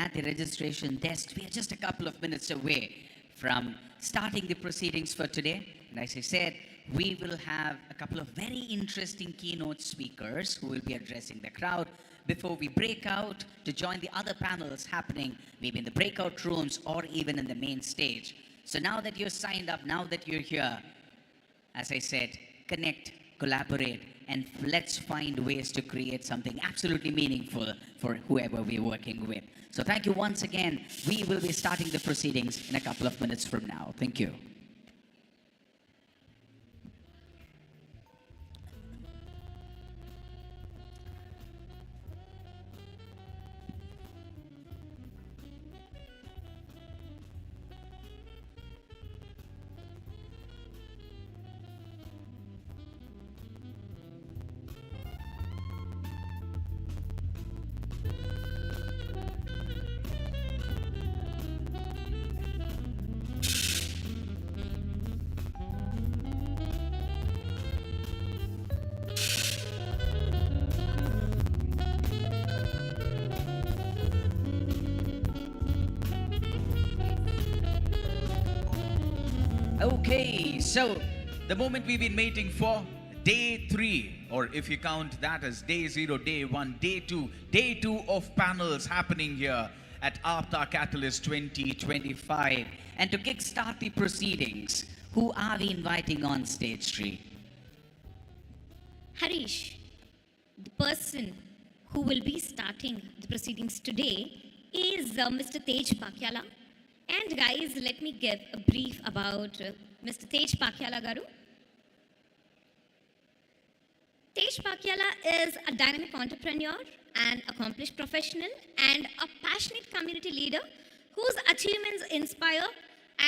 at the registration desk. We are just a couple of minutes away from starting the proceedings for today. And as I said, we will have a couple of very interesting keynote speakers who will be addressing the crowd before we break out to join the other panels happening, maybe in the breakout rooms or even in the main stage. So now that you're signed up, now that you're here, as I said, connect, collaborate, and let's find ways to create something absolutely meaningful for whoever we're working with. So thank you once again. We will be starting the proceedings in a couple of minutes from now. Thank you. Okay, so the moment we've been waiting for, day 3, or if you count that as day 0, day 1, day 2 of panels happening here at APTA Katalyst 2025. And to kickstart the proceedings, who are we inviting on stage 3? Harish, the person who will be starting the proceedings today is Mr. Tej Pakyala. And guys, let me give a brief about Mr. Tej Pakyala Garu. Tej Pakyala is a dynamic entrepreneur, an accomplished professional, and a passionate community leader whose achievements inspire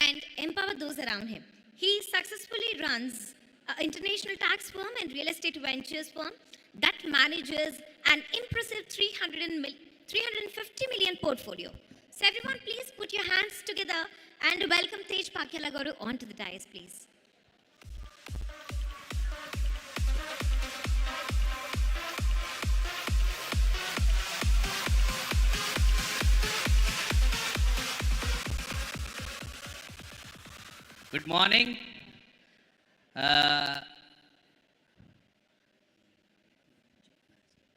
and empower those around him. He successfully runs an international tax firm and real estate ventures firm that manages an impressive 350 million portfolio. So everyone, please put your hands together and welcome Tej Pakyala Garu onto the dais, please. Good morning.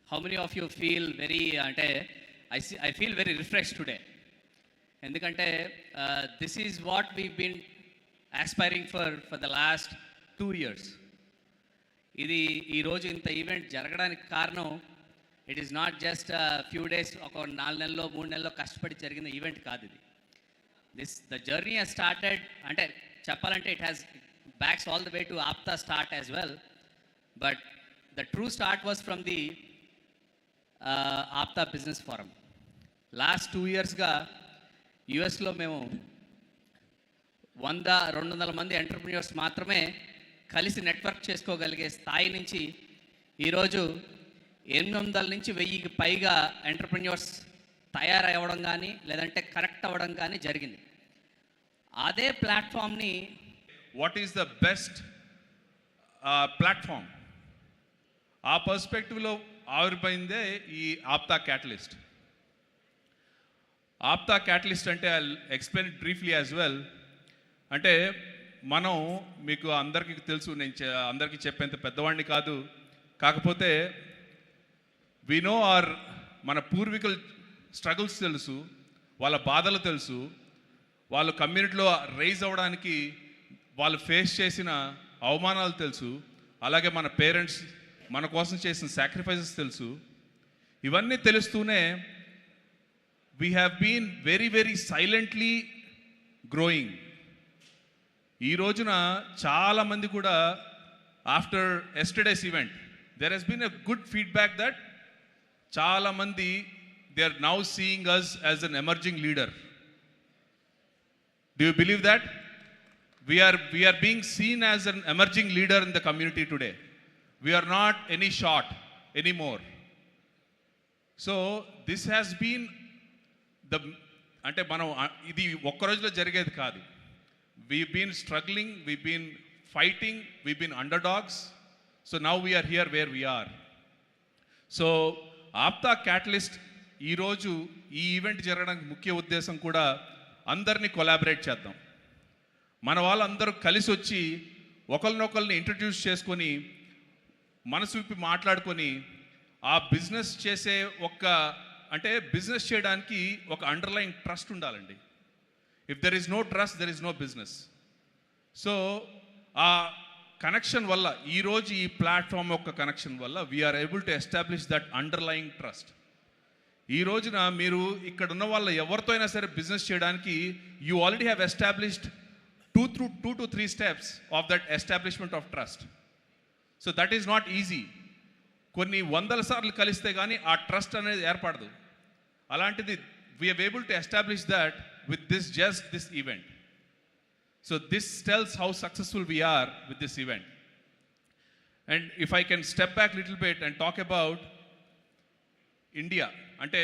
How many of you feel very, I feel very refreshed today. ఎందుకంటే this is what we've been aspiring for the last 2 years. ఇది ఈరోజు ఇంత event జరగడానికి కారణం it is not just few days ఒక 4 నెలల్లో 3 నెలల్లో కష్టపడి జరిగిన ఈవెంట్ కాదు ఇది. ద జర్నీ హస్ స్టార్టెడ్, అంటే చెప్పాలంటే it has backs all the way to APTA start as well, but the true start was from the APTA business forum. Last 2 ఇయర్స్గా యుఎస్లో మేము 100-200 మంది ఎంటర్ప్రెన్యూర్స్ మాత్రమే కలిసి నెట్వర్క్ చేసుకోగలిగే స్థాయి నుంచి ఈరోజు 800 నుంచి 1000కి పైగా ఎంటర్ప్రెన్యూర్స్ తయారవ్వడం కానీ లేదంటే కనెక్ట్ అవ్వడం కానీ జరిగింది. అదే ప్లాట్ఫామ్ని what is the best platform ఆ పర్స్పెక్టివ్లో ఆవిర్భవిందే ఈ ఆప్తా క్యాటలిస్ట్. ఆప్తా క్యాటలిస్ట్ అంటే I explain it briefly as well. అంటే మనం మీకు అందరికీ తెలుసు, నేను అందరికీ చెప్పేంత పెద్దవాడిని కాదు, కాకపోతే వి నో మన పూర్వీకుల స్ట్రగుల్స్ తెలుసు, వాళ్ళ బాధలు తెలుసు, వాళ్ళు కమ్యూనిటీలో రైజ్ అవ్వడానికి వాళ్ళు ఫేస్ చేసిన అవమానాలు తెలుసు, అలాగే మన పేరెంట్స్ మన కోసం చేసిన సాక్రిఫైసెస్ తెలుసు. ఇవన్నీ తెలుస్తూనే we have been very, very silently growing. ఈ రోజున చాలామంది కూడా after yesterday's event there has been a good feedback that చాలామంది they are now seeing us as an emerging leader. Do you believe that? We are being seen as an emerging leader in the community today. We are not any short anymore. So this has been అంటే మనం ఇది ఒక్క రోజులో జరిగేది కాదు. We've been struggling, we've been fighting, we've been underdogs. So now we are here where we are. So APTA Katalyst ఈరోజు ఈ event జరగడానికి ముఖ్య ఉద్దేశం కూడా అందరినీ కొలాబరేట్ చేద్దాం. మన వాళ్ళందరూ కలిసి వచ్చి ఒకరినొకరిని ఇంట్రడ్యూస్ చేసుకొని మనసు విప్పి మాట్లాడుకొని ఆ బిజినెస్ చేసే అంటే బిజినెస్ చేయడానికి ఒక అండర్లైన్ ట్రస్ట్ ఉండాలండి. If there is no trust, there is no business. So ఆ కనెక్షన్ వల్ల, ఈరోజు ఈ ప్లాట్ఫామ్ యొక్క కనెక్షన్ వల్ల we are able to establish that underlying trust. ఈ రోజున మీరు ఇక్కడ ఉన్న వాళ్ళ ఎవరితో అయినా సరే బిజినెస్ చేయడానికి you already have established two to three steps of that establishment of trust. So that is not easy. కొన్ని వందల సార్లు కలిస్తే కానీ ఆ ట్రస్ట్ అనేది ఏర్పడదు. అలాంటిది we are able to establish that with this event. So this tells how successful we are with this event. And if I can step back a little bit and talk about India, అంటే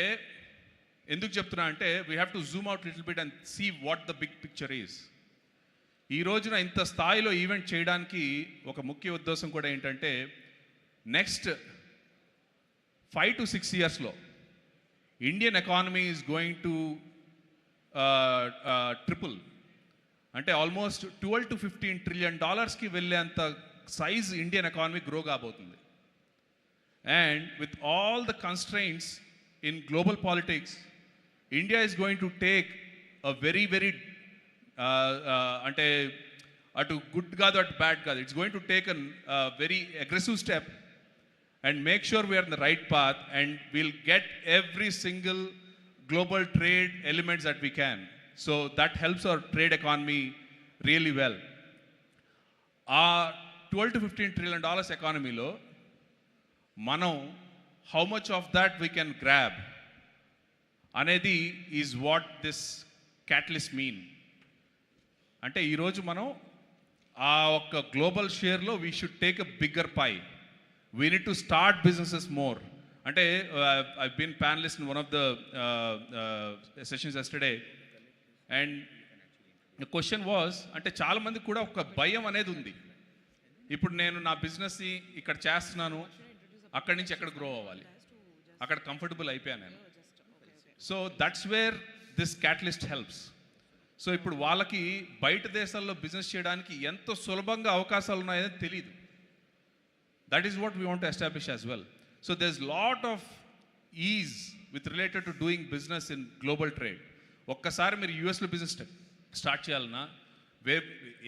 ఎందుకు చెప్తున్నా అంటే we have to zoom out a little bit and see what the big picture is. ఈ రోజున ఇంత స్థాయిలో event చేయడానికి ఒక ముఖ్య ఉద్దేశం కూడా ఏంటంటే నెక్స్ట్ 5 to 6 yearsలో Indian economy is going to triple. అంటే ఆల్మోస్ట్ $12 to 15 trillion వెళ్ళేంత సైజ్ ఇండియన్ ఎకానమీ గ్రో కాబోతుంది. And with all the constraints in global politics, India is going to take a very అంటే అటు గుడ్ కాదు అటు bad కాదు, it's going to take an very aggressive step and make sure we are in the right path, and we'll get every single global trade elements that we can. So that helps our trade economy really well. Our $12 to 15 trillion economy lo manam how much of that we can grab anedi is what this catalyst mean. Ante ee roju manam aa oka global share lo we should take a bigger pie. We need to start businesses more. Ante I've been panelist in one of the sessions yesterday, and the question was, ante chaala mandi kuda oka bayam anedi undi. Ippudu nenu na business ni ikkada chestunnanu, akkadi nunchi ekkada grow avvali, akkada comfortable ayipayanu nenu. So that's where this catalyst helps. So ippudu vallaki bayata deshallo business cheyadaniki ento sulabhanga avakasalu unnayani teliyadu. That is what we want to establish as well. So there's lot of ease with related to doing business in global trade. ఒక్కసారి మీరు యూఎస్లో business start చేయాలన్నా,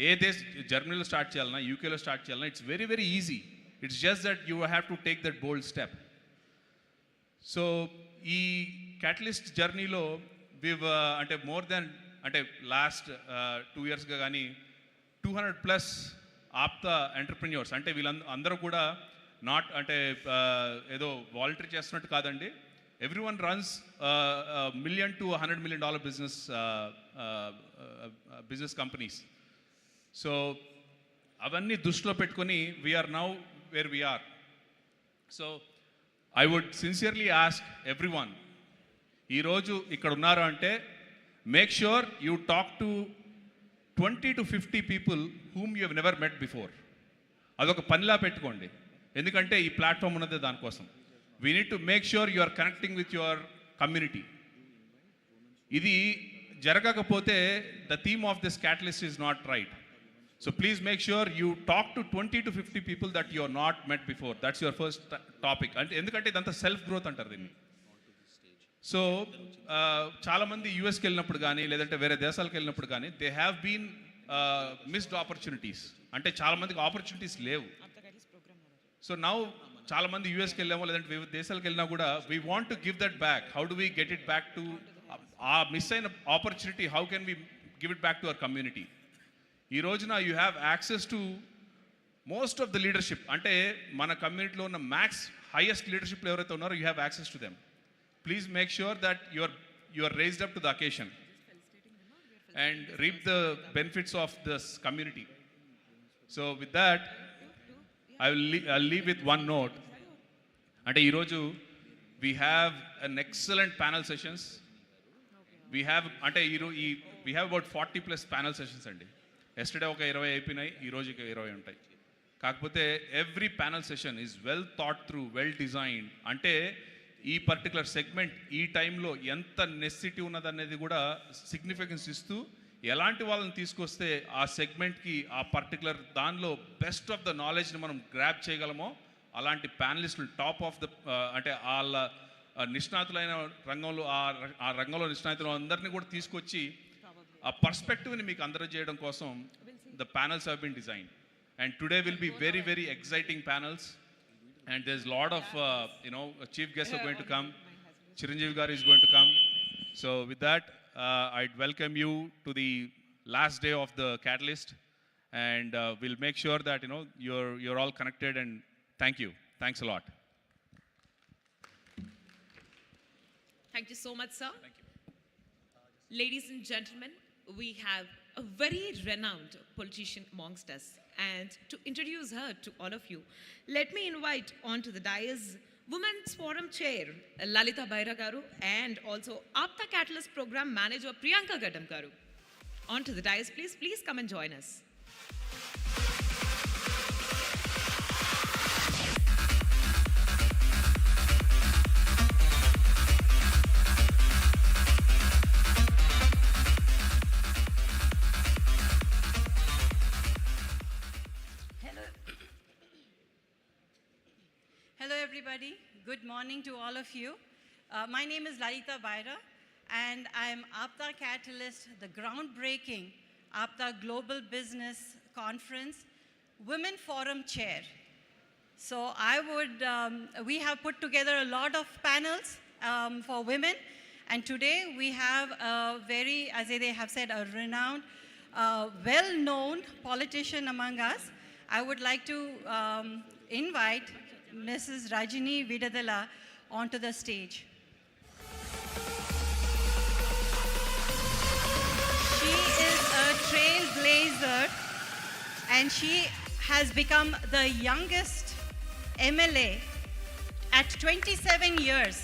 ఏ జర్మనీలో start చేయాలన్నా, యూకేలో start చేయాలన్నా, it's very very easy. It's just that you have to take that bold step. So ఈ catalyst జర్నీలో అంటే మోర్ దెన్ అంటే లాస్ట్ 2 yearsగా కానీ 200+ ఆప్తా ఎంటర్ప్రెన్యూర్స్, అంటే వీళ్ళందరూ కూడా నాట్ అంటే ఏదో వాలంటరీ చేస్తున్నట్టు కాదండి. Everyone runs $1 million to $100 million business companies. So అవన్నీ దృష్టిలో పెట్టుకొని we are now where we are. So I would sincerely ask everyone, ఈరోజు ఇక్కడ ఉన్నారు అంటే make sure you talk to 20 to 50 people whom you have never met before. అదొక పనిలా పెట్టుకోండి, ఎందుకంటే ఈ ప్లాట్ఫామ్ ఉన్నదే దానికోసం. We need to make sure you are connecting with your community. ఇది జరగకపోతే the theme of this catalyst is not right. So please make sure you talk to 20 to 50 people that you are not met before. That's your first topic. అంటే ఎందుకంటే ఇదంతా self growth అంటారు దీన్ని. So చాలామంది యూఎస్కి వెళ్ళినప్పుడు కానీ లేదంటే వేరే దేశాలకు వెళ్ళినప్పుడు కానీ they have been missed opportunities. అంటే చాలామందికి ఆపర్చునిటీస్ లేవు. సో నౌ చాలామంది యూఎస్కి వెళ్ళామో లేదంటే వివిధ దేశాలకు వెళ్ళినా కూడా we want to give that back. How do we get it back to ఆ మిస్ అయిన opportunity, how can we give it back to our community? ఈ రోజున you have access to most of the leadership. అంటే మన కమ్యూనిటీలో ఉన్న max highest లీడర్షిప్లు ఎవరైతే ఉన్నారో you have access to them. Please make sure that you are raised up to the occasion and reap the benefits of this community. So with that, I'll leave with one note. Ante ee roju we have an excellent panel sessions. We have about 40+ panel sessions andi. Yesterday oka 20 ayipinayi, ee roju 20 untayi. కాకపోతే every panel session is well thought through, well designed. అంటే ఈ particular segment ఈ టైంలో ఎంత necessity ఉన్నదనేది కూడా significance ఇస్తూ ఎలాంటి వాళ్ళని తీసుకొస్తే ఆ సెగ్మెంట్కి ఆ పర్టికులర్ దానిలో బెస్ట్ ఆఫ్ ద నాలెడ్జ్ని మనం గ్రాప్ చేయగలమో అలాంటి ప్యానలిస్టులు టాప్ ఆఫ్ ద అంటే వాళ్ళ నిష్ణాతులైన రంగంలో ఆ రంగంలో నిష్ణాతులు అందరినీ కూడా తీసుకొచ్చి ఆ పర్స్పెక్టివ్ని మీకు అందజేయడం కోసం the panels have been design and today will be very very exciting panels and there's a lot of chief guests are going to come. Chiranjeevi garu is going to come. So with that I'd welcome you to the last day of the Catalyst, and we'll make sure that you're all connected, and thanks a lot. Thank you so much, sir. Thank you. Ladies and gentlemen, we have a very renowned politician amongst us, and to introduce her to all of you, let me invite onto the dais Women's Forum Chair Lalita Baira garu and also APTA Katalyst Program Manager Priyanka Gaddam garu. Onto the dais, please come and join us. Hello everybody, good morning to all of you. My name is Lalita Baira and I am APTA Katalyst, the groundbreaking APTA Global Business Conference Women Forum Chair. So we have put together a lot of panels for women, and today we have a very, as they have said, a renowned, well-known politician among us. I would like to invite Mrs. Rajini Vidadala onto the stage. She is a trailblazer and she has become the youngest MLA at 27 years.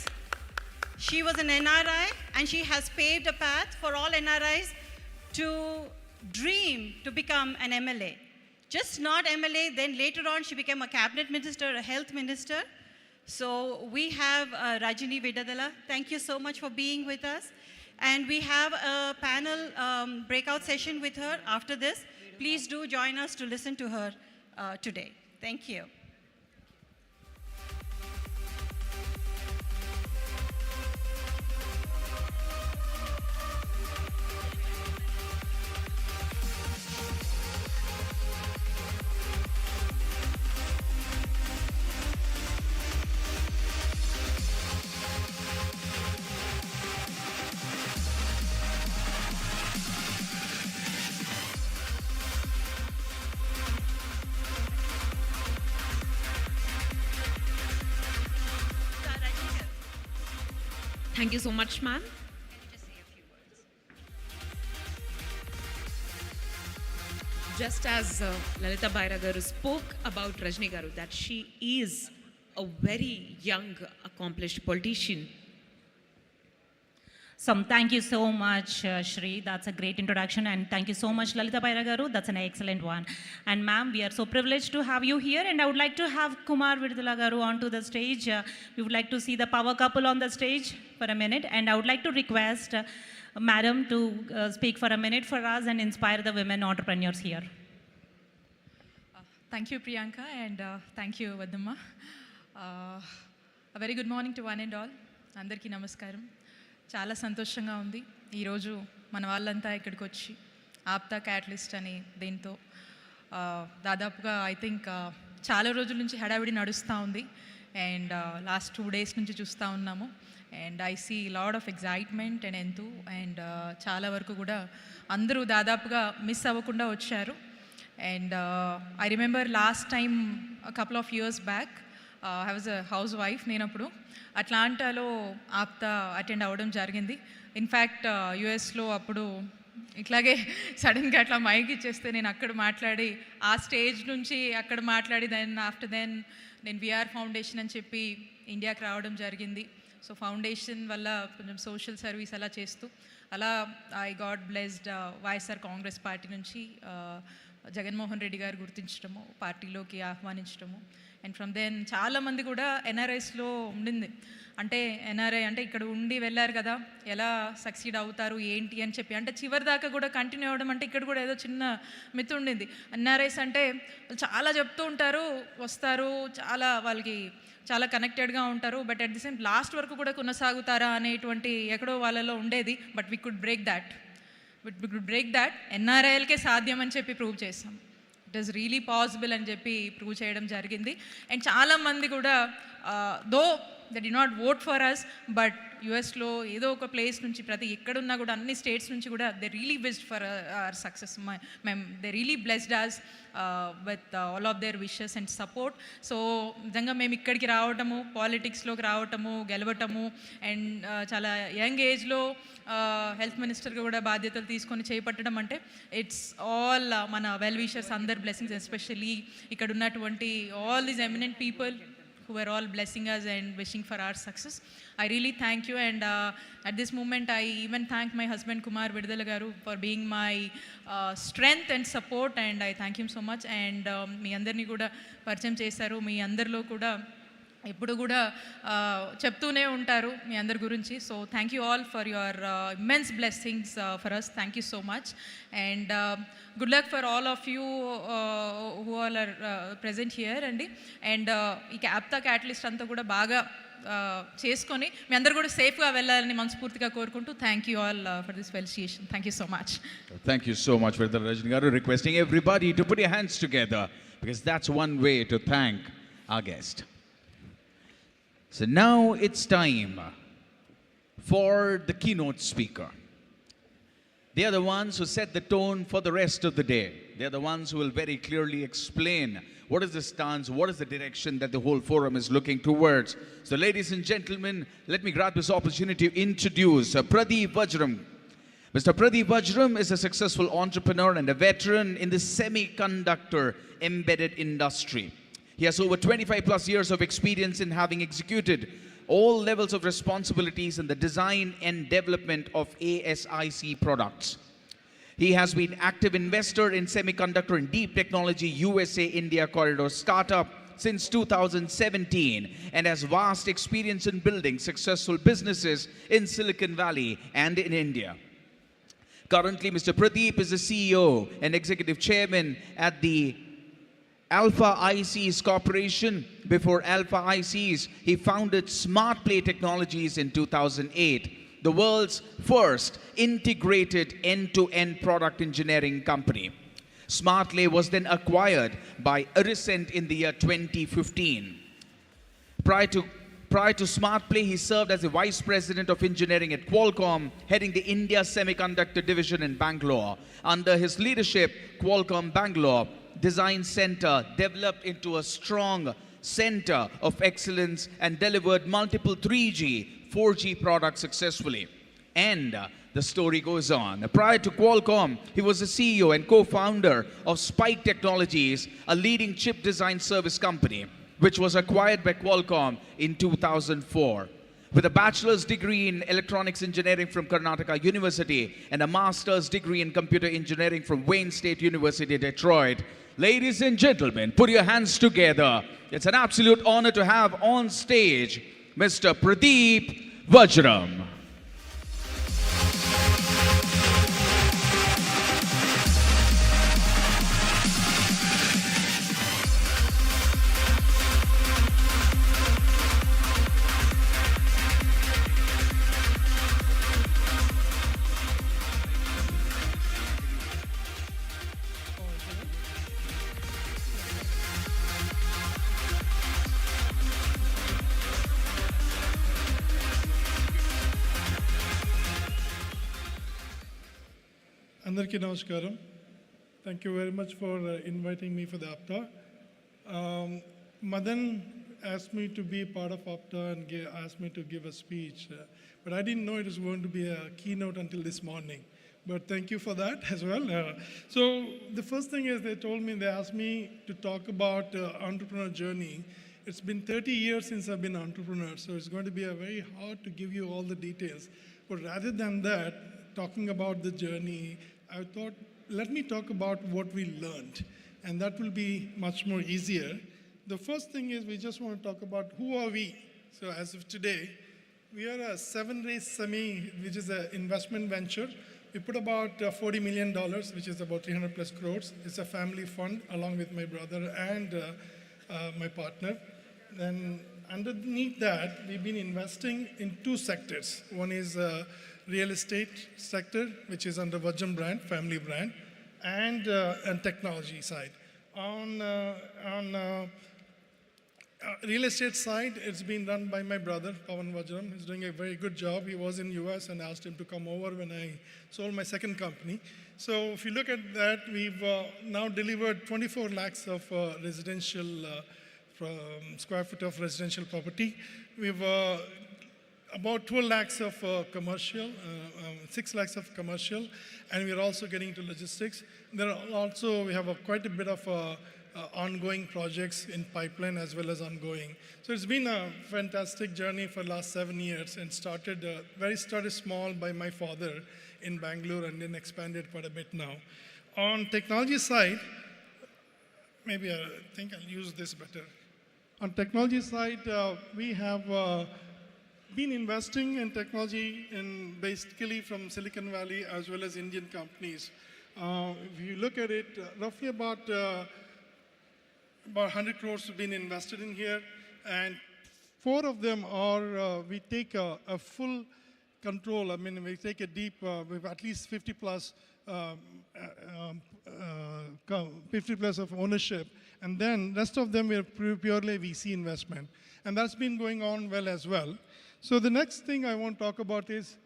She was an NRI and she has paved a path for all NRIs to dream to become an MLA. Just not MLA, then later on she became a cabinet minister, a health minister. So we have Rajini Vidadala. Thank you so much for being with us. And we have a panel breakout session with her after this. Please do join us to listen to her today. Thank you. Thank you so much, ma'am. Can you just say a few words? Just as Lalita Baira garu spoke about Rajni garu, that she is a very young, accomplished politician. Thank you so much, Shri. That's a great introduction, and thank you so much, Lalita Baira garu. That's an excellent one. And ma'am, we are so privileged to have you here, and I would like to have Kumar Vidadala garu onto the stage. We would like to see the power couple on the stage for a minute, and I would like to request Madam to speak for a minute for us and inspire the women entrepreneurs here. Thank you, Priyanka, and thank you, Vadamma. A very good morning to one and all. Andarki namaskaram. చాలా సంతోషంగా ఉంది ఈరోజు మన వాళ్ళంతా ఇక్కడికి వచ్చి APTA catalyst అని దీంతో దాదాపుగా ఐ థింక్ చాలా రోజుల నుంచి హడావిడి నడుస్తూ ఉంది, అండ్ లాస్ట్ 2 days నుంచి చూస్తూ ఉన్నాము. And I see lot of excitement and ఎంతూ, అండ్ చాలా వరకు కూడా అందరూ దాదాపుగా మిస్ అవ్వకుండా వచ్చారు. And I remember last time couple of years back I was a housewife. నేను అప్పుడు అట్లాంటాలో ఆప్తా అటెండ్ అవ్వడం జరిగింది. ఇన్ఫ్యాక్ట్ యుఎస్లో అప్పుడు ఇట్లాగే సడన్గా అట్లా మైక్ ఇచ్చేస్తే నేను అక్కడ మాట్లాడి ఆ స్టేజ్ నుంచి అక్కడ మాట్లాడి ఆఫ్టర్ దెన్ నేను విఆర్ ఫౌండేషన్ అని చెప్పి ఇండియాకి రావడం జరిగింది. సో ఫౌండేషన్ వల్ల కొంచెం సోషల్ సర్వీస్ అలా చేస్తూ అలా I got blessed YSR Congress party నుంచి జగన్మోహన్ రెడ్డి గారు గుర్తించడము, పార్టీలోకి ఆహ్వానించడము, అండ్ ఫ్రమ్ దెన్ చాలామంది కూడా ఎన్ఆర్ఐస్లో ఉండింది. అంటే ఎన్ఆర్ఐ అంటే ఇక్కడ ఉండి వెళ్ళారు కదా, ఎలా సక్సీడ్ అవుతారు ఏంటి అని చెప్పి, అంటే చివరి దాకా కూడా కంటిన్యూ అవ్వడం. అంటే ఇక్కడ కూడా ఏదో చిన్న మిత్ ఉండింది. ఎన్ఆర్ఐస్ అంటే చాలా చెప్తూ ఉంటారు, వస్తారు, చాలా వాళ్ళకి చాలా కనెక్టెడ్గా ఉంటారు, but at the same last వరకు కూడా కొనసాగుతారా అనేటువంటి ఎక్కడో వాళ్ళలో ఉండేది. But we could break that ఎన్ఆర్ఐలకే సాధ్యం అని చెప్పి ప్రూవ్ చేస్తాం. ఇట్ ఈస్ రియలీ పాసిబుల్ అని చెప్పి ప్రూవ్ చేయడం జరిగింది. అండ్ చాలామంది కూడా though they did not vote for us, but యుఎస్లో ఏదో ఒక ప్లేస్ నుంచి ప్రతి ఎక్కడున్నా కూడా అన్ని స్టేట్స్ నుంచి కూడా they really wished for our success. They really blessed us with all of their wishes and support. So నిజంగా మేము ఇక్కడికి రావటము, పాలిటిక్స్లోకి రావటము, గెలవటము, అండ్ చాలా యంగ్ ఏజ్లో హెల్త్ మినిస్టర్గా కూడా బాధ్యతలు తీసుకొని చేపట్టడం అంటే ఇట్స్ ఆల్ మన వెల్ విషర్స్ అందర్ బ్లెస్సింగ్స్, ఎస్పెషల్లీ ఇక్కడ ఉన్నటువంటి all these eminent people who were all blessing us and wishing for our success. I really thank you, and at this moment I even thank my husband Kumar Vidudala garu for being my strength and support, and I thank him so much. And మీ అందరినీ కూడా పరిచయం చేశారు, మీ అందరిలో కూడా ఎప్పుడు కూడా చెప్తూనే ఉంటారు మీ అందరి గురించి. So thank you all for your immense blessings for us. Thank you so much, and good luck for all of you who all are present here అండి. అండ్ ఈ APTA Katalyst అంతా కూడా బాగా చేసుకొని మీ అందరు కూడా సేఫ్గా వెళ్ళాలని మనస్ఫూర్తిగా కోరుకుంటూ thank you all for this felicitation. Thank you so much. Thank you so much, Vidudala Rajani garu. Requesting everybody to put your hands together, because that's one way to thank our guest. So now it's time for the keynote speaker. They are the ones who set the tone for the rest of the day. They are the ones who will very clearly explain what is the stance, what is the direction that the whole forum is looking towards. So ladies and gentlemen, let me grab this opportunity to introduce Pradeep Vajram. Mr. Pradeep Vajram is a successful entrepreneur and a veteran in the semiconductor embedded industry. He has over 25 plus years of experience in having executed all levels of responsibilities in the design and development of ASIC products. He has been active investor in semiconductor and deep technology USA-India corridor startup since 2017 and has vast experience in building successful businesses in Silicon Valley and in India. Currently, Mr. Pradeep is the CEO and executive chairman at the Alpha ICs Corporation. Before Alpha ICs, he founded Smart Play Technologies in 2008, the world's first integrated end-to-end product engineering company. SmartLay was then acquired by Arisent in the year 2015. Prior to SmartPlay, he served as the Vice President of Engineering at Qualcomm, heading the India Semiconductor Division in Bangalore. Under his leadership, Qualcomm Bangalore Design Center developed into a strong center of excellence and delivered multiple 3G, 4G products successfully. And the story goes on. Prior to Qualcomm, he was the CEO and co-founder of Spike Technologies, a leading chip design service company, which was acquired by Qualcomm in 2004. With a bachelor's degree in electronics engineering from Karnataka University and a master's degree in computer engineering from Wayne State University, Detroit. Ladies and gentlemen, put your hands together. It's an absolute honor to have on stage Mr. Pradeep Vajram. Andarki Namaskaram. Thank you very much for inviting me for the APTA. Madan asked me to be part of APTA and asked me to give a speech, but I didn't know it was going to be a keynote until this morning. But thank you for that as well. So the first thing is they asked me to talk about entrepreneur journey. It's been 30 years since I've been an entrepreneur, so it's going to be very hard to give you all the details. But rather than that, talking about the journey, I thought, let me talk about what we learned, and that will be much more easier. The first thing is we just want to talk about who are we. So as of today, we are a 7-raise semi, which is an investment venture. We put about $40 million, which is about 300 plus crores. It's a family fund along with my brother and my partner. Then underneath that, we've been investing in 2 sectors. One is real estate sector, which is under Vajram brand, family brand, and technology side. On real estate side, it's been run by my brother, Pawan Vajram. He's doing a very good job. He was in US and asked him to come over when I sold my second company. So if you look at that, we've now delivered 24 lakhs of residential square foot of residential property. We've about 12 lakhs of commercial, 6 lakhs of commercial, and we're also getting into logistics. There are also, we have quite a bit of ongoing projects in pipeline as well as ongoing. So it's been a fantastic journey for the last 7 years, and started small by my father in Bangalore and then expanded quite a bit now. On technology side, maybe I think I'll use this better. On technology side, we have been investing in technology in basically from Silicon Valley as well as Indian companies. If you look at it, roughly about 100 crores have been invested in here, and 4 of them are, we take a full control. I mean, we take a deep, with at least 50 plus of ownership, and then rest of them were purely VC investment. And that's been going on well as well. So the next thing I want to talk about is,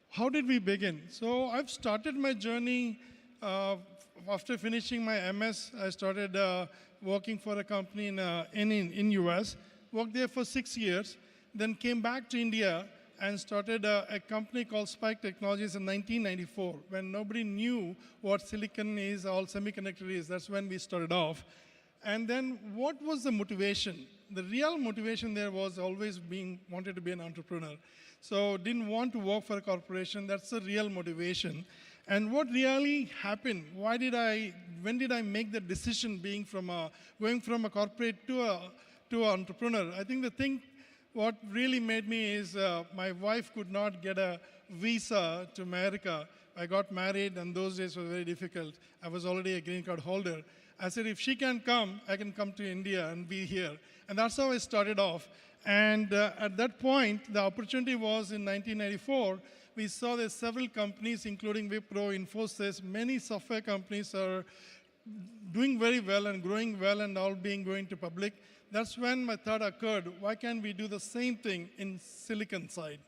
how did we begin? So I've started my journey after finishing my MS. I started working for a company in US, worked there for 6 years, then came back to India and started a company called Spike Technologies in 1994, when nobody knew what silicon is or semiconductor is. That's when we started off. And then what was the motivation? The real motivation there was always wanted to be an entrepreneur. So didn't want to work for a corporation. That's the real motivation. And what really happened? When did I make the decision going from a corporate to an entrepreneur? I think the thing what really made me is my wife could not get a visa to America. I got married, and those days were very difficult. I was already a green card holder. I said, if she can come, I can come to India and be here. And that's how I started off. And at that point, the opportunity was in 1994. We saw that several companies, including Wipro, Infosys, many software companies are doing very well and growing well and all going to public. That's when my thought occurred, why can't we do the same thing in silicon side?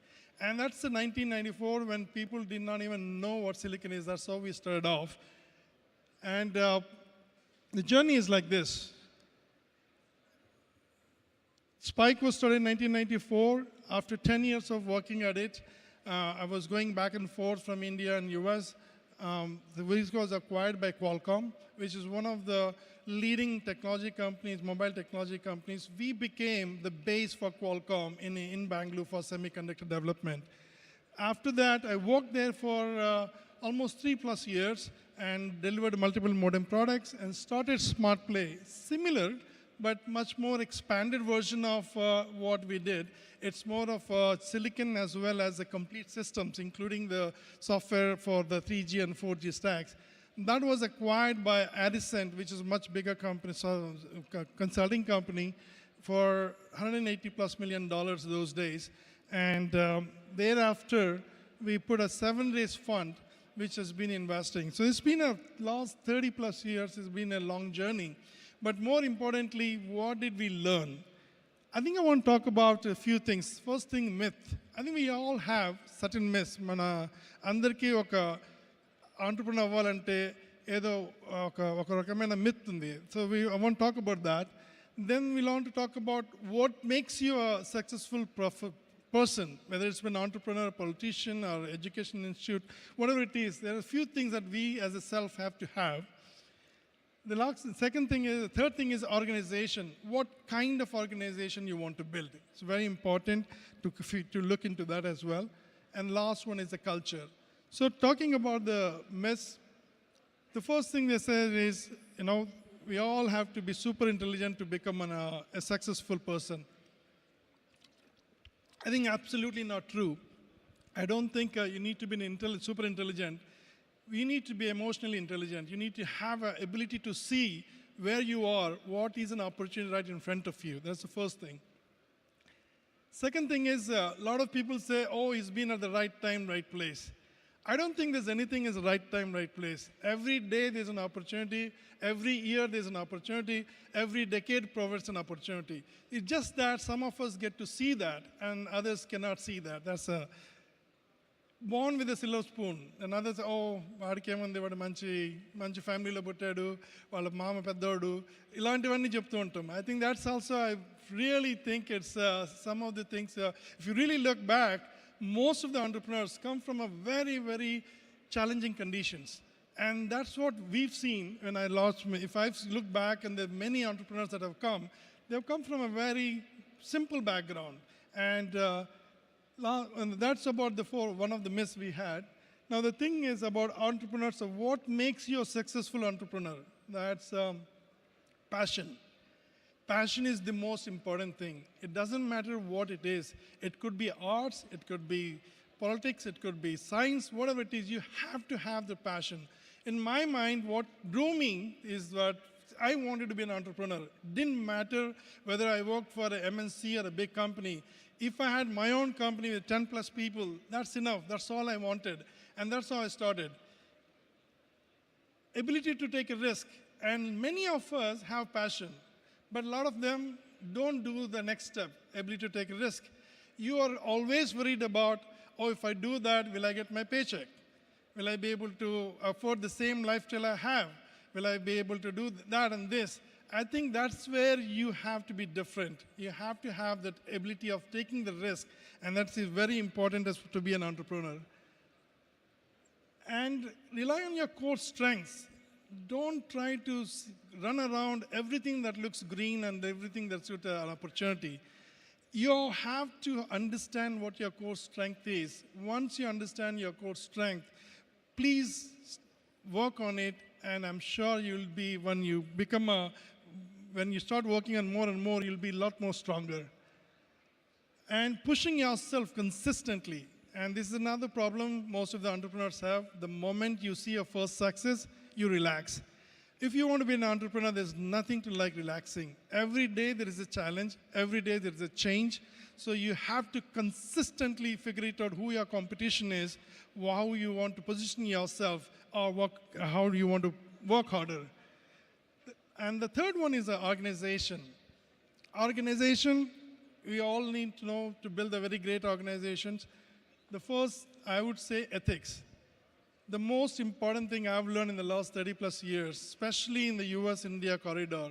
And that's the 1994 when people did not even know what silicon is. That's how we started off. And the journey is like this. Spike was started in 1994. After 10 years of working at it, I was going back and forth from India and US. The Wiz was acquired by Qualcomm, which is one of the leading technology companies, mobile technology companies. We became the base for Qualcomm in Bangalore for semiconductor development. After that, I worked there for almost 3+ years and delivered multiple modem products and started SmartPlay. Similar, but much more expanded version of what we did. It's more of silicon as well as the complete systems, including the software for the 3G and 4G stacks. That was acquired by Adicent, which is a much bigger company, consulting company, for $180+ million those days. And thereafter, we put a 7-raise fund, which has been investing. So it's been a last 30+ years, it's been a long journey. But more importantly, what did we learn? I think I want to talk about a few things. First thing, myth. I think we all have certain myths. Mana andarki oka entrepreneur avvalante edo oka rakamaina myth undi. So I want to talk about that. Then we want to talk about what makes you a successful person, whether it's an entrepreneur, politician, or education institute, whatever it is. There are a few things that we as a self have to have. The third thing is organization. What kind of organization you want to build? It's very important to look into that as well. And last one is the culture. So talking about the myths, the first thing they said is, we all have to be super intelligent to become a successful person. I think absolutely not true. I don't think you need to be super intelligent. You need to be emotionally intelligent. You need to have an ability to see where you are, what is an opportunity right in front of you. That's the first thing. Second thing is, a lot of people say, oh, he's been at the right time, right place. I don't think there's anything as right time, right place. Every day there's an opportunity. Every year there's an opportunity. Every decade provides an opportunity. It's just that some of us get to see that and others cannot see that. That's a born with a silver spoon. And others, oh, వాడికి ఏముంది వాడు మంచి ఫ్యామిలీలో పుట్టాడు వాళ్ళ మామ పెద్దోడు ఇలాంటివన్నీ చెప్తూ ఉంటాం. I think that's also, I really think it's some of the things, if you really look back, most of the entrepreneurs come from a very, very challenging conditions. And that's what we've seen when I launched, if I look back and there are many entrepreneurs that have come, they've come from a very simple background. And that's about one of the myths we had. Now the thing is about entrepreneurs, of what makes you a successful entrepreneur? That's passion. Passion is the most important thing. It doesn't matter what it is. It could be arts, it could be politics, it could be science, whatever it is, you have to have the passion. In my mind, what drew me is that I wanted to be an entrepreneur. It didn't matter whether I worked for a MNC or a big company. If I had my own company with 10 plus people, that's enough. That's all I wanted. And that's how I started. Ability to take a risk. And many of us have passion. But a lot of them don't do the next step, ability to take a risk. You are always worried about, oh, if I do that, will I get my paycheck? Will I be able to afford the same lifestyle I have? Will I be able to do that and this? I think that's where you have to be different. You have to have that ability of taking the risk. And that's very important to be an entrepreneur. And rely on your core strengths. Don't try to run around everything that looks green and everything that's an opportunity. You have to understand what your core strength is. Once you understand your core strength, please work on it, and I'm sure you'll be, when you start working on more and more, you'll be a lot more stronger. And pushing yourself consistently. And this is another problem most of the entrepreneurs have. The moment you see your first success, you relax. If you want to be an entrepreneur, there's nothing to like relaxing. Every day there is a challenge. Every day there is a change. So you have to consistently figure it out who your competition is, how you want to position yourself, or how you want to work harder. And the third one is organization. Organization, we all need to know to build a very great organizations. The first, I would say, ethics. The most important thing I've learned in the last 30 plus years, especially in the US-India corridor,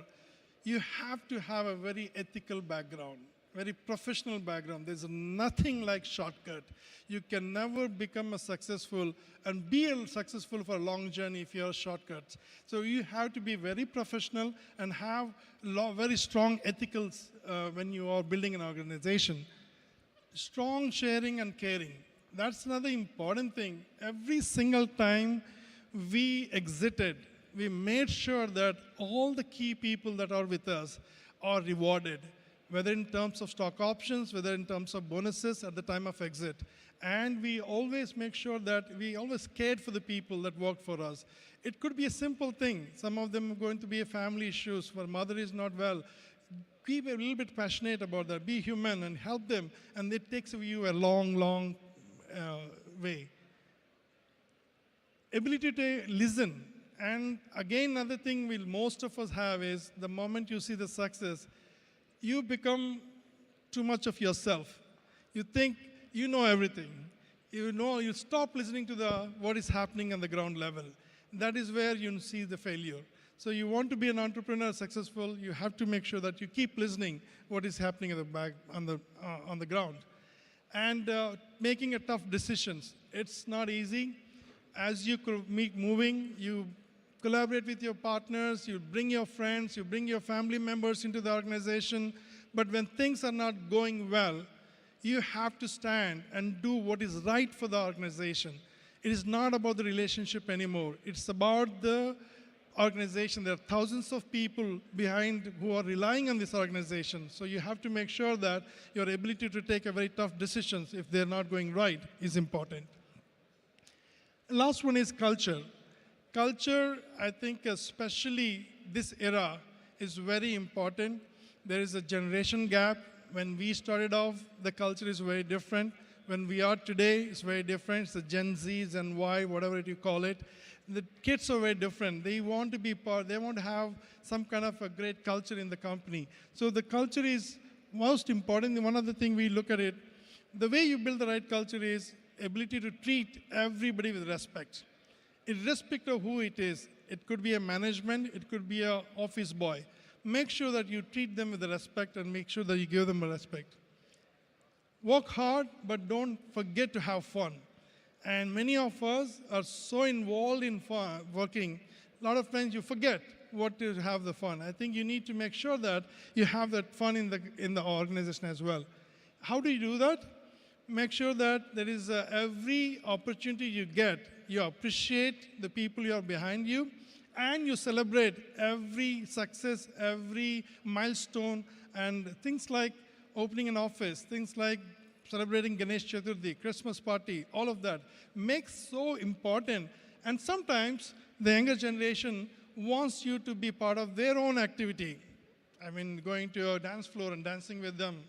you have to have a very ethical background, very professional background. There's nothing like shortcut. You can never become a successful and be successful for a long journey if you're shortcuts. So you have to be very professional and have very strong ethicals when you are building an organization. Strong sharing and caring. That's another important thing. Every single time we exited, we made sure that all the key people that are with us are rewarded, whether in terms of stock options, whether in terms of bonuses at the time of exit. And we always make sure that we always cared for the people that work for us. It could be a simple thing. Some of them are going to be family issues where mother is not well. Be a little bit passionate about that. Be human and help them. And it takes you a long, long way. Ability to listen. And again, another thing most of us have is the moment you see the success, you become too much of yourself. You think you know everything. You stop listening to what is happening on the ground level. That is where you see the failure. So you want to be an entrepreneur successful, you have to make sure that you keep listening what is happening at the back on the ground. And making a tough decisions. It's not easy. As you keep moving, you collaborate with your partners, you bring your friends, you bring your family members into the organization. But when things are not going well, you have to stand and do what is right for the organization. It is not about the relationship anymore. It's about the organization. There are thousands of people behind who are relying on this organization. So you have to make sure that your ability to take a very tough decisions if they're not going right is important. Last one is culture. Culture, I think especially this era, is very important. There is a generation gap. When we started off, the culture is very different. When we are today, it's very different. It's the Gen Zs and Y, whatever you call it. The kids are very different. They want to be part, they want to have some kind of a great culture in the company. So the culture is most important. One other thing we look at it, the way you build the right culture is ability to treat everybody with respect. Irrespective of who it is, it could be a management, it could be an office boy. Make sure that you treat them with respect and make sure that you give them respect. Work hard, but don't forget to have fun. And many of us are so involved in working, a lot of times you forget what to have the fun. I think you need to make sure that you have that fun in the organization as well. How do you do that? Make sure that there is every opportunity you get, you appreciate the people who are behind you, and you celebrate every success, every milestone, and things like opening an office, things like celebrating Ganesh Chaturthi, Christmas party, all of that makes so important. And sometimes the younger generation wants you to be part of their own activity. I mean, going to a dance floor and dancing with them,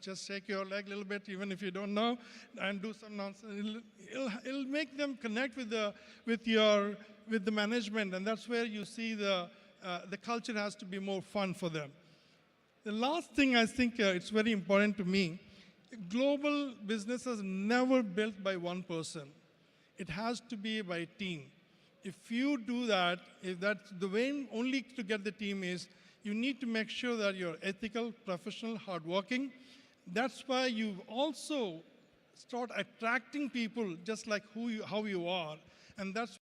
just shake your leg a little bit, even if you don't know, and do some nonsense. It'll make them connect with the management, and that's where you see the culture has to be more fun for them. The last thing I think it's very important to me, global business is never built by one person. It has to be by a team. If you do that, if that's the way only to get the team is, you need to make sure that you're ethical, professional, hardworking. That's why you also start attracting people just like how you are. And that's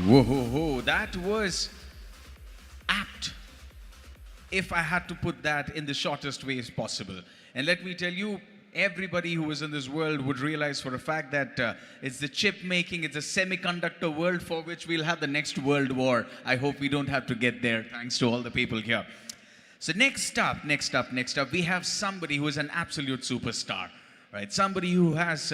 Whoa, that was apt, if I had to put that in the shortest ways possible. And let me tell you, everybody who is in this world would realize for a fact that it's the chip making, it's a semiconductor world for which we'll have the next world war. I hope we don't have to get there, thanks to all the people here. So next up, we have somebody who is an absolute superstar, right? Somebody who has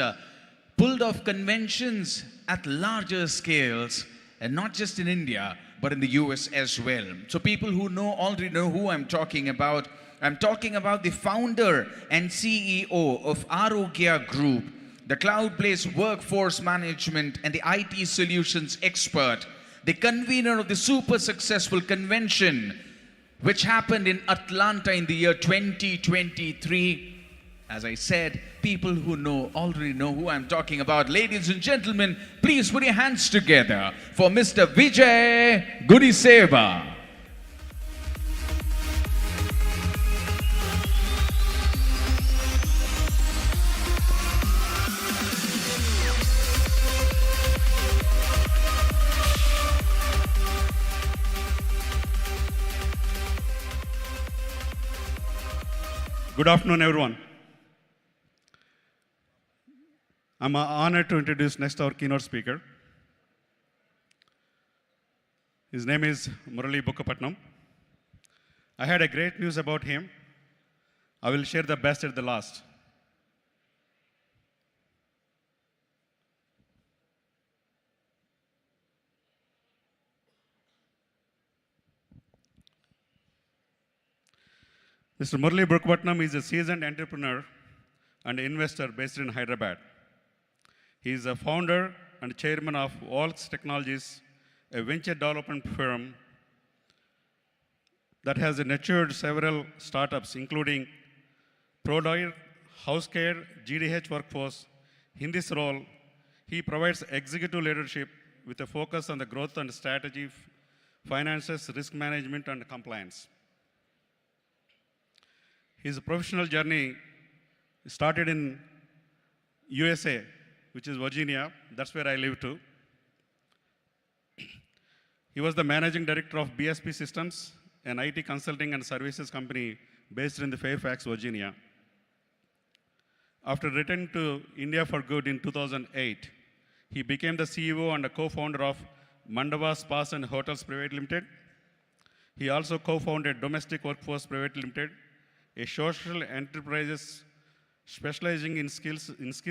pulled off conventions at larger scales, and not just in India, but in the US as well. So people who already know who I'm talking about. I'm talking about the founder and CEO of Arogya Group, the cloud-based workforce management and the IT solutions expert, the convener of the super successful convention, which happened in Atlanta in the year 2023. As I said, people who already know who I'm talking about. Ladies and gentlemen, please put your hands together for Mr. Vijay Gudiseva. Good afternoon, everyone. I'm honored to introduce next our keynote speaker. His name is Murali Bukkapatnam. I had a great news about him. I will share the best at the last. Mr. Murali Bukkapatnam is a seasoned entrepreneur and investor based in Hyderabad. He is a founder and chairman of Walks Technologies, a venture development firm that has nurtured several startups, including Prodire, Housecare, GDH Workforce. In this role, he provides executive leadership with a focus on the growth and strategy, finances, risk management, and compliance. His professional journey started in USA, which is Virginia. That's where I live too. He was the managing director of BSP Systems, an IT consulting and services company based in the Fairfax, Virginia. After returning to India for good in 2008, he became the CEO and a co-founder of Mandava Spas and Hotels Private Limited. He also co-founded Domestic Workforce Private Limited, a social enterprise specializing in skill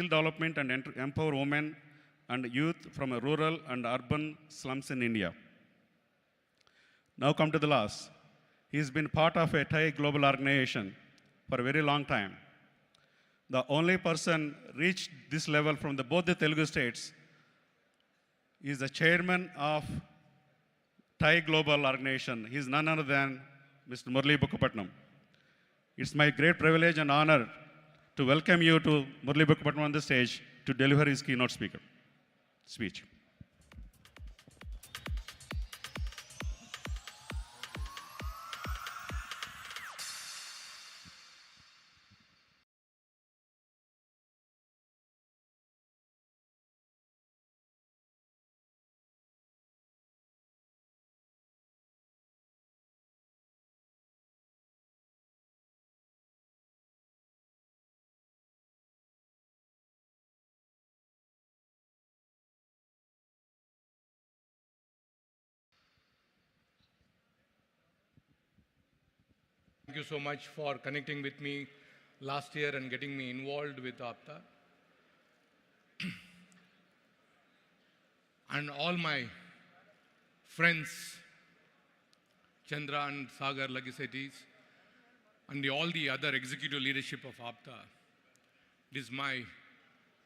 development and empower women and youth from rural and urban slums in India. Now come to the last. He's been part of a Thai global organization for a very long time. The only person reached this level from both the Telugu states is the chairman of Thai global organization. He's none other than Mr. Murali Bukkapatnam. It's my great privilege and honor to welcome you to Murali Bukkapatnam on the stage to deliver his keynote speech. Thank you so much for connecting with me last year and getting me involved with APTA. And all my friends, Chandra and Sagar Legaceties, and all the other executive leadership of APTA. It is my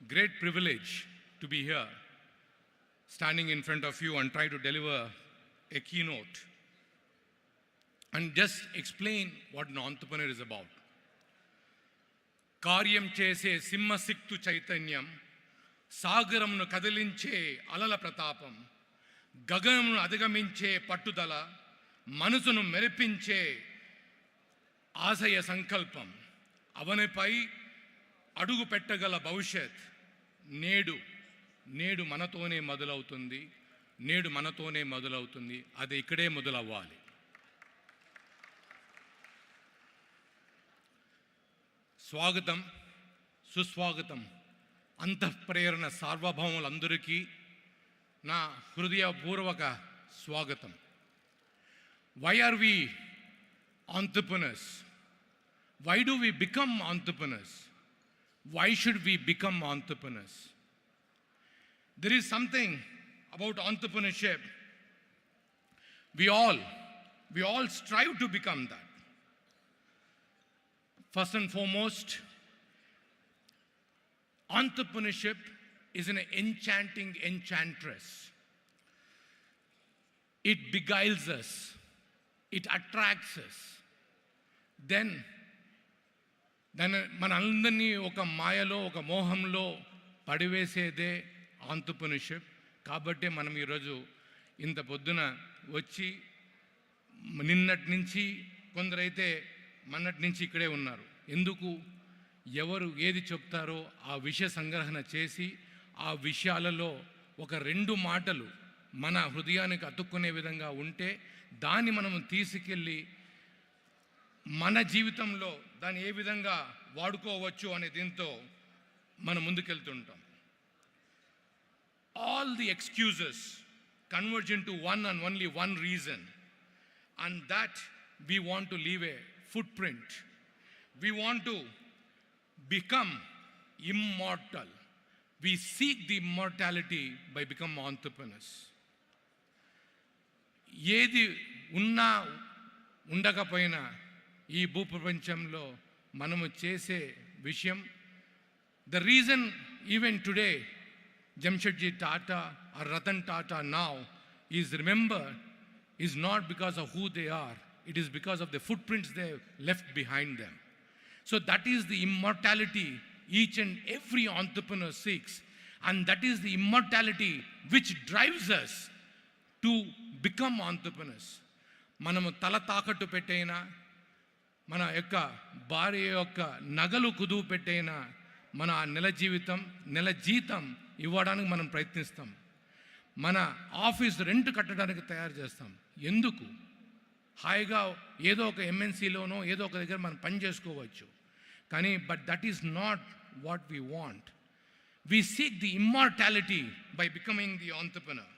great privilege to be here, standing in front of you and try to deliver a keynote and just explain what an entrepreneur is about. Karyam chese simha siktu chaitanyam, sagaramnu kadilinche alala pratapam, gaganamnu adagaminche pattudala, manusunu meripinche ఆశయ సంకల్పం, అవనిపై అడుగు పెట్టగల భవిష్యత్ నేడు మనతోనే మొదలవుతుంది. నేడు మనతోనే మొదలవుతుంది. అది ఇక్కడే మొదలవ్వాలి. స్వాగతం, సుస్వాగతం. అంతఃప్రేరణ సార్వభౌములందరికీ నా హృదయపూర్వక స్వాగతం. Why are we entrepreneurs? Why do we become entrepreneurs? Why should we become entrepreneurs? There is something about entrepreneurship. We all strive to become that. First and foremost, entrepreneurship is an enchanting enchantress. It beguiles us. It attracts us. Then మనందరినీ ఒక మాయలో, ఒక మోహంలో పడివేసేదే entrepreneurship. కాబట్టి మనం ఈరోజు ఇంత పొద్దున వచ్చి నిన్నటి నుంచి కొందరైతే మొన్నటి నుంచి ఇక్కడే ఉన్నారు. ఎందుకు? ఎవరు ఏది చెప్తారో ఆ విషయ సంగ్రహణ చేసి ఆ విషయాలలో ఒక 2 మాటలు మన హృదయానికి అతుక్కునే విధంగా ఉంటే దాన్ని మనం తీసుకెళ్ళి మన జీవితంలో దాన్ని ఏ విధంగా వాడుకోవచ్చు అనే దీంతో మనం ముందుకెళ్తుంటాం. All the excuses converge into one and only one reason, and that we want to leave a footprint. We want to become immortal. We seek the immortality by becoming entrepreneurs. ఏది ఉన్నా ఉండకపోయినా ఈ భూప్రపంచంలో మనము చేసే విషయం, the reason even today Jamshedji Tata or Ratan Tata now is remembered is not because of who they are, it is because of the footprints they left behind them. So that is the immortality each and every entrepreneur seeks, and that is the immortality which drives us to become entrepreneurs. మనము తల తాకట్టు పెట్టైనా, మన యొక్క భార్య యొక్క నగలు కుదువు పెట్టైనా, మన నెల జీతం ఇవ్వడానికి మనం ప్రయత్నిస్తాం. మన ఆఫీస్ రెంట్ కట్టడానికి తయారు చేస్తాం. ఎందుకు? హాయిగా ఏదో ఒక ఎంఎన్సీలోనో ఏదో ఒక దగ్గర మనం పని చేసుకోవచ్చు. కానీ but that is not what we want. We seek the immortality by becoming the entrepreneur.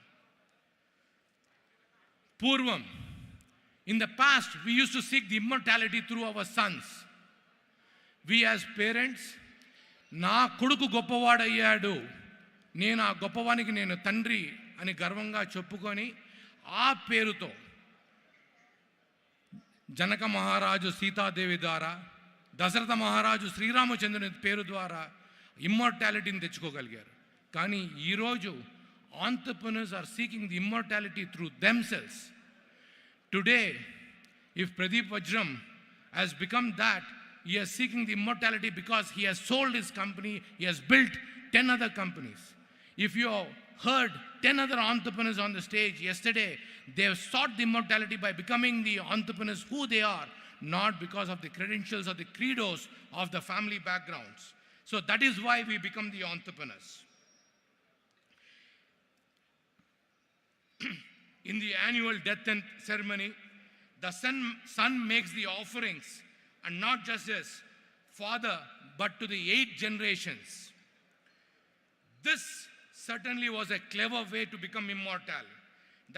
పూర్వం, in the past, we used to seek the immortality through our sons. We as parents, నా కొడుకు గొప్పవాడయ్యాడు, నేను ఆ గొప్పవానికి నేను తండ్రి అని గర్వంగా చెప్పుకొని ఆ పేరుతో జనక మహారాజు సీతాదేవి ద్వారా, దశరథ మహారాజు శ్రీరామచంద్రుని పేరు ద్వారా ఇమ్మోర్టాలిటీని తెచ్చుకోగలిగారు. కానీ ఈరోజు entrepreneurs are seeking the immortality through themselves. Today, if Pradeep Vajram has become that, he is seeking the immortality because he has sold his company, he has built 10 other companies. If you heard 10 other entrepreneurs on the stage yesterday, they have sought the immortality by becoming the entrepreneurs who they are, not because of the credentials or the credos of the family backgrounds. So that is why we become the entrepreneurs. In the annual death and ceremony, the son makes the offerings, and not just his father, but to the 8 generations. This certainly was a clever way to become immortal.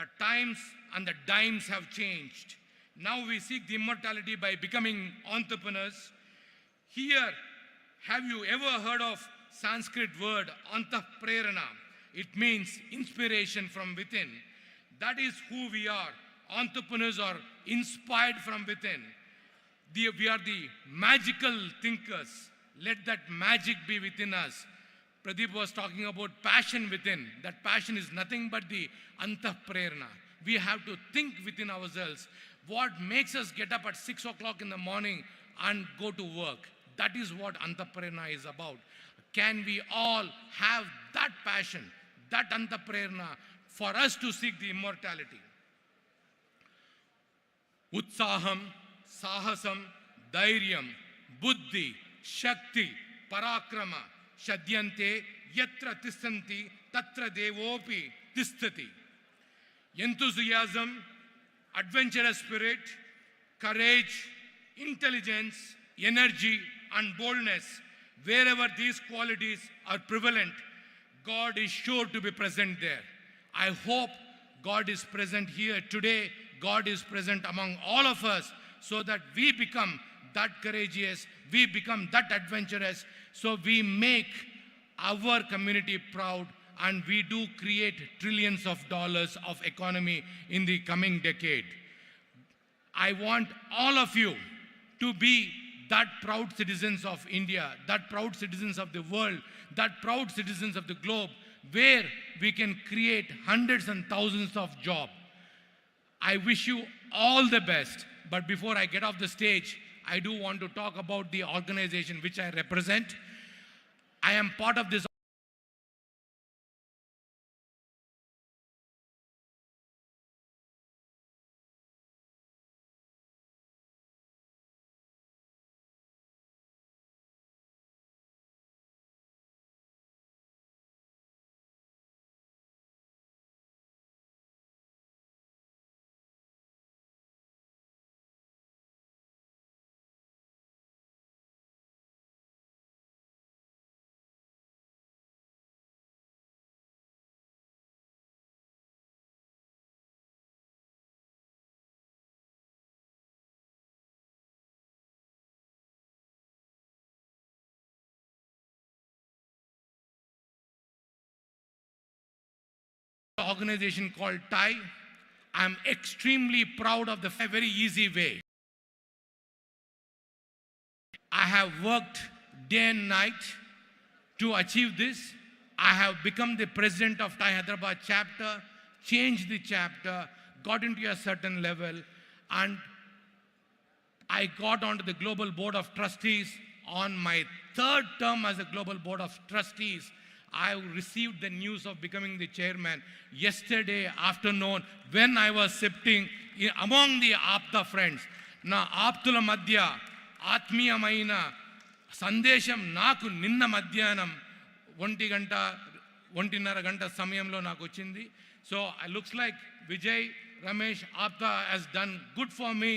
The times and the dimes have changed. Now we seek the immortality by becoming entrepreneurs. Here, have you ever heard of Sanskrit word antah-prerana? It means inspiration from within. That is who we are. Entrepreneurs are inspired from within. We are the magical thinkers. Let that magic be within us. Pradeep was talking about passion within. That passion is nothing but the antah-prerana. We have to think within ourselves. What makes us get up at 6 o'clock in the morning and go to work? That is what antah-prerana is about. Can we all have that passion, that antah-prerana, for us to seek the immortality? Utsaham, sahasam, dhairyam, buddhi, shakti, parakrama, shadyante, yatra tissanti, tatra devopi tisthati. enthusiasm, adventurous spirit, courage, intelligence, energy, and boldness. Wherever these qualities are prevalent, God is sure to be present there. I hope God is present here today. God is present among all of us so that we become that courageous, we become that adventurous, so we make our community proud and we do create trillions of dollars of economy in the coming decade. I want all of you to be that proud citizens of India, that proud citizens of the world, that proud citizens of the globe, where we can create hundreds and thousands of jobs. I wish you all the best. But before I get off the stage, I do want to talk about the organization which I represent. I am part of this organization called TIE. I'm extremely proud of the very easy way. I have worked day and night to achieve this. I have become the president of TIE Hyderabad chapter, changed the chapter, got into a certain level, and I got onto the global board of trustees. On my third term as a global board of trustees, I received the news of becoming the chairman yesterday afternoon when I was sitting among the APTA friends. Na ఆప్తుల మధ్య ఆత్మీయమైన సందేశం నాకు నిన్న మధ్యాహ్నం 1:30 గంట సమయంలో నాకు వచ్చింది. So it looks like Vijay, Ramesh, APTA has done good for me.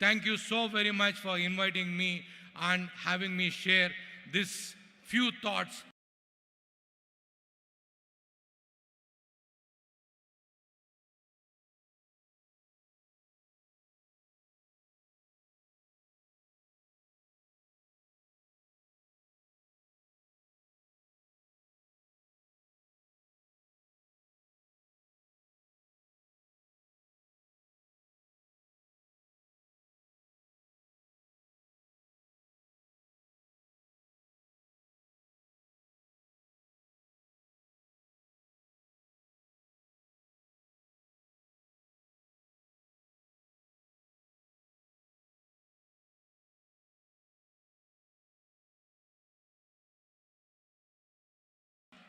Thank you so very much for inviting me and having me share this few thoughts.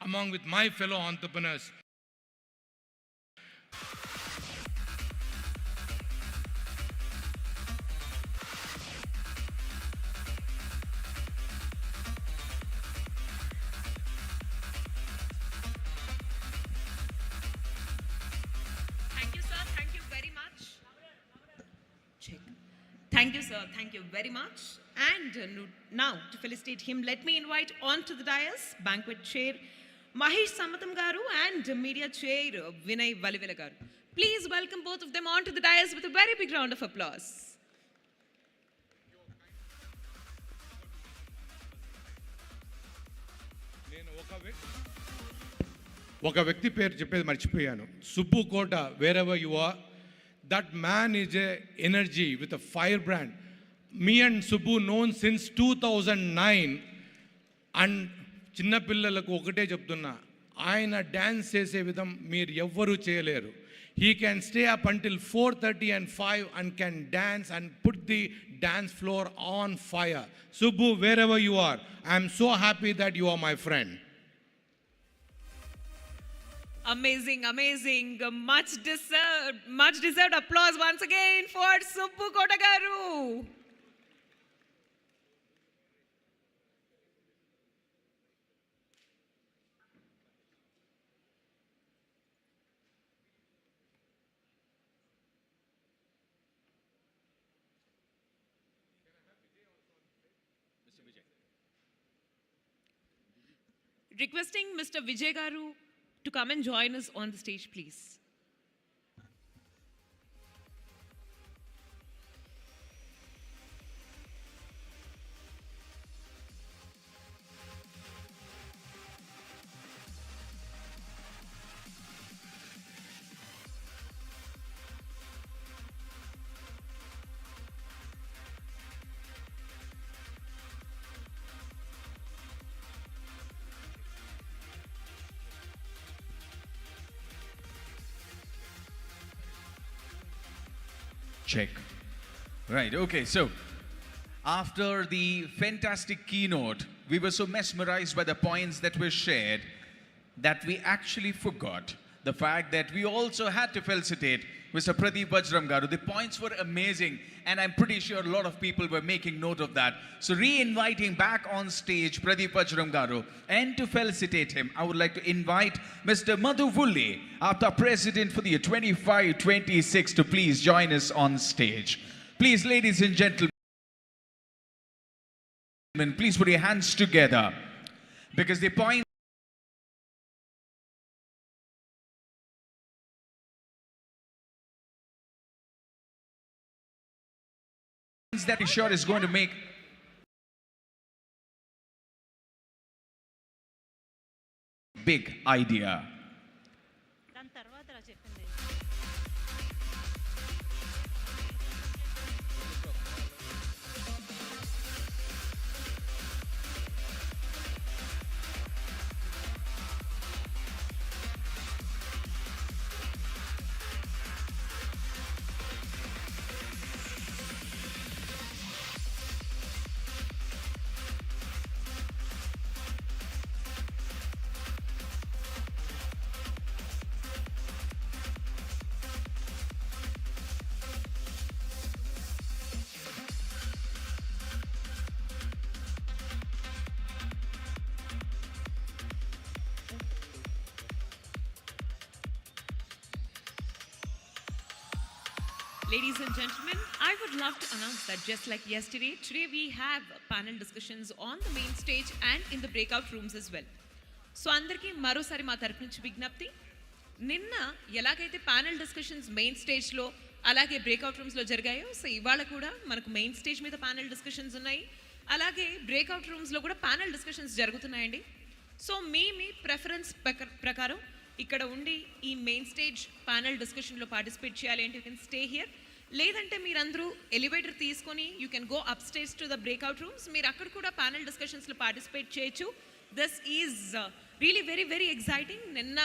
Among with my fellow entrepreneurs. Thank you, sir. Thank you very much. Check. Thank you, sir. Thank you very much. And now, to felicitate him, let me invite onto the dais Banquet Chair Mahesh Samatam Garu and Media Chair Vinay Valivela Garu. Please welcome both of them onto the dais with a very big round of applause. ఒక వ్యక్తి పేరు చెప్పేది మర్చిపోయాను. సుబ్బు కోట, wherever you are, that man is a energy with a firebrand. Me and Subbu known since 2009 and చిన్నపిల్లలకు ఒకటే చెప్తున్నా, ఆయన dance చేసే విధం మీరు ఎవ్వరూ చేయలేరు. He can stay up until 4:30 and 5 and can dance and put the dance floor on fire. Subbu, wherever you are, I am so happy that you are my friend. Amazing, amazing. Much deserved applause once again for Subbu Kota Garu. Requesting Mr. Vijay Garu to come and join us on the stage, please. Check. Right, okay, so after the fantastic keynote, we were so mesmerized by the points that were shared that we actually forgot the fact that we also had to felicitate Mr. Pradeep Vajram Garu. The points were amazing, and I'm pretty sure a lot of people were making note of that. So re-inviting back on stage Pradeep Vajram Garu, and to felicitate him, I would like to invite Mr. Madhu Vulli, APTA President for the year 25-26, to please join us on stage. Please, ladies and gentlemen, please put your hands together, because the point that is sure is going to make big idea. Ladies and gentlemen, I would love to announce that just like yesterday, today we have panel discussions on the main stage and in the breakout rooms as well. So అందరికీ మరోసారి మా తరపు నుంచి విజ్ఞప్తి, నిన్న ఎలాగైతే panel discussions main స్టేజ్లో అలాగే బ్రేక్అవుట్ రూమ్స్లో జరిగాయో, సో ఇవాళ కూడా మనకు మెయిన్ స్టేజ్ మీద panel discussions ఉన్నాయి, అలాగే బ్రేక్అవుట్ రూమ్స్లో కూడా panel discussions జరుగుతున్నాయండి. సో మీ ప్రెఫరెన్స్ ప్రకారం ఇక్కడ ఉండి ఈ మెయిన్ స్టేజ్ panel discussionలో పార్టిసిపేట్ చేయాలి అంటే యూ కెన్ స్టే హియర్, లేదంటే మీరందరూ ఎలివేటర్ తీసుకొని you can go up stage to the breakout rooms, మీరు అక్కడ కూడా ప్యానల్ డిస్కషన్స్లో పార్టిసిపేట్ చేయొచ్చు. This is really very very exciting. నిన్న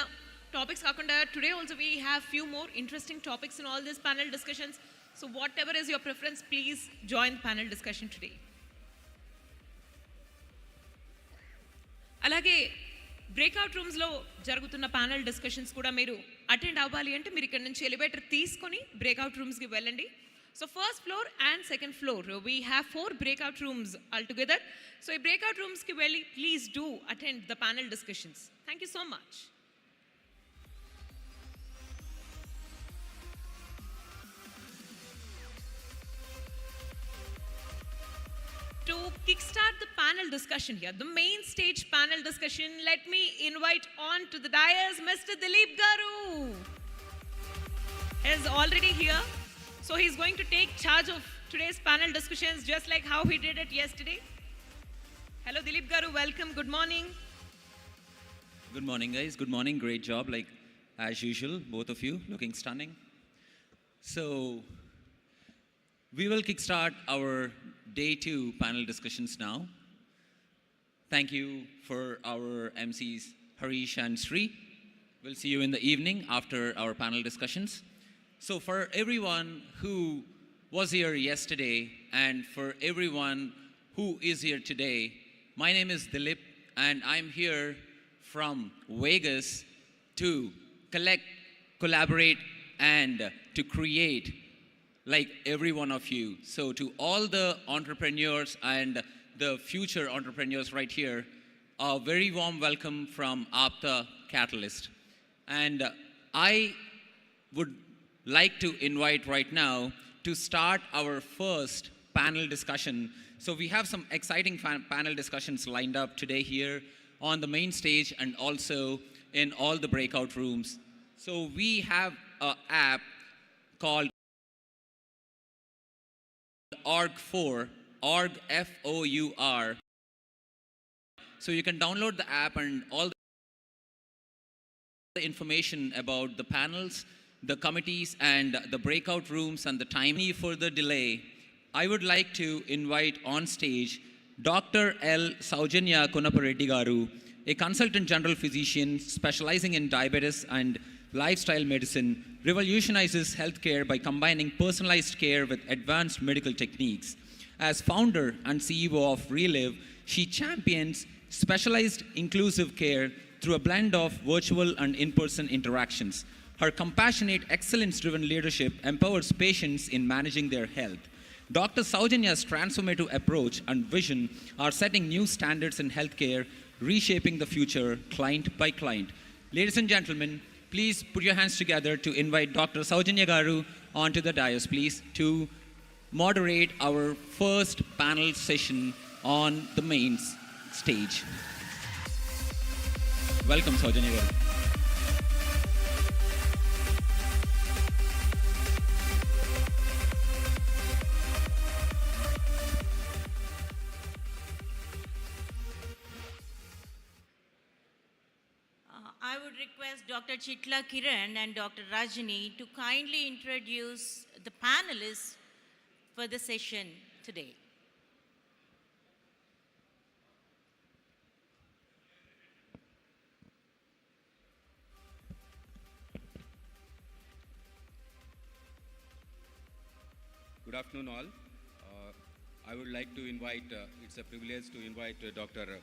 టాపిక్స్ కాకుండా today also we have few more interesting topics in all this panel discussions. So what ever is your preference, please join panel discussion today. అలాగే breakout రూమ్స్లో జరుగుతున్న panel discussions కూడా మీరు attend అవ్వాలి అంటే మీరు ఇక్కడ నుంచి ఎలివేటర్ తీసుకొని బ్రేక్అవుట్ రూమ్స్కి వెళ్ళండి. So first floor and second floor we have 4 breakout rooms all together. So ఈ బ్రేక్అవుట్ రూమ్స్కి వెళ్ళి please do attend the panel discussions. Thank you so much. To kickstart the panel discussion here, the main stage panel discussion, let me invite on to the dais Mr. Dilip Garu. He is already here, so he is going to take charge of today's panel discussions just like how he did it yesterday. Hello Dilip Garu, welcome, good morning. Good morning guys, good morning, great job, like as usual, both of you looking stunning. So, we will kickstart our Day 2 panel discussions now. Thank you for our MCs Harish and Sri. We'll see you in the evening after our panel discussions. So for everyone who was here yesterday and for everyone who is here today, my name is Dilip and I'm here from Vegas to collect, collaborate and to create like every one of you. So to all the entrepreneurs and the future entrepreneurs right here, a very warm welcome from APTA Katalyst. And I would like to invite right now to start our first panel discussion. So we have some exciting panel discussions lined up today here. on the main stage and also in all the breakout rooms. So we have an app called org4, org F-O-U-R. So you can download the app and all the information about the panels, the committees, and the breakout rooms and the time. Any further delay, I would like to invite on stage Dr. L. Saujanya Kunapareddy Garu, a consultant general physician specializing in diabetes and lifestyle medicine, revolutionizes healthcare by combining personalized care with advanced medical techniques. As founder and CEO of Relive, she champions specialized inclusive care through a blend of virtual and in-person interactions. Her compassionate, excellence-driven leadership empowers patients in managing their health. Dr. Saujanya's transformative approach and vision are setting new standards in healthcare, reshaping the future client by client. Ladies and gentlemen, please put your hands together to invite Dr. Saujanya Garu onto the dais, please, to moderate our first panel session on the main stage. Welcome, Saujanya Garu. I would request Dr. Chitla Kiran and Dr. Rajani to kindly introduce the panelists for the session today. Good afternoon, all. I would like to invite, it's a privilege to invite Dr.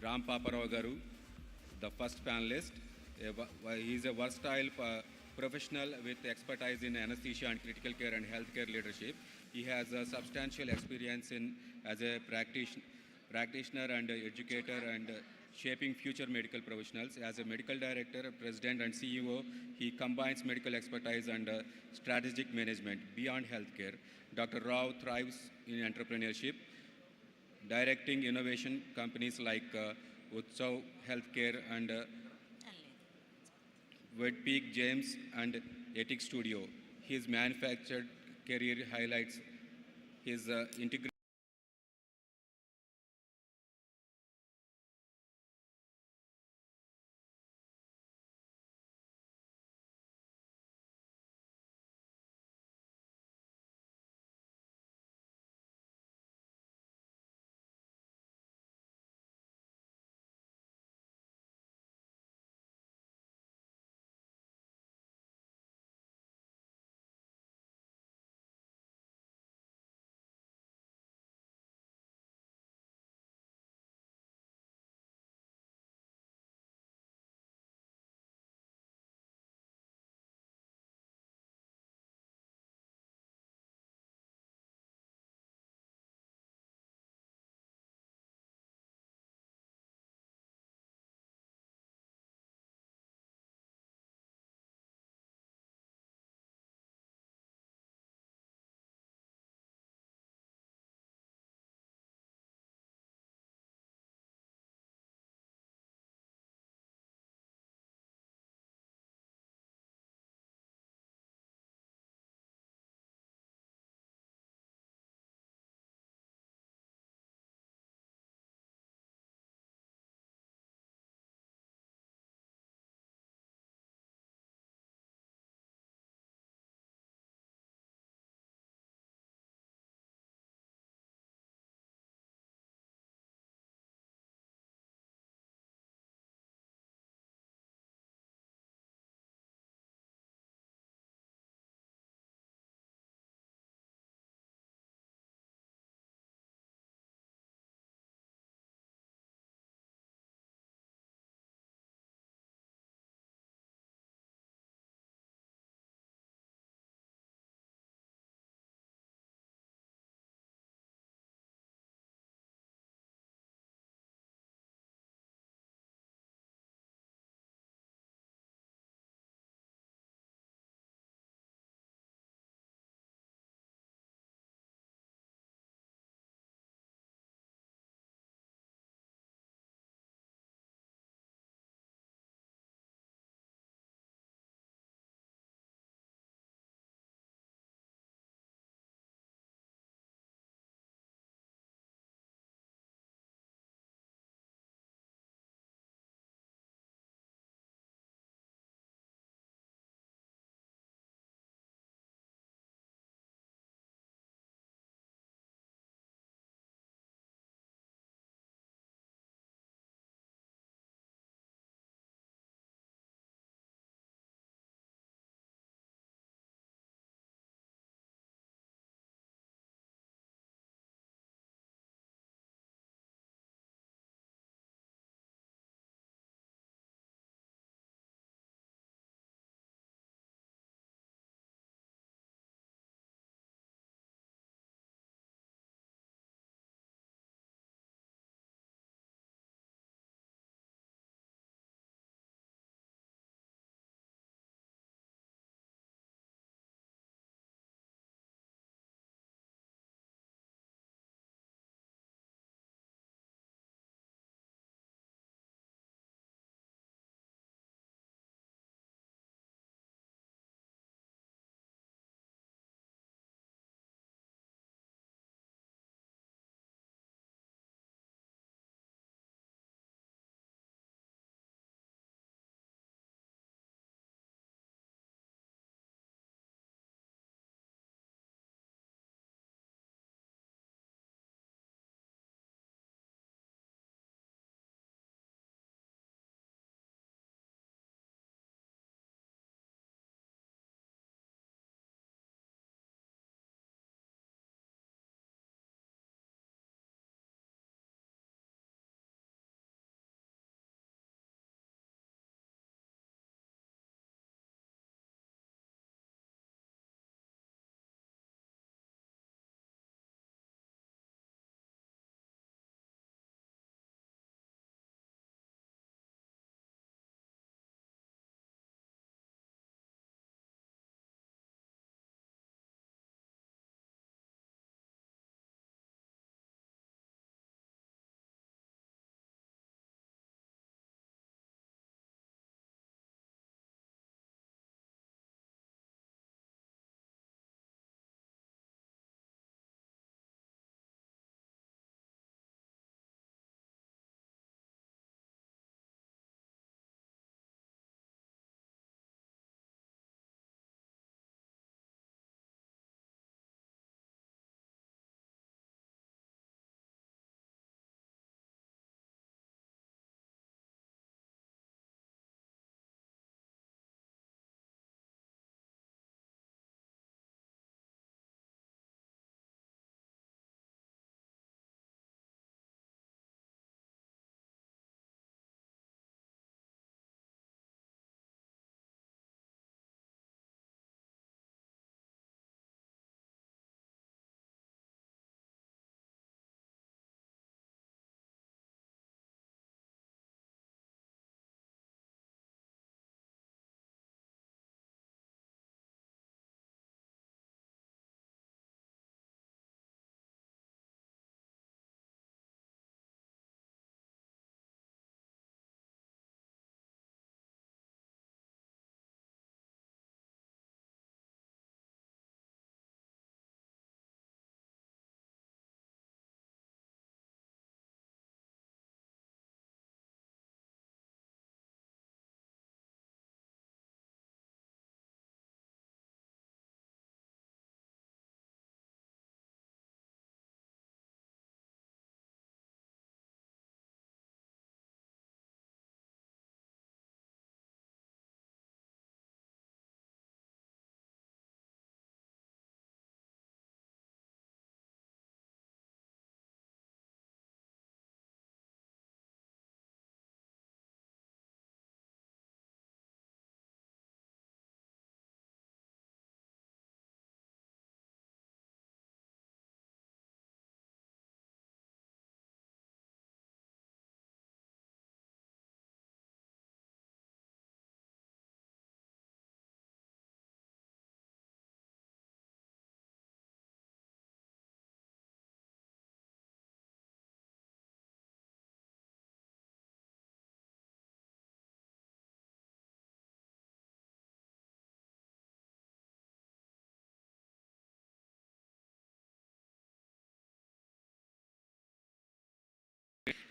Ram Paparao Garu, the first panelist. He is a versatile professional with expertise in anesthesia and critical care and healthcare leadership. He has a substantial experience as a practitioner and educator and shaping future medical professionals. As a medical director, president, and CEO, he combines medical expertise and strategic management beyond healthcare. Dr. Rao thrives in entrepreneurship, directing innovation companies like Utsav Healthcare and Wedpeak James and Ethics Studio. His manufactured career highlights his integration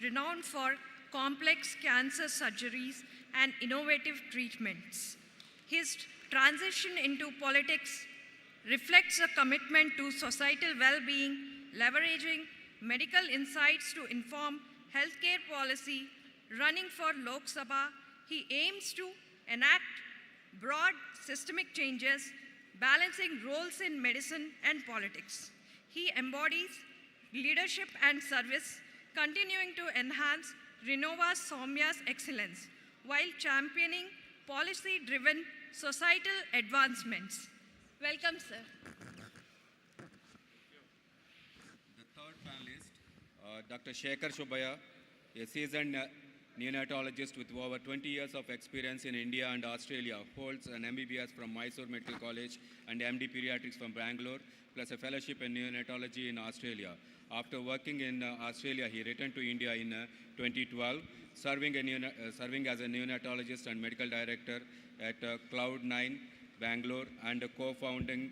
renowned for complex cancer surgeries and innovative treatments. His transition into politics reflects a commitment to societal well-being, leveraging medical insights to inform healthcare policy. Running for Lok Sabha, he aims to enact broad systemic changes, balancing roles in medicine and politics. He embodies leadership and service, continuing to enhance Renova Soumya's excellence while championing policy-driven societal advancements. Welcome, sir. The third panelist, Dr. Shekhar Shubhaya, a seasoned neonatologist with over 20 years of experience in India and Australia, holds an MBBS from Mysore Medical College and MD Pediatrics from Bangalore, plus a fellowship in neonatology in Australia. After working in Australia, he returned to India in 2012, serving as a neonatologist and medical director at Cloud9, Bangalore, and co-founding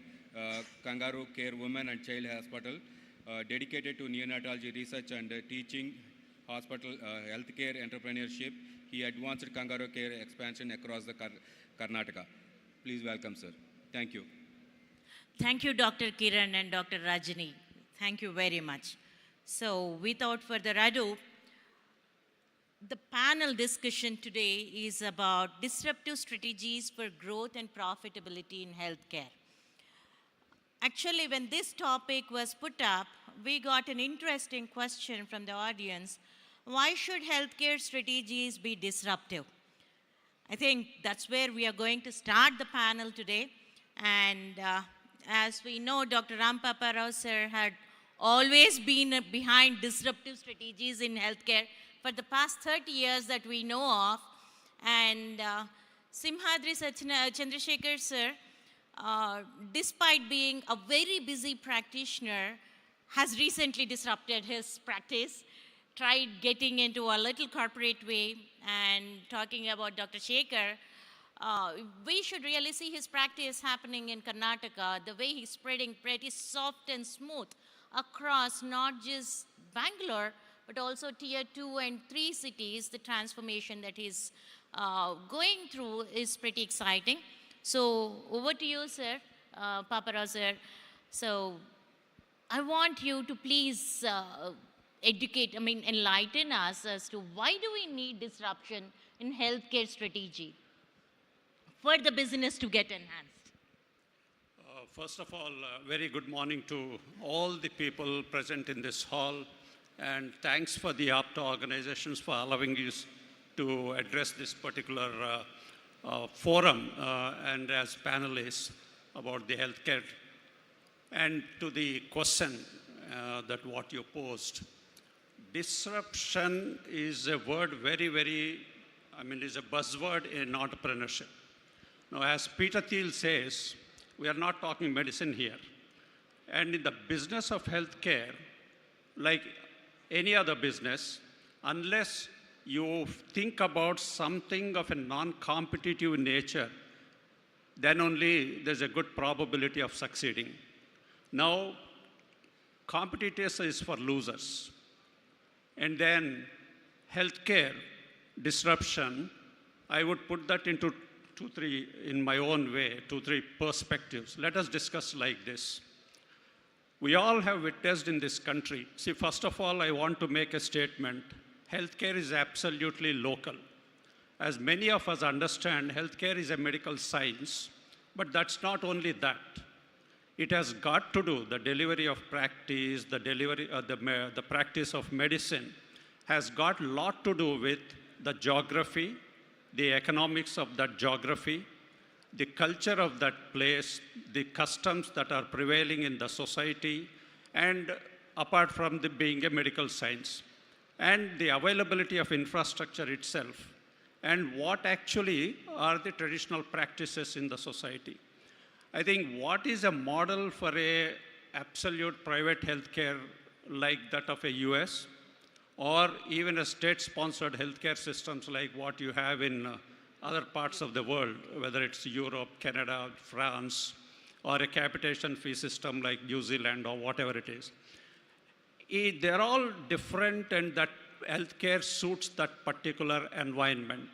Kangaroo Care Women and Child Hospital, dedicated to neonatology research and teaching hospital healthcare entrepreneurship. He advanced Kangaroo Care expansion across the Karnataka. Please welcome, sir. Thank you. Thank you, Dr. Kiran and Dr. Rajani. Thank you very much. So, without further ado, the panel discussion today is about disruptive strategies for growth and profitability in healthcare. Actually, when this topic was put up, we got an interesting question from the audience. Why should healthcare strategies be disruptive? I think that's where we are going to start the panel today. And as we know, Dr. Rampapa Rao sir had always been behind disruptive strategies in healthcare for the past 30 years that we know of. And Simhadri Chandrasekhar sir, despite being a very busy practitioner, has recently disrupted his practice, tried getting into a little corporate way. And talking about Dr. Shekhar, we should really see his practice happening in Karnataka, the way he's spreading pretty soft and smooth across not just Bangalore, but also tier 2 and 3 cities. The transformation that he's going through is pretty exciting. So over to you, sir, Papa Rao sir. So I want you to please enlighten us as to why do we need disruption in healthcare strategy for the business to get enhanced? First of all, very good morning to all the people present in this hall, and thanks for the APTA organizations for allowing us to address this particular forum and as panelists about the healthcare. And to the question that what you posed, disruption is a word is a buzzword in entrepreneurship. Now, as Peter Thiel says, we are not talking medicine here. And in the business of healthcare, like any other business, unless you think about something of a non-competitive nature, then only there's a good probability of succeeding. Now, competition is for losers. And then healthcare disruption, I would put that into in my own way, 2-3 perspectives. Let us discuss like this. We all have witnessed in this country. See, first of all, I want to make a statement. Healthcare is absolutely local. As many of us understand, healthcare is a medical science, but that's not only that. It has got to do the delivery of practice, the practice of medicine has got a lot to do with the geography, the economics of that geography, the culture of that place, the customs that are prevailing in the society, and apart from being a medical science, and the availability of infrastructure itself, and what actually are the traditional practices in the society. I think what is a model for a absolute private healthcare like that of a US, or even a state-sponsored healthcare systems like what you have in other parts of the world, whether it's Europe, Canada, France, or a capitation fee system like New Zealand or whatever it is. They're all different, and that healthcare suits that particular environment.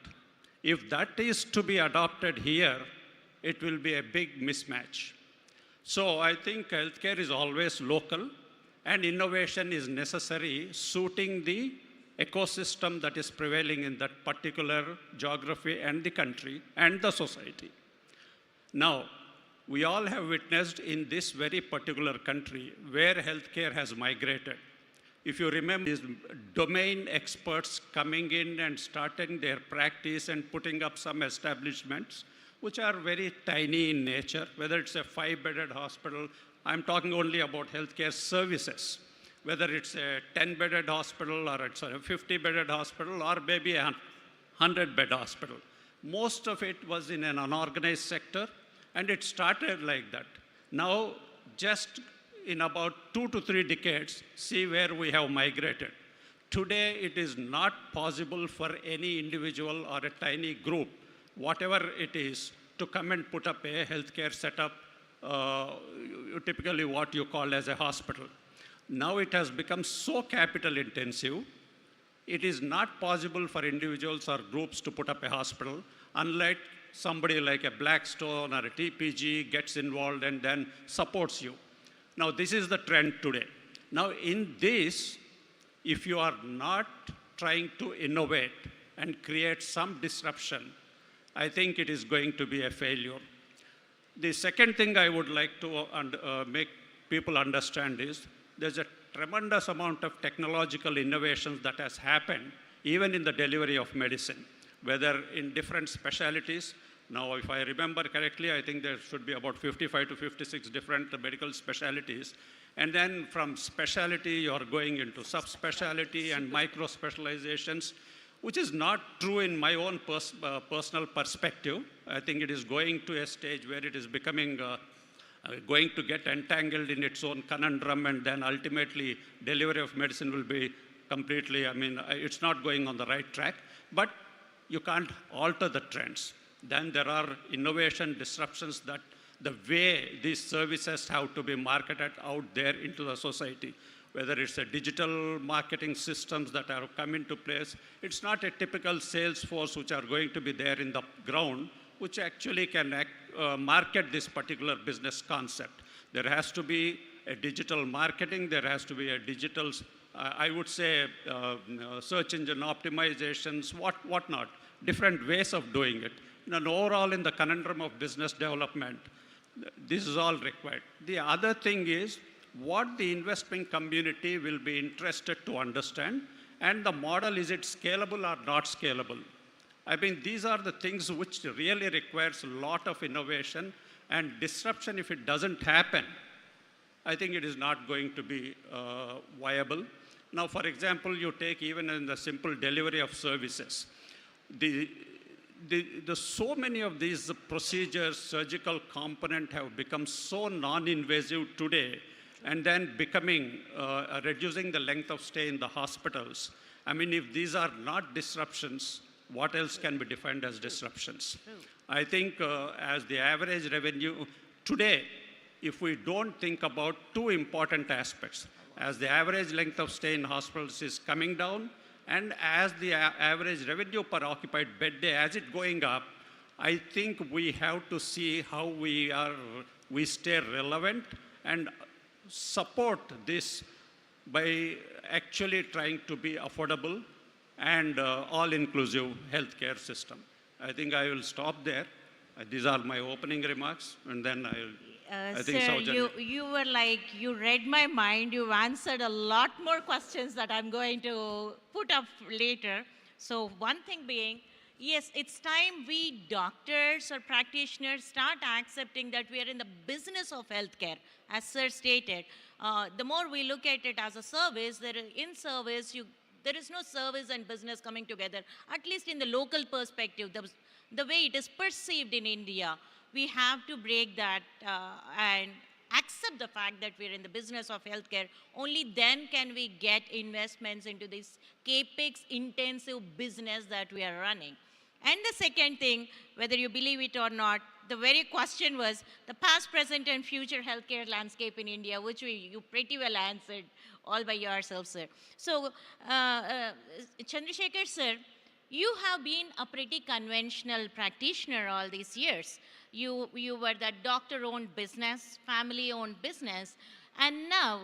If that is to be adopted here, it will be a big mismatch. So I think healthcare is always local and innovation is necessary, suiting the ecosystem that is prevailing in that particular geography and the country and the society. Now, we all have witnessed in this very particular country where healthcare has migrated. If you remember, these domain experts coming in and starting their practice and putting up some establishments, which are very tiny in nature, whether it's a 5-bedded hospital, I'm talking only about healthcare services, whether it's a 10-bedded hospital or it's a 50-bedded hospital or maybe a 100-bed hospital. Most of it was in an unorganized sector, and it started like that. Now, just in about 2 to 3 decades, see where we have migrated. Today, it is not possible for any individual or a tiny group, whatever it is, to come and put up a healthcare setup, typically what you call as a hospital. Now it has become so capital intensive, it is not possible for individuals or groups to put up a hospital, unlike somebody like a Blackstone or a TPG gets involved and then supports you. Now, this is the trend today. Now, in this, if you are not trying to innovate and create some disruption, I think it is going to be a failure. The second thing I would like to make people understand is there's a tremendous amount of technological innovations that has happened even in the delivery of medicine, whether in different specialties. Now, if I remember correctly, I think there should be about 55 to 56 different medical specialties. And then from specialty, you're going into subspecialty and micro-specializations, which is not true in my own personal perspective. I think it is going to a stage where it is becoming, going to get entangled in its own conundrum, and then ultimately delivery of medicine will be completely, it's not going on the right track. But you can't alter the trends. Then there are innovation disruptions that the way these services have to be marketed out there into the society, whether it's a digital marketing systems that have come into place. It's not a typical sales force which are going to be there in the ground, which actually can market this particular business concept. There has to be a digital marketing, there has to be a digital, I would say, search engine optimizations, whatnot, different ways of doing it. And overall, in the conundrum of business development, this is all required. The other thing is what the investment community will be interested to understand, and the model, is it scalable or not scalable? These are the things which really requires a lot of innovation and disruption. If it doesn't happen, I think it is not going to be viable. Now, for example, you take even in the simple delivery of services, so many of these procedures, surgical component have become so non-invasive today, and then becoming, reducing the length of stay in the hospitals. If these are not disruptions, what else can be defined as disruptions? I think as the average revenue, today, if we don't think about two important aspects, as the average length of stay in hospitals is coming down, and as the average revenue per occupied bed day, as it going up, I think we have to see how we stay relevant and support this by actually trying to be affordable and all-inclusive healthcare system. I think I will stop there. These are my opening remarks, and then I think Sir, Saujanya. you were like, you read my mind. You answered a lot more questions that I'm going to put up later. So one thing being, yes, it's time we doctors or practitioners start accepting that we are in the business of healthcare, as Sir stated. The more we look at it as a service, there is no service and business coming together, at least in the local perspective, the way it is perceived in India. We have to break that and accept the fact that we're in the business of healthcare. Only then can we get investments into this capex intensive business that we are running. And the second thing, whether you believe it or not, the very question was the past, present, and future healthcare landscape in India, which you pretty well answered all by yourself, sir. So, Chandrasekhar, sir, you have been a pretty conventional practitioner all these years. You were that doctor-owned business, family-owned business, and now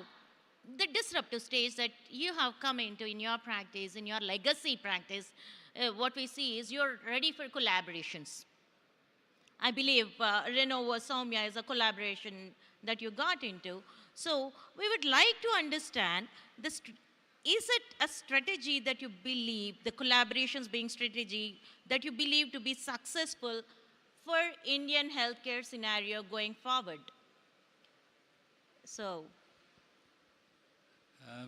the disruptive stage that you have come into in your practice, in your legacy practice, what we see is you're ready for collaborations. I believe Renova Soumya is a collaboration that you got into. So we would like to understand, is it a strategy that you believe, the collaborations being strategy, that you believe to be successful for Indian healthcare scenario going forward? So.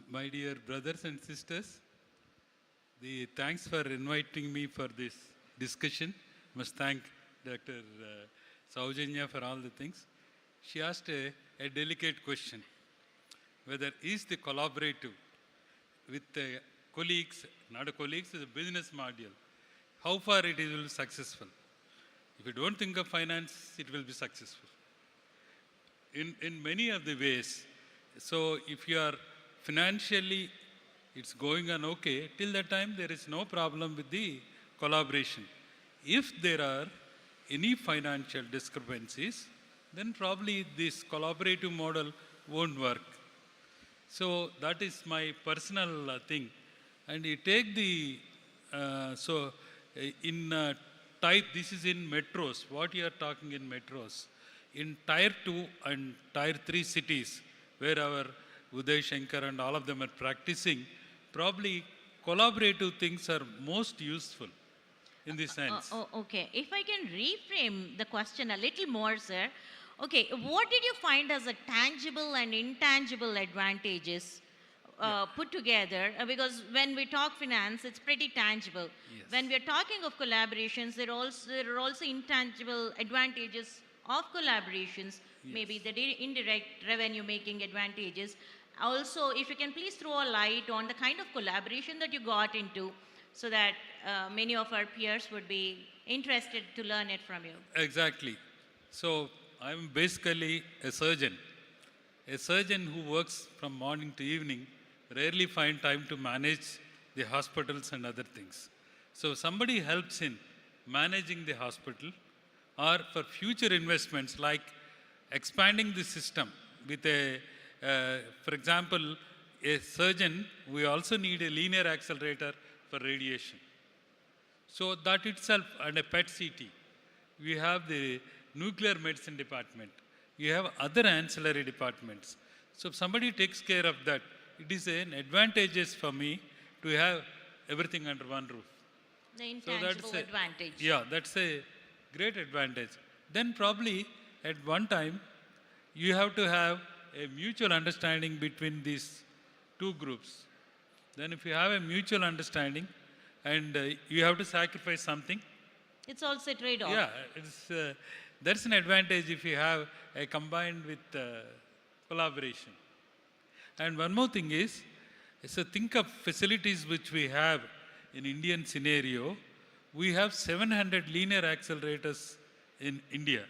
My dear brothers and sisters, thanks for inviting me for this discussion. Must thank Dr. Saujanya for all the things. She asked a delicate question, whether is the collaborative with the colleagues, not a colleagues, is a business model, how far it will be successful. If you don't think of finance, it will be successful. In many of the ways, so if you are financially, it's going on okay, till that time there is no problem with the collaboration. If there are any financial discrepancies, then probably this collaborative model won't work. So that is my personal thing. And you take the, this is in metros, what you are talking in metros. In tier 2 and tier 3 cities, where our Uday Shankar and all of them are practicing, probably collaborative things are most useful in this sense. Okay, if I can reframe the question a little more, sir. Okay, what did you find as a tangible and intangible advantages put together? Because when we talk finance, it's pretty tangible. Yes. When we're talking of collaborations, there are also intangible advantages of collaborations, yes. Maybe the indirect revenue making advantages. Also, if you can please throw a light on the kind of collaboration that you got into, so that many of our peers would be interested to learn it from you. Exactly. So I'm basically a surgeon. A surgeon who works from morning to evening rarely find time to manage the hospitals and other things. So somebody helps in managing the hospital, or for future investments like expanding the system with a for example, a surgeon, we also need a linear accelerator for radiation. So that itself, and a PET CT. We have the nuclear medicine department. We have other ancillary departments. So if somebody takes care of that, it is an advantageous for me to have everything under one roof. The intangible advantage. Yeah, that's a great advantage. Then probably at one time, you have to have a mutual understanding between these two groups. Then if you have a mutual understanding and you have to sacrifice something. It's also a trade-off. Yeah, that's an advantage if you have a combined with collaboration. And one more thing is, so think of facilities which we have in Indian scenario. We have 700 linear accelerators in India,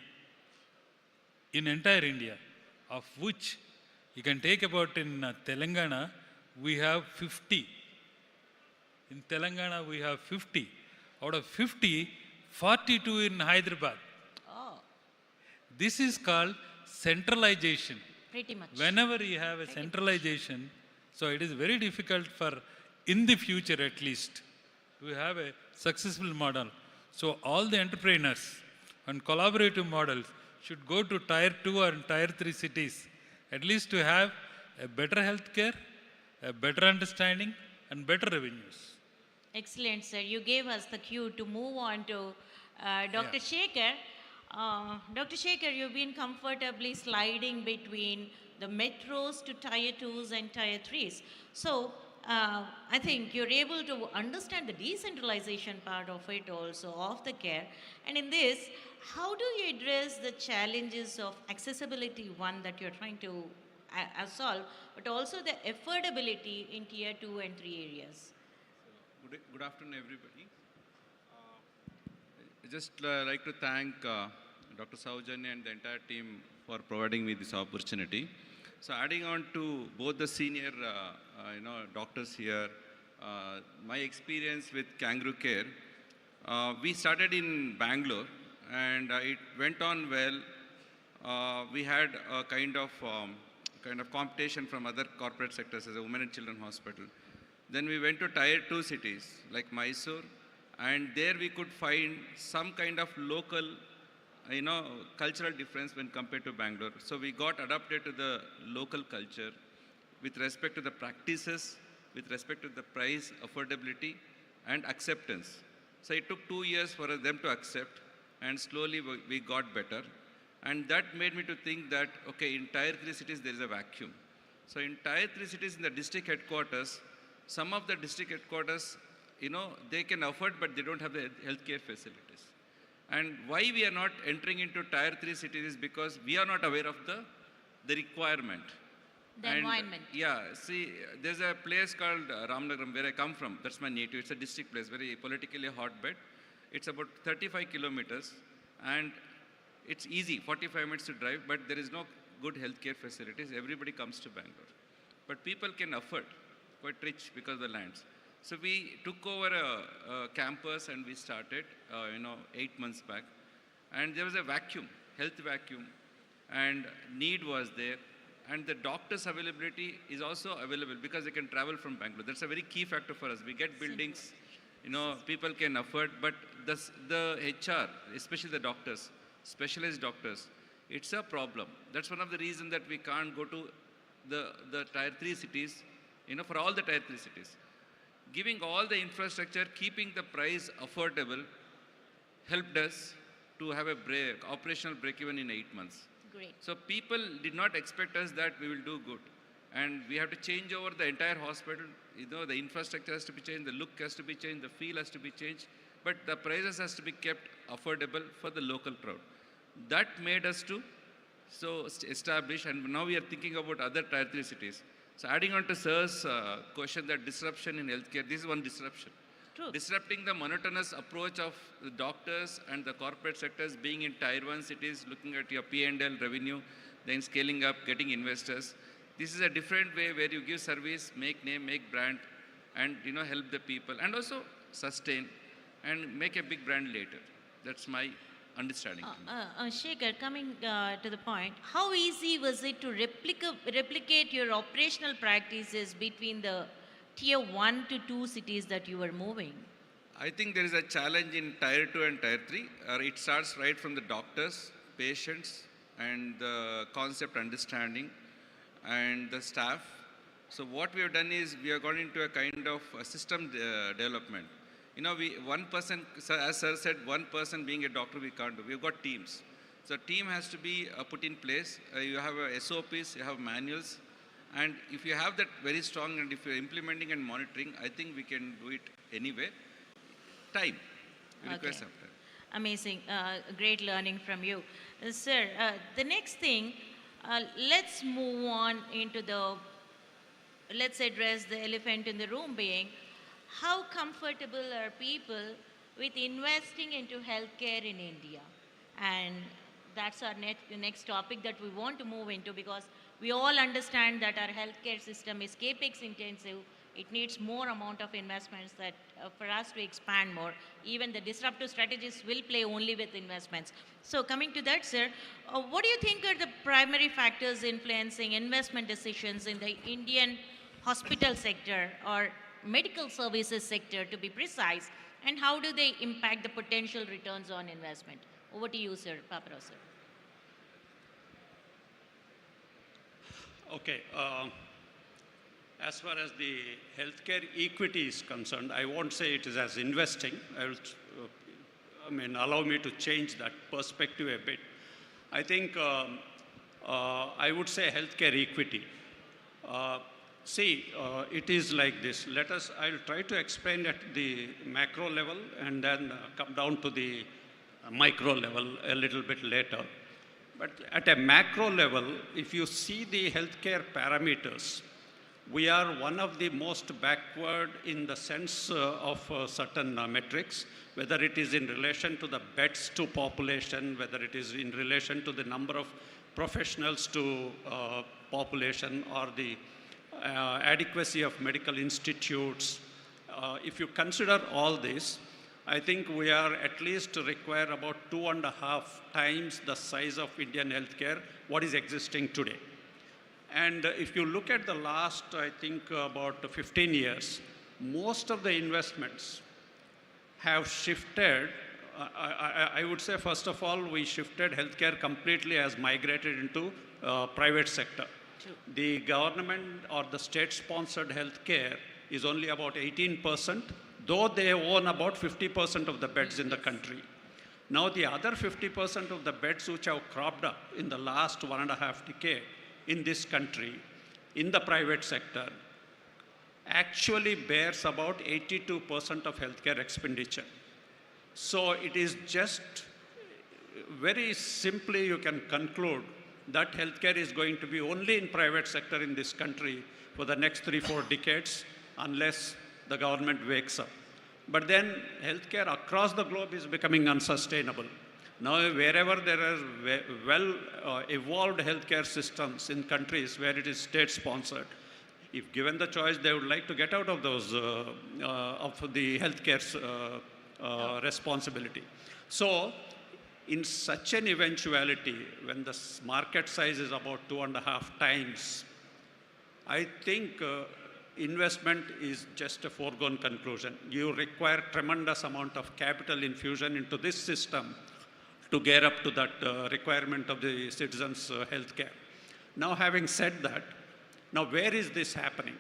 in entire India, of which you can take about in Telangana, we have 50. In Telangana, we have 50. Out of 50, 42 in Hyderabad. Oh. This is called centralization. Pretty much. Whenever you have a centralization, so it is very difficult for, in the future at least, to have a successful model. So all the entrepreneurs and collaborative models should go to tier 2 and tier 3 cities, at least to have a better healthcare, a better understanding, and better revenues. Excellent, sir. You gave us the cue to move on to Dr. Shekhar. Dr. Shekhar, you've been comfortably sliding between the metros to tier 2s and tier 3s. So I think you're able to understand the decentralization part of it also, of the care. And in this, how do you address the challenges of accessibility, one that you're trying to solve, but also the affordability in tier 2 and 3 areas? Good afternoon, everybody. just like to thank Dr. Saujanya and the entire team for providing me this opportunity. So adding on to both the senior doctors here, my experience with Kangaroo Care, we started in Bangalore and it went on well. We had a kind of competition from other corporate sectors as a women and children hospital. Then we went to tier 2 cities like Mysore, and there we could find some kind of local cultural difference when compared to Bangalore. So we got adapted to the local culture with respect to the practices, with respect to the price, affordability, and acceptance. So it took 2 years for them to accept, and slowly we got better. And that made me to think that, okay, in tier 3 cities there is a vacuum. So in tier 3 cities in the district headquarters, some of the district headquarters, they can afford, but they don't have the healthcare facilities. And why we are not entering into tier 3 cities is because we are not aware of the requirement. The environment. Yeah, see, there's a place called Ramnagaram where I come from. That's my native. It's a district place, very politically hotbed. It's about 35 kilometers and it's easy, 45 minutes to drive, but there is no good healthcare facilities. Everybody comes to Bangalore. But people can afford, quite rich because of the lands. So we took over a campus and we started, 8 months back. And there was a vacuum, health vacuum, and need was there. And the doctors' availability is also available because they can travel from Bangalore. That's a very key factor for us. We get buildings, people can afford, but the HR, especially the doctors, specialized doctors, it's a problem. That's one of the reasons that we can't go to the tier 3 cities, for all the tier 3 cities. Giving all the infrastructure, keeping the price affordable, helped us to have a operational break even in 8 months. Great. So people did not expect us that we will do good. And we have to change over the entire hospital. The infrastructure has to be changed, the look has to be changed, the feel has to be changed, but the prices has to be kept affordable for the local crowd. That made us to establish, and now we are thinking about other tier 3 cities. So adding on to Sir's question, that disruption in healthcare, this is one disruption. True. Disrupting the monotonous approach of the doctors and the corporate sectors, being in tier 1 cities, looking at your P&L revenue, then scaling up, getting investors. This is a different way where you give service, make name, make brand, and help the people, and also sustain and make a big brand later. That's my understanding. Shekhar, coming to the point, how easy was it to replicate your operational practices between the tier 1 to 2 cities that you were moving? I think there is a challenge in tier 2 and tier 3. It starts right from the doctors, patients, and the concept understanding, and the staff. So what we have done is we have gone into a kind of system development. One person, as Sir said, one person being a doctor we can't do. We've got teams. So team has to be put in place. You have SOPs, you have manuals. And if you have that very strong, and if you're implementing and monitoring, I think we can do it anyway. Time. We request after. Amazing. Great learning from you. Sir, the next thing, let's move on into let's address the elephant in the room being, how comfortable are people with investing into healthcare in India? And that's our next topic that we want to move into, because we all understand that our healthcare system is capex intensive. It needs more amount of investments that for us to expand more. Even the disruptive strategies will play only with investments. So coming to that, sir, what do you think are the primary factors influencing investment decisions in the Indian hospital sector or medical services sector, to be precise, and how do they impact the potential returns on investment? Over to you, sir. Paparao, sir. Okay. As far as the healthcare equity is concerned, I won't say it is as investing. Allow me to change that perspective a bit. I think I would say healthcare equity. It is like this. I'll try to explain at the macro level and then come down to the micro level a little bit later. But at a macro level, if you see the healthcare parameters, we are one of the most backward in the sense of certain metrics, whether it is in relation to the beds to population, whether it is in relation to the number of professionals to population, or the adequacy of medical institutes. If you consider all this, I think we are at least require about 2.5 times the size of Indian healthcare, what is existing today. And if you look at the last, I think, about 15 years, most of the investments have shifted. I would say, first of all, we shifted healthcare completely, as migrated into private sector. The government or the state-sponsored healthcare is only about 18%, though they own about 50% of the beds in the country. Now, the other 50% of the beds which have cropped up in the last 1.5 decades in this country, in the private sector, actually bears about 82% of healthcare expenditure. So it is just very simply you can conclude that healthcare is going to be only in private sector in this country for the next 3-4 decades, unless the government wakes up. But then healthcare across the globe is becoming unsustainable. Now, wherever there are well-evolved healthcare systems in countries where it is state-sponsored, if given the choice, they would like to get out of those, of the healthcare responsibility. So, in such an eventuality, when the market size is about 2.5 times, I think investment is just a foregone conclusion. You require tremendous amount of capital infusion into this system to gear up to that requirement of the citizens' healthcare. Now, having said that, now where is this happening?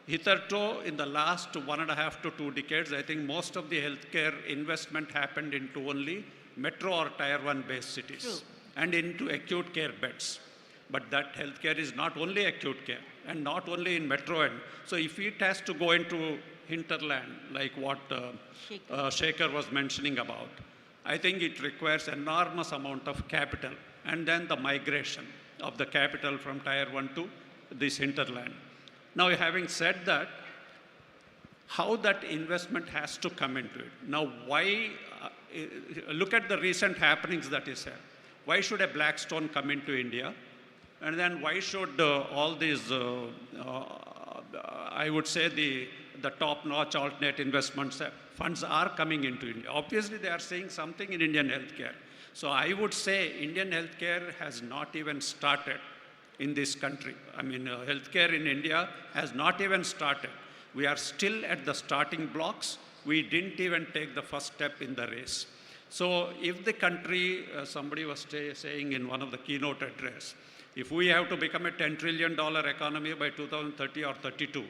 Hitherto, in the last 1.5 to 2 decades, I think most of the healthcare investment happened into only metro or tier 1 based cities and into acute care beds. But that healthcare is not only acute care and not only in metro end. So if it has to go into hinterland, like what Shekhar was mentioning about, I think it requires enormous amount of capital, and then the migration of the capital from tier 1 to this hinterland. Now, having said that, how that investment has to come into it. Now, why, look at the recent happenings that is here. Why should a Blackstone come into India? And then why should all these, I would say the top-notch alternate investments funds are coming into India? Obviously, they are seeing something in Indian healthcare. So I would say Indian healthcare has not even started in this country. I mean, healthcare in India has not even started. We are still at the starting blocks. We didn't even take the first step in the race. So if the country, somebody was saying in one of the keynote address, if we have to become a $10 trillion economy by 2030 or 32,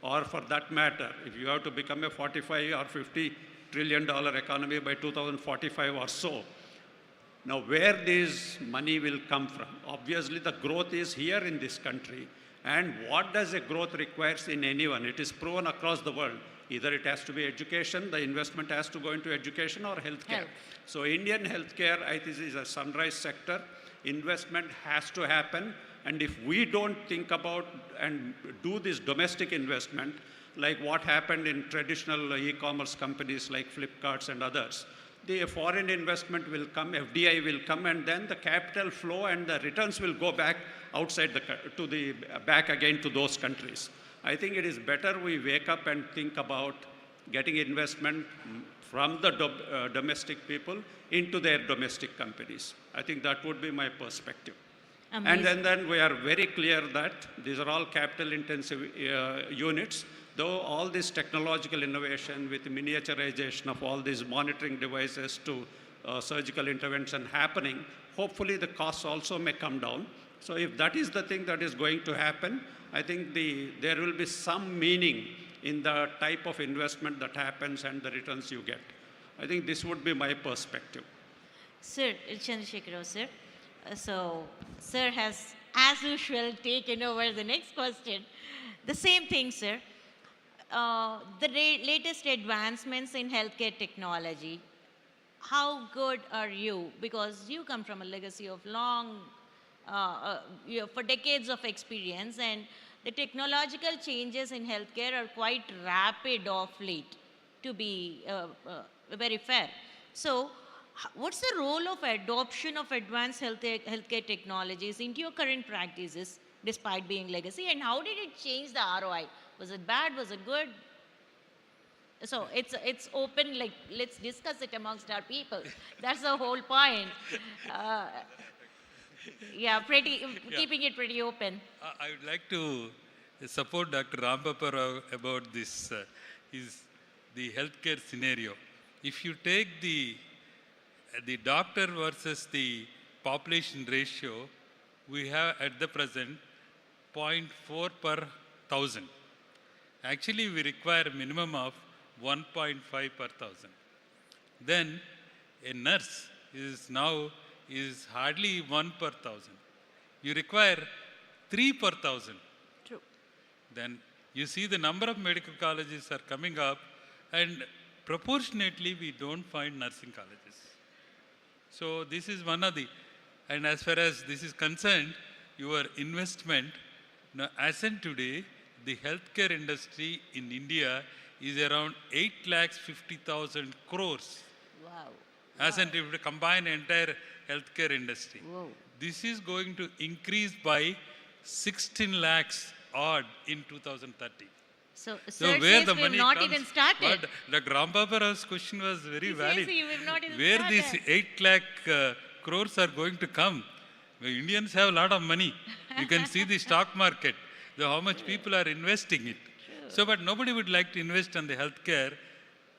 or for that matter, if you have to become a 45 or $50 trillion economy by 2045 or so, now where this money will come from? Obviously, the growth is here in this country. And what does a growth requires in anyone? It is proven across the world. Either it has to be education, the investment has to go into education, or healthcare. So Indian healthcare, I think, is a sunrise sector. Investment has to happen. And if we don't think about and do this domestic investment, like what happened in traditional e-commerce companies like Flipkarts and others, the foreign investment will come, FDI will come, and then the capital flow and the returns will go back outside back again to those countries. I think it is better we wake up and think about getting investment from the domestic people into their domestic companies. I think that would be my perspective. Amazing. And then we are very clear that these are all capital intensive units. Though all this technological innovation with miniaturization of all these monitoring devices to surgical intervention happening, hopefully the costs also may come down. So if that is the thing that is going to happen, I think there will be some meaning in the type of investment that happens and the returns you get. I think this would be my perspective. Sir, Chandrasekhar, sir. So, sir has, as usual, taken over the next question. The same thing, sir. The latest advancements in healthcare technology, how good are you? Because you come from a legacy of long, for decades of experience, and The technological changes in healthcare are quite rapid of late, to be very fair. So, what's the role of adoption of advanced healthcare technologies into your current practices, despite being legacy, and how did it change the ROI? Was it bad? Was it good? So it's open, like, let's discuss it amongst our people. That's the whole point. Yeah, keeping it pretty open. I would like to support Dr. Rampapa Rao about this, the healthcare scenario. If you take the doctor versus the population ratio, we have at the present 0.4 per thousand. Actually, we require a minimum of 1.5 per thousand. Then a nurse is hardly 1 per thousand. You require 3 per thousand. True. Then you see the number of medical colleges are coming up, and proportionately we don't find nursing colleges. So this is one of the, and as far as this is concerned, your investment, now as in today, the healthcare industry in India is around 8,50,000 crores. Wow. As in if you combine entire healthcare industry. Whoa. This is going to increase by 16 lakhs odd in 2030. So where says the we've money not comes, even started. but Dr. Rampapa Rao's question was very He valid. says we've not even Where started. these 8 lakh crores are going to come? The Indians have a lot of money. You can see the stock market, how much people are investing it. So, but nobody would like to invest on the healthcare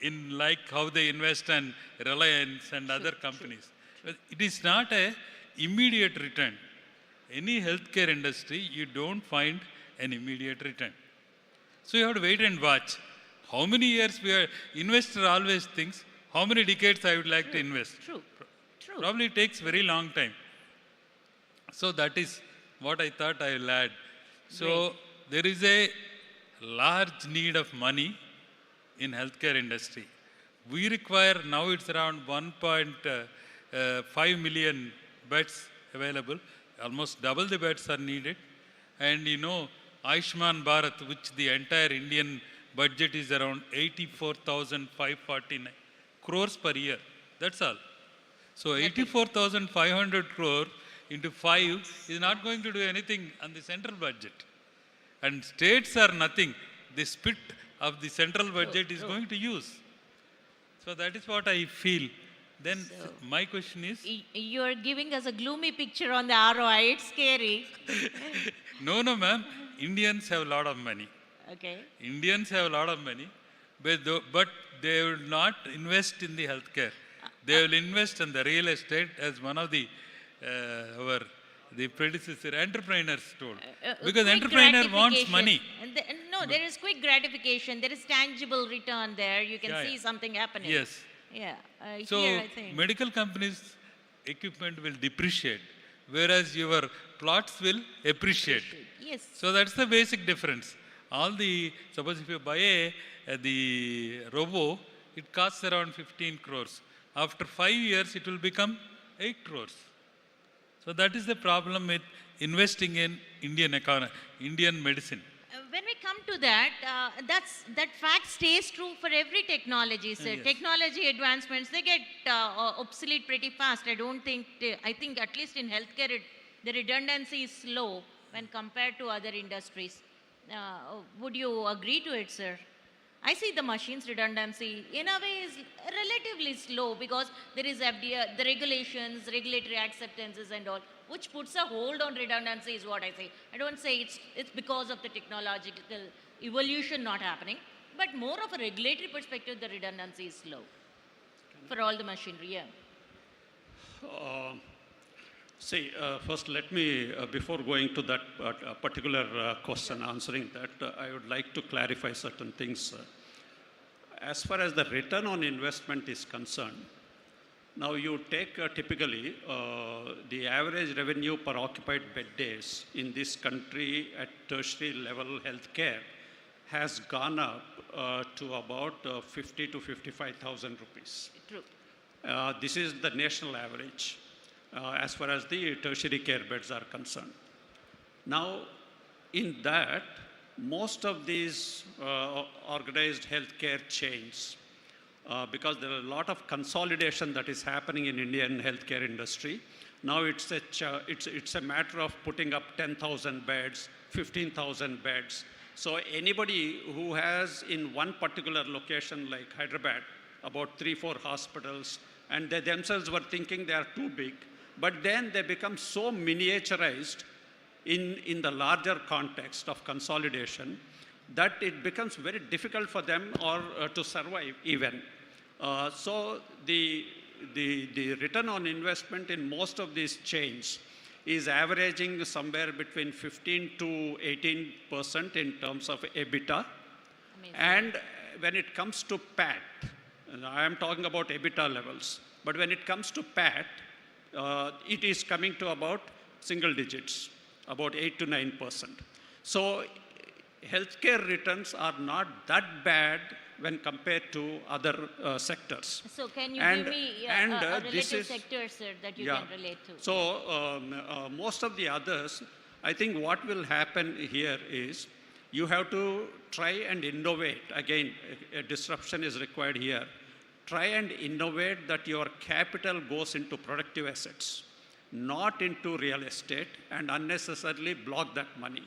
in like how they invest on Reliance and other companies. But it is not a immediate return. Any healthcare industry, you don't find an immediate return. So you have to wait and watch. How many years investor always thinks, how many decades I would like to invest. True. Probably takes very long time. So that is what I thought I will add. So there is a large need of money in healthcare industry. We require, now it's around 1.5 million beds available. Almost double the beds are needed. And you know, Ayushman Bharat, which the entire Indian budget is around 84,549 crores per year. That's all. So 84,500 crore into 5 is not going to do anything on the central budget. And states are nothing. The split of the central budget is going to use. So that is what I feel. Then my question is... You're giving us a gloomy picture on the ROI. It's scary. No, ma'am. Indians have a lot of money. Okay. Indians have a lot of money, but they will not invest in the healthcare. They will invest in the real estate, as one of the the predecessor entrepreneurs told. Because entrepreneur wants money. No, there is quick gratification. There is tangible return there. You can see something happening. Yes. Yeah. So here, I think. medical companies' equipment will depreciate, whereas your plots will appreciate. Yes. So that's the basic difference. Suppose if you buy the robo, it costs around 15 crores. After 5 years, it will become 8 crores. So that is the problem with investing in Indian economy, Indian medicine. When we come to that, that fact stays true for every technology, sir. Yes. Technology advancements, they get obsolete pretty fast. I think at least in healthcare, the redundancy is slow when compared to other industries. Would you agree to it, sir? I see the machine's redundancy in a way is relatively slow because there is FDA, the regulations, regulatory acceptances and all, which puts a hold on redundancy is what I say. I don't say it's because of the technological evolution not happening, but more of a regulatory perspective, the redundancy is slow for all the machinery, yeah. First let me, before going to that particular question, answering that, I would like to clarify certain things. As far as the return on investment is concerned, now you take typically the average revenue per occupied bed days in this country at tertiary level healthcare has gone up to about 50 to 55,000 rupees. True. This is the national average. As far as the tertiary care beds are concerned. Now, in that, most of these organized healthcare chains, because there are a lot of consolidation that is happening in Indian healthcare industry. Now it's a matter of putting up 10,000 beds, 15,000 beds. So anybody who has in one particular location like Hyderabad, about 3-4 hospitals, and they themselves were thinking they are too big, but then they become so miniaturized in the larger context of consolidation that it becomes very difficult for them or to survive even. So the return on investment in most of these chains is averaging somewhere between 15 to 18% in terms of EBITDA. Amazing. And when it comes to PAT, and I am talking about EBITDA levels, but when it comes to PAT, it is coming to about single digits, about 8 to 9%. So healthcare returns are not that bad when compared to other sectors. So can you give me a relative sector, sir, that you can relate to? So most of the others, I think what will happen here is you have to try and innovate. Again, a disruption is required here. Try and innovate that your capital goes into productive assets, not into real estate, and unnecessarily block that money.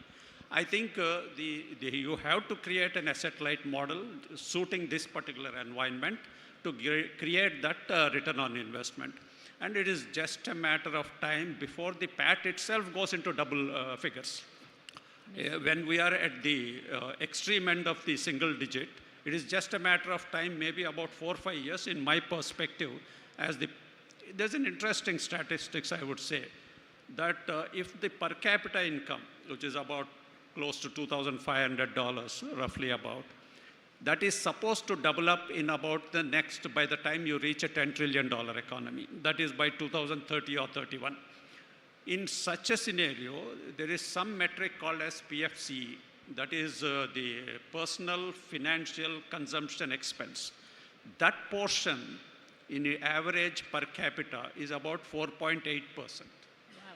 I think you have to create an asset-light model suiting this particular environment to create that return on investment. And it is just a matter of time before the PAT itself goes into double figures. When we are at the extreme end of the single digit, it is just a matter of time, maybe about 4 or 5 years, in my perspective. There's an interesting statistics, I would say, that if the per capita income, which is about close to $2,500, roughly about, that is supposed to double up in about by the time you reach a $10 trillion economy. That is by 2030 or 31. In such a scenario, there is some metric called as PFCE, that is the personal financial consumption expense. That portion in the average per capita is about 4.8%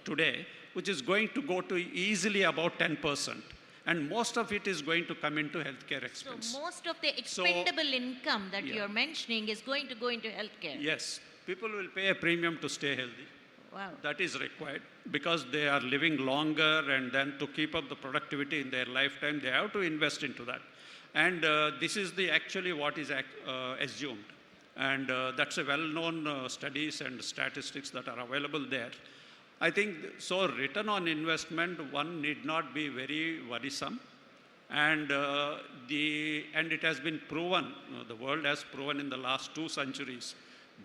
today, which is going to go to easily about 10%. And most of it is going to come into healthcare expense. So most of the expendable income that you're mentioning is going to go into healthcare. Yes. People will pay a premium to stay healthy. Wow. That is required because they are living longer, and then to keep up the productivity in their lifetime, they have to invest into that. And this is actually what is assumed. And that's a well-known studies and statistics that are available there. I think, so return on investment, one need not be very worrisome. And it has been proven, the world has proven in the last 2 centuries,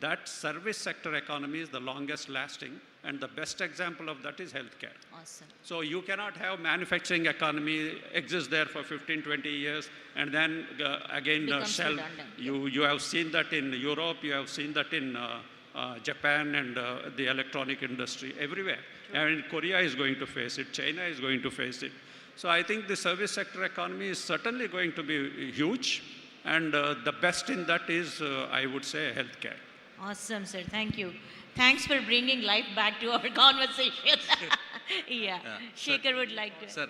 that service sector economy is the longest lasting, and the best example of that is healthcare. Awesome. So you cannot have manufacturing economy exist there for 15, 20 years, and then again sell. You have seen that in Europe, you have seen that in Japan and the electronic industry, everywhere. And Korea is going to face it, China is going to face it. So I think the service sector economy is certainly going to be huge, and the best in that is, I would say, healthcare. Awesome, sir. Thank you. Thanks for bringing life back to our conversation. Yeah. Shekhar would like to. Sir,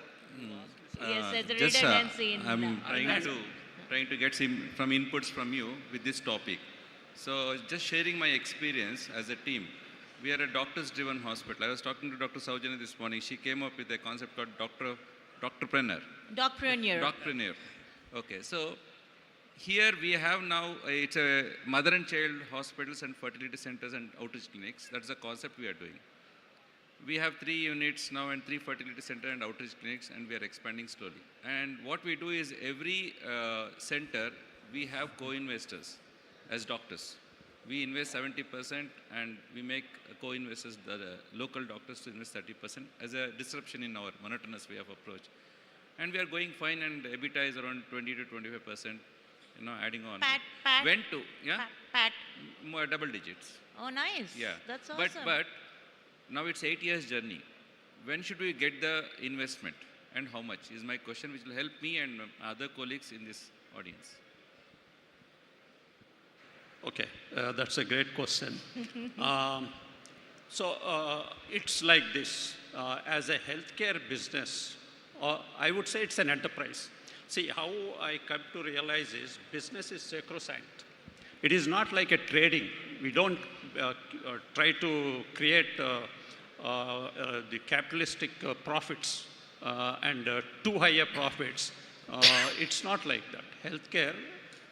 yes, there's a just, redundancy in I'm trying to get some inputs from you with this topic. So just sharing my experience as a team. We are a doctors-driven hospital. I was talking to Dr. Saujanya this morning. She came up with a concept called Doctorpreneur. Doctorpreneur. Okay, so here we have now, it's a mother and child hospitals and fertility centers and outreach clinics. That's the concept we are doing. We have 3 units now and 3 fertility center and outreach clinics, and we are expanding slowly. And what we do is every center, we have co-investors as doctors. We invest 70% and we make co-investors, the local doctors, to invest 30% as a disruption in our monotonous way of approach. And we are going fine, and EBITDA is around 20 to 25%, adding on. Pat. Went to, Pat. More double digits. Oh, nice. Yeah. That's awesome. But now it's 8 years journey. When should we get the investment and how much is my question, which will help me and other colleagues in this audience. Okay, that's a great question. So it's like this. As a healthcare business, I would say it's an enterprise. See, how I come to realize is business is sacrosanct. It is not like a trading. We don't try to create the capitalistic profits and too higher profits. It's not like that. Healthcare,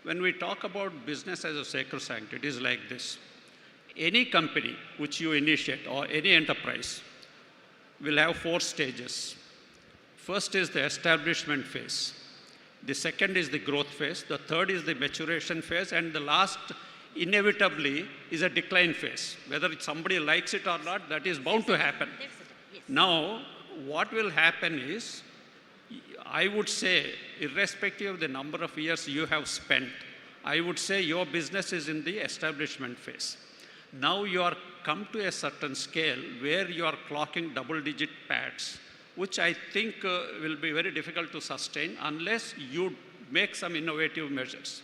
when we talk about business as a sacrosanct, it is like this. Any company which you initiate or any enterprise will have 4 stages. First is the establishment phase. The second is the growth phase. The third is the maturation phase. And the last, inevitably, is a decline phase. Whether somebody likes it or not, that is bound to happen. Now, what will happen is, I would say, irrespective of the number of years you have spent, I would say your business is in the establishment phase. Now you are come to a certain scale where you are clocking double-digit PATs, which I think will be very difficult to sustain unless you make some innovative measures.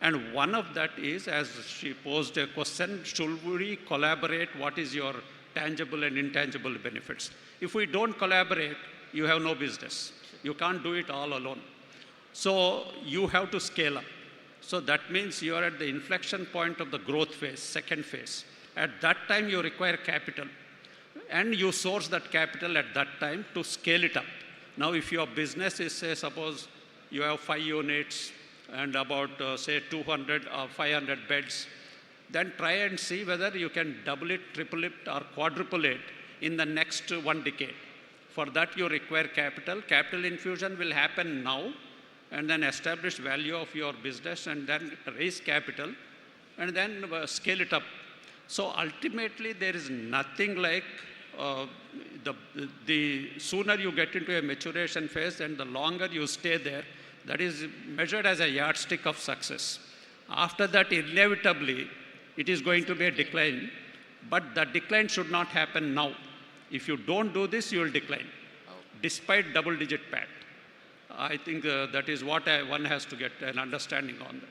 And one of that is, as she posed a question, should we collaborate? What is your tangible and intangible benefits? If we don't collaborate, you have no business. You can't do it all alone. So you have to scale up. So that means you are at the inflection point of the growth phase, second phase. At that time, you require capital. And you source that capital at that time to scale it up. Now, if your business is, say, suppose you have 5 units and about, say, 200 or 500 beds, then try and see whether you can double it, triple it, or quadruple it in the next 1 decade. For that, you require capital. Capital infusion will happen now, and then establish value of your business, and then raise capital, and then scale it up. So ultimately, there is nothing like the sooner you get into a maturation phase and the longer you stay there, that is measured as a yardstick of success. After that, inevitably, it is going to be a decline, but the decline should not happen now. If you don't do this, you will decline, despite double-digit PAT. I think that is what one has to get an understanding on that.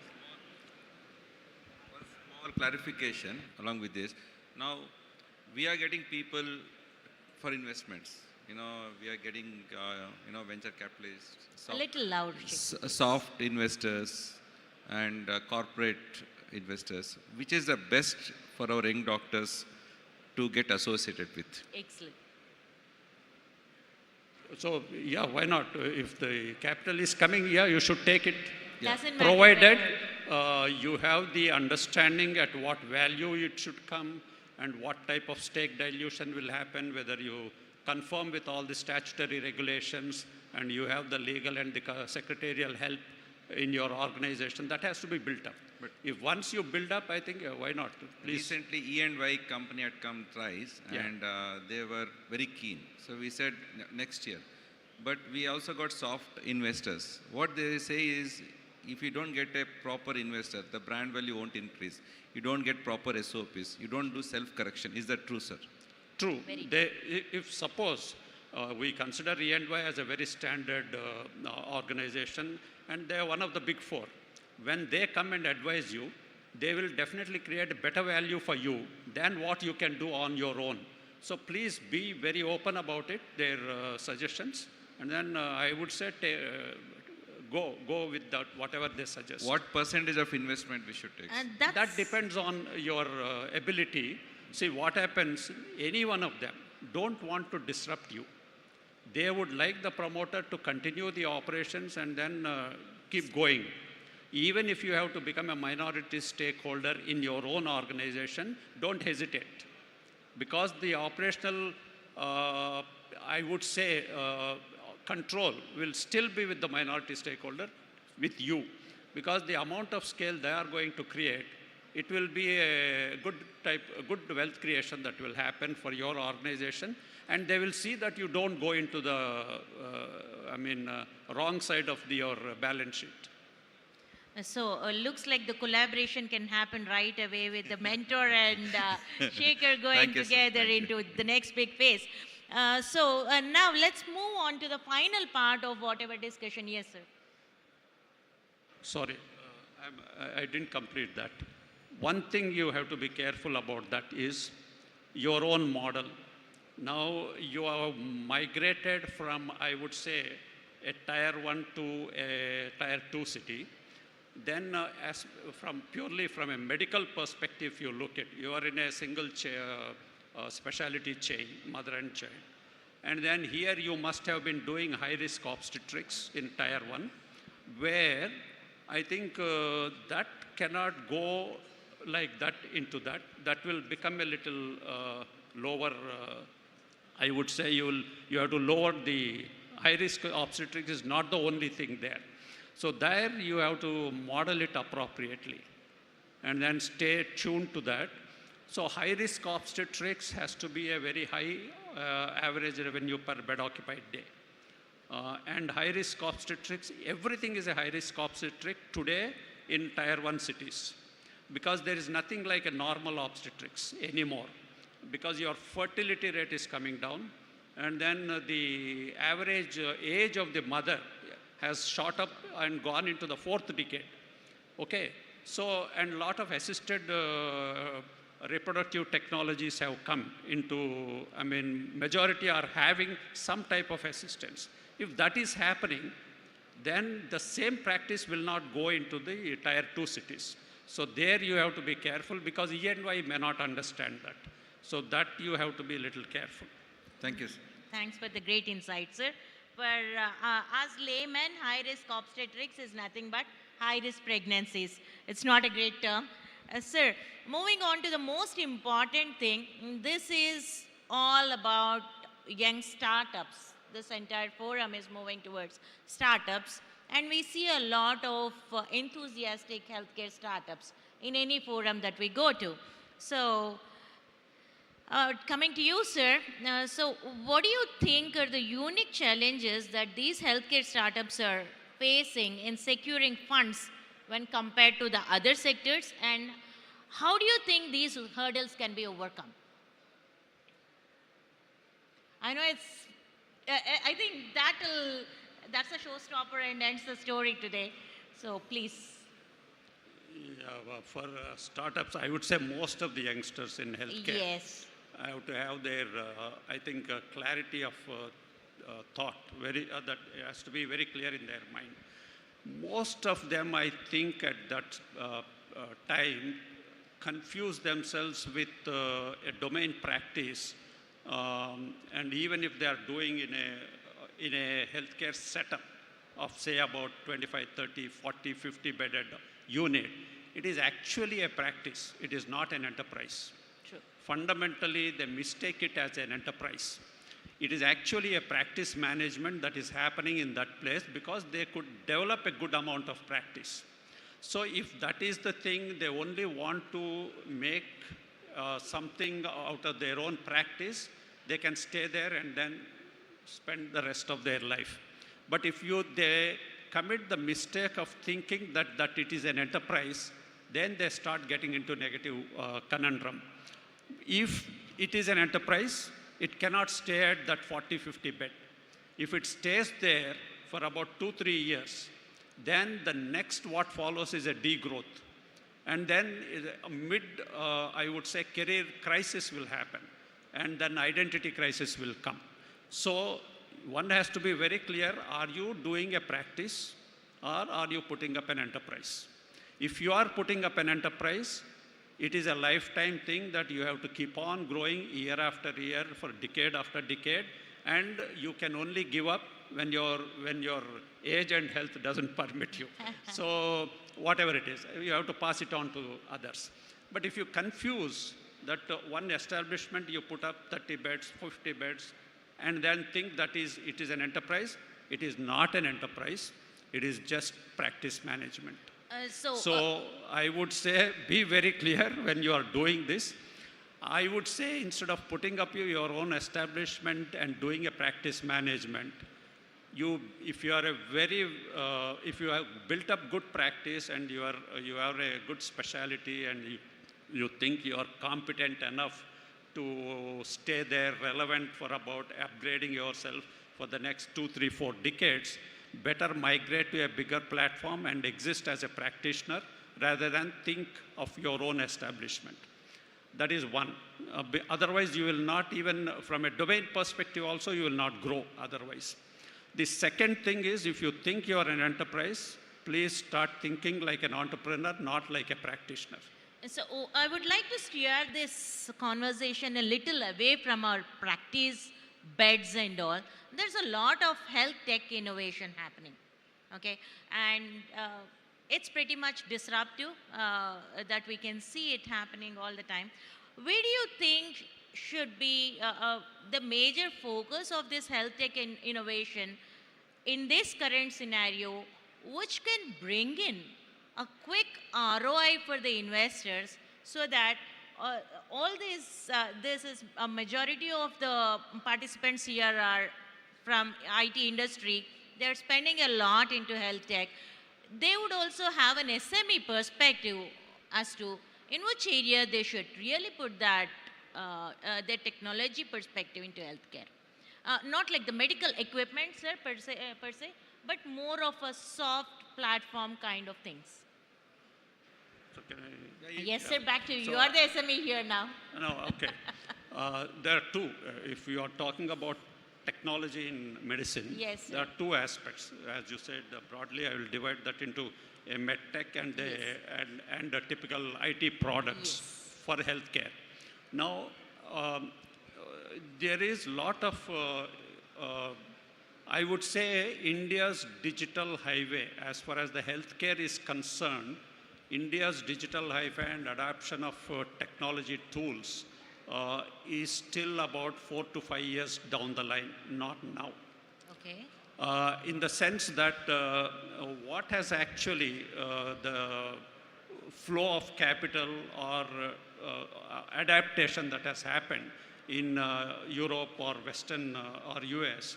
One small clarification along with this. Now, we are getting people for investments. You know, we are getting, venture capitalists. A little loud. Soft investors and corporate investors. Which is the best for our young doctors to get associated with? Excellent. So, yeah, why not? If the capital is coming, yeah, you should take it. Doesn't matter Provided you have the understanding at what value it should come and what type of stake dilution will happen, whether you conform with all the statutory regulations and you have the legal and the secretarial help in your organization, that has to be built up. But if once you build up, I think, why not? Please. Recently, E&Y company had come thrice, and they were very keen. So we said next year. But we also got soft investors. What they say is, if you don't get a proper investor, the brand value won't increase. You don't get proper SOPs. You don't do self-correction. Is that true, sir? True. If suppose we consider E&Y as a very standard organization, and they are one of the big 4. When they come and advise you, they will definitely create a better value for you than what you can do on your own. So please be very open about it, their suggestions, and then I would say go with that, whatever they suggest. What percentage of investment we should take? That depends on your ability. See, what happens, any one of them don't want to disrupt you. They would like the promoter to continue the operations and then keep going. Even if you have to become a minority stakeholder in your own organization, don't hesitate. Because the operational, I would say, control will still be with the minority stakeholder, with you. Because the amount of scale they are going to create, it will be a good wealth creation that will happen for your organization. And they will see that you don't go into the, wrong side of your balance sheet. So looks like the collaboration can happen right away with the mentor and Shaker going together into the next big phase. So now let's move on to the final part of whatever discussion. Yes, sir. Sorry, I didn't complete that. One thing you have to be careful about that is your own model. Now you have migrated from, I would say, a tier 1 to a tier 2 city. Then as from purely from a medical perspective, you look at, you are in a single specialty chain, mother and child. And then here you must have been doing high-risk obstetrics in tier 1, where I think that cannot go like that into that. That will become a little lower. I would say you have to lower the high-risk obstetrics is not the only thing there. So there you have to model it appropriately and then stay tuned to that. So high-risk obstetrics has to be a very high average revenue per bed occupied day. And high-risk obstetrics, everything is a high-risk obstetric today in tier 1 cities, because there is nothing like a normal obstetrics anymore, because your fertility rate is coming down, and then the average age of the mother has shot up and gone into the 4th decade. Okay, so, and a lot of assisted reproductive technologies have come into, I mean, majority are having some type of assistance. If that is happening, then the same practice will not go into the tier 2 cities. So there you have to be careful, because E&Y may not understand that. So that you have to be a little careful. Thank you, sir. Thanks for the great insight, sir. For us laymen, high-risk obstetrics is nothing but high-risk pregnancies. It's not a great term. Sir, moving on to the most important thing, this is all about young startups. This entire forum is moving towards startups, and we see a lot of enthusiastic healthcare startups in any forum that we go to. So, coming to you, sir, so what do you think are the unique challenges that these healthcare startups are facing in securing funds when compared to the other sectors, and how do you think these hurdles can be overcome? I know it's, I think that's a showstopper and ends the story today. So please. Yeah, well, for startups, I would say most of the youngsters in healthcare Yes. have to have their, I think, clarity of thought. That has to be very clear in their mind. Most of them, I think, at that time, confuse themselves with a domain practice, and even if they are doing in a healthcare setup of, say, about 25, 30, 40, 50 bedded unit, it is actually a practice. It is not an enterprise. True. Fundamentally, they mistake it as an enterprise. It is actually a practice management that is happening in that place, because they could develop a good amount of practice. So if that is the thing, they only want to make something out of their own practice, they can stay there and then spend the rest of their life. But if they commit the mistake of thinking that it is an enterprise, then they start getting into negative conundrum. If it is an enterprise, it cannot stay at that 40, 50 bed. If it stays there for about 2-3 years, then the next what follows is a degrowth. And then I would say, career crisis will happen. And then identity crisis will come. So one has to be very clear, are you doing a practice or are you putting up an enterprise? If you are putting up an enterprise, it is a lifetime thing that you have to keep on growing year after year for decade after decade, and you can only give up when your age and health doesn't permit you. So whatever it is, you have to pass it on to others. But if you confuse that one establishment, you put up 30 beds, 50 beds, and then think that it is an enterprise, it is not an enterprise. It is just practice management. So I would say, be very clear when you are doing this. I would say, instead of putting up your own establishment and doing a practice management, if you have built up good practice and you have a good specialty and you think you are competent enough to stay there relevant for about upgrading yourself for the next 2, 3, 4 decades, better migrate to a bigger platform and exist as a practitioner rather than think of your own establishment. That is one. Otherwise, you will not even, from a domain perspective also, you will not grow otherwise. The second thing is, if you think you are an enterprise, please start thinking like an entrepreneur, not like a practitioner. So I would like to steer this conversation a little away from our practice beds and all. There's a lot of health tech innovation happening, okay? And it's pretty much disruptive that we can see it happening all the time. Where do you think should be the major focus of this health tech innovation in this current scenario, which can bring in a quick ROI for the investors, so that all this is a majority of the participants here are from IT industry. They're spending a lot into health tech. They would also have an SME perspective as to in which area they should really put that their technology perspective into healthcare. Not like the medical equipment, sir, per se, but more of a soft platform kind of things. So can I? Yes, sir, back to you. So, You are the SME here now. No, okay. There are two. If you are talking about technology in medicine, yes, there are two aspects. As you said, broadly, I will divide that into a med tech and a typical IT products for healthcare. Now, there is a lot of, I would say, India's digital highway, as far as the healthcare is concerned, India's digital highway and adoption of technology tools is still about 4 to 5 years down the line, not now. Okay. In the sense that what has actually the flow of capital or adaptation that has happened in Europe or Western or US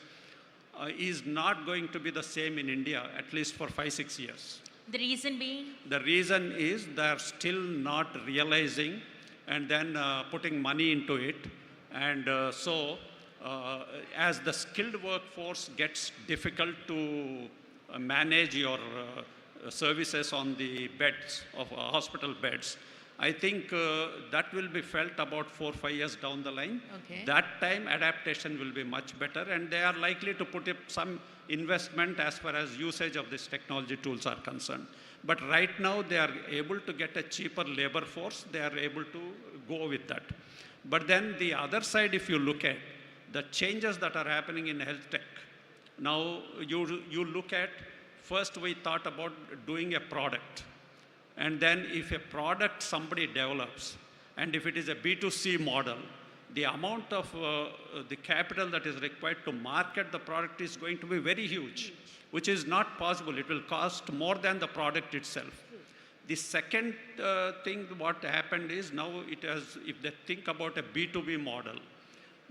is not going to be the same in India, at least for 5-6 years. The reason being? The reason is they're still not realizing and then putting money into it. And as the skilled workforce gets difficult to manage your services on the beds of hospital beds, I think that will be felt about 4 or 5 years down the line. Okay. That time adaptation will be much better, and they are likely to put up some investment as far as usage of these technology tools are concerned. But right now they are able to get a cheaper labor force. They are able to go with that. But then the other side, if you look at the changes that are happening in health tech, now you look at, first we thought about doing a product. And then if a product somebody develops, and if it is a B2C model, the amount of the capital that is required to market the product is going to be very huge, which is not possible. It will cost more than the product itself. The second thing what happened is now it has, if they think about a B2B model,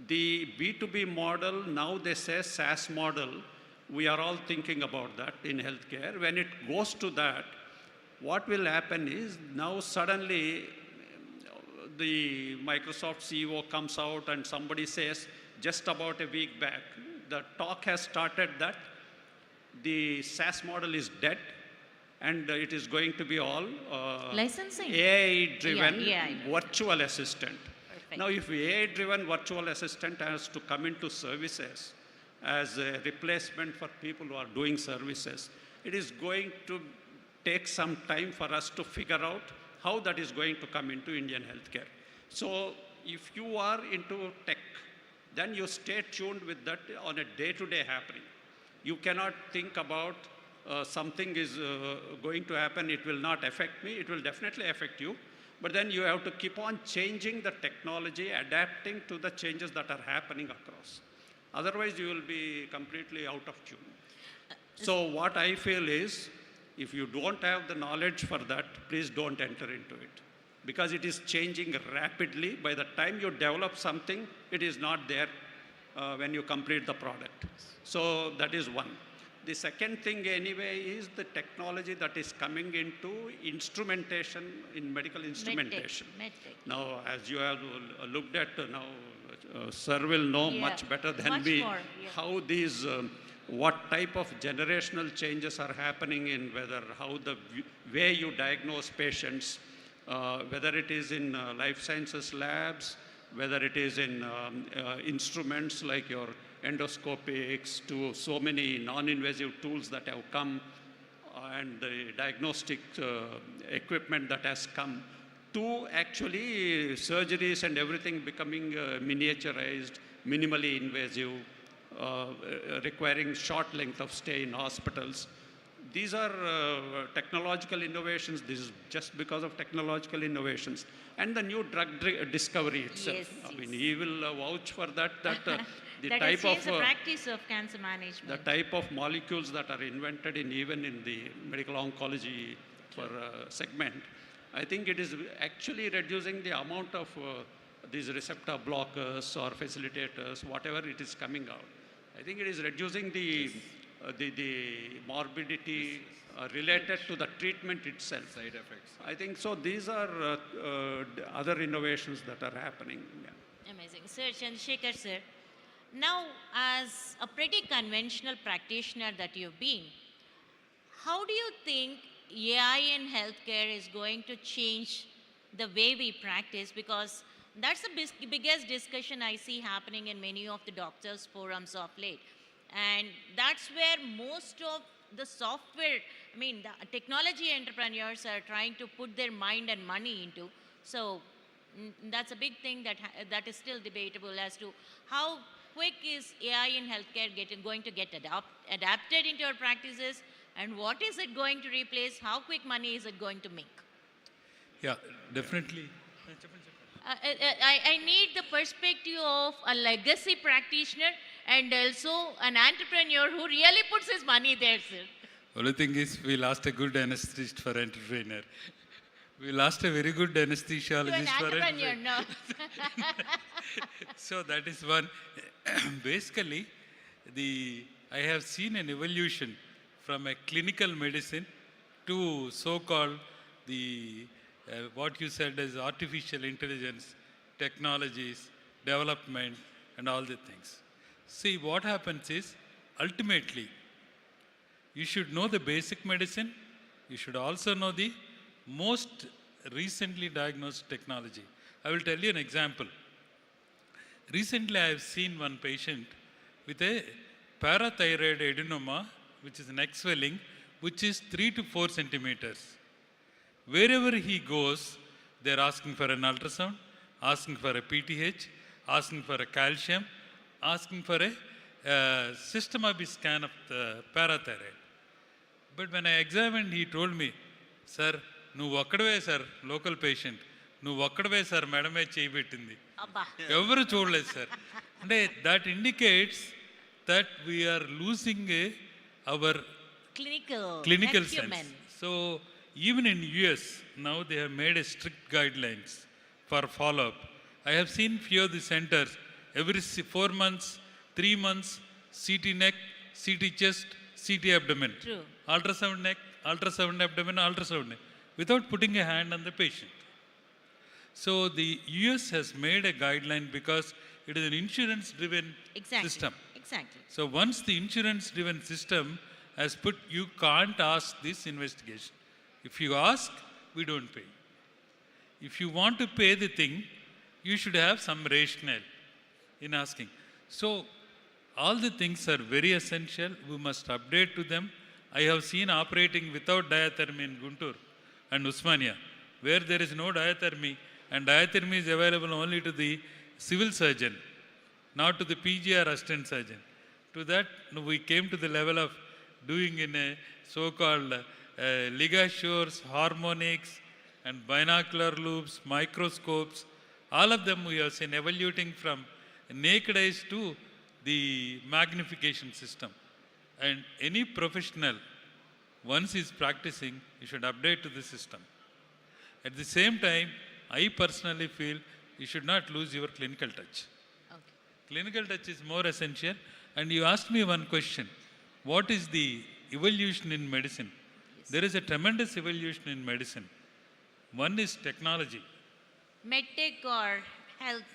the B2B model, now they say SaaS model, we are all thinking about that in healthcare. When it goes to that, what will happen is now suddenly the Microsoft CEO comes out and somebody says, just about a week back, the talk has started that the SaaS model is dead and it is going to be all licensing, AI-driven virtual assistant. Perfect. Now, if AI-driven virtual assistant has to come into services as a replacement for people who are doing services, it is going to take some time for us to figure out how that is going to come into Indian healthcare. So if you are into tech, then you stay tuned with that on a day-to-day happening. You cannot think about something is going to happen, it will not affect me, it will definitely affect you. But then you have to keep on changing the technology, adapting to the changes that are happening across. Otherwise, you will be completely out of tune. So what I feel is, if you don't have the knowledge for that, please don't enter into it. Because it is changing rapidly. By the time you develop something, it is not there when you complete the product. So that is one. The second thing anyway is the technology that is coming into instrumentation, in medical instrumentation. Medtech. Now, as you have looked at now, sir will know much better than me how these what type of generational changes are happening in whether how the way you diagnose patients, whether it is in life sciences labs, whether it is in instruments like your endoscopics to so many non-invasive tools that have come and the diagnostic equipment that has come to actually surgeries and everything becoming miniaturized, minimally invasive, requiring short length of stay in hospitals. These are technological innovations. This is just because of technological innovations. And the new drug discovery itself. Yes, I mean, he will vouch for that, the that type has changed of the practice of cancer management. the type of molecules that are invented in even in the medical oncology for segment. I think it is actually reducing the amount of these receptor blockers or facilitators, whatever it is coming out. I think it is reducing the morbidity related to the treatment itself. Side effects. I think so. These are other innovations that are happening. Yeah. Amazing. Sir, Chandrasekhar sir, now as a pretty conventional practitioner that you've been, how do you think AI in healthcare is going to change the way we practice? Because that's the biggest discussion I see happening in many of the doctors' forums of late. And that's where most of the software, I mean, the technology entrepreneurs are trying to put their mind and money into. So that's a big thing that is still debatable as to how quick is AI in healthcare going to get adapted into our practices, and what is it going to replace? How quick money is it going to make? Yeah, definitely. I need the perspective of a legacy practitioner and also an entrepreneur who really puts his money there, sir. Only thing is, we lost a good anesthetist for entrepreneur. We lost a very good anesthesiologist for entrepreneur. No. So that is one. Basically, I have seen an evolution from a clinical medicine to so-called what you said as artificial intelligence, technologies, development, and all the things. See, what happens is, ultimately, you should know the basic medicine. You should also know the most recently diagnosed technology. I will tell you an example. Recently, I have seen one patient with a parathyroid adenoma, which is neck swelling, which is 3 to 4 centimeters. Wherever he goes, they're asking for an ultrasound, asking for a PTH, asking for a calcium, asking for a system-wide scan of the parathyroid. But when I examined, he told me, sir, నువ్వు ఒక్కడవే sir local patient, నువ్వు ఒక్కడవే sir మేడమే చేయి పెట్టింది, ఎవరు చూడలేదు sir. అంటే that indicates that we are losing our clinical sense. So even in US, now they have made a strict guidelines for follow-up. I have seen few of the centers, every 4 months, 3 months, CT neck, CT chest, CT abdomen. True. Ultrasound neck, ultrasound abdomen, ultrasound neck, without putting a hand on the patient. So the US has made a guideline because it is an insurance-driven system. Exactly. So once the insurance-driven system has put, you can't ask this investigation. If you ask, we don't pay. If you want to pay the thing, you should have some rationale in asking. So all the things are very essential. We must update to them. I have seen operating without diathermy in Guntur and Usmania, where there is no diathermy, and diathermy is available only to the civil surgeon, not to the PG or assistant surgeon. To that, we came to the level of doing in a so-called ligatures, harmonics, and binocular loops, microscopes. All of them we have seen evoluting from naked eyes to the magnification system. And any professional, once he is practicing, you should update to the system. At the same time, I personally feel you should not lose your clinical touch. Okay. Clinical touch is more essential. And you asked me one question. What is the evolution in medicine? Yes. There is a tremendous evolution in medicine. One is technology. Medtech or health,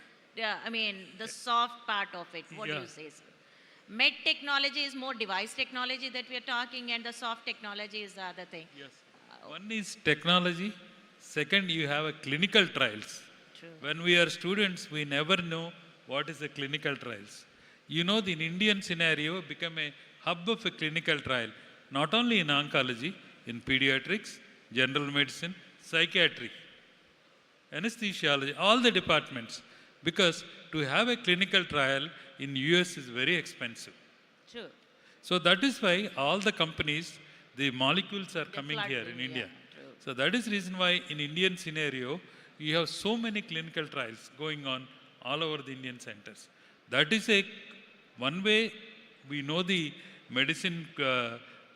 the soft part of it. What do you say, sir? Med technology is more device technology that we are talking, and the soft technology is the other thing. Yes. One is technology. Second, you have a clinical trials. When we are students, we never know what is the clinical trials. You know, the Indian scenario become a hub of a clinical trial, not only in oncology, in pediatrics, general medicine, psychiatry, anesthesiology, all the departments. Because to have a clinical trial in US is very expensive. True. So that is why all the companies, the molecules are coming here in India. So that is reason why in Indian scenario, you have so many clinical trials going on all over the Indian centers. That is a one way we know the medicine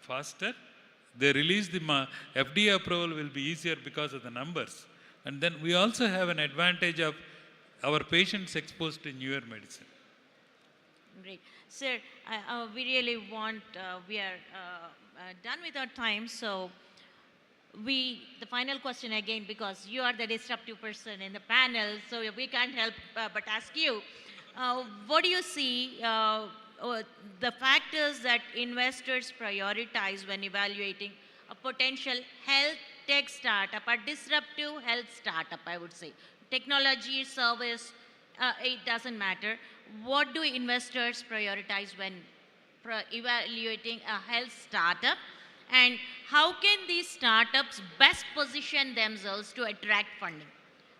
faster. They release the FDA approval will be easier because of the numbers. And then we also have an advantage of our patients exposed to newer medicine. Great. Sir, we really want, we are done with our time, so the final question again, because you are the disruptive person in the panel, so we can't help but ask you, what do you see the factors that investors prioritize when evaluating a potential health tech startup, a disruptive health startup, I would say? Technology, service, it doesn't matter. What do investors prioritize when evaluating a health startup? And how can these startups best position themselves to attract funding?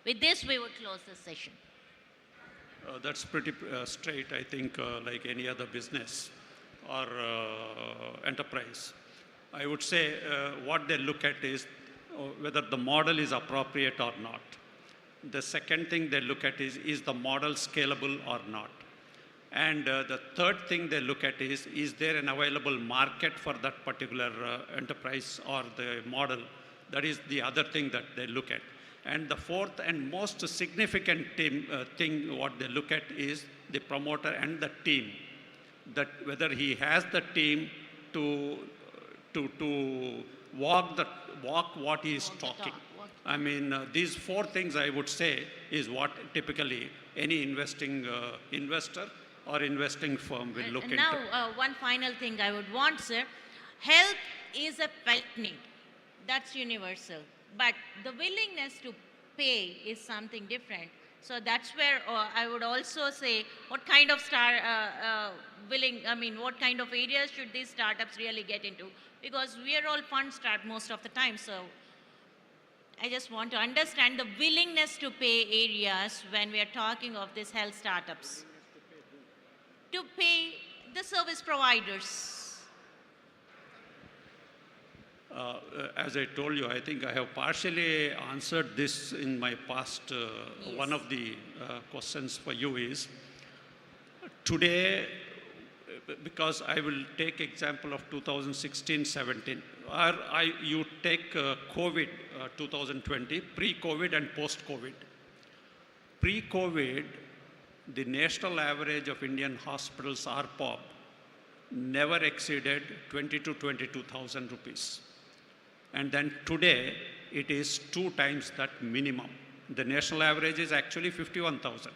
With this, we would close the session. That's pretty straight, I think, like any other business or enterprise. I would say what they look at is whether the model is appropriate or not. The second thing they look at is the model scalable or not? And the third thing they look at is there an available market for that particular enterprise or the model? That is the other thing that they look at. And the fourth and most significant thing what they look at is the promoter and the team. That whether he has the team to walk what he is talking. I mean, these four things I would say is what typically any investing investor or investing firm will look into. Now, one final thing I would want, sir. Health is a felt need. That's universal. But the willingness to pay is something different. So that's where I would also say, what kind of what kind of areas should these startups really get into? Because we are all fund-starved most of the time. So I just want to understand the willingness to pay areas when we are talking of these health startups. To pay the service providers. As I told you, I think I have partially answered this in my past. Yes. One of the questions for you is, today, because I will take example of 2016-17, you take COVID 2020, pre-COVID and post-COVID. Pre-COVID, the national average of Indian hospitals, ARPOB, never exceeded 20 to 22,000 rupees. And then today, it is 2 times that minimum. The national average is actually 51,000.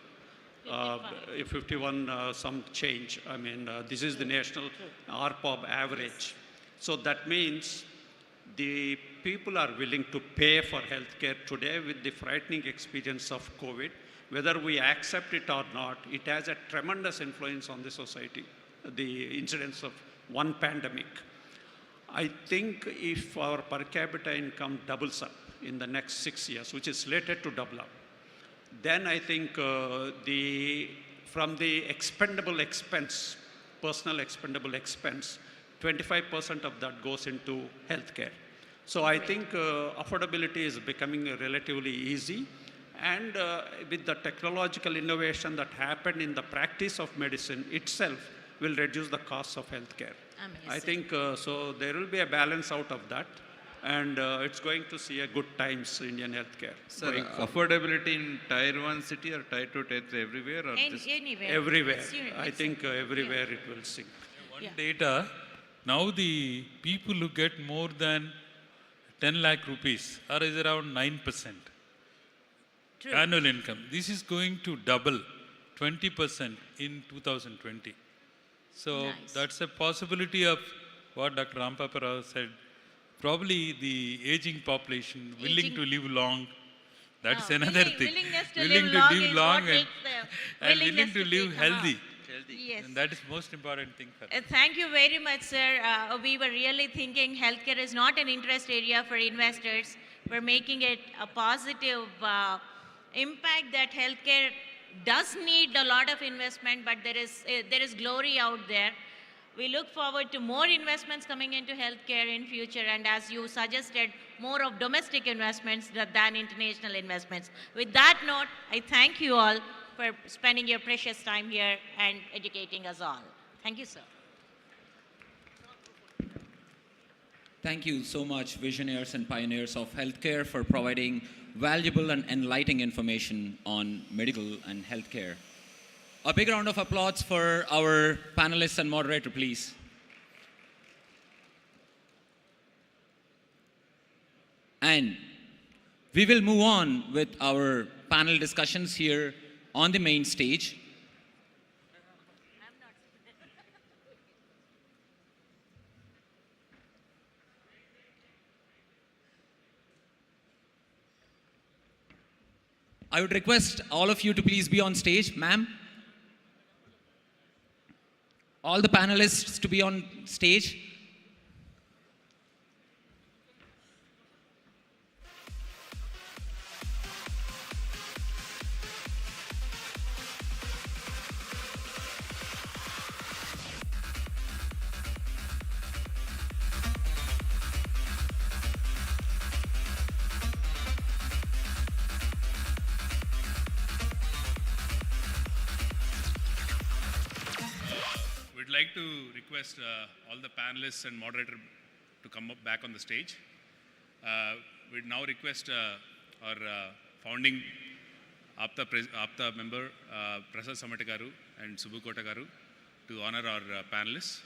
51 some change. I mean, this is the national ARPOB average. So that means the people are willing to pay for healthcare today with the frightening experience of COVID. Whether we accept it or not, it has a tremendous influence on the society, the incidence of one pandemic. I think if our per capita income doubles up in the next 6 years, which is slated to double up, then I think from the expendable expense, personal expendable expense, 25% of that goes into healthcare. So I think affordability is becoming relatively easy. And with the technological innovation that happened in the practice of medicine itself will reduce the costs of healthcare. Amazing. I think so there will be a balance out of that. And it's going to see a good times in Indian healthcare. Sir, affordability in Tier 1 city or Tier 2, Tier 3, everywhere? Or Anywhere. Everywhere. I think everywhere it will sink. Data, now the people who get more than 10 lakh rupees are is around 9%. True. Annual income. This is going to double 20% in 2020. So nice. That's a possibility of what Dr. Rampapa Rao said. Probably the aging population willing to live long, That's No, another thing. willingness to Willing live to long live is long what makes the and willingness willing to to live come out. healthy. Yes. And that is most important thing for us. Thank you very much, sir. We were really thinking healthcare is not an interest area for investors. We're making it a positive impact that healthcare does need a lot of investment, but there is glory out there. We look forward to more investments coming into healthcare in future, and as you suggested, more of domestic investments than international investments. With that note, I thank you all for spending your precious time here and educating us all. Thank you, sir. Thank you so much, visionaries and pioneers of healthcare, for providing valuable and enlightening information on medical and healthcare. A big round of applause for our panelists and moderator, please. And we will move on with our panel discussions here on the main stage. I would request all of you to please be on stage. Ma'am, all the panelists to be on stage. We'd like to request all the panelists and moderator to come up back on the stage. We'd now request our founding APTA member, Prasad Samata garu and Subbu Kota garu, to honor our panelists.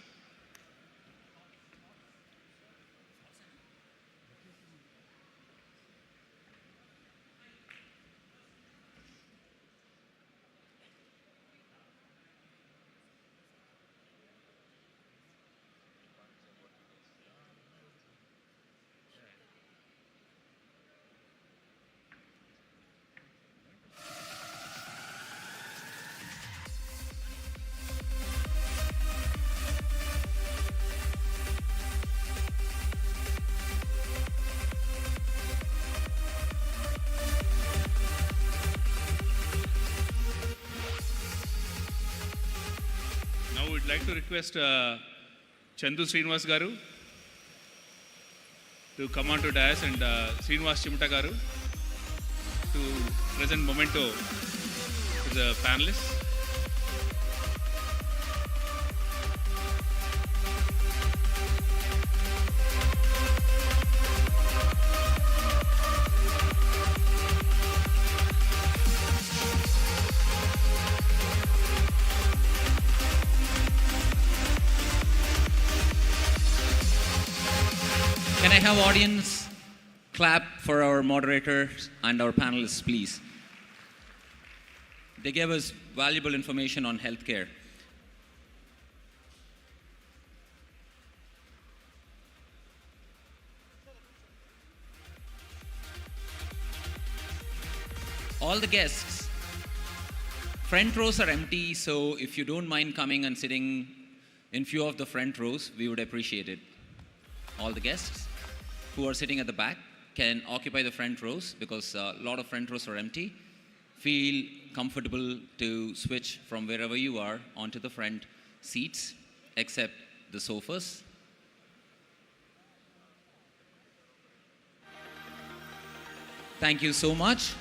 Now we'd like to request Chandu Srinivas garu to come on to dais, and Srinivas Chimata garu to present memento to the panelists. Can I have audience clap for our moderators and our panelists, please? They gave us valuable information on healthcare. All the guests, front rows are empty, so if you don't mind coming and sitting in few of the front rows, we would appreciate it. All the guests who are sitting at the back can occupy the front rows, because a lot of front rows are empty. Feel comfortable to switch from wherever you are onto the front seats, except the sofas. Thank you so much.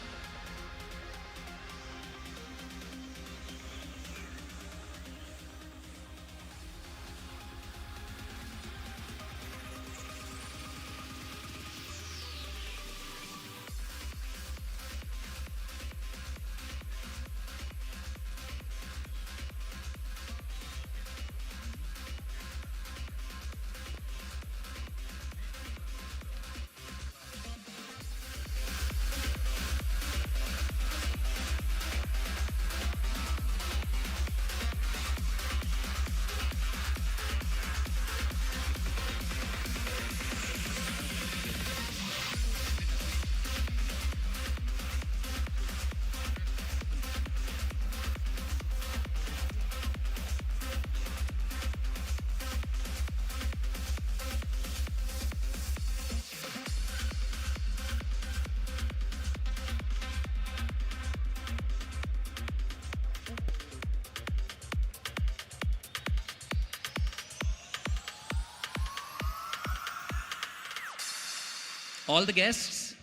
all the guests,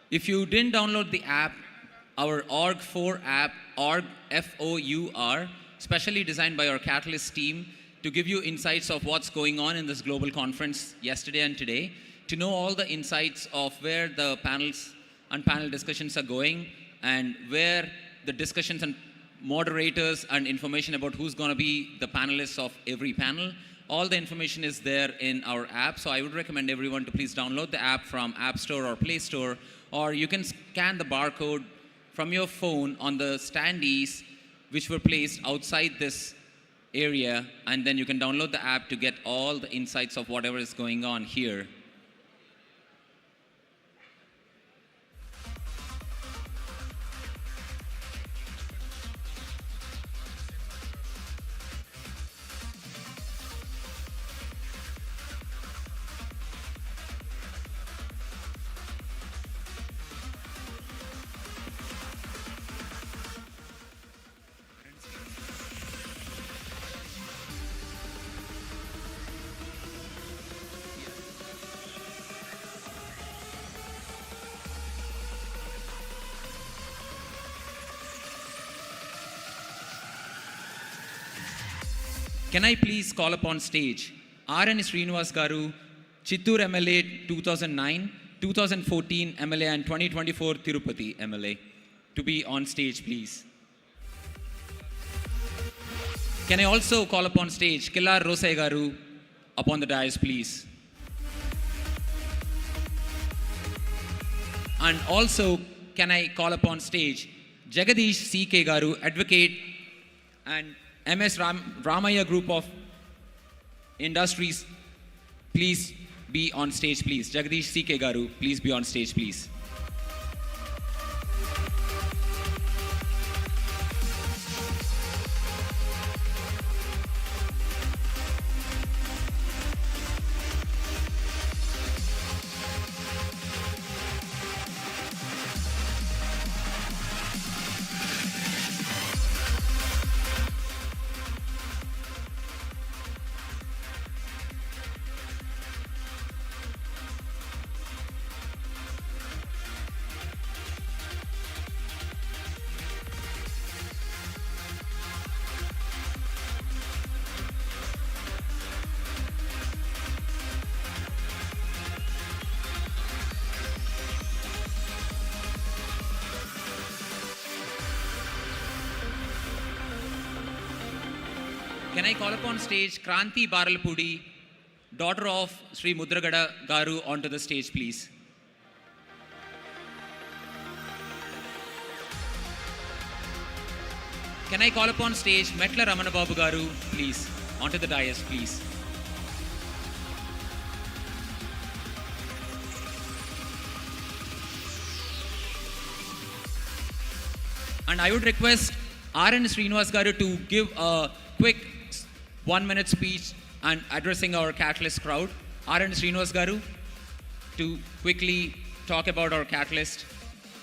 if you didn't download the app, our org4 app, org FOUR, specially designed by our Catalyst team to give you insights of what's going on in this global conference yesterday and today, to know all the insights of where the panels and panel discussions are going and where the discussions and moderators and information about who's going to be the panelists of every panel. All the information is there in our app, so I would recommend everyone to please download the app from App Store or Play Store, or you can scan the barcode from your phone on the standees which were placed outside this area, and then you can download the app to get all the insights of whatever is going on here. Can I please call upon stage R.N. Srinivas Garu, Chittoor MLA 2009, 2014 MLA and 2024 Tirupati MLA to be on stage, please. Can I also call upon stage Killar Rosai Garu upon the dais, please. And also, can I call upon stage Jagadish C.K. Garu, advocate and MS Ramaya Group of Industries, please be on stage, please. Jagadish C.K. Garu, please be on stage, please. Can I call upon stage Kranti Baralpudi, daughter of Sri Mudragada Garu, onto the stage, please. Can I call upon stage Metla Ramana Babu Garu, please, onto the dais, please. And I would request R.N. Srinivas Garu to give a quick 1-minute speech and addressing our Catalyst crowd. R.N. Srinivas Garu to quickly talk about our Catalyst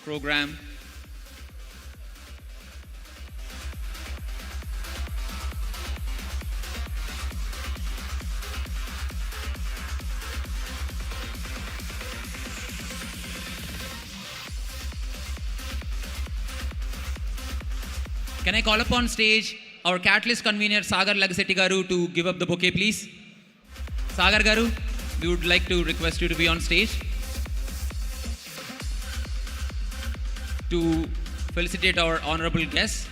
program. Can I call upon stage our Catalyst convener Sagar Lagasetti Garu to give up the bouquet, please? Sagar Garu, we would like to request you to be on stage to felicitate our honorable guests.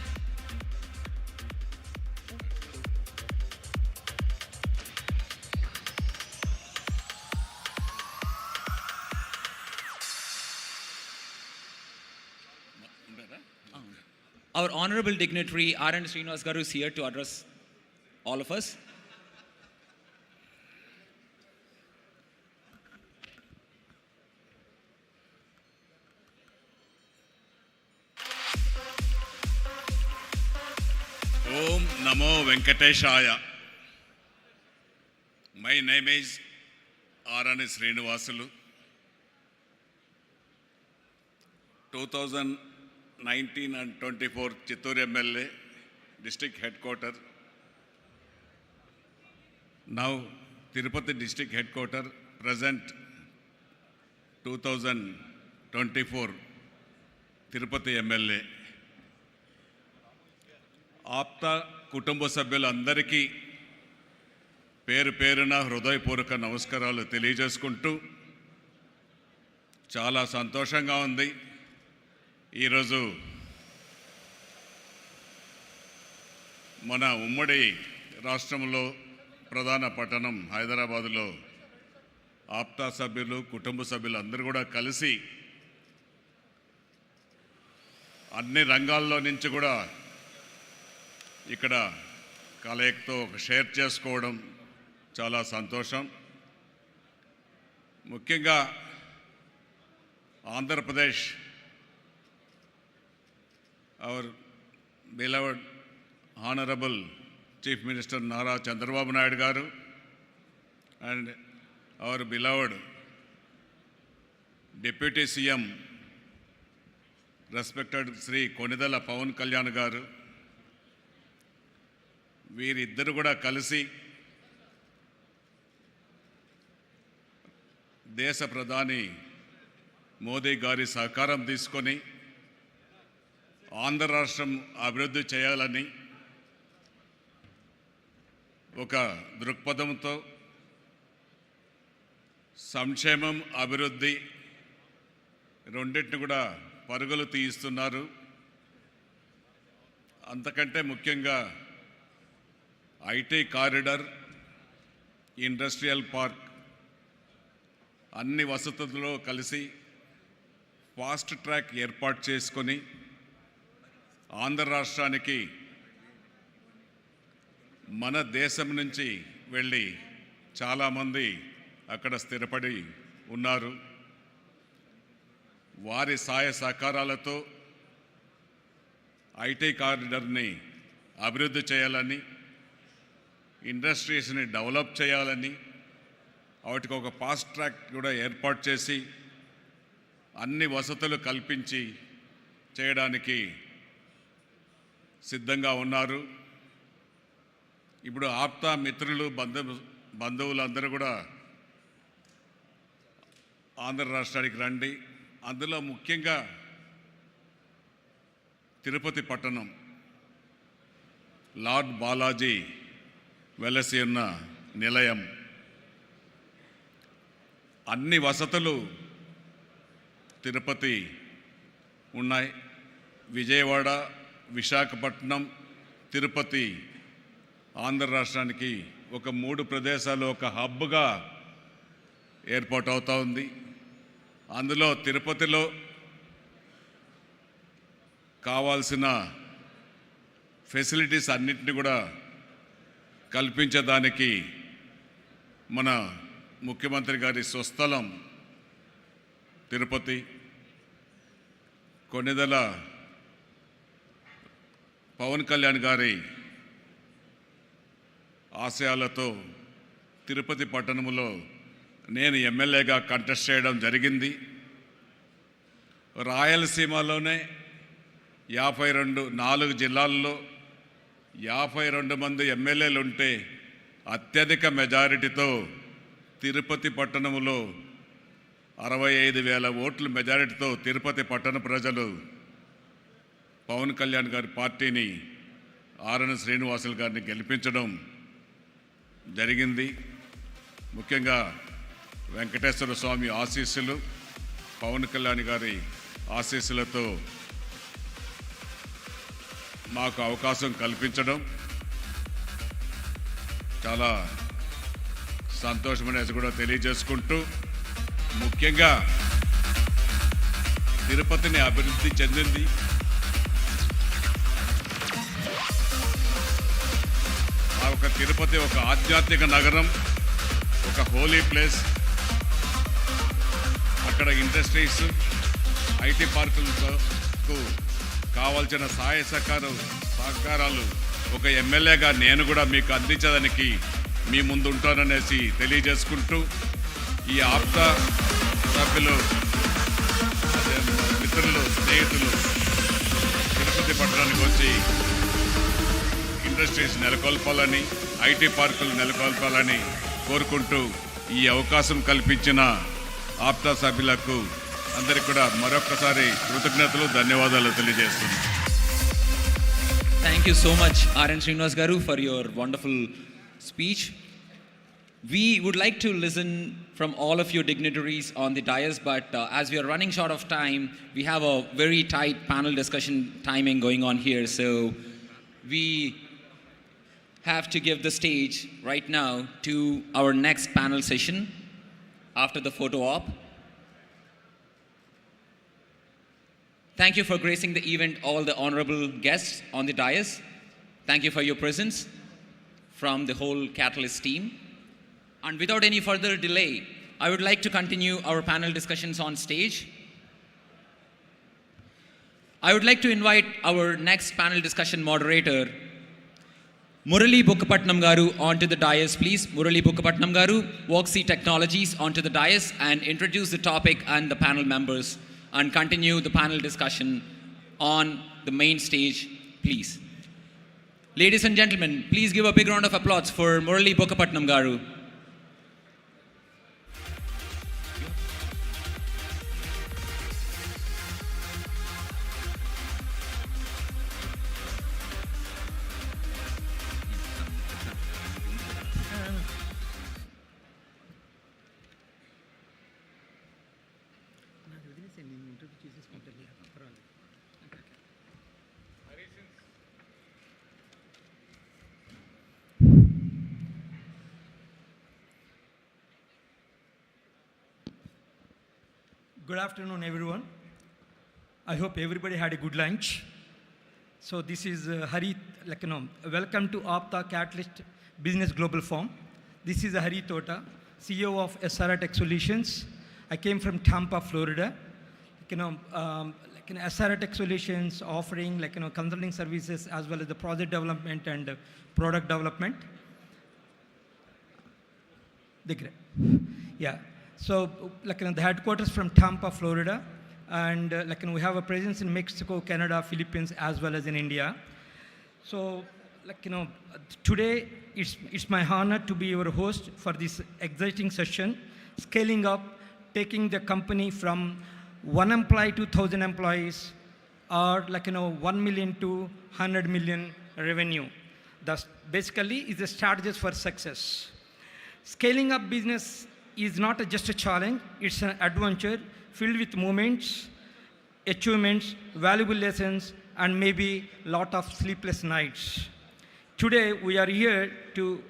Our honorable dignitary R.N. Srinivas Garu is here to address all of us. Om Namo Venkateshaya. My name is R.N. Srinivasulu. 2019 and 24 Chittoor MLA, district headquarter. Now Tirupati district headquarter, present 2024 Tirupati MLA. APTA కుటుంబ సభ్యులందరికీ పేరు పేరున హృదయపూర్వక నమస్కారాలు తెలియజేసుకుంటూ చాలా సంతోషంగా ఉంది. ఈరోజు మన ఉమ్మడి రాష్ట్రంలో ప్రధాన పట్టణం హైదరాబాదులో ఆప్తా సభ్యులు కుటుంబ సభ్యులు అందరూ కూడా కలిసి అన్ని రంగాల్లో నుంచి కూడా ఇక్కడ కలయికతో షేర్ చేసుకోవడం చాలా సంతోషం. ముఖ్యంగా Andhra Pradesh our beloved honourable chief minister Nara Chandrababu Naidu garu and our beloved deputy CM respected Shri Konidela Pawan Kalyan garu, వీరిద్దరు కూడా కలిసి దేశ ప్రధాని మోదీ గారి సహకారం తీసుకొని ఆంధ్ర రాష్ట్రం అభివృద్ధి చేయాలని ఒక దృక్పథంతో సంక్షేమం అభివృద్ధి రెండింటిని కూడా పరుగులు తీయిస్తున్నారు. అంతకంటే ముఖ్యంగా ఐటీ కారిడార్, ఇండస్ట్రియల్ పార్క్ అన్ని వసతుల్లో కలిసి ఫాస్ట్ ట్రాక్ ఏర్పాటు చేసుకొని ఆంధ్ర రాష్ట్రానికి మన దేశం నుంచి వెళ్ళి చాలామంది అక్కడ స్థిరపడి ఉన్నారు. వారి సహాయ సహకారాలతో ఐటీ కారిడార్ని అభివృద్ధి చేయాలని, ఇండస్ట్రీస్ని డెవలప్ చేయాలని, వాటికి ఒక ఫాస్ట్ ట్రాక్ కూడా ఏర్పాటు చేసి అన్ని వసతులు కల్పించి చేయడానికి సిద్ధంగా ఉన్నారు. ఇప్పుడు ఆప్తా మిత్రులు బంధువులందరూ కూడా ఆంధ్ర రాష్ట్రానికి రండి. అందులో ముఖ్యంగా తిరుపతి పట్టణం లార్డ్ బాలాజీ వెలసి ఉన్న నిలయం, అన్ని వసతులు తిరుపతి ఉన్నాయి. విజయవాడ, విశాఖపట్నం, తిరుపతి ఆంధ్ర రాష్ట్రానికి ఒక 3 ప్రదేశాలు ఒక హబ్గా ఏర్పాటు అవుతూ ఉంది. అందులో తిరుపతిలో కావాల్సిన ఫెసిలిటీస్ అన్నింటినీ కూడా కల్పించడానికి మన ముఖ్యమంత్రి గారి స్వస్థలం తిరుపతి. కొనిదెల పవన్ కళ్యాణ్ గారి ఆశయాలతో తిరుపతి పట్టణంలో నేను ఎమ్మెల్యేగా కంటెస్ట్ చేయడం జరిగింది. రాయలసీమలోనే 4 జిల్లాల్లో 52 మంది ఎమ్మెల్యేలు ఉంటే అత్యధిక మెజారిటీతో తిరుపతి పట్టణంలో 65,000 ఓట్ల మెజారిటీతో తిరుపతి పట్టణ ప్రజలు పవన్ కళ్యాణ్ గారి పార్టీని ఆరణ శ్రీనివాసులు గారిని గెలిపించడం జరిగింది. ముఖ్యంగా వెంకటేశ్వర స్వామి ఆశీస్సులు, పవన్ కళ్యాణ్ గారి ఆశీస్సులతో మాకు అవకాశం కల్పించడం చాలా సంతోషమనేది కూడా తెలియజేసుకుంటూ, ముఖ్యంగా తిరుపతిని అభివృద్ధి చెందింది. ఒక తిరుపతి ఒక ఆధ్యాత్మిక నగరం, ఒక హోలీ ప్లేస్. అక్కడ ఇండస్ట్రీస్, ఐటీ పార్కులకు కావాల్సిన సహాయ సహకారాలు ఒక ఎమ్మెల్యేగా నేను కూడా మీకు అందించడానికి మీ ముందు ఉంటాననేసి తెలియజేసుకుంటూ, ఈ ఆప్తా సభ్యులు, మిత్రులు, స్నేహితులు తిరుపతి పట్టణానికి వచ్చి ఇండస్ట్రీస్ నెలకొల్పాలని, ఐటీ పార్కులు నెలకొల్పాలని కోరుకుంటూ ఈ అవకాశం కల్పించిన ఆప్టా సభ్యులకు అందరికీ కూడా మరొక్కసారి కృతజ్ఞతలు ధన్యవాదాలు తెలియజేస్తున్నాను. Thank you so much, R.N. Srinivas Garu, for your wonderful speech. We would like to listen from all of your dignitaries on the dais, but as we are running short of time, we have a very tight panel discussion timing going on here. So we have to give the stage right now to our next panel session after the photo op. Thank you for gracing the event, all the honorable guests on the dais. Thank you for your presence from the whole Katalyst team. And without any further delay, I would like to continue our panel discussions on stage. I would like to invite our next panel discussion moderator, Murali Bukkapatnam Garu, onto the dais, please. Murali Bukkapatnam Garu, Voxy Technologies, onto the dais and introduce the topic and the panel members and continue the panel discussion on the main stage, please. Ladies and gentlemen, please give a big round of applause for Murali Bukkapatnam Garu. Good afternoon, everyone. I hope everybody had a good lunch. So this is Hari, welcome to APTA Katalyst Business Global Forum. This is Hari Tota, CEO of SRA Tech Solutions. I came from Tampa, Florida. SRA Tech Solutions offering consulting services as well as the project development and product development. Yeah. So, the headquarters from Tampa, Florida, and we have a presence in Mexico, Canada, Philippines, as well as in India. So, today it's my honor to be your host for this exciting session, scaling up, taking the company from 1 employee to 1,000 employees, or 1 million to 100 million revenue. That's basically is the strategies for success. Scaling up business is not just a challenge, it's an adventure filled with moments, achievements, valuable lessons, and maybe a lot of sleepless nights. Today, we are here to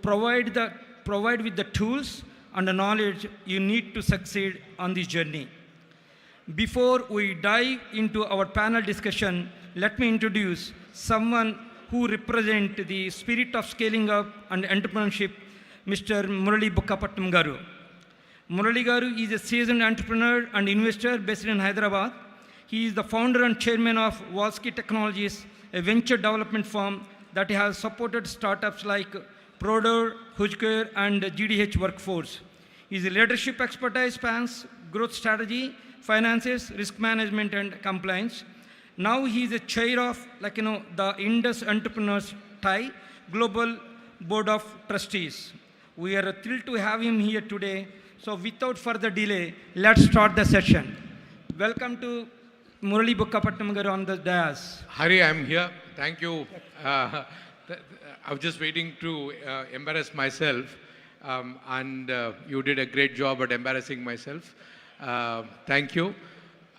provide with the tools and the knowledge you need to succeed on this journey. Before we dive into our panel discussion, let me introduce someone who represents the spirit of scaling up and entrepreneurship, Mr. Murali Bukkapatnam Garu. Murali Garu is a seasoned entrepreneur and investor based in Hyderabad. He is the founder and chairman of Voxy Technologies, a venture development firm that has supported startups like Prodor, Hujker, and GDH Workforce. His leadership expertise spans growth strategy, finances, risk management, and compliance. Now he is a chair of the Indus Entrepreneurs Thai Global Board of Trustees. We are thrilled to have him here today. So without further delay, let's start the session. Welcome to Murali Bukkapatnam Garu on the dais. Hari, I'm here. Thank you. I was just waiting to embarrass myself, and you did a great job at embarrassing myself. Thank you.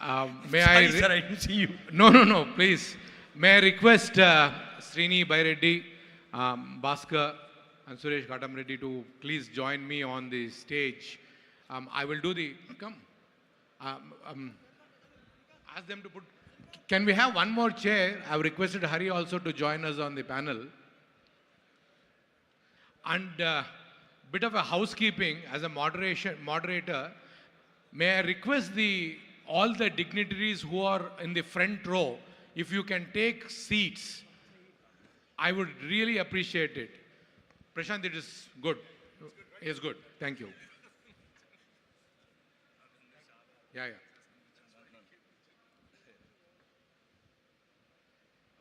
Sorry, sir, I didn't see you. No, please. May I request Srini Baireddy, Bhaskar, and Suresh Ghatam Reddy to please join me on the stage. I will do the, come. Ask them to put, can we have one more chair? I've requested Hari also to join us on the panel. And bit of a housekeeping as a moderator, may I request all the dignitaries who are in the front row, if you can take seats, I would really appreciate it. Prashant, it is good. It's good. Thank you. Yeah.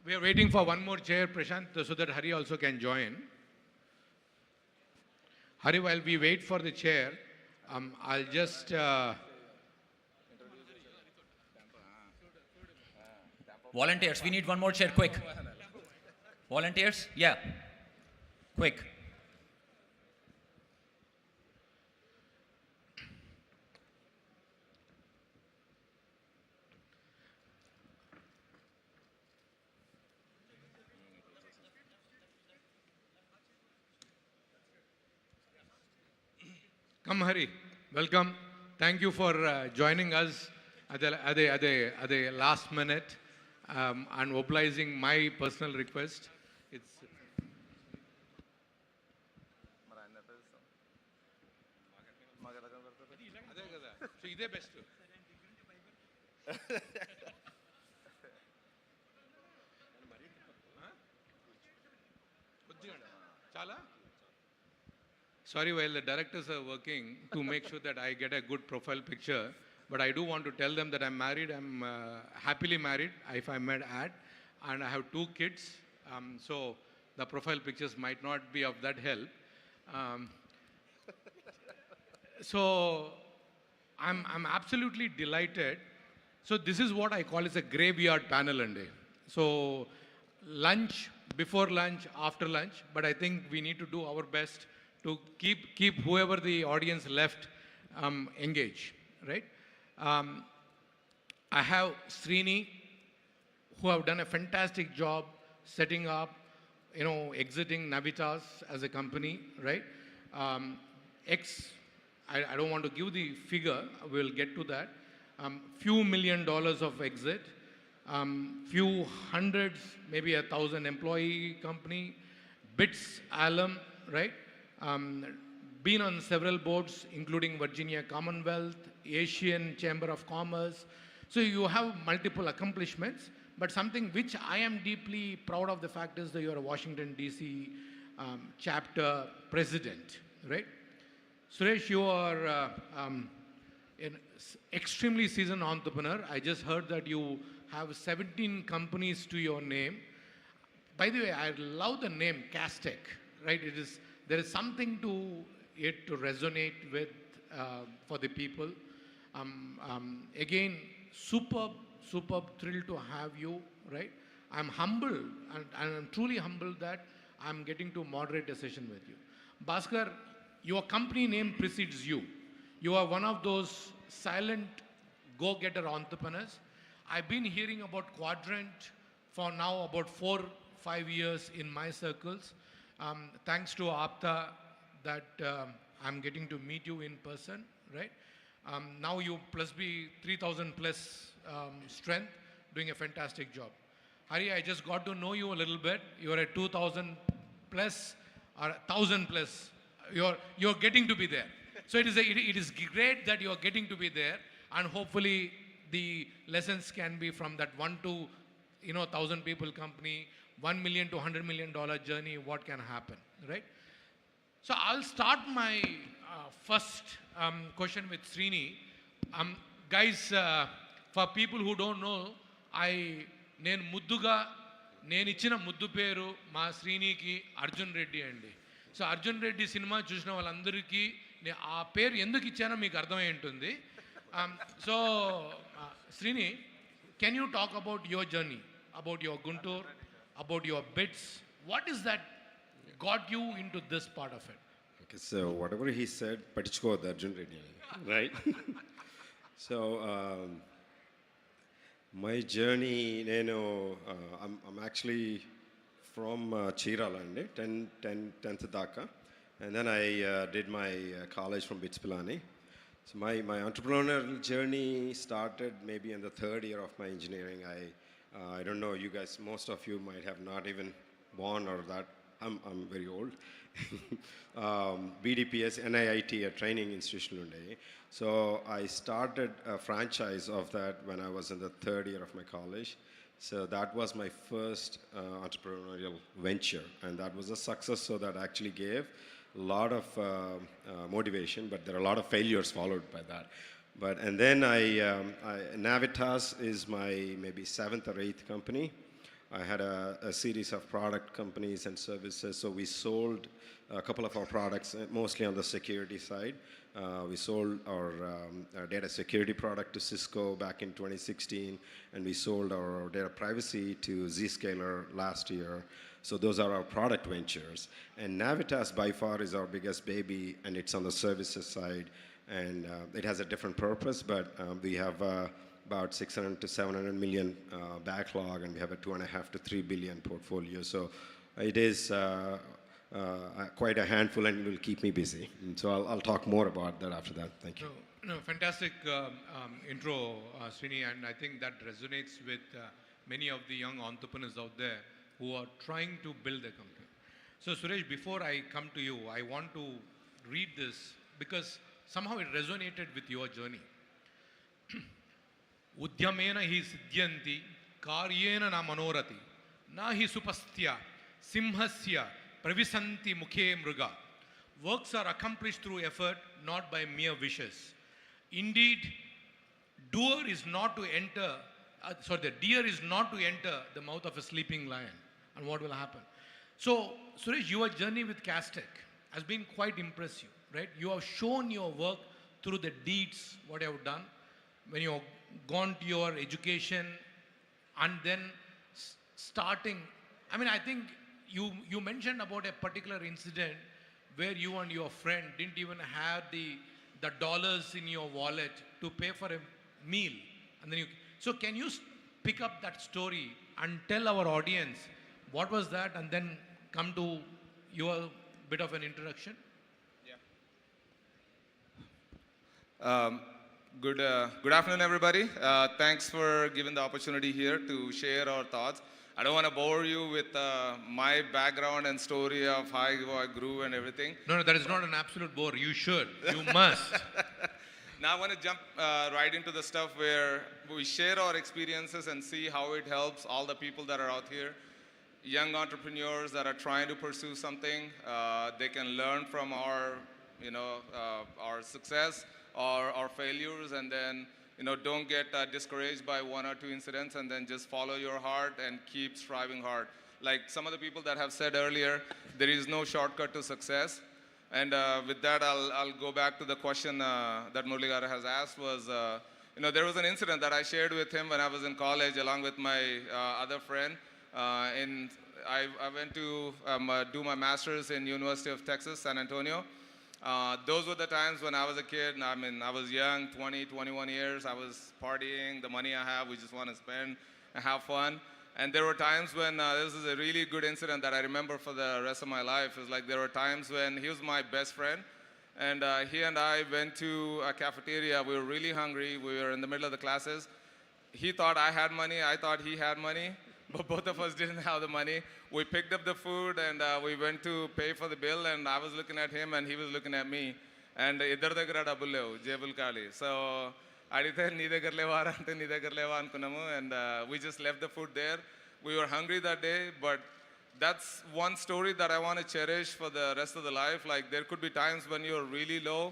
We are waiting for one more chair, Prashant, so that Hari also can join. Hari, while we wait for the chair, I'll just Volunteers, we need one more chair, quick. Volunteers? Yeah. Quick. Come, Hari. Welcome. Thank you for joining us at the last minute and obliging my personal request. It's so ఇదే best చాలా Sorry, while the directors are working to make sure that I get a good profile picture, but I do want to tell them that I'm married. I'm happily married, if I might add, and I have 2 kids. So the profile pictures might not be of that help. So I'm absolutely delighted. So this is what I call as a graveyard panel and day. So lunch, before lunch, after lunch, but I think we need to do our best to keep whoever the audience left engaged, right? I have Srini, who have done a fantastic job setting up, exiting Navitas as a company, right? I don't want to give the figure, we'll get to that. Few $1 million of exit, few hundreds, maybe 1,000 employee company, BITS alum, right? Been on several boards, including Virginia Commonwealth, Asian Chamber of Commerce. So you have multiple accomplishments, but something which I am deeply proud of the fact is that you are a Washington, D.C. Chapter president, right? Suresh, you are an extremely seasoned entrepreneur. I just heard that you have 17 companies to your name. By the way, I love the name Castec, right? There is something to it to resonate with for the people. Again, superb thrill to have you, right? I'm humbled and I'm truly humbled that I'm getting to moderate a session with you. Bhaskar, your company name precedes you. You are one of those silent go-getter entrepreneurs. I've been hearing about Quadrant for now about 4-5 years in my circles. Thanks to APTA that I'm getting to meet you in person, right? Now you plus be 3,000 plus strength, doing a fantastic job. Hari, I just got to know you a little bit. You're at 2,000 plus or 1,000 plus. You're getting to be there. So it is great that you're getting to be there, and hopefully the lessons can be from that 1 to 1,000 people company, $1 million to $100 million journey, what can happen, right? So I'll start my first question with Srini. Guys, for people who don't know, నేను ఇచ్చిన ముద్దు పేరు మా శ్రీనికి అర్జున్ రెడ్డి అండి. So Arjun Reddy cinema చూసిన వాళ్ళందరికీ ఆ పేరు ఎందుకు ఇచ్చానో మీకు అర్థమై ఉంటుంది. So Srini, can you talk about your journey, about your Guntur, about your bits? What is that got you into this part of it? Okay, so whatever he said, Patichko Arjun Reddy, right? So my journey, I'm actually from Chiralande, 10th Dhaka, and then I did my college from BITS Pilani. So my entrepreneurial journey started maybe in the 3rd year of my engineering. I don't know, you guys, most of you might have not even born or that. I'm very old. BDPS, NIIT, a training institution today. So I started a franchise of that when I was in the 3rd year of my college. So that was my first entrepreneurial venture, and that was a success. So that actually gave a lot of motivation, but there are a lot of failures followed by that. And then Navitas is my maybe 7th or 8th company. I had a series of product companies and services. So we sold a couple of our products, mostly on the security side. We sold our data security product to Cisco back in 2016, and we sold our data privacy to Zscaler last year. So those are our product ventures. And Navitas by far is our biggest baby, and it's on the services side. And it has a different purpose, but we have about 600 to 700 million backlog, and we have a 2.5 to 3 billion portfolio. So it is quite a handful, and it will keep me busy. And so I'll talk more about that after that. Thank you. No, fantastic intro, Srini, and I think that resonates with many of the young entrepreneurs out there who are trying to build a company. So Suresh, before I come to you, I want to read this because somehow it resonated with your journey. Udyamena hi siddhyanti karyena na manorati na hi supastya simhasya pravisanti mukhe mruga. Works are accomplished through effort, not by mere wishes. Indeed, the deer is not to enter the mouth of a sleeping lion. And what will happen? So, Suresh, your journey with Castec has been quite impressive, right? You have shown your work through the deeds, what you have done, when you have gone to your education and then starting. I mean, I think you mentioned about a particular incident where you and your friend didn't even have the dollars in your wallet to pay for a meal. And then so can you pick up that story and tell our audience what was that, and then come to your bit of an introduction? Good afternoon, everybody. Thanks for giving the opportunity here to share our thoughts. I don't want to bore you with my background and story of how I grew and everything. No, that is not an absolute bore. You should. You must. Now I want to jump right into the stuff where we share our experiences and see how it helps all the people that are out here. Young entrepreneurs that are trying to pursue something, they can learn from our success or our failures, and then don't get discouraged by one or two incidents, and then just follow your heart and keep striving hard. Like some of the people that have said earlier, there is no shortcut to success. And with that, I'll go back to the question that Murli Garu has asked was, there was an incident that I shared with him when I was in college along with my other friend. I went to do my master's in University of Texas, San Antonio. Those were the times when I was a kid. I mean, I was young, 20, 21 years. I was partying. The money I have, we just want to spend and have fun. And there were times when this is a really good incident that I remember for the rest of my life. It's like there were times when he was my best friend, and he and I went to a cafeteria. We were really hungry. We were in the middle of the classes. He thought I had money. I thought he had money. But both of us didn't have the money. We picked up the food and we went to pay for the bill, and I was looking at him and he was looking at me. And iddar daggara double levu, jebul kali. So adithe nee daggara leva ante nee daggara leva ankunamu, and we just left the food there. We were hungry that day, but that's one story that I want to cherish for the rest of the life. Like there could be times when you're really low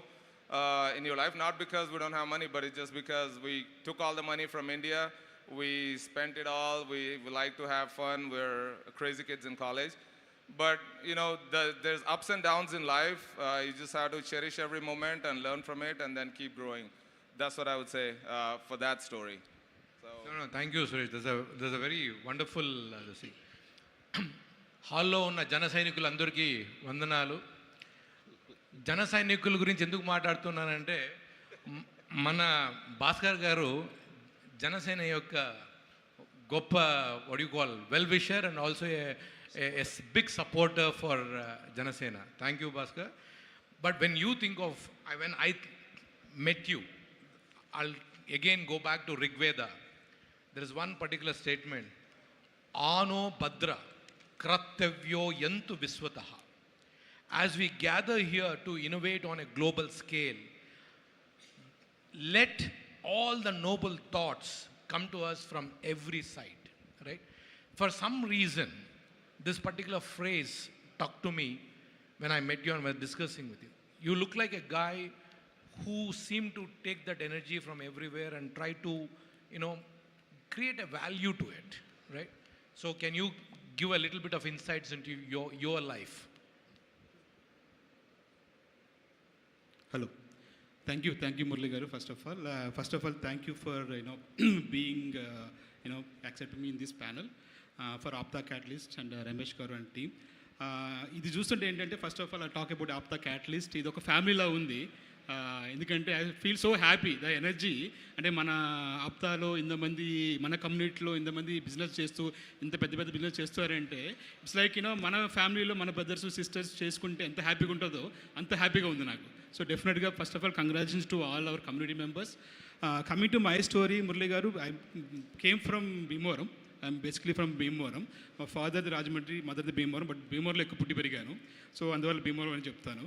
in your life, not because we don't have money, but it's just because we took all the money from India. We spent it all. We like to have fun. We're crazy kids in college. But, there's ups and downs in life. You just have to cherish every moment and learn from it and then keep growing. That's what I would say for that story. So. No, thank you, Suresh. There's a very wonderful thing. హాల్లో ఉన్న జన సైనికులందరికీ వందనాలు. జన సైనికుల గురించి ఎందుకు మాట్లాడుతున్నానంటే మన భాస్కర్ గారు జనసేన యొక్క గొప్ప what you call well-wisher and also a big supporter for Janasena. Thank you, Bhaskar. But when you think of, when I met you, I'll again go back to Rigveda. There is one particular statement, Ano Bhadra Kratavyo Yantu Viswataha. As we gather here to innovate on a global scale, let all the noble thoughts come to us from every side, right? For some reason, this particular phrase talked to me when I met you and was discussing with you. You look like a guy who seemed to take that energy from everywhere and try to, create a value to it, right? So can you give a little bit of insights into your life? Hello. Thank you, Murli Garu. First of all, thank you for being accepting me in this panel for APTA Katalyst and Ramesh Garu and team. ఇది చూస్తుంటే ఏంటంటే first of all I talk about APTA Catalyst. ఇది ఒక ఫ్యామిలీలా ఉంది. ఎందుకంటే I feel so happy the energy. అంటే మన ఆప్తాలో ఇంతమంది, మన కమ్యూనిటీలో ఇంతమంది బిజినెస్ చేస్తూ ఇంత పెద్ద పెద్ద బిజినెస్ చేస్తారంటే ఇట్స్ లైక్ మన ఫ్యామిలీలో మన బ్రదర్స్ సిస్టర్స్ చేసుకుంటే ఎంత హ్యాపీగా ఉంటుందో అంత హ్యాపీగా ఉంది నాకు. సో డెఫినెట్గా first of all congratulations to all our community members. Coming to my story, Murali garu, I came from Bhimavaram. I'm basically from Bhimavaram. మా ఫాదర్ది రాజమండ్రి, మదర్ది భీమవరం. బట్ భీమవరంలో ఎక్కువ పుట్టి పెరిగాను. సో అందువల్ల భీమవరం అని చెప్తాను.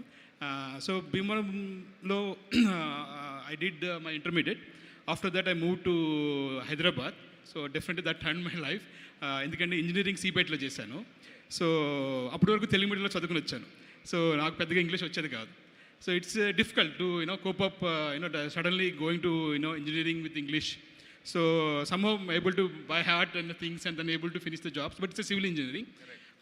సో భీమవరంలో I did my intermediate. After that I move to Hyderabad. So definitely that turn my life. ఎందుకంటే ఇంజనీరింగ్ సిబెట్లో చేశాను. సో అప్పటి వరకు తెలుగు మీడియంలో చదువుకుని వచ్చాను. సో నాకు పెద్దగా ఇంగ్లీష్ వచ్చేది కాదు. So it's difficult to cope up suddenly going to engineering with English. So somehow I'm able to by heart and the things and then able to finish the jobs. But it's a civil engineering.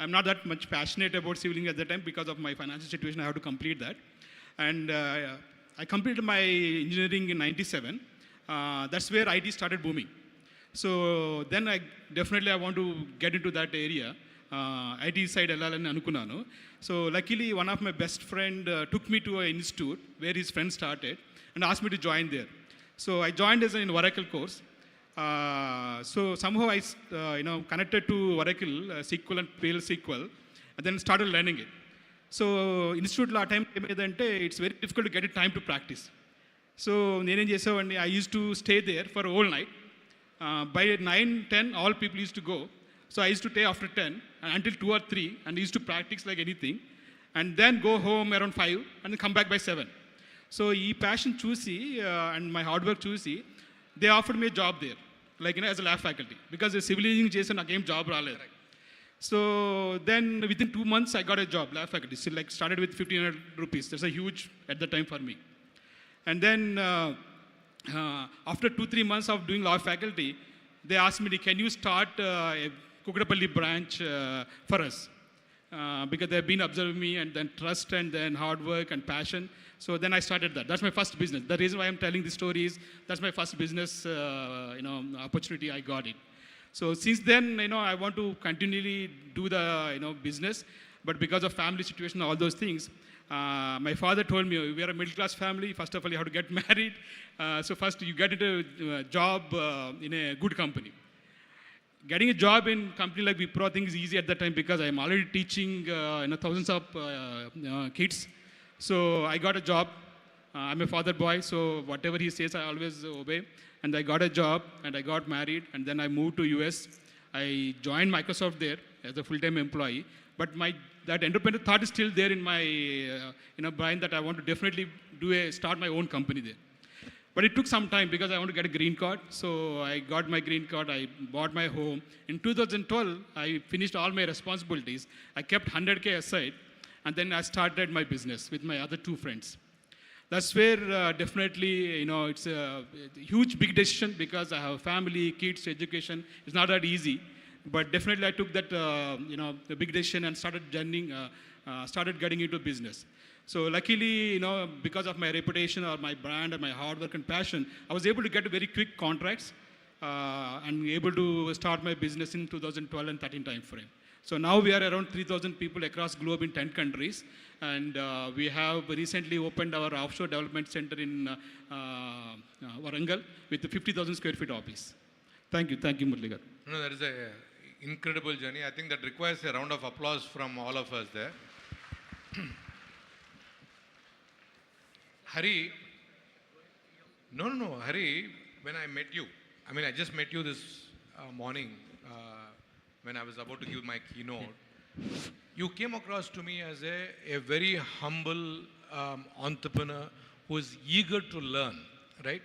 I'm not that much passionate about civil engineering at that time because of my financial situation. I have to complete that. And I completed my engineering in 97. That's where IT started booming. So then I want to get into that area. IT side వెళ్ళాలని అనుకున్నాను. So luckily one of my best friend took me to an institute where his friend started and asked me to join there. So I joined as an Oracle course. So somehow I connected to Oracle SQL and PL/SQL and then started learning it. So institute la time ఏమైందంటే it's very difficult to get a time to practice. So నేనేం చేసేవాడిని, I used to stay there for a whole night. By 9-10 all people used to go. So I used to stay after 10 until 2 or 3 and I used to practice like anything and then go home around 5 and then come back by 7. So ఈ passion చూసి and my hard work చూసి they offered me a job there, like as a lab faculty, because the civil engineering చేసి నాకేం job రాలేదు. So then within 2 months I got a job, lab faculty. So like started with 1,500 rupees. That's a huge at the time for me. And then after 2-3 months of doing lab faculty, they asked me, can you start a Kukatapalli branch for us? Because they've been observing me and then trust and then hard work and passion. So then I started that. That's my first business. The reason why I'm telling this story is that's my first business, opportunity I got it. So since then, I want to continually do the, business, but because of family situation, all those things, my father told me, we are a middle class family. First of all, you have to get married. So first you get into a job in a good company. Getting a job in company like Wipro, I think is easy at that time because I'm already teaching thousands of kids. So I got a job. I'm a father boy, so whatever he says, I always obey. And I got a job, and I got married, and then I moved to US. I joined Microsoft there as a full-time employee. But that entrepreneur thought is still there in my brain that I want to definitely start my own company there. But it took some time because I want to get a green card. So I got my green card, I bought my home. In 2012, I finished all my responsibilities. I kept 100K aside, and then I started my business with my other 2 friends. That's where definitely, it's a huge, big decision because I have family, kids, education. It's not that easy. But definitely I took that, the big decision and started getting into business. So luckily, because of my reputation or my brand and my hard work and passion, I was able to get very quick contracts and able to start my business in 2012 and 13 time frame. So now we are around 3,000 people across globe in 10 countries. And we have recently opened our offshore development center in Warangal with a 50,000 square feet office. Thank you, Murli garu. No, that is an incredible journey. I think that requires a round of applause from all of us there. Hari, no, Hari, when I met you, I just met you this morning when I was about to give my keynote. You came across to me as a very humble entrepreneur who is eager to learn, right?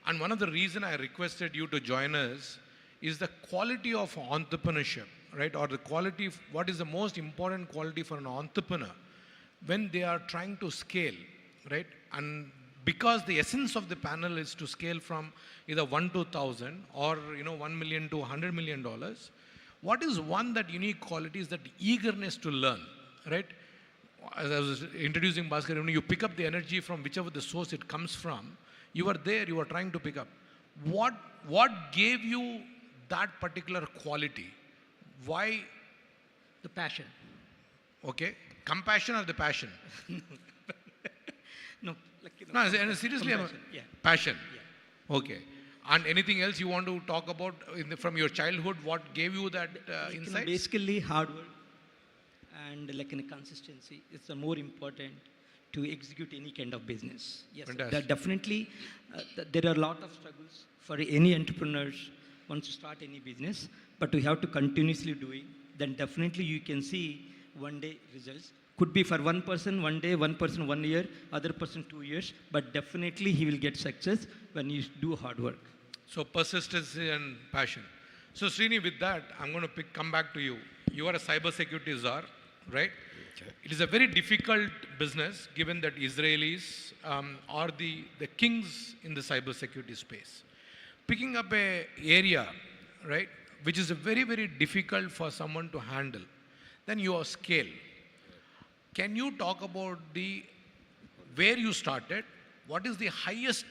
And one of the reasons I requested you to join us is the quality of entrepreneurship, right? Or the quality, what is the most important quality for an entrepreneur when they are trying to scale, right? And because the essence of the panel is to scale from either 1 to 1,000 or 1 million to $100 million, what is one that unique quality is that eagerness to learn, right? as I was introducing Bhaskar, you pick up the energy from whichever the source it comes from. You are there, you are trying to pick up. What gave you that particular quality? Why? The passion. Okay. Compassion or the passion? No, No, seriously, compassion. Yeah. Passion. Yeah. Okay. And anything else you want to talk about from your childhood? What gave you that insight? Basically, hard work and consistency is the more important to execute any kind of business. Yes, that definitely there are a lot of struggles for any entrepreneurs once you start any business, but we have to continuously do it. Then definitely you can see one day results. Could be for one person 1 day, one person 1 year, other person 2 years, but definitely he will get success when you do hard work. So persistence and passion. So Srini, with that, I'm going to come back to you. You are a cybersecurity czar, right? Okay. It is a very difficult business given that Israelis are the kings in the cybersecurity space. Picking up a area, right, which is a very, very difficult for someone to handle, then your scale. Can you talk about where you started? What is the highest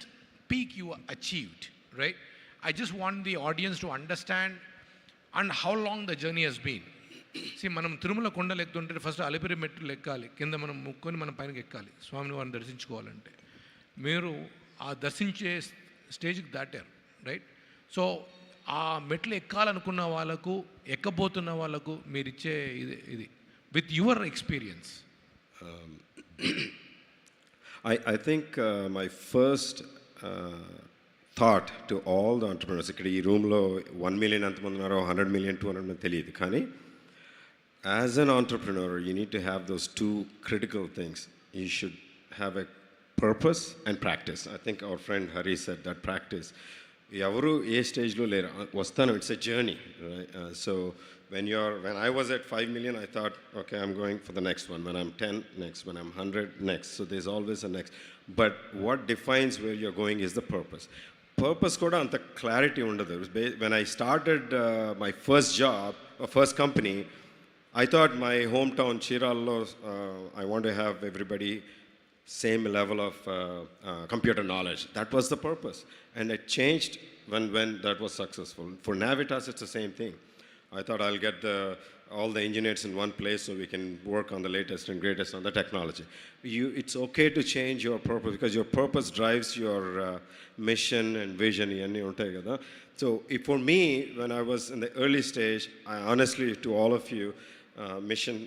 peak you achieved, right? I just want the audience to understand and how long the journey has been. See, మనం తిరుమల కొండలు ఎక్కుతుంటే first Alipiri మెట్లు ఎక్కాలి, కింద మనం ముక్కొని మనం పైనకి ఎక్కాలి స్వామిని వారిని దర్శించుకోవాలంటే. మీరు ఆ దర్శించే స్టేజ్కి దాటారు, రైట్? సో ఆ మెట్లు ఎక్కాలనుకున్న వాళ్ళకు, ఎక్కబోతున్న వాళ్ళకు మీరు ఇచ్చే ఇది with your experience. I think my first thought to all the entrepreneurs, ఇక్కడ ఈ రూమ్లో 1 million ఎంతమంది ఉన్నారో 100 million 200 million తెలియదు, కానీ as an entrepreneur you need to have those two critical things. You should have a purpose and practice. I think our friend Hari said that practice. ఎవరు ఏ స్టేజ్లో లేరు, వస్తాను, it's a journey, right? So when I was at 5 million, I thought, okay, I'm going for the next one. When I'm 10, next. When I'm 100, next. So there's always a next. But what defines where you're going is the purpose. Purpose kuda anta clarity undadu. When I started my first job, first company, I thought my hometown Chirallo, I want to have everybody same level of computer knowledge. That was the purpose. And it changed when that was successful. For Navitas, it's the same thing. I thought I'll get all the engineers in one place so we can work on the latest and greatest on the technology. It's okay to change your purpose because your purpose drives your mission and vision. So for me, when I was in the early stage, I honestly, to all of you, mission,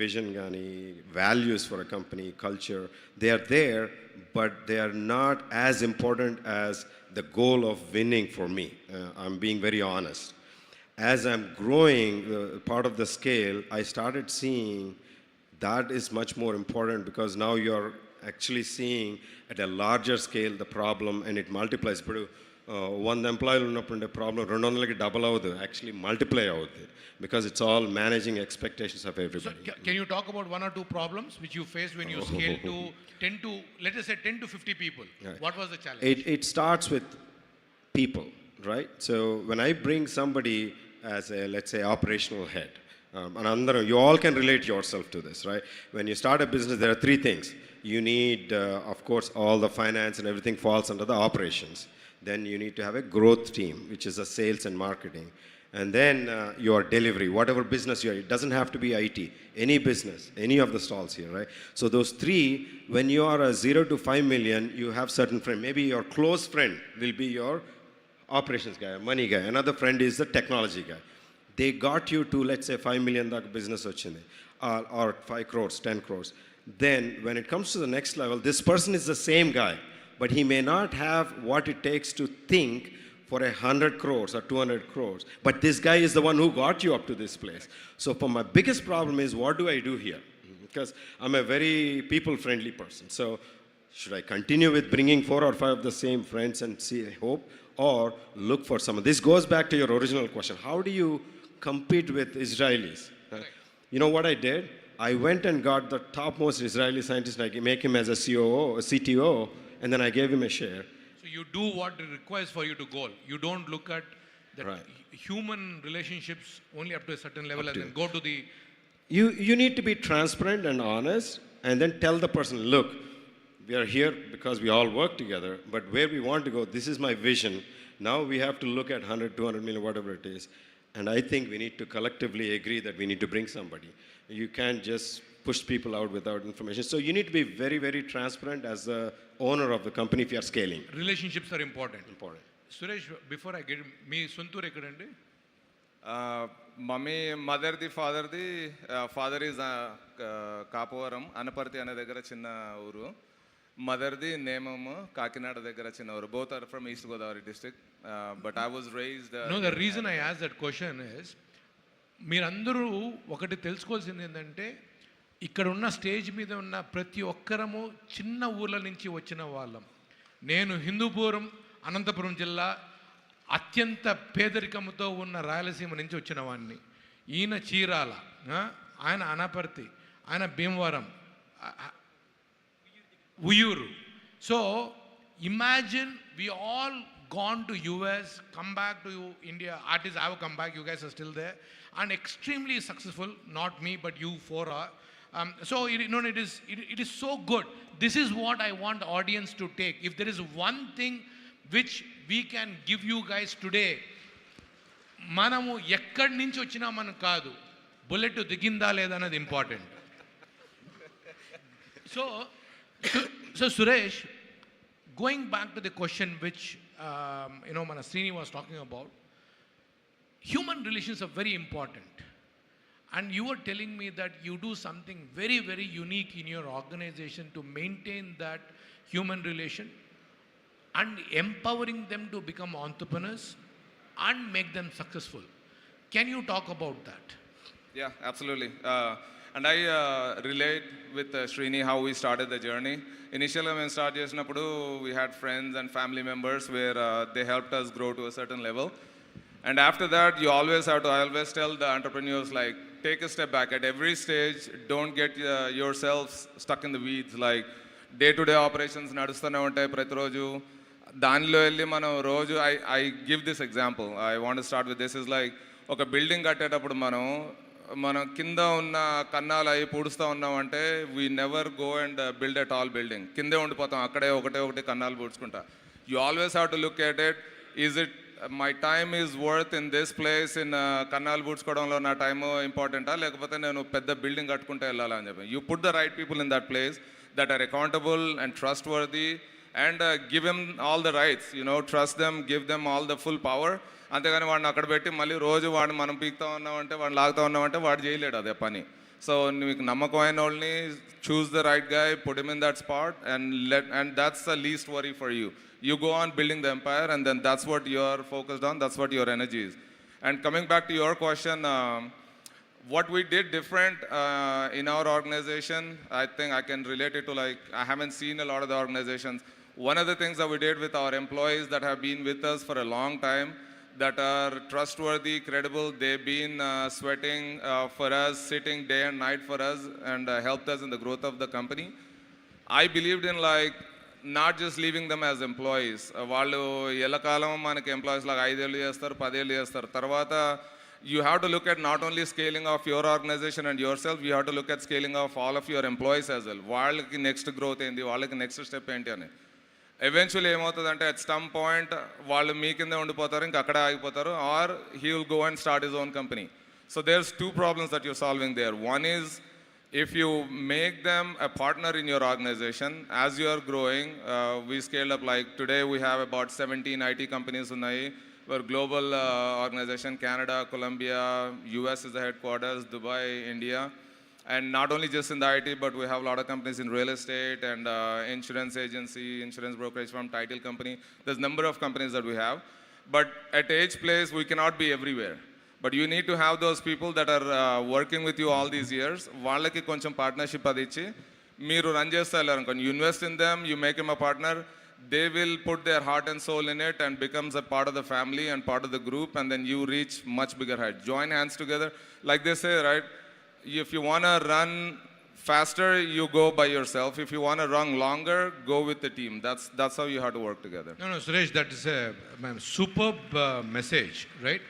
vision, values for a company, culture, they are there, but they are not as important as the goal of winning for me. I'm being very honest. As I'm growing part of the scale, I started seeing that is much more important because now you're actually seeing at a larger scale the problem and it multiplies. But 1 employee unnappunde problem 200 double avudhu, actually multiply avudhu because it's all managing expectations of everybody. So can you talk about 1 or 2 problems which you faced when you scaled to 10 to, let us say 10 to 50 people? Right. What was the challenge? It starts with people, right? So when I bring somebody as a, let's say, operational head, and you all can relate yourself to this, right? When you start a business, there are 3 things. You need, of course, all the finance and everything falls under the operations. Then you need to have a growth team, which is a sales and marketing. And then your delivery, whatever business you're, it doesn't have to be IT, any business, any of the stalls here, right? So those 3, when you are a 0 to 5 million, you have certain friend. Maybe your close friend will be your operations guy, money guy. Another friend is the technology guy. They got you to, let's say, 5 million business ochindi, or 5 crores, 10 crores. Then when it comes to the next level, this person is the same guy, but he may not have what it takes to think for 100 crores or 200 crores. But this guy is the one who got you up to this place. So for my biggest problem is, what do I do here? Because I'm a very people-friendly person. So should I continue with bringing 4 or 5 of the same friends and see hope? Or look for someone? This goes back to your original question. How do you compete with Israelis? You know what I did? I went and got the topmost Israeli scientist. I make him as a COO, a CTO, and then I gave him a share. So you do what it requires for you to go. You don't look at the human relationships only up to a certain level and then go to the you need to be transparent and honest, and then tell the person, look, we are here because we all work together, but where we want to go, this is my vision. Now we have to look at 100, 200 million, whatever it is. And I think we need to collectively agree that we need to bring somebody. You can't just push people out without information. So you need to be very, very transparent as the owner of the company if you are scaling. Relationships are important. Important. Suresh, before I get me Suntur ekkadandi? Mummy మదర్ది ఫాదర్ది father is Kapavaram Anaparthi అనే దగ్గర చిన్న ఊరు, మదర్ది నేమము కాకినాడ దగ్గర చిన్న ఊరు. Both are from East Godavari district, but I was raised. No, the reason I ask that question is, మీరందరూ ఒకటి తెలుసుకోవాల్సింది ఏంటంటే, ఇక్కడ ఉన్న స్టేజ్ మీద ఉన్న ప్రతి ఒక్కరము చిన్న ఊర్ల నుంచి వచ్చిన వాళ్ళం. నేను హిందూపురం, అనంతపురం జిల్లా అత్యంత పేదరికంతో ఉన్న రాయలసీమ నుంచి వచ్చిన వాడిని. ఈయన చీరాల, ఆయన అనపర్తి, ఆయన Bhimavaram, Uyyuru. So imagine we all gone to US, come back to India, artists have come back, you guys are still there, and extremely successful, not me, but you four are. So it is so good. This is what I want the audience to take. If there is one thing which we can give you guys today, మనము ఎక్కడి నుంచి వచ్చినా మనకు కాదు, bullet దిగిందా లేదా అన్నది important. So Suresh, going back to the question which Mana Srini was talking about, human relations are very important. And you were telling me that you do something very, very unique in your organization to maintain that human relation and empowering them to become entrepreneurs and make them successful. Can you talk about that? Yeah, absolutely. And I relate with Srini how we started the journey. Initially, when we started చేసినప్పుడు, we had friends and family members where they helped us grow to a certain level. And after that, you always have to, I always tell the entrepreneurs, like, take a step back at every stage. Don't get yourselves stuck in the weeds. Like, day-to-day operations నడుస్తూనే ఉంటాయి ప్రతిరోజు. దానిలో వెళ్ళి మనం రోజు, I give this example. I want to start with this. Is like, ఒక building కట్టేటప్పుడు మనం కింద ఉన్న కన్నాలు అవి పూడుస్తూ ఉన్నామంటే, we never go and build a tall building. కిందే ఉండిపోతాం, అక్కడే ఒకటి కన్నాలు పూడ్చుకుంటా. You always have to look at it. Is it my time is worth in this place, in కన్నాలు పూడ్చుకోవడంలో నా టైము ఇంపార్టెంటా, లేకపోతే నేను పెద్ద బిల్డింగ్ కట్టుకుంటే వెళ్ళాలా అని చెప్పి. You put the right people in that place that are accountable and trustworthy, and give them all the rights, trust them, give them all the full power. అంతేగాని వాడిని అక్కడ పెట్టి మళ్ళీ రోజు వాడిని మనం పీకుతా ఉన్నామంటే, వాడిని లాగుతూ ఉన్నామంటే వాడు చేయలేడు అదే పని. సో మీకు నమ్మకమైన వాళ్ళని, choose the right guy, put him in that spot, and that's the least worry for you. You go on building the empire, and then that's what you're focused on, that's what your energy is. And coming back to your question, what we did different in our organization, I think I can relate it to, like, I haven't seen a lot of the organizations. One of the things that we did with our employees that have been with us for a long time, that are trustworthy, credible, they've been sweating for us, sitting day and night for us, and helped us in the growth of the company. I believed in, like, not just leaving them as employees. వాళ్ళు ఎల్లకాలం మనకి employees లాగా 5 ఏళ్ళు చేస్తారు, 10 ఏళ్ళు చేస్తారు. తర్వాత you have to look at not only scaling of your organization and yourself, you have to look at scaling of all of your employees as well. వాళ్ళకి నెక్స్ట్ గ్రోత్ ఏంటి, వాళ్ళకి నెక్స్ట్ స్టెప్ ఏంటి అని. ఎవెన్చువల్లీ ఏమవుతుందంటే, at some point వాళ్ళు మీ కిందే ఉండిపోతారు, ఇంకా అక్కడే ఆగిపోతారు, or he will go and start his own company. So there's 2 problems that you're solving there. One is, if you make them a partner in your organization, as you are growing, we scaled up, like today we have about 17 IT companies unnai. We're global organization, Canada, Colombia, US is the headquarters, Dubai, India. And not only just in the IT, but we have a lot of companies in real estate and insurance agency, insurance brokerage firm, title company. There's a number of companies that we have. But at each place, we cannot be everywhere. But you need to have those people that are working with you all these years. వాళ్ళకి కొంచెం partnership అది ఇచ్చి మీరు run చేస్తే వెళ్ళారనుకోండి, you invest in them, you make them a partner, they will put their heart and soul in it and becomes a part of the family and part of the group, and then you reach much bigger height. Join hands together. Like they say, right? If you want to run faster, you go by yourself. If you want to run longer, go with the team. That's how you have to work together. No, Suresh, that is a superb message, right?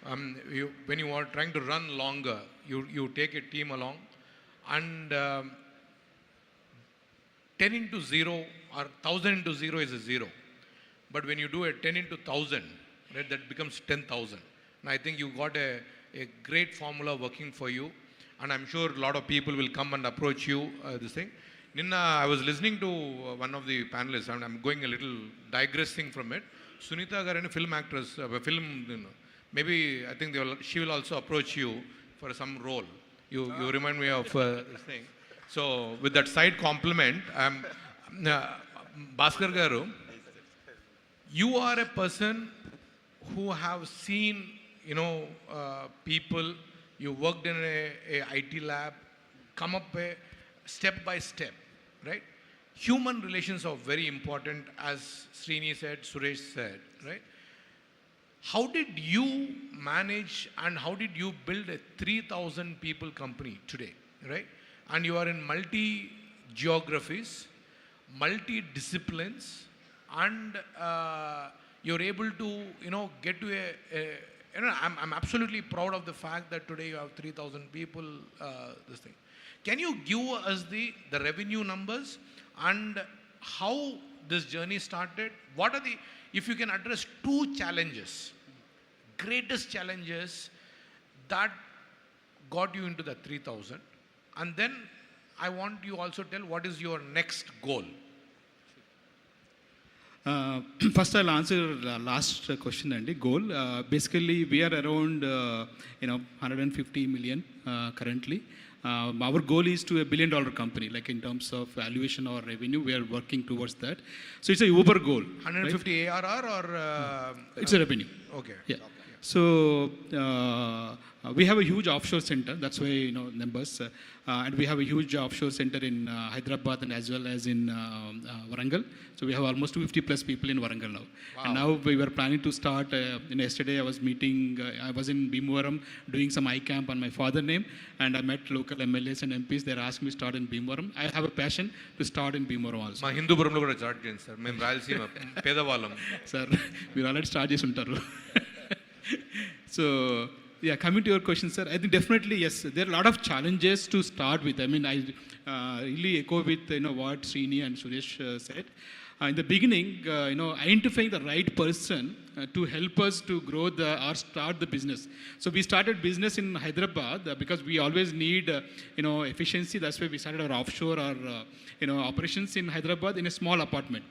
when you are trying to run longer, you take a team along, and 10 into 0 or 1000 into 0 is a 0. But when you do a 10 into 1000, right, that becomes 10,000. And I think you got a great formula working for you. And I'm sure a lot of people will come and approach you this thing. Ninna, I was listening to one of the panelists, and I'm going a little digressing from it. Sunita Garani, film actress, maybe I think she will also approach you for some role. You remind me of this thing. So with that side compliment, Bhaskar Garu, you are a person who have seen, people. You worked in a IT lab, come up step by step, right? Human relations are very important, as Srini said, Suresh said, right? How did you manage and how did you build a 3,000 people company today, right? And you are in multi-geographies, multi-disciplines, and you're able to, get to I'm absolutely proud of the fact that today you have 3,000 people, this thing. Can you give us the revenue numbers and how this journey started? What are if you can address 2 challenges, greatest challenges that got you into the 3,000, and then I want you also tell what is your next goal. First, I'll answer the last question and the goal. Basically, we are around 150 million currently. Our goal is to $1 billion company, like in terms of valuation or revenue. We are working towards that. So it's a Uber goal. 150 right? ARR or it's a revenue. Okay. Yeah. So we have a huge offshore center. That's why numbers, and we have a huge offshore center in Hyderabad and as well as in Warangal. So we have almost 250 plus people in Warangal now. Wow. And now we were planning to start. Yesterday I was meeting. I was in Bhimavaram doing some iCamp on my father's name, and I met local MLAs and MPs. They asked me to start in Bhimavaram. I have a passion to start in Bhimavaram also. Ma Hindupuram lo kuda start cheyandi sir. Mem Rayalaseema pedavallam. Sir, we already start chesi untaru. So, yeah, coming to your question, sir, I think definitely, yes, there are a lot of challenges to start with. I mean, I really echo with, what Srini and Suresh said. In the beginning, identifying the right person to help us to grow or start the business. So we started business in Hyderabad because we always need, efficiency. That's why we started our offshore or, operations in Hyderabad in a small apartment.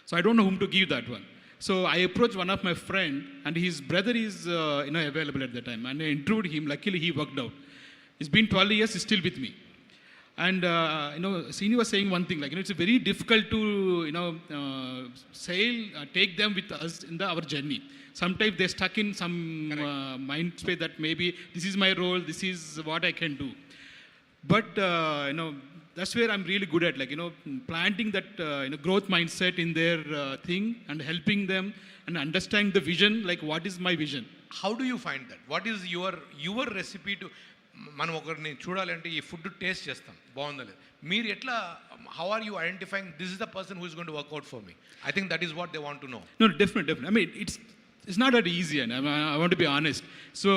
So I don't know whom to give that one. So I approached one of my friend, and his brother is available at the time, and I interviewed him. Luckily, he worked out. It's been 12 years, he's still with me. And Srini was saying one thing, like it's very difficult to take them with us in our journey. Sometimes they're stuck in some mind space that maybe this is my role, this is what I can do. But that's where I'm really good at, planting that growth mindset in their thing and helping them and understanding the vision, like what is my vision. How do you find that? What is your recipe to మనం ఒకరిని చూడాలంటే ఈ food taste చేస్తాం బాగుందా లేదు మీరు ఎట్లా how are you identifying this is the person who is going to work out for me? I think that is what they want to know. No, definitely. I mean, it's not that easy, and I want to be honest. So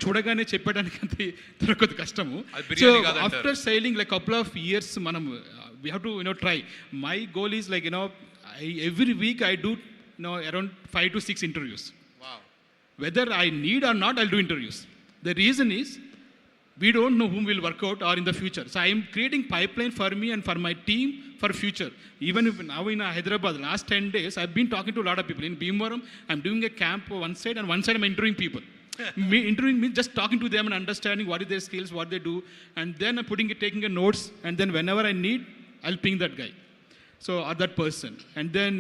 చూడగానే చెప్పడానికి అంత దొరకదు కష్టము. So after sailing like couple of years మనం we have to try. My goal is like every week I do around 5 to 6 interviews. Wow. Whether I need or not, I'll do interviews. The reason is we don't know whom will work out or in the future. So I am creating pipeline for me and for my team for future. Even if now in Hyderabad, last 10 days, I've been talking to a lot of people. In Bhimavaram, I'm doing a camp one side, and one side I'm interviewing people. Interviewing means just talking to them and understanding what is their skills, what they do, and then I'm taking a notes, and then whenever I need, I'll ping that guy. So, or that person. And then,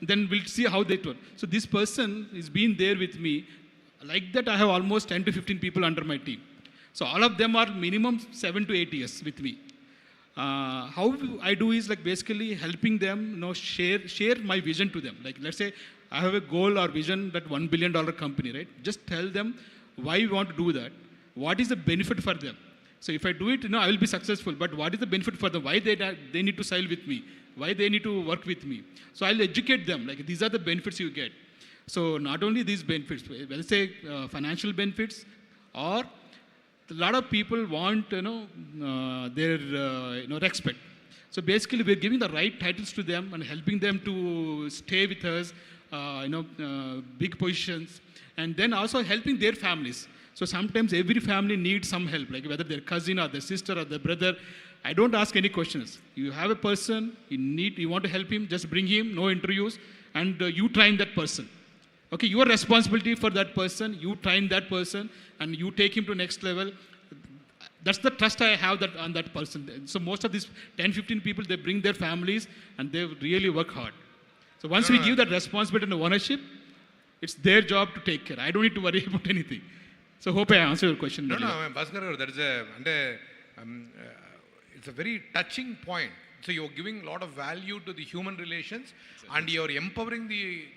then we'll see how they work. So this person is been there with me. Like that, I have almost 10 to 15 people under my team. So all of them are minimum 7 to 8 years with me. How I do is like basically helping them, share my vision to them. Like let's say I have a goal or vision that $1 billion company, right? Just tell them why we want to do that. What is the benefit for them? So if I do it, I will be successful. But what is the benefit for them? Why they need to sail with me? Why they need to work with me? So I'll educate them. Like these are the benefits you get. So not only these benefits, let's say financial benefits, or a lot of people want their respect. So basically, we're giving the right titles to them and helping them to stay with us, big positions, and then also helping their families. So sometimes every family needs some help, like whether their cousin or their sister or their brother. I don't ask any questions. You have a person, you want to help him, just bring him, no interviews, and you train that person. Okay, your responsibility for that person, you train that person, and you take him to next level. That's the trust I have on that person. So most of these 10, 15 people, they bring their families and they really work hard. So once we give that responsibility and ownership, it's their job to take care. I don't need to worry about anything. So hope I answered your question. No, Bhaskar, that is it's a very touching point. So you're giving a lot of value to the human relations, and you're empowering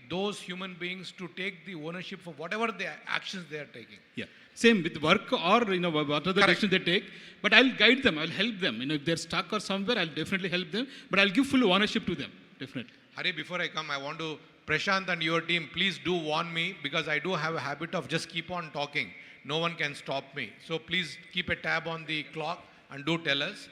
those human beings to take the ownership for whatever the actions they are taking. Yeah. Same with work or what other direction they take. But I'll guide them. I'll help them. If they're stuck or somewhere, I'll definitely help them. But I'll give full ownership to them. Definitely. Hari, before I come, I want to, Prashant and your team, please do warn me, because I do have a habit of just keep on talking. No one can stop me. So please keep a tab on the clock and do tell us.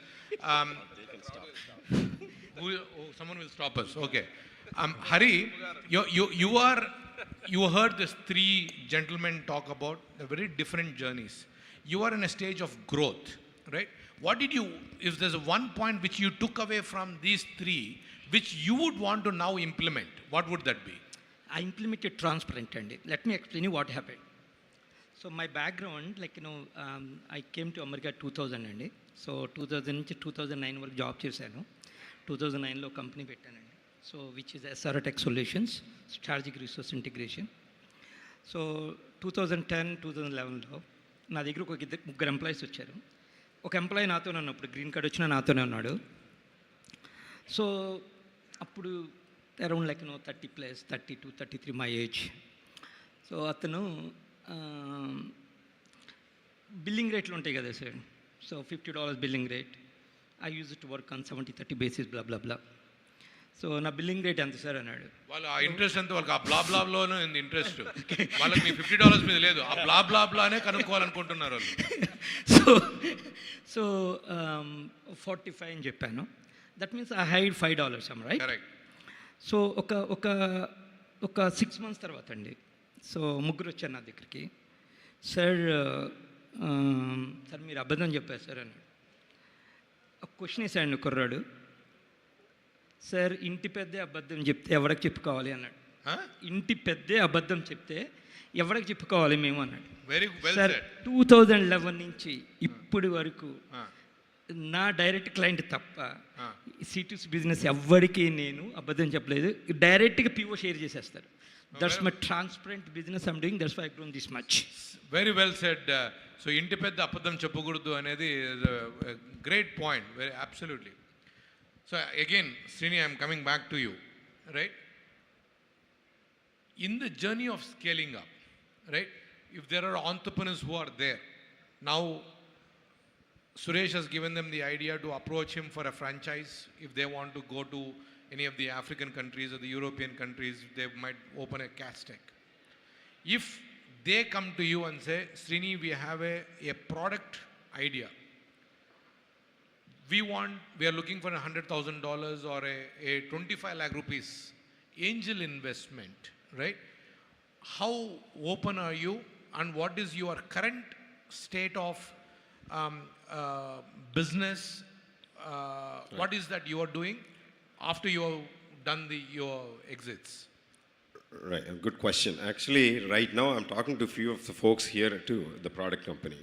Someone will stop us. Okay. Hari, you heard these three gentlemen talk about the very different journeys. You are in a stage of growth, right? What did you, if there's one point which you took away from these three, which you would want to now implement, what would that be? I implemented transparent, and let me explain you what happened. So my background, I came to America 2000 and so 2000 నుంచి 2009 వరకు job చేశాను. 2009లో company పెట్టానండి. So which is SR Tech Solutions, strategic resource integration. So 2010, 2011లో నా దగ్గర ముగ్గురు employees వచ్చారు. ఒక employee నాతోనే ఉన్నప్పుడు గ్రీన్ కార్డ్ వచ్చినా నాతోనే ఉన్నాడు. సో అప్పుడు అరౌండ్ 30+, 32, 33 మై ఏజ్. సో అతను బిల్లింగ్ రేట్లు ఉంటాయి కదా sir. So $50 billing rate. I use to work on 70-30 basis blah blah blah. So నా బిల్లింగ్ రేట్ ఎంత సార్ అన్నాడు. వాళ్ళు ఆ ఇంట్రెస్ట్ అంతా వాళ్ళకి ఆ బ్లా బ్లాలోనే ఉంది ఇంట్రెస్ట్. వాళ్ళకి మీ $50 మీద లేదు, ఆ బ్లా బ్లా బ్లానే కనుక్కోవాలనుకుంటున్నారు వాళ్ళు. సో 45 అని చెప్పాను. That means I hide $5 right. Correct. So ఒక 6 months తర్వాత అండి, సో ముగ్గురు వచ్చారు నా దగ్గరికి. సార్ మీరు అబద్ధం చెప్పారు సార్ అన్నాడు. ఒక క్వశ్చన్ వేసాడు కుర్రాడు. సార్ ఇంటి పెద్దే అబద్ధం చెప్తే ఎవరికి చెప్పుకోవాలి అన్నాడు. ఇంటి పెద్దే అబద్ధం చెప్తే ఎవరికి చెప్పుకోవాలి మేము అన్నాడు. సార్ 2011 నుంచి ఇప్పటి వరకు నా డైరెక్ట్ క్లయింట్ తప్ప C2C బిజినెస్ ఎవ్వడికి నేను అబద్ధం చెప్పలేదు. డైరెక్ట్గా PO షేర్ చేసేస్తారు. That's my transparent business I'm doing. That's why I've grown this much. Very well said. So ఇంటి పెద్ద అబద్ధం చెప్పకూడదు అనేది great point. Very absolutely. So again, Srini, I'm coming back to you, right? In the journey of scaling up, right? If there are entrepreneurs who are there, now Suresh has given them the idea to approach him for a franchise. If they want to go to any of the African countries or the European countries, they might open a Castech. If they come to you and say, Srini, we have a product idea. We are looking for $100,000 or a 25 lakh rupees angel investment, right? How open are you, and what is your current state of business? What is that you are doing after you have done your exits? Right, a good question. Actually, right now I'm talking to a few of the folks here too, the product company.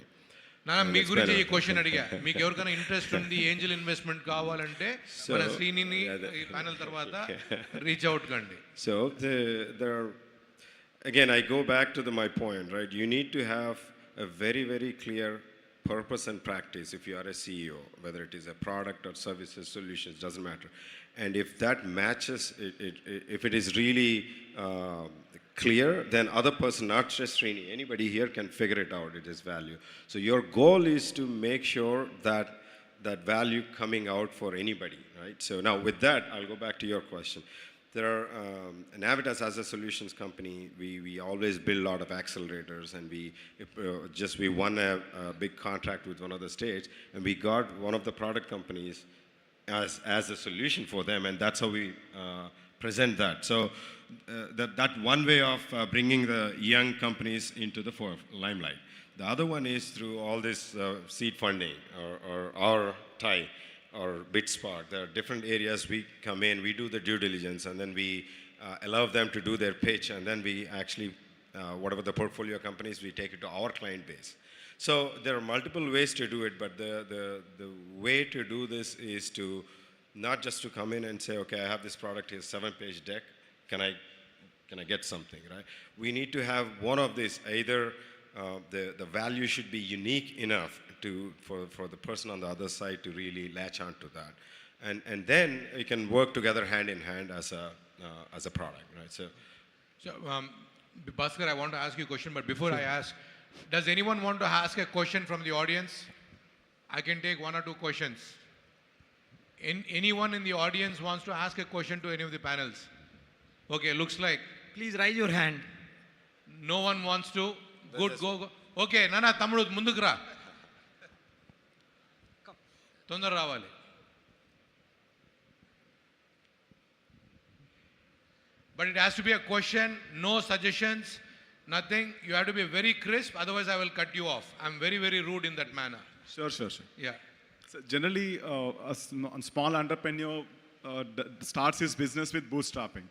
మీ గురించి ఈ question అడిగా. మీకు ఎవరికైనా interest ఉంది Angel investment కావాలంటే మన శ్రీనిని ఈ panel తర్వాత రీచ్ అవుట్ కండి. So again I go back to my point, right? You need to have a very, very clear purpose and practice if you are a CEO, whether it is a product or services, solutions, doesn't matter. And if that matches, if it is really clear, then other person, not just Srini, anybody here can figure it out, it is value. So your goal is to make sure that that value coming out for anybody, right? So now with that, I'll go back to your question. there are, Navitas as a solutions company, we always build a lot of accelerators, and we won a big contract with one of the states, and we got one of the product companies as a solution for them, and that's how we present that. So that one way of bringing the young companies into the limelight. The other one is through all this seed funding or our tie or BitSpark. There are different areas we come in, we do the due diligence, and then we allow them to do their pitch, and then we actually, whatever the portfolio companies, we take it to our client base. So there are multiple ways to do it, but the way to do this is to not just to come in and say, okay, I have this product here, 7-page deck, can I get something, right? We need to have one of these, either the value should be unique enough for the person on the other side to really latch onto that, and then we can work together hand in hand as a product, right? So Bhaskar, I want to ask you a question, but before I ask, does anyone want to ask a question from the audience? I can take 1 or 2 questions. Anyone in the audience wants to ask a question to any of the panels? Okay, looks like. Please raise your hand. No one wants to? Good, go. Okay, Nana, Tamru, munduku ra. Tondar ravali. But it has to be a question, no suggestions, nothing. You have to be very crisp, otherwise I will cut you off. I'm very, very rude in that manner. Sure. Yeah. So generally, a small entrepreneur starts his business with bootstrapping.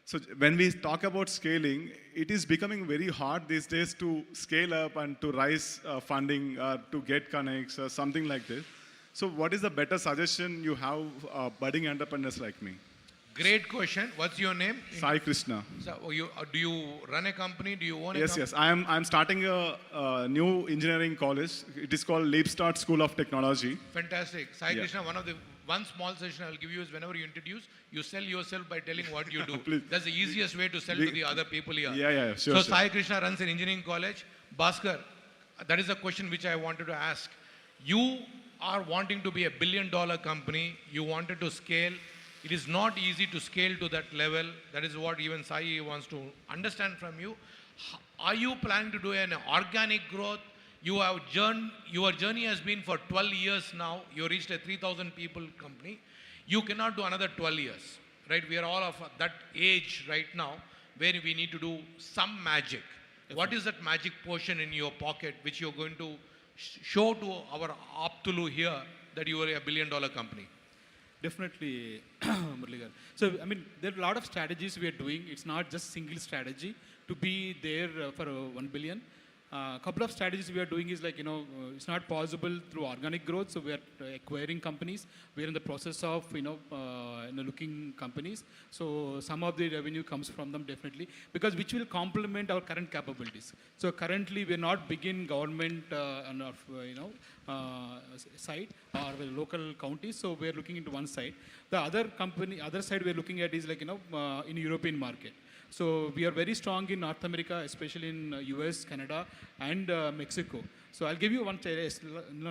So when we talk about scaling, it is becoming very hard these days to scale up and to raise funding, to get connects, or something like this. So what is the better suggestion you have budding entrepreneurs like me? Great question. What's your name? Sai Krishna. So do you run a company? Do you own a company? Yes. I'm starting a new engineering college. It is called Leapstart School of Technology. Fantastic. Sai Krishna, one small suggestion I'll give you is whenever you introduce, you sell yourself by telling what you do. That's the easiest way to sell to the other people here. Yeah, sure. So Sai Krishna runs an engineering college. Bhaskar, that is a question which I wanted to ask. You are wanting to be $1 billion company. You wanted to scale. It is not easy to scale to that level. That is what even Sai wants to understand from you. Are you planning to do an organic growth? Your journey has been for 12 years now. You reached a 3,000 people company. You cannot do another 12 years, right? We are all of that age right now where we need to do some magic. What is that magic potion in your pocket which you're going to show to our Aptulu here that you are a $1 billion company? Definitely, Muraligar. So, I mean, there are a lot of strategies we are doing. It's not just single strategy to be there for 1 billion. A couple of strategies we are doing is like, it's not possible through organic growth. So we are acquiring companies. We are in the process of, looking companies. So some of the revenue comes from them definitely, because which will complement our current capabilities. So currently we are not big in government on our, side or the local counties. So we are looking into one side. The other side we are looking at is like, in European market. So we are very strong in North America, especially in US, Canada, and Mexico. So I'll give you one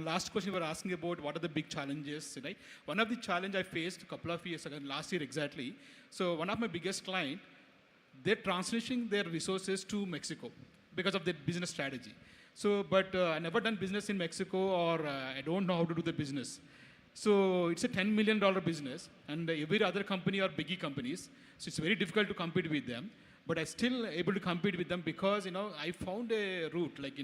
last question you were asking about what are the big challenges, right? One of the challenge I faced a couple of years ago, last year exactly. So one of my biggest client, they're transitioning their resources to Mexico because of their business strategy. So, but I never done business in Mexico, or I don't know how to do the business. So it's a $10 million business, and every other company are biggie companies. So it's very difficult to compete with them. But I'm still able to compete with them because, I found a route. Like,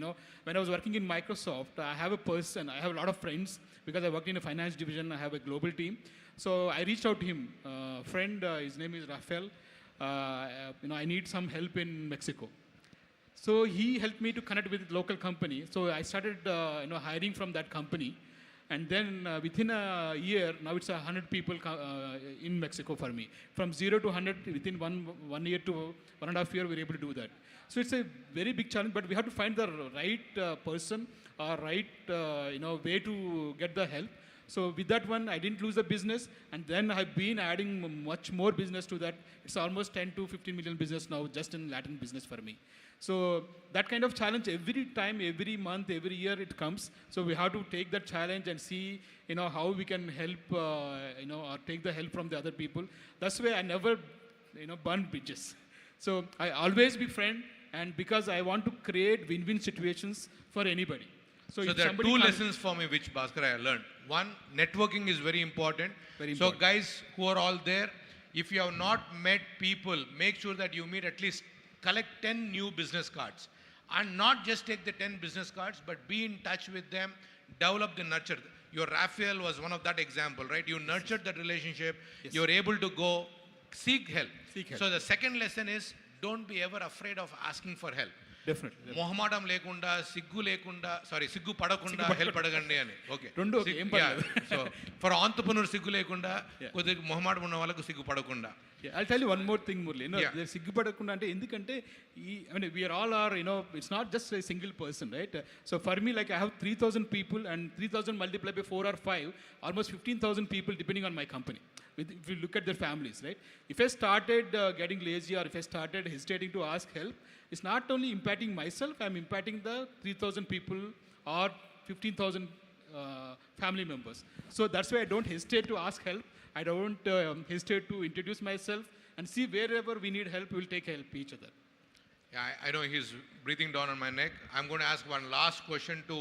when I was working in Microsoft, I have a lot of friends because I worked in a finance division. I have a global team. So I reached out to him, friend, his name is Rafael. I need some help in Mexico. So he helped me to connect with local company. So I started, hiring from that company. And then within a year, now it's 100 people in Mexico for me. From 0 to 100 within one year to 1.5 years, we're able to do that. So it's a very big challenge, but we have to find the right person or right way to get the help. So with that one, I didn't lose the business, and then I've been adding much more business to that. It's almost 10 to 15 million business now just in Latin business for me. So that kind of challenge every time, every month, every year it comes. So we have to take that challenge and see, how we can help, or take the help from the other people. That's why I never, burn bridges. So I always be friend, and because I want to create win-win situations for anybody. So if there are somebody two comes- lessons for me which Bhaskar I learned. One, networking is very important. Very So important. guys who are all there, if you have not met people, make sure that you meet at least, collect 10 new business cards. And not just take the 10 business cards, but be in touch with them, develop the nurture. Your Raphael was one of that example, right? You nurtured that relationship. Yes. You're able to go seek help. Seek help. So the second lesson is, don't be ever afraid of asking for help. Definitely. మొహమాటం లేకుండా సిగ్గు లేకుండా సిగ్గు పడకుండా help అడగండి అని okay రెండు okay, ఏం పర్లేదు. సో ఫర్ ఆంటర్‌ప్రెన్యూర్ సిగ్గు లేకుండా కొద్దిగా మొహమాటం ఉన్న వాళ్ళకు సిగ్గు పడకుండా I'll tell you one more thing, Murli. Yeah. There's సిగ్గుపడకుండా అంటే ఎందుకంటే we are all are, it's not just a single person, right? So for me, like I have 3,000 people, and 3,000 multiplied by 4 or 5, almost 15,000 people depending on my company. If you look at their families, right? If I started getting lazy, or if I started hesitating to ask help, it's not only impacting myself, I'm impacting the 3,000 people or 15,000 family members. So that's why I don't hesitate to ask help. I don't hesitate to introduce myself, and see wherever we need help, we'll take help each other. Yeah, I know he's breathing down on my neck. I'm going to ask one last question to,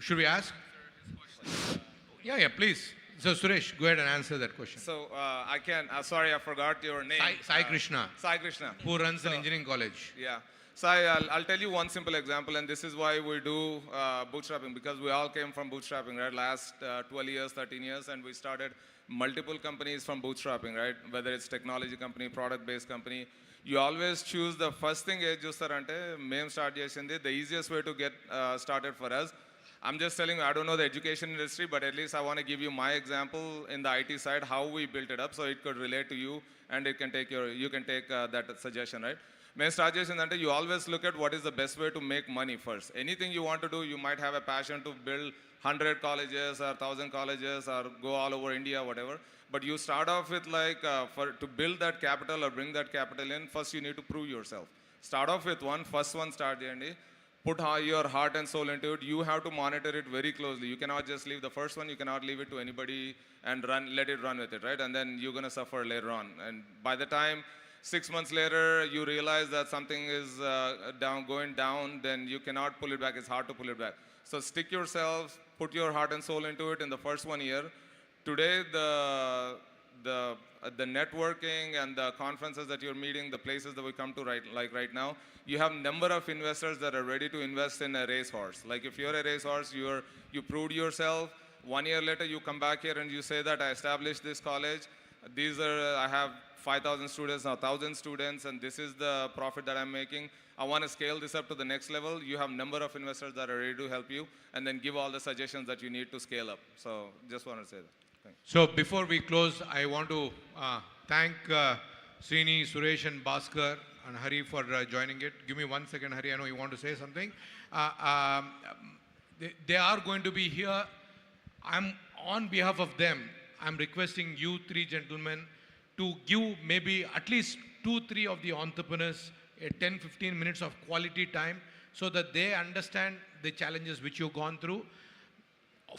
should we ask? Yeah, please. So Suresh, go ahead and answer that question. So I can, sorry, I forgot your name. Sai Krishna. Sai Krishna. Who runs an engineering college. Yeah. So I'll tell you one simple example, and this is why we do bootstrapping, because we all came from bootstrapping, right? Last 12 years, 13 years, and we started multiple companies from bootstrapping, right? Whether it's technology company, product-based company. You always choose the first thing ఏది చూస్తారంటే మేము start చేసింది the easiest way to get started for us. I'm just telling you, I don't know the education industry, but at least I want to give you my example in the IT side, how we built it up, so it could relate to you, and it can take you can take that suggestion, right? మేము start చేసిందంటే you always look at what is the best way to make money first. Anything you want to do, you might have a passion to build 100 colleges or 1,000 colleges or go all over India, whatever. But you start off with like, to build that capital or bring that capital in, first you need to prove yourself. Start off with one, first one start చేయండి. Put your heart and soul into it. You have to monitor it very closely. You cannot just leave the first one, you cannot leave it to anybody and let it run with it, right? And then you're going to suffer later on. And by the time 6 months later, you realize that something is going down, then you cannot pull it back. It's hard to pull it back. So stick yourselves, put your heart and soul into it in the first 1 year. Today, the networking and the conferences that you're meeting, the places that we come to right now, you have number of investors that are ready to invest in a racehorse. Like if you're a racehorse, you proved yourself. 1 year later, you come back here and you say that I established this college. I have 5,000 students, now 1,000 students, and this is the profit that I'm making. I want to scale this up to the next level. You have number of investors that are ready to help you, and then give all the suggestions that you need to scale up. So just want to say that. Thanks. So before we close, I want to thank Srini, Suresh and Bhaskar and Hari for joining it. Give me 1 second, Hari. I know you want to say something. They are going to be here. I'm on behalf of them. I'm requesting you 3 gentlemen to give maybe at least 2-3 of the entrepreneurs 10-15 minutes of quality time, so that they understand the challenges which you've gone through.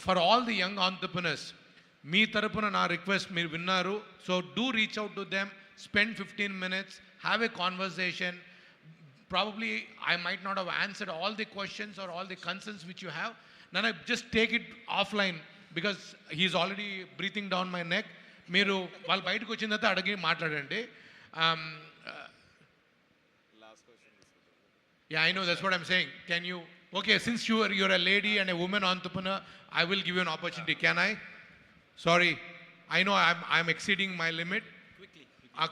For all the young entrepreneurs, మీ తరపున నా request మీరు విన్నారు. So do reach out to them, spend 15 minutes, have a conversation. Probably I might not have answered all the questions or all the concerns which you have. Nana, just take it offline, because he's already breathing down my neck. మీరు వాళ్ళు బయటకు వచ్చిన తర్వాత అడిగి మాట్లాడండి. Yeah, I know, that's what I'm saying. Can you, okay, since you're a lady and a woman entrepreneur, I will give you an opportunity. Can I? Sorry, I know I'm exceeding my limit.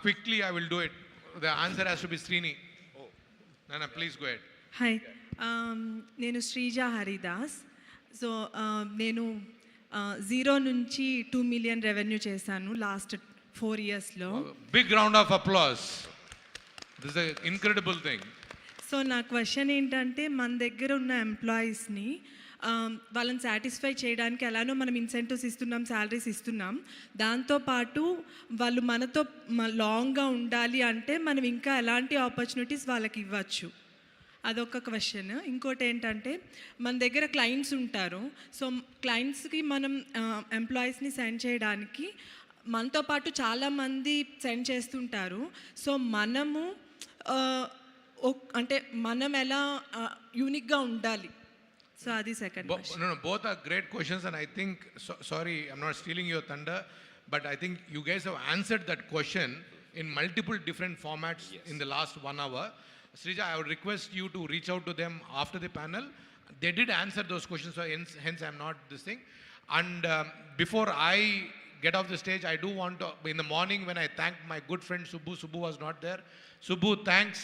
Quickly I will do it. The answer has to be Srini. Oh, Nana, please go ahead. Hi, నేను Sreeja Haridas. So నేను 0 నుంచి 2 million revenue చేశాను last 4 yearsలో. Big round of applause. This is an incredible thing. So నా question ఏంటంటే, మన దగ్గర ఉన్న ఎంప్లాయీస్ని వాళ్ళని సాటిస్ఫై చేయడానికి ఎలానో మనం ఇన్సెంటివ్స్ ఇస్తున్నాం, శాలరీస్ ఇస్తున్నాం. దాంతోపాటు వాళ్ళు మనతో లాంగ్గా ఉండాలి అంటే మనం ఇంకా ఎలాంటి ఆపర్చునిటీస్ వాళ్ళకి ఇవ్వచ్చు, అదొక క్వశ్చన్. ఇంకోటి ఏంటంటే మన దగ్గర క్లయింట్స్ ఉంటారు. సో క్లయింట్స్కి మనం ఎంప్లాయీస్ని సెండ్ చేయడానికి మనతో పాటు చాలామంది సెండ్ చేస్తుంటారు. సో మనము అంటే మనం ఎలా యూనిక్గా ఉండాలి. సో అది second. No, both are great questions, and I think, sorry, I'm not stealing your thunder, but I think you guys have answered that question in multiple different formats in the last 1 hour. Srija, I would request you to reach out to them after the panel. They did answer those questions, so hence I'm not this thing. And before I get off the stage, I do want to, in the morning when I thanked my good friend Subbu was not there. Subbu, thanks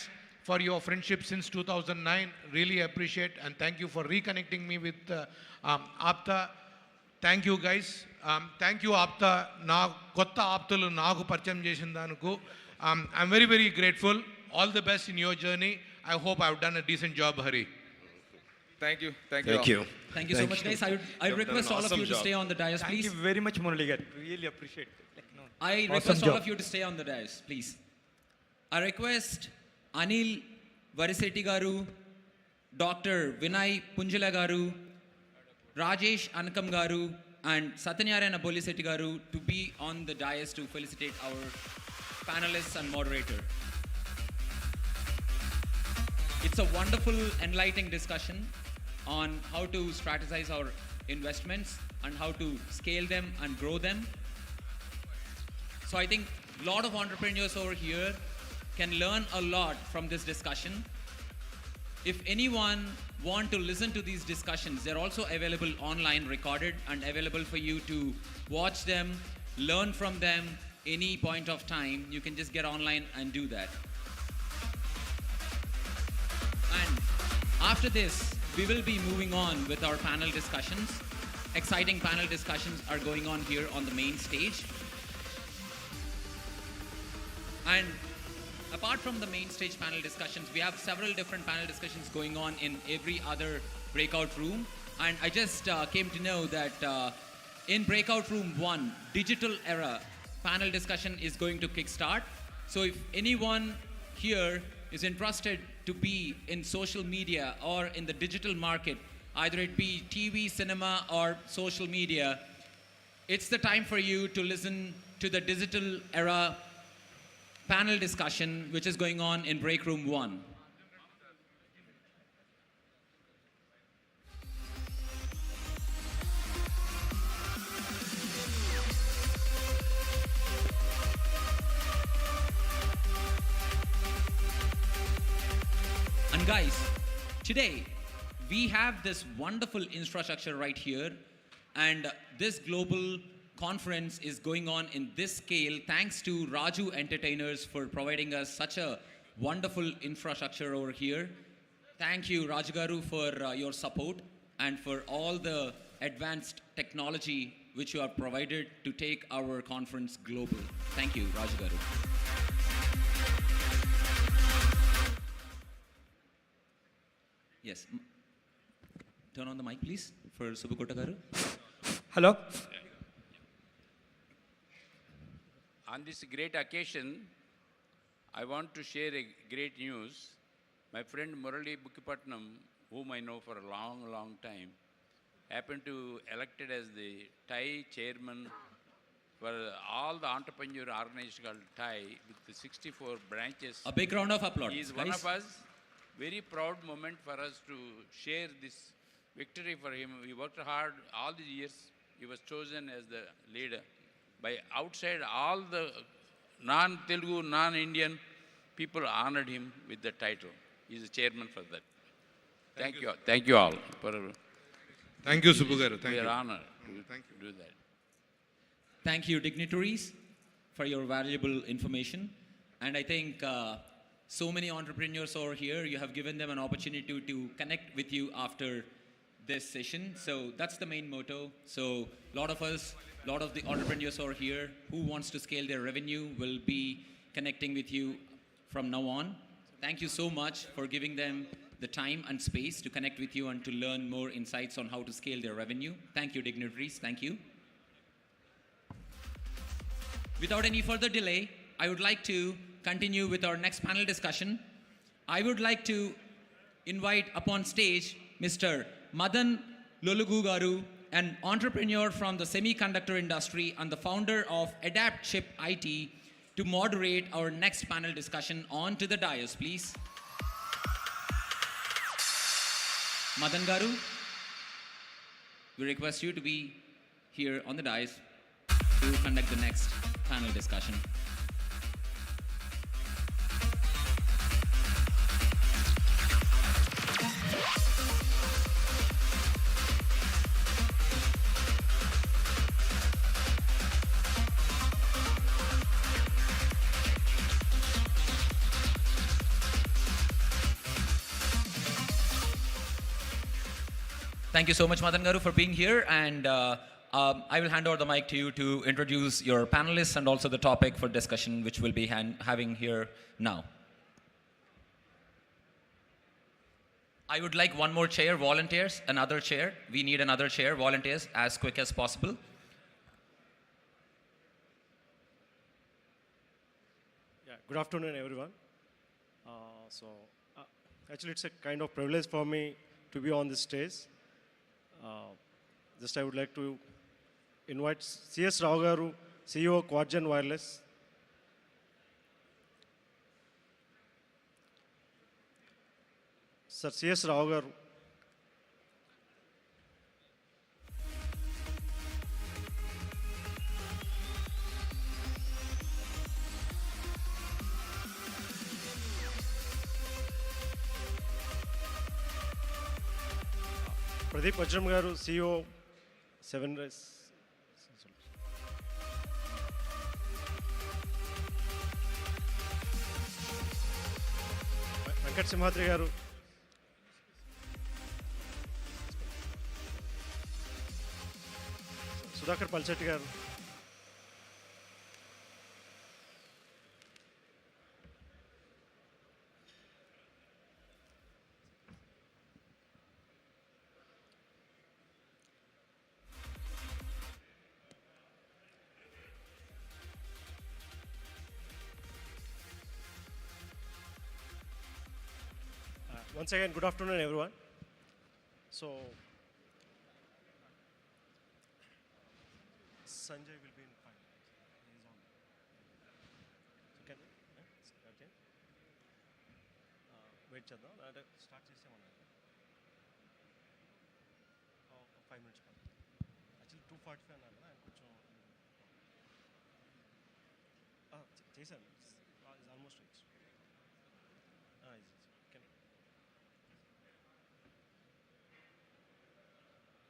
for your friendship since 2009. Really appreciate, and thank you for reconnecting me with APTA. Thank you guys. Thank you APTA. Na kotta APTalu naaku parchayam chesindanuku. I'm very, very grateful. All the best in your journey. I hope I've done a decent job, Hari. Thank you. Thank you so much, guys. I request all of you to stay on the dais, please. Thank you very much, Murali garu. Really appreciate it. I request all of you to stay on the dais, please. I request Anil Varisetti garu, Dr. Vinay Punjala garu, Rajesh Anakam garu, and Satyanyarayana Bolisetti garu to be on the dais to felicitate our panelists and moderator. It's a wonderful, enlightening discussion on how to strategize our investments and how to scale them and grow them. So I think a lot of entrepreneurs over here can learn a lot from this discussion. If anyone want to listen to these discussions, they're also available online, recorded, and available for you to watch them, learn from them any point of time. You can just get online and do that. And after this, we will be moving on with our panel discussions. Exciting panel discussions are going on here on the main stage. And apart from the main stage panel discussions, we have several different panel discussions going on in every other breakout room. And I just came to know that in breakout room 1, digital era panel discussion is going to kickstart. So if anyone here is interested to be in social media or in the digital market, either it be TV, cinema, or social media, it's the time for you to listen to the digital era panel discussion which is going on in break room 1. And guys, today we have this wonderful infrastructure right here, and this global conference is going on in this scale thanks to Raju Entertainers for providing us such a wonderful infrastructure over here. Thank you, Raju Garu, for your support and for all the advanced technology which you have provided to take our conference global. Thank you, Raju Garu. Yes. Turn on the mic, please, for Subbu Garu. Hello. On this great occasion, I want to share a great news. My friend Murali Bukkipatnam, whom I know for a long, long time, happened to elected as the TIE chairman for all the entrepreneur organization called TIE with the 64 branches. A big round of applause. He is one of us. Very proud moment for us to share this victory for him. We worked hard all these years. He was chosen as the leader. By outside, all the non-Telugu, non-Indian people honored him with the title. He is the chairman for that. Thank you. Thank you all. Thank you, Subbu Garu. Thank we you. are honored to do that. Thank you, dignitaries, for your valuable information. And I think so many entrepreneurs over here, you have given them an opportunity to connect with you after this session. So that's the main motto. So a lot of us, a lot of the entrepreneurs over here who wants to scale their revenue will be connecting with you from now on. Thank you so much for giving them the time and space to connect with you and to learn more insights on how to scale their revenue. Thank you, dignitaries. Thank you. Without any further delay, I would like to continue with our next panel discussion. I would like to invite upon stage Mr. Madan Lolugu Garu, an entrepreneur from the semiconductor industry and the founder of Adapt Chip IT, to moderate our next panel discussion. On to the dais, please. Madan Garu, we request you to be here on the dais to conduct the next panel discussion. Thank you so much, Madan Garu, for being here, and I will hand over the mic to you to introduce your panelists and also the topic for discussion, which we'll be having here now. I would like one more chair, volunteers, another chair. We need another chair, volunteers, as quick as possible. Yeah, good afternoon, everyone. Actually, it's a kind of privilege for me to be on this stage. Just I would like to invite C.S. Rao Garu, CEO Quadgen Wireless. Sir C.S. Rao Garu. Pradeep Vajram Garu, CEO, Seven Race. Venkat Simhadri Garu. Sudhakar Palchetti Garu. Once again, good afternoon, everyone. So, Sanjay will be in 5 minutes. He is on. So, can we start it? Wait, chadda. Start చేసామన్నా. 5 minutes. Actually, 2:45 అన్నారు కదా. ఆయన కొంచెం చేశాను. It's almost reached.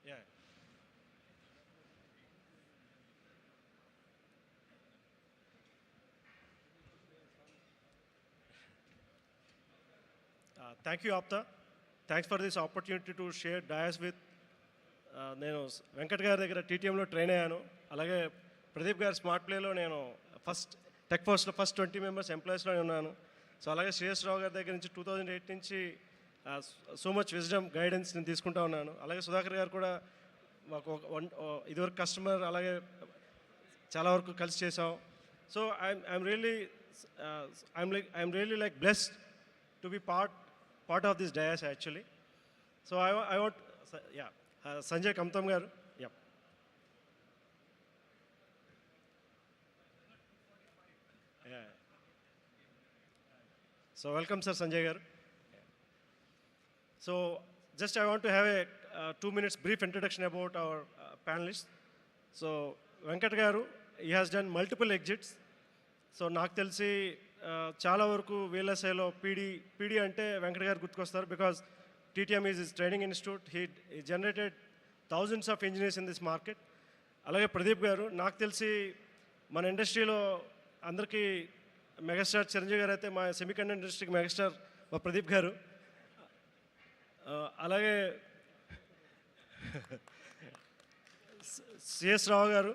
Yeah. Thank you, APTA. Thanks for this opportunity to share dais with నేను వెంకట్ గారి దగ్గర టీటీఎంలో train అయ్యాను. అలాగే ప్రదీప్ గారి స్మార్ట్ ప్లేలో నేను టెక్ ఫోర్స్లో ఫస్ట్ 20 మెంబర్స్ ఎంప్లాయీస్లో ఉన్నాను. సో అలాగే శ్రేయస్ రావు గారి దగ్గర నుంచి 2008 నుంచి సో మచ్ విజ్డమ్ గైడెన్స్ నేను తీసుకుంటా ఉన్నాను. అలాగే సుధాకర్ గారు కూడా మాకు ఇదివరకు కస్టమర్, అలాగే చాలా వరకు కలిసి చేసాం. So I'm really like blessed to be part of this dais actually. So I want Sanjay Kamatam garu. Yeah, so welcome sir Sanjay garu. So just I want to have a 2 minutes brief introduction about our panelists. So Venkat Garu, he has done multiple exits. So నాకు తెలిసి చాలా వరకు VLSIలో PD అంటే వెంకట్ గారు గుర్తుకొస్తారు, because TTM is his training institute. He generated thousands of engineers in this market. అలాగే ప్రదీప్ గారు, నాకు తెలిసి మన ఇండస్ట్రీలో అందరికీ మెగాస్టార్ చిరంజీవి గారు అయితే మా సెమీకండక్టర్ ఇండస్ట్రీకి మెగాస్టార్ మా ప్రదీప్ గారు. అలాగే సిఎస్ రావు గారు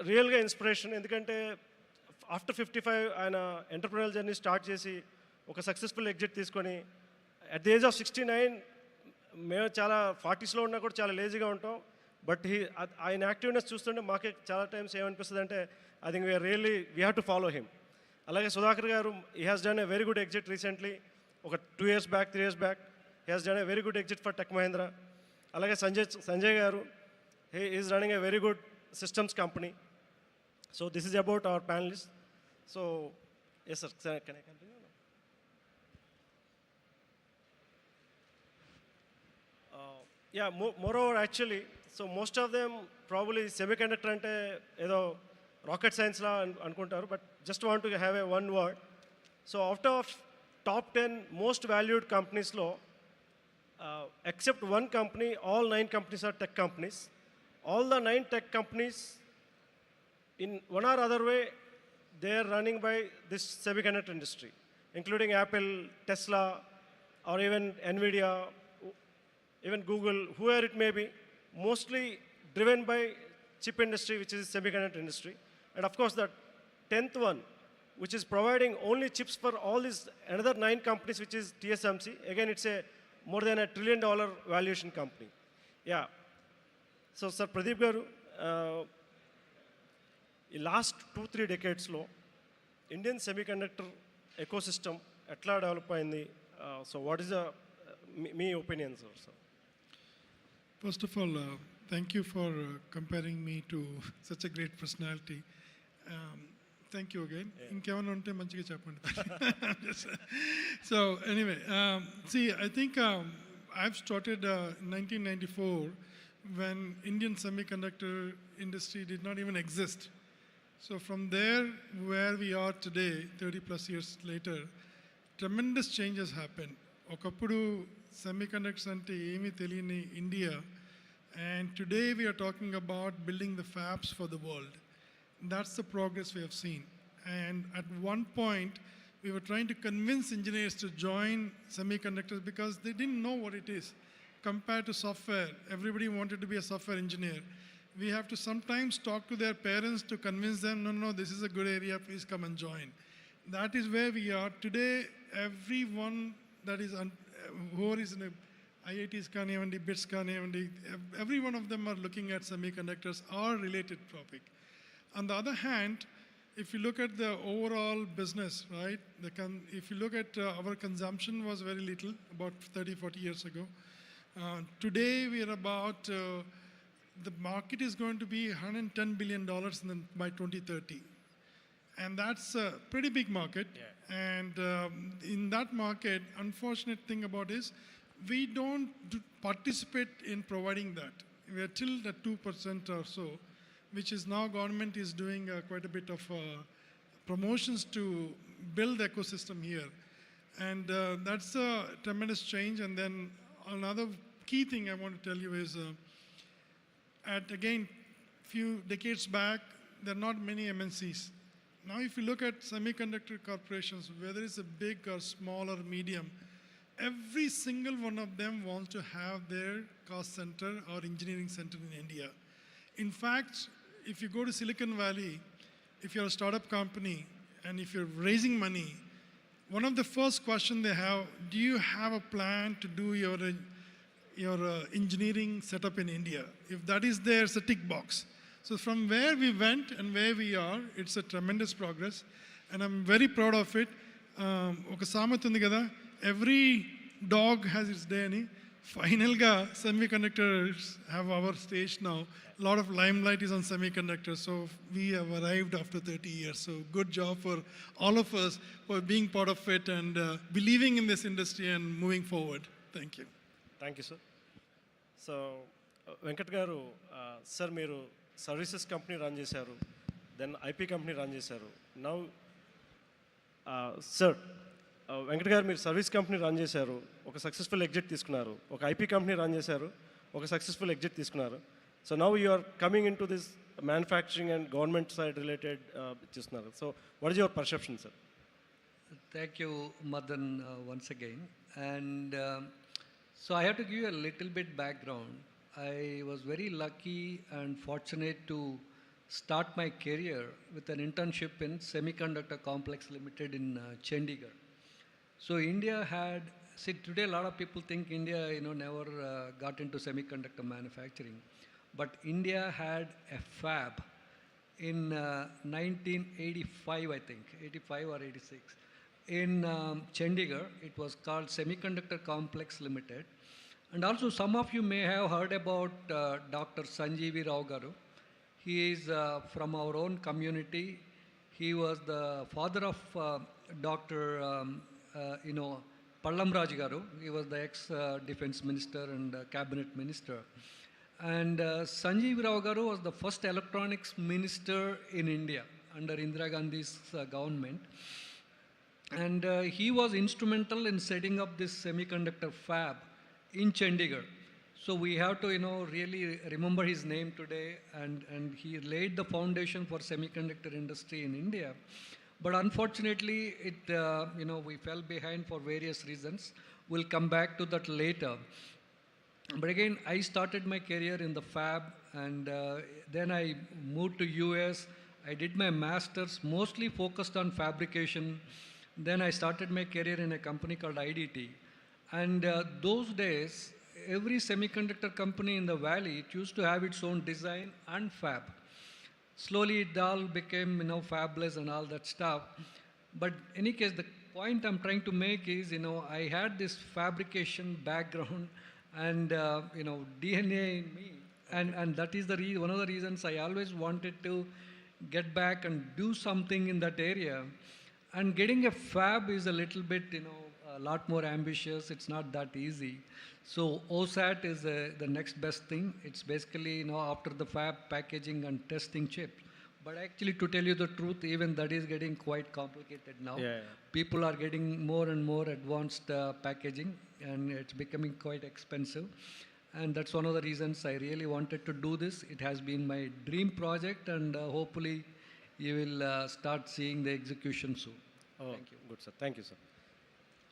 రియల్గా ఇన్స్పిరేషన్. ఎందుకంటే ఆఫ్టర్ 55 ఆయన ఎంటర్ప్రెన్యూర్ జర్నీ స్టార్ట్ చేసి ఒక సక్సెస్ఫుల్ ఎగ్జిట్ తీసుకొని అట్ ది ఏజ్ ఆఫ్ 69 మేము చాలా 40స్లో ఉన్నా కూడా చాలా లేజీగా ఉంటాం. బట్ ఆయన యాక్టివ్నెస్ చూస్తుంటే మాకే చాలా టైమ్స్ ఏమనిపిస్తుంది అంటే I think we are really we have to follow him. అలాగే Sudhakar garu he has done a very good exit recently, ఒక 2 years back 3 years back he has done a very good exit for Tech Mahindra. అలాగే Sanjay garu he is running a very good systems company. So this is about our panelist. So yes sir, can I continue? Yeah, moreover actually, so most of them probably semiconductor ante edo rocket science la anukuntaru, but just want to have a one word. So out of top 10 most valued companies lo, except one company, all 9 companies are tech companies. All the 9 tech companies in one or other way they are running by this semiconductor industry, including Apple, Tesla, or even Nvidia, even Google, whoever it may be, mostly driven by chip industry, which is semiconductor industry. And of course, the 10th one, which is providing only chips for all these another 9 companies, which is TSMC. Again, it's a more than $1 trillion valuation company. Yeah. So, Sir Pradeep Garu, in last 2-3 decades, Indian semiconductor ecosystem atla develop ayindi. So, what is the me opinion, sir? First of all, thank you for comparing me to such a great personality. Thank you again. Inkevanna unte manchiga cheppandi. So anyway, see, I think I've started in 1994 when Indian semiconductor industry did not even exist. So from there, where we are today, 30 plus years later, tremendous changes happened. Okappudu semiconductors ante emi teliyani India, and today we are talking about building the fabs for the world. That's the progress we have seen. And at one point we were trying to convince engineers to join semiconductors because they didn't know what it is compared to software. Everybody wanted to be a software engineer. We have to sometimes talk to their parents to convince them, no, this is a good area, please come and join. That is where we are today. Everyone that is who is in IITs kaniyavandi, BITS kaniyavandi, every one of them are looking at semiconductors or related topic. On the other hand, if you look at the overall business, right, if you look at our consumption was very little about 30-40 years ago. Today we are about, the market is going to be $110 billion by 2030. And that's a pretty big market. Yeah. And in that market, unfortunate thing about is we don't participate in providing that. We are till at 2% or so, which is now government is doing quite a bit of promotions to build the ecosystem here. And that's a tremendous change. And then another key thing I want to tell you is, again, few decades back, there are not many MNCs. Now, if you look at semiconductor corporations, whether it's a big or small or medium, every single one of them wants to have their cost center or engineering center in India. In fact, if you go to Silicon Valley, if you're a startup company and if you're raising money, one of the first questions they have, do you have a plan to do your engineering setup in India? If that is there, it's a tick box. So from where we went and where we are, it's a tremendous progress, and I'm very proud of it. Oka samat undi kada, every dog has its day ani. Final ga semiconductors have our stage now. A lot of limelight is on semiconductors, so we have arrived after 30 years. So good job for all of us for being part of it and believing in this industry and moving forward. Thank you. Thank you, sir. So Venkat garu, sir meeru services company run చేశారు, then IP company run చేశారు. Now sir Venkat గారు, మీరు service company run చేశారు, ఒక successful exit తీసుకున్నారు. ఒక IP company run చేశారు, ఒక సక్సెస్ఫుల్ ఎగ్జిట్ తీసుకున్నారు. So now you are coming in to this manufacturing and government side related చేస్తున్నారు. So what is your perception, sir? Thank you, Madan, once again. And so I have to give you a little bit background. I was very lucky and fortunate to start my career with an internship in Semiconductor Complex Limited in Chandigarh. So India had, see today a lot of people think India, never got into semiconductor manufacturing. But India had a fab in 1985, I think, 85 or 86. In Chandigarh, it was called Semiconductor Complex Limited. And also some of you may have heard about Dr. Sanjeevi Rao Garu. He is from our own community. He was the father of Dr. Pallam Raj Garu. He was the ex-defense minister and cabinet minister. And Sanjeev Rao Garu was the first electronics minister in India under Indira Gandhi's government. And he was instrumental in setting up this semiconductor fab in Chandigarh. So we have to, really remember his name today, and he laid the foundation for semiconductor industry in India. But unfortunately, we fell behind for various reasons. We'll come back to that later. But again, I started my career in the fab, and then I moved to US. I did my master's, mostly focused on fabrication. Then I started my career in a company called IDT. And those days, every semiconductor company in the valley, it used to have its own design and fab. Slowly it all became, fabless and all that stuff. But in any case, the point I'm trying to make is, I had this fabrication background and, DNA in me. And that is one of the reasons I always wanted to get back and do something in that area. And getting a fab is a little bit, a lot more ambitious. It's not that easy. So OSAT is the next best thing. It's basically, after the fab, packaging and testing chips. But actually, to tell you the truth, even that is getting quite complicated now. Yeah. People are getting more and more advanced packaging, and it's becoming quite expensive. And that's one of the reasons I really wanted to do this. It has been my dream project, and hopefully you will start seeing the execution soon. Oh, thank you. Good, sir. Thank you, sir.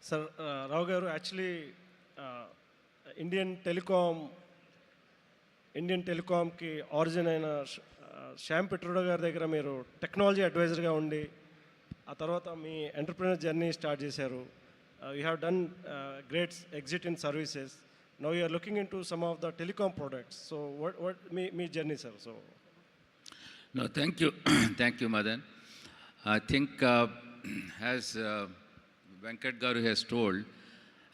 Sir, Rao Garu, actually, Indian Telecom ki origin aina Shyam Petroda గారి దగ్గర మీరు technology అడ్వైజర్గా ఉండి ఆ తర్వాత మీ entrepreneur journey start చేశారు. You have done great exit in services. Now you are looking in to some of the telecom products. So what మీ journey, sir? So No, thank you. Thank you, Madan. I think as Venkat Garu has told,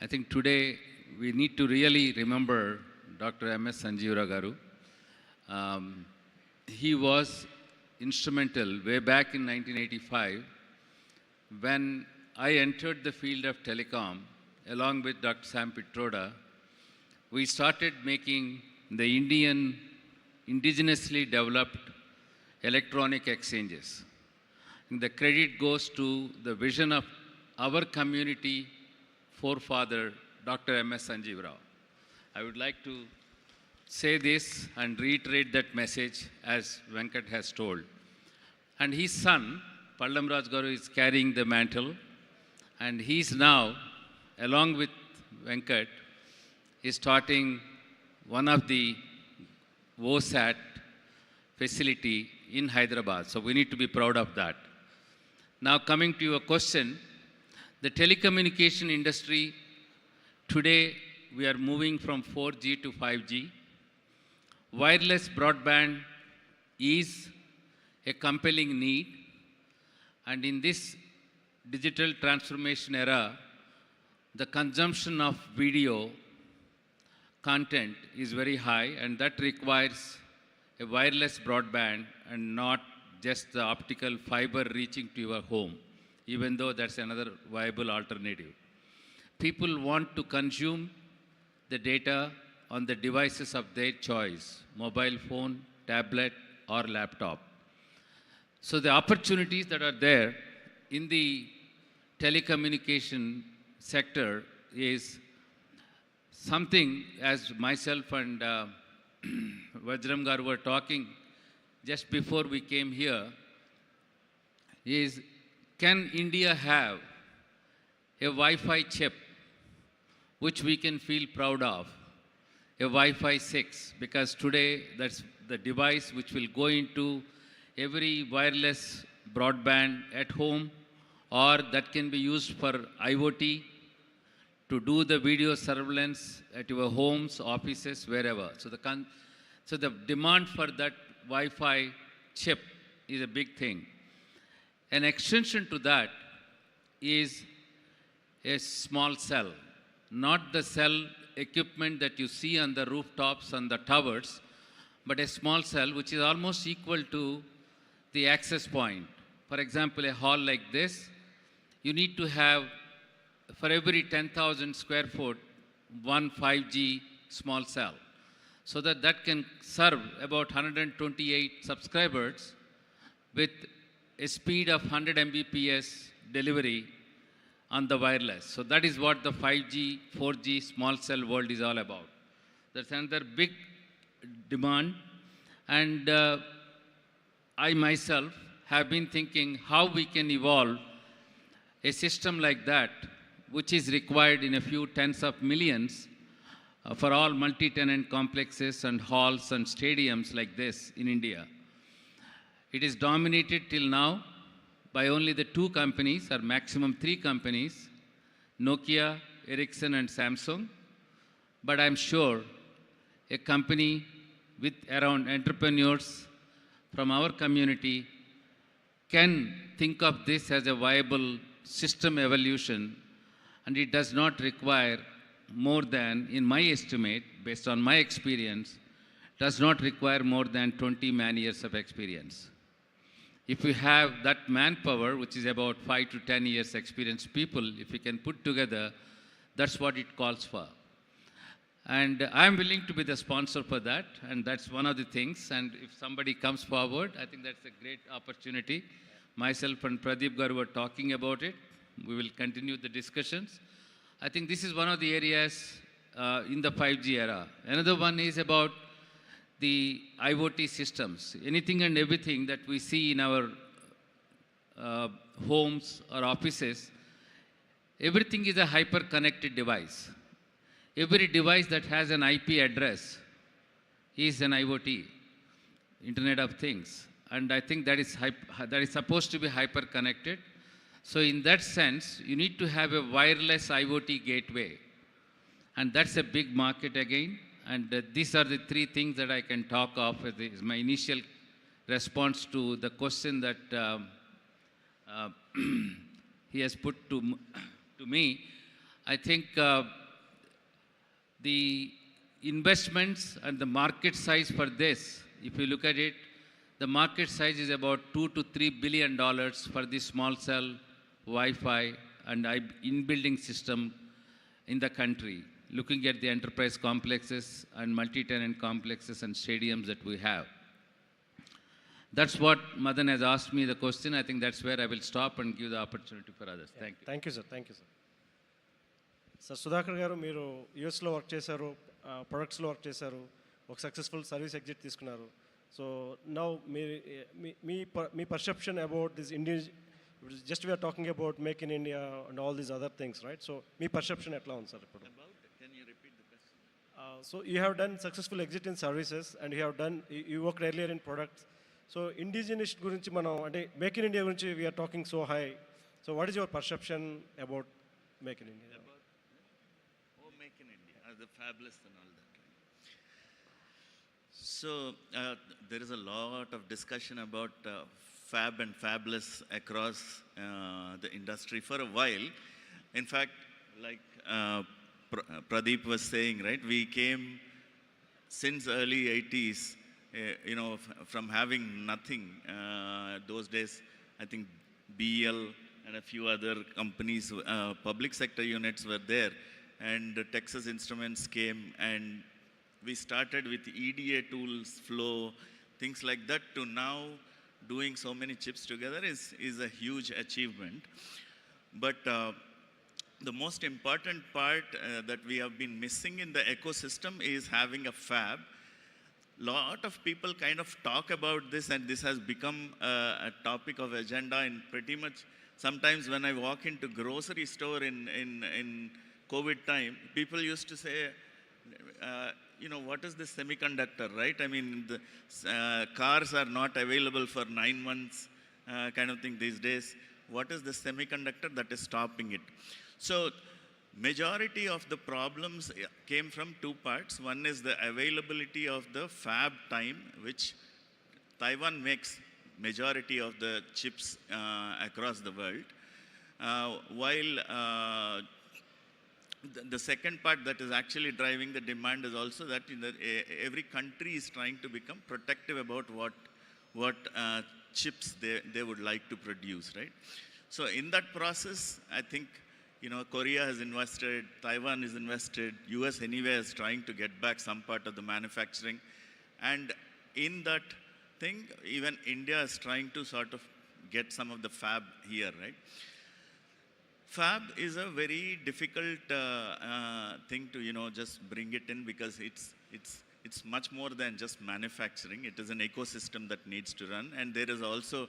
I think today we need to really remember Dr. M.S. Sanjeev Garu. He was instrumental way back in 1985 when I entered the field of telecom along with Dr. Sam Pitroda. We started making the Indian indigenously developed electronic exchanges. And the credit goes to the vision of our community forefather, Dr. M.S. Sanjeev Rao. I would like to say this and reiterate that message as Venkat has told. And his son, Pallam Raj Garu, is carrying the mantle, and he's now, along with Venkat, is starting one of the OSAT facility in Hyderabad. So we need to be proud of that. Now coming to your question, the telecommunication industry, today we are moving from 4G to 5G. Wireless broadband is a compelling need, and in this digital transformation era, the consumption of video content is very high, and that requires a wireless broadband and not just the optical fiber reaching to your home, even though that's another viable alternative. People want to consume the data on the devices of their choice, mobile phone, tablet, or laptop. So the opportunities that are there in the telecommunication sector is something, as myself and Vajram Garu were talking just before we came here, is can India have a Wi-Fi chip which we can feel proud of? A Wi-Fi 6, because today that's the device which will go into every wireless broadband at home or that can be used for IoT to do the video surveillance at your homes, offices, wherever. So the demand for that Wi-Fi chip is a big thing. An extension to that is a small cell, not the cell equipment that you see on the rooftops and the towers, but a small cell which is almost equal to the access point. For example, a hall like this, you need to have, for every 10,000 square foot, one 5G small cell, so that can serve about 128 subscribers with a speed of 100 Mbps delivery on the wireless. So that is what the 5G, 4G small cell world is all about. That's another big demand. And I myself have been thinking how we can evolve a system like that, which is required in a few tens of millions for all multi-tenant complexes and halls and stadiums like this in India. It is dominated till now by only the two companies, or maximum three companies, Nokia, Ericsson, and Samsung. But I'm sure a company with around entrepreneurs from our community can think of this as a viable system evolution, and it does not require more than, in my estimate, based on my experience, does not require more than 20 man-years of experience. If we have that manpower, which is about 5 to 10 years experienced people, if we can put together, that's what it calls for. And I'm willing to be the sponsor for that, and that's one of the things. And if somebody comes forward, I think that's a great opportunity. Myself and Pradeep Garu were talking about it. We will continue the discussions. I think this is one of the areas in the 5G era. Another one is about the IoT systems. Anything and everything that we see in our homes or offices, everything is a hyper-connected device. Every device that has an IP address is an IoT, Internet of Things. And I think that is supposed to be hyper-connected. So in that sense, you need to have a wireless IoT gateway. And that's a big market again. And these are the three things that I can talk of as my initial response to the question that he has put to me. I think the investments and the market size for this, if you look at it, the market size is about $2 to $3 billion for this small cell Wi-Fi and in-building system in the country, looking at the enterprise complexes and multi-tenant complexes and stadiums that we have. That's what Madan has asked me the question. I think that's where I will stop and give the opportunity for others. Thank you. Thank you, sir. Thank you, sir. Sir, Sudhakar garu, మీరు యూఎస్లో work చేశారు, ప్రొడక్ట్స్లో work చేశారు, ఒక successful service exit తీసుకున్నారు. So now మీ perception about this Indian, just we are talking about make in India and all these other things, right? So మీ perception ఎట్లా ఉంది సార్ ఇప్పుడు? So you have done successful exit in services and you worked earlier in products. So indigenous gurinchi manam ante make in India gurinchi we are talking so high. So what is your perception about make in India? Make in India, the fabless and all that. So there is a lot of discussion about fab and fabless across the industry for a while. In fact, like Pradeep was saying, right, we came since early 80s, from having nothing. Those days, I think BL and a few other companies, public sector units were there, and Texas Instruments came, and we started with EDA tools, flow, things like that, to now doing so many chips together is a huge achievement. But the most important part that we have been missing in the ecosystem is having a fab. Lot of people kind of talk about this, and this has become a topic of agenda in pretty much, sometimes when I walk into grocery store in COVID time, people used to say, what is this semiconductor, right? I mean, the cars are not available for 9 months kind of thing these days. what is the semiconductor that is stopping it. So majority of the problems came from two parts. One is the availability of the fab time, which Taiwan makes majority of the chips across the world. While the second part that is actually driving the demand is also that every country is trying to become protective about what chips they would like to produce, right? So in that process, I think, Korea has invested, Taiwan is invested, US anyway is trying to get back some part of the manufacturing. And in that thing, even India is trying to sort of get some of the fab here, right? Fab is a very difficult thing to, just bring it in, because it's much more than just manufacturing. It is an ecosystem that needs to run, and there is also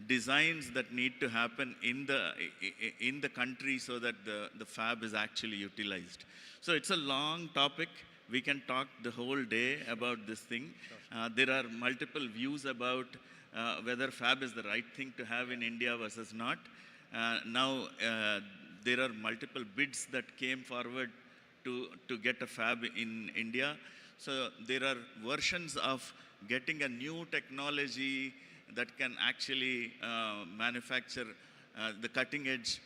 designs that need to happen in the country so that the fab is actually utilized. So it's a long topic. We can talk the whole day about this thing. There are multiple views about whether fab is the right thing to have in India versus not. Now, there are multiple bids that came forward to get a fab in India. So there are versions of getting a new technology that can actually manufacture the cutting edge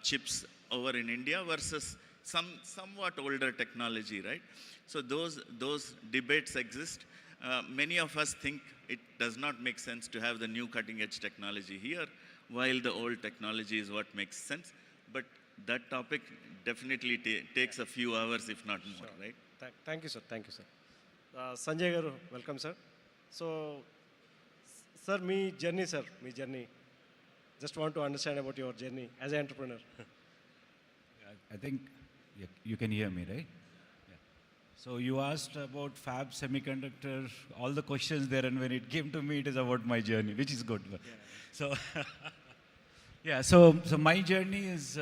chips over in India versus somewhat older technology, right? So those debates exist. Many of us think it does not make sense to have the new cutting edge technology here, while the old technology is what makes sense. But that topic definitely takes a few hours, if not more, right? Thank you, sir. Thank you, sir. Sanjay Garu, welcome, sir. So, sir, me journey. Just want to understand about your journey as an entrepreneur. I think you can hear me, right? Yeah. So you asked about fab, semiconductor, all the questions there, and when it came to me, it is about my journey, which is good. Yeah. So, yeah, so my journey is,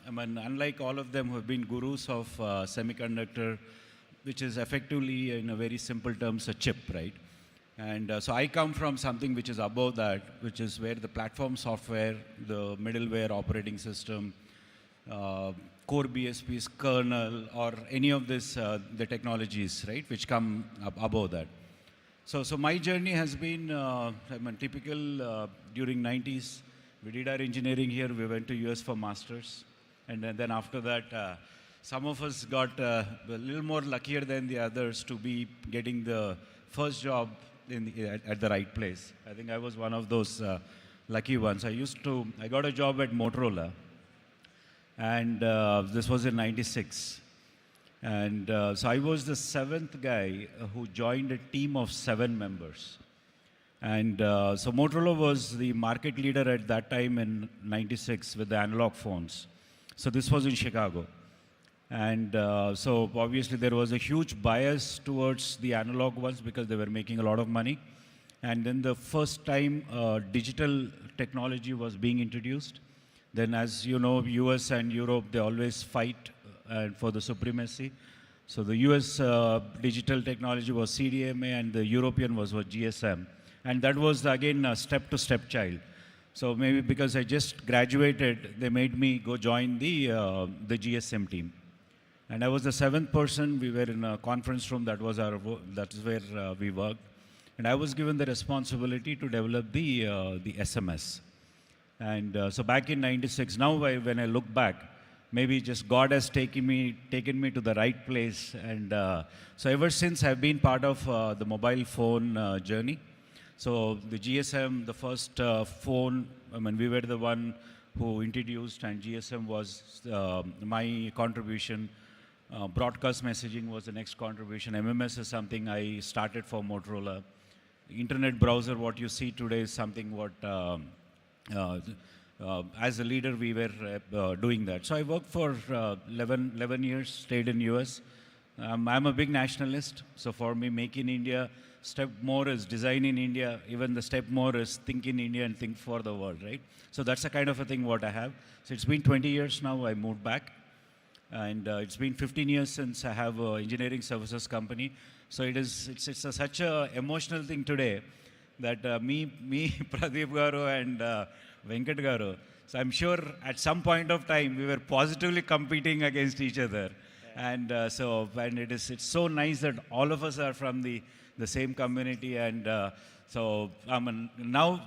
unlike all of them who have been gurus of semiconductor, which is effectively, in a very simple terms, a chip, right? And so I come from something which is above that, which is where the platform software, the middleware operating system, core BSPs, kernel, or any of this, the technologies, right, which come above that. So my journey has been, typical during 90s. We did our engineering here. We went to US for masters. And then after that, some of us got a little more luckier than the others to be getting the first job at the right place. I think I was one of those lucky ones. I got a job at Motorola, and this was in 96. And so I was the 7th guy who joined a team of 7 members. And so Motorola was the market leader at that time in 96 with the analog phones. So this was in Chicago. And so obviously there was a huge bias towards the analog ones because they were making a lot of money. And then the first time digital technology was being introduced. Then, as you know, US and Europe, they always fight for the supremacy. So the US digital technology was CDMA and the European was GSM. And that was again a step-to-step child. So maybe because I just graduated, they made me go join the GSM team. And I was the 7th person. We were in a conference room. That is where we worked. And I was given the responsibility to develop the SMS. And so back in 96, now when I look back, maybe just God has taken me to the right place. And so ever since, I've been part of the mobile phone journey. So the GSM, the first phone, we were the one who introduced, and GSM was my contribution. Broadcast messaging was the next contribution. MMS is something I started for Motorola. Internet browser, what you see today, is something what, as a leader, we were doing that. So I worked for 11 years, stayed in US. I'm a big nationalist. So for me, make in India, step more is design in India. Even the step more is think in India and think for the world, right? So that's the kind of a thing what I have. So it's been 20 years now. I moved back. And it's been 15 years since I have an engineering services company. So it's such an emotional thing today that me, Pradeep Garu, and Venkat Garu. So I'm sure at some point of time we were positively competing against each other. And it's so nice that all of us are from the same community. And now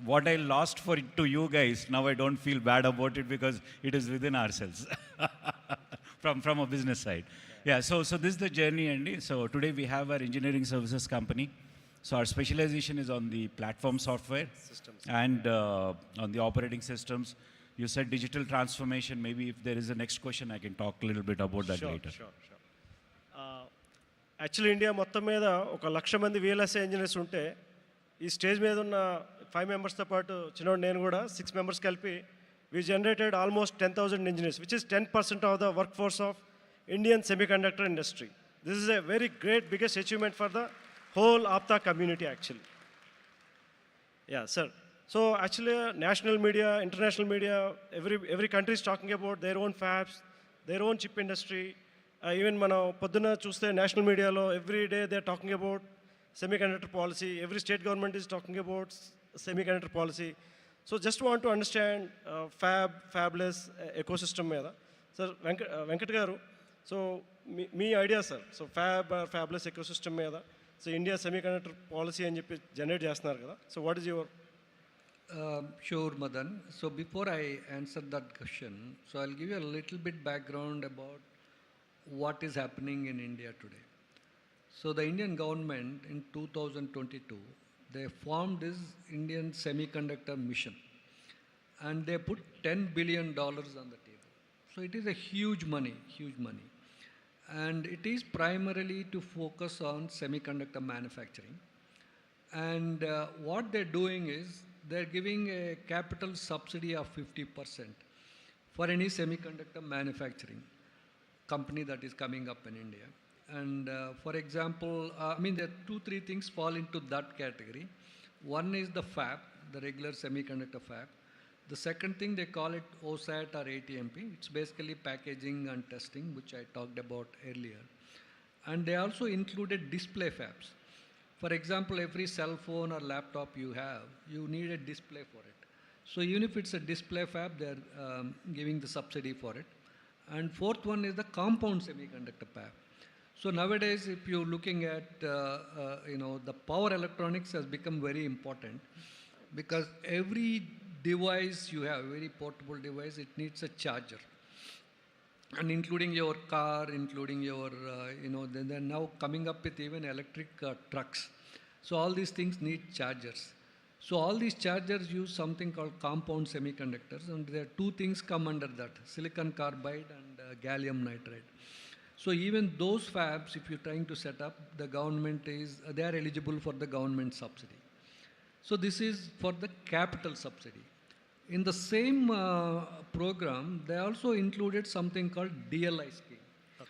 what I lost to you guys, now I don't feel bad about it because it is within ourselves from a business side. Yeah, so this is the journey, Andy. So today we have our engineering services company. So our specialization is on the platform software systems and on the operating systems. You said digital transformation. Maybe if there is a next question, I can talk a little bit about that later. Sure. Actually, India మొత్తం మీద 1,00,000 మంది VLSI engineers ఉంటే ఈ stage మీద ఉన్న 5 మెంబర్స్తో పాటు చిన్నోడు నేను కూడా 6 మెంబర్స్ కలిపి we generated almost 10,000 engineers, which is 10% of the workforce of Indian semiconductor industry. This is a very great, biggest achievement for the whole APTA community, actually. Yeah, sir. So actually, national media, international media, every country is talking about their own fabs, their own chip industry. Even మనం పొద్దున్న చూస్తే national media లో every day they're talking about semiconductor policy. Every state government is talking about semiconductor policy. So just want to understand fabless ecosystem మీద. Sir, Venkat garu, so మీ idea, sir. So fabless ecosystem మీద. So India semiconductor policy అని చెప్పి generate చేస్తున్నారు కదా. So what is your... Sure, Madan. So before I answer that question, so I'll give you a little bit background about what is happening in India today. So the Indian government in 2022, they formed this Indian semiconductor mission and they put $10 billion on the table. So it is a huge money. And it is primarily to focus on semiconductor manufacturing. And what they're doing is they're giving a capital subsidy of 50% for any semiconductor manufacturing company that is coming up in India. And for example, there are 2-3 things fall into that category. One is the fab, the regular semiconductor fab. The second thing, they call it OSAT or ATMP. It's basically packaging and testing, which I talked about earlier. And they also included display fabs. For example, every cell phone or laptop you have, you need a display for it. So even if it's a display fab, they're giving the subsidy for it. And fourth one is the compound semiconductor fab. So nowadays, if you're looking at, the power electronics has become very important because every device you have, very portable device, it needs a charger. And including your car, including your, they're now coming up with even electric trucks. So all these things need chargers. So all these chargers use something called compound semiconductors, and there are 2 things come under that, silicon carbide and gallium nitride. So even those fabs, if you're trying to set up, the government they are eligible for the government subsidy. So this is for the capital subsidy. In the same program, they also included something called DLI scheme. Okay.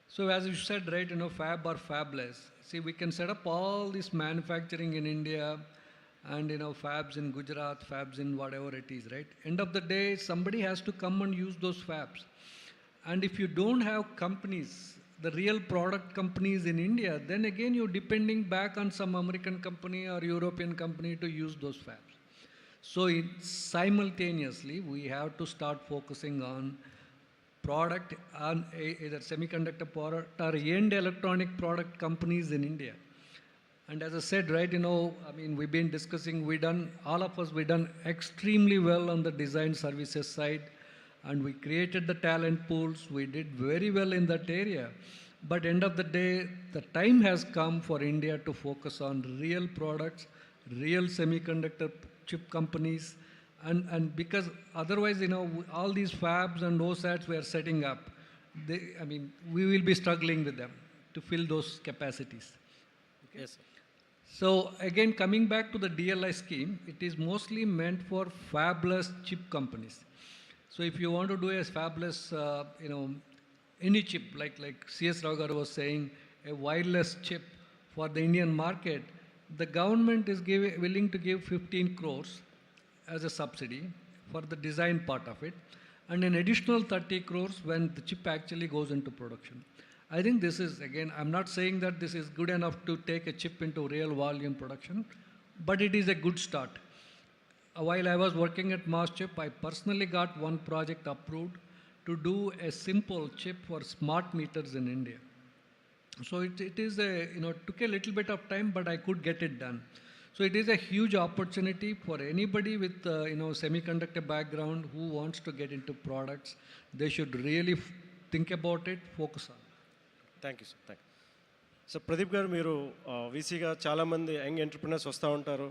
So as you said, right, fab or fabless. See, we can set up all this manufacturing in India and, fabs in Gujarat, fabs in whatever it is, right? End of the day, somebody has to come and use those fabs. And if you don't have companies, the real product companies in India, then again you're depending back on some American company or European company to use those fabs. So simultaneously, we have to start focusing on product, on either semiconductor product or end electronic product companies in India. And as I said, right, we've been discussing, all of us, we've done extremely well on the design services side. And we created the talent pools. We did very well in that area. But end of the day, the time has come for India to focus on real products, real semiconductor chip companies. And because otherwise, all these fabs and OSATs we are setting up, we will be struggling with them to fill those capacities. Okay? Yes, sir. So again, coming back to the DLI scheme, it is mostly meant for fabless chip companies. So if you want to do a fabless, any chip, like C.S. Rao garu was saying, a wireless chip for the Indian market, the government is willing to give 15 crores as a subsidy for the design part of it, and an additional 30 crores when the chip actually goes into production. I think this is, again, I'm not saying that this is good enough to take a chip into real volume production, but it is a good start. while I was working at Chip, I personally got one project approved to do a simple chip for smart meters in India. So it is a, took a little bit of time, but I could get it done. So it is a huge opportunity for anybody with, semiconductor background who wants to get into products. They should really think about it, focus on it. Thank you sir thank you. So Pradeep గారు, మీరు వీసీగా చాలామంది young entrepreneurs వస్తూ ఉంటారు,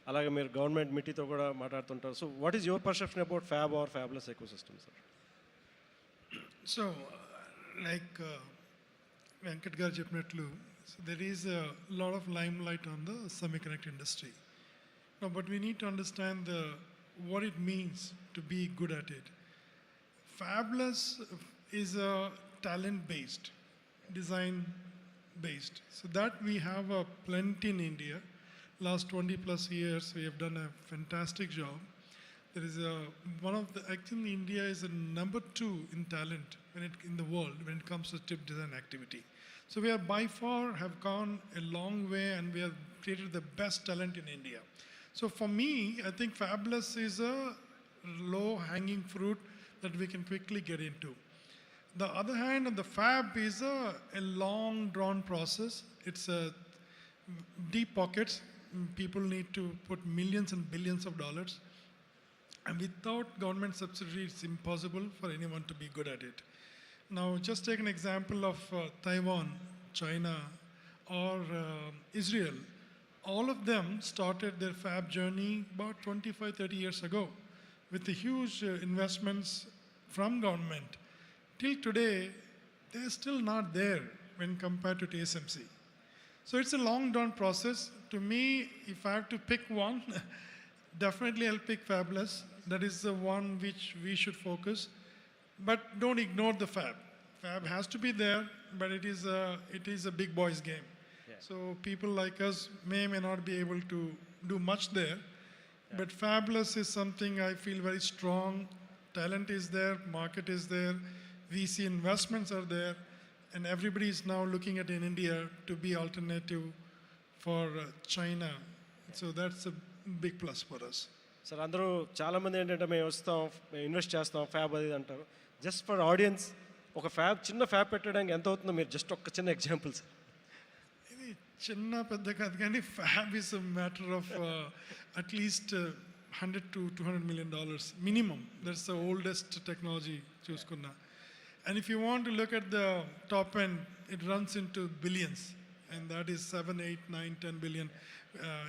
అలాగే మీరు government మీటీతో కూడా మాట్లాడుతుంటారు. So what is your perception about fab or fabless ecosystem, sir? So like Venkat garu చెప్పినట్లు, there is a lot of limelight on the semiconductor industry. Now, but we need to understand what it means to be good at it. Fabless is a talent-based, design-based. So that we have a plenty in India. Last 20 plus years, we have done a fantastic job. There is actually India is a number 2 in talent in the world when it comes to chip design activity. So we are by far have gone a long way, and we have created the best talent in India. So for me, I think fabless is a low-hanging fruit that we can quickly get into. The other hand, the fab is a long drawn process. It's a deep pockets. People need to put millions and billions of dollars. And without government subsidy, it's impossible for anyone to be good at it. Now, just take an example of Taiwan, China, or Israel. All of them started their fab journey about 25-30 years ago with the huge investments from government. Till today, they're still not there when compared to TSMC. So it's a long drawn process. To me, if I have to pick one, definitely I'll pick fabless. That is the one which we should focus. But don't ignore the fab. Fab has to be there, but it is a big boys game. Yeah. So people like us may not be able to do much there. Yeah. But fabless is something I feel very strong. Talent is there, market is there, VC investments are there, and everybody is now looking at in India to be alternative for China. So that's a big plus for us. Sir, అందరూ చాలామంది ఏంటంటే మేము వస్తాం, మేము invest చేస్తాం fab అది అంటారు. Just for audience, ఒక చిన్న ఫ్యాబ్ పెట్టడానికి ఎంత అవుతుందో మీరు జస్ట్ ఒక చిన్న ఎగ్జాంపుల్ సార్. ఇది చిన్న పెద్ద కాదు, కానీ fab is a matter of at least $100 to $200 million minimum. That's the oldest technology చూసుకున్నా. And if you want to look at the top end, it runs into billions, and that is 7, 8, 9, 10 billion.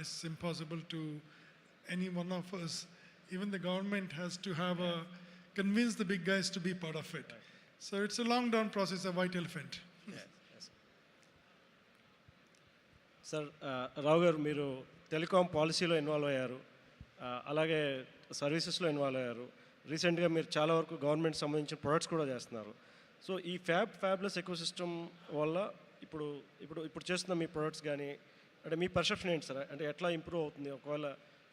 It's impossible to any one of us. Even the government has to convince the big guys to be part of it. Right. So it's a long drawn process, a white elephant. Yes. Sir, Rao garu, మీరు telecom పాలసీలో involve అయ్యారు, అలాగే సర్వీసెస్లో involve అయ్యారు. రీసెంట్గా మీరు చాలా వరకు గవర్నమెంట్ సంబంధించిన ప్రొడక్ట్స్ కూడా చేస్తున్నారు. సో ఈ ఫ్యాబ్లెస్ ఎకోసిస్టమ్ వల్ల ఇప్పుడు చేస్తున్న మీ ప్రొడక్ట్స్ కానీ, అంటే మీ పర్సెప్షన్ ఏంటి సార్? అంటే ఎట్లా ఇంప్రూవ్ అవుతుంది? ఒకవేళ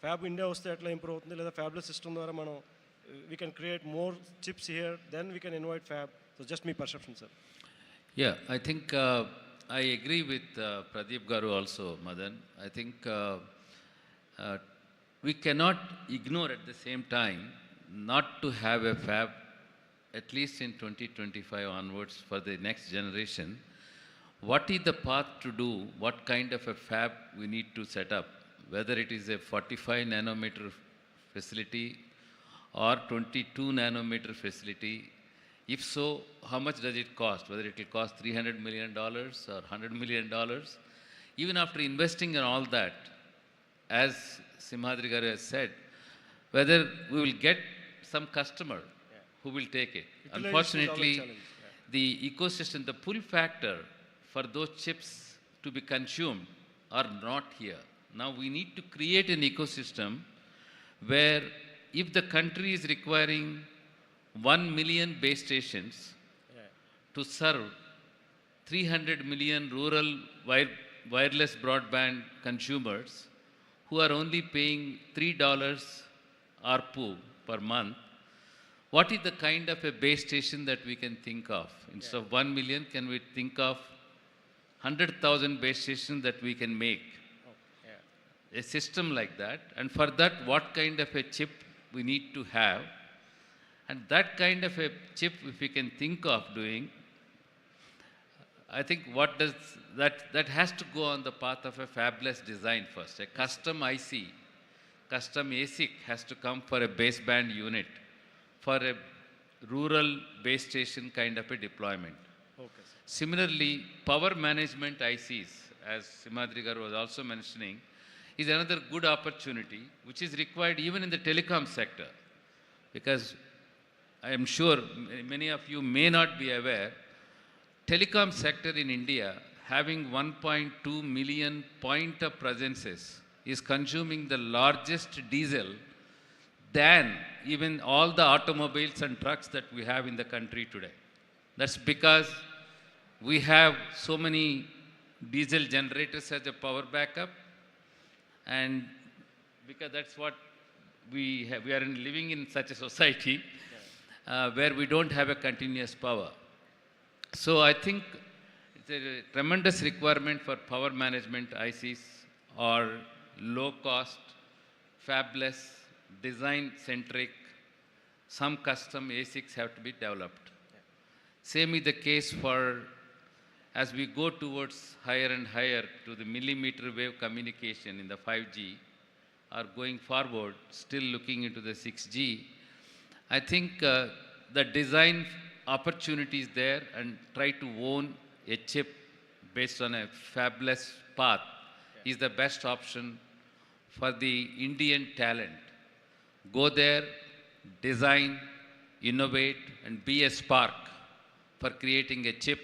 ఫ్యాబ్ ఇండియా వస్తే ఎట్లా ఇంప్రూవ్ అవుతుంది, లేదా ఫ్యాబ్లెస్ సిస్టమ్ ద్వారా మనం we can create more chips here, then we can invite fab. So just మీ perception sir. Yeah, I think I agree with Pradeep Garu also, Madan. I think we cannot ignore at the same time not to have a fab at least in 2025 onwards for the next generation. What is the path to do? What kind of a fab we need to set up? Whether it is a 45 nanometer facility or 22 nanometer facility. If so, how much does it cost? Whether it will cost $300 million or $100 million. Even after investing in all that, as Simhadri Garu has said, whether we will get some customer who will take it. Unfortunately, the ecosystem, the pull factor for those chips to be consumed are not here. Now we need to create an ecosystem where if the country is requiring 1 million base stations to serve 300 million rural wireless broadband consumers who are only paying $3 ARPU per month, what is the kind of a base station that we can think of? Instead of 1 million, can we think of 100,000 base stations that we can make? a system like that, and for that, what kind of a chip we need to have, and that kind of a chip, if we can think of doing, I think what does that has to go on the path of a fabless design first. A custom IC, custom ASIC has to come for a baseband unit, for a rural base station kind of a deployment. Okay, Similarly, power management ICs, as Simadri Garu was also mentioning, is another good opportunity which is required even in the telecom sector. Because I am sure many of you may not be aware, telecom sector in India, having 1.2 million point of presences, is consuming the largest diesel than even all the automobiles and trucks that we have in the country today. That's because we have so many diesel generators as a power backup, and because that's what we have. We are living in such a society where we don't have a continuous power. So I think it's a tremendous requirement for power management ICs or low-cost, fabless, design-centric, some custom ASICs have to be developed. Same is the case for, as we go towards higher and higher to the millimeter wave communication in the 5G, or going forward, still looking into the 6G, I think the design opportunities there, and try to own a chip based on a fabless path is the best option for the Indian talent. Go there, design, innovate, and be a spark for creating a chip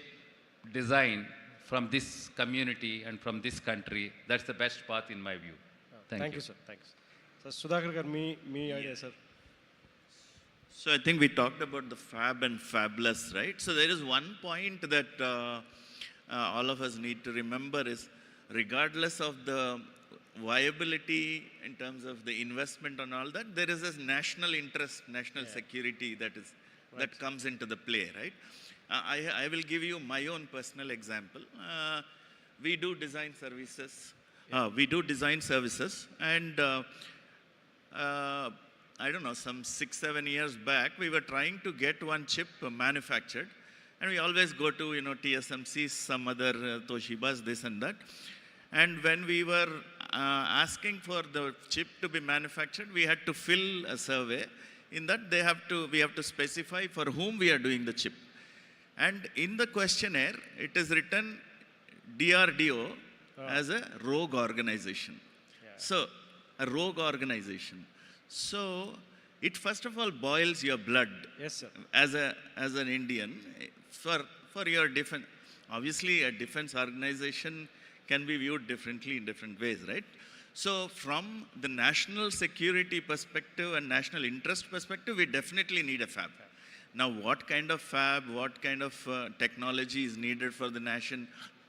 design from this community and from this country. That's the best path in my view. Thank you. Sir. Thanks. So Sudhakar garu, me idea, sir. So I think we talked about the fab and fabless, right? So there is one point that all of us need to remember is, regardless of the viability in terms of the investment and all that, there is this national interest, national security that comes into the play, right? I will give you my own personal example. We do design services. And I don't know, some 6-7 years back, we were trying to get one chip manufactured, and we always go to, TSMC, some other Toshibas, this and that. And when we were asking for the chip to be manufactured, we had to fill a survey. In that, we have to specify for whom we are doing the chip. And in the questionnaire, it is written DRDO as a rogue organization. So, a rogue organization. So, it first of all boils your blood. Yes, sir. As an Indian, for your defense. Obviously, a defense organization can be viewed differently in different ways, right? So, from the national security perspective and national interest perspective, we definitely need a fab. Now, what kind of fab, what kind of technology is needed for the nation,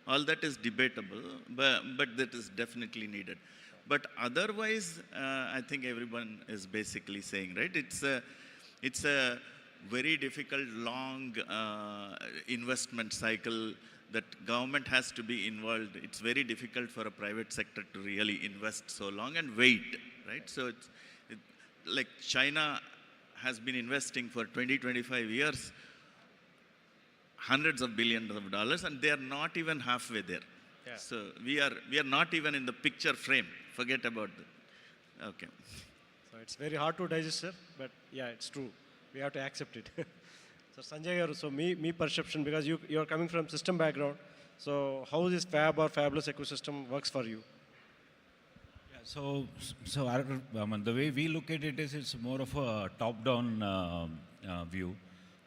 all that is debatable, but that is definitely needed. But otherwise, I think everyone is basically saying, right? It's a very difficult, long investment cycle that government has to be involved. It's very difficult for a private sector to really invest so long and wait, right? So like China has been investing for 20-25 years, hundreds of billions of dollars, and they are not even halfway there. Yeah. So we are not even in the picture frame. Forget about that. Okay. So it's very hard to digest, sir, but yeah, it's true. We have to accept it. So Sanjay garu, so me perception, because you are coming from system background, so how this fab or fabless ecosystem works for you? Yeah, so the way we look at it is, it's more of a top-down view.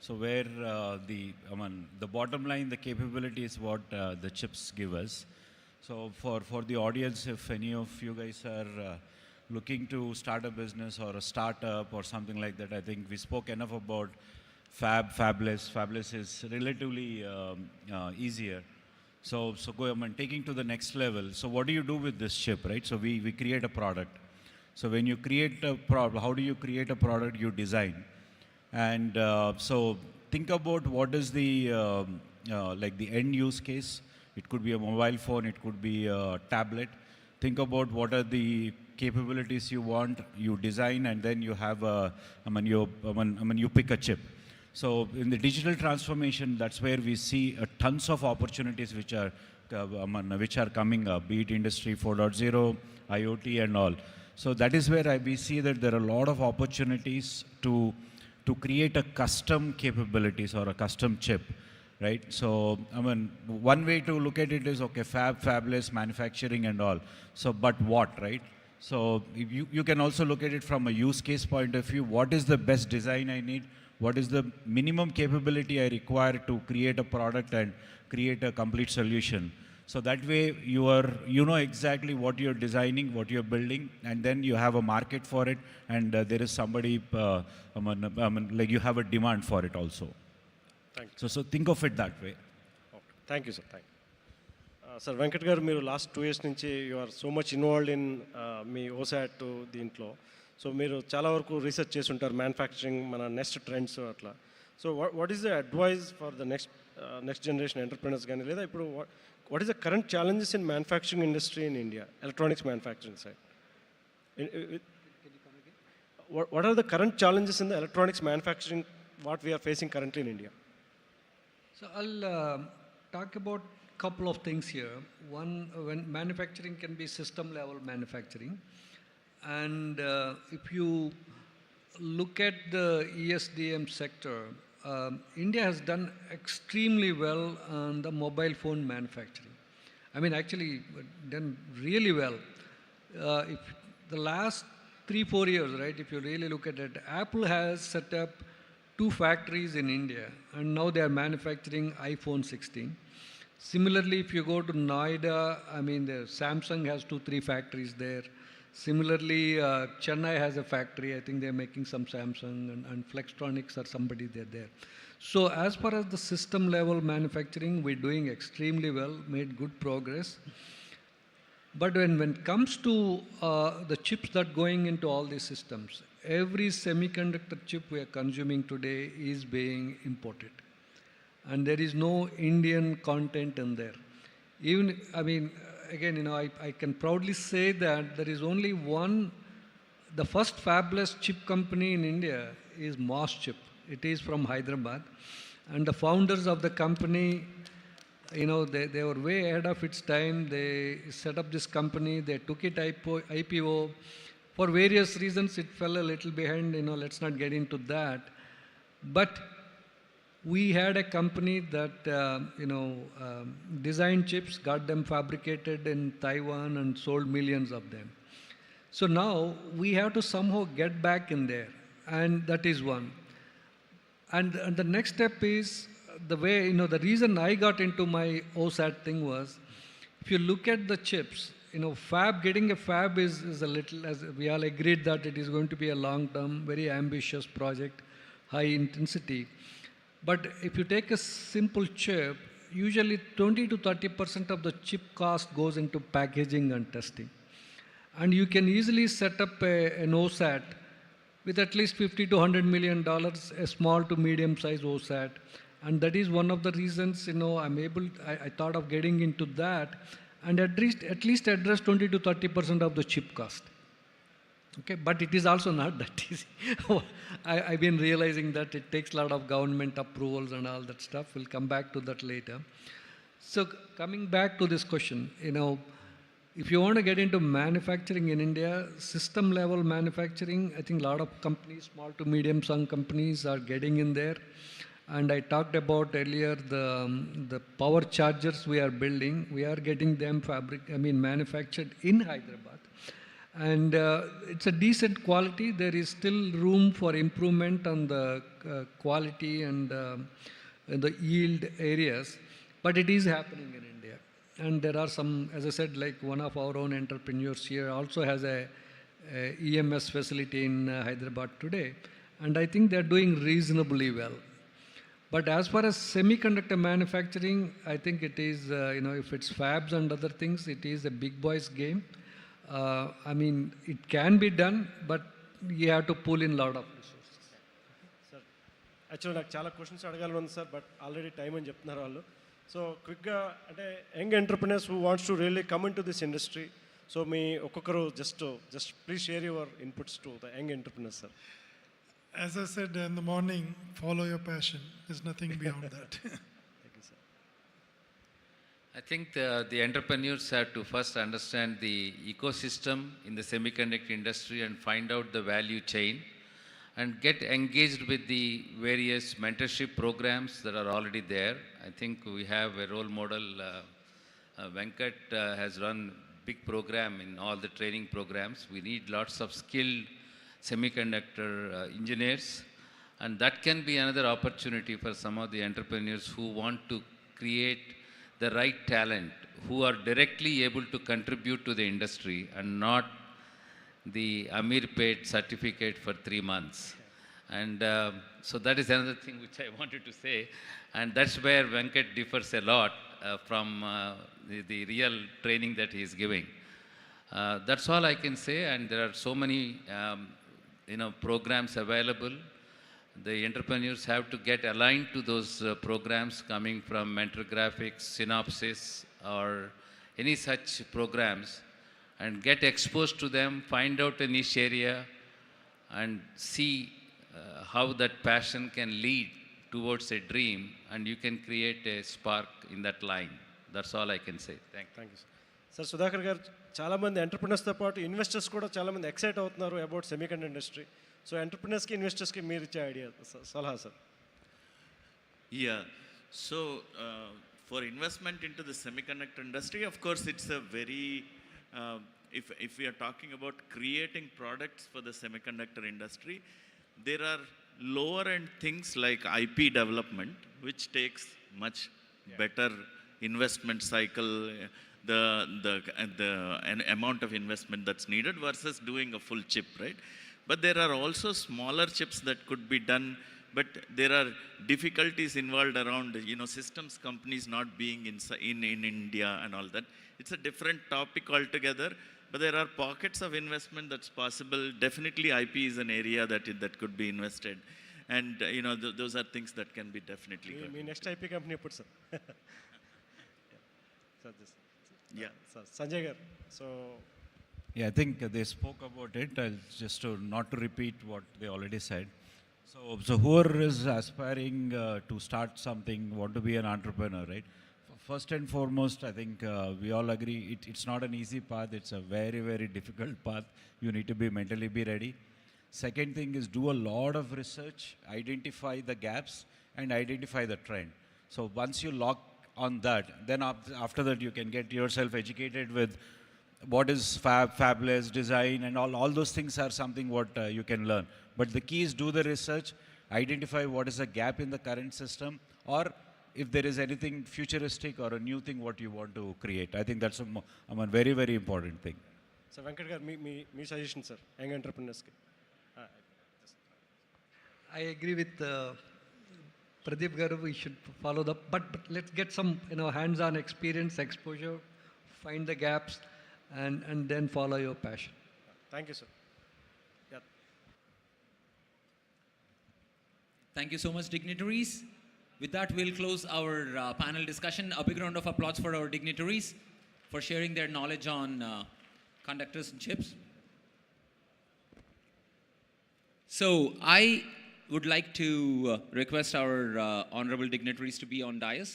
So where the bottom line, the capability is what the chips give us. So for the audience, if any of you guys are looking to start a business or a startup or something like that, I think we spoke enough about fabless. Fabless is relatively easier. So taking to the next level. So what do you do with this chip, right? So we create a product. So when you create a product, how do you create a product? You design. And so think about what is the like the end use case. It could be a mobile phone, it could be a tablet. think about what are the capabilities you want, you design, and then you have you pick a chip. So in the digital transformation, that's where we see tons of opportunities which are coming up, be it Industry 4.0, IoT and all. So that is where we see that there are a lot of opportunities to create a custom capabilities or a custom chip, right? So, one way to look at it is, okay, fabless, manufacturing and all. So, but what, right? So, if you can also look at it from a use case point of view. What is the best design I need? What is the minimum capability I require to create a product and create a complete solution? So that way you know exactly what you're designing, what you're building, and then you have a market for it, and there is somebody, like you have a demand for it also. Thank you. So think of it that way. Okay. Thank you, sir. Thank you. Sir, Venkat garu, మీరు last 2 years నుంచి you are so much involved in మీ OSAT దీంట్లో. So మీరు చాలా వరకు research చేసి ఉంటారు, manufacturing, మన నెక్స్ట్ ట్రెండ్స్ అట్లా. So what is the advice for the next generation entrepreneurs కానీ, లేదా ఇప్పుడు what is the current challenges in manufacturing industry in India, electronics manufacturing side? Can you come again? What are the current challenges in the electronics manufacturing, what we are facing currently in India? So I'll talk about a couple of things here. One, when manufacturing can be system level manufacturing. And if you look at the ESDM sector, India has done extremely well on the mobile phone manufacturing. I mean, actually done really well. If the last 3-4 years, right, if you really look at it, Apple has set up 2 factories in India, and now they are manufacturing iPhone 16. Similarly, if you go to Noida, I mean, Samsung has 2-3 factories there. Similarly, Chennai has a factory. I think they're making some Samsung and Flextronics or somebody there. So as far as the system level manufacturing, we're doing extremely well, made good progress. But when it comes to the chips that going into all these systems, every semiconductor chip we are consuming today is being imported. And there is no Indian content in there. Even, I mean, again, I can proudly say that there is only the first fabless chip company in India is Moss Chip. It is from Hyderabad. And the founders of the company, they were way ahead of its time. They set up this company. They took it IPO. For various reasons, it fell a little behind. Let's not get into that. But we had a company that, designed chips, got them fabricated in Taiwan and sold millions of them. So now we have to somehow get back in there, and that is one. And the next step is the way, the reason I got into my OSAT thing was, if you look at the chips, getting a fab is a little, as we all agreed that it is going to be a long-term, very ambitious project, high intensity. But if you take a simple chip, usually 20 to 30% of the chip cost goes into packaging and testing. And you can easily set up an OSAT with at least $50 to $100 million, a small to medium size OSAT. And that is one of the reasons, I thought of getting into that and at least address 20 to 30% of the chip cost. Okay, but it is also not that easy. I've been realizing that it takes a lot of government approvals and all that stuff. We'll come back to that later. So coming back to this question, if you want to get into manufacturing in India, system level manufacturing, I think a lot of companies, small to medium sized companies are getting in there. And I talked about earlier the power chargers we are building. We are getting them manufactured in Hyderabad. And it's a decent quality. There is still room for improvement on the quality and the yield areas, but it is happening in India. And there are some, as I said, like one of our own entrepreneurs here also has a EMS facility in Hyderabad today, and I think they're doing reasonably well. But as far as semiconductor manufacturing, I think it is, if it's fabs and other things, it is a big boys game. It can be done, but you have to pull in a lot of resources. Sir, actually, నాకు చాలా questions అడగాలని ఉంది sir, but already time అని చెప్తున్నారు వాళ్ళు. So క్విక్గా, అంటే young entrepreneurs who wants to really come in to this industry, so మీ ఒక్కొక్కరు just please share your inputs to the young entrepreneurs sir. As I said in the morning, follow your passion. There's nothing beyond that. Thank you, sir. I think the entrepreneurs have to first understand the ecosystem in the semiconductor industry and find out the value chain and get engaged with the various mentorship programs that are already there. I think we have a role model. Venkat has run big program in all the training programs. We need lots of skilled semiconductor engineers, and that can be another opportunity for some of the entrepreneurs who want to create the right talent, who are directly able to contribute to the industry and not the Amir paid certificate for 3 months. And so that is another thing which I wanted to say, and that's where Venkat differs a lot from the real training that he is giving. That's all I can say, and there are so many programs available. The entrepreneurs have to get aligned to those programs coming from Mentor Graphics, Synopsys, or any such programs, and get exposed to them, find out a niche area, and see how that passion can lead towards a dream, and you can create a spark in that line. That's all I can say. Thank you. Sir Sudhakar గారు, చాలామంది ఎంటర్ప్రినర్స్తో పాటు investors కూడా చాలామంది excite అవుతున్నారు about semiconductor industry. So ఎంటర్ప్రినర్స్కి ఇన్వెస్టర్స్కి మీరు ఇచ్చే idea సలహా sir. Yeah, so for investment into the semiconductor industry, of course, it's a very, if we are talking about creating products for the semiconductor industry, there are lower end things like IP development, which takes much better investment cycle, the amount of investment that's needed versus doing a full chip, right? But there are also smaller chips that could be done, but there are difficulties involved around, systems companies not being in India and all that. It's a different topic altogether, but there are pockets of investment that's possible. Definitely IP is an area that could be invested, and those are things that can be definitely good. Me next IP company ఎప్పుడు sir? Sir Sanjay గారు, so Yeah, I think they spoke about it. I'll just not to repeat what they already said. So whoever is aspiring to start something, want to be an entrepreneur, right? First and foremost, I think we all agree it's not an easy path. It's a very, very difficult path. You need to be mentally ready. Second thing is do a lot of research, identify the gaps, and identify the trend. So once you lock on that, then after that you can get yourself educated with what is fabulous design, and all those things are something what you can learn. But the key is do the research, identify what is the gap in the current system, or if there is anything futuristic or a new thing what you want to create. I think that's a very, very important thing. So Venkat garu, మీ suggestion sir యంగ్ ఎంటర్ప్రినర్స్కి. I agree with Pradeep Garu. We should follow but let's get some hands-on experience, exposure, find the gaps, and then follow your passion. Thank you, sir. Yeah. Thank you so much, dignitaries. With that, we'll close our panel discussion. A big round of applause for our dignitaries for sharing their knowledge on conductors and chips. So I would like to request our honorable dignitaries to be on dais.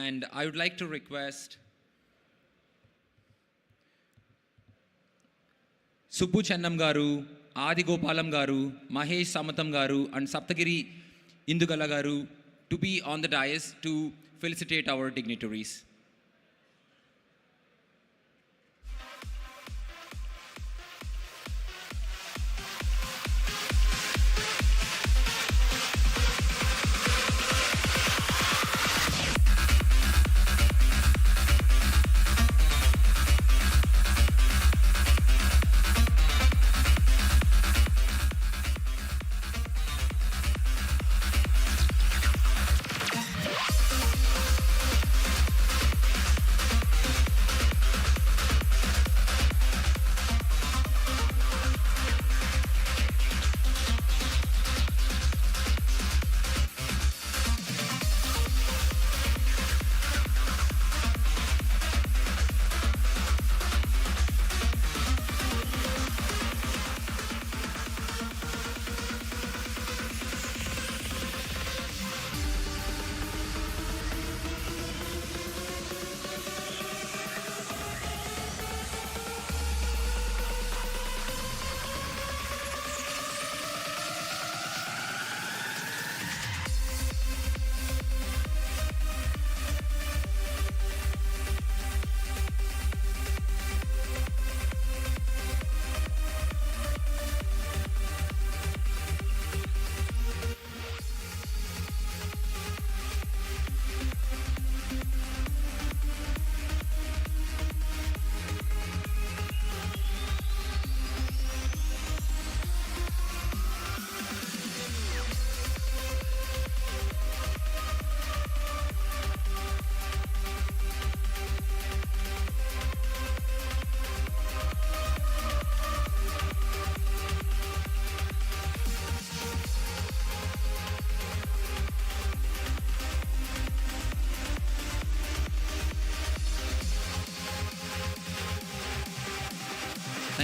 And I would like to request Subbu Chennam Garu, Adi Gopalam Garu, Mahesh Samatam Garu, and Saptagiri Indugala Garu to be on the dais to felicitate our dignitaries.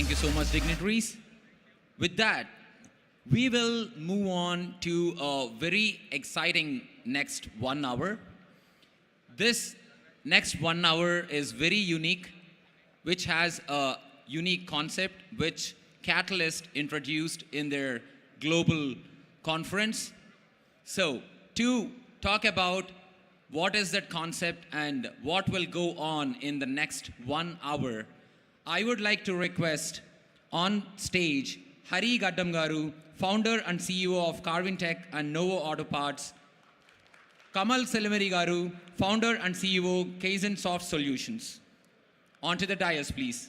Thank you so much, dignitaries. With that, we will move on to a very exciting next 1 hour. This next 1 hour is very unique, which has a unique concept which Katalyst introduced in their global conference. So, to talk about what is that concept and what will go on in the next 1 hour, I would like to request on stage Hari Gaddam Garu, founder and CEO of Carvin Tech and Novo Auto Parts, Kamal Selimari Garu, founder and CEO, Kaizen Soft Solutions. Onto the dais, please.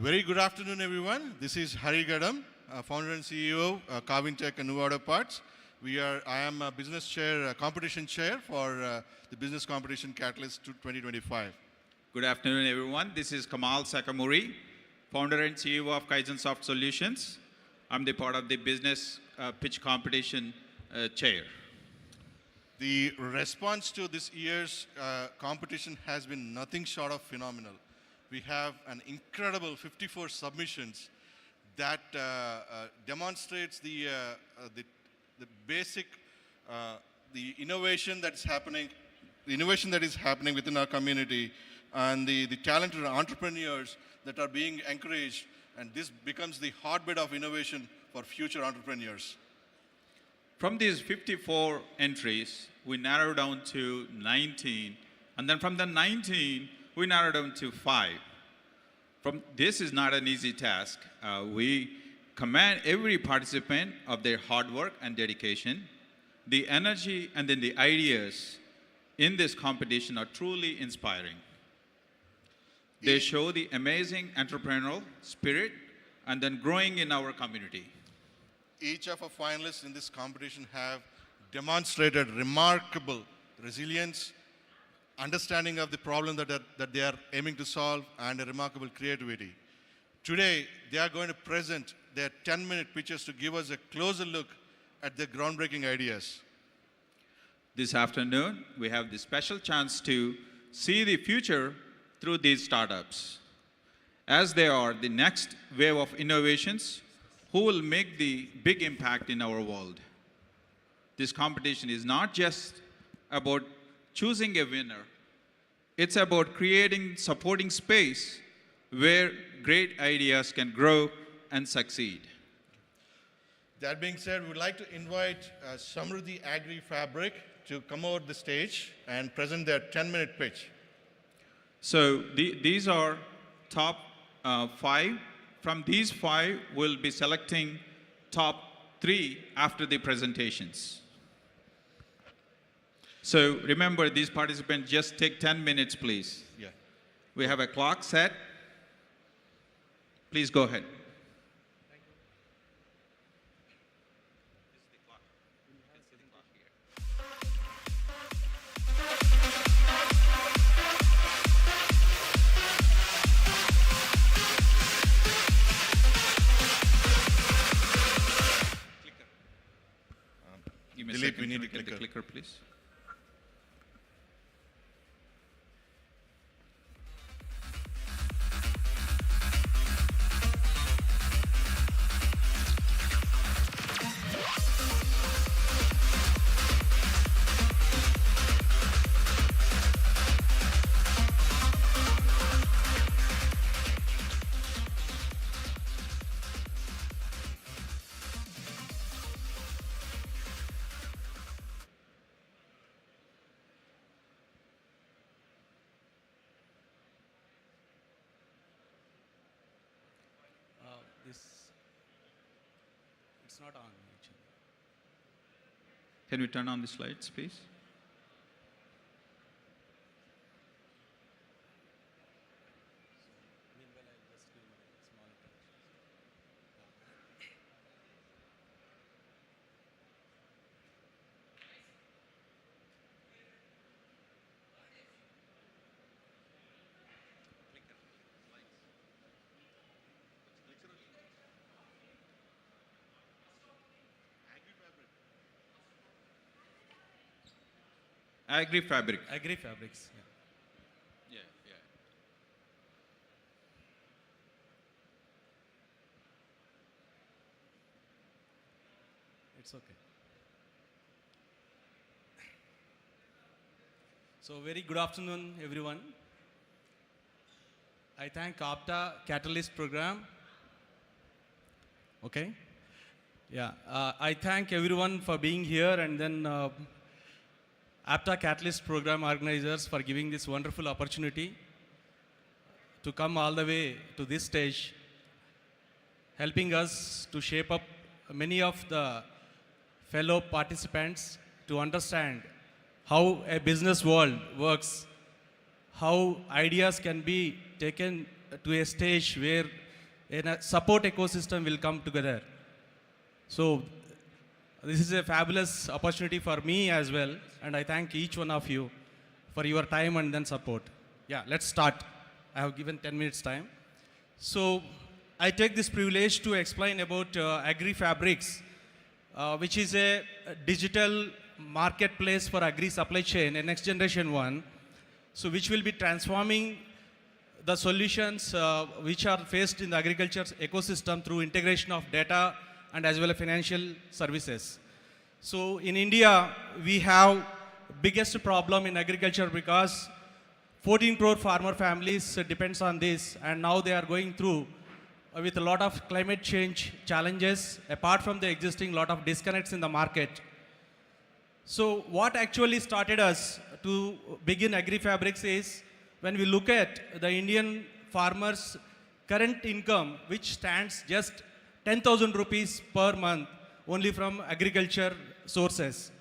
Very good afternoon, everyone. This is Hari Gaddam, founder and CEO, Carvin Tech and Novo Auto Parts. I am a business chair, competition chair for the business competition Katalyst 2025. Good afternoon, everyone. This is Kamal Sakamuri, founder and CEO of Kaizen Soft Solutions. I'm the part of the business pitch competition chair. The response to this year's competition has been nothing short of phenomenal. We have an incredible 54 submissions that demonstrates the basic, the innovation that's happening, within our community, and the talented entrepreneurs that are being encouraged, and this becomes the hotbed of innovation for future entrepreneurs. From these 54 entries, we narrowed down to 19, and then from the 19, we narrowed down to 5. This is not an easy task. We commend every participant of their hard work and dedication. The energy and then the ideas in this competition are truly inspiring. They show the amazing entrepreneurial spirit and then growing in our community. Each of our finalists in this competition have demonstrated remarkable resilience, understanding of the problem that they are aiming to solve, and a remarkable creativity. Today, they are going to present their 10-minute pitches to give us a closer look at their groundbreaking ideas. This afternoon, we have the special chance to see the future through these startups, as they are the next wave of innovations who will make the big impact in our world. This competition is not just about choosing a winner. It's about creating supporting space where great ideas can grow and succeed. That being said, we'd like to invite Samruddhi Agri Fabric to come over the stage and present their 10-minute pitch. So these are top 5. From these 5, we'll be selecting top 3 after the presentations. So remember, these participants just take 10 minutes, please. Yeah. We have a clock set. Please go ahead. Give me a Dilip, second. we need Can a we get the clicker. clicker, please? it's not on. Actually. Can we turn on the slides, please? Agri-fabric. Agri-fabrics. Yeah, yeah. It's okay. So very good afternoon, everyone. I thank APTA Katalyst program. Okay. Yeah, I thank everyone for being here, and then APTA Katalyst program organizers for giving this wonderful opportunity to come all the way to this stage, helping us to shape up many of the fellow participants to understand how a business world works, how ideas can be taken to a stage where a support ecosystem will come together. So this is a fabulous opportunity for me as well, and I thank each one of you for your time and then support. Yeah, let's start. I have given 10 minutes time. So I take this privilege to explain about Agri-Fabrics, which is a digital marketplace for agri supply chain, a next generation one, so which will be transforming the solutions which are faced in the agriculture ecosystem through integration of data and as well as financial services. So in India, we have biggest problem in agriculture because 14 crore farmer families depends on this, and now they are going through with a lot of climate change challenges, apart from the existing lot of disconnects in the market. So what actually started us to begin Agri-Fabrics is when we look at the Indian farmers' current income, which stands just 10,000 rupees per month only from agriculture sources.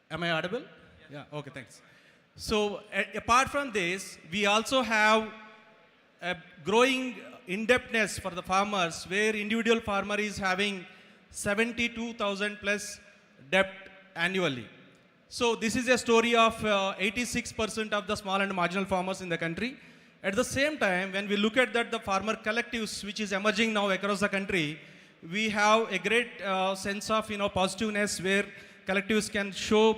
Am I audible? Yeah, okay, thanks. So apart from this, we also have a growing indebtedness for the farmers, where individual farmer is having 72,000 plus debt annually. So this is a story of 86% of the small and marginal farmers in the country. At the same time, when we look at that, the farmer collectives, which is emerging now across the country, we have a great sense of positiveness, where collectives can show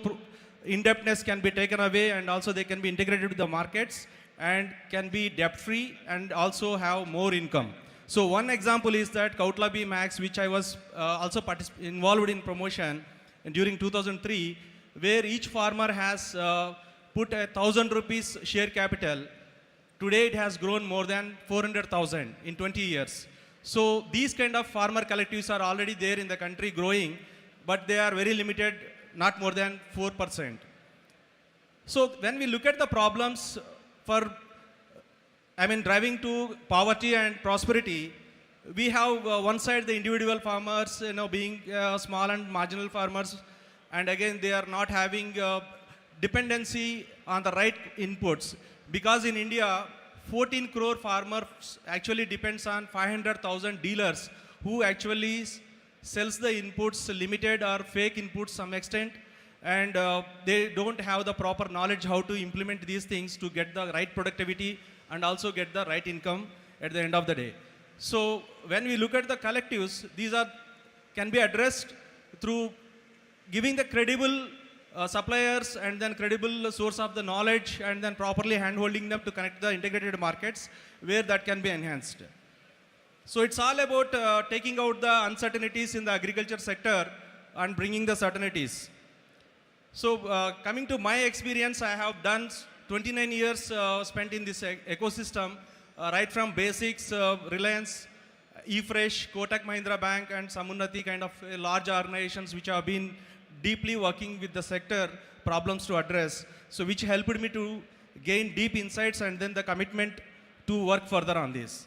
indebtedness can be taken away, and also they can be integrated with the markets and can be debt-free and also have more income. So one example is that Kautla B Max, which I was also involved in promotion during 2003, where each farmer has put 1,000 rupees share capital. Today it has grown more than 400,000 in 20 years. So these kind of farmer collectives are already there in the country growing, but they are very limited, not more than 4%. So when we look at the problems for, driving to poverty and prosperity, we have one side the individual farmers, being small and marginal farmers, and again they are not having dependency on the right inputs, because in India 14 crore farmers actually depends on 500,000 dealers who actually sells the inputs, limited or fake inputs some extent, and they don't have the proper knowledge how to implement these things to get the right productivity and also get the right income at the end of the day. So when we look at the collectives, these can be addressed through giving the credible suppliers and then credible source of the knowledge, and then properly hand-holding them to connect the integrated markets where that can be enhanced. So it's all about taking out the uncertainties in the agriculture sector and bringing the certainties. So coming to my experience, I have done 29 years spent in this ecosystem, right from basics, Reliance, eFresh, Kotak Mahindra Bank, and Samunnati, kind of large organizations which have been deeply working with the sector problems to address, so which helped me to gain deep insights and then the commitment to work further on this.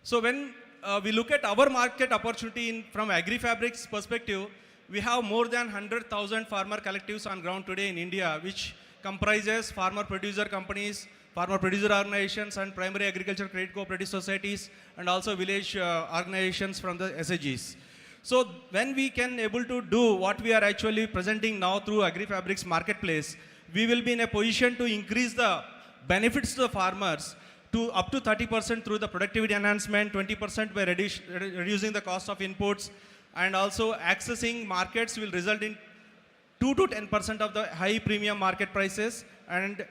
So when we look at our market opportunity from agri-fabrics perspective, we have more than 100,000 farmer collectives on ground today in India, which comprises farmer producer companies, farmer producer organizations, and primary agriculture credit cooperative societies, and also village organizations from the SAGs. So when we can able to do what we are actually presenting now through agri-fabrics marketplace, we will be in a position to increase the benefits to the farmers to up to 30% through the productivity enhancement, 20% by reducing the cost of inputs, and also accessing markets will result in 2 to 10% of the high premium market prices. And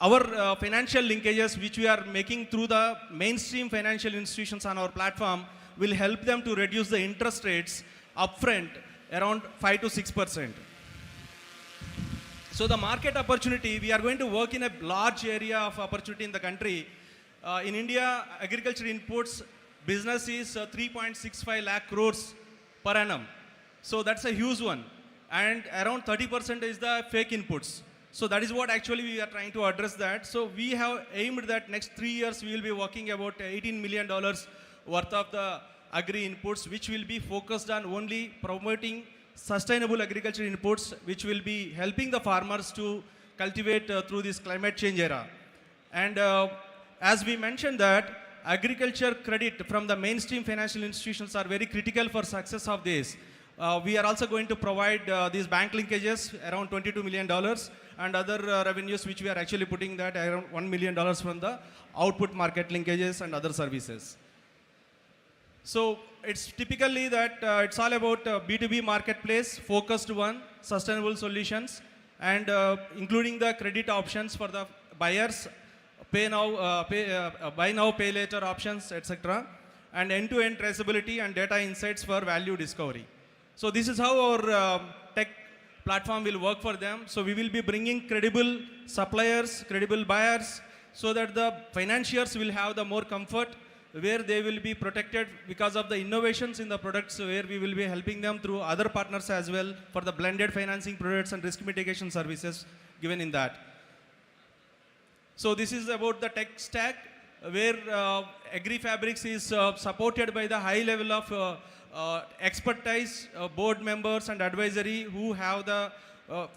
our financial linkages, which we are making through the mainstream financial institutions on our platform, will help them to reduce the interest rates upfront around 5 to 6%. So the market opportunity, we are going to work in a large area of opportunity in the country. In India, agriculture inputs business is 3.65 lakh crores per annum. So that's a huge one. And around 30% is the fake inputs. So that is what actually we are trying to address that. So we have aimed that next 3 years we will be working about $18 million worth of the agri inputs, which will be focused on only promoting sustainable agriculture inputs, which will be helping the farmers to cultivate through this climate change era. And as we mentioned that agriculture credit from the mainstream financial institutions are very critical for success of this. We are also going to provide these bank linkages around $22 million and other revenues which we are actually putting that around $1 million from the output market linkages and other services. So it's typically that it's all about B2B marketplace, focused one, sustainable solutions, and including the credit options for the buyers, buy now, pay later options, etc. And end-to-end traceability and data insights for value discovery. So this is how our tech platform will work for them. So we will be bringing credible suppliers, credible buyers, so that the financiers will have the more comfort, where they will be protected because of the innovations in the products, where we will be helping them through other partners as well for the blended financing products and risk mitigation services given in that. So this is about the tech stack, where agri-fabrics is supported by the high level of expertise, board members and advisory who have the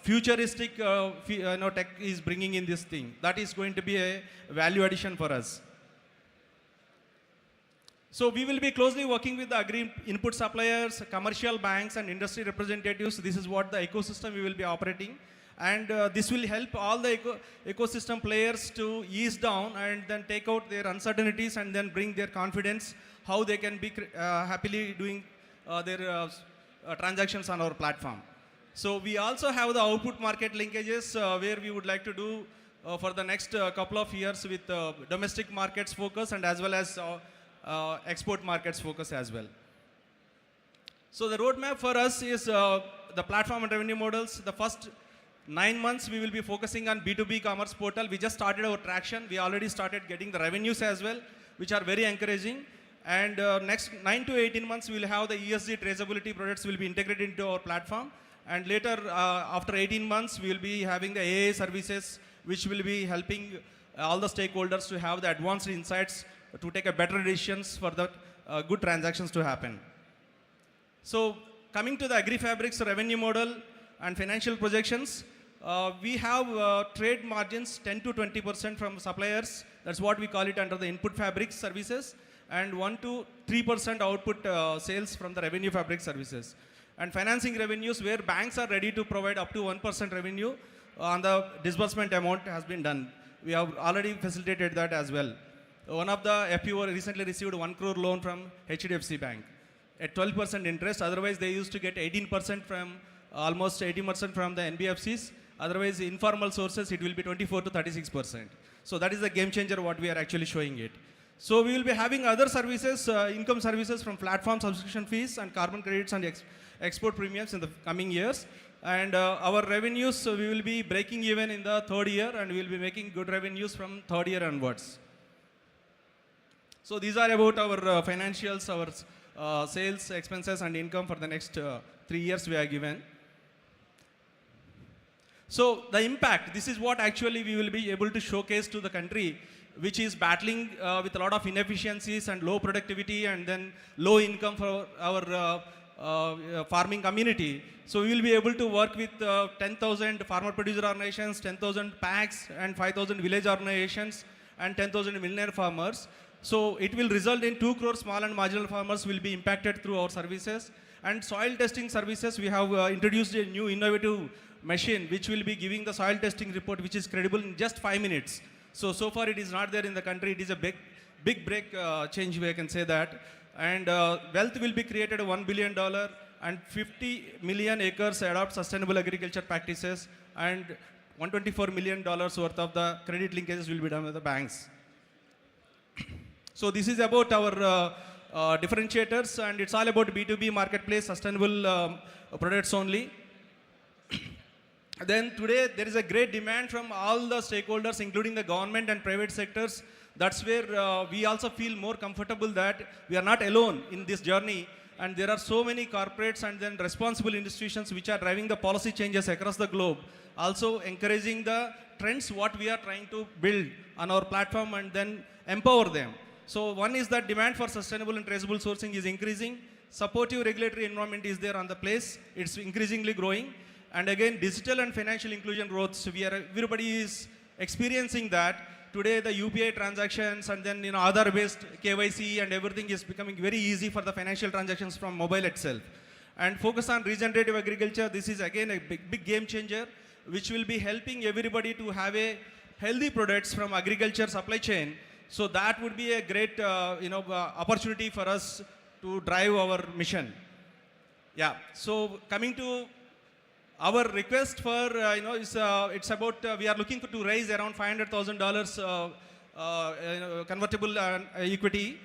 futuristic tech is bringing in this thing. That is going to be a value addition for us. So we will be closely working with the agri input suppliers, commercial banks and industry representatives. This is what the ecosystem we will be operating. And this will help all the ecosystem players to ease down and then take out their uncertainties and then bring their confidence how they can be happily doing their transactions on our platform. So we also have the output market linkages where we would like to do for the next couple of years with domestic markets focus and as well as export markets focus as well. So the roadmap for us is the platform and revenue models. The first 9 months we will be focusing on B2B commerce portal. We just started our traction. We already started getting the revenues as well, which are very encouraging. And next 9 to 18 months we will have the ESG traceability products will be integrated into our platform. And later after 18 months we will be having the AA services, which will be helping all the stakeholders to have the advanced insights to take a better decisions for the good transactions to happen. So coming to the agri-fabrics revenue model and financial projections, we have trade margins 10 to 20% from suppliers. That's what we call it under the input fabric services, and 1 to 3% output sales from the revenue fabric services. And financing revenues where banks are ready to provide up to 1% revenue on the disbursement amount has been done. We have already facilitated that as well. One of the FPO recently received 1 crore loan from HDFC Bank at 12% interest. Otherwise, they used to get 18% from almost 80% from the NBFCs. Otherwise, informal sources, it will be 24 to 36%. So that is the game changer what we are actually showing it. So we will be having other services, income services from platform subscription fees and carbon credits and export premiums in the coming years. And our revenues, we will be breaking even in the 3rd year, and we will be making good revenues from 3rd year onwards. So these are about our financials, our sales, expenses and income for the next 3 years we are given. So the impact, this is what actually we will be able to showcase to the country which is battling with a lot of inefficiencies and low productivity and then low income for our farming community. So we will be able to work with 10,000 farmer producer organizations, 10,000 PACs and 5,000 village organizations and 10,000 millionaire farmers. So it will result in 2 crore small and marginal farmers will be impacted through our services. And soil testing services, we have introduced a new innovative machine which will be giving the soil testing report which is credible in just 5 minutes. So far it is not there in the country. It is a big break change, we can say that. And wealth will be created $1 billion and 50 million acres adopt sustainable agriculture practices and $124 million worth of the credit linkages will be done with the banks. So this is about our differentiators, and it's all about B2B marketplace, sustainable products only. Then today there is a great demand from all the stakeholders, including the government and private sectors. That's where we also feel more comfortable that we are not alone in this journey. And there are so many corporates and then responsible institutions which are driving the policy changes across the globe, also encouraging the trends what we are trying to build on our platform and then empower them. So one is that demand for sustainable and traceable sourcing is increasing. Supportive regulatory environment is there on the place. It's increasingly growing. And again, digital and financial inclusion growth. Everybody is experiencing that. Today, the UPI transactions and then Aadhaar-based KYC and everything is becoming very easy for the financial transactions from mobile itself. And focus on regenerative agriculture. This is again a big game changer, which will be helping everybody to have a healthy products from agriculture supply chain. So that would be a great opportunity for us to drive our mission. Yeah. So coming to our request for, it's about, we are looking to raise around $500,000 convertible equity.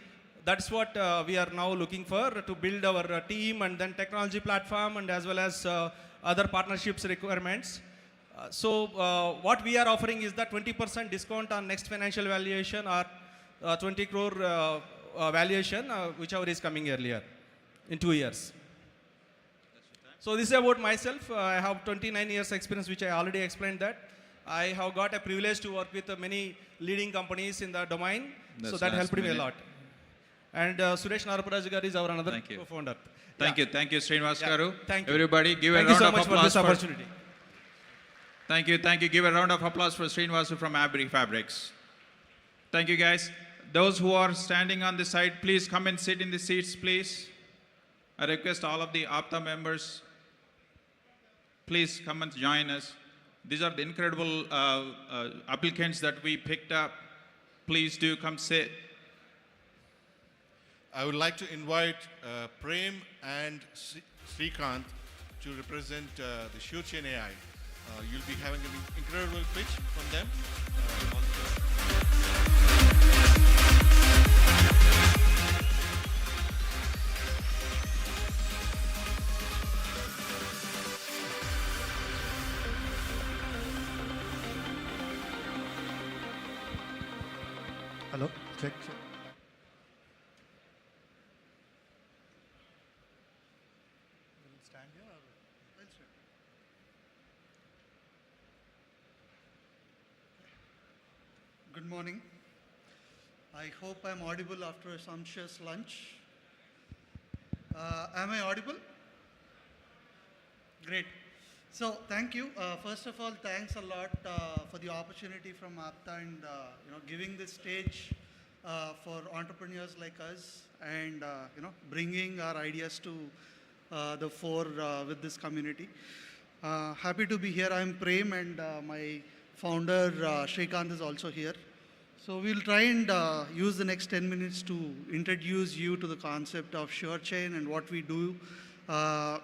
That's what we are now looking for to build our team and then technology platform and as well as other partnerships requirements. What we are offering is that 20% discount on next financial valuation or 20 crore valuation, whichever is coming earlier in 2 years. So this is about myself. I have 29 years experience, which I already explained that. I have got a privilege to work with many leading companies in the domain. So that helped me a lot. And Suresh Naraparaj is our another co-founder. Thank you, Srinivas Garu. Thank you. Everybody, give a round of applause for this opportunity. Thank you. Give a round of applause for Srinivasu from Abri Fabrics. Thank you, guys. Those who are standing on the side, please come and sit in the seats, please. I request all of the APTA members, please come and join us. These are the incredible applicants that we picked up. Please do come sit. I would like to invite Prem and Srikanth to represent the SureChain AI. You'll be having an incredible pitch from them. Hello, check. Stand here or I'll stand. Good morning. I hope I'm audible after a sumptuous lunch. Am I audible? Great. So thank you. First of all, thanks a lot for the opportunity from APTA and giving this stage for entrepreneurs like us and bringing our ideas to the fore with this community. Happy to be here. I'm Prem and my founder Srikanth is also here. So we'll try and use the next 10 minutes to introduce you to the concept of SureChain and what we do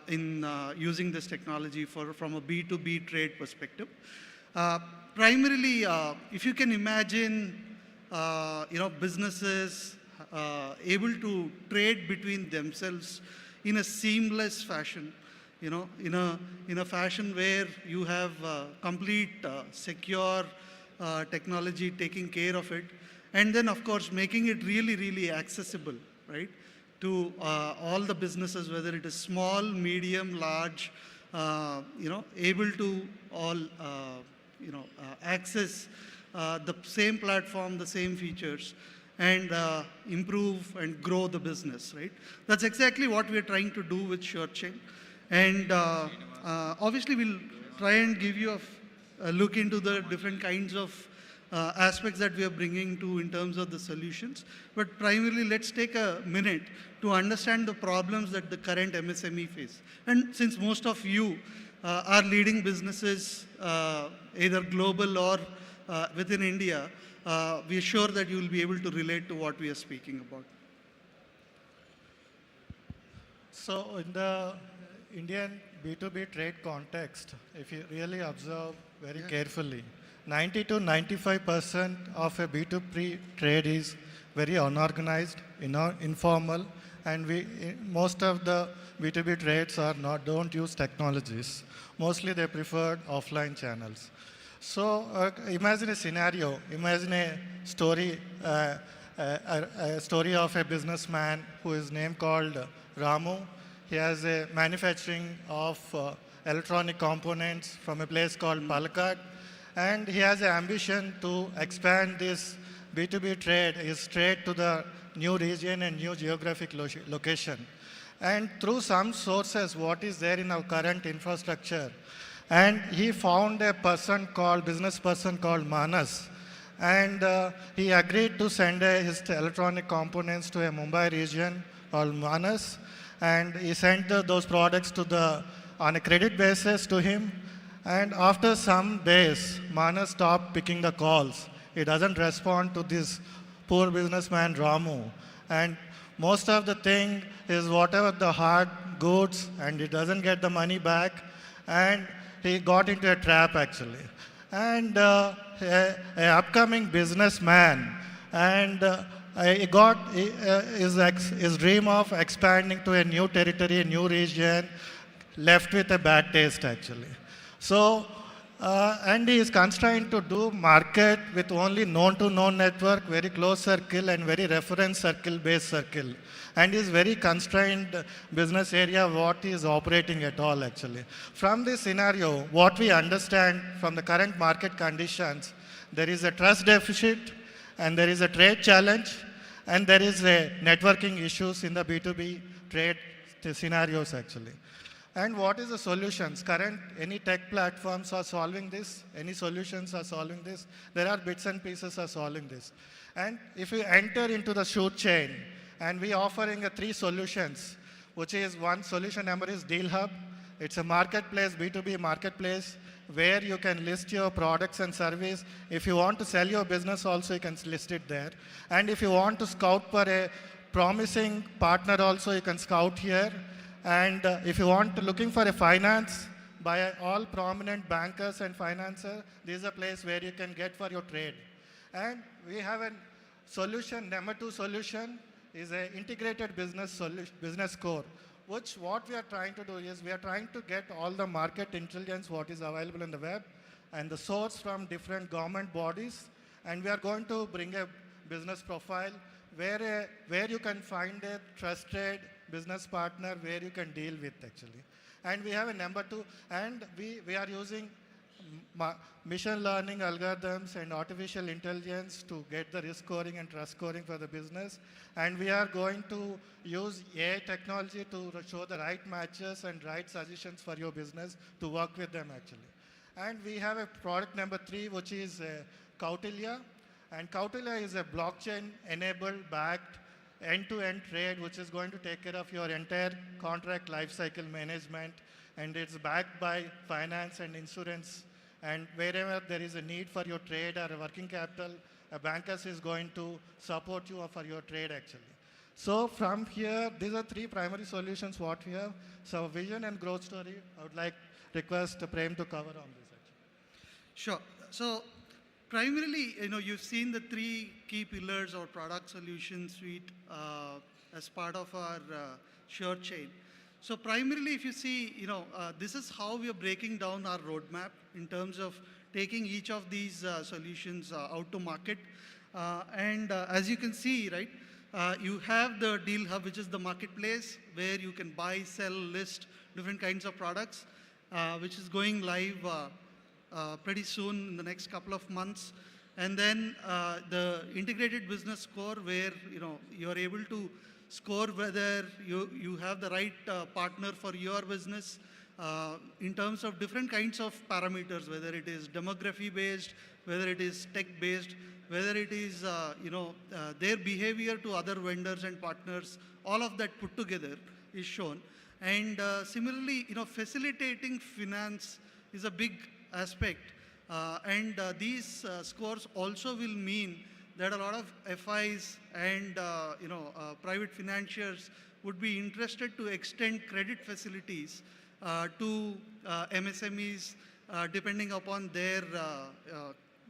in using this technology from a B2B trade perspective. Primarily, if you can imagine, businesses able to trade between themselves in a seamless fashion, in a fashion where you have complete secure technology taking care of it, and then of course making it really accessible, right? To all the businesses, whether it is small, medium, large, able to all, access the same platform, the same features, and improve and grow the business, right? That's exactly what we're trying to do with SureChain. And obviously, we'll try and give you a look into the different kinds of aspects that we are bringing to in terms of the solutions. But primarily, let's take a minute to understand the problems that the current MSME face. And since most of you are leading businesses, either global or within India, we are sure that you will be able to relate to what we are speaking about. So in the Indian B2B trade context, if you really observe very carefully, 90 to 95% of a B2B trade is very unorganized, informal, and most of the B2B trades don't use technologies. Mostly they prefer offline channels. So imagine a scenario, imagine a story of a businessman who is named called Ramu. He has a manufacturing of electronic components from a place called Palakkad, and he has an ambition to expand this B2B trade to the new region and new geographic location. And through some sources, what is there in our current infrastructure, and he found a business person called Manas, and he agreed to send his electronic components to a Mumbai region called Manas, and he sent those products on a credit basis to him. And after some days, Manas stopped picking the calls. He doesn't respond to this poor businessman Ramu, and most of the thing is whatever the hard goods, and he doesn't get the money back, and he got into a trap actually. And an upcoming businessman, and he got his dream of expanding to a new territory, a new region, left with a bad taste actually. So, and he is constrained to do market with only known-to-known network, very close circle and very reference circle-based circle. And is very constrained business area what he is operating at all actually. From this scenario, what we understand from the current market conditions, there is a trust deficit, and there is a trade challenge, and there is a networking issues in the B2B trade scenarios actually. And what is the solutions? Any tech platforms are solving this? Any solutions are solving this? There are bits and pieces are solving this. And if you enter into the SureChain, and we offering 3 solutions, which is one solution number is Deal Hub. It's a marketplace, B2B marketplace, where you can list your products and service. If you want to sell your business also, you can list it there. And if you want to scout for a promising partner also, you can scout here. And if you want looking for a finance by all prominent bankers and financiers, this is a place where you can get for your trade. And we have a solution, number 2 solution is an integrated business core, which what we are trying to do is we are trying to get all the market intelligence what is available in the web and the source from different government bodies, and we are going to bring a business profile where you can find a trusted business partner where you can deal with actually. And we have a number 2, and we are using machine learning algorithms and artificial intelligence to get the risk scoring and trust scoring for the business. And we are going to use AI technology to show the right matches and right suggestions for your business to work with them actually. And we have a product number 3, which is Kautilya. And Kautilya is a blockchain-enabled, backed, end-to-end trade, which is going to take care of your entire contract lifecycle management. And it's backed by finance and insurance. And wherever there is a need for your trade or a working capital, a banker is going to support you for your trade actually. So from here, these are 3 primary solutions what we have. So vision and growth story, I would like request Prem to cover on this actually. Sure. So primarily, you've seen the 3 key pillars or product solution suite as part of our SureChain. So primarily, if you see, this is how we are breaking down our roadmap in terms of taking each of these solutions out to market. And as you can see, right, you have the Deal Hub, which is the marketplace where you can buy, sell, list different kinds of products, which is going live pretty soon in the next couple of months. And then the integrated business score, where you are able to score whether you have the right partner for your business in terms of different kinds of parameters, whether it is demography based, whether it is tech based, whether it is their behavior to other vendors and partners. All of that put together is shown. And similarly, facilitating finance is a big aspect. And these scores also will mean that a lot of FIs and private financiers would be interested to extend credit facilities to MSMEs depending upon their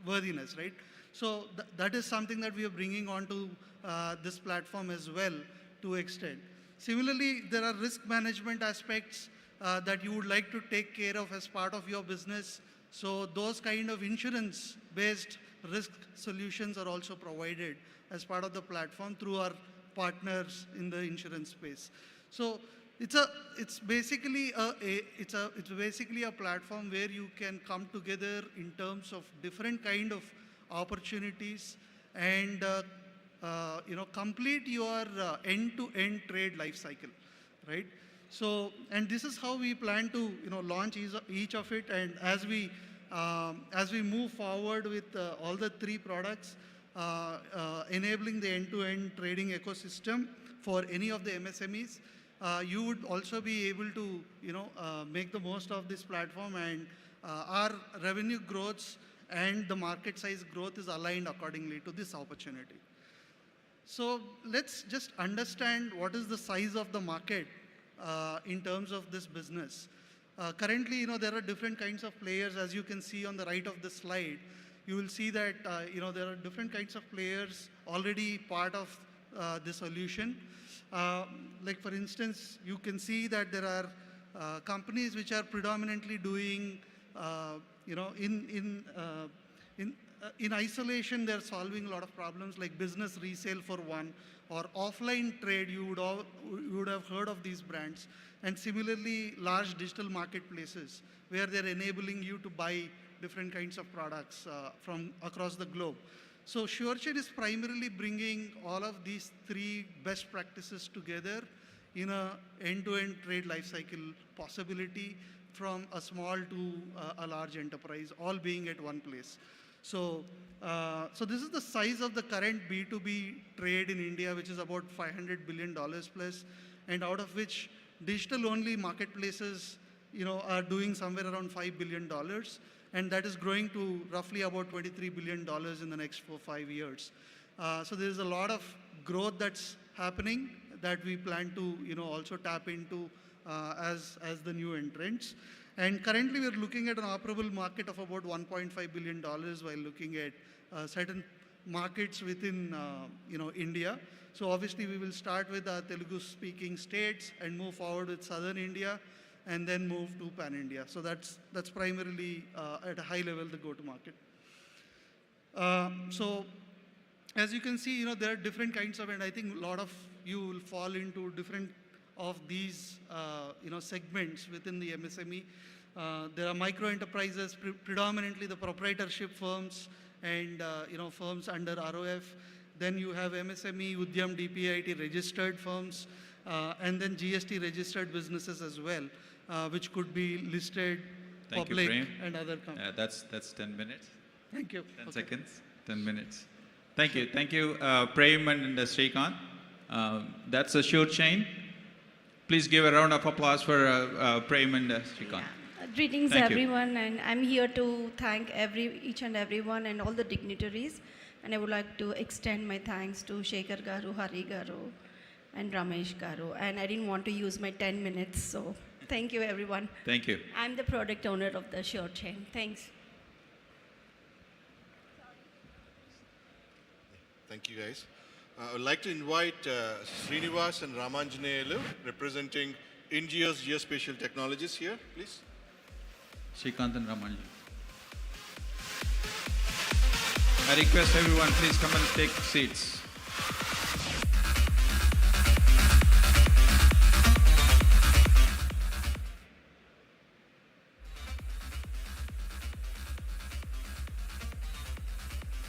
worthiness, right? So that is something that we are bringing onto this platform as well to extend. Similarly, there are risk management aspects that you would like to take care of as part of your business. So those kind of insurance-based risk solutions are also provided as part of the platform through our partners in the insurance space. So it's basically a platform where you can come together in terms of different kind of opportunities and complete your end-to-end trade life cycle, right? So, and this is how we plan to launch each of it. And as we move forward with all the three products, enabling the end-to-end trading ecosystem for any of the MSMEs, you would also be able to make the most of this platform, and our revenue growths and the market size growth is aligned accordingly to this opportunity. So let's just understand what is the size of the market in terms of this business. Currently, there are different kinds of players. As you can see on the right of the slide, you will see that there are different kinds of players already part of the solution. Like for instance, you can see that there are companies which are predominantly doing, in isolation, they're solving a lot of problems like business resale for one, or offline trade. You would have heard of these brands. And similarly, large digital marketplaces where they're enabling you to buy different kinds of products from across the globe. So SureChain is primarily bringing all of these three best practices together in a end-to-end trade lifecycle possibility, from a small to a large enterprise, all being at one place. So, so this is the size of the current B2B trade in India, which is about $500 billion plus, and out of which digital-only marketplaces, are doing somewhere around $5 billion, and that is growing to roughly about $23 billion in the next 4 or 5 years. So there is a lot of growth that's happening that we plan to, also tap into as the new entrants. And currently, we're looking at an operable market of about $1.5 billion while looking at certain markets within, India. So obviously, we will start with the Telugu-speaking states and move forward with Southern India, and then move to Pan-India. So that's primarily at a high level the go-to-market. So as you can see, there are different kinds of, and I think a lot of you will fall into different of these, segments within the MSME. There are micro enterprises, predominantly the proprietorship firms and, firms under ROF. Then you have MSME, Udyam, DPIT registered firms, and then GST registered businesses as well, which could be listed, Thank public, you, and other companies. That's 10 minutes. Thank you. 10 seconds, 10 minutes. Thank you, Prem and Srikanth. That's a SureChain. Please give a round of applause for Prem and Srikanth. Greetings, Thank you. everyone, and I'm here to thank each and everyone and all the dignitaries. And I would like to extend my thanks to Shekhar Garu, Hari Garu, and Ramesh Garu. And I didn't want to use my 10 minutes, so thank you, everyone. Thank you. I'm the product owner of the SureChain. Thanks. Thank you, guys. I would like to invite Srinivas and Ramanjaneyulu, representing InGeo's Geospatial Technologies here, please. Srikanth and Raman. I request everyone, please come and take seats.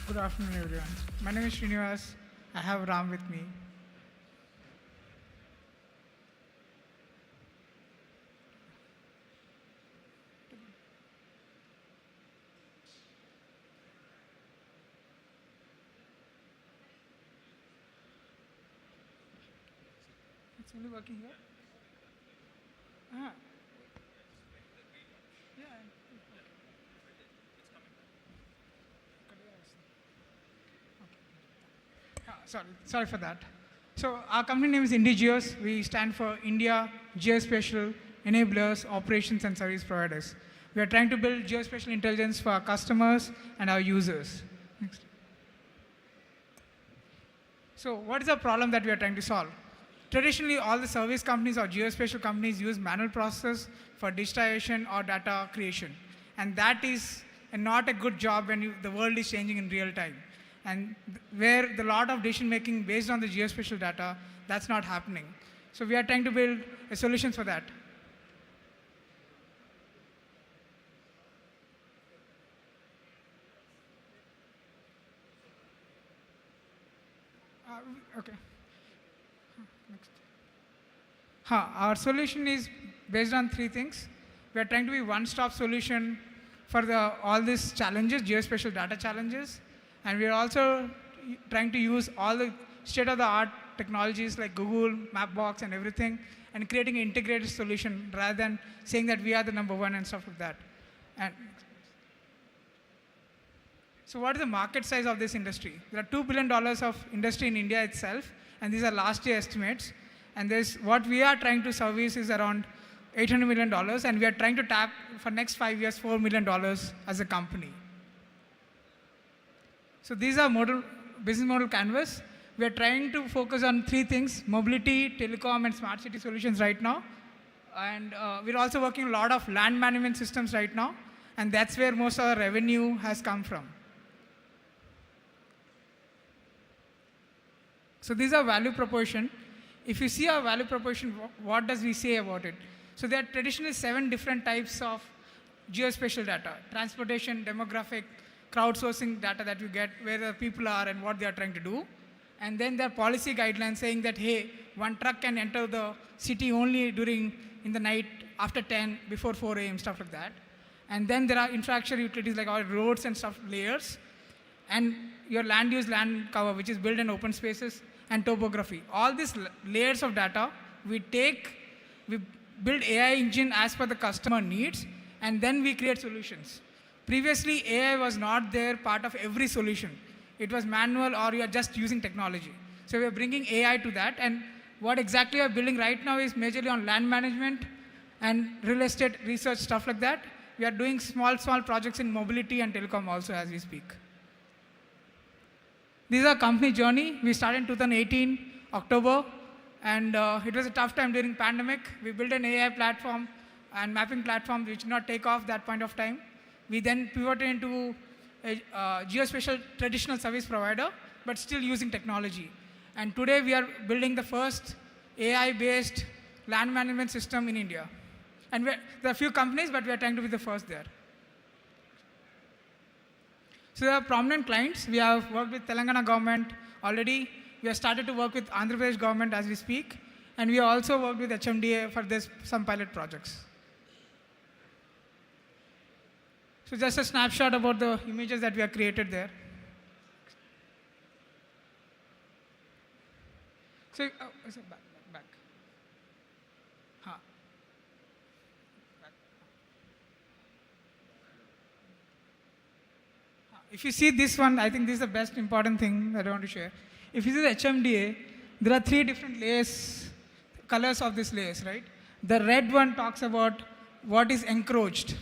Good afternoon, everyone. My name is Srinivas. I have Ram with me. It's only working here? Ah. Yeah. Sorry for that. So our company name is IndiGeos. We stand for India Geospatial Enablers, Operations and Service Providers. We are trying to build geospatial intelligence for our customers and our users. Next. So what is the problem that we are trying to solve? Traditionally, all the service companies or geospatial companies use manual processes for digitization or data creation. And that is not a good job when the world is changing in real time. And where the lot of decision making based on the geospatial data, that's not happening. So we are trying to build a solution for that. Okay. Next. Our solution is based on three things. We are trying to be one-stop solution for all these challenges, geospatial data challenges. And we are also trying to use all the state-of-the-art technologies like Google, Mapbox, and everything, and creating an integrated solution rather than saying that we are the number one and stuff like that. And so what is the market size of this industry? There are $2 billion of industry in India itself, and these are last year estimates. And what we are trying to service is around $800 million, and we are trying to tap for next 5 years $4 million as a company. So these are business model canvas. We are trying to focus on three things: mobility, telecom, and smart city solutions right now. And we're also working a lot of land management systems right now, and that's where most of our revenue has come from. So these are value proposition. If you see our value proposition, what does we say about it? So there are traditionally 7 different types of geospatial data: transportation, demographic, crowdsourcing data that you get, where the people are and what they are trying to do. And then there are policy guidelines saying that, hey, one truck can enter the city only in the night after 10, before 4 a.m., stuff like that. And then there are infrastructure utilities like our roads and stuff layers. And your land use, land cover, which is built in open spaces, and topography. All these layers of data, we build AI engine as per the customer needs, and then we create solutions. Previously, AI was not there part of every solution. It was manual, or you are just using technology. So we are bringing AI to that, and what exactly we are building right now is majorly on land management and real estate research, stuff like that. We are doing small projects in mobility and telecom also as we speak. This is our company journey. We started in 2018, October, and it was a tough time during pandemic. We built an AI platform and mapping platform which did not take off that point of time. We then pivoted into a geospatial traditional service provider, but still using technology. And today we are building the first AI-based land management system in India. And there are a few companies, but we are trying to be the first there. So there are prominent clients. We have worked with Telangana government already. We have started to work with Andhra Pradesh government as we speak. And we also worked with HMDA for some pilot projects. So just a snapshot about the images that we have created there. So, back. If you see this one, I think this is the best important thing that I want to share. If you see the HMDA, there are 3 different layers, colors of these layers, right? The red one talks about what is encroached.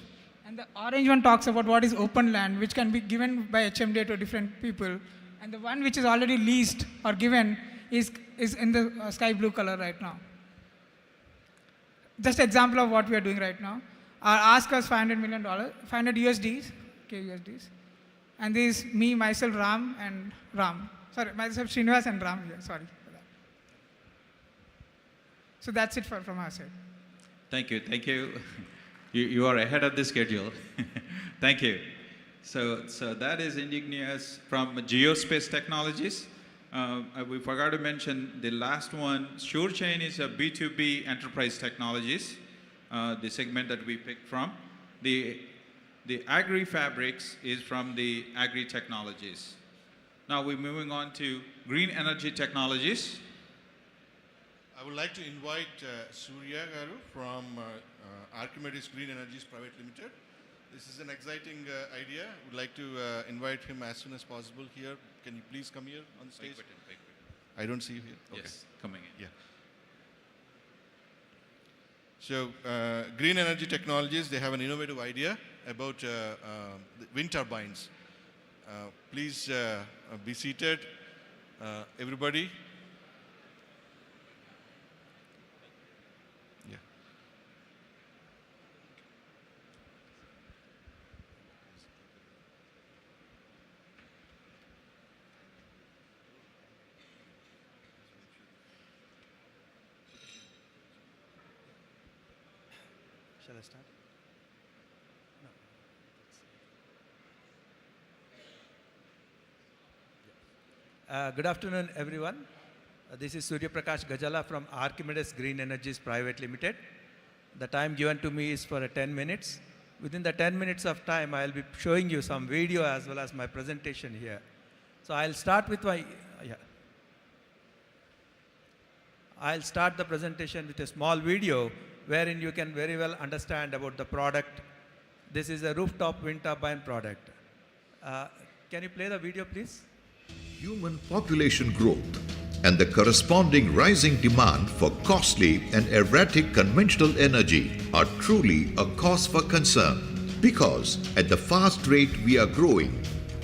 And the orange one talks about what is open land, which can be given by HMDA to different people. And the one which is already leased or given is in the sky blue color right now. Just example of what we are doing right now. Our ask was $500 million, 500 USDs, okay, USDs. And this is me, myself, Ram, and Ram. Sorry, myself, Srinivas, and Ram here. Sorry for that. So that's it from our side. Thank you. You are ahead of the schedule. Thank you. So that is Indignious from Geospace Technologies. We forgot to mention the last one. SureChain is a B2B enterprise technologies, the segment that we picked from. The Agri Fabrics is from the Agri Technologies. Now we're moving on to Green Energy Technologies. I would like to invite Surya Garu from Archimedes Green Energies Private Limited. This is an exciting idea. Would like to invite him as soon as possible here. Can you please come here on the stage? I don't see you here. Okay. Yes, coming in. Yeah. So Green Energy Technologies, they have an innovative idea about the wind turbines. Please be seated, everybody. Yeah. Shall I start? Good afternoon, everyone. This is Surya Prakash Gajala from Archimedes Green Energies Private Limited. The time given to me is for 10 minutes. Within the 10 minutes of time, I'll be showing you some video as well as my presentation here. So I'll start with my, I'll start the presentation with a small video wherein you can very well understand about the product. This is a rooftop wind turbine product. Can you play the video, please? Human population growth and the corresponding rising demand for costly and erratic conventional energy are truly a cause for concern, because at the fast rate we are growing,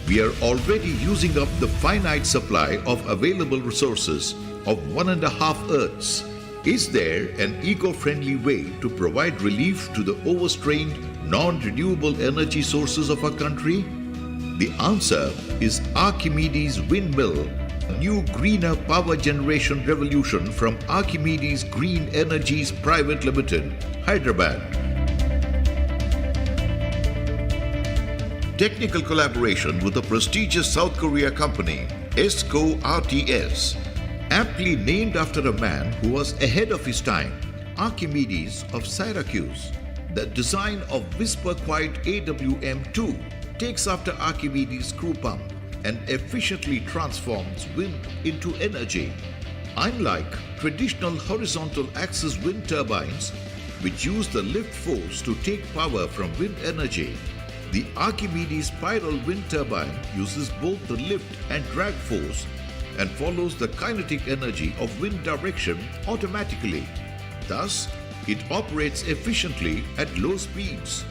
we are already using up the finite supply of available resources of 1.5 Earths. Is there an eco-friendly way to provide relief to the overstrained non-renewable energy sources of our country? The answer is Archimedes Windmill, a new greener power generation revolution from Archimedes Green Energies Private Limited, Hyderabad. Technical collaboration with the prestigious South Korea company, ESCO RTS, aptly named after a man who was ahead of his time, Archimedes of Syracuse. The design of Whisper Quiet AWM-2 takes after Archimedes' screw pump and efficiently transforms wind into energy. Unlike traditional horizontal axis wind turbines, which use the lift force to take power from wind energy, the Archimedes spiral wind turbine uses both the lift and drag force and follows the kinetic energy of wind direction automatically. Thus, it operates efficiently at low speeds.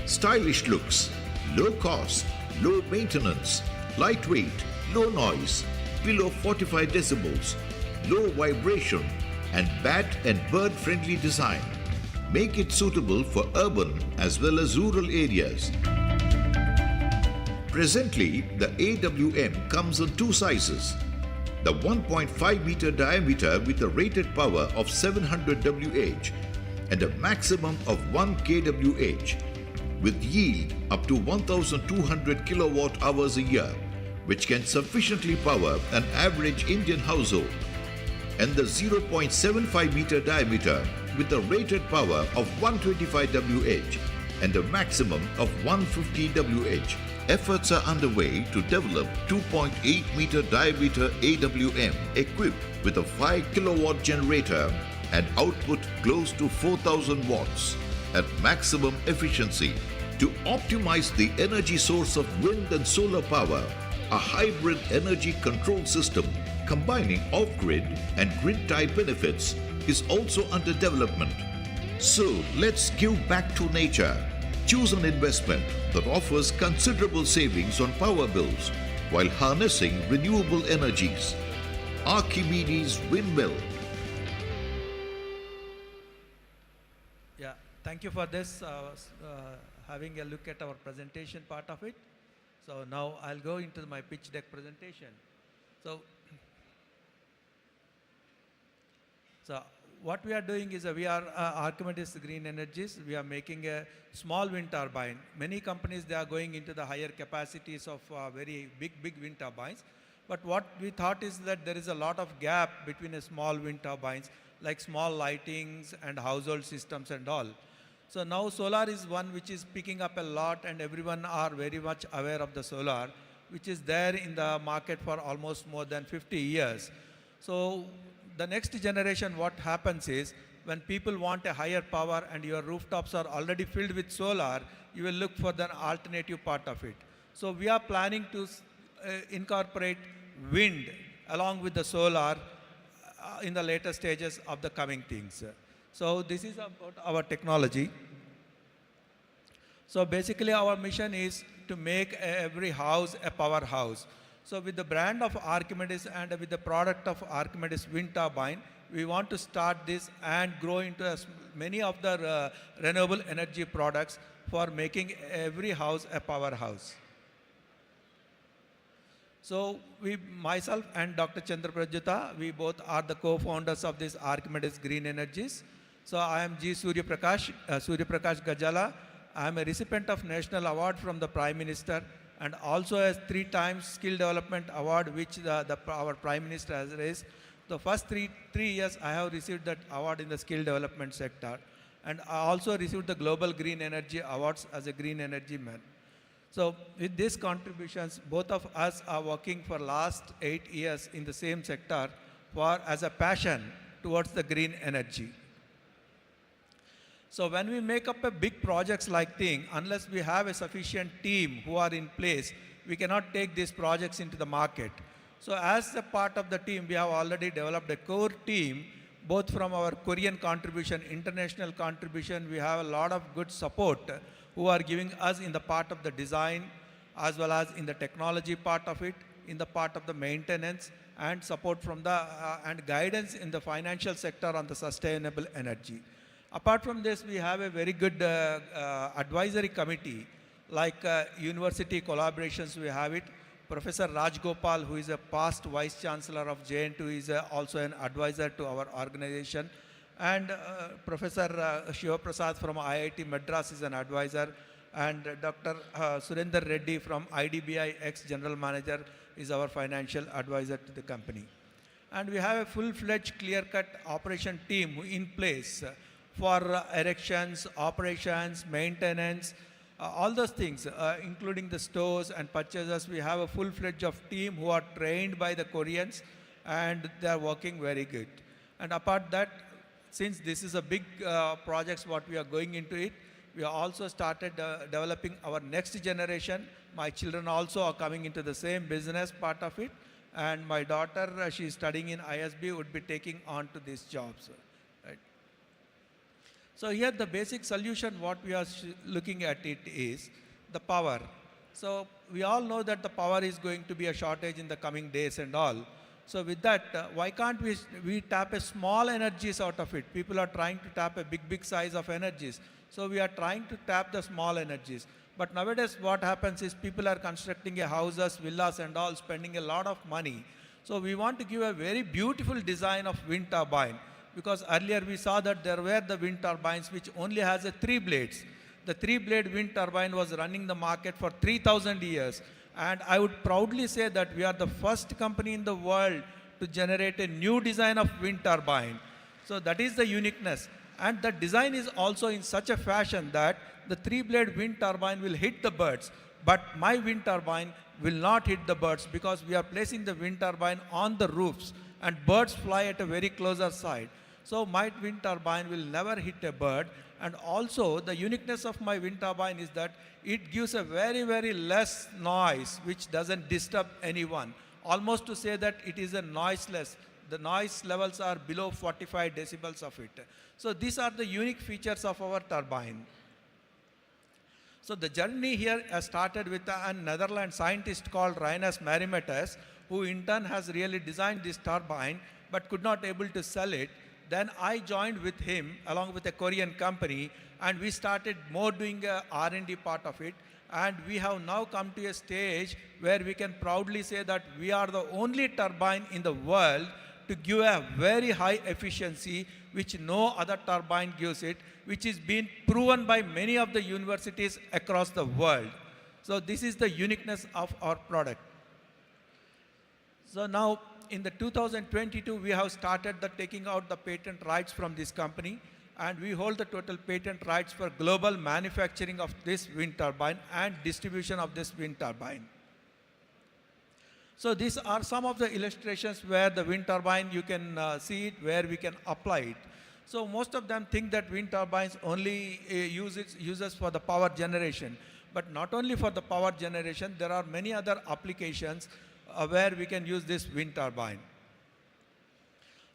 Stylish looks, low cost, low maintenance, lightweight, low noise, below 45 decibels, low vibration, and bat and bird friendly design make it suitable for urban as well as rural areas. Presently, the AWM comes in two sizes. The 1.5 meter diameter with a rated power of 700 Wh and a maximum of 1 kWh, with yield up to 1,200 kilowatt hours a year, which can sufficiently power an average Indian household. And the 0.75 meter diameter with a rated power of 125 Wh and a maximum of 150 Wh. Efforts are underway to develop 2.8 meter diameter AWM equipped with a 5 kilowatt generator and output close to 4,000 watts at maximum efficiency. To optimize the energy source of wind and solar power, a hybrid energy control system combining off-grid and grid-type benefits is also under development. So let's give back to nature. Choose an investment that offers considerable savings on power bills while harnessing renewable energies. Archimedes Windmill. Yeah, thank you for this, having a look at our presentation part of it. So now I'll go into my pitch deck presentation. So what we are doing is we are Archimedes Green Energies. We are making a small wind turbine. Many companies, they are going into the higher capacities of very big wind turbines. But what we thought is that there is a lot of gap between a small wind turbines, like small lightings and household systems and all. So now solar is one which is picking up a lot, and everyone are very much aware of the solar, which is there in the market for almost more than 50 years. So the next generation, what happens is, when people want a higher power and your rooftops are already filled with solar, you will look for the alternative part of it. So we are planning to incorporate wind along with the solar in the later stages of the coming things. So this is about our technology. So basically our mission is to make every house a powerhouse. So with the brand of Archimedes and with the product of Archimedes wind turbine, we want to start this and grow into as many of the renewable energy products for making every house a powerhouse. So myself and Dr. Chandra Prajuta, we both are the co-founders of this Archimedes Green Energies. So I am G. Surya Prakash Gajala. I am a recipient of National Award from the Prime Minister, and also a 3 times Skill Development Award, which our Prime Minister has raised. The first three years I have received that award in the skill development sector. And I also received the Global Green Energy Awards as a green energy man. So with these contributions, both of us are working for last 8 years in the same sector as a passion towards the green energy. So when we make up a big projects like thing, unless we have a sufficient team who are in place, we cannot take these projects into the market. So as a part of the team, we have already developed a core team, both from our Korean contribution, international contribution. We have a lot of good support who are giving us in the part of the design, as well as in the technology part of it, in the part of the maintenance, and support from the, and guidance in the financial sector on the sustainable energy. Apart from this, we have a very good advisory committee, like university collaborations we have it. Professor Raj Gopal, who is a past Vice Chancellor of JN2, is also an advisor to our organization. And Professor Shiva Prasad from IIT Madras is an advisor. And Dr. Surinder Reddy from IDBI, ex-General Manager, is our financial advisor to the company. And we have a full-fledged, clear-cut operation team in place for erections, operations, maintenance, all those things, including the stores and purchases. We have a full-fledged of team who are trained by the Koreans, and they are working very good. And apart that, since this is a big project what we are going into it, we also started developing our next generation. My children also are coming into the same business part of it, and my daughter, she is studying in ISB, would be taking on to these jobs. Right? So here the basic solution what we are looking at it is the power. So we all know that the power is going to be a shortage in the coming days and all. So with that, why can't we tap a small energies out of it? People are trying to tap a big size of energies. So we are trying to tap the small energies. But nowadays what happens is people are constructing houses, villas and all, spending a lot of money. So we want to give a very beautiful design of wind turbine. Because earlier we saw that there were the wind turbines which only has 3 blades. The 3-blade wind turbine was running the market for 3,000 years. And I would proudly say that we are the first company in the world to generate a new design of wind turbine. So that is the uniqueness. And the design is also in such a fashion that the 3-blade wind turbine will hit the birds. But my wind turbine will not hit the birds, because we are placing the wind turbine on the roofs and birds fly at a very closer side. So my wind turbine will never hit a bird. And also the uniqueness of my wind turbine is that it gives a very less noise which doesn't disturb anyone. Almost to say that it is a noiseless. The noise levels are below 45 decibels of it. So these are the unique features of our turbine. So the journey here has started with a Netherlands scientist called Rinus Marimetas, who in turn has really designed this turbine but could not able to sell it. Then I joined with him along with a Korean company, and we started more doing a R&D part of it. And we have now come to a stage where we can proudly say that we are the only turbine in the world to give a very high efficiency, which no other turbine gives it, which is being proven by many of the universities across the world. So this is the uniqueness of our product. So now in the 2022, we have started taking out the patent rights from this company, and we hold the total patent rights for global manufacturing of this wind turbine and distribution of this wind turbine. So these are some of the illustrations where the wind turbine, you can see it, where we can apply it. So most of them think that wind turbines only uses for the power generation. But not only for the power generation, there are many other applications where we can use this wind turbine.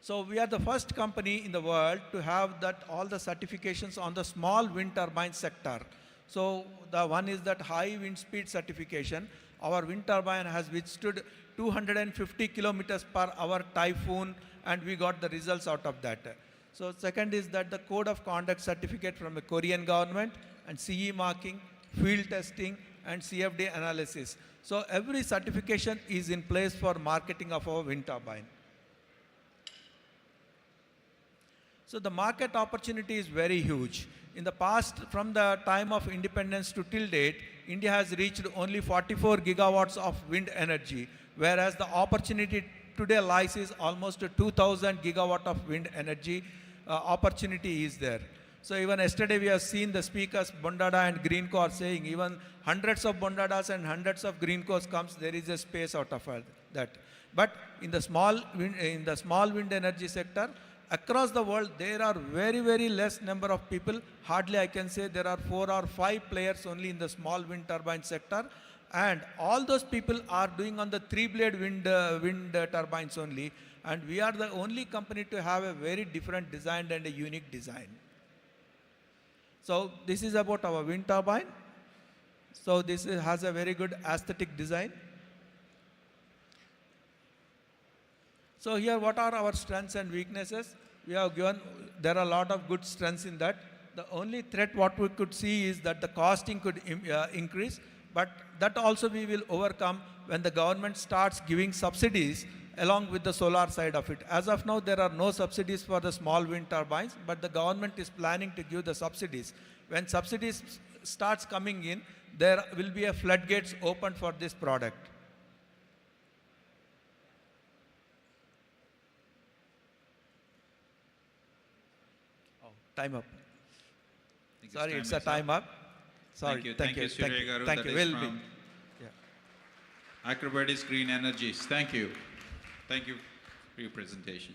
So we are the first company in the world to have that all the certifications on the small wind turbine sector. So the one is that high wind speed certification. Our wind turbine has withstood 250 kilometers per hour typhoon, and we got the results out of that. So second is that the code of conduct certificate from the Korean government, and CE marking, field testing, and CFD analysis. So every certification is in place for marketing of our wind turbine. So the market opportunity is very huge. In the past, from the time of independence to till date, India has reached only 44 gigawatts of wind energy, whereas the opportunity today lies is almost 2,000 gigawatt of wind energy opportunity is there. So even yesterday we have seen the speakers, Bondada and Greenco are saying even hundreds of Bondadas and hundreds of Greencos comes, there is a space out of that. But in the small wind energy sector, across the world, there are very, very less number of people. Hardly I can say there are 4 or 5 players only in the small wind turbine sector. And all those people are doing on the 3-blade wind turbines only. And we are the only company to have a very different design and a unique design. So this is about our wind turbine. So this has a very good aesthetic design. So here, what are our strengths and weaknesses? We have given, there are a lot of good strengths in that. The only threat what we could see is that the costing could increase, but that also we will overcome when the government starts giving subsidies along with the solar side of it. As of now, there are no subsidies for the small wind turbines, but the government is planning to give the subsidies. When subsidies starts coming in, there will be a floodgates open for this product. Time up. Sorry, it's a time up. Sorry. Thank you, Surya Garu. Thank you. Will be. Acrobatics Green Energies. Thank you. Thank you for your presentation.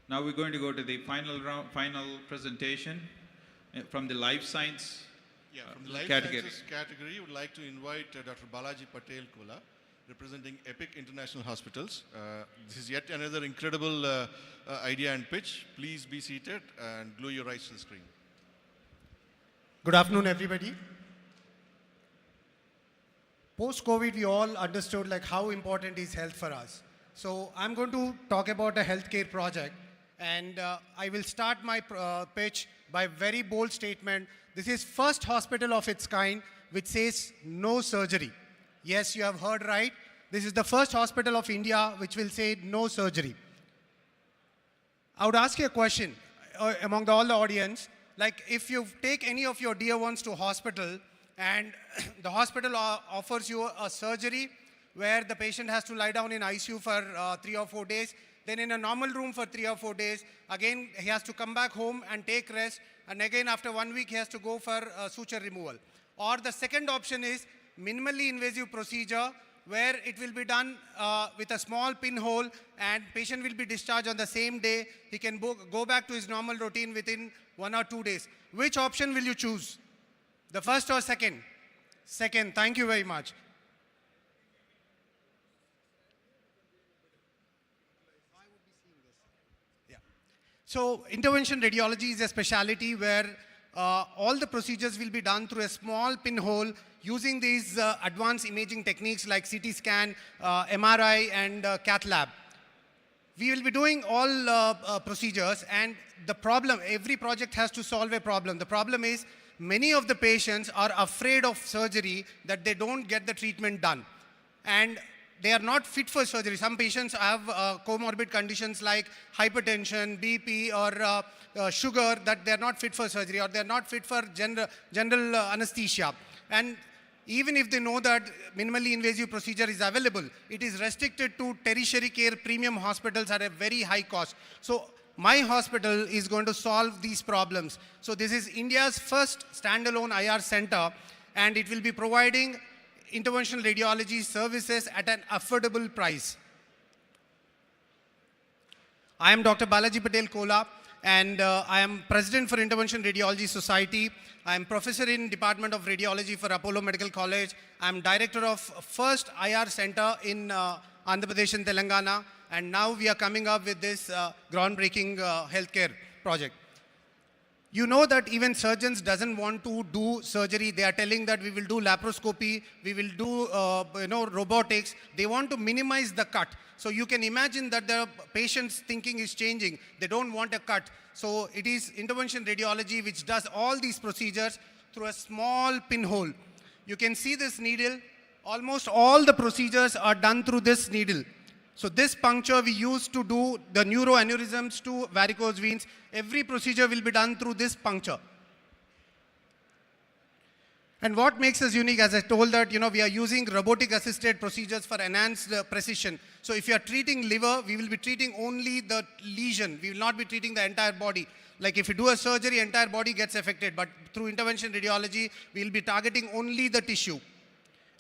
Now we're going to go to the final presentation from the life science from the life category. Sciences category, I would like to invite Dr. Balaji Patel Kola, representing Epic International Hospitals. This is yet another incredible idea and pitch. Please be seated and glue your eyes to the screen. Good afternoon, everybody. Post-COVID, we all understood like how important is health for us. So I'm going to talk about a healthcare project, and I will start my pitch by a very bold statement. This is first hospital of its kind which says no surgery. Yes, you have heard right. This is the first hospital of India which will say no surgery. I would ask you a question among all the audience. Like if you take any of your dear ones to hospital and the hospital offers you a surgery where the patient has to lie down in ICU for 3 or 4 days, then in a normal room for 3 or 4 days, again he has to come back home and take rest, and again after 1 week he has to go for suture removal. Or the second option is minimally invasive procedure where it will be done with a small pinhole and patient will be discharged on the same day. He can go back to his normal routine within 1 or 2 days. Which option will you choose? The first or second? Second. Thank you very much. So intervention radiology is a specialty where all the procedures will be done through a small pinhole using these advanced imaging techniques like CT scan, MRI, and cath lab. We will be doing all procedures, and the problem, every project has to solve a problem. The problem is many of the patients are afraid of surgery that they don't get the treatment done. And they are not fit for surgery. Some patients have comorbid conditions like hypertension, BP, or sugar, that they are not fit for surgery, or they are not fit for general anesthesia. And even if they know that minimally invasive procedure is available, it is restricted to tertiary care premium hospitals at a very high cost. So my hospital is going to solve these problems. So this is India's first standalone IR center, and it will be providing interventional radiology services at an affordable price. I am Dr. Balaji Patel Kola, and I am President for Intervention Radiology Society. I am Professor in Department of Radiology for Apollo Medical College. I am Director of first IR Center in Andhra Pradesh and Telangana, and now we are coming up with this groundbreaking healthcare project. You know that even surgeons doesn't want to do surgery. They are telling that we will do laparoscopy, we will do robotics. They want to minimize the cut. So you can imagine that the patient's thinking is changing. They don't want a cut. So it is intervention radiology which does all these procedures through a small pinhole. You can see this needle. Almost all the procedures are done through this needle. So this puncture we use to do the neuroaneurysms to varicose veins. Every procedure will be done through this puncture. And what makes us unique, as I told that, we are using robotic assisted procedures for enhanced precision. So if you are treating liver, we will be treating only the lesion. We will not be treating the entire body. Like if you do a surgery, entire body gets affected. But through intervention radiology, we will be targeting only the tissue.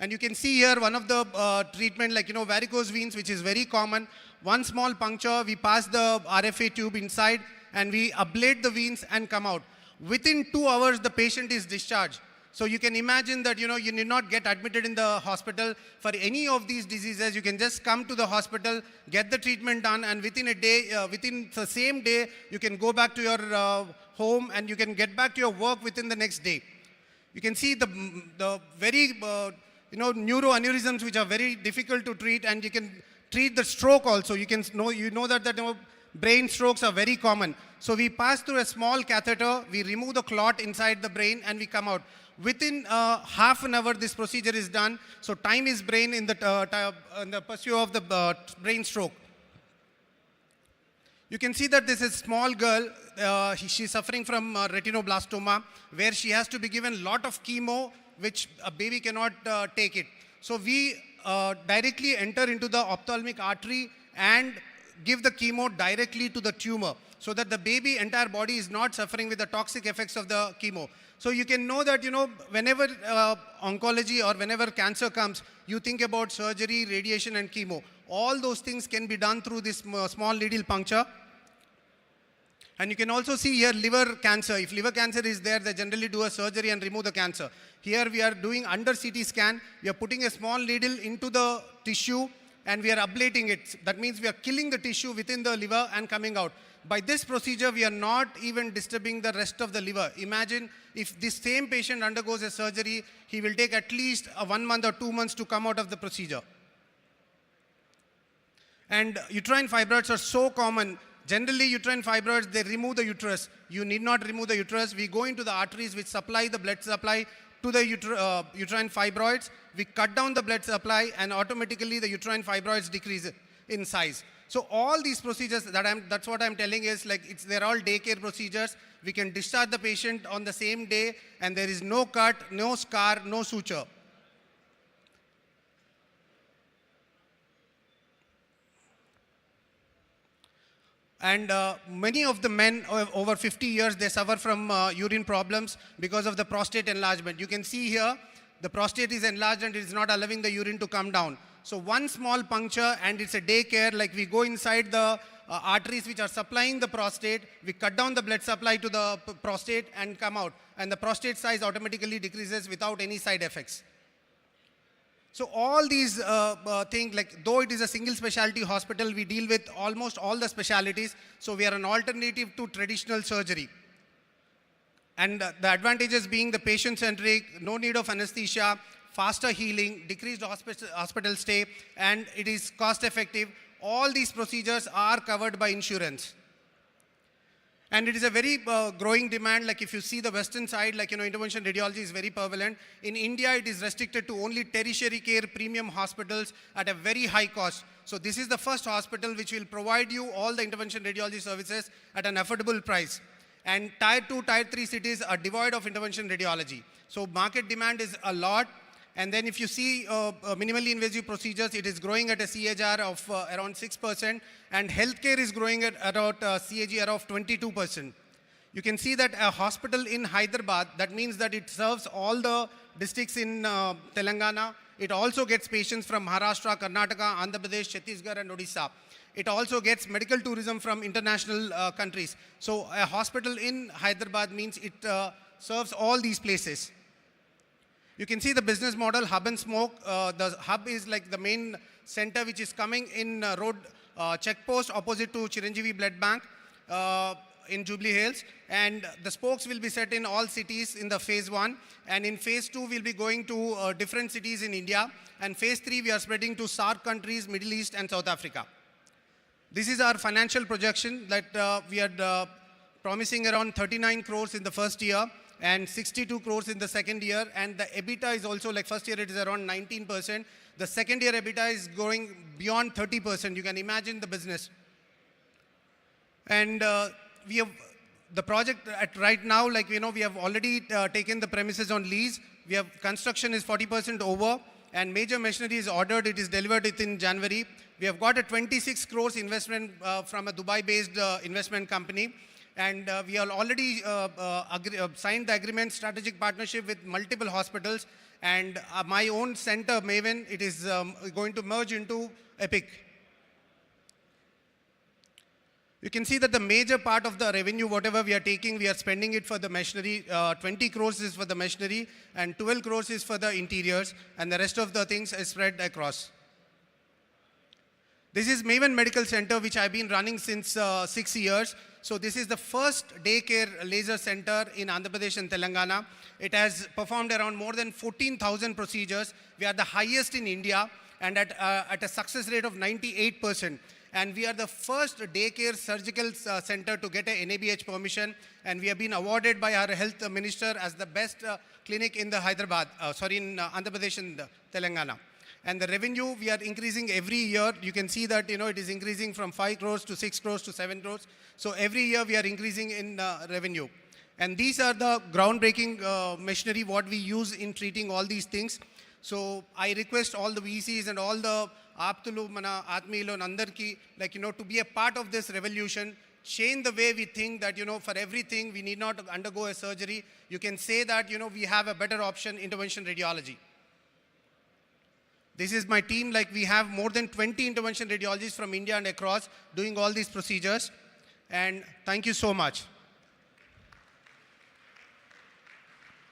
And you can see here one of the treatment like, varicose veins, which is very common. One small puncture, we pass the RFA tube inside and we ablate the veins and come out. Within 2 hours, the patient is discharged. So you can imagine that, you need not get admitted in the hospital for any of these diseases. You can just come to the hospital, get the treatment done, and within a day, within the same day, you can go back to your home and you can get back to your work within the next day. You can see the very neuroaneurysms which are very difficult to treat, and you can treat the stroke also. You know that brain strokes are very common. So we pass through a small catheter, we remove the clot inside the brain, and we come out. Within half an hour, this procedure is done. So time is brain in the pursuit of the brain stroke. You can see that this is a small girl. She's suffering from retinoblastoma, where she has to be given lot of chemo, which a baby cannot take it. So we directly enter into the ophthalmic artery and give the chemo directly to the tumor, so that the baby entire body is not suffering with the toxic effects of the chemo. So you can know that, whenever oncology or whenever cancer comes, you think about surgery, radiation and chemo. All those things can be done through this small needle puncture. And you can also see here liver cancer. If liver cancer is there, they generally do a surgery and remove the cancer. Here we are doing under CT scan. We are putting a small needle into the tissue and we are ablating it. That means we are killing the tissue within the liver and coming out. By this procedure, we are not even disturbing the rest of the liver. Imagine if this same patient undergoes a surgery, he will take at least 1 month or 2 months to come out of the procedure. And uterine fibroids are so common. Generally, uterine fibroids, they remove the uterus. You need not remove the uterus. We go into the arteries which supply the blood supply to the uterine fibroids. We cut down the blood supply and automatically the uterine fibroids decrease in size. So all these procedures, that's what I'm telling is they're all daycare procedures. We can discharge the patient on the same day and there is no cut, no scar, no suture. And many of the men over 50 years, they suffer from urine problems because of the prostate enlargement. You can see here, the prostate is enlarged and it is not allowing the urine to come down. So one small puncture and it's a daycare, like we go inside the arteries which are supplying the prostate, we cut down the blood supply to the prostate and come out. And the prostate size automatically decreases without any side effects. So all these things, though it is a single specialty hospital, we deal with almost all the specialties. So we are an alternative to traditional surgery. And the advantages being the patient-centric, no need of anesthesia, faster healing, decreased hospital stay, and it is cost-effective. All these procedures are covered by insurance. And it is a very growing demand. Like if you see the western side, like, intervention radiology is very prevalent. In India, it is restricted to only tertiary care premium hospitals at a very high cost. So this is the first hospital which will provide you all the intervention radiology services at an affordable price. And tier 2, tier 3 cities are devoid of intervention radiology. So market demand is a lot. And then if you see minimally invasive procedures, it is growing at a CAGR of around 6%, and healthcare is growing at about CAGR of 22%. You can see that a hospital in Hyderabad, that means that it serves all the districts in Telangana. It also gets patients from Maharashtra, Karnataka, Andhra Pradesh, Chhattisgarh, and Odisha. It also gets medical tourism from international countries. So a hospital in Hyderabad means it serves all these places. You can see the business model, hub and spoke. The hub is like the main center which is coming in road checkpost opposite to Chiranjeevi Blood Bank in Jubilee Hills. And the spokes will be set in all cities in the phase 1. And in phase 2, we'll be going to different cities in India. And phase 3, we are spreading to SAARC countries, Middle East, and South Africa. This is our financial projection that we are promising around 39 crores in the first year and 62 crores in the second year. And the EBITDA is also, like first year it is around 19%. The second year EBITDA is going beyond 30%. You can imagine the business. And we have the project at right now, like, we have already taken the premises on lease. We have construction is 40% over, and major machinery is ordered. It is delivered within January. We have got a 26 crores investment from a Dubai-based investment company. And we have already signed the agreement, strategic partnership with multiple hospitals. And my own center, Maven, it is going to merge into Epic. You can see that the major part of the revenue, whatever we are taking, we are spending it for the machinery. 20 crores is for the machinery, and 12 crores is for the interiors, and the rest of the things is spread across. This is Maven Medical Center, which I've been running since 6 years. So this is the first daycare laser center in Andhra Pradesh and Telangana. It has performed around more than 14,000 procedures. We are the highest in India, and at a success rate of 98%. And we are the first daycare surgical center to get a NABH permission. And we have been awarded by our health minister as the best clinic in the in Andhra Pradesh and Telangana. And the revenue, we are increasing every year. You can see that, it is increasing from 5 crores to 6 crores to 7 crores. So every year we are increasing in revenue. And these are the groundbreaking machinery what we use in treating all these things. So I request all the VCs and all the Aptulu, Mana, Atmilo, Nandarki, to be a part of this revolution. Change the way we think that, for everything we need not undergo a surgery. You can say that, we have a better option, intervention radiology. This is my team. We have more than 20 intervention radiologists from India and across doing all these procedures. And thank you so much.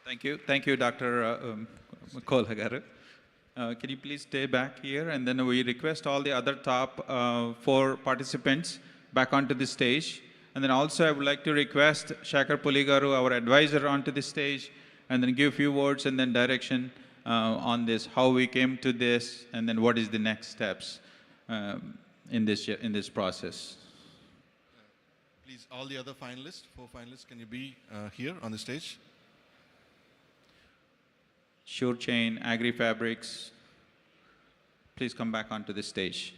Thank you. Thank you, Dr. Kolagaru. Can you please stay back here? And then we request all the other top 4 participants back onto the stage. And then also I would like to request Shakar Puligaru, our advisor, onto the stage, and then give a few words and then direction on this, how we came to this, and then what is the next steps in this process. Please, all the other finalists, 4 finalists, can you be here on the stage? Sure Chain, Agri Fabrics, please come back onto the stage.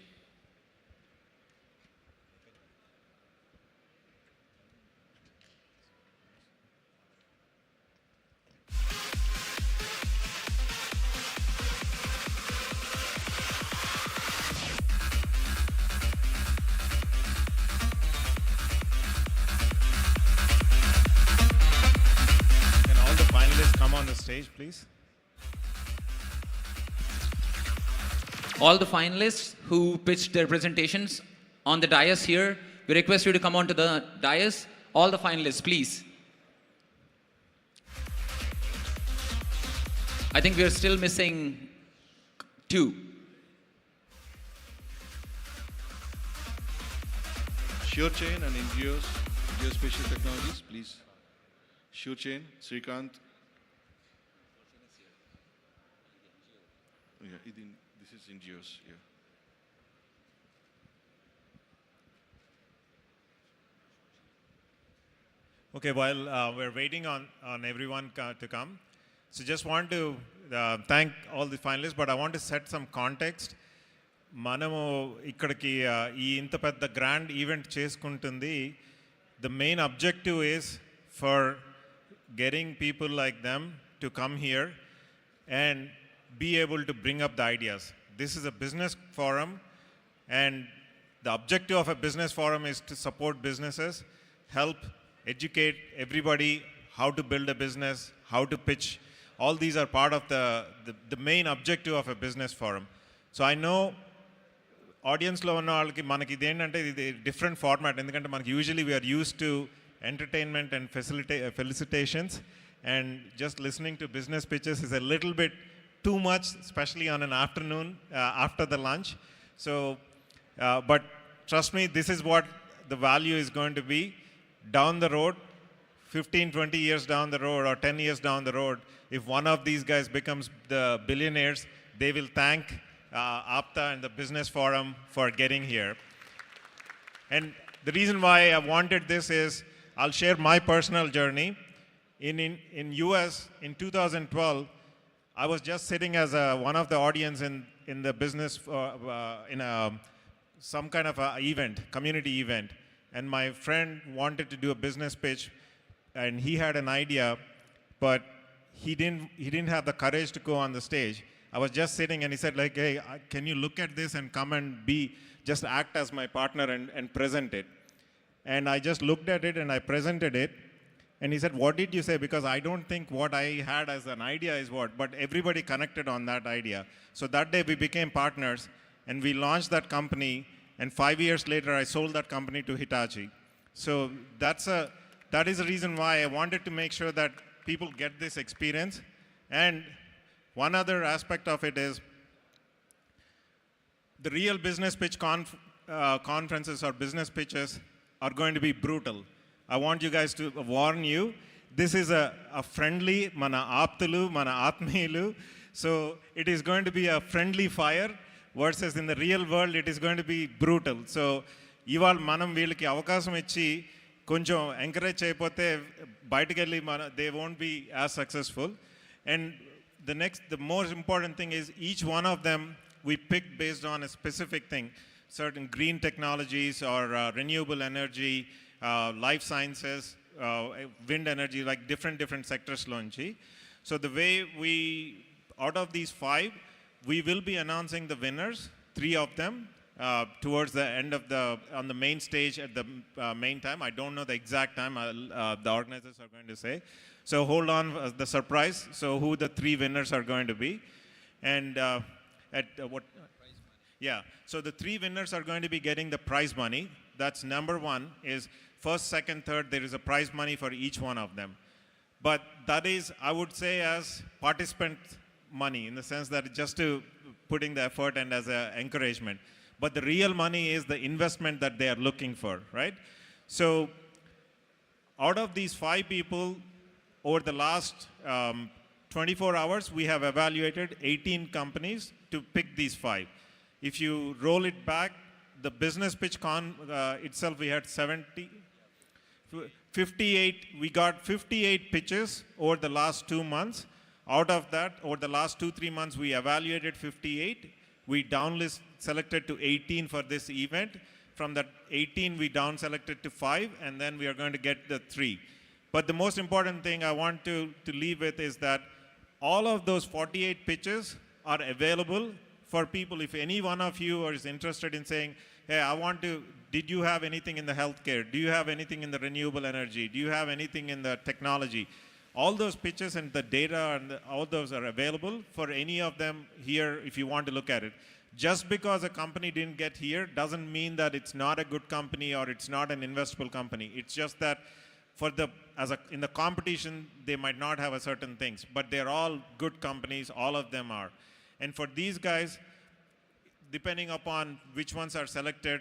Come on the stage, please. All the finalists who pitched their presentations on the dais here, we request you to come onto the dais. All the finalists, please. I think we are still missing 2. Sure Chain and Geospatial Technologies, please. Sure Chain, Srikanth. Yeah, this is in Geos, yeah. Okay, while we're waiting on everyone to come, so just want to thank all the finalists, but I want to set some context. మనము ఇక్కడికి ఈ ఇంత పెద్ద grand event చేసుకుంటుంది, the main objective is for getting people like them to come here and be able to bring up the ideas. This is a business forum, and the objective of a business forum is to support businesses, help educate everybody how to build a business, how to pitch. All these are part of the main objective of a business forum. So I know ఆడియన్స్లో ఉన్న వాళ్ళకి మనకి ఇదేంటంటే ఇది different format, ఎందుకంటే మనకి usually we are use to entertainment and felicitations, and just listening to business pitches is a little bit too much, especially on an afternoon after the lunch. So, but trust me, this is what the value is going to be down the road, 15, 20 years down the road, or 10 years down the road. If one of these guys becomes the billionaires, they will thank APTA and the Business Forum for getting here. And the reason why I wanted this is, I'll share my personal journey. In US, in 2012, I was just sitting as one of the audience in the business, in some kind of a event, community event. And my friend wanted to do a business pitch, and he had an idea, but he didn't have the courage to go on the stage. I was just sitting, and he said, like, hey, can you look at this and come and just act as my partner and present it? And I just looked at it and I presented it. And he said, what did you say? Because I don't think what I had as an idea is what, but everybody connected on that idea. So that day we became partners, and we launched that company, and 5 years later I sold that company to Hitachi. So that is the reason why I wanted to make sure that people get this experience. And one other aspect of it is, the real business pitch conferences or business pitches are going to be brutal. I want you guys to warn you, this is a friendly, mana aptulu, mana atmeelu. So it is going to be a friendly fire, versus in the real world it is going to be brutal. So ival manam veeliki avakasam ichi koncham encourage cheyapote bayatiki they won't be as successful. And the most important thing is, each one of them we picked based on a specific thing, certain green technologies or renewable energy, life sciences, wind energy, like different sectors lonchi. So the way out of these 5, we will be announcing the winners, 3 of them, towards the end of on the main stage at the main time. I don't know the exact time, the organizers are going to say. So hold on, the surprise, so who the 3 winners are going to be. And yeah, so the 3 winners are going to be getting the prize money. That's number 1 is first, second, third, there is a prize money for each one of them. But that is, I would say, as participant money, in the sense that just to putting the effort and as an encouragement. But the real money is the investment that they are looking for, right? So out of these 5 people, over the last 24 hours, we have evaluated 18 companies to pick these 5. If you roll it back, the business pitch itself, we had 58. We got 58 pitches over the last 2 months. Out of that, over the last 2-3 months, we evaluated 58. We selected to 18 for this event. From that 18, we down selected to 5, and then we are going to get the 3. But the most important thing I want to leave with is that all of those 48 pitches are available for people. If any one of you is interested in saying, hey, did you have anything in the healthcare? Do you have anything in the renewable energy? Do you have anything in the technology? All those pitches and the data and all those are available for any of them here if you want to look at it. Just because a company didn't get here doesn't mean that it's not a good company or it's not an investable company. It's just that in the competition, they might not have a certain things, but they're all good companies, all of them are. And for these guys, depending upon which ones are selected,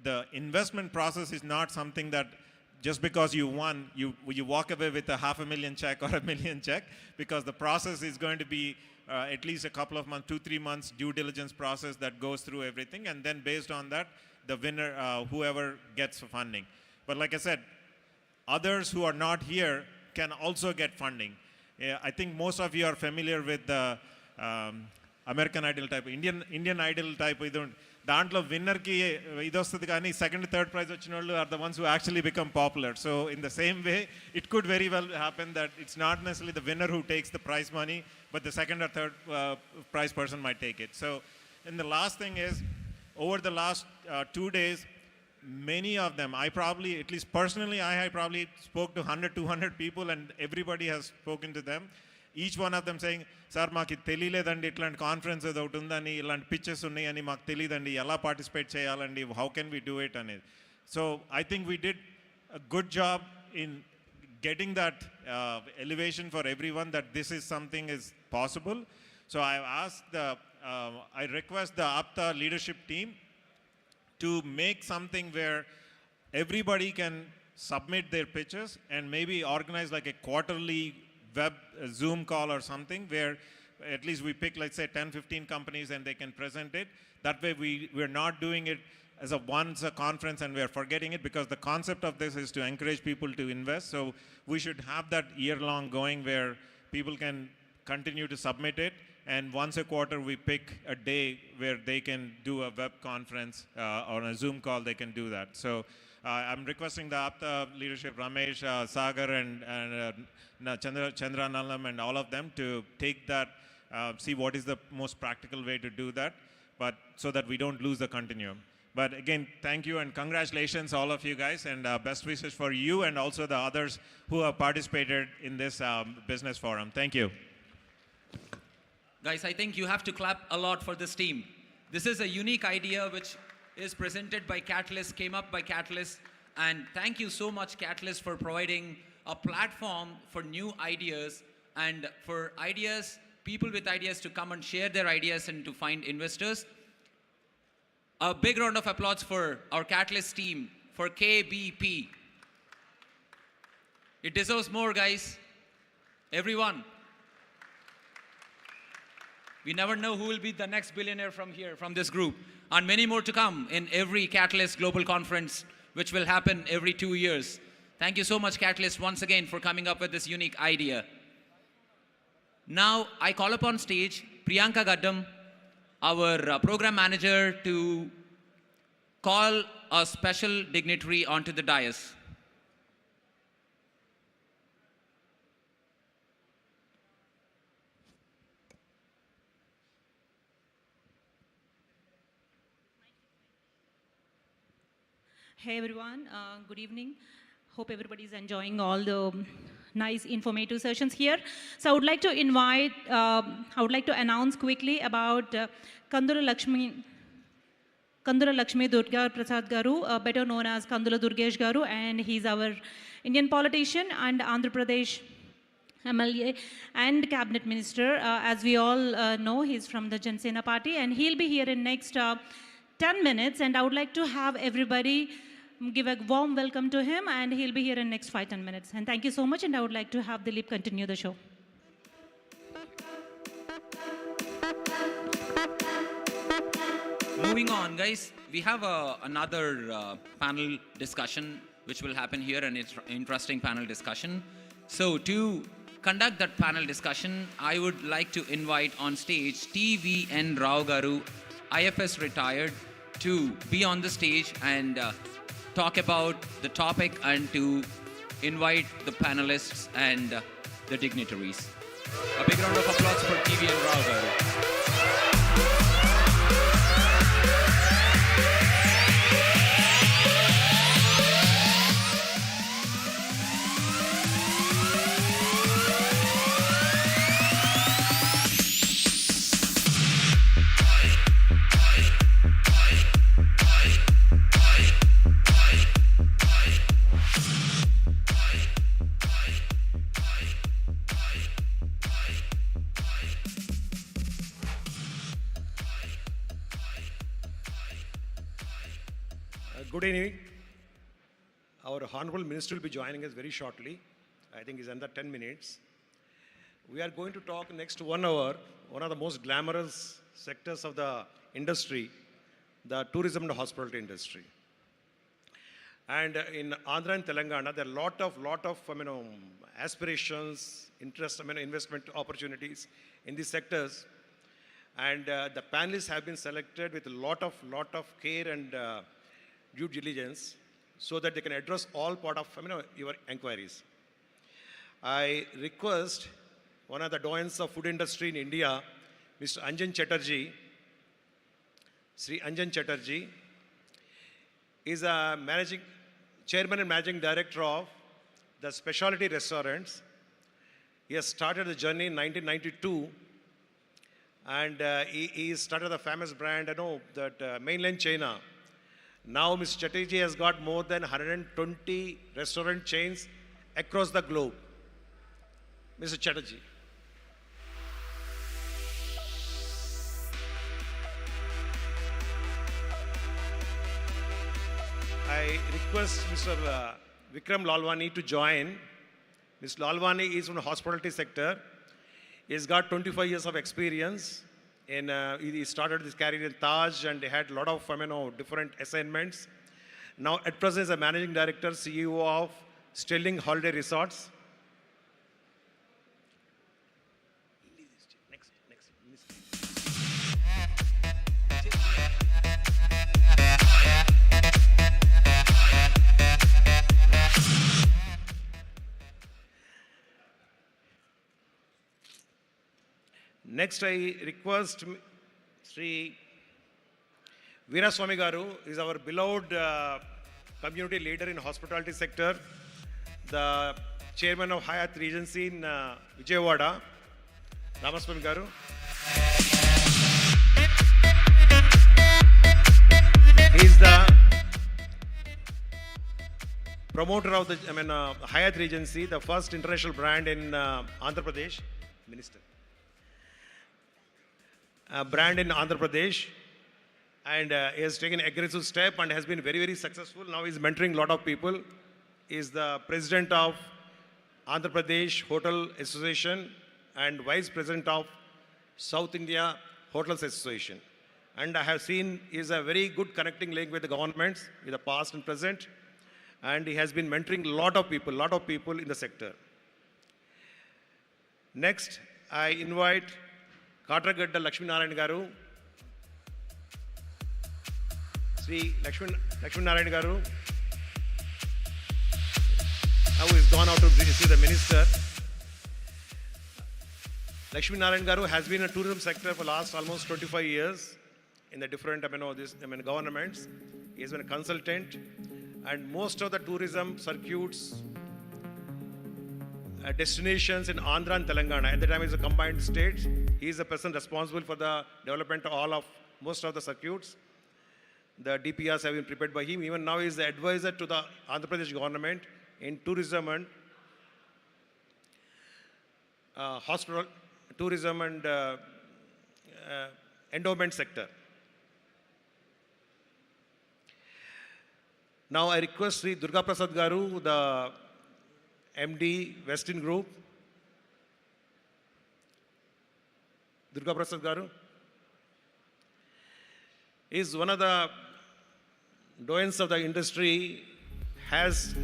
the investment process is not something that just because you won, you walk away with a $500,000 check or $1 million check, because the process is going to be at least a couple of months, 2-3 months due diligence process that goes through everything, and then based on that, the winner, whoever gets funding. But like I said, others who are not here can also get funding. I think most of you are familiar with the American Idol type, Indian Idol type. దాంట్లో విన్నర్కి ఇది వస్తుంది కానీ second third prize వచ్చిన వాళ్ళు are the ones who actually become popular. So in the same way it could very well happen that it's not necessary the winner who takes the prize money, but the second or third prize person might take it. So, and the last thing is, over the last 2 days, many of them, I probably, at least personally, I probably spoke to 100, 200 people, and everybody has spoken to them. Each one of them saying, sir మాకు ఇది తెలియలేదండి, ఇట్లాంటి conference ఏదో ఒకటి ఉందని, ఇలాంటి pictures ఉన్నాయని మాకు తెలియదండి, ఎలా పార్టిసిపేట్ చేయాలండి, how can we do it అనేది. So I think we did a good job in getting that elevation for everyone that this is something is possible. So I request the APTA leadership team to make something where everybody can submit their pitches and maybe organize like a quarterly web Zoom call or something where at least we pick, let's say 10-15 companies and they can present it. That way we're not doing it as a conference and we are forgetting it, because the concept of this is to encourage people to invest. So we should have that year-long going where people can continue to submit it, and once a quarter we pick a day where they can do a web conference or a Zoom call, they can do that. So I'm requesting the APTA leadership, Ramesh, Sagar and Chandra Nalam and all of them to take that, see what is the most practical way to do that, but so that we don't lose the continuum. But again, thank you and congratulations all of you guys, and best wishes for you and also the others who have participated in this business forum. Thank you. Guys, I think you have to clap a lot for this team. This is a unique idea which is presented by Katalyst, came up by Katalyst, and thank you so much Katalyst for providing a platform for new ideas and for people with ideas to come and share their ideas and to find investors. A big round of applause for our Katalyst team, for KBP. It deserves more, guys. Everyone. We never know who will be the next billionaire from here, from this group. And many more to come in every Katalyst Global Conference, which will happen every 2 years. Thank you so much, Katalyst, once again for coming up with this unique idea. Now, I call upon stage Priyanka Gaddam, our program manager, to call a special dignitary onto the dais. Hey everyone, good evening. Hope everybody is enjoying all the nice informative sessions here. So I would like to announce quickly about Kandula Lakshmi Durga Prasad Garu, better known as Kandula Durgesh Garu, and he's our Indian politician and Andhra Pradesh MLA and cabinet minister. As we all know, he's from the Jansena party, and he'll be here in next 10 minutes, and I would like to have everybody give a warm welcome to him, and he'll be here in next 5-10 minutes. And thank you so much, and I would like to have Dilip continue the show. Moving on, guys, we have another panel discussion which will happen here, and it's an interesting panel discussion. So to conduct that panel discussion, I would like to invite on stage TVN Rao Garu, IFS retired, to be on the stage and talk about the topic and to invite the panelists and the dignitaries. A big round of applause for TVN Rao Garu. Good evening. Our Honorable Minister will be joining us very shortly. I think it's under 10 minutes. We are going to talk next 1 hour, one of the most glamorous sectors of the industry, the tourism and hospitality industry. And in Andhra and Telangana, there are lot of aspirations, interest, investment opportunities in these sectors. And the panelists have been selected with a lot of care and due diligence so that they can address all part of your inquiries. I request one of the doyens of food industry in India, Mr. Anjan Chatterjee. Sri Anjan Chatterjee is a chairman and managing director of the specialty restaurants. He has started the journey in 1992, and he started the famous brand, mainland China. Now Mr. Chatterjee has got more than 120 restaurant chains across the globe. Mr. Chatterjee. I request Mr. Vikram Lalwani to join. Mr. Lalwani is from the hospitality sector. He's got 25 years of experience. He started his career in Taj and he had a lot of different assignments. Now at present is a managing director, CEO of Sterling Holiday Resorts. Next, I request Sri Veeraswamy Garu, is our beloved community leader in hospitality sector, the chairman of Hyatt Regency in Vijayawada, Ramaswamy Garu. He is the promoter of the Hyatt Regency, the first international brand in Andhra Pradesh. Minister. Brand in Andhra Pradesh, and he has taken aggressive step and has been very, very successful. Now he's mentoring a lot of people. He is the president of Andhra Pradesh Hotel Association and vice president of South India Hotels Association. And I have seen he is a very good connecting link with the governments, with the past and present. And he has been mentoring a lot of people in the sector. Next, I invite Katragadda Lakshmi Narayan Garu, Sri Lakshmi Narayan Garu, now he has gone out to see the minister. Lakshmi Narayan Garu has been in the tourism sector for the last almost 25 years in the different governments. He has been a consultant, and most of the tourism circuits, destinations in Andhra and Telangana. At the time, it's a combined state. He is the person responsible for the development of most of the circuits. The DPRs have been prepared by him. Even now, he is the advisor to the Andhra Pradesh government in tourism and hospital, tourism and endowment sector. Now, I request Sri Durga Prasad Garu, the MD, Westin Group. Durga Prasad Garu is one of the doyens of the industry, has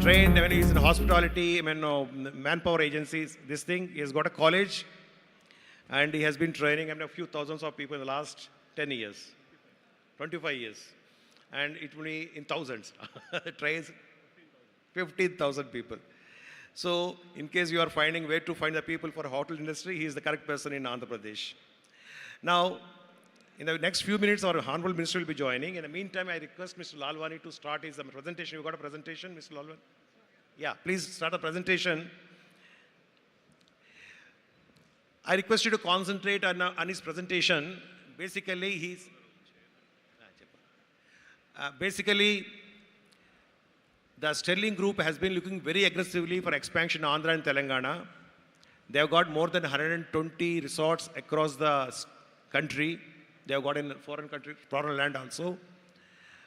trained when he's in hospitality, manpower agencies, this thing. He has got a college and he has been training a few thousands of people in the last 10 years, 25 years. And it will be in thousands. Trains 15,000 people. So, in case you are finding where to find the people for hotel industry, he is the correct person in Andhra Pradesh. Now, in the next few minutes, our Honorable Minister will be joining. In the meantime, I request Mr. Lalwani to start his presentation. You got a presentation, Mr. Lalwani? Yeah, please start the presentation. I request you to concentrate on his presentation. Basically, the Sterling Group has been looking very aggressively for expansion in Andhra and Telangana. They have got more than 120 resorts across the country. They have got in foreign land also.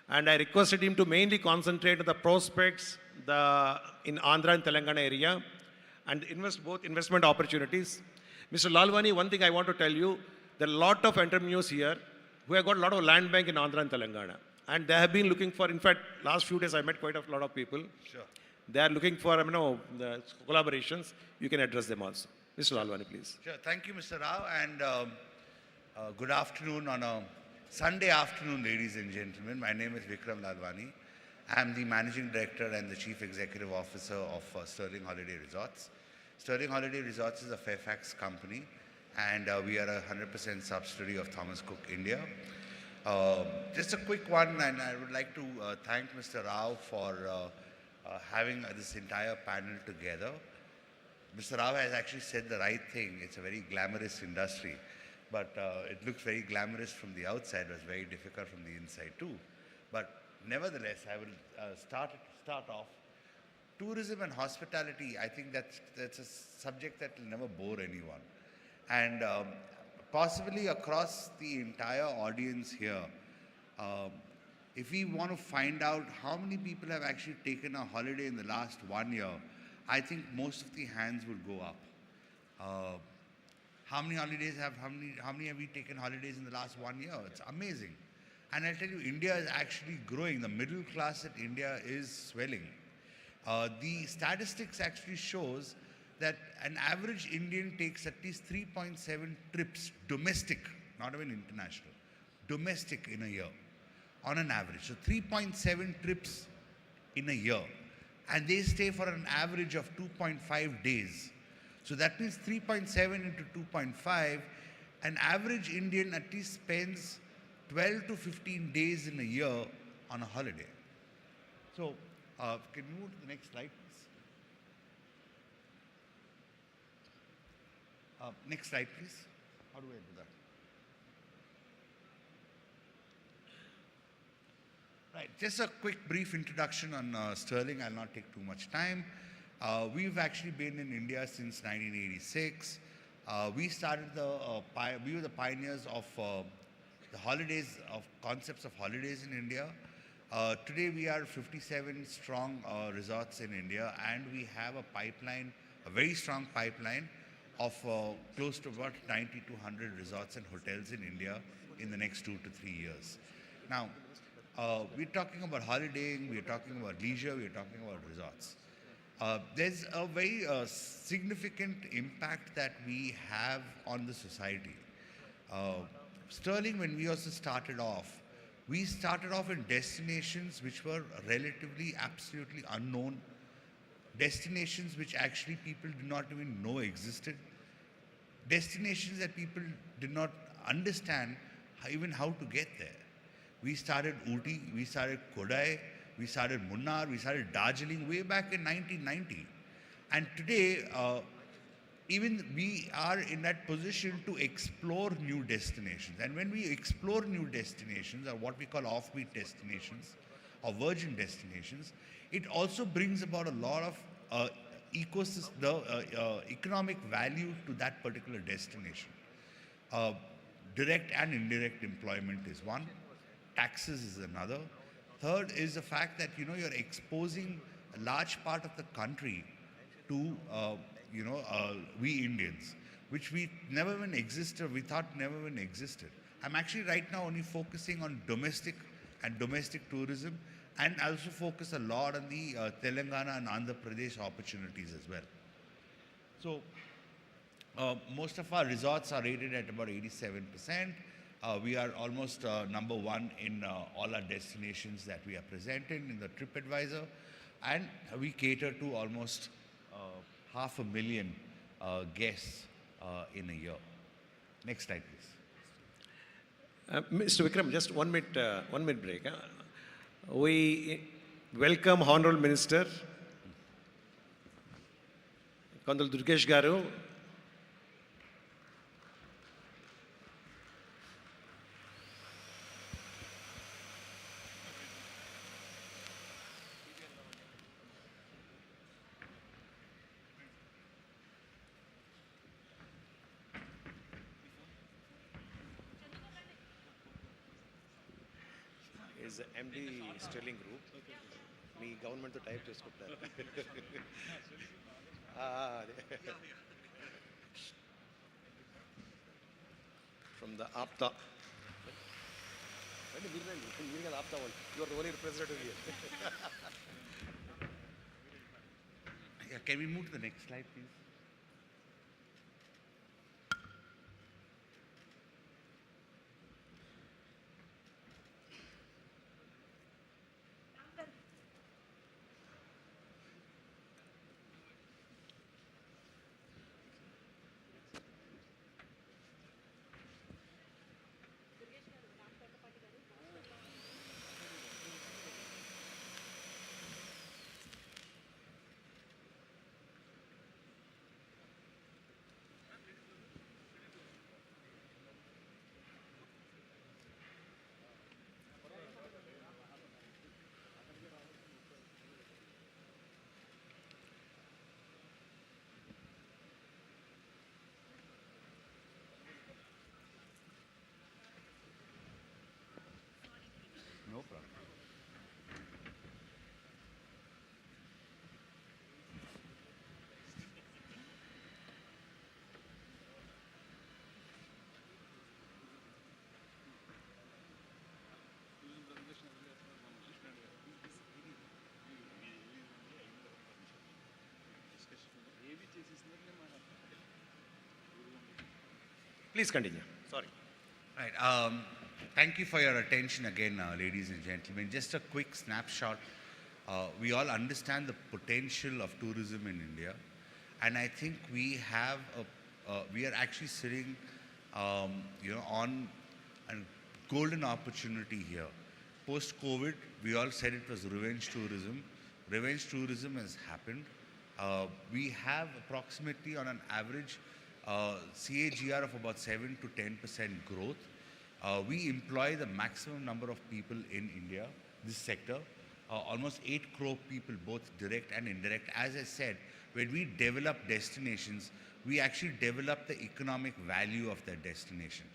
And I requested him to mainly concentrate on the prospects in Andhra and Telangana area and both investment opportunities. Mr. Lalwani, one thing I want to tell you, there are a lot of entrepreneurs here who have got a lot of land bank in Andhra and Telangana. And they have been looking for, in fact, last few days I met quite a lot of people. Sure. They are looking for, the collaborations. You can address them also. Mr. Lalwani, please. Sure. Thank you, Mr. Rao, and good afternoon on a Sunday afternoon, ladies and gentlemen. My name is Vikram Lalwani. I am the Managing Director and the Chief Executive Officer of Sterling Holiday Resorts. Sterling Holiday Resorts is a Fairfax company, and we are a 100% subsidiary of Thomas Cook India. Just a quick one, and I would like to thank Mr. Rao for having this entire panel together. Mr. Rao has actually said the right thing. It's a very glamorous industry, but it looks very glamorous from the outside. It was very difficult from the inside too. But nevertheless, I will start off. Tourism and hospitality, I think that's a subject that will never bore anyone. And possibly across the entire audience here, if we want to find out how many people have actually taken a holiday in the last 1 year, I think most of the hands would go up. How many have we taken holidays in the last 1 year? It's amazing. And I'll tell you, India is actually growing. The middle class in India is swelling. The statistics actually shows that an average Indian takes at least 3.7 trips, domestic, not even international, domestic in a year, on an average. So 3.7 trips in a year. And they stay for an average of 2.5 days. So that means 3.7 into 2.5, an average Indian at least spends 12 to 15 days in a year on a holiday. So, can you move to the next slide, please? Next slide, please. How do I do that? Right, just a quick brief introduction on Sterling. I'll not take too much time. We've actually been in India since 1986. We were the pioneers of the holidays, of concepts of holidays in India. Today we are 57 strong resorts in India, and we have a pipeline, a very strong pipeline of close to about 90 to 100 resorts and hotels in India in the next 2 to 3 years. Now, we're talking about holidaying, we're talking about leisure, we're talking about resorts. There's a very significant impact that we have on the society. Sterling, when we also started off, we started off in destinations which were relatively absolutely unknown, destinations which actually people did not even know existed, destinations that people did not understand even how to get there. We started Ooty, we started Kodai, we started Munnar, we started Darjeeling way back in 1990. And today, even we are in that position to explore new destinations. And when we explore new destinations, or what we call offbeat destinations, or virgin destinations, it also brings about a lot of economic value to that particular destination. Direct and indirect employment is one. Taxes is another. Third is the fact that you're exposing a large part of the country to we Indians, which we never even existed. We thought never even existed. I'm actually right now only focusing on domestic tourism, and I also focus a lot on the Telangana and Andhra Pradesh opportunities as well. So most of our resorts are rated at about 87%. We are almost number one in all our destinations that we are present in the TripAdvisor, and we cater to almost 500,000 guests in a year. Next slide, please. Mr. Vikram, just 1 minute break. We welcome Honorable Minister Kandula Durgesh Garu. Is MD Sterling Group. Me government తో type చేసుకుంటారు. From the APTA. You are the only representative here. Yeah, can we move to the next slide, please? No problem. Please continue. Sorry. Right. Thank you for your attention again, ladies and gentlemen. Just a quick snapshot. We all understand the potential of tourism in India, and I think we are actually sitting, on a golden opportunity here. Post-COVID, we all said it was revenge tourism. Revenge tourism has happened. We have approximately, on an average, CAGR of about 7 to 10% growth. We employ the maximum number of people in India, this sector, almost 8 crore people, both direct and indirect. As I said, when we develop destinations, we actually develop the economic value of that destination,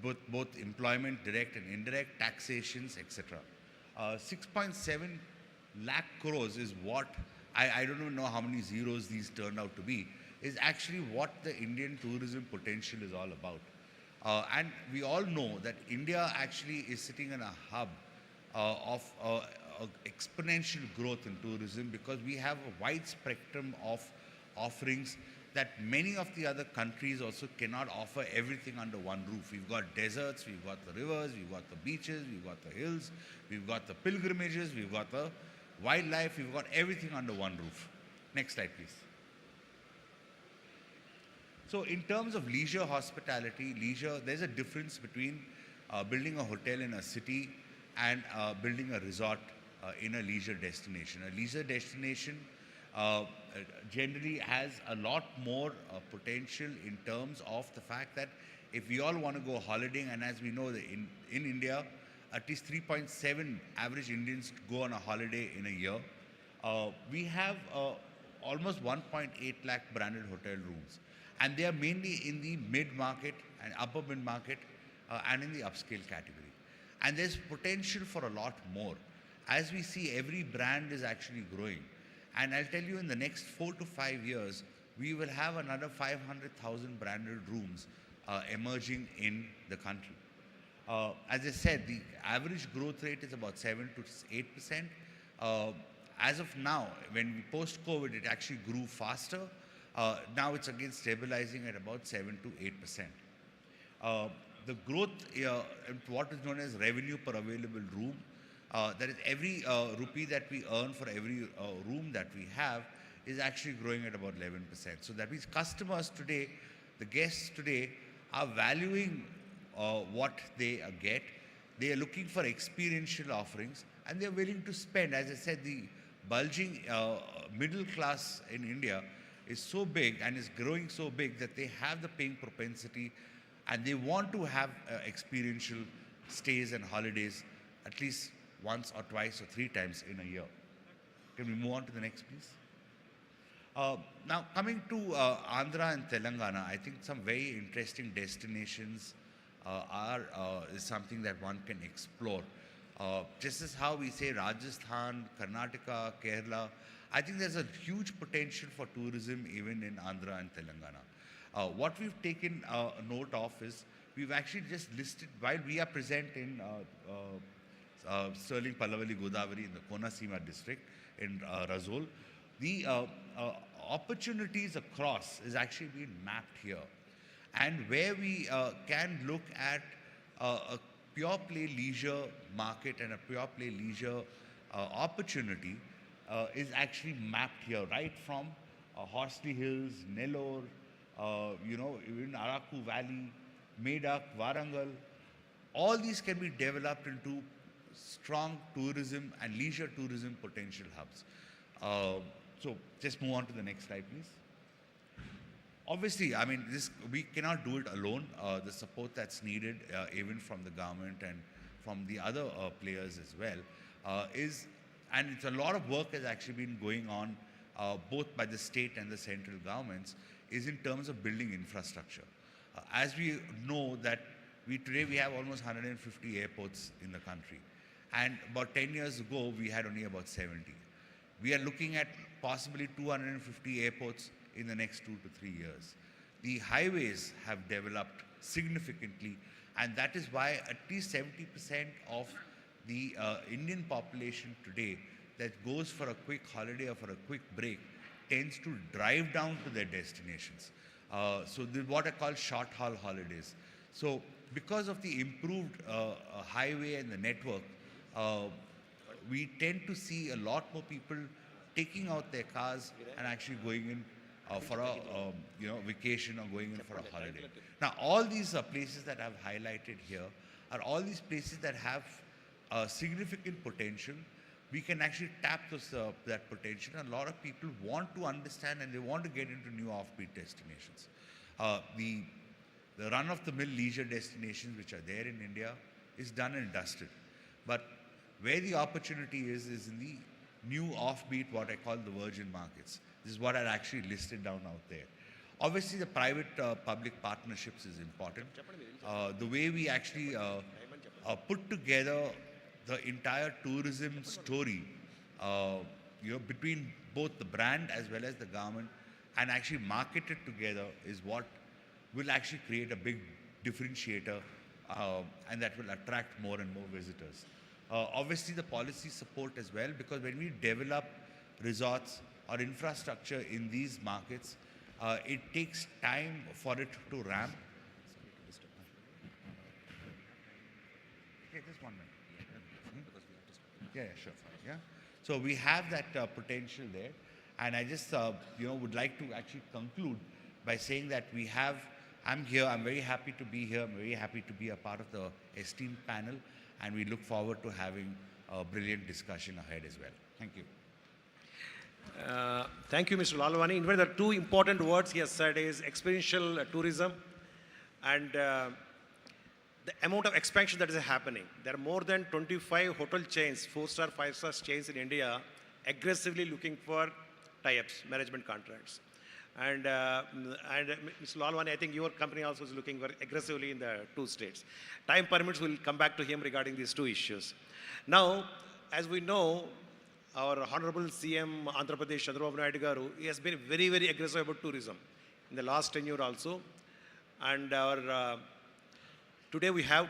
both employment, direct and indirect, taxations, etc. 6.7 lakh crores is what, I don't even know how many zeros these turned out to be, is actually what the Indian tourism potential is all about. And we all know that India actually is sitting in a hub of exponential growth in tourism, because we have a wide spectrum of offerings that many of the other countries also cannot offer everything under one roof. We've got deserts, we've got the rivers, we've got the beaches, we've got the hills, we've got the pilgrimages, we've got the wildlife, we've got everything under one roof. Next slide, please. So in terms of leisure hospitality, there's a difference between building a hotel in a city and building a resort in a leisure destination. A leisure destination generally has a lot more potential in terms of the fact that if we all want to go holidaying, and as we know that in India, at least 3.7 average Indians go on a holiday in a year. We have almost 1.8 lakh branded hotel rooms, and they are mainly in the mid-market and upper mid-market and in the upscale category. And there's potential for a lot more. As we see, every brand is actually growing. And I'll tell you, in the next 4 to 5 years, we will have another 500,000 branded rooms emerging in the country. As I said, the average growth rate is about 7 to 8%. As of now, when we post-COVID, it actually grew faster. Now it's again stabilizing at about 7 to 8%. The growth, what is known as revenue per available room, that is every rupee that we earn for every room that we have, is actually growing at about 11%. So that means customers today, the guests today, are valuing what they get. They are looking for experiential offerings, and they are willing to spend. As I said, the bulging middle class in India is so big and is growing so big that they have the paying propensity, and they want to have experiential stays and holidays at least once or twice or 3 times in a year. Can we move on to the next, please? Now, coming to Andhra and Telangana, I think some very interesting destinations is something that one can explore. Just as how we say Rajasthan, Karnataka, Kerala, I think there's a huge potential for tourism even in Andhra and Telangana. What we've taken note of is we've actually just listed, while we are present in Sterling, Pallavalli, Godavari in the Konaseema district in Razol, the opportunities across is actually being mapped here. And where we can look at a pure play leisure market and a pure play leisure opportunity is actually mapped here, right from Horsley Hills, Nellore, even Araku Valley, Medak, Warangal. All these can be developed into strong tourism and leisure tourism potential hubs. So just move on to the next slide, please. Obviously, I mean, we cannot do it alone. The support that's needed, even from the government and from the other players as well, and it's a lot of work has actually been going on, both by the state and the central governments, is in terms of building infrastructure. As we know that today we have almost 150 airports in the country, and about 10 years ago we had only about 70. We are looking at possibly 250 airports in the next 2 to 3 years. The highways have developed significantly, and that is why at least 70% of the Indian population today that goes for a quick holiday or for a quick break tends to drive down to their destinations. So this is what I call short haul holidays. So because of the improved highway and the network, we tend to see a lot more people taking out their cars and actually going in for a vacation or going in for a holiday. Now, all these places that I've highlighted here are all these places that have significant potential. We can actually tap that potential, and a lot of people want to understand and they want to get into new offbeat destinations. The run-of-the-mill leisure destinations which are there in India is done and dusted. But where the opportunity is in the new offbeat, what I call the virgin markets. This is what I'd actually listed down out there. Obviously, the private-public partnerships is important. The way we actually put together the entire tourism story, between both the brand as well as the government, and actually market it together is what will actually create a big differentiator, and that will attract more and more visitors. Obviously, the policy support as well, because when we develop resorts or infrastructure in these markets, it takes time for it to ramp. Okay, just 1 minute. Yeah, sure. Yeah. So we have that potential there, and I just would like to actually conclude by saying that I'm here. I'm very happy to be here. I'm very happy to be a part of the esteemed panel, and we look forward to having a brilliant discussion ahead as well. Thank you. Thank you, Mr. Lalwani. In fact, the two important words he has said is experiential tourism and the amount of expansion that is happening. There are more than 25 hotel chains, 4-star, 5-star chains in India, aggressively looking for tie-ups, management contracts. And Mr. Lalwani, I think your company also is looking very aggressively in the 2 states. Time permits, we'll come back to him regarding these 2 issues. Now, as we know, our Honorable CM Andhra Pradesh, Chandrababu Naidu Garu, he has been very, very aggressive about tourism in the last tenure also. And today we are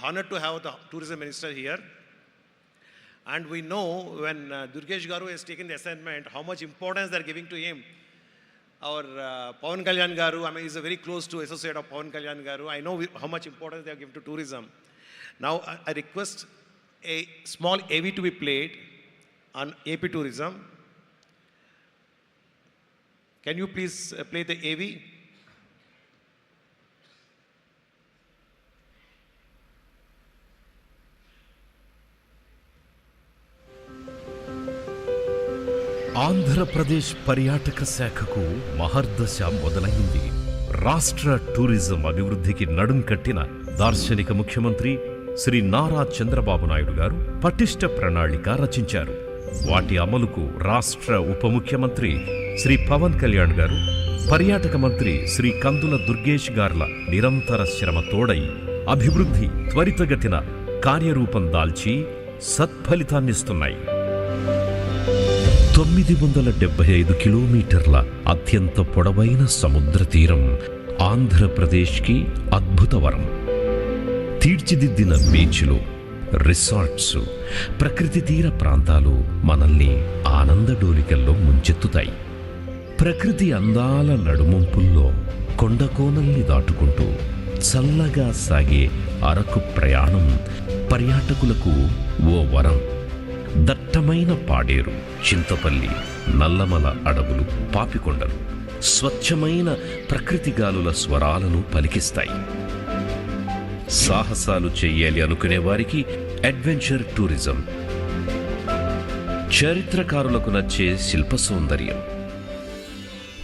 honored to have the tourism minister here. And we know when Durgesh Garu has taken the assignment, how much importance they are giving to him. Our Pawan Kalyan Garu, I mean, he's a very close to associate of Pawan Kalyan Garu. I know how much importance they have given to tourism. Now, I request a small AV to be played on AP tourism. Can you please play the AV? Andhra Pradesh పర్యాటక శాఖకు మహర్దశ మొదలైంది. రాష్ట్ర tourism అభివృద్ధికి నడుం కట్టిన దార్శనిక ముఖ్యమంత్రి శ్రీ నారా చంద్రబాబు నాయుడు గారు పటిష్ట ప్రణాళిక రచించారు. వాటి అమలుకు రాష్ట్ర ఉప ముఖ్యమంత్రి శ్రీ పవన్ కళ్యాణ్ గారు, పర్యాటక మంత్రి శ్రీ కందుల దుర్గేష్ గార్ల నిరంతర శ్రమ తోడై అభివృద్ధి త్వరితగతిన కార్యరూపం దాల్చి సత్ఫలితాన్నిస్తున్నాయి. 975 కిలోమీటర్ల అత్యంత పొడవైన సముద్ర తీరం, ఆంధ్రప్రదేశ్కి అద్భుత వరం. తీర్చిదిద్దిన బీచ్లు, రిసార్ట్స్, ప్రకృతి తీర ప్రాంతాలు మనల్ని ఆనందడోలికల్లో ముంచెత్తుతాయి. ప్రకృతి అందాల నడుమంపుల్లో కొండకోనల్ని దాటుకుంటూ చల్లగా సాగే అరకు ప్రయాణం పర్యాటకులకు ఓ వరం. దట్టమైన పాడేరు, చింతపల్లి, నల్లమల అడవులు, పాపికొండలు స్వచ్ఛమైన ప్రకృతి గాలుల స్వరాలను పలికిస్తాయి. సాహసాలు చెయ్యాలి అనుకునే వారికి అడ్వెంచర్ టూరిజం, చరిత్రకారులకు నచ్చే శిల్ప సౌందర్యం,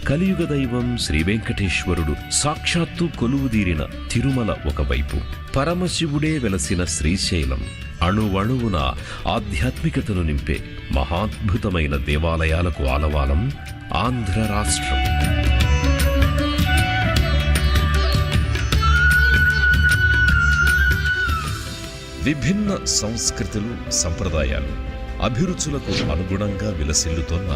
కలియుగ దైవం శ్రీ వెంకటేశ్వరుడు సాక్షాత్తు కొలువుదీరిన తిరుమల ఒకవైపు, పరమశివుడే వెలసిన శ్రీశైలం అణువణువున ఆధ్యాత్మికతను నింపే మహాద్భుతమైన దేవాలయాలకు ఆలవాలం ఆంధ్ర రాష్ట్రం. విభిన్న సంస్కృతులు, సంప్రదాయాలు, అభిరుచులకు అనుగుణంగా విలసిల్లుతోన్న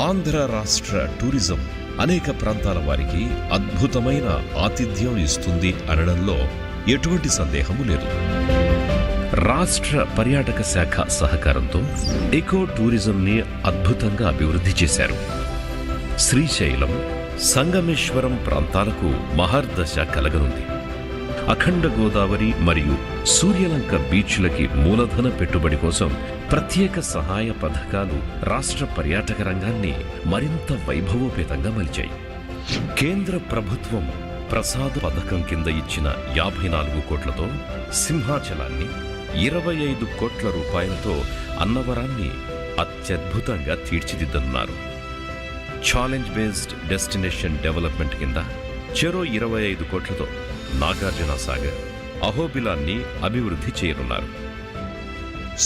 ఆంధ్ర రాష్ట్ర టూరిజం అనేక ప్రాంతాల వారికి అద్భుతమైన ఆతిథ్యం ఇస్తుంది అనడంలో ఎటువంటి సందేహము లేదు. రాష్ట్ర పర్యాటక శాఖ సహకారంతో ఎకో టూరిజంని అద్భుతంగా అభివృద్ధి చేశారు. శ్రీశైలం, సంగమేశ్వరం ప్రాంతాలకు మహర్దశ కలగనుంది. అఖండ గోదావరి మరియు సూర్యలంక బీచ్లకి మూలధన పెట్టుబడి కోసం ప్రత్యేక సహాయ పథకాలు రాష్ట్ర పర్యాటక రంగాన్ని మరింత వైభవోపేతంగా మలిచాయి. కేంద్ర ప్రభుత్వం ప్రసాద పథకం కింద ఇచ్చిన 54 కోట్లతో సింహాచలాన్ని, 25 కోట్ల రూపాయలతో అన్నవరాన్ని అత్యద్భుతంగా తీర్చిదిద్దనున్నారు. ఛాలెంజ్ బేస్డ్ డెస్టినేషన్ డెవలప్మెంట్ కింద చెరో 25 కోట్లతో నాగార్జున సాగర్, అహోబిలాన్ని అభివృద్ధి చేయనున్నారు.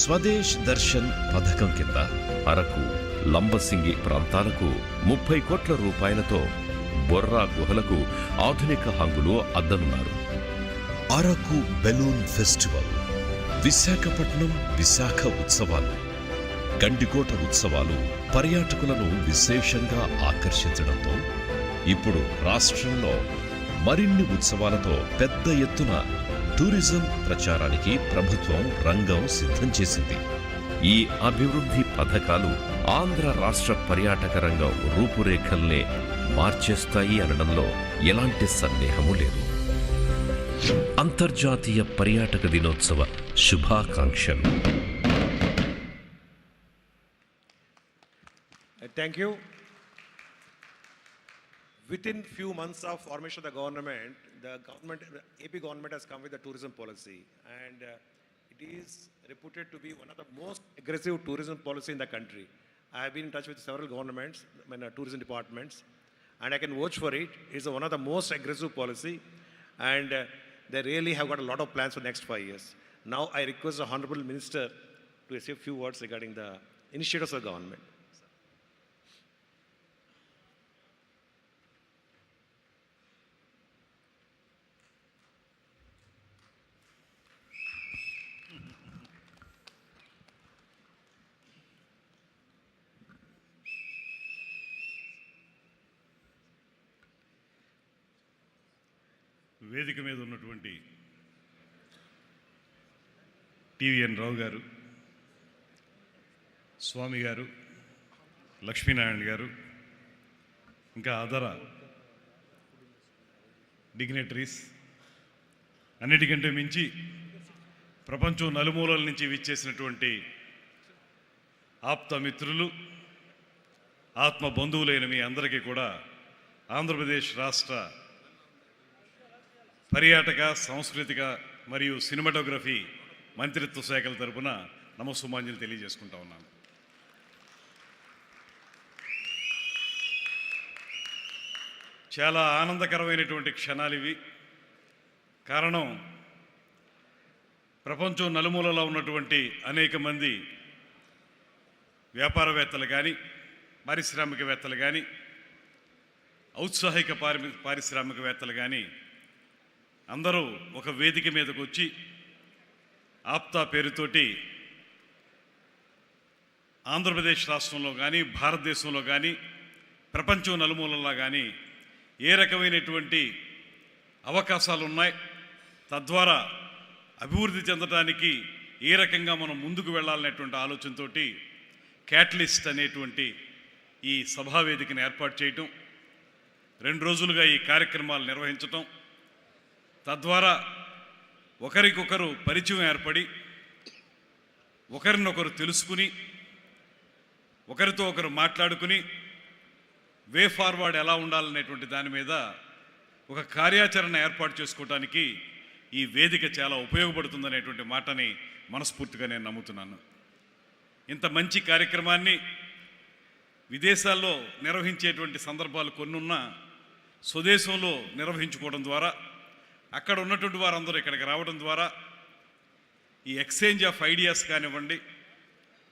స్వదేశ్ దర్శన్ పథకం కింద అరకు, లంబసింగి ప్రాంతాలకు 30 కోట్ల రూపాయలతో బొర్రా గుహలకు ఆధునిక హంగులు అద్దనున్నారు. అరకు బెలూన్ ఫెస్టివల్, విశాఖపట్నం విశాఖ ఉత్సవాలు, గండికోట ఉత్సవాలు పర్యాటకులను విశేషంగా ఆకర్షించడంతో ఇప్పుడు రాష్ట్రంలో మరిన్ని ఉత్సవాలతో పెద్ద ఎత్తున టూరిజం ప్రచారానికి ప్రభుత్వం రంగం సిద్ధం చేసింది. ఈ అభివృద్ధి పథకాలు ఆంధ్ర రాష్ట్ర పర్యాటక రంగం రూపురేఖల్నే మార్చేస్తాయి అనడంలో ఎలాంటి సందేహము లేదు. అంతర్జాతీయ పర్యాటక దినోత్సవ శుభాకాంక్షలు. Thank you. Within few months of formation of the government, AP government has come with a tourism policy, and it is reputed to be one of the most aggressive tourism policy in the country. I have been in touch with several governments, tourism departments, and I can vouch for it. It's one of the most aggressive policy, and they really have got a lot of plans for next 5 years. Now I request the Honorable Minister to say a few words regarding the initiatives of the government. వేదిక మీద ఉన్నటువంటి TVN రావు గారు, స్వామి గారు, లక్ష్మీనారాయణ గారు, ఇంకా అదర dignitaries, అన్నిటికంటే మించి ప్రపంచం నలుమూలల నుంచి విచ్చేసినటువంటి ఆప్త మిత్రులు, ఆత్మ బంధువులైన మీ అందరికీ కూడా ఆంధ్రప్రదేశ్ రాష్ట్ర పర్యాటక, సాంస్కృతిక మరియు సినిమాటోగ్రఫీ మంత్రిత్వ శాఖల తరపున నమస్సుమాంజలి తెలియజేసుకుంటా ఉన్నాను. చాలా ఆనందకరమైనటువంటి క్షణాలు ఇవి. కారణం, ప్రపంచం నలుమూలలో ఉన్నటువంటి అనేక మంది వ్యాపారవేత్తలు కానీ, పారిశ్రామికవేత్తలు కానీ, ఔత్సాహిక పారిశ్రామికవేత్తలు కానీ అందరూ ఒక వేదిక మీదకు వచ్చి ఆప్తా పేరుతోటి ఆంధ్రప్రదేశ్ రాష్ట్రంలో కానీ, భారతదేశంలో కానీ, ప్రపంచం నలుమూలలా కానీ ఏ రకమైనటువంటి అవకాశాలు ఉన్నాయి. తద్వారా అభివృద్ధి చెందడానికి ఏ రకంగా మనం ముందుకు వెళ్ళాలనేటువంటి ఆలోచనతో క్యాటలిస్ట్ అనేటువంటి ఈ సభావేదికను ఏర్పాటు చేయటం, 2 రోజులుగా ఈ కార్యక్రమాలు నిర్వహించటం, తద్వారా ఒకరికొకరు పరిచయం ఏర్పడి ఒకరినొకరు తెలుసుకుని ఒకరితో ఒకరు మాట్లాడుకుని వే ఫార్వర్డ్ ఎలా ఉండాలనేటువంటి దాని మీద ఒక కార్యాచరణ ఏర్పాటు చేసుకోవడానికి ఈ వేదిక చాలా ఉపయోగపడుతుందనేటువంటి మాటని మనస్ఫూర్తిగా నేను నమ్ముతున్నాను. ఇంత మంచి కార్యక్రమాన్ని విదేశాల్లో నిర్వహించేటువంటి సందర్భాలు కొన్నున్నా స్వదేశంలో నిర్వహించుకోవడం ద్వారా, అక్కడ ఉన్నటువంటి వారందరూ ఇక్కడికి రావడం ద్వారా ఈ ఎక్స్చేంజ్ ఆఫ్ ఐడియాస్ కానివ్వండి,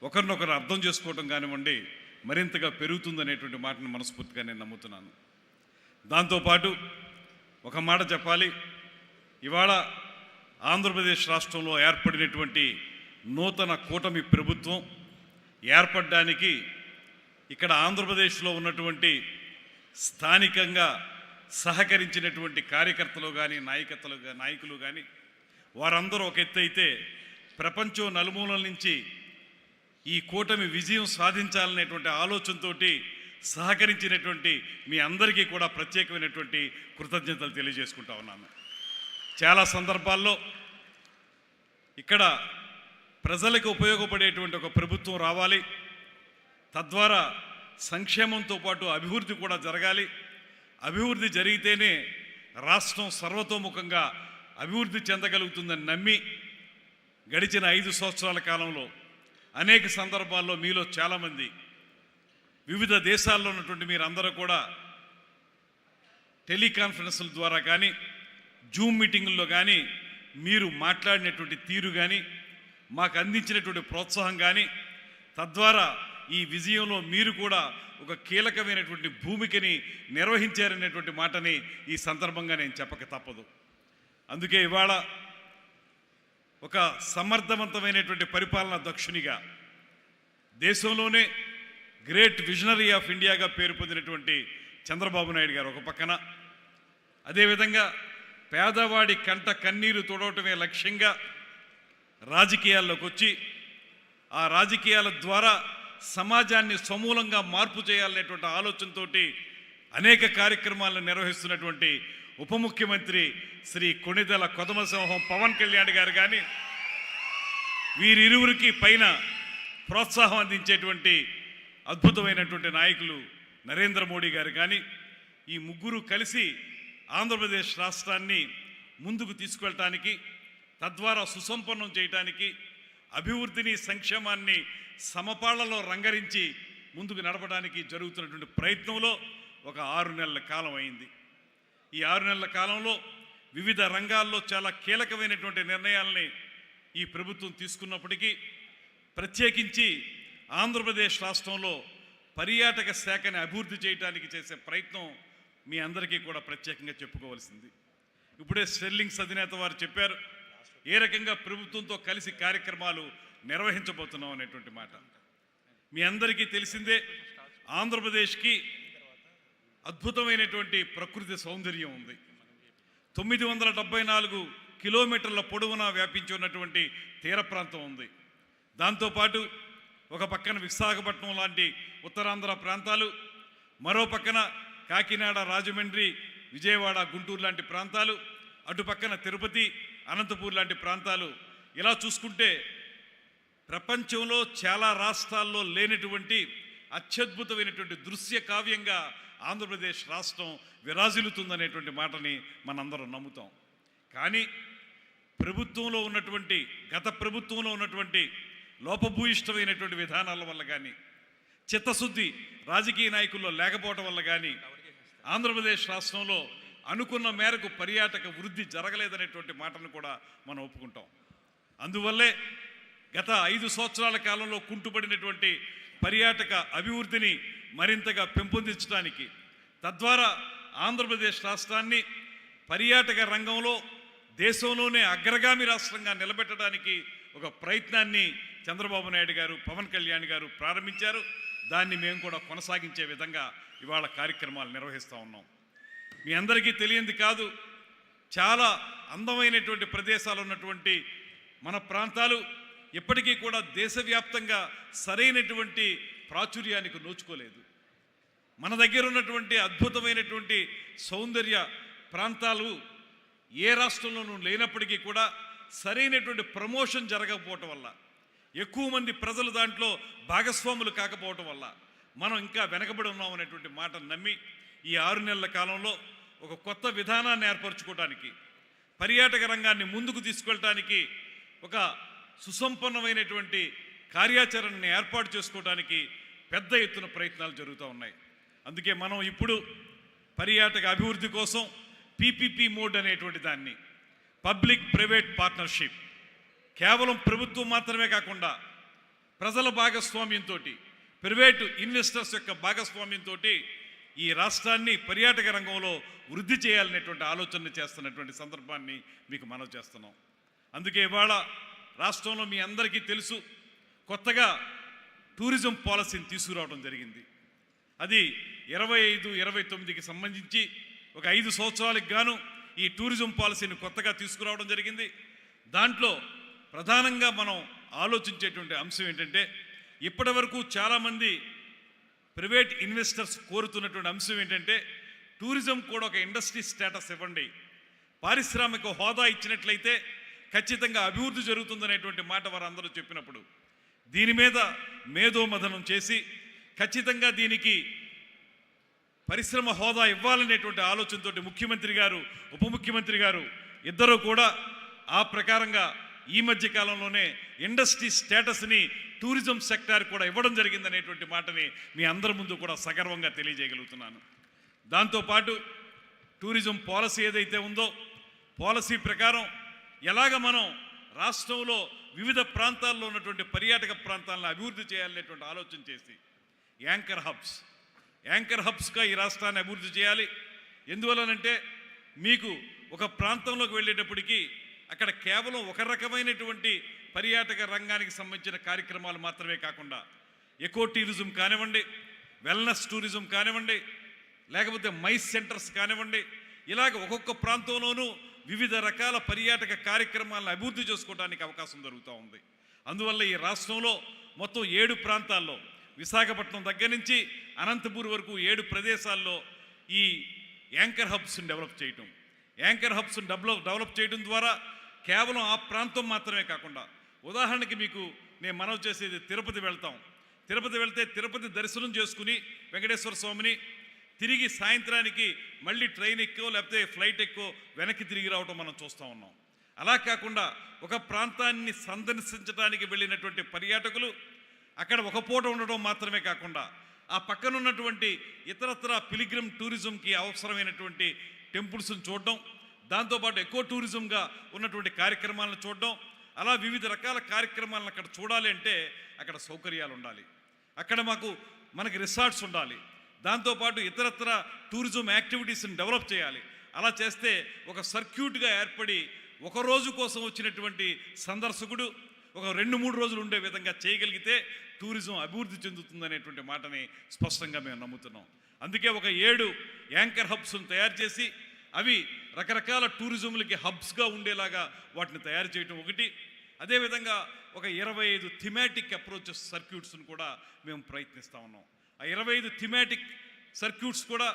ఒకరినొకరు అర్థం చేసుకోవడం కానివ్వండి మరింతగా పెరుగుతుందనేటువంటి మాటను మనస్ఫూర్తిగా నేను నమ్ముతున్నాను. దాంతోపాటు ఒక మాట చెప్పాలి, ఇవాళ ఆంధ్రప్రదేశ్ రాష్ట్రంలో ఏర్పడినటువంటి నూతన కూటమి ప్రభుత్వం ఏర్పడడానికి ఇక్కడ ఆంధ్రప్రదేశ్లో ఉన్నటువంటి స్థానికంగా సహకరించినటువంటి కార్యకర్తలు కానీ నాయకులు కానీ వారందరూ ఒక ఎత్తు అయితే, ప్రపంచం నలుమూలల నుంచి ఈ కూటమి విజయం సాధించాలనేటువంటి ఆలోచనతో సహకరించినటువంటి మీ అందరికీ కూడా ప్రత్యేకమైనటువంటి కృతజ్ఞతలు తెలియజేసుకుంటా ఉన్నాను. చాలా సందర్భాల్లో ఇక్కడ ప్రజలకు ఉపయోగపడేటువంటి ఒక ప్రభుత్వం రావాలి, తద్వారా సంక్షేమంతో పాటు అభివృద్ధి కూడా జరగాలి. అభివృద్ధి జరిగితేనే రాష్ట్రం సర్వతోముఖంగా అభివృద్ధి చెందగలుగుతుందని నమ్మి గడిచిన 5 సంవత్సరాల కాలంలో అనేక సందర్భాల్లో మీలో చాలామంది వివిధ దేశాల్లో ఉన్నటువంటి మీరందరూ కూడా టెలికాన్ఫరెన్స్ల ద్వారా కానీ జూమ్ మీటింగుల్లో కానీ మీరు మాట్లాడినటువంటి తీరు కానీ మాకు అందించినటువంటి ప్రోత్సాహం కానీ తద్వారా ఈ విజయంలో మీరు కూడా ఒక కీలకమైనటువంటి భూమికని నిర్వహించారనేటువంటి మాటని ఈ సందర్భంగా నేను చెప్పక తప్పదు. అందుకే ఇవాళ ఒక సమర్థవంతమైనటువంటి పరిపాలన దక్షునిగా దేశంలోనే గ్రేట్ విజనరీ ఆఫ్ ఇండియాగా పేరు పొందినటువంటి చంద్రబాబు నాయుడు గారు ఒక పక్కన, అదేవిధంగా పేదవాడి కంట కన్నీరు తొడవటమే లక్ష్యంగా రాజకీయాల్లోకి వచ్చి ఆ రాజకీయాల ద్వారా సమాజాన్ని సమూలంగా మార్పు చేయాలనేటువంటి ఆలోచనతో అనేక కార్యక్రమాలను నిర్వహిస్తున్నటువంటి ఉప ముఖ్యమంత్రి శ్రీ కొణిదెల కొదమసింహం పవన్ కళ్యాణ్ గారు కానీ, వీరిరువురికి పైన ప్రోత్సాహం అందించేటువంటి అద్భుతమైనటువంటి నాయకులు నరేంద్ర మోడీ గారు కానీ, ఈ ముగ్గురు కలిసి ఆంధ్రప్రదేశ్ రాష్ట్రాన్ని ముందుకు తీసుకెళ్ళటానికి, తద్వారా సుసంపన్నం చేయటానికి, అభివృద్ధిని సంక్షేమాన్ని సమపాళ్లలో రంగరించి ముందుకు నడపడానికి జరుగుతున్నటువంటి ప్రయత్నంలో ఒక 6 నెలల కాలం అయింది. ఈ 6 నెలల కాలంలో వివిధ రంగాల్లో చాలా కీలకమైనటువంటి నిర్ణయాలని ఈ ప్రభుత్వం తీసుకున్నప్పటికీ, ప్రత్యేకించి ఆంధ్రప్రదేశ్ రాష్ట్రంలో పర్యాటక శాఖని అభివృద్ధి చేయడానికి చేసే ప్రయత్నం మీ అందరికీ కూడా ప్రత్యేకంగా చెప్పుకోవాల్సింది. ఇప్పుడే స్టెర్లింగ్స్ అధినేత వారు చెప్పారు ఏ రకంగా ప్రభుత్వంతో కలిసి కార్యక్రమాలు నిర్వహించబోతున్నాం అనేటువంటి మాట. మీ అందరికీ తెలిసిందే, ఆంధ్రప్రదేశ్కి అద్భుతమైనటువంటి ప్రకృతి సౌందర్యం ఉంది. 974 కిలోమీటర్ల పొడవునా వ్యాపించి ఉన్నటువంటి తీర ప్రాంతం ఉంది. దాంతోపాటు ఒక పక్కన విశాఖపట్నం లాంటి ఉత్తరాంధ్ర ప్రాంతాలు, మరో పక్కన కాకినాడ, రాజమండ్రి, విజయవాడ, గుంటూరు లాంటి ప్రాంతాలు, అటు పక్కన తిరుపతి, అనంతపూర్ లాంటి ప్రాంతాలు. ఇలా చూసుకుంటే ప్రపంచంలో చాలా రాష్ట్రాల్లో లేనటువంటి అత్యద్భుతమైనటువంటి దృశ్య కావ్యంగా ఆంధ్రప్రదేశ్ రాష్ట్రం విరాజిల్లుతుందనేటువంటి మాటని మనందరం నమ్ముతాం. కానీ ప్రభుత్వంలో ఉన్నటువంటి గత ప్రభుత్వంలో ఉన్నటువంటి లోపభూయిష్టమైనటువంటి విధానాల వల్ల కానీ, చిత్తశుద్ధి రాజకీయ నాయకుల్లో లేకపోవటం వల్ల కానీ ఆంధ్రప్రదేశ్ రాష్ట్రంలో అనుకున్న మేరకు పర్యాటక వృద్ధి జరగలేదనేటువంటి మాటను కూడా మనం ఒప్పుకుంటాం. అందువల్లే గత 5 సంవత్సరాల కాలంలో కుంటుపడినటువంటి పర్యాటక అభివృద్ధిని మరింతగా పెంపొందించడానికి, తద్వారా ఆంధ్రప్రదేశ్ రాష్ట్రాన్ని పర్యాటక రంగంలో దేశంలోనే అగ్రగామి రాష్ట్రంగా నిలబెట్టడానికి ఒక ప్రయత్నాన్ని చంద్రబాబు నాయుడు గారు, పవన్ కళ్యాణ్ గారు ప్రారంభించారు. దాన్ని మేము కూడా కొనసాగించే విధంగా ఇవాళ కార్యక్రమాలు నిర్వహిస్తూ ఉన్నాం. మీ అందరికీ తెలియంది కాదు, చాలా అందమైనటువంటి ప్రదేశాలు ఉన్నటువంటి మన ప్రాంతాలు ఇప్పటికీ కూడా దేశవ్యాప్తంగా సరైనటువంటి ప్రాచుర్యానికి నోచుకోలేదు. మన దగ్గర ఉన్నటువంటి అద్భుతమైనటువంటి సౌందర్య ప్రాంతాలు ఏ రాష్ట్రంలోనూ లేనప్పటికీ కూడా సరైనటువంటి ప్రమోషన్ జరగకపోవటం వల్ల, ఎక్కువ మంది ప్రజలు దాంట్లో భాగస్వాములు కాకపోవటం వల్ల మనం ఇంకా వెనకబడి ఉన్నాం అనేటువంటి మాటను నమ్మి ఈ 6 నెలల కాలంలో ఒక కొత్త విధానాన్ని ఏర్పరచుకోవడానికి, పర్యాటక రంగాన్ని ముందుకు తీసుకెళ్ళటానికి ఒక సుసంపన్నమైనటువంటి కార్యాచరణని ఏర్పాటు చేసుకోవడానికి పెద్ద ఎత్తున ప్రయత్నాలు జరుగుతూ ఉన్నాయి. అందుకే మనం ఇప్పుడు పర్యాటక అభివృద్ధి కోసం పీపీపీ మోడ్ అనేటువంటి దాన్ని, పబ్లిక్ ప్రైవేట్ పార్ట్నర్షిప్, కేవలం ప్రభుత్వం మాత్రమే కాకుండా ప్రజల భాగస్వామ్యంతో, ప్రైవేటు ఇన్వెస్టర్స్ యొక్క భాగస్వామ్యంతో ఈ రాష్ట్రాన్ని పర్యాటక రంగంలో వృద్ధి చేయాలనేటువంటి ఆలోచన చేస్తున్నటువంటి సందర్భాన్ని మీకు మనవి చేస్తున్నాం. అందుకే ఇవాళ రాష్ట్రంలో మీ అందరికీ తెలుసు, కొత్తగా టూరిజం పాలసీని తీసుకురావడం జరిగింది. అది 25-29కి సంబంధించి ఒక 5 సంవత్సరాలకు గాను ఈ టూరిజం పాలసీని కొత్తగా తీసుకురావడం జరిగింది. దాంట్లో ప్రధానంగా మనం ఆలోచించేటువంటి అంశం ఏంటంటే, ఇప్పటి వరకు చాలామంది ప్రైవేట్ ఇన్వెస్టర్స్ కోరుతున్నటువంటి అంశం ఏంటంటే, టూరిజం కూడా ఒక ఇండస్ట్రీ స్టేటస్ ఇవ్వండి, పారిశ్రామిక హోదా ఇచ్చినట్లయితే ఖచ్చితంగా అభివృద్ధి జరుగుతుందనేటువంటి మాట వారందరూ చెప్పినప్పుడు దీని మీద మేధోమథనం చేసి ఖచ్చితంగా దీనికి పరిశ్రమ హోదా ఇవ్వాలనేటువంటి ఆలోచనతోటి ముఖ్యమంత్రి గారు, ఉప ముఖ్యమంత్రి గారు ఇద్దరూ కూడా ఆ ప్రకారంగా ఈ మధ్య కాలంలోనే ఇండస్ట్రీ స్టేటస్ని టూరిజం సెక్టార్ కూడా ఇవ్వడం జరిగిందనేటువంటి మాటని మీ అందరి ముందు కూడా సగర్వంగా తెలియజేయగలుగుతున్నాను. దాంతోపాటు టూరిజం పాలసీ ఏదైతే ఉందో, పాలసీ ప్రకారం ఎలాగ మనం రాష్ట్రంలో వివిధ ప్రాంతాల్లో ఉన్నటువంటి పర్యాటక ప్రాంతాలను అభివృద్ధి చేయాలనేటువంటి ఆలోచన చేసి యాంకర్ హబ్స్గా ఈ రాష్ట్రాన్ని అభివృద్ధి చేయాలి. ఎందువలనంటే మీకు ఒక ప్రాంతంలోకి వెళ్ళేటప్పటికీ అక్కడ కేవలం ఒక రకమైనటువంటి పర్యాటక రంగానికి సంబంధించిన కార్యక్రమాలు మాత్రమే కాకుండా ఎకో టూరిజం కానివ్వండి, వెల్నెస్ టూరిజం కానివ్వండి, లేకపోతే మైస్ సెంటర్స్ కానివ్వండి, ఇలాగ ఒక్కొక్క ప్రాంతంలోనూ వివిధ రకాల పర్యాటక కార్యక్రమాలను అభివృద్ధి చేసుకోవడానికి అవకాశం జరుగుతూ ఉంది. అందువల్ల ఈ రాష్ట్రంలో మొత్తం 7 ప్రాంతాల్లో, విశాఖపట్నం దగ్గర నుంచి అనంతపూర్ వరకు 7 ప్రదేశాల్లో ఈ యాంకర్ హబ్స్ని డెవలప్ చేయడం ద్వారా కేవలం ఆ ప్రాంతం మాత్రమే కాకుండా, ఉదాహరణకి మీకు నేను మనవి చేసేది, తిరుపతి వెళ్తే తిరుపతి దర్శనం చేసుకుని వెంకటేశ్వర స్వామిని తిరిగి సాయంత్రానికి మళ్ళీ ట్రైన్ ఎక్కో లేకపోతే ఫ్లైట్ ఎక్కో వెనక్కి తిరిగి రావటం మనం చూస్తూ ఉన్నాం. అలా కాకుండా ఒక ప్రాంతాన్ని సందర్శించడానికి వెళ్ళినటువంటి పర్యాటకులు అక్కడ ఒక పూట ఉండడం మాత్రమే కాకుండా ఆ పక్కన ఉన్నటువంటి ఇతరత్ర పిలిగ్రిమ్ టూరిజంకి అవసరమైనటువంటి టెంపుల్స్ని చూడడం, దాంతోపాటు ఎకో టూరిజంగా ఉన్నటువంటి కార్యక్రమాలను చూడడం, అలా వివిధ రకాల కార్యక్రమాలను అక్కడ చూడాలి అంటే అక్కడ సౌకర్యాలు ఉండాలి, అక్కడ మనకి రిసార్ట్స్ ఉండాలి, దాంతోపాటు ఇతరత్ర టూరిజం యాక్టివిటీస్ని డెవలప్ చేయాలి. అలా చేస్తే ఒక సర్క్యూట్గా ఏర్పడి ఒక రోజు కోసం వచ్చినటువంటి సందర్శకుడు ఒక 2-3 రోజులు ఉండే విధంగా చేయగలిగితే టూరిజం అభివృద్ధి చెందుతుందనేటువంటి మాటని స్పష్టంగా మేము నమ్ముతున్నాం. అందుకే ఒక 7 యాంకర్ హబ్స్ను తయారు చేసి అవి రకరకాల టూరిజంలకి హబ్స్గా ఉండేలాగా వాటిని తయారు చేయటం ఒకటి. అదేవిధంగా ఒక 25 థిమాటిక్ అప్రోచెస్ సర్క్యూట్స్ను కూడా మేము ప్రయత్నిస్తూ ఉన్నాం. ఆ 25 థిమాటిక్ సర్క్యూట్స్ కూడా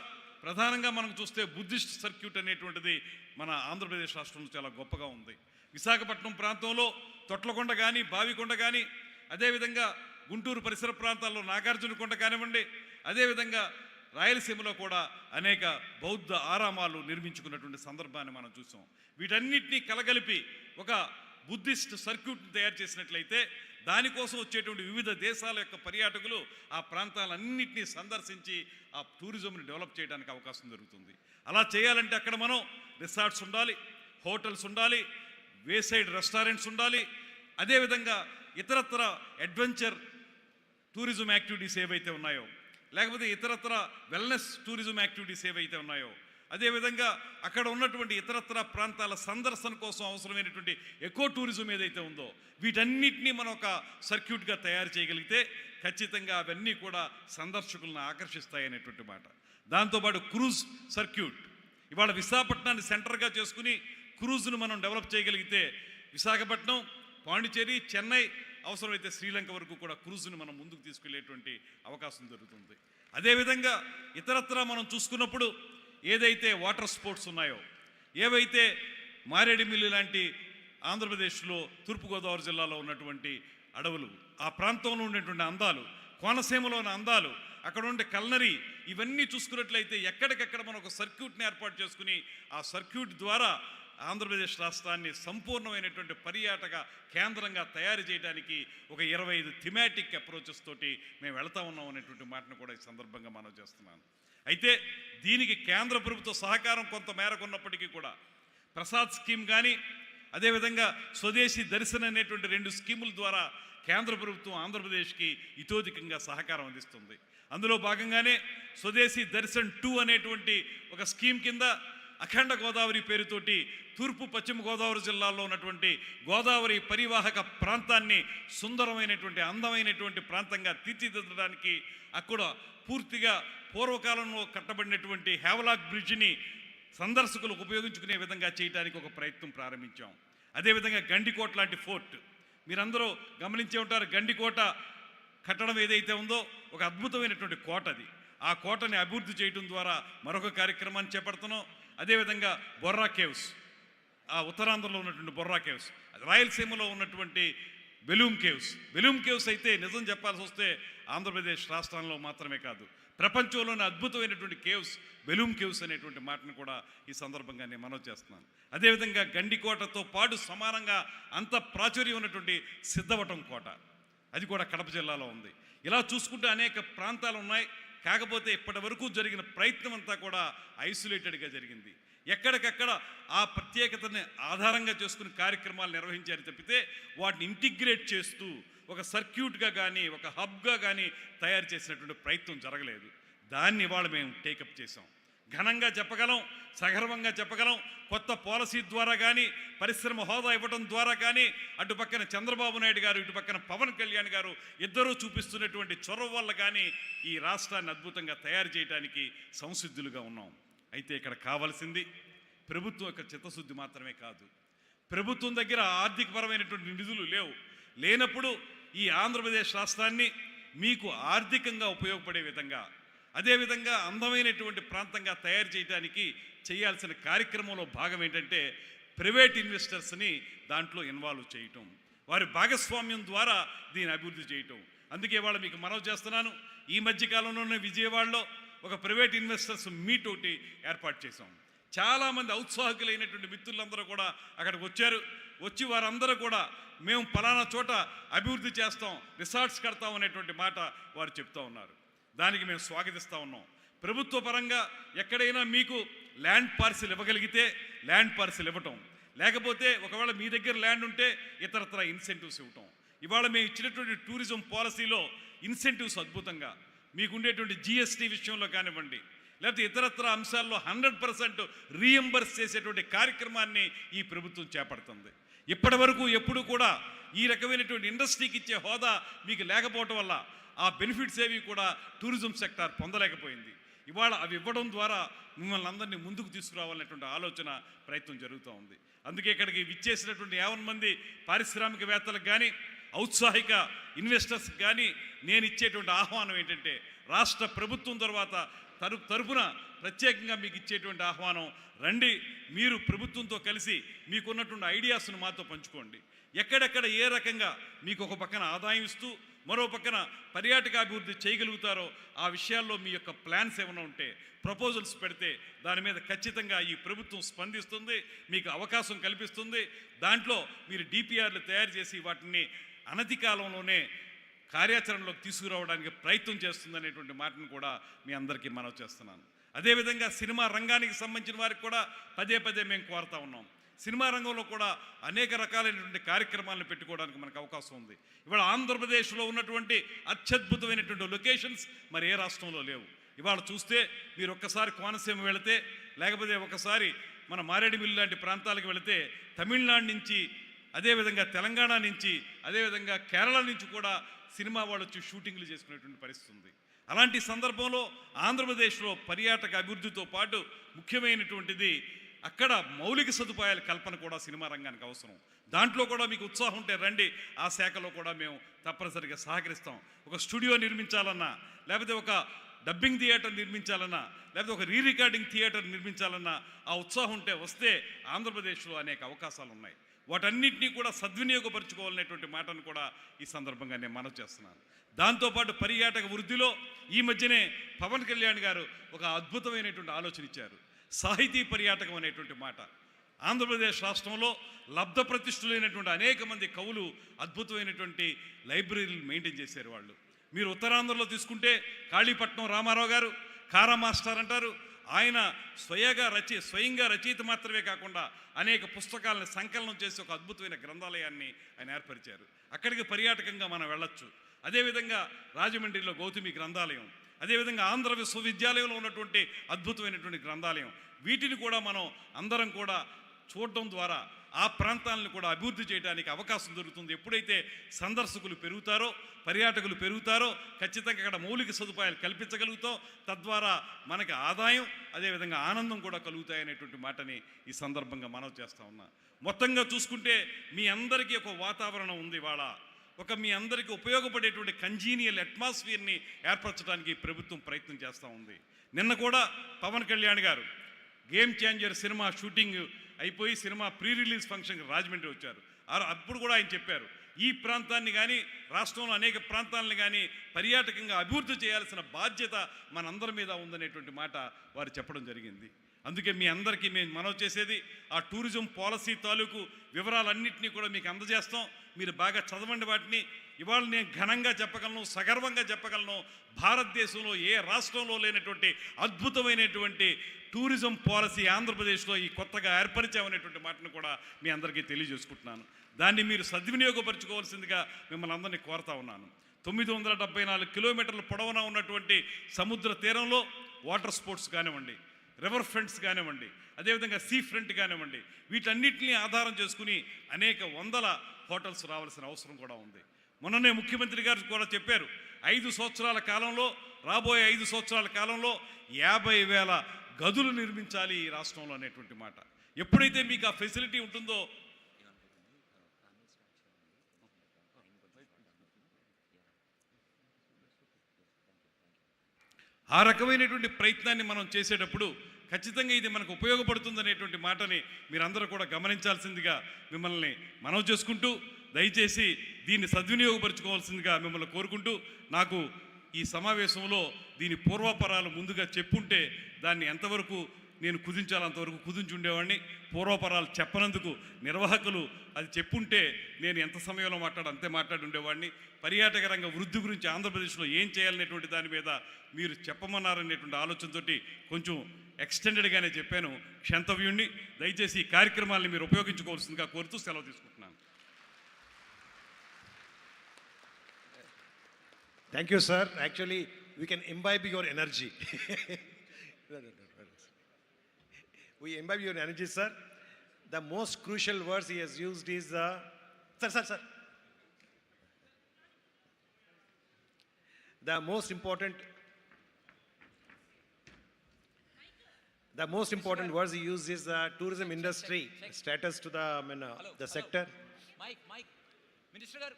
ప్రధానంగా మనం చూస్తే బుద్ధిస్ట్ సర్క్యూట్ అనేటువంటిది మన ఆంధ్రప్రదేశ్ రాష్ట్రంలో చాలా గొప్పగా ఉంది. విశాఖపట్నం ప్రాంతంలో తొట్లకొండ కానీ, బావికొండ కానీ, అదేవిధంగా గుంటూరు పరిసర ప్రాంతాల్లో నాగార్జునకొండ కానివ్వండి, అదేవిధంగా రాయలసీమలో కూడా అనేక బౌద్ధ ఆరామాలు నిర్మించుకున్నటువంటి సందర్భాన్ని మనం చూసాం. వీటన్నిటినీ కలగలిపి ఒక బుద్ధిస్ట్ సర్క్యూట్ని తయారు చేసినట్లయితే దానికోసం వచ్చేటువంటి వివిధ దేశాల యొక్క పర్యాటకులు ఆ ప్రాంతాలన్నింటినీ సందర్శించి ఆ టూరిజంని డెవలప్ చేయడానికి అవకాశం జరుగుతుంది. అలా చేయాలంటే అక్కడ మనం రిసార్ట్స్ ఉండాలి, హోటల్స్ ఉండాలి, వేసైడ్ రెస్టారెంట్స్ ఉండాలి, అదేవిధంగా ఇతరత్ర అడ్వెంచర్ టూరిజం యాక్టివిటీస్ ఏవైతే ఉన్నాయో, లేకపోతే ఇతరత్ర వెల్నెస్ టూరిజం యాక్టివిటీస్ ఏవైతే ఉన్నాయో, అదేవిధంగా అక్కడ ఉన్నటువంటి ఇతరత్ర ప్రాంతాల సందర్శన కోసం అవసరమైనటువంటి ఎకో టూరిజం ఏదైతే ఉందో వీటన్నిటినీ మనం ఒక సర్క్యూట్గా తయారు చేయగలిగితే ఖచ్చితంగా అవన్నీ కూడా సందర్శకులను ఆకర్షిస్తాయి అనేటువంటి మాట. దాంతోపాటు క్రూజ్ సర్క్యూట్, ఇవాళ విశాఖపట్నాన్ని సెంటర్గా చేసుకుని క్రూజ్ను మనం డెవలప్ చేయగలిగితే విశాఖపట్నం, పాండిచేరి, చెన్నై, అవసరమైతే శ్రీలంక వరకు కూడా క్రూజ్ని మనం ముందుకు తీసుకెళ్లేటువంటి అవకాశం జరుగుతుంది. అదేవిధంగా ఇతరత్రా మనం చూసుకున్నప్పుడు ఏదైతే వాటర్ స్పోర్ట్స్ ఉన్నాయో, ఏవైతే మారేడుమిల్లి లాంటి ఆంధ్రప్రదేశ్లో తూర్పుగోదావరి జిల్లాలో ఉన్నటువంటి అడవులు, ఆ ప్రాంతంలో ఉండేటువంటి అందాలు, కోనసీమలో ఉన్న అందాలు, అక్కడ ఉండే కల్నరీ, ఇవన్నీ చూసుకున్నట్లయితే ఎక్కడికక్కడ మనం ఒక సర్క్యూట్ని ఏర్పాటు చేసుకుని ఆ సర్క్యూట్ ద్వారా ఆంధ్రప్రదేశ్ రాష్ట్రాన్ని సంపూర్ణమైనటువంటి పర్యాటక కేంద్రంగా తయారు చేయడానికి ఒక 25 థిమాటిక్ అప్రోచెస్ తోటి మేము వెళ్తా ఉన్నాం అనేటువంటి మాటను కూడా ఈ సందర్భంగా మనం చేస్తున్నాను. అయితే దీనికి కేంద్ర ప్రభుత్వ సహకారం కొంత మేరకు ఉన్నప్పటికీ కూడా ప్రసాద్ స్కీమ్ కానీ, అదేవిధంగా స్వదేశీ దర్శన్ అనేటువంటి 2 స్కీముల ద్వారా కేంద్ర ప్రభుత్వం ఆంధ్రప్రదేశ్కి ఇతోధికంగా సహకారం అందిస్తుంది. అందులో భాగంగానే స్వదేశీ దర్శన్ 2 అనేటువంటి ఒక స్కీమ్ కింద అఖండ గోదావరి పేరుతోటి తూర్పు పశ్చిమ గోదావరి జిల్లాల్లో ఉన్నటువంటి గోదావరి పరివాహక ప్రాంతాన్ని సుందరమైనటువంటి అందమైనటువంటి ప్రాంతంగా తీర్చిదిద్దడానికి అక్కడ పూర్తిగా పూర్వకాలంలో కట్టబడినటువంటి హేవలాక్ బ్రిడ్జిని సందర్శకులకు ఉపయోగించుకునే విధంగా చేయడానికి ఒక ప్రయత్నం ప్రారంభించాం. అదేవిధంగా గండికోట లాంటి ఫోర్ట్ మీరందరూ గమనించే ఉంటారు. గండికోట కట్టడం ఏదైతే ఉందో ఒక అద్భుతమైనటువంటి కోట అది. ఆ కోటని అభివృద్ధి చేయడం ద్వారా మరొక కార్యక్రమాన్ని చేపడుతున్నాం. అదేవిధంగా బొర్రా కేవ్స్, ఆ ఉత్తరాంధ్రలో ఉన్నటువంటి బొర్రా కేవ్స్, రాయలసీమలో ఉన్నటువంటి బెలూమ్ కేవ్స్ అయితే నిజం చెప్పాల్సి వస్తే ఆంధ్రప్రదేశ్ రాష్ట్రంలో మాత్రమే కాదు, ప్రపంచంలోని అద్భుతమైనటువంటి కేవ్స్ బెలూమ్ కేవ్స్ అనేటువంటి మాటను కూడా ఈ సందర్భంగా నేను మనవి చేస్తున్నాను. అదేవిధంగా గండికోటతో పాటు సమానంగా అంత ప్రాచుర్యం ఉన్నటువంటి సిద్ధవటం కోట, అది కూడా కడప జిల్లాలో ఉంది. ఇలా చూసుకుంటే అనేక ప్రాంతాలు ఉన్నాయి. కాకపోతే ఇప్పటి వరకు జరిగిన ప్రయత్నం అంతా కూడా ఐసోలేటెడ్గా జరిగింది. ఎక్కడికక్కడ ఆ ప్రత్యేకతని ఆధారంగా చేసుకుని కార్యక్రమాలు నిర్వహించారు తప్పితే వాటిని ఇంటిగ్రేట్ చేస్తూ ఒక సర్క్యూట్గా కానీ ఒక హబ్గా కానీ తయారు చేసినటువంటి ప్రయత్నం జరగలేదు. దాన్ని ఇవాళ మేము టేకప్ చేసాం. ఘనంగా చెప్పగలం, సగర్వంగా చెప్పగలం. కొత్త పాలసీ ద్వారా కానీ, పరిశ్రమ హోదా ఇవ్వడం ద్వారా కానీ, అటు పక్కన చంద్రబాబు నాయుడు గారు, ఇటు పక్కన పవన్ కళ్యాణ్ గారు ఇద్దరూ చూపిస్తున్నటువంటి చొరవ వల్ల కానీ ఈ రాష్ట్రాన్ని అద్భుతంగా తయారు చేయడానికి సంసిద్ధులుగా ఉన్నాం. అయితే ఇక్కడ కావాల్సింది ప్రభుత్వం యొక్క చిత్తశుద్ధి మాత్రమే కాదు. ప్రభుత్వం దగ్గర ఆర్థికపరమైనటువంటి నిధులు లేనప్పుడు ఈ ఆంధ్రప్రదేశ్ రాష్ట్రాన్ని మీకు ఆర్థికంగా ఉపయోగపడే విధంగా, అదేవిధంగా అందమైనటువంటి ప్రాంతంగా తయారు చేయడానికి చేయాల్సిన కార్యక్రమంలో భాగం ఏంటంటే ప్రైవేట్ ఇన్వెస్టర్స్ని దాంట్లో ఇన్వాల్వ్ చేయటం, వారి భాగస్వామ్యం ద్వారా దీన్ని అభివృద్ధి చేయటం. అందుకే వాళ్ళు మీకు మనవి చేస్తున్నాను, ఈ మధ్యకాలంలోనే విజయవాడలో ఒక ప్రైవేట్ ఇన్వెస్టర్స్ మీట్ ఒకటి ఏర్పాటు చేశాం. చాలామంది ఔత్సాహికులైనటువంటి మిత్రులందరూ కూడా అక్కడికి వచ్చి వారందరూ కూడా మేము పలానా చోట అభివృద్ధి చేస్తాం, రిసార్ట్స్ కడతాం అనేటువంటి మాట వారు చెప్తూ ఉన్నారు. దానికి మేము స్వాగతిస్తూ ఉన్నాం. ప్రభుత్వ పరంగా ఎక్కడైనా మీకు ల్యాండ్ పార్సిల్ ఇవ్వగలిగితే ల్యాండ్ పార్సిల్ ఇవ్వటం, లేకపోతే ఒకవేళ మీ దగ్గర ల్యాండ్ ఉంటే ఇతరత్ర ఇన్సెంటివ్స్ ఇవ్వటం. ఇవాళ మేము ఇచ్చినటువంటి టూరిజం పాలసీలో ఇన్సెంటివ్స్ అద్భుతంగా మీకు ఉండేటువంటి జిఎస్టీ విషయంలో కానివ్వండి, లేకపోతే ఇతరత్ర అంశాల్లో 100% రీఎంబర్స్ చేసేటువంటి కార్యక్రమాన్ని ఈ ప్రభుత్వం చేపడుతుంది. ఇప్పటి వరకు ఎప్పుడు కూడా ఈ రకమైనటువంటి ఇండస్ట్రీకి ఇచ్చే హోదా మీకు లేకపోవటం వల్ల ఆ బెనిఫిట్స్ ఏవి కూడా టూరిజం సెక్టార్ పొందలేకపోయింది. ఇవాళ అవి ఇవ్వడం ద్వారా మిమ్మల్ని అందరినీ ముందుకు తీసుకురావాలనేటువంటి ఆలోచన ప్రయత్నం జరుగుతూ ఉంది. అందుకే ఇక్కడికి విచ్చేసినటువంటి 50 మంది పారిశ్రామికవేత్తలకు కానీ, ఔత్సాహిక ఇన్వెస్టర్స్కి కానీ నేను ఇచ్చేటువంటి ఆహ్వానం ఏంటంటే, రాష్ట్ర ప్రభుత్వం తర్వాత తరపున ప్రత్యేకంగా మీకు ఇచ్చేటువంటి ఆహ్వానం, రండి, మీరు ప్రభుత్వంతో కలిసి మీకున్నటువంటి ఐడియాస్ను మాతో పంచుకోండి. ఎక్కడెక్కడ ఏ రకంగా మీకు ఒక పక్కన ఆదాయం ఇస్తూ మరో పక్కన పర్యాటకాభివృద్ధి చేయగలుగుతారో ఆ విషయాల్లో మీ యొక్క ప్లాన్స్ ఏమైనా ఉంటే ప్రపోజల్స్ పెడితే దాని మీద ఖచ్చితంగా ఈ ప్రభుత్వం స్పందిస్తుంది, మీకు అవకాశం కల్పిస్తుంది. దాంట్లో మీరు డిపిఆర్లు తయారు చేసి వాటిని అనతి కాలంలోనే కార్యాచరణలోకి తీసుకురావడానికి ప్రయత్నం చేస్తుందనేటువంటి మాటను కూడా మీ అందరికీ మనవి చేస్తున్నాను. అదేవిధంగా సినిమా రంగానికి సంబంధించిన వారికి కూడా పదే మేము కోరుతా ఉన్నాం. సినిమా రంగంలో కూడా అనేక రకాలైనటువంటి కార్యక్రమాలను పెట్టుకోవడానికి మనకు అవకాశం ఉంది. ఇవాళ ఆంధ్రప్రదేశ్లో ఉన్నటువంటి అత్యద్భుతమైనటువంటి లొకేషన్స్ మరి ఏ రాష్ట్రంలో లేవు. ఇవాళ చూస్తే మీరు ఒక్కసారి కోనసీమ వెళితే, లేకపోతే ఒకసారి మన మారేడుమిల్లి లాంటి ప్రాంతాలకు వెళితే తమిళనాడు నుంచి, అదేవిధంగా తెలంగాణ నుంచి, అదేవిధంగా కేరళ నుంచి కూడా సినిమా వాళ్ళు వచ్చి షూటింగ్లు చేసుకునేటువంటి పరిస్థితి ఉంది. అలాంటి సందర్భంలో ఆంధ్రప్రదేశ్లో పర్యాటక అభివృద్ధితో పాటు ముఖ్యమైనటువంటిది అక్కడ మౌలిక సదుపాయాల కల్పన కూడా సినిమా రంగానికి అవసరం. దాంట్లో కూడా మీకు ఉత్సాహం ఉంటే రండి, ఆ శాఖలో కూడా మేము తప్పనిసరిగా సహకరిస్తాం. ఒక స్టూడియో నిర్మించాలన్నా, లేకపోతే ఒక డబ్బింగ్ థియేటర్ నిర్మించాలన్నా, లేకపోతే ఒక రికార్డింగ్ థియేటర్ నిర్మించాలన్నా ఆ ఉత్సాహం ఉంటే వస్తే ఆంధ్రప్రదేశ్లో అనేక అవకాశాలు ఉన్నాయి. వాటన్నిటినీ కూడా సద్వినియోగపరచుకోవాలనేటువంటి మాటను కూడా ఈ సందర్భంగా నేను మనవి చేస్తున్నాను. దాంతోపాటు పర్యాటక వృద్ధిలో ఈ మధ్యనే పవన్ కళ్యాణ్ గారు ఒక అద్భుతమైనటువంటి ఆలోచన ఇచ్చారు. సాహితీ పర్యాటకం అనేటువంటి మాట. ఆంధ్రప్రదేశ్ రాష్ట్రంలో లబ్ధ ప్రతిష్ఠులైనటువంటి అనేక మంది కవులు అద్భుతమైనటువంటి లైబ్రరీలు మెయింటైన్ చేశారు వాళ్ళు. మీరు ఉత్తరాంధ్రలో తీసుకుంటే కాళీపట్నం రామారావు గారు కారా మాస్టర్ అంటారు. ఆయన స్వయంగా రచయిత మాత్రమే కాకుండా అనేక పుస్తకాలను సంకలనం చేసి ఒక అద్భుతమైన గ్రంథాలయాన్ని ఆయన ఏర్పరిచారు. అక్కడికి పర్యాటకంగా మనం వెళ్ళొచ్చు. అదేవిధంగా రాజమండ్రిలో గౌతమి గ్రంథాలయం, అదేవిధంగా ఆంధ్ర విశ్వవిద్యాలయంలో ఉన్నటువంటి అద్భుతమైనటువంటి గ్రంథాలయం, వీటిని కూడా మనం అందరం కూడా చూడడం ద్వారా ఆ ప్రాంతాలను కూడా అభివృద్ధి చేయడానికి అవకాశం దొరుకుతుంది. ఎప్పుడైతే సందర్శకులు పెరుగుతారో, పర్యాటకులు పెరుగుతారో, ఖచ్చితంగా అక్కడ మౌలిక సదుపాయాలు కల్పించగలుగుతాం. తద్వారా మనకి ఆదాయం, అదేవిధంగా ఆనందం కూడా కలుగుతాయనేటువంటి మాటని ఈ సందర్భంగా మనవి చేస్తూ ఉన్నా. మొత్తంగా చూసుకుంటే మీ అందరికీ ఒక వాతావరణం ఉంది. ఇవాళ మీ అందరికీ ఉపయోగపడేటువంటి కంజీనియల్ అట్మాస్ఫియర్ని ఏర్పరచడానికి ప్రభుత్వం ప్రయత్నం చేస్తూ ఉంది. నిన్న కూడా పవన్ కళ్యాణ్ గారు గేమ్ చేంజర్ సినిమా షూటింగ్ అయిపోయి సినిమా ప్రీ రిలీజ్ ఫంక్షన్కి రాజమండ్రి వచ్చారు. అప్పుడు కూడా ఆయన చెప్పారు, ఈ ప్రాంతాన్ని కానీ రాష్ట్రంలో అనేక ప్రాంతాలను కానీ పర్యాటకంగా అభివృద్ధి చేయాల్సిన బాధ్యత మనందరి మీద ఉందనేటువంటి మాట వారు చెప్పడం జరిగింది. అందుకే మీ అందరికీ మేము మనవి చేసేది, ఆ టూరిజం పాలసీ తాలూకు వివరాలన్నింటినీ కూడా మీకు అందజేస్తాం. మీరు బాగా చదవండి వాటిని. ఇవాళ నేను ఘనంగా చెప్పగలను, సగర్వంగా చెప్పగలను, భారతదేశంలో ఏ రాష్ట్రంలో లేనటువంటి అద్భుతమైనటువంటి టూరిజం పాలసీ ఆంధ్రప్రదేశ్లో ఈ కొత్తగా ఏర్పరిచామనేటువంటి మాటను కూడా మీ అందరికీ తెలియజేసుకుంటున్నాను. దాన్ని మీరు సద్వినియోగపరచుకోవాల్సిందిగా మిమ్మల్ని అందరినీ కోరుతా ఉన్నాను. 974 కిలోమీటర్ల పొడవునా ఉన్నటువంటి సముద్ర తీరంలో వాటర్ స్పోర్ట్స్ కానివ్వండి, రివర్ ఫ్రంట్స్ కానివ్వండి, అదేవిధంగా సీ ఫ్రంట్ కానివ్వండి, వీటన్నిటిని ఆధారం చేసుకుని అనేక వందల హోటల్స్ రావాల్సిన అవసరం కూడా ఉంది. మొన్ననే ముఖ్యమంత్రి గారు కూడా చెప్పారు, 5 సంవత్సరాల కాలంలో, రాబోయే 5 సంవత్సరాల కాలంలో 50,000 గదులు నిర్మించాలి ఈ రాష్ట్రంలో అనేటువంటి మాట. ఎప్పుడైతే మీకు ఆ ఫెసిలిటీ ఉంటుందో, ఆ రకమైనటువంటి ప్రయత్నాన్ని మనం చేసేటప్పుడు ఖచ్చితంగా ఇది మనకు ఉపయోగపడుతుందనేటువంటి మాటని మీరందరూ కూడా గమనించాల్సిందిగా మిమ్మల్ని మనవి చేసుకుంటూ, దయచేసి దీన్ని సద్వినియోగపరచుకోవాల్సిందిగా మిమ్మల్ని కోరుకుంటూ, నాకు ఈ సమావేశంలో దీని పూర్వపరాలు ముందుగా చెప్పుంటే దాన్ని ఎంతవరకు నేను కుదించాలో అంతవరకు కుదించి ఉండేవాడిని. పూర్వపరాలు చెప్పనందుకు నిర్వాహకులు అది చెప్పుంటే నేను ఎంత సమయంలో అంతే మాట్లాడి ఉండేవాడిని. పర్యాటక రంగ వృద్ధి గురించి ఆంధ్రప్రదేశ్లో ఏం చేయాలనేటువంటి దాని మీద మీరు చెప్పమన్నారనేటువంటి ఆలోచనతోటి కొంచెం ఎక్స్టెండెడ్గానే చెప్పాను. క్షంతవ్యుణ్ణి. దయచేసి ఈ కార్యక్రమాలను మీరు ఉపయోగించుకోవాల్సిందిగా కోరుతూ సెలవు తీసుకుంటున్నాను. Thank you, sir. Actually, we can imbibe your energy. We imbibe your energy, sir. The most crucial words he has used is sir. The most important words he used is tourism industry status to the sector. Mike, Minister Garu,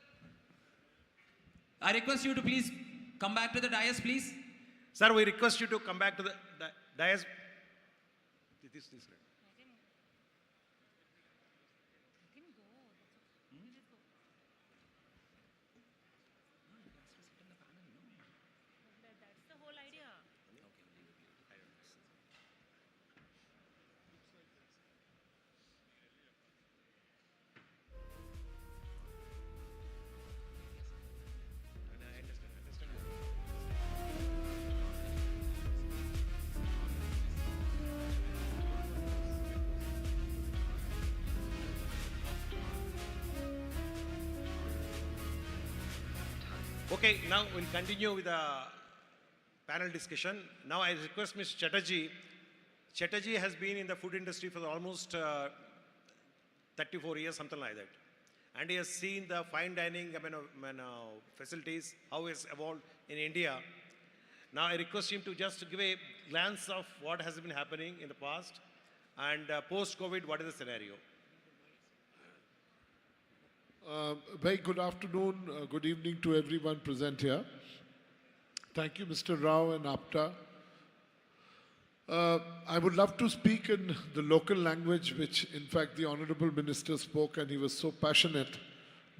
I request you to please come back to the dais, please. Sir, we request you to come back to the dais. This. Okay, now we'll continue with the panel discussion. Now I request Mr. Chatterjee. Chatterjee has been in the food industry for almost 34 years, something like that. And he has seen the fine dining facilities, how it's evolved in India. Now I request him to just give a glance of what has been happening in the past and post-COVID, what is the scenario? Very good afternoon, good evening to everyone present here. Thank you, Mr. Rao and APTA. I would love to speak in the local language, which in fact the Honorable Minister spoke, and he was so passionate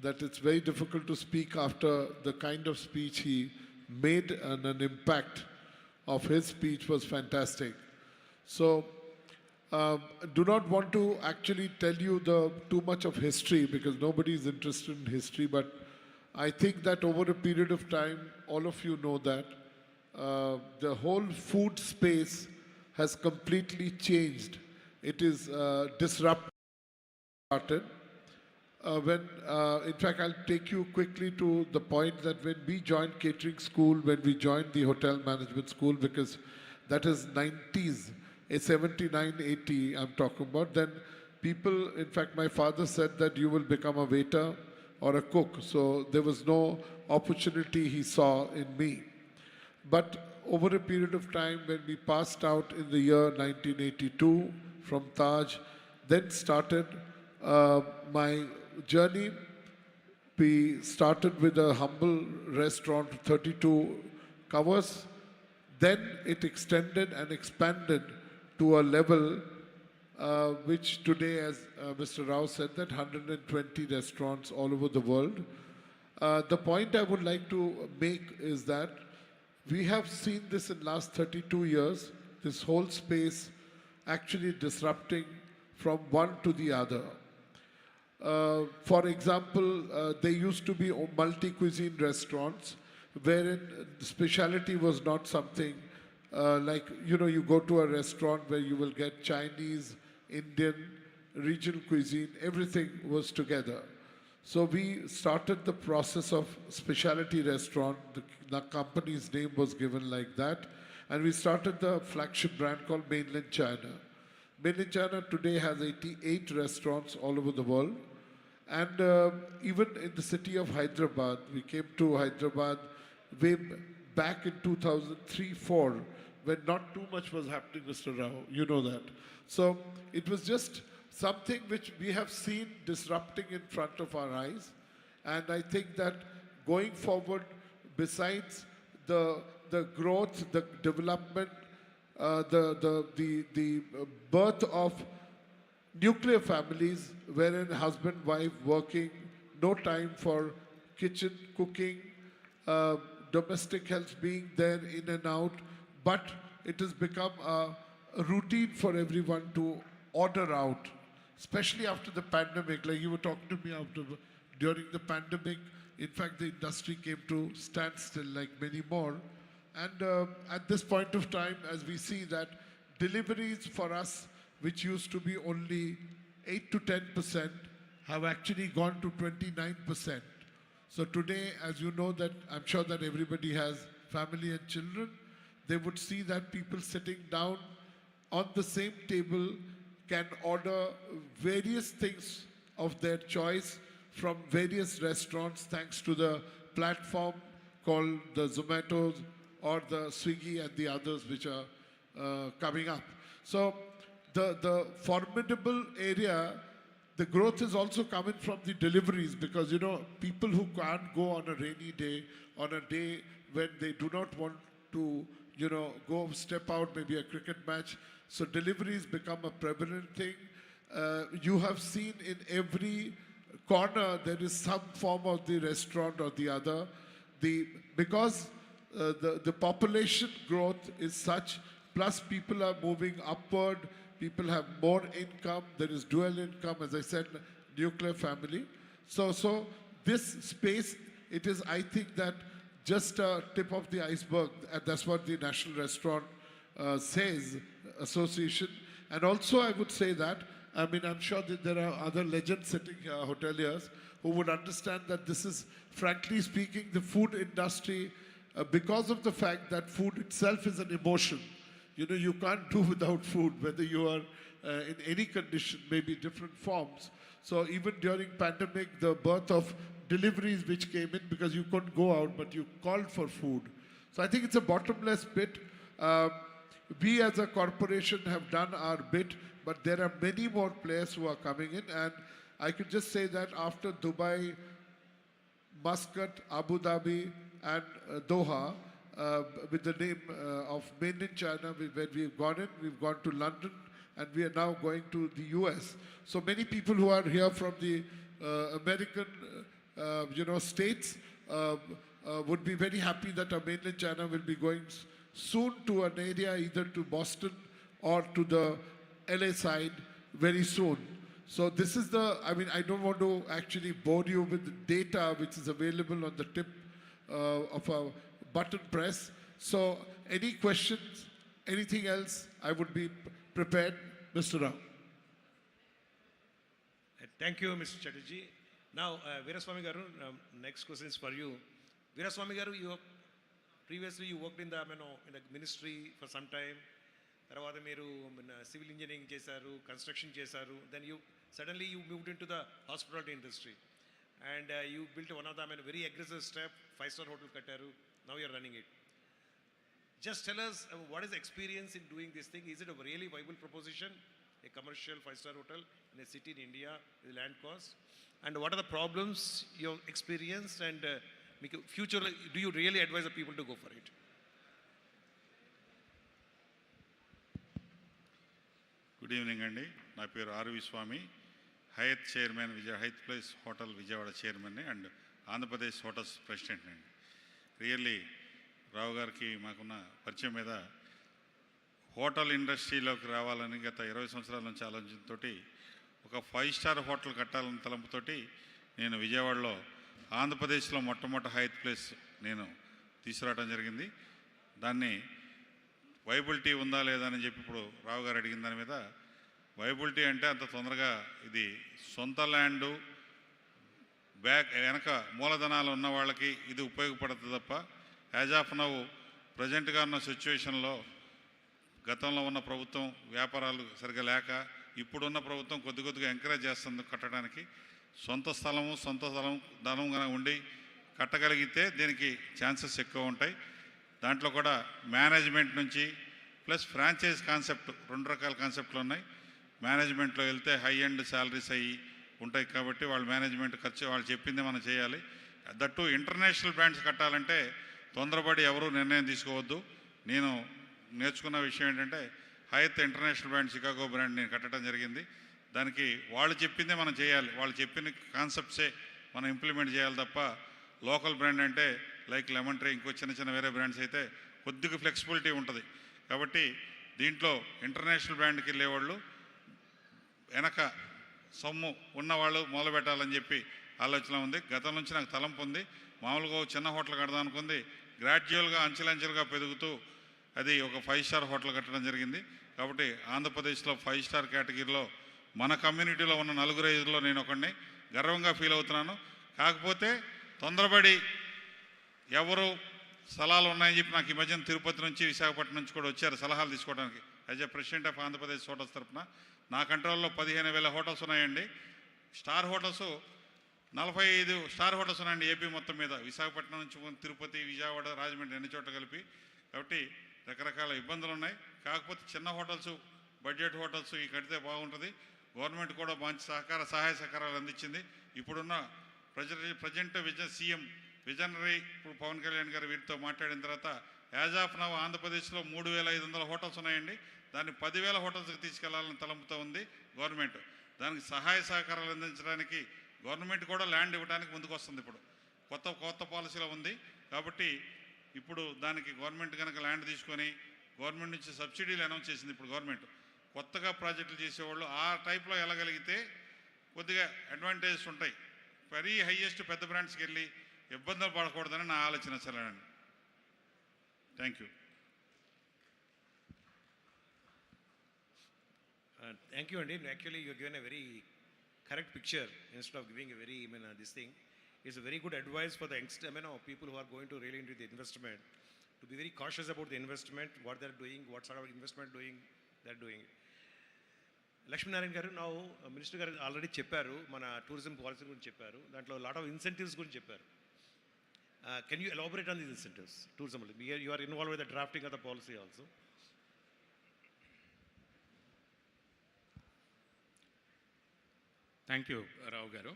that it's very difficult to speak after the kind of speech he made, and an impact of his speech was fantastic. So, do not want to actually tell you too much of history because nobody is interested in history, but I think that over a period of time, all of you know that the whole food space has completely changed. It is disrupted. In fact, I'll take you quickly to the point that when we joined catering school, when we joined the hotel management school, because that is 90s, 79, 80 I'm talking about, then people, in fact, my father said that you will become a waiter or a cook. So there was no opportunity he saw in me. But over a period of time, when we passed out in the year 1982 from Taj, then started my journey. We started with a humble restaurant, 32 covers. Then it extended and expanded to a level which today, as Mr. Rao said, that 120 restaurants all over the world. The point I would like to make is that we have seen this in last 32 years, this whole space actually disrupting from one to the other. For example, there used to be multi-cuisine restaurants wherein speciality was not something like, you know, you go to a restaurant where you will get Chinese, Indian, regional cuisine, everything was together. So we started the process of specialty restaurant. The company's name was given like that. And we started the flagship brand called Mainland China. Mainland China today has 88 restaurants all over the world. And even in the city of Hyderabad, we came to Hyderabad way back in 2003-04, when not too much was happening, Mr. Rao, you know that. So it was just something which we have seen disrupting in front of our eyes. And I think that going forward, besides the growth, the development, the birth of nuclear families, wherein husband, wife working, no time for kitchen, cooking, domestic health being there in and out, but it has become a routine for everyone to order out, especially after the pandemic. Like you were talking to me during the pandemic, in fact, the industry came to standstill like many more. And at this point of time, as we see that deliveries for us, which used to be only 8 to 10%, have actually gone to 29%. So today, as you know, that I'm sure that everybody has family and children, they would see that people sitting down on the same table can order various things of their choice from various restaurants thanks to the platform called the Zomatos or the Swiggy and the others which are coming up. So the formidable area, the growth is also coming from the deliveries because, you know, people who can't go on a rainy day, on a day when they do not want to, you know, go step out, maybe a cricket match. So deliveries become a prevalent thing. You have seen in every corner there is some form of the restaurant or the other. Because the population growth is such, plus people are moving upward, people have more income, there is dual income, as I said, nuclear family. So this space, it is, I think that just a tip of the iceberg, and that's what the National Restaurant says, Association. And also I would say that, I mean, I'm sure that there are other legends sitting here, hoteliers, who would understand that this is, frankly speaking, the food industry, because of the fact that food itself is an emotion. You know, you can't do without food, whether you are in any condition, maybe different forms. So even during pandemic, the birth of deliveries which came in because you couldn't go out, but you called for food. So I think it's a bottomless pit. We as a corporation have done our bit, but there are many more players who are coming in, and I could just say that after Dubai, Muscat, Abu Dhabi, and Doha, with the name of mainland China, when we've gone in, we've gone to London, and we are now going to the US. So many people who are here from the American, states would be very happy that our mainland China will be going soon to an area either to Boston or to the LA side very soon. So this is I don't want to actually bore you with the data which is available on the tip of a button press. So any questions, anything else, I would be prepared, Mr. Rao. Thank you, Mr. Chatterjee. Now, Veeraswamy Garu, next question is for you. Veeraswamy Garu, previously you worked in the ministry for some time. తర్వాత మీరు civil engineering చేశారు, construction చేశారు. Then suddenly you moved into the hospitality industry, and you built one of the very aggressive step, 5-star hotel కట్టారు. Now you are running it. Just tell us what is the experience in doing this thing. Is it a really viable proposition, a commercial 5-star hotel in a city in India with land cost? And what are the problems you have experienced, and future, do you really advise the people to go for it? Good evening అండి. నా పేరు R V Swamy, Hyatt chairman, Hyatt Place hotel Vijayawada చైర్మన్ని and Andhra Pradesh hotels president అండి. Really Rao గారికి మాకున్న పరిచయం మీద hotel ఇండస్ట్రీలోకి రావాలని గత 20 సంవత్సరాల నుంచి ఆలోచనతో ఒక 5-స్టార్ హోటల్ కట్టాలని తలంపుతోటి నేను విజయవాడలో ఆంధ్రప్రదేశ్లో మొట్టమొదటి హయత్ ప్లేస్ నేను తీసుకురావడం జరిగింది. దాన్ని వైబిలిటీ ఉందా లేదా అని చెప్పి ఇప్పుడు రావు గారు అడిగిన దాని మీద వైబిలిటీ అంటే అంత తొందరగా ఇది సొంత ల్యాండు వెనక మూలధనాలు ఉన్న వాళ్ళకి ఇది ఉపయోగపడుతుంది తప్ప యాజ్ ఆఫ్ నౌ ప్రజెంట్గా ఉన్న సిచ్యువేషన్లో గతంలో ఉన్న ప్రభుత్వం వ్యాపారాలు సరిగ్గా లేక ఇప్పుడున్న ప్రభుత్వం కొద్దిగా ఎంకరేజ్ చేస్తుంది కట్టడానికి. సొంత ధనం ఉండి కట్టగలిగితే దీనికి ఛాన్సెస్ ఎక్కువ ఉంటాయి. దాంట్లో కూడా మేనేజ్మెంట్ నుంచి ప్లస్ ఫ్రాంచైజ్ కాన్సెప్ట్ 2 రకాల కాన్సెప్ట్లు ఉన్నాయి. మేనేజ్మెంట్లో వెళ్తే హై ఎండ్ శాలరీస్ అయ్యి ఉంటాయి కాబట్టి వాళ్ళ మేనేజ్మెంట్ ఖర్చు వాళ్ళు చెప్పింది మనం చేయాలి. దట్టు ఇంటర్నేషనల్ బ్రాండ్స్ కట్టాలంటే తొందరపడి ఎవరూ నిర్ణయం తీసుకోవద్దు. నేను నేర్చుకున్న విషయం ఏంటంటే Hyatt international brand Chicago brand నేను కట్టడం జరిగింది. దానికి వాళ్ళు చెప్పిందే మనం చేయాలి, వాళ్ళు చెప్పిన కాన్సెప్ట్సే మనం ఇంప్లిమెంట్ చేయాలి తప్ప లోకల్ బ్రాండ్ అంటే లైక్ లెమన్ ట్రీ ఇంకో చిన్న వేరే బ్రాండ్స్ అయితే కొద్దిగా ఫ్లెక్సిబిలిటీ ఉంటుంది. కాబట్టి దీంట్లో ఇంటర్నేషనల్ బ్రాండ్కి వెళ్ళేవాళ్ళు వెనక సొమ్ము ఉన్నవాళ్ళు మొదలు పెట్టాలని చెప్పి ఆలోచన ఉంది. గతం నుంచి నాకు తలంపు ఉంది. మామూలుగా చిన్న హోటల్ కడదాం అనుకుంది, గ్రాడ్యువల్గా అంచెలంచెలుగా పెరుగుతూ అది ఒక 5-స్టార్ హోటల్ కట్టడం జరిగింది. కాబట్టి ఆంధ్రప్రదేశ్లో 5-స్టార్ కేటగిరీలో మన కమ్యూనిటీలో ఉన్న 4-5లో నేను ఒకడిని గర్వంగా ఫీల్ అవుతున్నాను. కాకపోతే తొందరపడి ఎవరు స్థలాలు ఉన్నాయని చెప్పి నాకు ఈ మధ్యన తిరుపతి నుంచి విశాఖపట్నం నుంచి కూడా వచ్చారు సలహాలు తీసుకోవడానికి. As a president of Andhra Pradesh hotels తరఫున నా కంట్రోల్లో 15,000 హోటల్స్ ఉన్నాయండి. స్టార్ హోటల్స్ 45 స్టార్ హోటల్స్ ఉన్నాయండి ఏపీ మొత్తం మీద, విశాఖపట్నం నుంచి తిరుపతి, విజయవాడ, రాజమండ్రి అన్ని చోట్ల కలిపి. కాబట్టి రకరకాల ఇబ్బందులు ఉన్నాయి. కాకపోతే చిన్న హోటల్స్, బడ్జెట్ హోటల్స్ ఈ కడితే బాగుంటుంది. గవర్నమెంట్ కూడా మంచి సహాయ సహకారాలు అందించింది. ఇప్పుడున్న ప్రజెంట్ సీఎం విజనరీ ఇప్పుడు పవన్ కళ్యాణ్ గారు వీరితో మాట్లాడిన తర్వాత యాజ్ ఆఫ్ నౌ ఆంధ్రప్రదేశ్లో 3,500 హోటల్స్ ఉన్నాయండి. దాన్ని 10,000 హోటల్స్కి తీసుకెళ్లాలని తలంపుతో ఉంది గవర్నమెంట్. దానికి సహాయ సహకారాలు అందించడానికి గవర్నమెంట్ కూడా ల్యాండ్ ఇవ్వడానికి ముందుకు వస్తుంది. ఇప్పుడు కొత్త పాలసీలో ఉంది. కాబట్టి ఇప్పుడు దానికి గవర్నమెంట్ కనుక ల్యాండ్ తీసుకొని గవర్నమెంట్ నుంచి సబ్సిడీలు అనౌన్స్ చేసింది. ఇప్పుడు గవర్నమెంట్ కొత్తగా ప్రాజెక్టులు చేసేవాళ్ళు ఆ టైప్లో వెళ్ళగలిగితే కొద్దిగా అడ్వాంటేజెస్ ఉంటాయి. వెరీ హైయెస్ట్ పెద్ద బ్రాండ్స్కి వెళ్ళి ఇబ్బందులు పడకూడదని నా ఆలోచన సరేనండి. Thank you. Thank you, Andy. Actually, you're given a very correct picture instead of giving a very, this thing. It's a very good advice for the people who are going to really into the investment to be very cautious about the investment, what they're doing, what sort of investment they're doing. Lakshmi Narayan garu, now Minister garu already చెప్పారు, మన tourism policy గురించి చెప్పారు. దాంట్లో lot of incentives గురించి చెప్పారు. Can you elaborate on these incentives? Tourism, you are involved with the drafting of the policy also. Thank you, Rao Garu,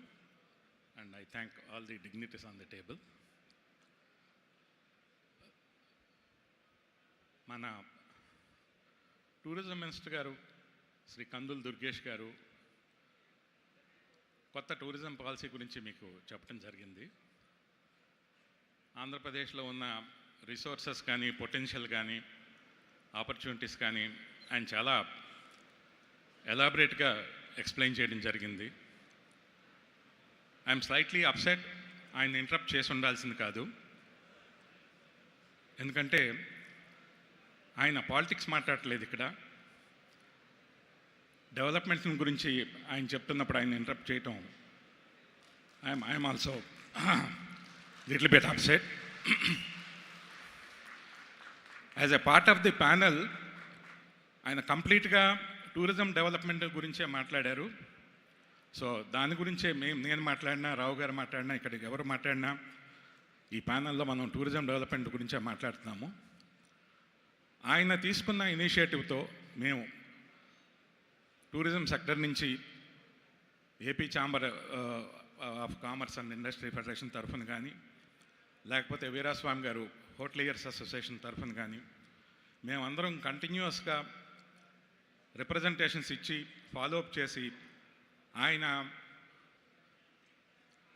and I thank all the dignitaries on the table. మన tourism minister గారు శ్రీ కందుల దుర్గేష్ గారు కొత్త tourism policy గురించి మీకు చెప్పడం జరిగింది. ఆంధ్రప్రదేశ్లో ఉన్న రిసోర్సెస్ కానీ పొటెన్షియల్ కానీ ఆపర్చునిటీస్ కానీ ఆయన చాలా ఎలాబరేట్గా ఎక్స్ప్లెయిన్ చేయడం జరిగింది. ఐఎమ్ స్లైట్లీ అప్సెట్, ఆయన ఇంటరప్ట్ చేసి ఉండాల్సింది కాదు. ఎందుకంటే ఆయన పాలిటిక్స్ మాట్లాడట్లేదు ఇక్కడ. డెవలప్మెంట్ గురించి ఆయన చెప్తున్నప్పుడు ఆయన ఇంటరప్ట్ చేయటం I'm also little bit upset. As a part of the panel ఆయన కంప్లీట్గా టూరిజం డెవలప్మెంట్ గురించే మాట్లాడారు. సో దాని గురించే నేను మాట్లాడినా, రావు గారు మాట్లాడినా, ఇక్కడికి ఎవరు మాట్లాడినా ఈ ప్యానల్లో మనం టూరిజం డెవలప్మెంట్ గురించే మాట్లాడుతున్నాము. ఆయన తీసుకున్న ఇనిషియేటివ్తో మేము టూరిజం సెక్టర్ నుంచి AP chamber of commerce and industry federation తరఫున కానీ, లేకపోతే వీరాస్వామి గారు హోటలియర్స్ అసోసియేషన్ తరఫున కానీ మేమందరం కంటిన్యూస్గా రిప్రజెంటేషన్స్ ఇచ్చి ఫాలోఅప్ చేసి ఆయన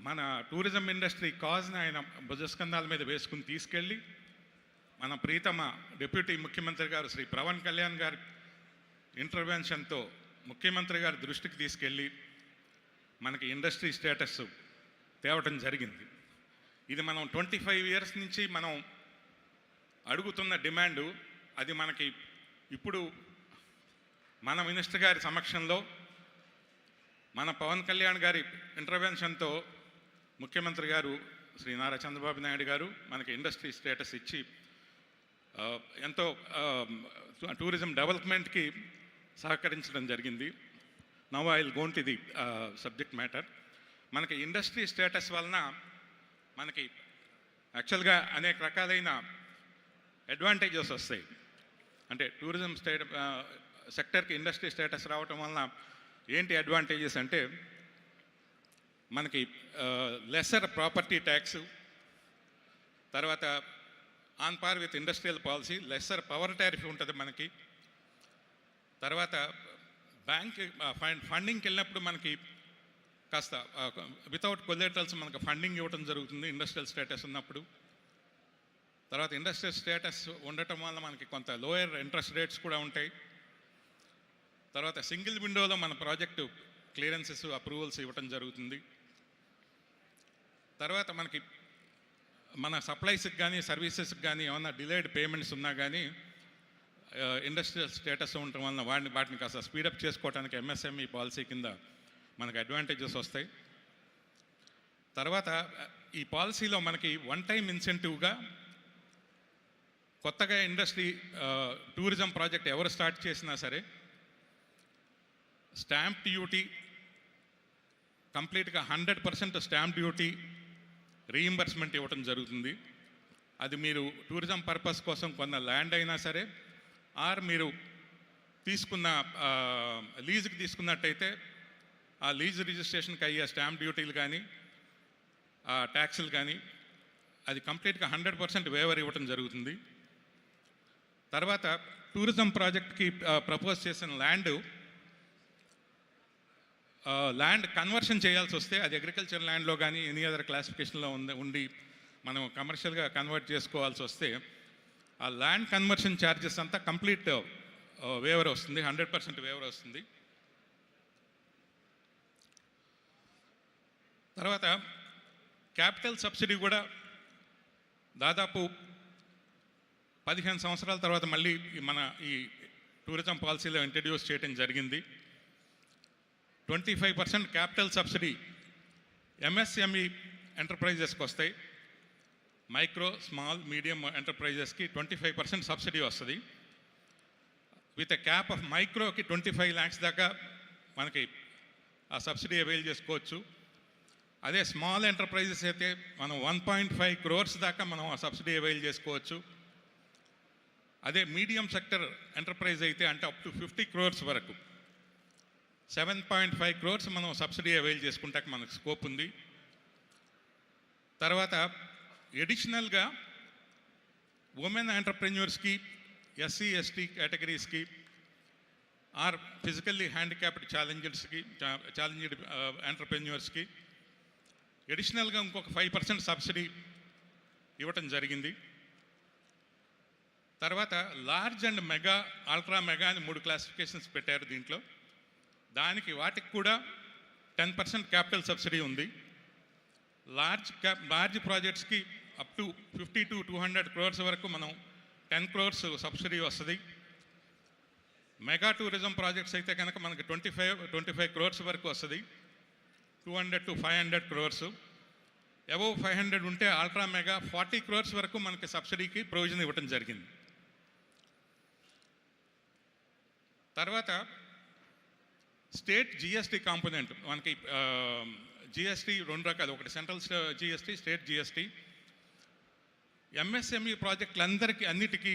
మన టూరిజం ఇండస్ట్రీ కాజ్ని ఆయన భుజస్కంధాల మీద వేసుకుని తీసుకెళ్ళి మన ప్రీతమ డిప్యూటీ ముఖ్యమంత్రి గారు శ్రీ పవన్ కళ్యాణ్ గారి ఇంటర్వెన్షన్తో ముఖ్యమంత్రి గారి దృష్టికి తీసుకెళ్ళి మనకి ఇండస్ట్రీ స్టేటస్ తేవటం జరిగింది. ఇది మనం 25 years నుంచి మనం అడుగుతున్న డిమాండు. అది మనకి ఇప్పుడు మన మినిస్టర్ గారి సమక్షంలో మన పవన్ కళ్యాణ్ గారి ఇంటర్వెన్షన్తో ముఖ్యమంత్రి గారు శ్రీ నారా చంద్రబాబు నాయుడు గారు మనకి ఇండస్ట్రీ స్టేటస్ ఇచ్చి ఎంతో టూరిజం డెవలప్మెంట్కి సహకరించడం జరిగింది. Now I will go to the subject matter. మనకి ఇండస్ట్రీ స్టేటస్ వలన మనకి యాక్చువల్గా అనేక రకాలైన అడ్వాంటేజెస్ వస్తాయి. అంటే టూరిజం సెక్టర్కి ఇండస్ట్రీ స్టేటస్ రావటం వలన ఏంటి అడ్వాంటేజెస్ అంటే మనకి లెసర్ ప్రాపర్టీ ట్యాక్స్, తర్వాత on par with industrial policy lesser power tariff ఉంటుంది మనకి. తర్వాత బ్యాంక్ ఫండింగ్కి వెళ్ళినప్పుడు మనకి కాస్త వితౌట్ కొలేటరల్స్ మనకు ఫండింగ్ ఇవ్వడం జరుగుతుంది ఇండస్ట్రియల్ స్టేటస్ ఉన్నప్పుడు. తర్వాత ఇండస్ట్రియల్ స్టేటస్ ఉండటం వల్ల మనకి కొంత లోయర్ ఇంట్రెస్ట్ రేట్స్ కూడా ఉంటాయి. తర్వాత సింగిల్ విండోలో మన ప్రాజెక్టు క్లియరెన్సెస్ అప్రూవల్స్ ఇవ్వటం జరుగుతుంది. తర్వాత మనకి మన సప్లైస్కి కానీ సర్వీసెస్కి కానీ ఏమన్నా డిలేడ్ పేమెంట్స్ ఉన్నా కానీ ఇండస్ట్రియల్ స్టేటస్ ఉండటం వలన వాటిని కాస్త స్పీడప్ చేసుకోవడానికి ఎంఎస్ఎంఈ పాలసీ కింద మనకు అడ్వాంటేజెస్ వస్తాయి. తర్వాత ఈ పాలసీలో మనకి వన్ టైం ఇన్సెంటివ్గా కొత్తగా ఇండస్ట్రీ టూరిజం ప్రాజెక్ట్ ఎవరు స్టార్ట్ చేసినా సరే స్టాంప్ డ్యూటీ కంప్లీట్గా 100% స్టాంప్ డ్యూటీ రీయింబర్స్మెంట్ ఇవ్వటం జరుగుతుంది. అది మీరు టూరిజం పర్పస్ కోసం కొన్న ల్యాండ్ అయినా సరే ఆర్ మీరు తీసుకున్న లీజుకి తీసుకున్నట్టయితే ఆ లీజ్ రిజిస్ట్రేషన్కి అయ్యే స్టాంప్ డ్యూటీలు కానీ ఆ ట్యాక్సులు కానీ అది కంప్లీట్గా 100% వేవర్ ఇవ్వటం జరుగుతుంది. తర్వాత టూరిజం ప్రాజెక్ట్కి ప్రపోజ్ చేసిన ల్యాండ్ కన్వర్షన్ చేయాల్సి వస్తే అది అగ్రికల్చర్ ల్యాండ్లో కానీ ఎనీ అదర్ క్లాసిఫికేషన్లో ఉండి మనం కమర్షియల్గా కన్వర్ట్ చేసుకోవాల్సి వస్తే ఆ ల్యాండ్ కన్వర్షన్ ఛార్జెస్ అంతా కంప్లీట్ వేవర్ వస్తుంది, 100% వేవర్ వస్తుంది. తర్వాత క్యాపిటల్ సబ్సిడీ కూడా దాదాపు 15 సంవత్సరాల తర్వాత మళ్ళీ మన ఈ టూరిజం పాలసీలో ఇంట్రడ్యూస్ చేయడం జరిగింది. 25% క్యాపిటల్ సబ్సిడీ ఎంఎస్ఎంఈ ఎంటర్ప్రైజెస్కి వస్తాయి. మైక్రో స్మాల్ మీడియం ఎంటర్ప్రైజెస్కి 25% సబ్సిడీ వస్తుంది. విత్ ఎ క్యాప్ ఆఫ్ మైక్రోకి 25 lakhs దాకా మనకి ఆ సబ్సిడీ అవైల్ చేసుకోవచ్చు. అదే స్మాల్ ఎంటర్ప్రైజెస్ అయితే మనం 1.5 crores దాకా మనం ఆ సబ్సిడీ అవైల్ చేసుకోవచ్చు. అదే మీడియం సెక్టర్ ఎంటర్ప్రైజ్ అయితే అంటే అప్ టు 50 crores వరకు 7.5 crores మనం సబ్సిడీ అవైల్ చేసుకుంటాక మనకు స్కోప్ ఉంది. తర్వాత ఎడిషనల్గా ఉమెన్ ఎంటర్ప్రెన్యూర్స్కి, ఎస్సీ ఎస్టీ కేటగిరీస్కి ఆర్ ఫిజికల్లీ హ్యాండిక్యాప్డ్ ఛాలెంజ్డ్ ఎంటర్ప్రెన్యూర్స్కి ఎడిషనల్గా ఇంకొక 5% సబ్సిడీ ఇవ్వటం జరిగింది. తర్వాత large and mega, ultra mega అని 3 క్లాసిఫికేషన్స్ పెట్టారు దీంట్లో. వాటికి కూడా 10% క్యాపిటల్ సబ్సిడీ ఉంది. లార్జ్ ప్రాజెక్ట్స్కి అప్ టు 50 to 200 crores వరకు మనం 10 crores సబ్సిడీ వస్తుంది. మెగా టూరిజం ప్రాజెక్ట్స్ అయితే కనుక మనకి 25 crores వరకు వస్తుంది. 200 to 500 crores. అబవ్ 500 ఉంటే అల్ట్రా మెగా 40 crores వరకు మనకి సబ్సిడీకి ప్రొవిజన్ ఇవ్వటం జరిగింది. తర్వాత స్టేట్ జిఎస్టీ కాంపోనెంట్ మనకి జిఎస్టీ 2 రకాలు, ఒకటి central GST, state GST. MSME ప్రాజెక్టులందరికీ అన్నిటికీ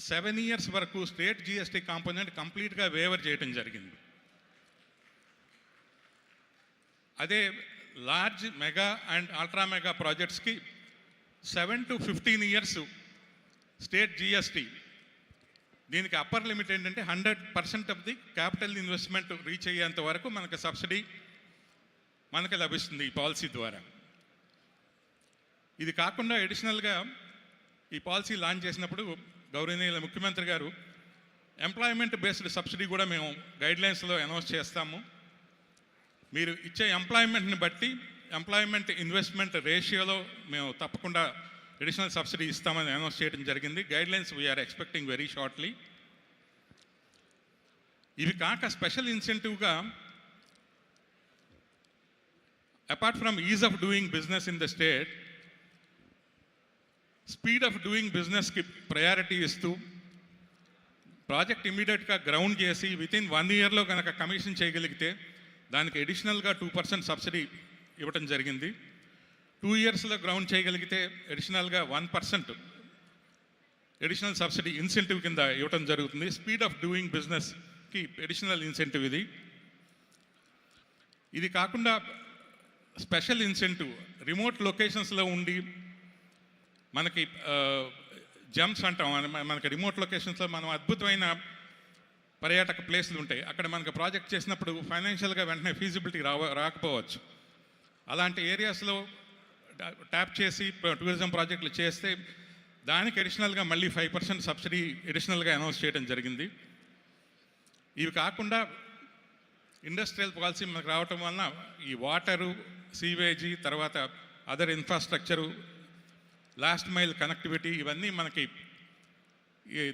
7 years వరకు స్టేట్ జిఎస్టీ కాంపోనెంట్ కంప్లీట్గా వేవర్ చేయడం జరిగింది. అదే large mega and ultra mega ప్రాజెక్ట్స్కి 7 to 15 years స్టేట్ జిఎస్టీ. దీనికి అప్పర్ లిమిట్ ఏంటంటే 100% of the capital investment reach అయ్యేంత వరకు మనకు సబ్సిడీ మనకు లభిస్తుంది ఈ పాలసీ ద్వారా. ఇది కాకుండా అడిషనల్గా ఈ పాలసీ లాంచ్ చేసినప్పుడు గౌరవనీయుల ముఖ్యమంత్రి గారు ఎంప్లాయ్మెంట్ బేస్డ్ సబ్సిడీ కూడా మేము గైడ్లైన్స్లో అనౌన్స్ చేస్తాము. మీరు ఇచ్చే ఎంప్లాయ్మెంట్ని బట్టి ఎంప్లాయ్మెంట్ ఇన్వెస్ట్మెంట్ రేషియోలో మేము తప్పకుండా అడిషనల్ సబ్సిడీ ఇస్తామని అనౌన్స్ చేయడం జరిగింది. గైడ్లైన్స్ వీఆర్ ఎక్స్పెక్టింగ్ వెరీ షార్ట్లీ. ఇవి కాక స్పెషల్ ఇన్సెంటివ్గా apart from ease of doing business in the state, speed of doing బిజినెస్కి ప్రయారిటీ ఇస్తూ ప్రాజెక్ట్ ఇమీడియట్గా గ్రౌండ్ చేసి వితిన్ 1 yearలో కనుక కమిషన్ చేయగలిగితే దానికి అడిషనల్గా 2% సబ్సిడీ ఇవ్వటం జరిగింది. 2 yearsలో గ్రౌండ్ చేయగలిగితే అడిషనల్గా 1% అడిషనల్ సబ్సిడీ ఇన్సెంటివ్ కింద ఇవ్వటం జరుగుతుంది. స్పీడ్ ఆఫ్ డూయింగ్ బిజినెస్కి అడిషనల్ ఇన్సెంటివ్ ఇది. ఇది కాకుండా స్పెషల్ ఇన్సెంటివ్ రిమోట్ లొకేషన్స్లో ఉండి మనకి జంప్స్ అంటాం, మనకి రిమోట్ లొకేషన్స్లో మనం అద్భుతమైన పర్యాటక ప్లేస్లు ఉంటాయి. అక్కడ మనకు ప్రాజెక్ట్ చేసినప్పుడు ఫైనాన్షియల్గా వెంటనే ఫీజిబిలిటీ రాకపోవచ్చు. అలాంటి ఏరియాస్లో ట్యాప్ చేసి టూరిజం ప్రాజెక్టులు చేస్తే దానికి అడిషనల్గా మళ్ళీ 5% సబ్సిడీ అడిషనల్గా అనౌన్స్ చేయడం జరిగింది. ఇవి కాకుండా ఇండస్ట్రియల్ పాలసీ మనకు రావటం వలన ఈ వాటరు, సీవేజీ, తర్వాత other infrastructure, last mile connectivity ఇవన్నీ మనకి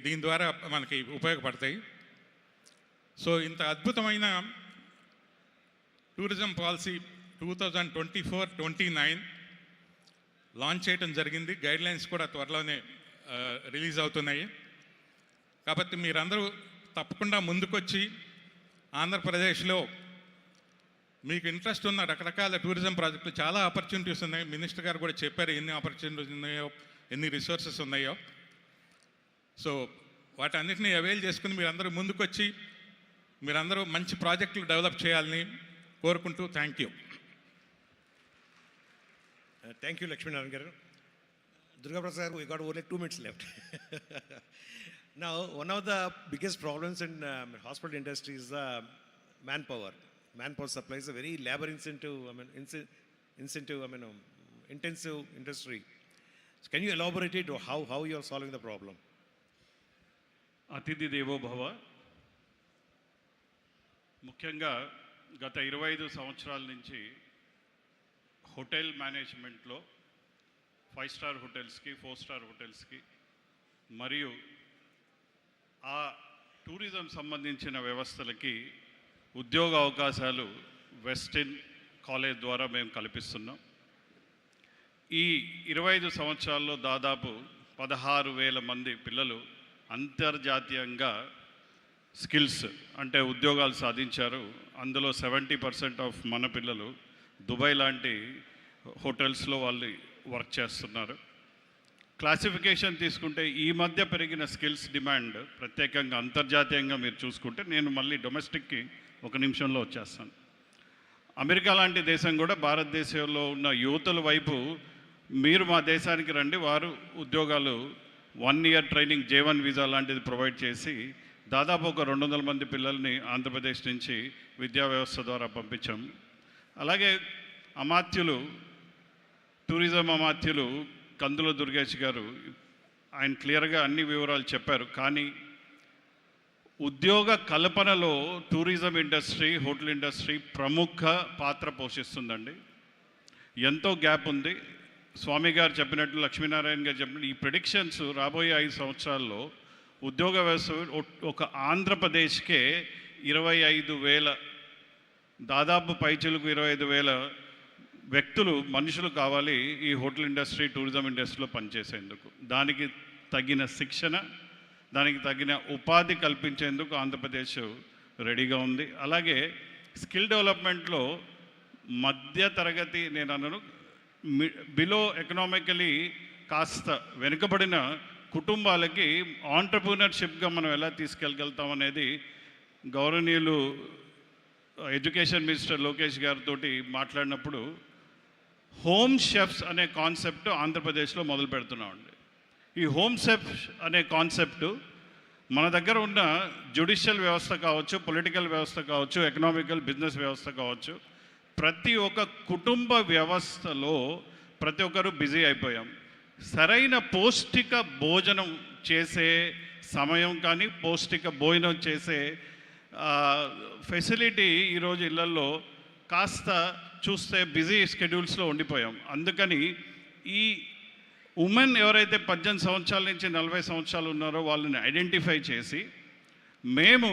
దీని ద్వారా మనకి ఉపయోగపడతాయి. సో ఇంత అద్భుతమైన టూరిజం పాలసీ 2024-29 లాంచ్ చేయడం జరిగింది. గైడ్లైన్స్ కూడా త్వరలోనే రిలీజ్ అవుతున్నాయి. కాబట్టి మీరందరూ తప్పకుండా ముందుకొచ్చి ఆంధ్రప్రదేశ్లో మీకు ఇంట్రెస్ట్ ఉన్న రకరకాల టూరిజం ప్రాజెక్టులు చాలా ఆపర్చునిటీస్ ఉన్నాయి. మినిస్టర్ గారు కూడా చెప్పారు ఎన్ని ఆపర్చునిటీస్ ఉన్నాయో, ఎన్ని రిసోర్సెస్ ఉన్నాయో. సో వాటన్నిటిని అవైల్ చేసుకుని మీరందరూ ముందుకొచ్చి మీరందరూ మంచి ప్రాజెక్టులు డెవలప్ చేయాలని కోరుకుంటూ thank you. Thank you, Lakshminarayan garu. Durga Prasad, we got only 2 minutes left. Now, one of the biggest problems in hospital industry is manpower. Manpower supply is a very labor intensive industry. So can you elaborate it, or how you are solving the problem? అతిథి దేవో భవ. ముఖ్యంగా గత 25 సంవత్సరాల నుంచి hotel మేనేజ్మెంట్లో 5 star హోటల్స్కి, 4 star హోటల్స్కి మరియు ఆ టూరిజం సంబంధించిన వ్యవస్థలకి ఉద్యోగ అవకాశాలు వెస్టిన్ కాలేజ్ ద్వారా మేము కల్పిస్తున్నాం. ఈ 25 సంవత్సరాల్లో దాదాపు 16,000 మంది పిల్లలు అంతర్జాతీయంగా స్కిల్స్ అంటే ఉద్యోగాలు సాధించారు. అందులో 70% ఆఫ్ మన పిల్లలు దుబాయ్ లాంటి హోటల్స్లో వాళ్ళు వర్క్ చేస్తున్నారు. క్లాసిఫికేషన్ తీసుకుంటే ఈ మధ్య పెరిగిన స్కిల్స్ డిమాండ్ ప్రత్యేకంగా అంతర్జాతీయంగా మీరు చూసుకుంటే, నేను మళ్ళీ డొమెస్టిక్కి ఒక నిమిషంలో వచ్చేస్తాను. అమెరికా లాంటి దేశం కూడా భారతదేశంలో ఉన్న యువతుల వైపు మీరు మా దేశానికి రండి, వారు ఉద్యోగాలు 1 ఇయర్ ట్రైనింగ్ J1 వీసా లాంటిది ప్రొవైడ్ చేసి దాదాపు ఒక 200 మంది పిల్లల్ని ఆంధ్రప్రదేశ్ నుంచి విద్యా వ్యవస్థ ద్వారా పంపించాం. అలాగే అమాత్యులు, టూరిజం అమాత్యులు కందుల దుర్గేష్ గారు, ఆయన క్లియర్గా అన్ని వివరాలు చెప్పారు. కానీ ఉద్యోగ కల్పనలో టూరిజం ఇండస్ట్రీ, హోటల్ ఇండస్ట్రీ ప్రముఖ పాత్ర పోషిస్తుందండి. ఎంతో గ్యాప్ ఉంది. స్వామి గారు చెప్పినట్టు, లక్ష్మీనారాయణ గారు చెప్పినట్టు, ఈ ప్రెడిక్షన్స్ రాబోయే 5 సంవత్సరాల్లో ఉద్యోగ వ్యవస్థ ఒక ఆంధ్రప్రదేశ్కే 25,000 దాదాపు పైచిలకు 25,000 వ్యక్తులు, మనుషులు కావాలి ఈ హోటల్ ఇండస్ట్రీ, టూరిజం ఇండస్ట్రీలో పనిచేసేందుకు. దానికి తగిన శిక్షణ, దానికి తగిన ఉపాధి కల్పించేందుకు ఆంధ్రప్రదేశ్ రెడీగా ఉంది. అలాగే స్కిల్ డెవలప్మెంట్లో మధ్య తరగతి, నేను అన్నాను బిలో ఎకనామికలీ కాస్త వెనుకబడిన కుటుంబాలకి ఆంటర్ప్రినర్షిప్గా మనం ఎలా తీసుకెళ్ళగలుగుతాం అనేది గౌరవనీయులు ఎడ్యుకేషన్ మినిస్టర్ లోకేష్ గారితో మాట్లాడినప్పుడు హోమ్ షెఫ్స్ అనే కాన్సెప్ట్ ఆంధ్రప్రదేశ్లో మొదలు పెడుతున్నామండి. ఈ హోమ్ షెఫ్ అనే కాన్సెప్ట్ మన దగ్గర ఉన్న జ్యుడిషియల్ వ్యవస్థ కావచ్చు, పొలిటికల్ వ్యవస్థ కావచ్చు, ఎకనామికల్ బిజినెస్ వ్యవస్థ కావచ్చు, ప్రతి ఒక్క కుటుంబ వ్యవస్థలో ప్రతి ఒక్కరు బిజీ అయిపోయాం. సరైన పౌష్టిక భోజనం చేసే సమయం కానీ, పౌష్టిక భోజనం చేసే ఫెసిలిటీ ఈరోజు ఇళ్లలో కాస్త చూస్తే బిజీ షెడ్యూల్స్లో ఉండిపోయాం. అందుకని ఈ ఉమెన్ ఎవరైతే 18 సంవత్సరాల నుంచి 40 సంవత్సరాలు ఉన్నారో వాళ్ళని ఐడెంటిఫై చేసి, మేము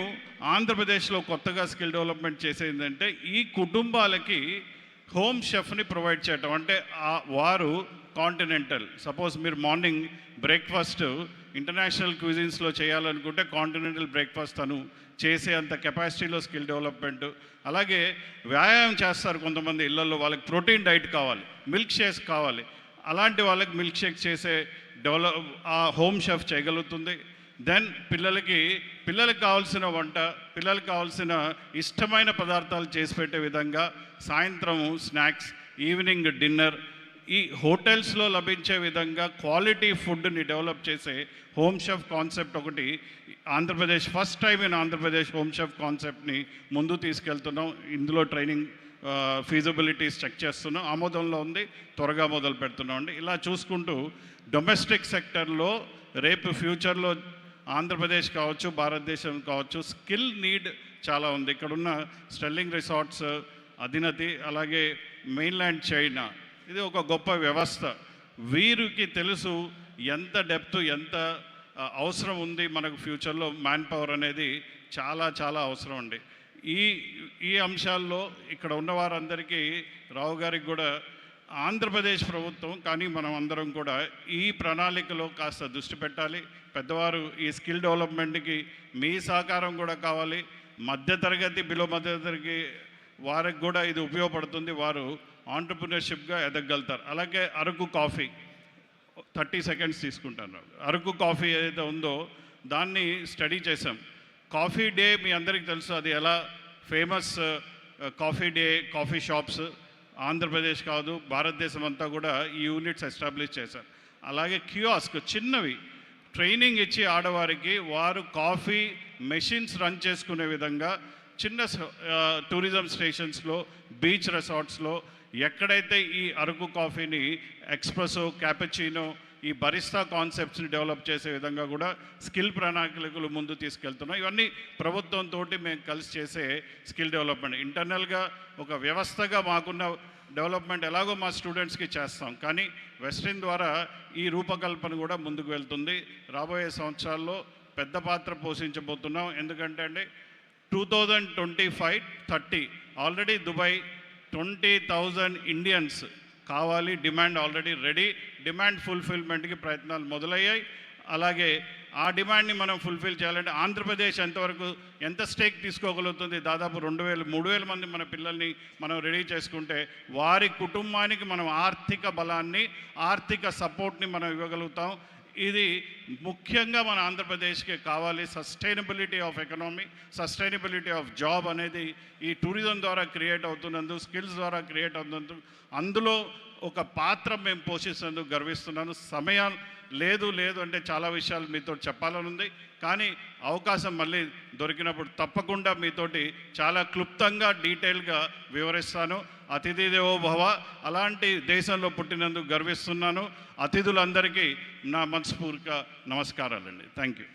ఆంధ్రప్రదేశ్లో కొత్తగా స్కిల్ డెవలప్మెంట్ చేసేదంటే ఈ కుటుంబాలకి హోమ్ షెఫ్ని ప్రొవైడ్ చేయటం. అంటే వారు కాంటినెంటల్, సపోజ్ మీరు మార్నింగ్ బ్రేక్ఫాస్ట్ ఇంటర్నేషనల్ క్యూజిన్స్లో చేయాలనుకుంటే కాంటినెంటల్ బ్రేక్ఫాస్ట్ తను చేసే అంత కెపాసిటీలో స్కిల్ డెవలప్మెంట్. అలాగే వ్యాయామం చేస్తారు కొంతమంది ఇళ్లలో, వాళ్ళకి ప్రోటీన్ డైట్ కావాలి, మిల్క్ షేక్స్ కావాలి, అలాంటి వాళ్ళకి మిల్క్ షేక్ చేసే ఆ హోమ్ షెఫ్ చేయగలుగుతుంది. దెన్ పిల్లలకి కావాల్సిన వంట, పిల్లలకి కావాల్సిన ఇష్టమైన పదార్థాలు చేసి పెట్టే విధంగా సాయంత్రం స్నాక్స్, ఈవినింగ్ డిన్నర్ ఈ హోటల్స్లో లభించే విధంగా క్వాలిటీ ఫుడ్ని డెవలప్ చేసే హోమ్ షెఫ్ కాన్సెప్ట్ ఒకటి Andhra Pradesh, first time in Andhra Pradesh home chef కాన్సెప్ట్ని ముందు తీసుకెళ్తున్నాం. ఇందులో ట్రైనింగ్ ఫీజిబిలిటీస్ చెక్ చేస్తున్నాం, ఆమోదంలో ఉంది, త్వరగా మొదలు పెడుతున్నాం అండి. ఇలా చూసుకుంటూ డొమెస్టిక్ సెక్టర్లో రేపు ఫ్యూచర్లో ఆంధ్రప్రదేశ్ కావచ్చు, భారతదేశం కావచ్చు, స్కిల్ నీడ్ చాలా ఉంది. ఇక్కడున్న స్టెల్లింగ్ రిసార్ట్స్ అధినతి, అలాగే మెయిన్ల్యాండ్ చైనా, ఇది ఒక గొప్ప వ్యవస్థ. వీరికి తెలుసు ఎంత డెప్త్, ఎంత అవసరం ఉంది మనకు ఫ్యూచర్లో. మ్యాన్ పవర్ అనేది చాలా చాలా అవసరం అండి. ఈ అంశాల్లో ఇక్కడ ఉన్న వారందరికీ, రావు గారికి కూడా ఆంధ్రప్రదేశ్ ప్రభుత్వం కానీ మనం అందరం కూడా ఈ ప్రణాళికలో కాస్త దృష్టి పెట్టాలి. పెద్దవారు ఈ స్కిల్ డెవలప్మెంట్కి మీ సహకారం కూడా కావాలి. మధ్యతరగతి, బిలో మధ్యతరగతి వారికి కూడా ఇది ఉపయోగపడుతుంది, వారు ఆంటర్ప్రినర్షిప్గా ఎదగలుగుతారు. అలాగే అరకు కాఫీ 30 సెకండ్స్ తీసుకుంటాను. అరకు కాఫీ ఏదైతే ఉందో దాన్ని స్టడీ చేసాం. కాఫీ డే మీ అందరికీ తెలుసు, అది ఎలా famous coffee day, coffee shops Andhra Pradesh కాదు భారతదేశం అంతా కూడా ఈ యూనిట్స్ ఎస్టాబ్లిష్ చేశారు. అలాగే కియాస్క్ చిన్నవి ట్రైనింగ్ ఇచ్చి ఆడవారికి వారు కాఫీ మెషిన్స్ రన్ చేసుకునే విధంగా చిన్న టూరిజం స్టేషన్స్లో, బీచ్ రిసార్ట్స్లో ఎక్కడైతే ఈ అరకు కాఫీని ఎక్స్ప్రెసో, క్యాపచినో, ఈ బరిస్తా కాన్సెప్ట్స్ని డెవలప్ చేసే విధంగా కూడా స్కిల్ ప్రణాళికలు ముందు తీసుకెళ్తున్నాం. ఇవన్నీ ప్రభుత్వంతో మేము కలిసి చేసే స్కిల్ డెవలప్మెంట్. ఇంటర్నల్గా ఒక వ్యవస్థగా మాకున్న డెవలప్మెంట్ ఎలాగో మా స్టూడెంట్స్కి చేస్తాం, కానీ వెస్ట్రన్ ద్వారా ఈ రూపకల్పన కూడా ముందుకు వెళ్తుంది. రాబోయే సంవత్సరాల్లో పెద్ద పాత్ర పోషించబోతున్నాం. ఎందుకంటే అండి 2025-30 ఆల్రెడీ దుబాయ్ 20,000 ఇండియన్స్ కావాలి, డిమాండ్ ఆల్రెడీ రెడీ, డిమాండ్ ఫుల్ఫిల్మెంట్కి ప్రయత్నాలు మొదలయ్యాయి. అలాగే ఆ డిమాండ్ని మనం ఫుల్ఫిల్ చేయాలంటే ఆంధ్రప్రదేశ్ ఎంతవరకు ఎంత స్టేక్ తీసుకోగలుగుతుంది? దాదాపు 2,000-3,000 మంది మన పిల్లల్ని మనం రెడీ చేసుకుంటే వారి కుటుంబానికి మనం ఆర్థిక బలాన్ని, ఆర్థిక సపోర్ట్ని మనం ఇవ్వగలుగుతాం. ఇది ముఖ్యంగా మన ఆంధ్రప్రదేశ్కి కావాలి. Sustainability of economy, sustainability of job అనేది ఈ టూరిజం ద్వారా క్రియేట్ అవుతున్నందుకు, స్కిల్స్ ద్వారా క్రియేట్ అవుతున్నందుకు, అందులో ఒక పాత్ర మేము పోషిస్తున్నందుకు గర్విస్తున్నాను. సమయం లేదు అంటే చాలా విషయాలు మీతో చెప్పాలని ఉంది, కానీ అవకాశం మళ్ళీ దొరికినప్పుడు తప్పకుండా మీతోటి చాలా క్లుప్తంగా డీటెయిల్గా వివరిస్తాను. అతిథి దేవో భవ, అలాంటి దేశంలో పుట్టినందుకు గర్విస్తున్నాను. అతిథులందరికీ నా మనస్ఫూర్తిక నమస్కారాలండి. Thank you.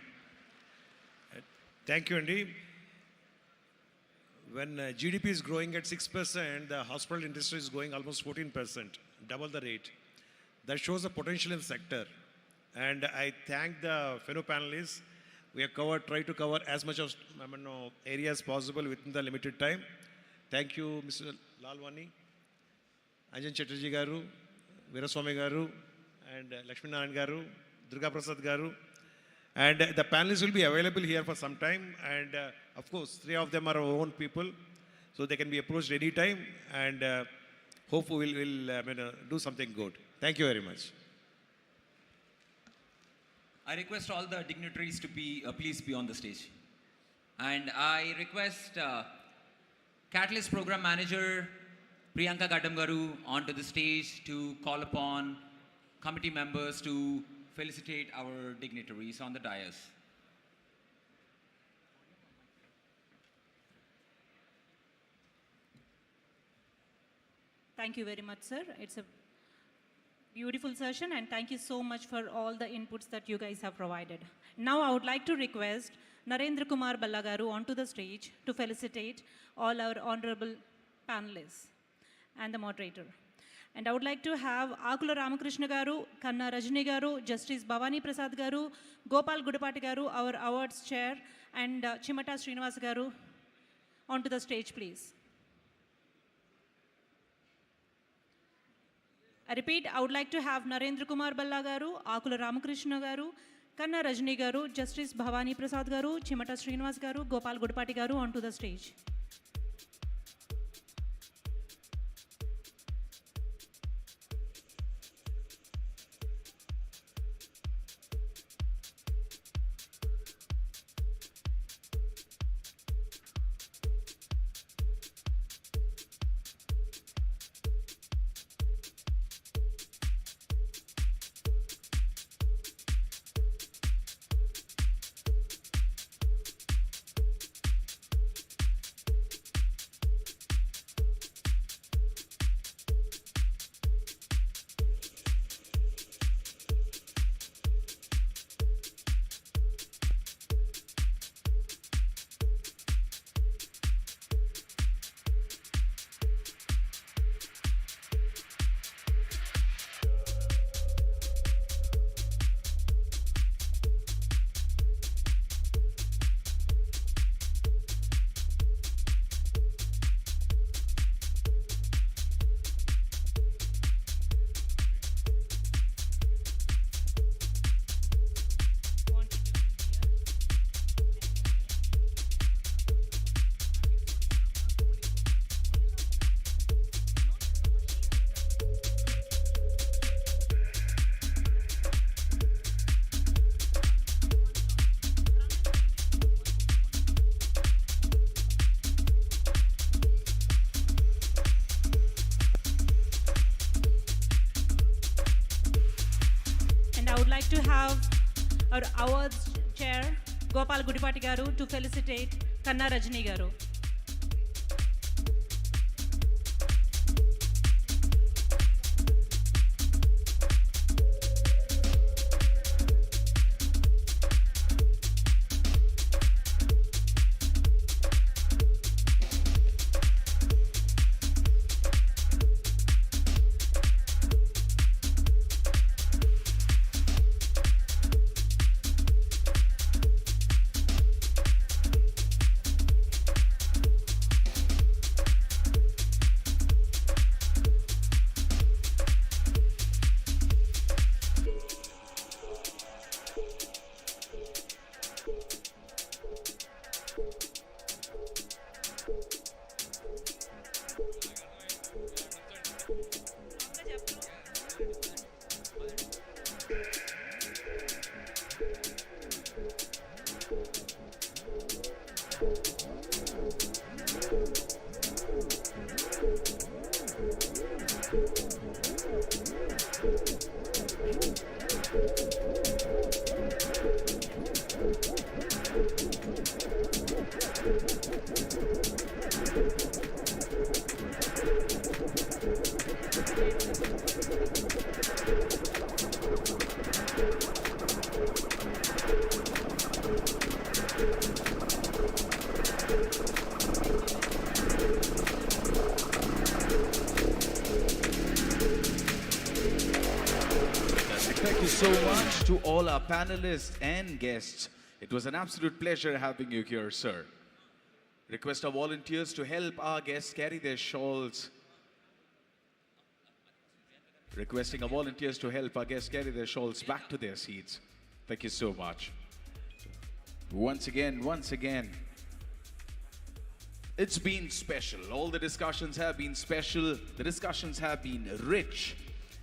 Thank you, Andy. When GDP is growing at 6%, the hospital industry is growing almost 14%, double the rate. That shows the potential in the sector. And I thank the fellow panelists. We have tried to cover as much of area as possible within the limited time. Thank you, Mr. Lalwani, Anjan Chatterjee Garu, Veeraswamy Garu, and Lakshmi Narayan Garu, Durga Prasad Garu. And the panelists will be available here for some time. And of course, 3 of them are our own people, so they can be approached anytime. And hopefully we'll do something good. Thank you very much. I request all the dignitaries to please be on the stage. And I request Catalyst Program Manager Priyanka Gaddam Garu onto the stage to call upon committee members to felicitate our dignitaries on the dais. Thank you very much, sir. It's a beautiful session, and thank you so much for all the inputs that you guys have provided. Now I would like to request Narendra Kumar Ballagaru onto the stage to felicitate all our honorable panelists and the moderator. And I would like to have Akula Ramakrishna Garu, Kanna Rajni Garu, Justice Bhavani Prasad Garu, Gopal Gudapati Garu, our awards chair, and Chimata Srinivas Garu onto the stage, please. I repeat, I would like to have Narendra Kumar Balla Garu, Akula Ramakrishna Garu, Kanna Rajni Garu, Justice Bhavani Prasad Garu, Chimata Srinivas Garu, Gopal Gudapati Garu onto the stage. To have our awards chair Gopal Gudipati Garu to felicitate Kanna Rajni Garu. Thank you so much to all our panelists and guests. It was an absolute pleasure having you here, sir. Request our volunteers to help our guests carry their shawls. Requesting our volunteers to help our guests carry their shawls back to their seats. Thank you so much. Once again, it's been special. All the discussions have been special. The discussions have been rich.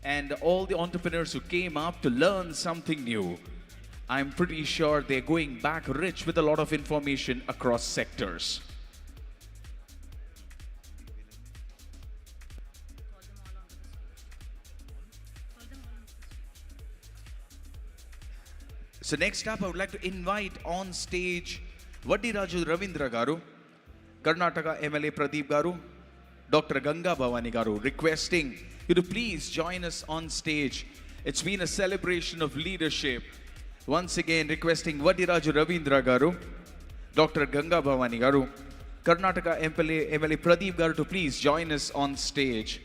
And all the entrepreneurs who came up to learn something new, I'm pretty sure they're going back rich with a lot of information across sectors. So next up, I would like to invite on stage Vaddiraju Ravindra Garu, Karnataka MLA Pradeep Garu, Dr. Ganga Bhavani Garu, requesting you to please join us on stage. It's been a celebration of leadership. Once again, requesting Vaddiraju Ravindra Garu, Dr. Ganga Bhavani Garu, Karnataka MLA Pradeep Garu to please join us on stage.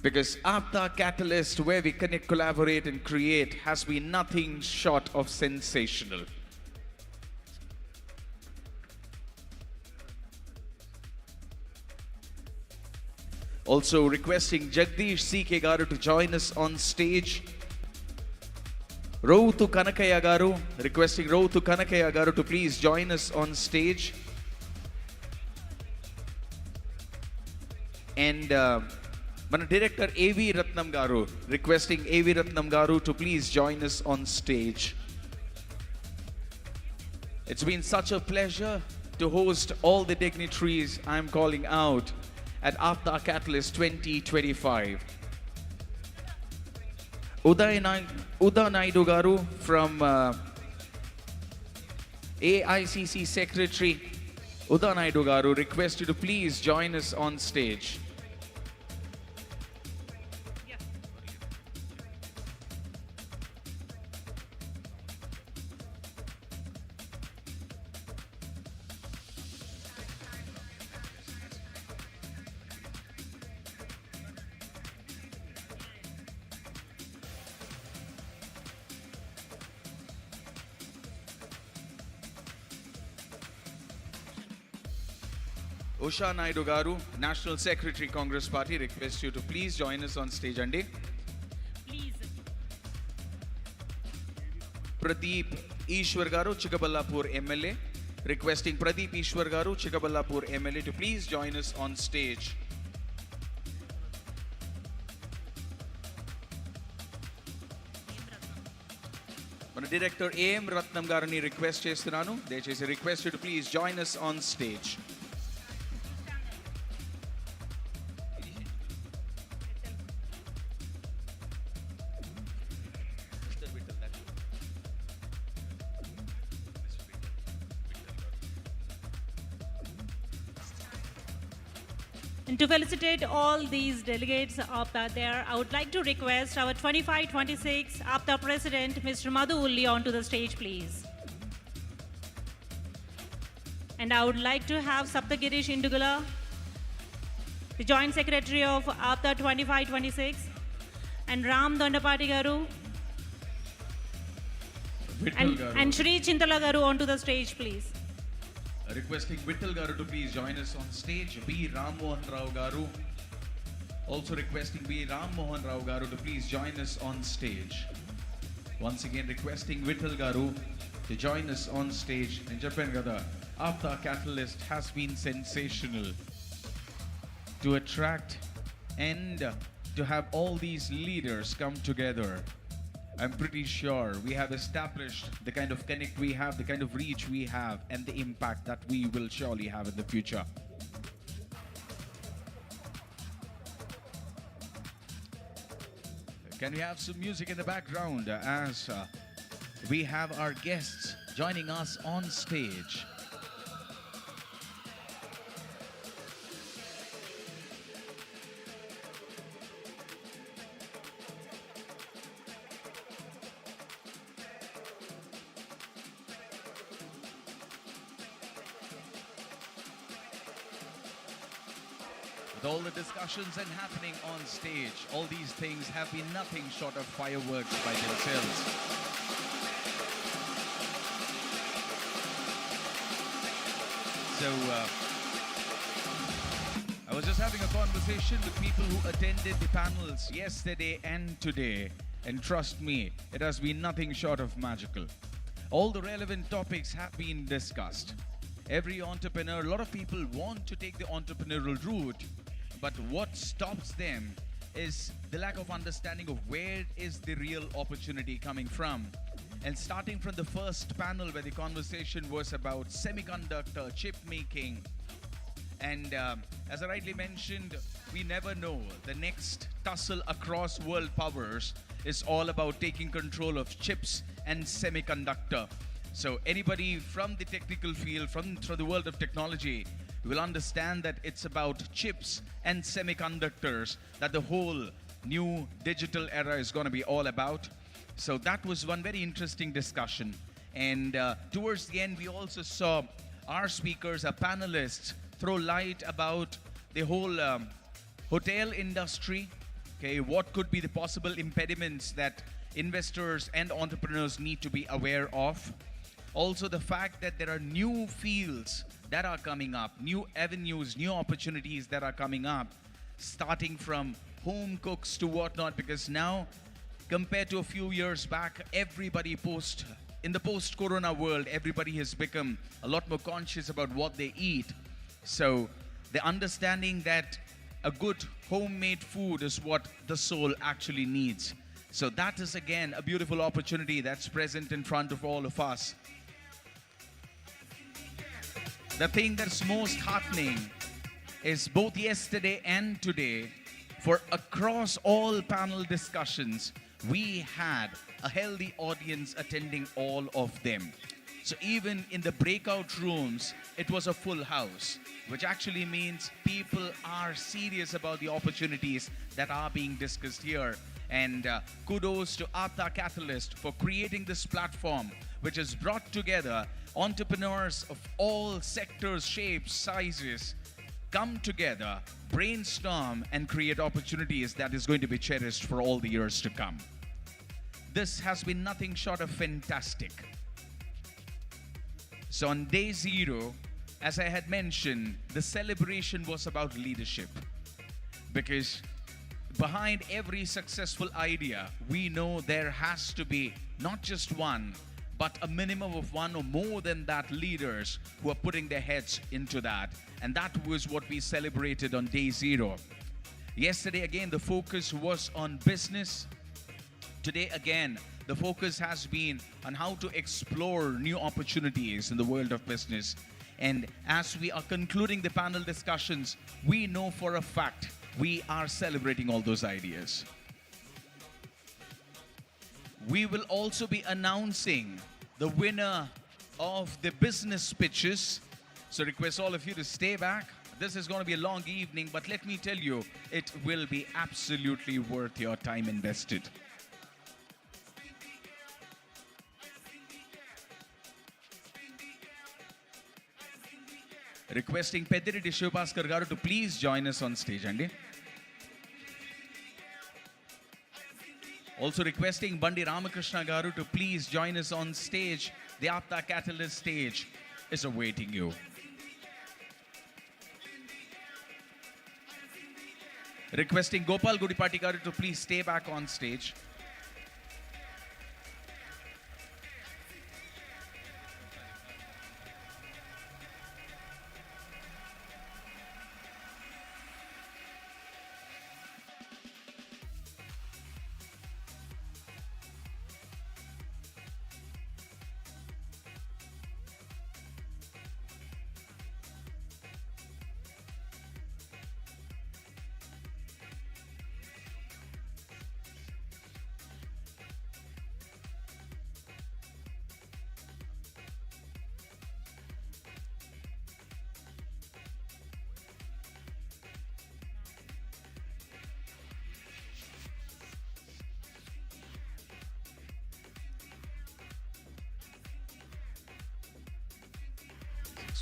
Because APTA Katalyst, where we connect, collaborate and create, has been nothing short of sensational. Also requesting Jagdish C.K. Garu to join us on stage. Routu Kanakaya Garu, requesting Routu Kanakaya Garu to please join us on stage. And Mana Director A.V. Ratnam Garu, requesting A.V. Ratnam Garu to please join us on stage. It's been such a pleasure to host all the dignitaries I'm calling out at APTA Katalyst 2025. Uda Naidu Garu from AICC Secretary. Uda Naidu Garu, request you to please join us on stage. Usha Naidu Garu, National Secretary, Congress Party, request you to please join us on stage, Andy. Please. Pradeep Ishwar Garu, Chikaballapur MLA, requesting Pradeep Ishwar Garu, Chikaballapur MLA to please join us on stage. Mana Director A.M. Ratnam Garani request chestunanu. Dayachesi request you to please join us on stage. And to felicitate all these delegates APTA there, I would like to request our 25-26 APTA President, Mr. Madhu Ulli, onto the stage, please. And I would like to have Saptagirish Indugula, the Joint Secretary of APTA 25-26, and Ram Dondapati Garu, and Shri Chintala Garu onto the stage, please. Requesting Vittal Garu to please join us on stage. B. Ram Mohan Rao Garu. Also requesting B. Ram Mohan Rao Garu to please join us on stage. Once again requesting Vittal Garu to join us on stage. In Japan Gada, APTA Katalyst has been sensational. To attract and to have all these leaders come together, I'm pretty sure we have established the kind of connect we have, the kind of reach we have, and the impact that we will surely have in the future. Can we have some music in the background as we have our guests joining us on stage? With all the discussions and happening on stage, all these things have been nothing short of fireworks by themselves. So, I was just having a conversation with people who attended the panels yesterday and today, and trust me, it has been nothing short of magical. All the relevant topics have been discussed. Every entrepreneur, a lot of people want to take the entrepreneurial route, but what stops them is the lack of understanding of where is the real opportunity coming from. And starting from the first panel where the conversation was about semiconductor chip making, and as I rightly mentioned, we never know. The next tussle across world powers is all about taking control of chips and semiconductor. So anybody from the technical field, from the world of technology, will understand that it's about chips and semiconductors that the whole new digital era is going to be all about. So that was one very interesting discussion. And towards the end, we also saw our speakers, our panelists, throw light about the whole hotel industry. Okay, what could be the possible impediments that investors and entrepreneurs need to be aware of. Also the fact that there are new fields that are coming up, new avenues, new opportunities that are coming up, starting from home cooks to whatnot, because now, compared to a few years back, everybody in the post-corona world, everybody has become a lot more conscious about what they eat. So the understanding that a good homemade food is what the soul actually needs. So that is again a beautiful opportunity that's present in front of all of us. The thing that's most heartening is both yesterday and today, for across all panel discussions, we had a healthy audience attending all of them. So even in the breakout rooms, it was a full house, which actually means people are serious about the opportunities that are being discussed here. And kudos to APTA Katalyst for creating this platform, which has brought together entrepreneurs of all sectors, shapes, sizes, come together, brainstorm, and create opportunities that is going to be cherished for all the years to come. This has been nothing short of fantastic. So on day 0, as I had mentioned, the celebration was about leadership. Because behind every successful idea, we know there has to be not just one, but a minimum of one or more than that leaders who are putting their heads into that. And that was what we celebrated on day 0. Yesterday, again, the focus was on business. Today, again, the focus has been on how to explore new opportunities in the world of business. And as we are concluding the panel discussions, we know for a fact we are celebrating all those ideas. We will also be announcing the winner of the business pitches. So request all of you to stay back. This is going to be a long evening, but let me tell you, it will be absolutely worth your time invested. Requesting Pediriti Shivbhaskar garu to please join us on stage, Andy. Also requesting Bandi Ramakrishna garu to please join us on stage. The APTA Katalyst stage is awaiting you. Requesting Gopal Gudipati garu to please stay back on stage.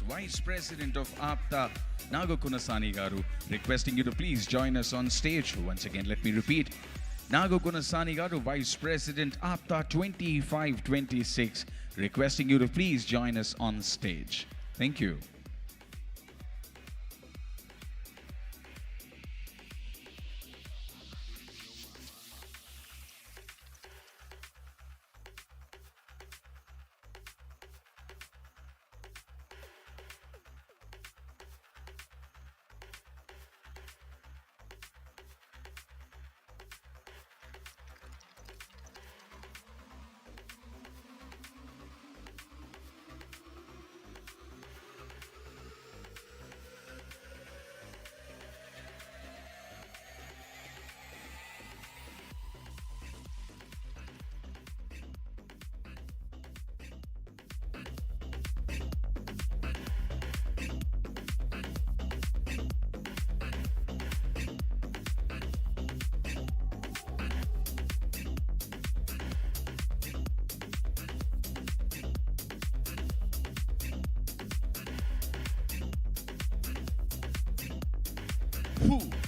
Panelists, Vice President of APTA, Nago Kunasani Garu, requesting you to please join us on stage. Once again, let me repeat. Nago Kunasani Garu, Vice President, APTA 2526, requesting you to please join us on stage. Thank you.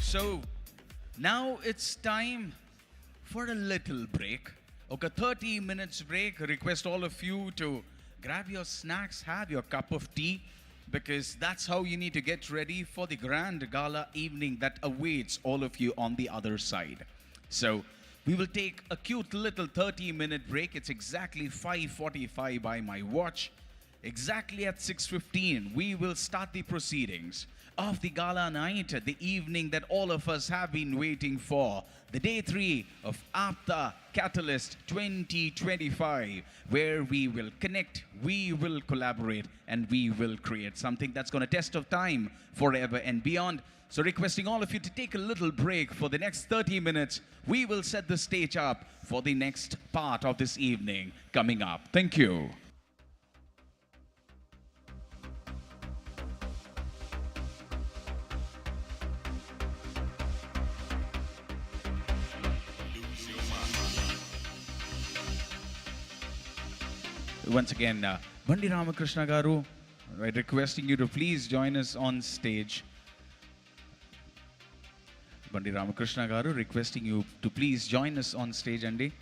So now it's time for a little break. Okay, 30 minutes break. Request all of you to grab your snacks, have your cup of tea, because that's how you need to get ready for the grand gala evening that awaits all of you on the other side. So we will take a cute little 30-minute break. It's exactly 5:45 by my watch. Exactly at 6:15, we will start the proceedings of the gala night, the evening that all of us have been waiting for, the day 3 of APTA Katalyst 2025, where we will connect, we will collaborate, and we will create something that's going to test of time forever and beyond. So requesting all of you to take a little break for the next 30 minutes. We will set the stage up for the next part of this evening coming up. Thank you. Once again, Bandi Ramakrishna Garu, requesting you to please join us on stage. Bandi Ramakrishna Garu, requesting you to please join us on stage, Andy.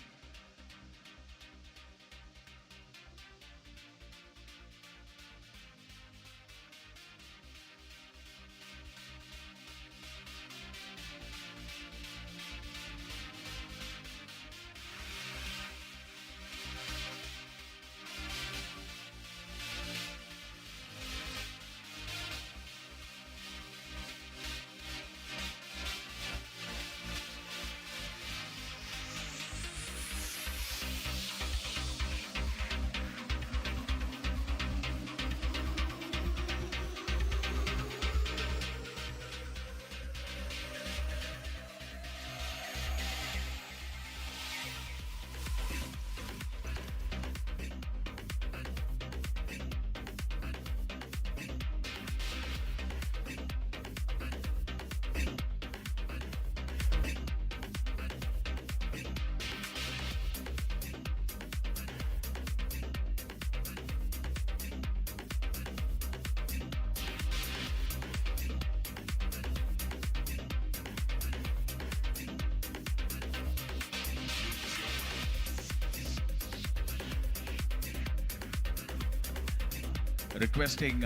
Requesting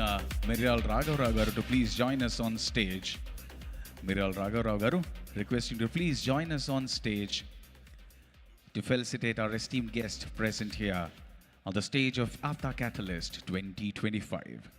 Mirial Raghavrao Garu to please join us on stage. Mirial Raghavrao Garu, requesting to please join us on stage to felicitate our esteemed guest present here on the stage of APTA Katalyst 2025.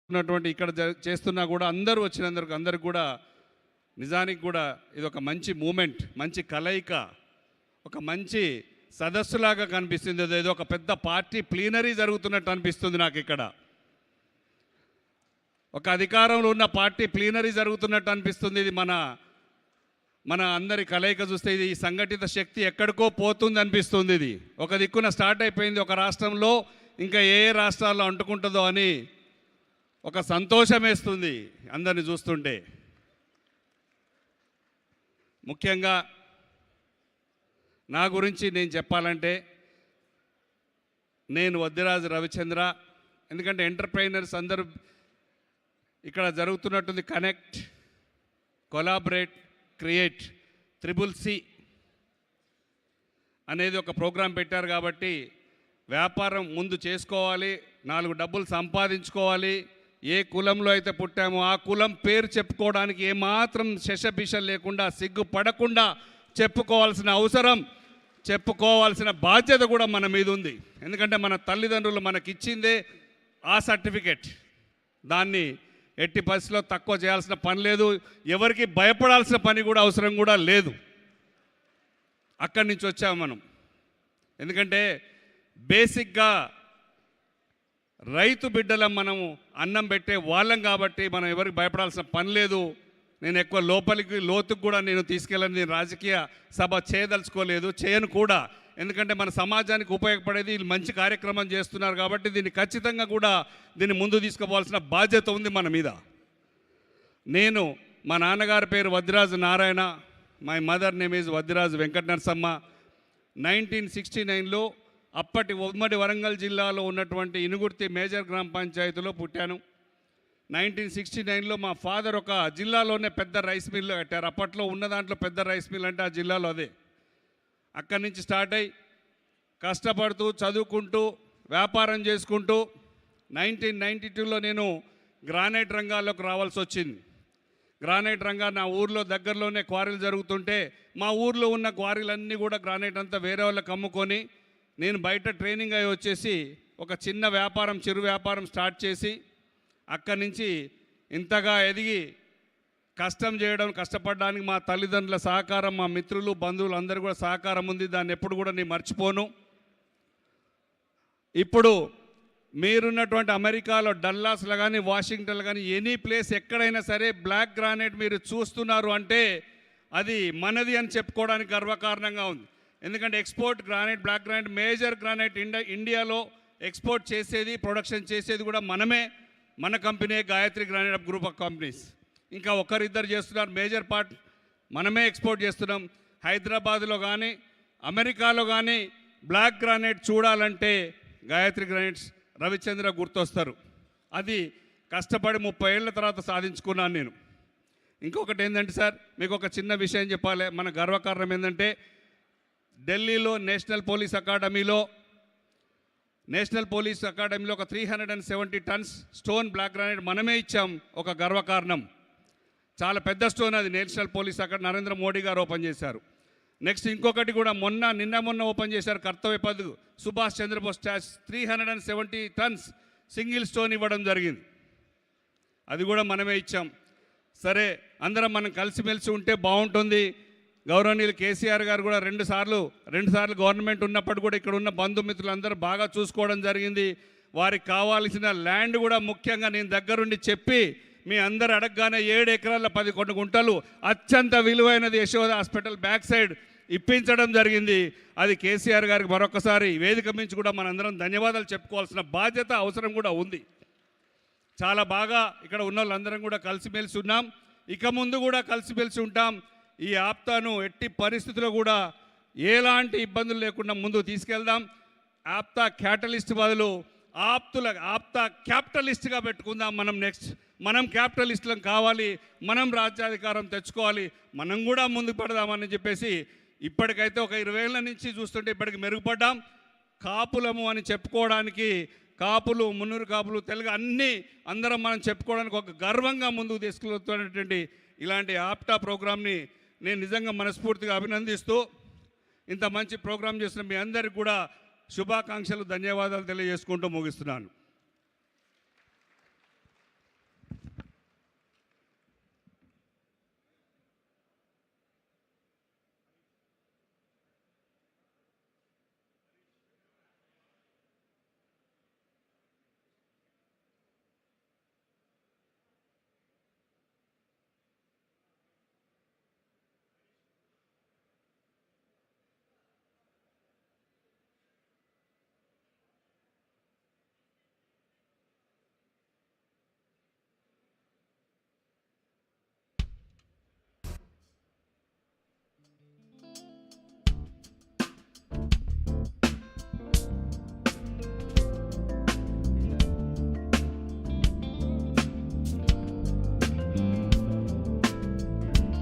ఉన్నటువంటి ఇక్కడ చేస్తున్నా కూడా అందరూ వచ్చినందుకు అందరికి కూడా నిజానికి కూడా ఇది ఒక మంచి మూమెంట్, మంచి కలయిక, ఒక మంచి సదస్సులాగా కనిపిస్తుంది. ఏదో ఒక పెద్ద పార్టీ ప్లీనరీ జరుగుతున్నట్టు అనిపిస్తుంది నాకు. ఇక్కడ ఒక అధికారంలో ఉన్న పార్టీ ప్లీనరీ జరుగుతున్నట్టు అనిపిస్తుంది. ఇది మన అందరి కలయిక చూస్తే ఇది ఈ సంఘటిత శక్తి ఎక్కడికో పోతుంది అనిపిస్తుంది. ఇది ఒక దిక్కున స్టార్ట్ అయిపోయింది ఒక రాష్ట్రంలో, ఇంకా ఏ రాష్ట్రాల్లో అంటుకుంటుందో అని ఒక సంతోషం వేస్తుంది అందరిని చూస్తుంటే. ముఖ్యంగా నా గురించి నేను చెప్పాలంటే నేను వద్దిరాజు రవిచంద్ర. ఎందుకంటే ఎంటర్ప్రైనర్స్ అందరూ ఇక్కడ జరుగుతున్నట్టుంది కనెక్ట్, కొలాబరేట్, క్రియేట్, CCC అనేది ఒక ప్రోగ్రాం పెట్టారు. కాబట్టి వ్యాపారం ముందు చేసుకోవాలి, 4 డబ్బులు సంపాదించుకోవాలి. ఏ కులంలో అయితే పుట్టామో ఆ కులం పేరు చెప్పుకోవడానికి ఏమాత్రం శశభిషం లేకుండా, సిగ్గుపడకుండా చెప్పుకోవాల్సిన అవసరం, చెప్పుకోవాల్సిన బాధ్యత కూడా మన మీద ఉంది. ఎందుకంటే మన తల్లిదండ్రులు మనకిచ్చిందే ఆ సర్టిఫికెట్. దాన్ని ఎట్టి పరిస్థితిలో తక్కువ చేయాల్సిన పని లేదు, ఎవరికి భయపడాల్సిన పని కూడా అవసరం కూడా లేదు. అక్కడి నుంచి వచ్చాము మనం. ఎందుకంటే బేసిక్గా రైతు బిడ్డలం, మనము అన్నం పెట్టే వాళ్ళం కాబట్టి మనం ఎవరికి భయపడాల్సిన పని లేదు. నేను ఎక్కువ లోతుకు కూడా నేను తీసుకెళ్ళని, నేను రాజకీయ సభ చేయదలుచుకోలేదు, చేయను కూడా. ఎందుకంటే మన సమాజానికి ఉపయోగపడేది వీళ్ళు మంచి కార్యక్రమం చేస్తున్నారు కాబట్టి దీన్ని ఖచ్చితంగా కూడా దీన్ని ముందు తీసుకుపోవాల్సిన బాధ్యత ఉంది మన మీద. మా నాన్నగారి పేరు Vaddiraju Narayana, my mother name is Vaddiraju Venkata Narasamma. 1969లో అప్పటి ఉమ్మడి వరంగల్ జిల్లాలో ఉన్నటువంటి ఇనుగుర్తి మేజర్ గ్రామ పంచాయతీలో పుట్టాను. 1969లో మా ఫాదర్ ఒక జిల్లాలోనే పెద్ద రైస్ మిల్లు కట్టారు. అప్పట్లో ఉన్న దాంట్లో పెద్ద రైస్ మిల్ అంటే ఆ జిల్లాలో అదే. అక్కడి నుంచి స్టార్ట్ అయ్యి కష్టపడుతూ చదువుకుంటూ వ్యాపారం చేసుకుంటూ 1992లో నేను గ్రానైట్ రంగాల్లోకి రావాల్సి వచ్చింది. గ్రానైట్ రంగా నా ఊర్లో దగ్గరలోనే క్వారీలు జరుగుతుంటే మా ఊర్లో ఉన్న క్వారీలన్నీ కూడా గ్రానైట్ అంతా వేరే వాళ్ళకి అమ్ముకొని నేను బయట ట్రైనింగ్ అయ్యి వచ్చేసి ఒక చిన్న వ్యాపారం, చిరు వ్యాపారం స్టార్ట్ చేసి అక్కడి నుంచి ఇంతగా ఎదిగి కష్టపడడానికి మా తల్లిదండ్రుల సహకారం, మా మిత్రులు, బంధువులు అందరూ కూడా సహకారం ఉంది. దాన్ని ఎప్పుడు కూడా నేను మర్చిపోను. ఇప్పుడు మీరున్నటువంటి అమెరికాలో డల్లాస్లో కానీ వాషింగ్టన్లో కానీ ఎనీ ప్లేస్ ఎక్కడైనా సరే బ్లాక్ గ్రానైట్ మీరు చూస్తున్నారు అంటే అది మనది అని చెప్పుకోవడానికి గర్వకారణంగా ఉంది. ఎందుకంటే export granite, black granite, major granite ఇండియాలో ఎక్స్పోర్ట్ చేసేది, ప్రొడక్షన్ చేసేది కూడా మనమే. మన company Gayatri granite group of companies. ఇంకా ఒకరిద్దరు చేస్తున్నారు, మేజర్ పార్ట్ మనమే ఎక్స్పోర్ట్ చేస్తున్నాం. హైదరాబాద్లో కానీ అమెరికాలో కానీ బ్లాక్ గ్రానైట్ చూడాలంటే గాయత్రి గ్రానైట్స్ రవిచంద్ర గుర్తొస్తారు. అది కష్టపడి 30 ఏళ్ళ తర్వాత సాధించుకున్నాను నేను. ఇంకొకటి ఏంటంటే సార్, మీకు ఒక చిన్న విషయం చెప్పాలి. మన గర్వకారణం ఏంటంటే ఢిల్లీలో నేషనల్ పోలీస్ అకాడమీలో ఒక 370 టన్స్ స్టోన్ బ్లాక్ గ్రానైట్ మనమే ఇచ్చాం. ఒక గర్వకారణం. చాలా పెద్ద స్టోన్ అది. National police academy Narendra Modi గారు ఓపెన్ చేశారు. నెక్స్ట్ ఇంకొకటి కూడా నిన్న ఓపెన్ చేశారు, Kartavya Path Subhash Chandrabose statue 370 tons single stone ఇవ్వడం జరిగింది. అది కూడా మనమే ఇచ్చాం. సరే, అందరం మనం కలిసిమెలిసి ఉంటే బాగుంటుంది. గౌరవనీయులు కేసీఆర్ గారు కూడా రెండు సార్లు గవర్నమెంట్ ఉన్నప్పుడు కూడా ఇక్కడ ఉన్న బంధుమిత్రులందరూ బాగా చూసుకోవడం జరిగింది. వారికి కావాల్సిన ల్యాండ్ కూడా ముఖ్యంగా నేను దగ్గరుండి చెప్పి మీ అందరు అడగగానే 7 ఎకరాల 11 గుంటలు అత్యంత విలువైనది యశోద హాస్పిటల్ బ్యాక్ సైడ్ ఇప్పించడం జరిగింది. అది కేసీఆర్ గారికి మరొకసారి వేదిక మించి కూడా మనందరం ధన్యవాదాలు చెప్పుకోవాల్సిన బాధ్యత, అవసరం కూడా ఉంది. చాలా బాగా ఇక్కడ ఉన్న వాళ్ళందరం కూడా కలిసిమెలిసి ఉన్నాం. ఇక ముందు కూడా కలిసిమెలిసి ఉంటాం. ఈ ఆప్తాను ఎట్టి పరిస్థితుల్లో కూడా ఎలాంటి ఇబ్బందులు లేకుండా ముందుకు తీసుకెళ్దాం. ఆప్తా క్యాటలిస్ట్ బదులు ఆప్తా క్యాపిటలిస్ట్గా పెట్టుకుందాం. మనం క్యాపిటలిస్టులం కావాలి, మనం రాజ్యాధికారం తెచ్చుకోవాలి, మనం కూడా ముందుకు పడదామని చెప్పేసి ఇప్పటికైతే ఒక 20 ఏళ్ళ నుంచి చూస్తుంటే ఇప్పటికి మెరుగుపడ్డాం. కాపులము అని చెప్పుకోవడానికి, కాపులు, మున్నూరు కాపులు, తెలుగు అందరం మనం చెప్పుకోవడానికి ఒక గర్వంగా ముందుకు తీసుకెళ్తున్నటువంటి ఇలాంటి ఆప్టా ప్రోగ్రామ్ని నేను నిజంగా మనస్ఫూర్తిగా అభినందిస్తూ ఇంత మంచి ప్రోగ్రాం చేసిన మీ అందరికీ కూడా శుభాకాంక్షలు, ధన్యవాదాలు తెలియజేసుకుంటూ ముగిస్తున్నాను.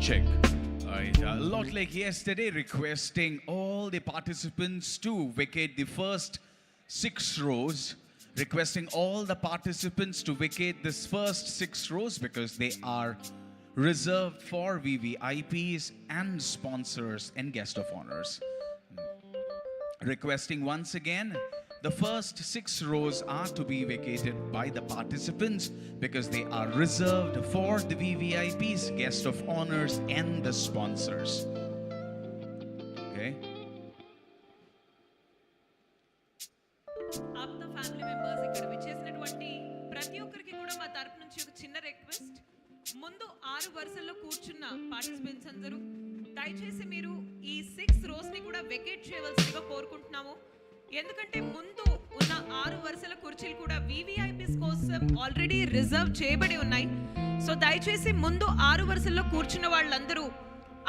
check. Alright, a lot like yesterday, requesting all the participants to vacate the first 6 rows. Requesting all the participants to vacate this first 6 rows because they are reserved for VVIPs and sponsors and guest of honors. Requesting once again, the first 6 rows are to be vacated by the participants because they are reserved for the VVIPs, guest of honors, and the sponsors. Okay? APTA family members ఇక్కడ విచ్చేసినటువంటి ప్రతి ఒక్కరికి కూడా మా తరపు నుంచి ఒక చిన్న రిక్వెస్ట్. ముందు 6 వరుసల్లో కూర్చున్న పార్టిసిపెంట్స్ అందరూ దయచేసి మీరు ఈ 6 రోస్ ని కూడా వెకేట్ చేయవలసిందిగా కోరుకుంటున్నాము. ఎందుకంటే ముందు ఉన్న 6 వరుసల కుర్చీలు కూడా వివిఐపీస్ కోసం ఆల్రెడీ రిజర్వ్ చేయబడి ఉన్నాయి. సో దయచేసి ముందు 6 వరుసల్లో కూర్చున్న వాళ్ళందరూ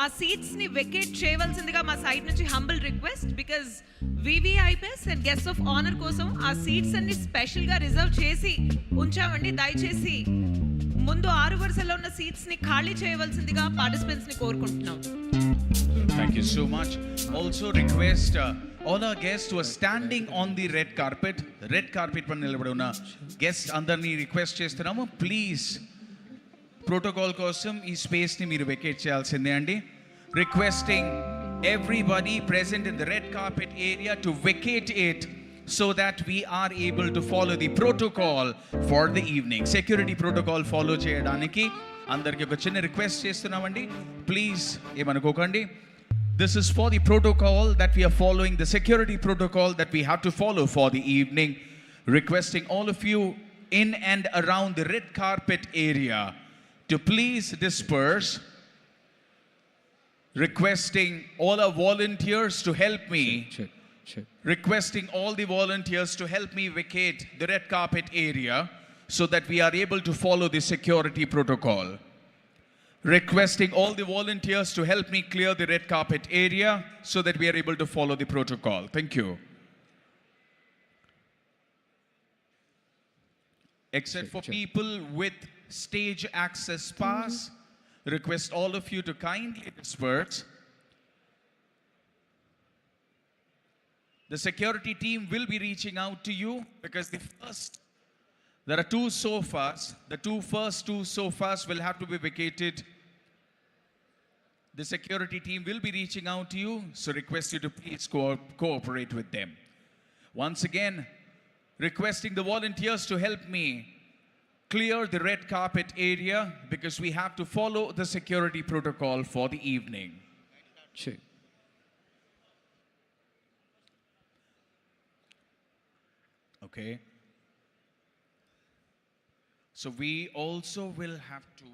ఆ సీట్స్ ని వెకేట్ చేయవలసిందిగా మా సైడ్ నుంచి humble request. Because VVIPs and guest of honour కోసం ఆ సీట్స్ అన్ని స్పెషల్ గా రిజర్వ్ చేసి ఉంచామండి. దయచేసి ముందు 6 వరుసల్లో ఉన్న సీట్స్ ని ఖాళీ చేయవలసిందిగా పార్టిసిపెంట్స్ ని కోరుకుంటున్నాం. Thank you so much. Also request all our guests who are standing on the red carpet పైన నిలబడి ఉన్న గెస్ట్ అందరినీ రిక్వెస్ట్ చేస్తున్నాము, ప్లీజ్ ప్రోటోకాల్ కోసం ఈ స్పేస్ని మీరు వెకేట్ చేయాల్సిందే అండి. Requesting everybody present in the red carpet area to vacate it so that we are able to follow the protocol for the evening. Security protocol follow చేయడానికి అందరికీ ఒక చిన్న రిక్వెస్ట్ చేస్తున్నామండి, ప్లీజ్ ఏమనుకోకండి. This is for the protocol that we are following, the security protocol that we have to follow for the evening. Requesting all of you in and around the red carpet area to please disperse. Requesting all our volunteers to help me. Requesting all the volunteers to help me vacate the red carpet area so that we are able to follow the security protocol. Requesting all the volunteers to help me clear the red carpet area so that we are able to follow the protocol. Thank you. Except for people with stage access pass, request all of you to kindly disperse. The security team will be reaching out to you because there are 2 sofas. The first two sofas will have to be vacated. The security team will be reaching out to you, so request you to please cooperate with them. Once again, requesting the volunteers to help me clear the red carpet area because we have to follow the security protocol for the evening. Sure. Okay. So we also will have to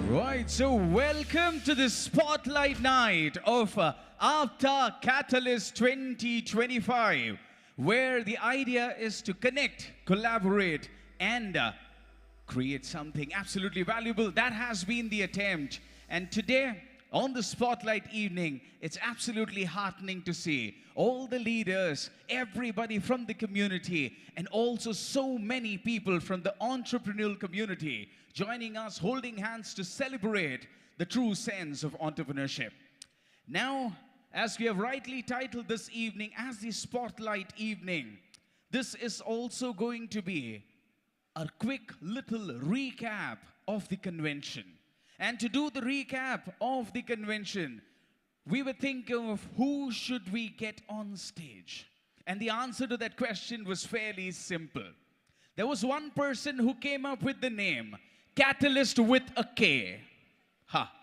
Right, so welcome to the Spotlight Night of APTA Katalyst 2025, where the idea is to connect, collaborate, and create something absolutely valuable. That has been the attempt. And today, on the Spotlight evening, it's absolutely heartening to see all the leaders, everybody from the community, and also so many people from the entrepreneurial community joining us, holding hands to celebrate the true sense of entrepreneurship. Now, as we have rightly titled this evening as the Spotlight Evening, this is also going to be a quick little recap of the convention. And to do the recap of the convention, we were thinking of who should we get on stage. And the answer to that question was fairly simple. There was one person who came up with the name Katalyst with a K. Ha.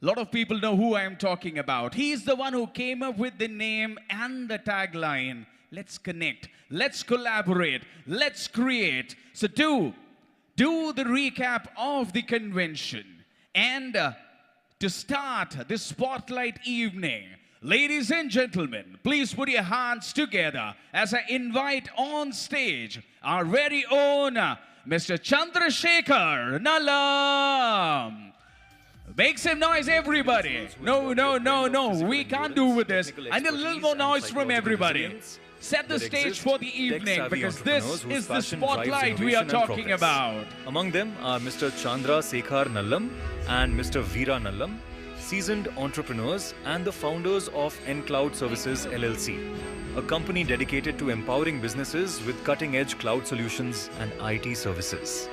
A lot of people know who I am talking about. He's the one who came up with the name and the tagline. Let's connect, let's collaborate, let's create. So do the recap of the convention. And to start this Spotlight evening, ladies and gentlemen, please put your hands together as I invite on stage our very own Mr. Chandrasekhar Nallam. Make some noise, everybody. No, we can't do with this. I need a little more noise from everybody. Set the stage for the evening, because this is the spotlight we are talking about. Among them are Mr. Chandrasekhar Nallam and Mr. Veera Nallam, seasoned entrepreneurs and the founders of nCloud Services LLC, a company dedicated to empowering businesses with cutting-edge cloud solutions and IT services.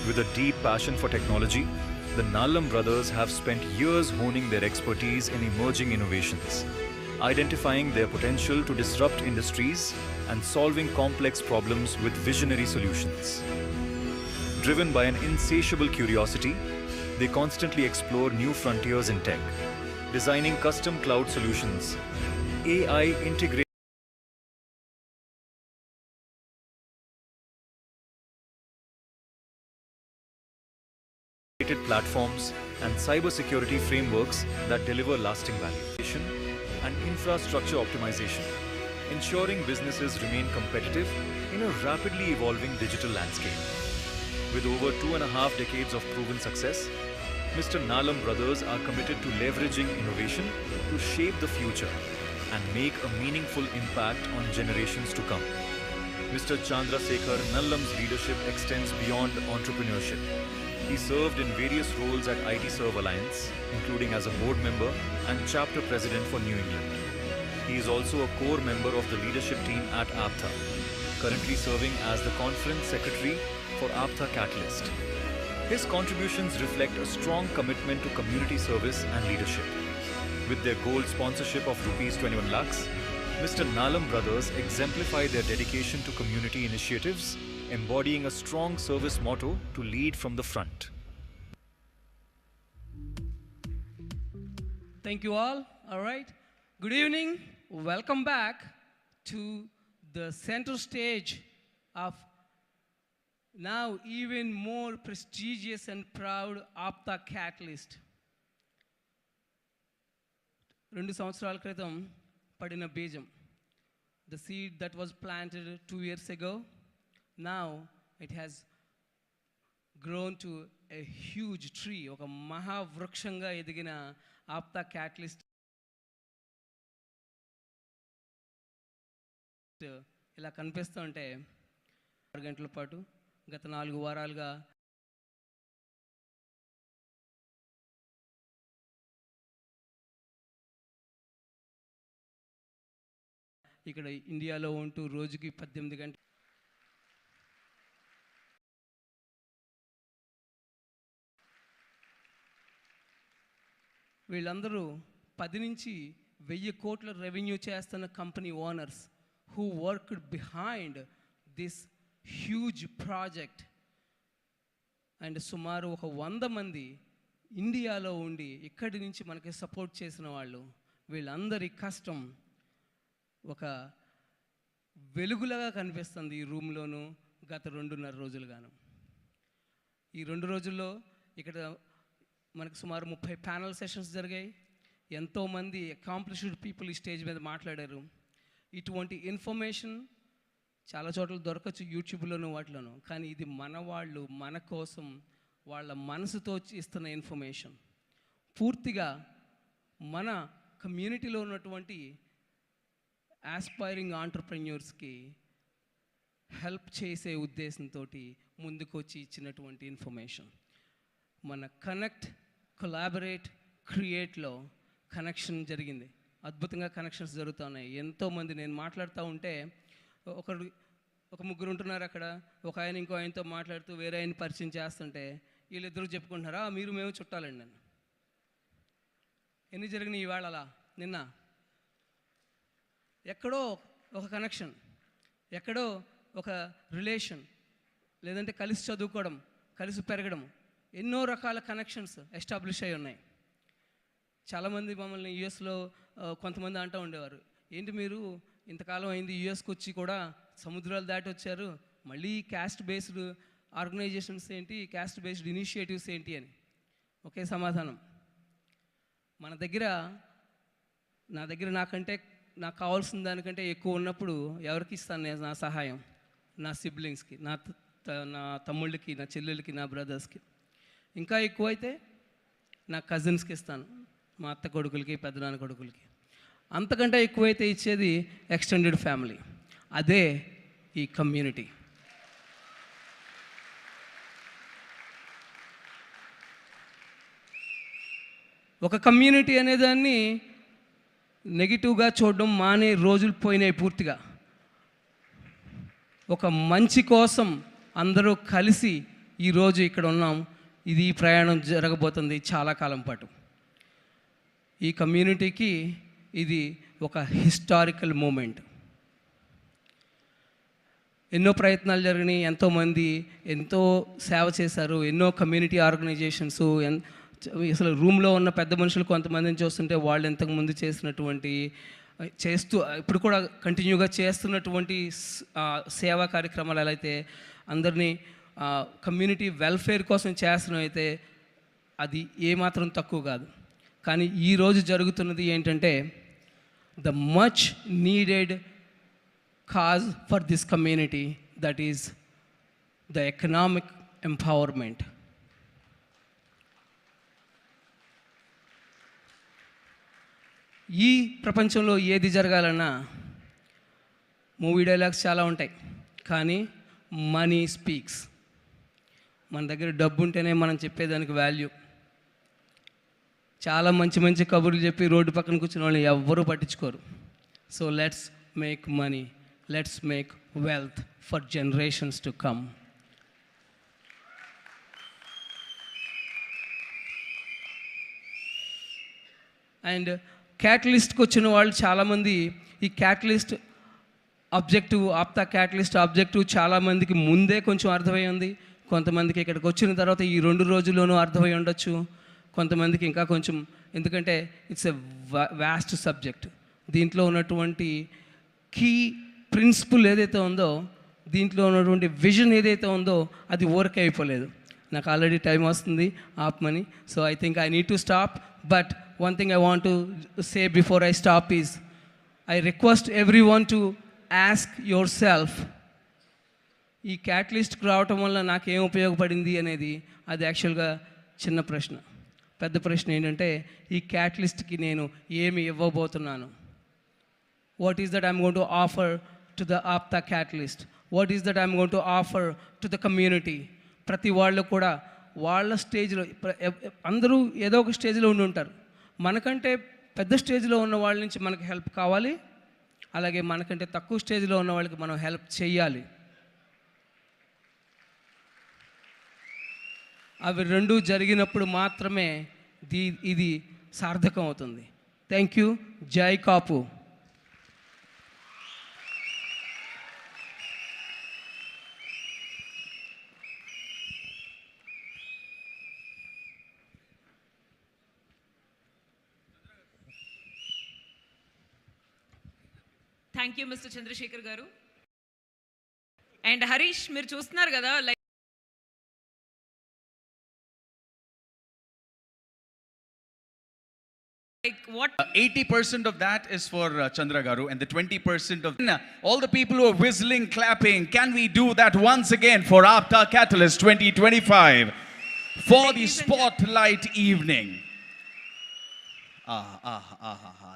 With a deep passion for technology, the Nallam brothers have spent years honing their expertise in emerging innovations, identifying their potential to disrupt industries and solving complex problems with visionary solutions. Driven by an insatiable curiosity, they constantly explore new frontiers in tech, designing custom cloud solutions, AI integrated platforms and cybersecurity frameworks that deliver lasting value and infrastructure optimization, ensuring businesses remain competitive in a rapidly evolving digital landscape. With over 2.5 decades of proven success, Mr. Nallam brothers are committed to leveraging innovation to shape the future and make a meaningful impact on generations to come. Mr. Chandrasekhar Nallam's leadership extends beyond entrepreneurship. He served in various roles at IT Serve Alliance, including as a board member and chapter president for New England. He is also a core member of the leadership team at APTA, currently serving as the conference secretary for APTA Katalyst. His contributions reflect a strong commitment to community service and leadership. With their gold sponsorship of Rs 21 lakhs, Mr. Nallam brothers exemplify their dedication to community initiatives, embodying a strong service motto to lead from the front. Thank you all. All right. Good evening. Welcome back to the center stage of now even more prestigious and proud APTA Katalyst. 2 సంవత్సరాల క్రితం పడిన బీజం. The seed that was planted 2 years ago, now it has grown to a huge tree, ఒక మహావృక్షంగా ఎదిగిన APTA Katalyst ఇలా కనిపిస్తుంటే 6 గంటల పాటు గత 4 వారాలుగా ఇక్కడ ఇండియాలో ఉంటూ రోజుకి 18 గంటలు వీళ్ళందరూ 10 నుంచి 1000 కోట్ల రెవెన్యూ చేస్తున్న company owners who worked behind this huge project. And సుమారు ఒక 100 మంది ఇండియాలో ఉండి ఇక్కడి నుంచి మనకి సపోర్ట్ చేసిన వాళ్ళు. వీళ్ళందరి కష్టం ఒక వెలుగులాగా కనిపిస్తుంది ఈ రూమ్లోనూ గత 2.5 రోజులుగాను. ఈ 2 రోజుల్లో ఇక్కడ మనకు సుమారు 30 ప్యానల్ సెషన్స్ జరిగాయి. ఎంతోమంది అకాంప్లిష్డ్ పీపుల్ ఈ స్టేజ్ మీద మాట్లాడారు. ఇటువంటి ఇన్ఫర్మేషన్ చాలా చోట్ల దొరకచ్చు, యూట్యూబ్లోను వాటిలోను. కానీ ఇది మన వాళ్ళు మన కోసం వాళ్ళ మనసుతో ఇస్తున్న ఇన్ఫర్మేషన్. పూర్తిగా మన కమ్యూనిటీలో ఉన్నటువంటి ఆస్పైరింగ్ ఆంటర్ప్రెన్యూర్స్కి హెల్ప్ చేసే ఉద్దేశంతో ముందుకు వచ్చి ఇచ్చినటువంటి ఇన్ఫర్మేషన్. మన కనెక్ట్, కొలాబరేట్, క్రియేట్లో కనెక్షన్ జరిగింది. అద్భుతంగా కనెక్షన్స్ జరుగుతున్నాయి. ఎంతోమంది నేను మాట్లాడుతూ ఉంటే ఒక ముగ్గురు ఉంటున్నారు అక్కడ, ఒక ఆయన ఇంకో ఆయనతో మాట్లాడుతూ వేరే ఆయన పరిచయం చేస్తుంటే వీళ్ళిద్దరూ చెప్పుకుంటున్నారా మీరు మేము చుట్టాలండి. నన్ను ఎన్ని జరిగినాయి ఇవాళ అలా. నిన్న ఎక్కడో ఒక కనెక్షన్, ఎక్కడో ఒక రిలేషన్, లేదంటే కలిసి చదువుకోవడం, కలిసి పెరగడం, ఎన్నో రకాల కనెక్షన్స్ ఎస్టాబ్లిష్ అయి ఉన్నాయి. చాలామంది మమ్మల్ని యూఎస్లో కొంతమంది అంటూ ఉండేవారు, ఏంటి మీరు ఇంతకాలం అయింది యూఎస్కి వచ్చి కూడా సముద్రాలు దాటి వచ్చారు, మళ్ళీ క్యాస్ట్ బేస్డ్ ఆర్గనైజేషన్స్ ఏంటి, క్యాస్ట్ బేస్డ్ ఇనిషియేటివ్స్ ఏంటి అని. ఒకే సమాధానం, నా దగ్గర నాకు కావాల్సిన దానికంటే ఎక్కువ ఉన్నప్పుడు ఎవరికి ఇస్తాను నేను నా సహాయం? నా సిబ్లింగ్స్కి, నా తమ్ముళ్ళకి, నా చెల్లెళ్ళకి, నా బ్రదర్స్కి. ఇంకా ఎక్కువైతే నా కజిన్స్కి ఇస్తాను, మా అత్త కొడుకులకి, పెద్దనాన్న కొడుకులకి. అంతకంటే ఎక్కువైతే ఇచ్చేది ఎక్స్టెండెడ్ ఫ్యామిలీ. అదే ఈ కమ్యూనిటీ. ఒక కమ్యూనిటీ అనేదాన్ని నెగిటివ్గా చూడడం మానే రోజులు పోయినాయి పూర్తిగా. ఒక మంచి కోసం అందరూ కలిసి ఈరోజు ఇక్కడ ఉన్నాం. ఇది ఈ ప్రయాణం జరగబోతుంది చాలా కాలం పాటు. ఈ కమ్యూనిటీకి ఇది ఒక హిస్టారికల్ మూమెంట్. ఎన్నో ప్రయత్నాలు జరిగినాయి, ఎంతోమంది ఎంతో సేవ చేశారు, ఎన్నో కమ్యూనిటీ ఆర్గనైజేషన్స్. అసలు రూమ్లో ఉన్న పెద్ద మనుషులు కొంతమందిని చూస్తుంటే వాళ్ళు ఇంతకుముందు ఇప్పుడు కూడా కంటిన్యూగా చేస్తున్నటువంటి సేవా కార్యక్రమాలు ఎలా అయితే అందరినీ కమ్యూనిటీ వెల్ఫేర్ కోసం చేస్తున్నాం అయితే అది ఏమాత్రం తక్కువ కాదు. కానీ ఈరోజు జరుగుతున్నది ఏంటంటే the much needed cause for this community, that is the economic empowerment. ఈ ప్రపంచంలో ఏది జరగాలన్నా మూవీ డైలాగ్స్ చాలా ఉంటాయి, కానీ మనీ స్పీక్స్. మన దగ్గర డబ్బు ఉంటేనే మనం చెప్పేదానికి వాల్యూ. చాలా మంచి మంచి కబుర్లు చెప్పి రోడ్డు పక్కన కూర్చున్న వాళ్ళని ఎవ్వరూ పట్టించుకోరు. So let's make money, let's make wealth for generations to come. And క్యాటలిస్ట్కి వచ్చిన వాళ్ళు చాలామంది ఈ Catalyst objective, APTA Catalyst objective చాలామందికి ముందే కొంచెం అర్థమై ఉంది. కొంతమందికి ఇక్కడికి వచ్చిన తర్వాత ఈ 2 రోజుల్లోనూ అర్థమై ఉండొచ్చు. కొంతమందికి ఇంకా కొంచెం, ఎందుకంటే ఇట్స్ ఎ వాస్ట్ సబ్జెక్ట్. దీంట్లో ఉన్నటువంటి కీ ప్రిన్సిపల్ ఏదైతే ఉందో, దీంట్లో ఉన్నటువంటి విజన్ ఏదైతే ఉందో అది వర్క్ అయిపోలేదు. నాకు ఆల్రెడీ టైం వస్తుంది ఆపమని. So I think I need to stop. But one thing I want to say before I stop is I request everyone to ask yourself, ఈ క్యాటలిస్ట్కి రావటం వల్ల నాకేం ఉపయోగపడింది అనేది అది యాక్చువల్గా చిన్న ప్రశ్న. పెద్ద ప్రశ్న ఏంటంటే ఈ క్యాటలిస్ట్కి నేను ఏమి ఇవ్వబోతున్నాను? What is that I'm going to offer to the APTA Catalyst? What is that I'm going to offer to the community? ప్రతి వాళ్ళు కూడా వాళ్ళ స్టేజ్లో, అందరూ ఏదో ఒక స్టేజ్లో ఉండి ఉంటారు. మనకంటే పెద్ద స్టేజ్లో ఉన్న వాళ్ళ నుంచి మనకు హెల్ప్ కావాలి, అలాగే మనకంటే తక్కువ స్టేజ్లో ఉన్న వాళ్ళకి మనం హెల్ప్ చేయాలి. అవి రెండూ జరిగినప్పుడు మాత్రమే ఇది సార్థకం అవుతుంది. Thank you. జై కాపు. థ్యాంక్ యూ మిస్టర్ చంద్రశేఖర్ గారు. అండ్ హరీష్, మీరు చూస్తున్నారు కదా, Like what? 80% of that is for Chandra Garu, and the 20% of all the people who are whistling, clapping. Can we do that once again for APTA Katalyst 2025 for the spotlight evening?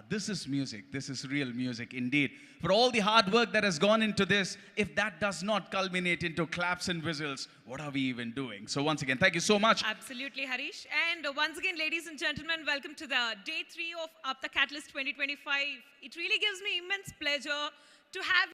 This is music. This is real music indeed. For all the hard work that has gone into this, if that does not culminate into claps and whistles, what are we even doing? So once again, thank you so much. Absolutely, Harish. And once again, ladies and gentlemen, welcome to the day 3 of APTA Katalyst 2025. It really gives me immense pleasure to have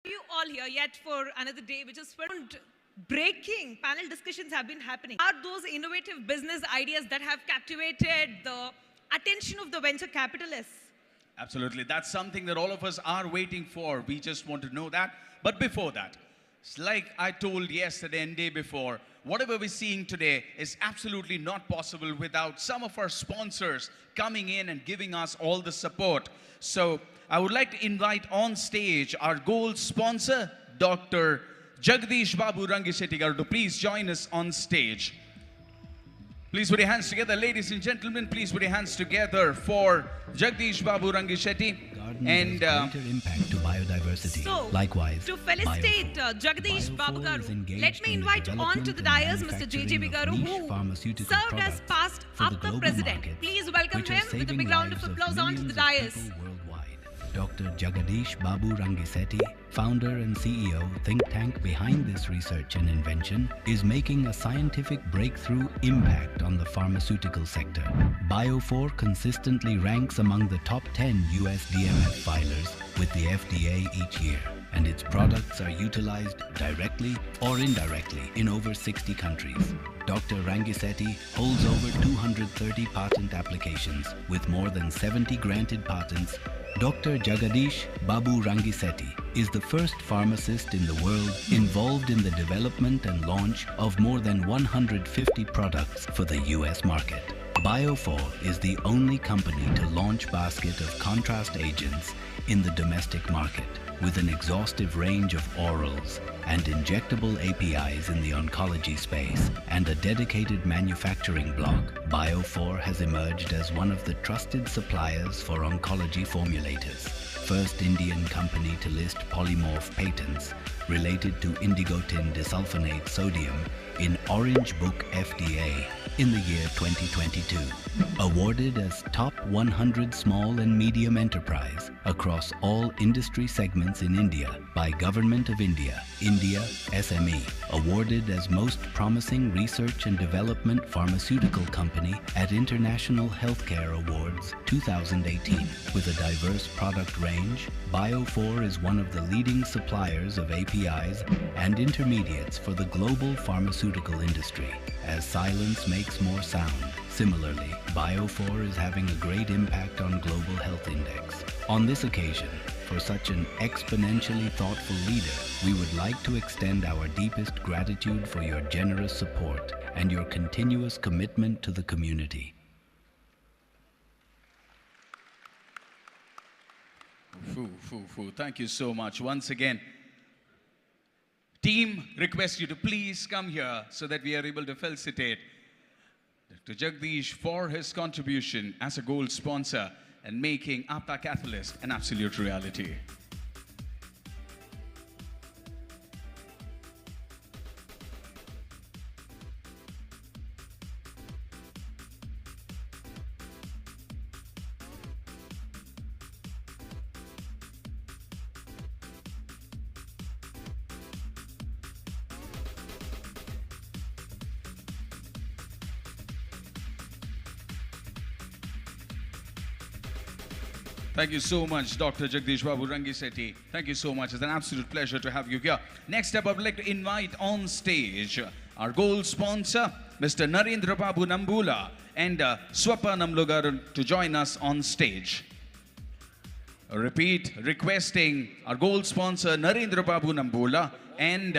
you all here yet for another day, which is breaking panel discussions have been happening. Are those innovative business ideas that have captivated the attention of the venture capitalists? Absolutely. That's something that all of us are waiting for. We just want to know that. But before that, like I told yesterday and day before, whatever we're seeing today is absolutely not possible without some of our sponsors coming in and giving us all the support. So I would like to invite on stage our gold sponsor, Dr. Jagdish Babu Rangishetty Garu, to please join us on stage. Please put your hands together, ladies and gentlemen. Please put your hands together for Jagdish Babu Rangishetty. And greater impact to biodiversity. So, Likewise, to felicitate Jagdish Babu Garu, let me invite on to the dais Mr. JJB Garu, who served as past APTA president. Please welcome him with a big round of applause onto the dais. Dr. Jagdish Babu Rangishetty, founder and CEO think tank behind this research and invention, is making a scientific breakthrough impact on the pharmaceutical sector. Bio4 consistently ranks among the top 10 US DMF filers with the FDA each year, and its products are utilized directly or indirectly in over 60 countries. Dr. Rangishetty holds over 230 patent applications with more than 70 granted patents. Dr. Jagdish Babu Rangishetty is the first pharmacist in the world involved in the development and launch of more than 150 products for the US market. Bio4 is the only company to launch basket of contrast agents in the domestic market, with an exhaustive range of orals and injectable APIs in the oncology space and a dedicated manufacturing block. Bio4 has emerged as one of the trusted suppliers for oncology formulators. First Indian company to list polymorph patents related to indigotin disulfonate sodium in Orange Book FDA in the year 2022. Awarded as Top 100 Small and Medium Enterprise across all industry segments in India by Government of India, India SME. Awarded as Most Promising Research and Development Pharmaceutical Company at International Healthcare Awards 2018. With a diverse product range, Bio4 is one of the leading suppliers of APIs and intermediates for the global pharmaceutical industry. As silence makes more sound, similarly, Bio4 is having a great impact on Global Health Index. On this occasion, for such an exponentially thoughtful leader, we would like to extend our deepest gratitude for your generous support and your continuous commitment to the community. Thank you so much. Once again, team request you to please come here so that we are able to felicitate Dr. Jagdish for his contribution as a gold sponsor and making APTA Katalyst an absolute reality. Thank you so much, Dr. Jagdish Babu Rangishetty. Thank you so much. It's an absolute pleasure to have you here. Next up, I would like to invite on stage our gold sponsor, Mr. Narendra Babu Nambula and Swapa Namlugaru to join us on stage. A repeat, requesting our gold sponsor, Narendra Babu Nambula and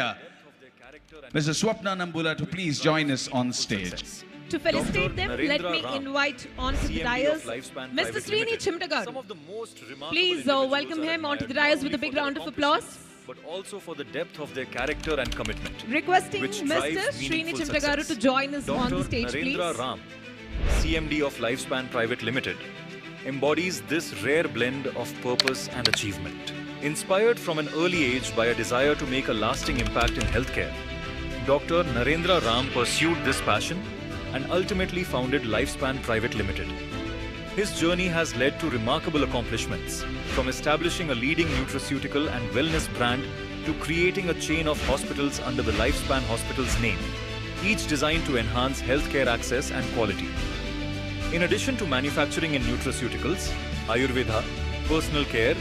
Mr. Swapna Nambula to please join us on stage. To felicitate them, let Narendra me Ram, invite onto the CMD dais of Lifespan Mr. Private Srini Limited. Chimtagaru. Some of the most remarkable Please individuals welcome are him onto the admired dais not with a only big for their round of applause. accomplishments, but also for the depth of their character and commitment, Requesting which Mr. drives Srini meaningful Chimtagaru success. to join us on the Dr. stage, Narendra please. Ram, CMD of Lifespan Private Limited, embodies this rare blend of purpose and achievement. Inspired from an early age by a desire to make a lasting impact in healthcare, Dr. Narendra Ram pursued this passion and ultimately founded Lifespan Private Limited. His journey has led to remarkable accomplishments, from establishing a leading nutraceutical and wellness brand to creating a chain of hospitals under the Lifespan Hospitals name, each designed to enhance healthcare access and quality. In addition to manufacturing in nutraceuticals, Ayurveda, personal care,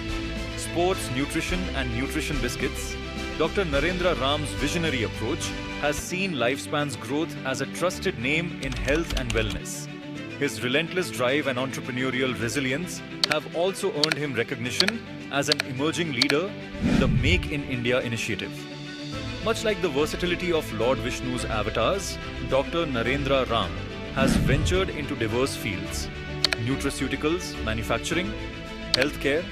sports, nutrition and nutrition biscuits, Dr. Narendra Ram's visionary approach has seen Lifespan's growth as a trusted name in health and wellness. His relentless drive and entrepreneurial resilience have also earned him recognition as an emerging leader in the Make in India initiative. Much like the versatility of Lord Vishnu's avatars, Dr. Narendra Ram has ventured into diverse fields: nutraceuticals, manufacturing, healthcare,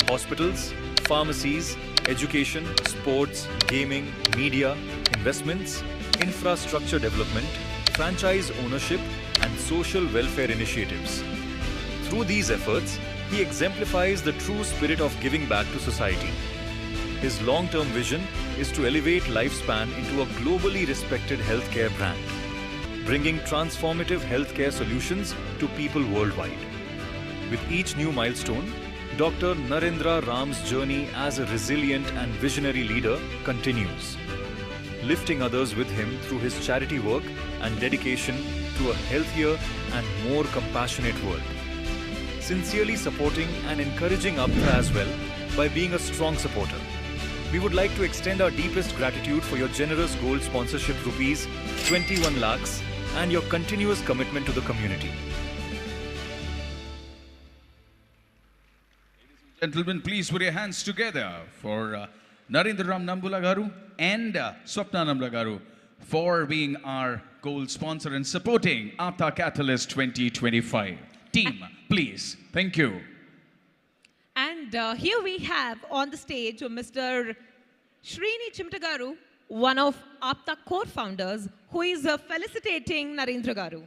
hospitals, pharmacies, education, sports, gaming, media, investments, infrastructure development, franchise ownership, and social welfare initiatives. Through these efforts, he exemplifies the true spirit of giving back to society. His long-term vision is to elevate Lifespan into a globally respected healthcare brand, bringing transformative healthcare solutions to people worldwide. With each new milestone, Dr. Narendra Ram's journey as a resilient and visionary leader continues, lifting others with him through his charity work and dedication to a healthier and more compassionate world. Sincerely supporting and encouraging APTA as well by being a strong supporter. We would like to extend our deepest gratitude for your generous gold sponsorship rupees 21 lakhs and your continuous commitment to the community. Gentlemen, please put your hands together for Narendra Ram Nambula Garu and Swapna Nambula Garu for being our gold sponsor and supporting APTA Katalyst 2025. Team, please. Thank you. And here we have on the stage Mr. Srini Chimtagaru, one of APTA core founders, who is felicitating Narendra Garu.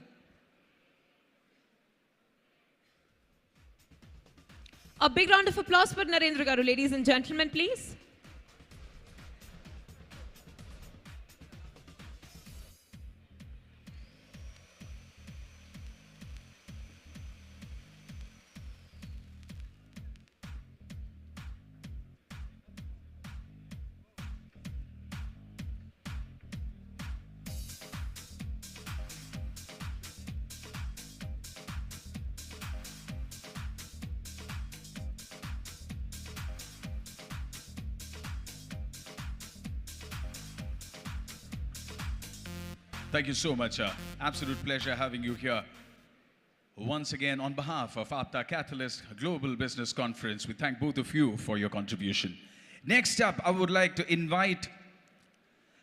A big round of applause for Narendra Garu, ladies and gentlemen, please. Thank you so much. Absolute pleasure having you here. Once again, on behalf of APTA Katalyst Global Business Conference, we thank both of you for your contribution. Next up, I would like to invite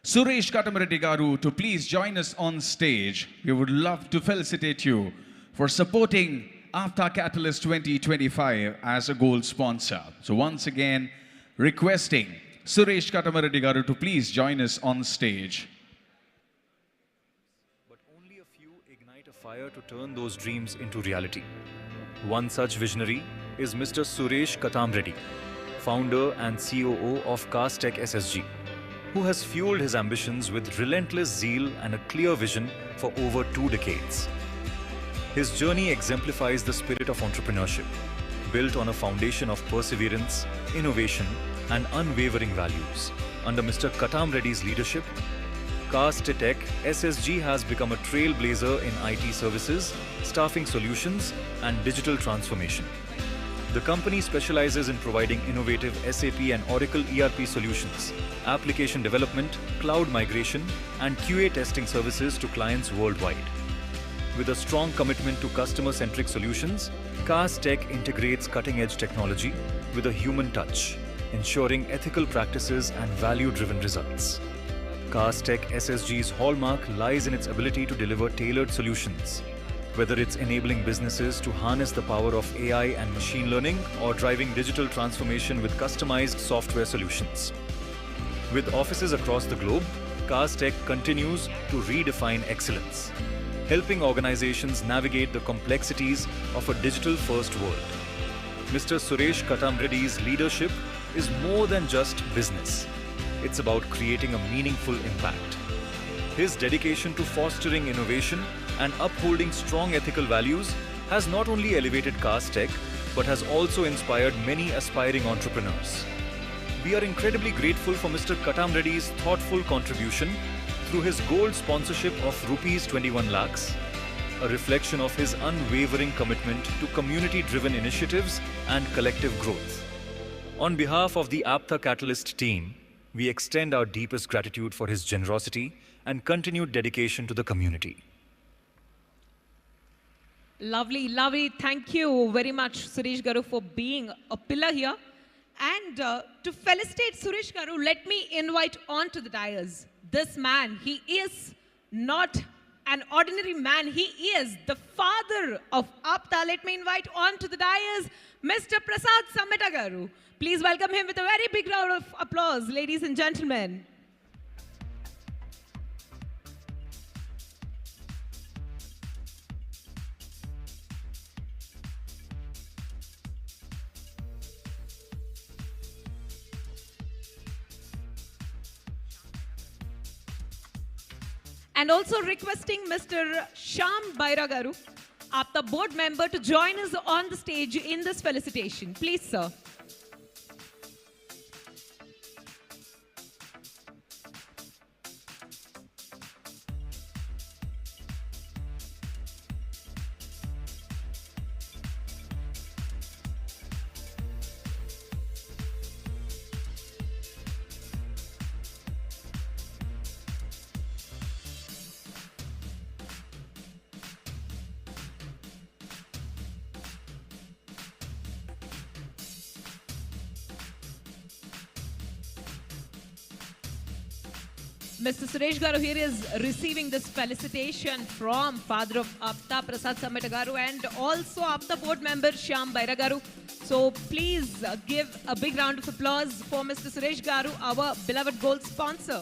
Suresh Katamaredi Garu to please join us on stage. We would love to felicitate you for supporting APTA Katalyst 2025 as a gold sponsor. So once again, requesting Suresh Katamaredi Garu to please join us on stage. Fire to turn those dreams into reality. One such visionary is Mr. Suresh Katamreddy, founder and COO of Castech SSG, who has fueled his ambitions with relentless zeal and a clear vision for over 2 decades. His journey exemplifies the spirit of entrepreneurship, built on a foundation of perseverance, innovation, and unwavering values. Under Mr. Katamreddy's leadership, Castech SSG has become a trailblazer in IT services, staffing solutions, and digital transformation. The company specializes in providing innovative SAP and Oracle ERP solutions, application development, cloud migration, and QA testing services to clients worldwide. With a strong commitment to customer-centric solutions, Castech integrates cutting-edge technology with a human touch, ensuring ethical practices and value-driven results. Castech SSG's hallmark lies in its ability to deliver tailored solutions, whether it's enabling businesses to harness the power of AI and machine learning or driving digital transformation with customized software solutions. With offices across the globe, Castech continues to redefine excellence, helping organizations navigate the complexities of a digital-first world. Mr. Suresh Katamreddy's leadership is more than just business. It's about creating a meaningful impact. His dedication to fostering innovation and upholding strong ethical values has not only elevated Castech, but has also inspired many aspiring entrepreneurs. We are incredibly grateful for Mr. Katamreddy's thoughtful contribution through his gold sponsorship of Rs 21 lakhs, a reflection of his unwavering commitment to community-driven initiatives and collective growth. On behalf of the APTA Katalyst team, we extend our deepest gratitude for his generosity and continued dedication to the community. Lovely, lovely. Thank you very much, Suresh Garu, for being a pillar here. And to felicitate Suresh Garu, let me invite onto the dais this man. He is not an ordinary man. He is the father of APTA. Let me invite onto the dais Mr. Prasad Sameta Garu. Please welcome him with a very big round of applause, ladies and gentlemen. And also requesting Mr. Shyam Baira Garu, APTA board member, to join us on the stage in this felicitation. Please, sir. Mr. Suresh Garu here is receiving this felicitation from father of APTA, Prasad Sameta Garu, and also APTA board member Shyam Baira Garu. So please give a big round of applause for Mr. Suresh Garu, our beloved gold sponsor.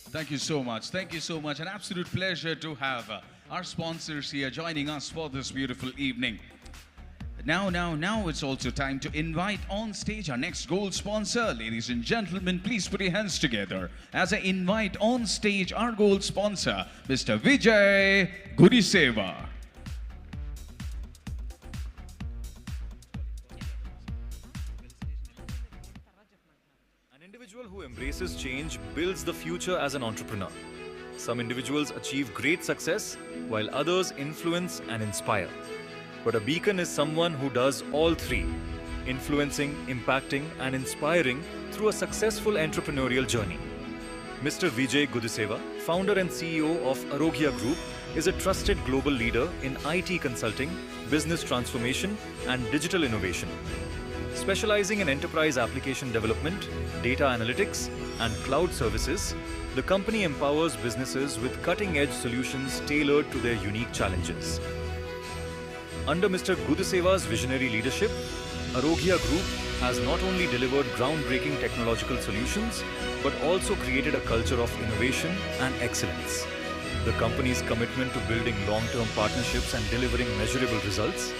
Thank you so much. Thank you so much. An absolute pleasure to have our sponsors here joining us for this beautiful evening. Now it's also time to invite on stage our next gold sponsor. Ladies and gentlemen, please put your hands together as I invite on stage our gold sponsor, Mr. Vijay Gudiseva. Who embraces change builds the future as an entrepreneur. Some individuals achieve great success, while others influence and inspire. But a beacon is someone who does all three, influencing, impacting, and inspiring through a successful entrepreneurial journey. Mr. Vijay Gudiseva, founder and CEO of Arogya Group, is a trusted global leader in IT consulting, business transformation, and digital innovation. Specializing in enterprise application development, data analytics, and cloud services, the company empowers businesses with cutting-edge solutions tailored to their unique challenges. Under Mr. Gudiseva's visionary leadership, Arogya Group has not only delivered groundbreaking technological solutions, but also created a culture of innovation and excellence. The company's commitment to building long-term partnerships and delivering measurable results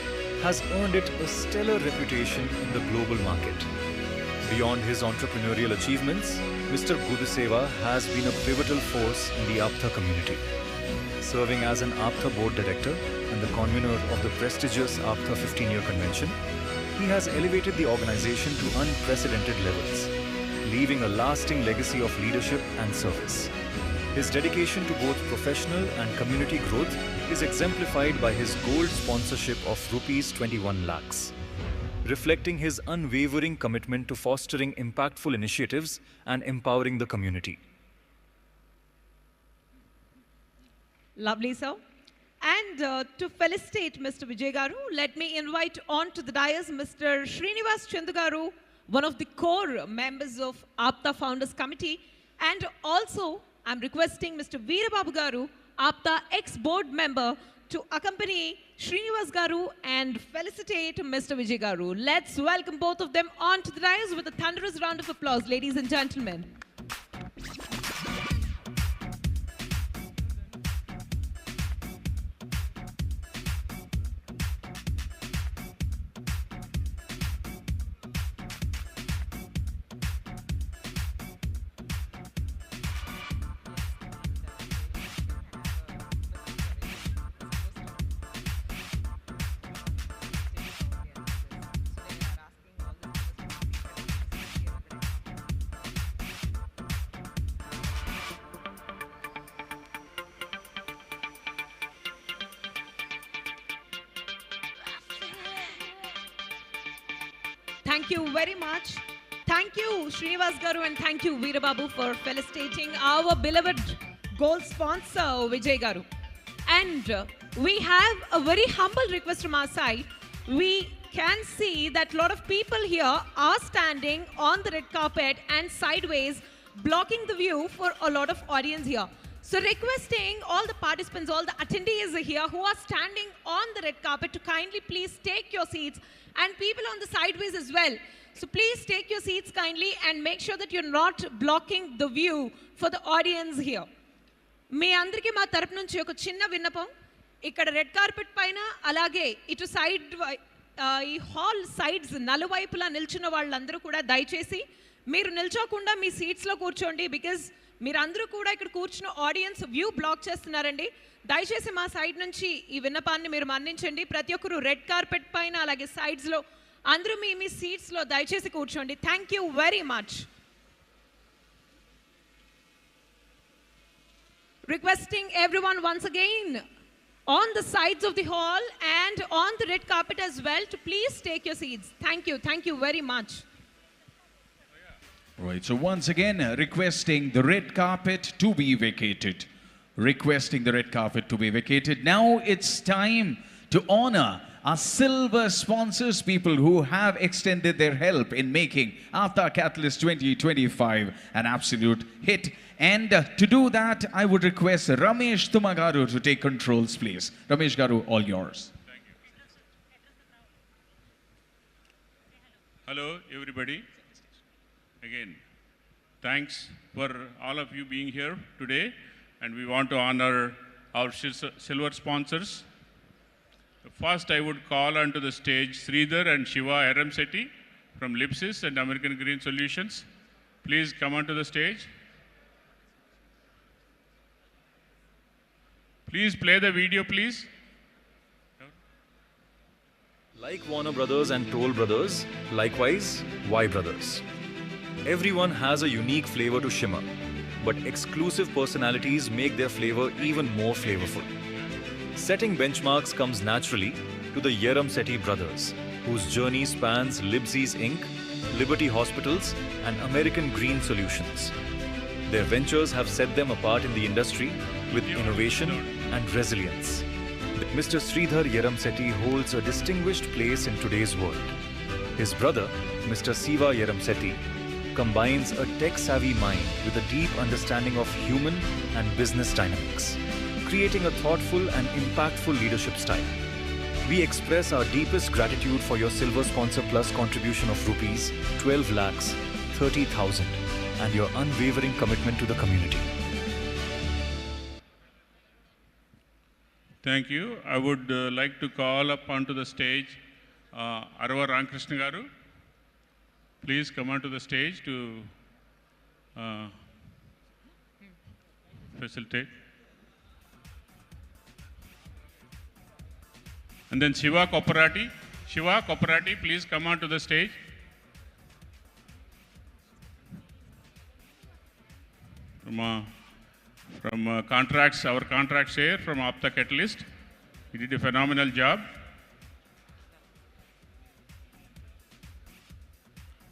has earned it a stellar reputation in the global market. Beyond his entrepreneurial achievements, Mr. Gudiseva has been a pivotal force in the APTA community. Serving as an APTA board director and the convener of the prestigious APTA 15-year convention, he has elevated the organization to unprecedented levels, leaving a lasting legacy of leadership and service. His dedication to both professional and community growth is exemplified by his gold sponsorship of Rs 21 lakhs. reflecting his unwavering commitment to fostering impactful initiatives and empowering the community. Lovely, sir. And to felicitate Mr. Vijay Garu, let me invite on to the dais Mr. Srinivas Chandu Garu, one of the core members of APTA Founders Committee. And also, I'm requesting Mr. Veerababu Garu, APTA ex-board member, to accompany Srinivas Garu and felicitate Mr. Vijay Garu. Let's welcome both of them on to the dais with a thunderous round of applause, ladies and gentlemen. Thank you very much. Thank you, Srinivas Garu, and thank you, Veerababu, for felicitating our beloved gold sponsor, Vijay Garu. And we have a very humble request from our side. We can see that a lot of people here are standing on the red carpet and sideways, blocking the view for a lot of audience here. So requesting all the participants, all the attendees here who are standing on the red carpet to kindly please take your seats, and people on the sideways as well. So please take your seats kindly and make sure that you're not blocking the view for the audience here. మీ అందరికీ మా తరపు నుంచి ఒక చిన్న విన్నపం. ఇక్కడ red carpet పైన అలాగే ఇటు సైడ్ ఈ హాల్ సైడ్స్ నలువైపులా నిల్చున్న వాళ్ళందరూ కూడా దయచేసి మీరు నిల్చోకుండా మీ సీట్స్లో కూర్చోండి. బికాజ్ మీరందరూ కూడా ఇక్కడ కూర్చున్న ఆడియన్స్ వ్యూ బ్లాక్ చేస్తున్నారండి. దయచేసి మా సైడ్ నుంచి ఈ విన్నపాన్ని మీరు మన్నించండి. ప్రతి ఒక్కరు రెడ్ కార్పెట్ పైన అలాగే సైడ్స్లో అందరూ మీ మీ సీట్స్లో దయచేసి కూర్చోండి. Thank you very much. Requesting everyone once again on the sides of the hall and on the red carpet as well to please take your seats. Thank you very much. Right, so once again, requesting the red carpet to be vacated. Requesting the red carpet to be vacated. Now it's time to honor our silver sponsors, people who have extended their help in making APTA Katalyst 2025 an absolute hit. And to do that, I would request Ramesh Tumagaru to take controls, please. Ramesh Garu, all yours. Thank you. Hello, everybody. Again, thanks for all of you being here today. And we want to honor our silver sponsors. First, I would call onto the stage Sridhar and Shiva Eramseti from Lipsis and American Green Solutions. Please come onto the stage. Please play the video, please. Like Warner Brothers and Toll Brothers, likewise, Y Brothers. Everyone has a unique flavor to shimmer, but exclusive personalities make their flavor even more flavorful. Setting benchmarks comes naturally to the Yeramseti brothers, whose journey spans Libsy's Inc., Liberty Hospitals, and American Green Solutions. Their ventures have set them apart in the industry with innovation and resilience. Mr. Sridhar Yeramseti holds a distinguished place in today's world. His brother, Mr. Siva Yeramseti, combines a tech-savvy mind with a deep understanding of human and business dynamics, creating a thoughtful and impactful leadership style. We express our deepest gratitude for your Silver Sponsor Plus contribution of rupees 12,30,000 and your unwavering commitment to the community. Thank you. I would like to call up onto the stage Arava Ramkrishna Garu. Please come onto the stage to facilitate. And then Shiva Kopparati. Shiva Kopparati, please come onto the stage. From contracts, our contract share from APTA Katalyst. He did a phenomenal job.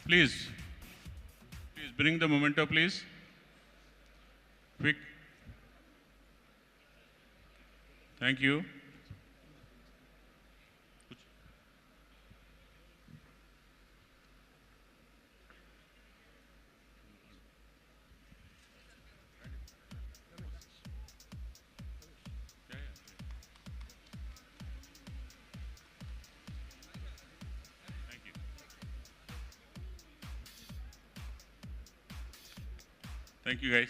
Please bring the memento, please. Quick. Thank you. Thank you, guys.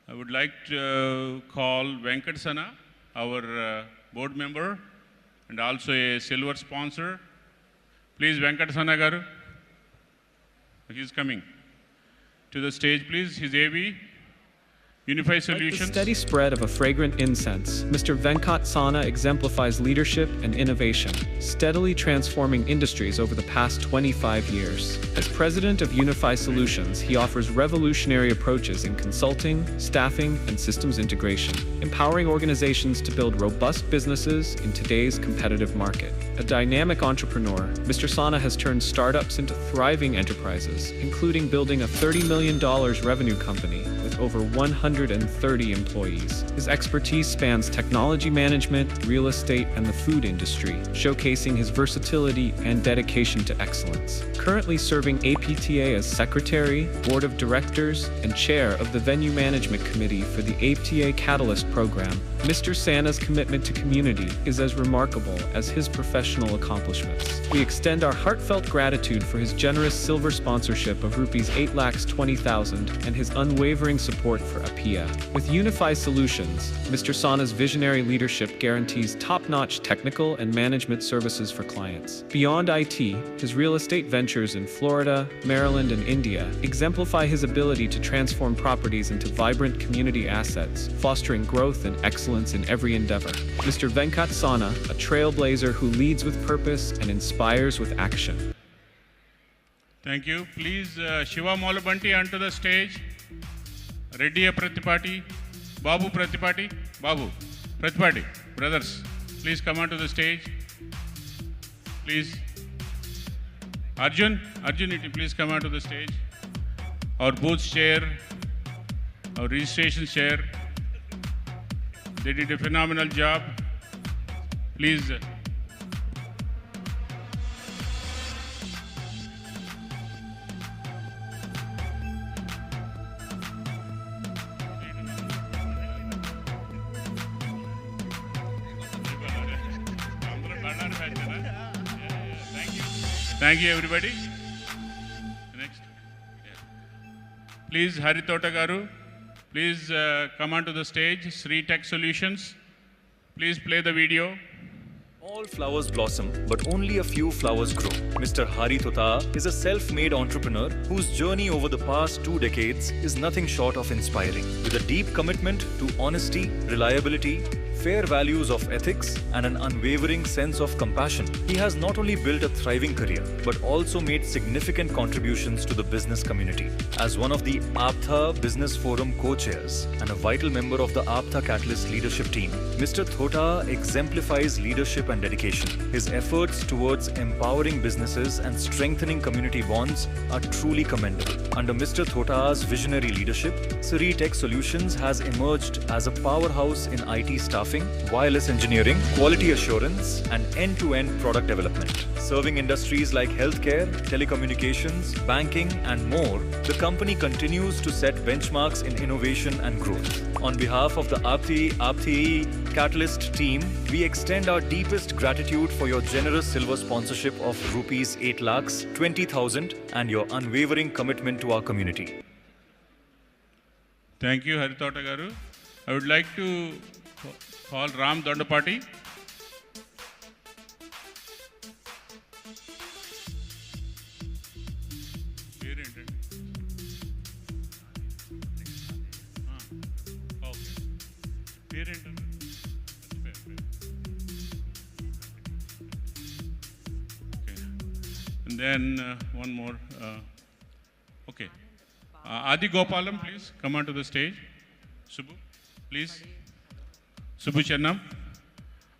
I would like to call Venkat Sana, our board member and also a silver sponsor. Please, Venkat Sana garu. He's coming to the stage, please. His AV, Unify Like the Solutions. steady spread of a fragrant incense, Mr. Venkat Sana exemplifies leadership and innovation, steadily transforming industries over the past 25 years. As president of Unify Solutions, he offers revolutionary approaches in consulting, staffing, and systems integration, empowering organizations to build robust businesses in today's competitive market. A dynamic entrepreneur, Mr. Sana has turned startups into thriving enterprises, including building a $30 million revenue company with over 130 employees. His expertise spans technology management, real estate, and the food industry, showcasing his versatility and dedication to excellence. Currently serving APTA as Secretary, Board of Directors, and Chair of the Venue Management Committee for the APTA Katalyst program, Mr. Sana's commitment to community is as remarkable as his professional accomplishments. We extend our heartfelt gratitude for his generous silver sponsorship of Rs 8,20,000 and his unwavering support for APTA. With Unify Solutions, Mr. Sana's visionary leadership guarantees top-notch technical and management services for clients. Beyond IT, his real estate ventures in Florida, Maryland, and India exemplify his ability to transform properties into vibrant community assets, fostering growth and excellence in every endeavor. Mr. Venkat Sana, a trailblazer who leads with purpose and inspires with action. Thank you. Please, Shiva Molabanti onto the stage. Reddy Pratipati, Babu Pratipati, brothers, please come onto the stage. Please. Arjun, please come onto the stage. Our booth chair, our registration chair, they did a phenomenal job. Please. Thank you, everybody. Next. Yeah. Please, Haritota Garu, please come onto the stage. Sri Tech Solutions, please play the video. All flowers blossom, but only a few flowers grow. Mr. Hari Tota is a self-made entrepreneur whose journey over the past 2 decades is nothing short of inspiring. With a deep commitment to honesty, reliability, fair values of ethics, and an unwavering sense of compassion, he has not only built a thriving career, but also made significant contributions to the business community. As one of the APTA Business Forum co-chairs and a vital member of the APTA Katalyst leadership team, Mr. Thota exemplifies leadership and dedication. His efforts towards empowering businesses and strengthening community bonds are truly commendable. Under Mr. Thota's visionary leadership, Sri Tech Solutions has emerged as a powerhouse in IT staffing, wireless engineering, quality assurance, and end-to-end product development. Serving industries like healthcare, telecommunications, banking, and more, the company continues to set benchmarks in innovation and growth. On behalf of the APTA Katalyst team, we extend our deepest gratitude for your generous silver sponsorship of Rs 8,20,000 and your unwavering commitment to our community. Thank you, Haritota Garu. I would like to call Ram Dandapati. And then one more. Okay. Adi Gopalam, please come onto the stage. Subbu, please. Subbu Chennam.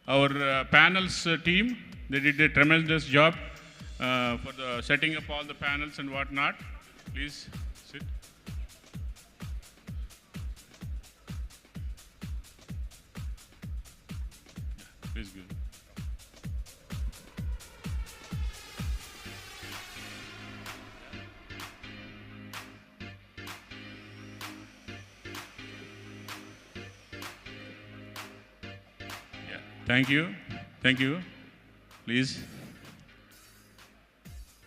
Our panels team, they did a tremendous job. for the setting up all the panels and whatnot. Please sit. Please go. Yeah, thank you. Thank you. Please.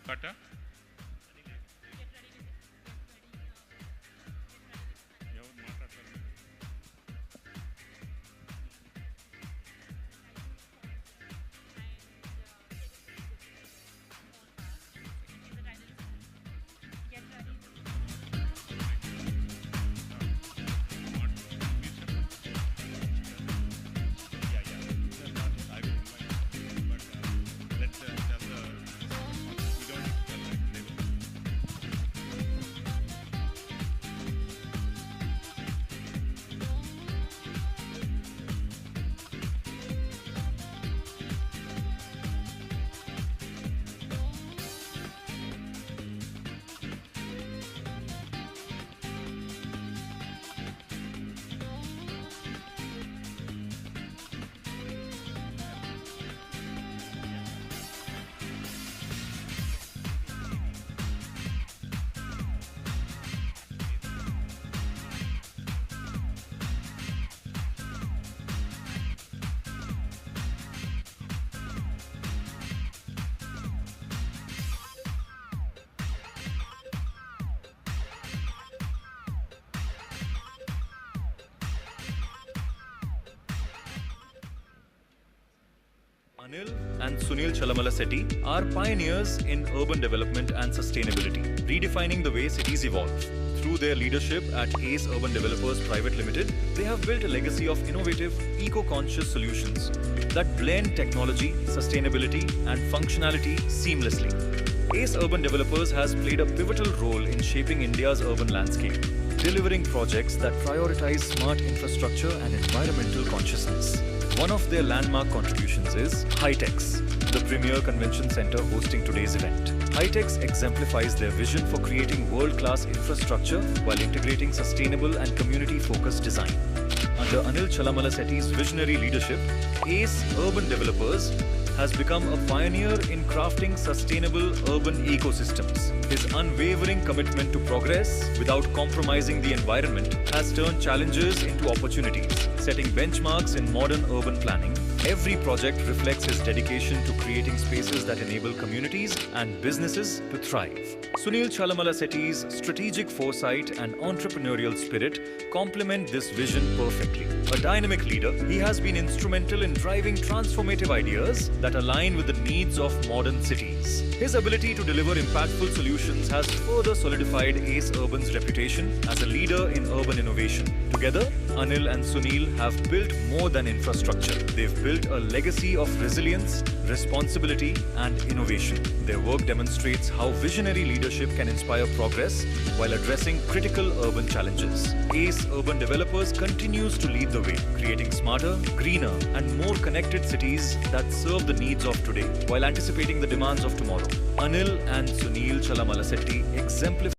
Kata. Anil and Sunil Chalamala are pioneers in urban development and sustainability, redefining the way cities evolve. Through their leadership at ACE Urban Developers Private Limited, they have built a legacy of innovative, eco-conscious solutions that blend technology, sustainability, and functionality seamlessly. ACE Urban Developers has played a pivotal role in shaping India's urban landscape, delivering projects that prioritize smart infrastructure and environmental consciousness. One of their landmark contributions is HITEX, the premier convention center hosting today's event. HITEX exemplifies their vision for creating world-class infrastructure while integrating sustainable and community-focused design. Under Anil Chalamala Setty's visionary leadership, ACE Urban Developers has become a pioneer in crafting sustainable urban ecosystems. His unwavering commitment to progress without compromising the environment has turned challenges into opportunities, setting benchmarks in modern urban planning. Every project reflects his dedication to creating spaces that enable communities and businesses to thrive. Sunil Chalamala Setty's strategic foresight and entrepreneurial spirit complement this vision perfectly. A dynamic leader, he has been instrumental in driving transformative ideas that align with the needs of modern cities. His ability to deliver impactful solutions has further solidified ACE Urban's reputation as a leader in urban innovation. Together, Anil and Sunil have built more than infrastructure. They've built a legacy of resilience, responsibility, and innovation. Their work demonstrates how visionary leadership can inspire progress while addressing critical urban challenges. ACE Urban Developers continues to lead the way, creating smarter, greener, and more connected cities that serve the needs of today while anticipating the demands of tomorrow. Anil and Sunil Chalamala Setty exemplify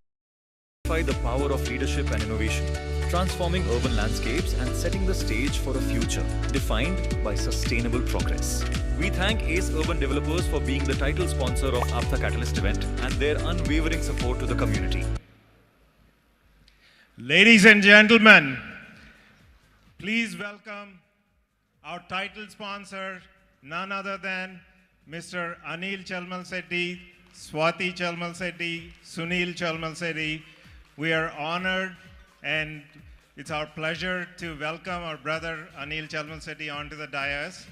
the power of leadership and innovation, transforming urban landscapes and setting the stage for a future defined by sustainable progress. We thank ACE Urban Developers for being the title sponsor of APTA Katalyst event and their unwavering support to the community. Ladies and gentlemen, please welcome our title sponsor, none other than Mr. Anil Chalamala Setty, Swati Chalamala Setty, Sunil Chalamala Setty. We are honored and it's our pleasure to welcome our brother Anil Chalamala Setty onto the dais.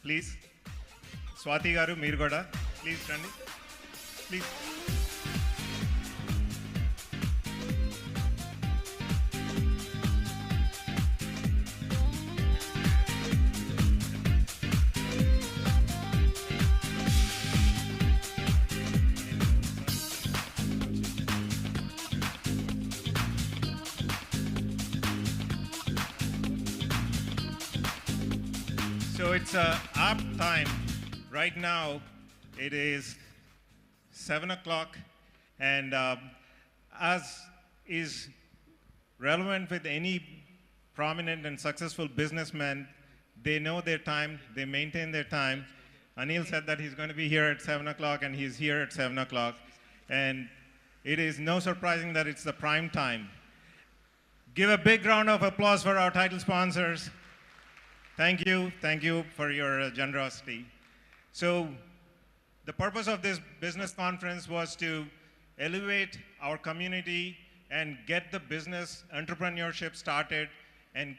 Please, Swati garu, meer kuda, please stand. Please. So it's apt time. Right now, it is 7 o'clock. And as is relevant with any prominent and successful businessman, they know their time, they maintain their time. Anil said that he's going to be here at 7 o'clock, and he's here at 7 o'clock. And it is no surprising that it's the prime time. Give a big round of applause for our title sponsors. Thank you for your generosity. So the purpose of this business conference was to elevate our community and get the business entrepreneurship started and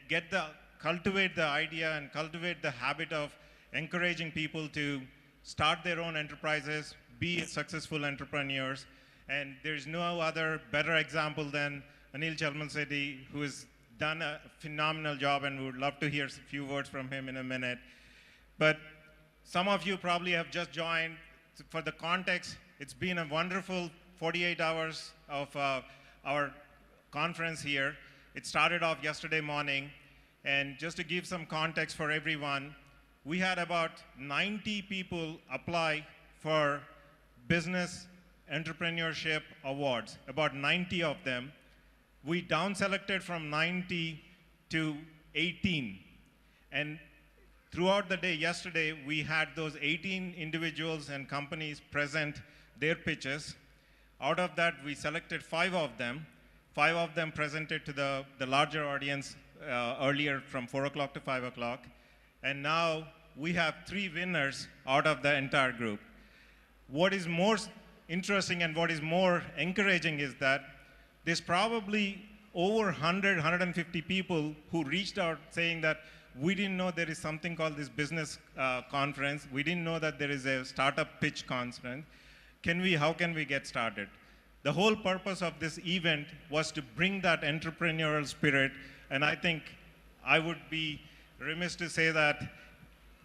cultivate the idea and cultivate the habit of encouraging people to start their own enterprises, be successful entrepreneurs. And there's no other better example than Anil Chalmansetti, who has done a phenomenal job, and we would love to hear a few words from him in a minute. But some of you probably have just joined. For the context, it's been a wonderful 48 hours of our conference here. It started off yesterday morning, and just to give some context for everyone, we had about 90 people apply for business entrepreneurship awards, about 90 of them. We down-selected from 90 to 18. And throughout the day yesterday, we had those 18 individuals and companies present their pitches. Out of that, we selected 5 of them. 5 of them presented to the larger audience earlier from 4 o'clock to 5 o'clock. And now we have 3 winners out of the entire group. What is more interesting and what is more encouraging is that there's probably over 100, 150 people who reached out saying that we didn't know there is something called this business conference. We didn't know that there is a startup pitch conference. How can we get started? The whole purpose of this event was to bring that entrepreneurial spirit, and I think I would be remiss to say that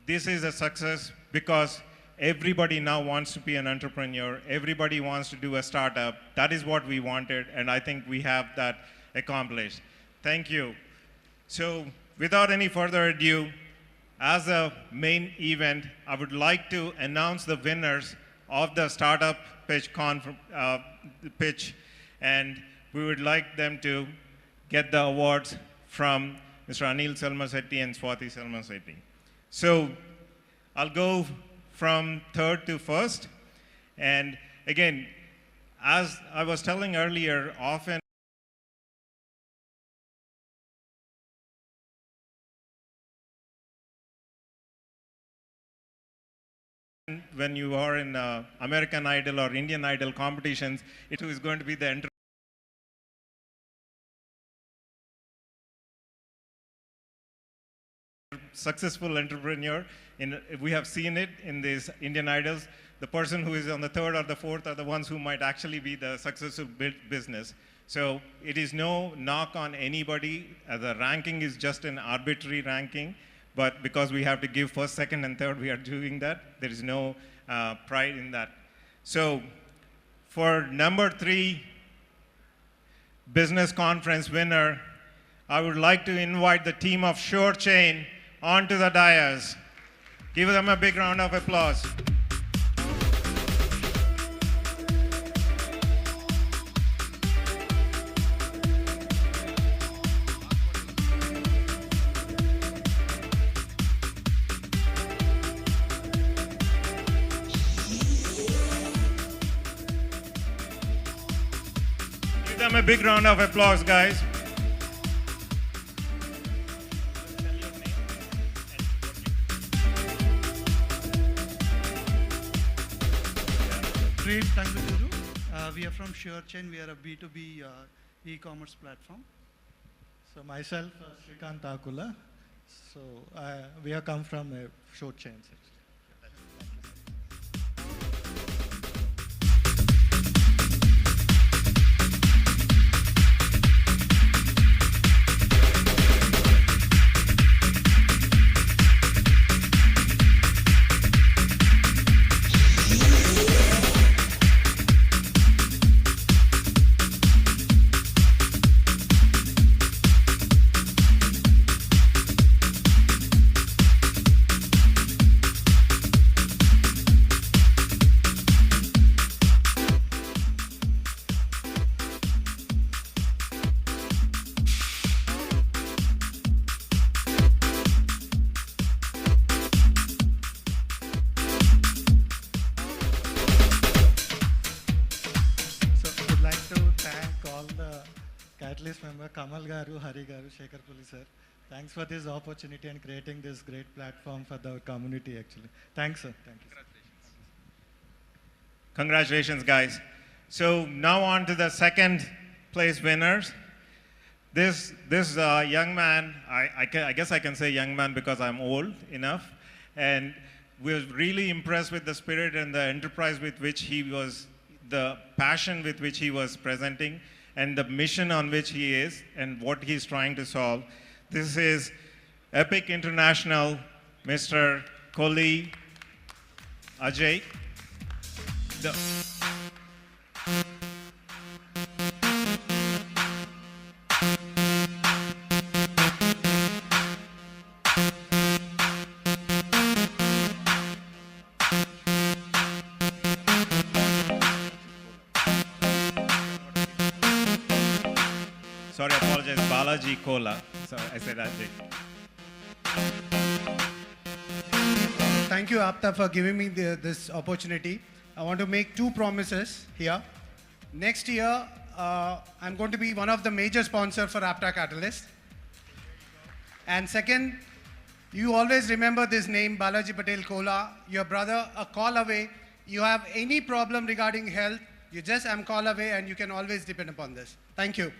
this is a success because everybody now wants to be an entrepreneur. Everybody wants to do a startup. That is what we wanted, and I think we have that accomplished. Thank you. So without any further ado, as a main event, I would like to announce the winners of the startup pitch, and we would like them to get the awards from Mr. Anil Selmasetti and Swati Selmasetti. So I'll go from third to first. And again, as I was telling earlier, often when you are in American Idol or Indian Idol competitions, it is going to be the successful entrepreneur. We have seen it in these Indian Idols. The person who is on the third or the fourth are the ones who might actually be the successful business. So it is no knock on anybody. The ranking is just an arbitrary ranking. But because we have to give first, second, and third, we are doing that. There is no pride in that. So for number 3 business conference winner, I would like to invite the team of Sure Chain onto the dais. Give them a big round of applause. Give them a big round of applause, guys. Great, thank you, Guru. We are from SureChain. We are a B2B e-commerce platform. So myself, Shrikant Akula. So we have come from SureChain. Kamal Garu, Hari Garu, Shekhar Puli sir. Thanks for this opportunity and creating this great platform for the community actually. Thanks sir. Thank you. Congratulations, guys. So now on to the second place winners. This young man, I guess I can say young man because I'm old enough, and we were really impressed with the spirit and the enterprise with which he was, the passion with which he was presenting, and the mission on which he is, and what he's trying to solve. This is Epic International, Mr. Kohli Ajay. Sorry, I apologize. Balaji Kola. Sorry, I said Ajay. Thank you, APTA, for giving me this opportunity. I want to make two promises here. Next year, I'm going to be one of the major sponsors for APTA Katalyst. And second, you always remember this name, Balaji Patel Kola, your brother, a call away. You have any problem regarding health, you just call away and you can always depend upon this. Thank you.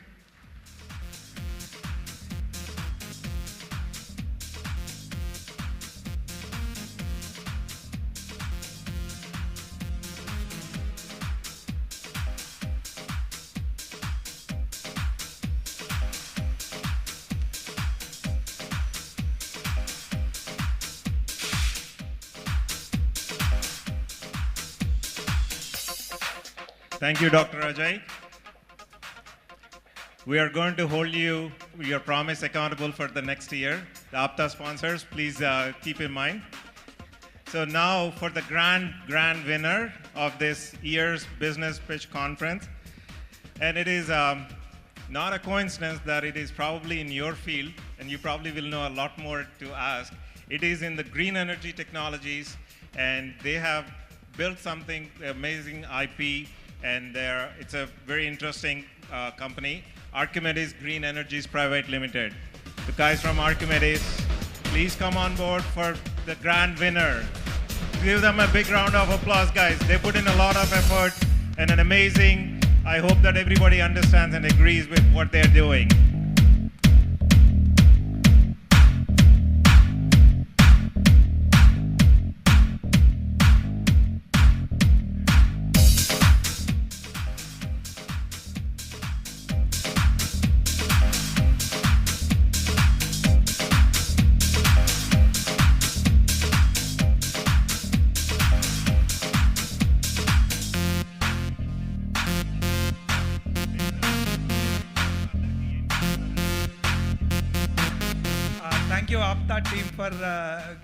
Thank you, Dr. Ajay. We are going to hold you, your promise, accountable for the next year. The APTA sponsors, please keep in mind. So now for the grand winner of this year's Business Pitch Conference. And it is not a coincidence that it is probably in your field, and you probably will know a lot more to ask. It is in the green energy technologies, and they have built something amazing IP, and it's a very interesting company, Archimedes Green Energies Private Limited. The guys from Archimedes, please come on board for the grand winner. Give them a big round of applause, guys. They put in a lot of effort and an amazing, I hope that everybody understands and agrees with what they're doing. Thank you, APTA team, for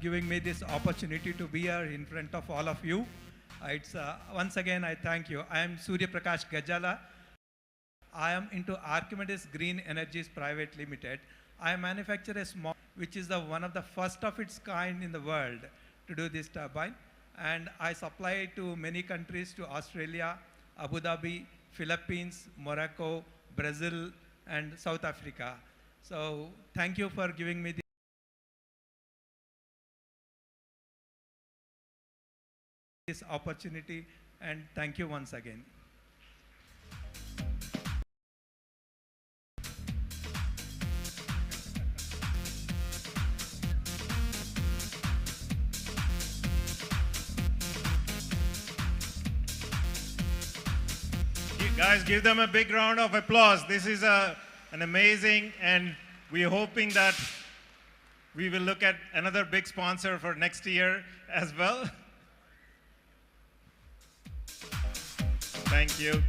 giving me this opportunity to be here in front of all of you. Once again, I thank you. I am Surya Prakash Gajala. I am into Archimedes Green Energies Private Limited. I manufacture a small, which is one of the first of its kind in the world to do this turbine. And I supply to many countries, to Australia, Abu Dhabi, Philippines, Morocco, Brazil, and South Africa. So thank you for giving me this opportunity, and thank you once again. Guys, give them a big round of applause. This is an amazing, and we're hoping that we will look at another big sponsor for next year as well.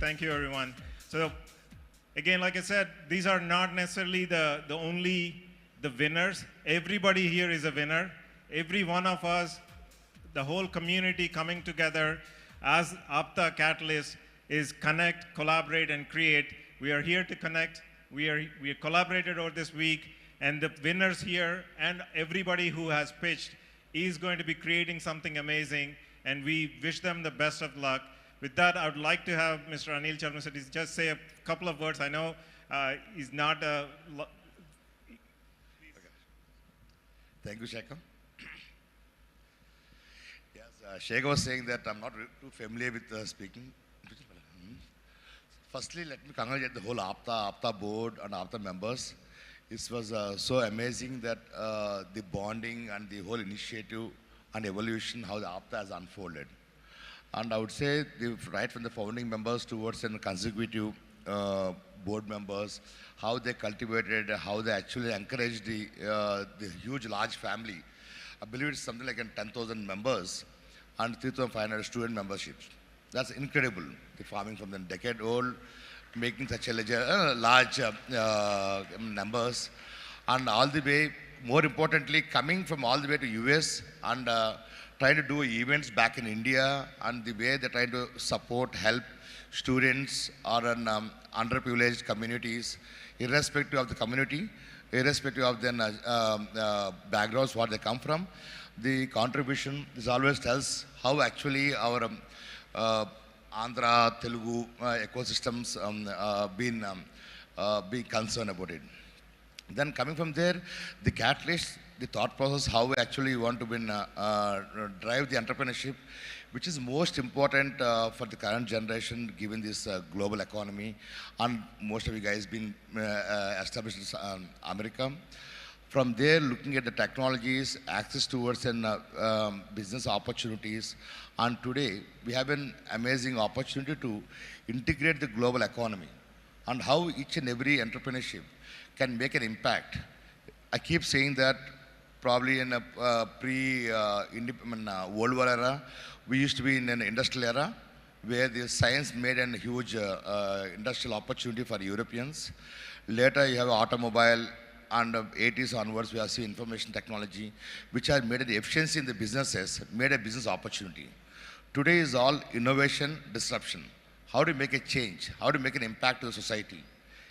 Thank you everyone. So again, like I said, these are not necessarily the only winners. Everybody here is a winner. Every one of us, the whole community coming together as APTA Katalyst is connect, collaborate, and create. We are here to connect. We collaborated over this week, and the winners here and everybody who has pitched is going to be creating something amazing, and we wish them the best of luck. With that, I would like to have Mr. Anil Charmasetti just say a couple of words. I know is not a. Thank you, Shekhar. Yes, Shekhar was saying that I'm not too familiar with speaking. Firstly, let me congratulate the whole APTA board and APTA members. It was so amazing that the bonding and the whole initiative and evolution, how the APTA has unfolded. And I would say, right from the founding members towards the consecutive board members, how they cultivated, how they actually encouraged the huge, large family. I believe it's something like 10,000 members and 3,500 student memberships. That's incredible. The farming from the decade old, making such a large numbers, and all the way, more importantly, coming from all the way to US and trying to do events back in India, and the way they're trying to support, help students or underprivileged communities, irrespective of the community, irrespective of their backgrounds, what they come from. The contribution, this always tells how actually our Andhra, Telugu ecosystems being concerned about it. Then coming from there, the catalyst, the thought process, how we actually want to drive the entrepreneurship, which is most important for the current generation given this global economy, and most of you guys been established in America. From there, looking at the technologies, access towards business opportunities, and today we have an amazing opportunity to integrate the global economy and how each and every entrepreneurship can make an impact. I keep saying that probably in a World War era, we used to be in an industrial era where the science made a huge industrial opportunity for Europeans. Later, you have automobile, and 80s onwards, we have seen information technology, which has made the efficiency in the businesses, made a business opportunity. Today is all innovation, disruption. How to make a change, how to make an impact to the society.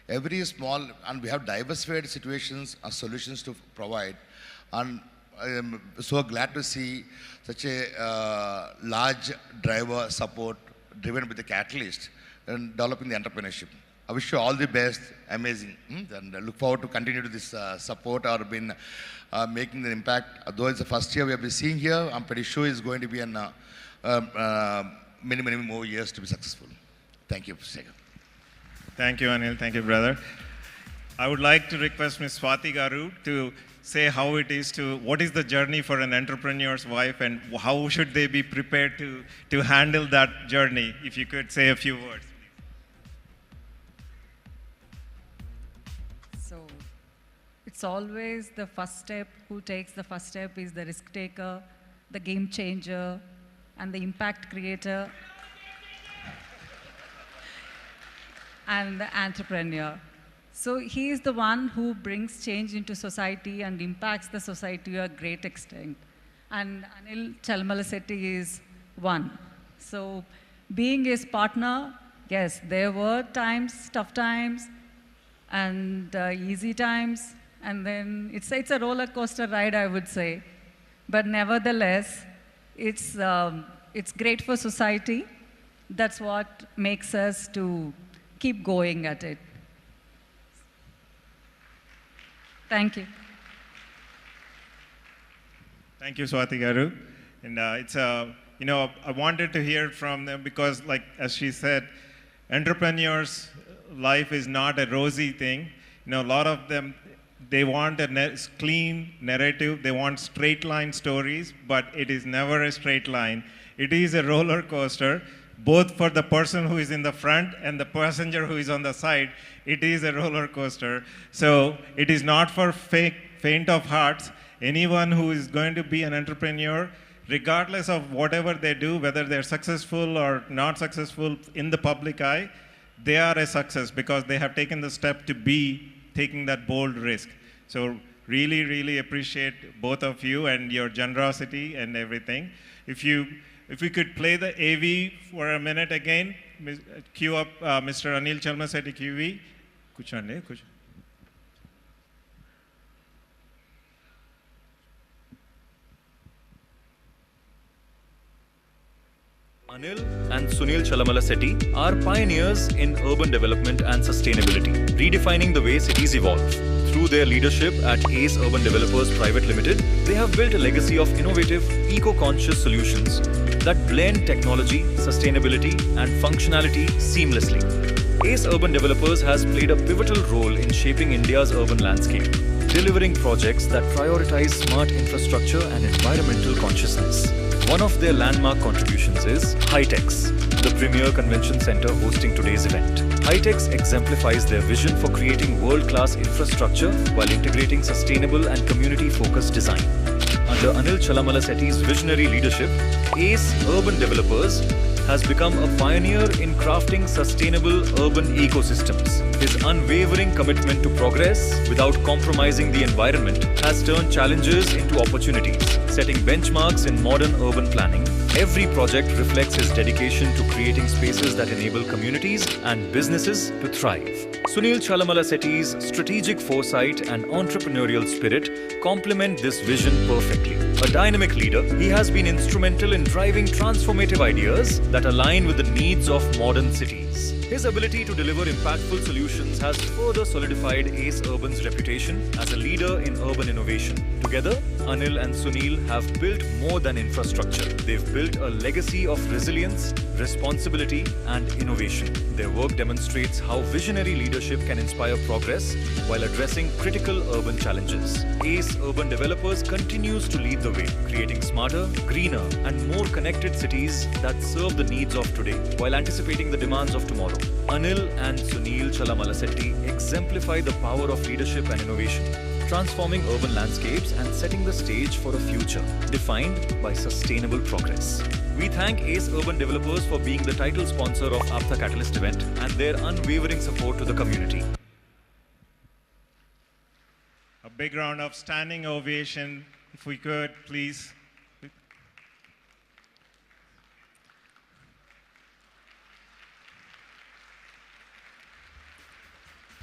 Every small, and we have diversified situations and solutions to provide. And I am so glad to see such a large driver support driven with the catalyst and developing the entrepreneurship. I wish you all the best, amazing, and I look forward to continue to this support or making the impact. Though it's the first year we have been seeing here, I'm pretty sure it's going to be many more years to be successful. Thank you, Sega. Thank you, Anil. Thank you, brother. I would like to request Ms. Swati Garu to say how it is what is the journey for an entrepreneur's wife, and how should they be prepared to handle that journey, if you could say a few words. So, it's always the first step. Who takes the first step is the risk taker, the game changer, and the impact creator, and the entrepreneur. So he is the one who brings change into society and impacts the society to a great extent. And Anil Chalmalasetti is one. So being his partner, yes, there were times, tough times, and easy times, and then it's a roller coaster ride, I would say. But nevertheless, it's great for society. That's what makes us to keep going at it. Thank you. Thank you, Swati Garu. And I wanted to hear from them because, like as she said, entrepreneurs' life is not a rosy thing. A lot of them, they want a clean narrative. They want straight line stories, but it is never a straight line. It is a roller coaster, both for the person who is in the front and the passenger who is on the side. It is a roller coaster. So it is not for faint of hearts. Anyone who is going to be an entrepreneur, regardless of whatever they do, whether they're successful or not successful in the public eye, they are a success because they have taken the step to be taking that bold risk. So really appreciate both of you and your generosity and everything. If we could play the AV for a minute again, cue up Mr. Anil Chalmalasetti QV. Kuchande. Anil and Sunil Chalamala are pioneers in urban development and sustainability, redefining the way cities evolve. Through their leadership at ACE Urban Developers Private Limited, they have built a legacy of innovative, eco-conscious solutions that blend technology, sustainability, and functionality seamlessly. ACE Urban Developers has played a pivotal role in shaping India's urban landscape, delivering projects that prioritize smart infrastructure and environmental consciousness. One of their landmark contributions is HITEX, the premier convention center hosting today's event. HITEX exemplifies their vision for creating world-class infrastructure while integrating sustainable and community-focused design. Under Anil Chalamala Setty's visionary leadership, ACE Urban Developers has become a pioneer in crafting sustainable urban ecosystems. His unwavering commitment to progress without compromising the environment has turned challenges into opportunities, setting benchmarks in modern urban planning. Every project reflects his dedication to creating spaces that enable communities and businesses to thrive. Sunil Chalamala Setty's strategic foresight and entrepreneurial spirit complement this vision perfectly. A dynamic leader, he has been instrumental in driving transformative ideas that align with the needs of modern cities. His ability to deliver impactful solutions has further solidified ACE Urban's reputation as a leader in urban innovation. Together, Anil and Sunil have built more than infrastructure. They've built a legacy of resilience, responsibility, and innovation. Their work demonstrates how visionary leadership can inspire progress while addressing critical urban challenges. ACE Urban Developers continues to lead the way, creating smarter, greener, and more connected cities that serve the needs of today while anticipating the demands of tomorrow. Anil and Sunil Chalamala Setty exemplify the power of leadership and innovation, transforming urban landscapes and setting the stage for a future defined by sustainable progress. We thank ACE Urban Developers for being the title sponsor of APTA Katalyst event and their unwavering support to the community. A big round of standing ovation, if we could, please.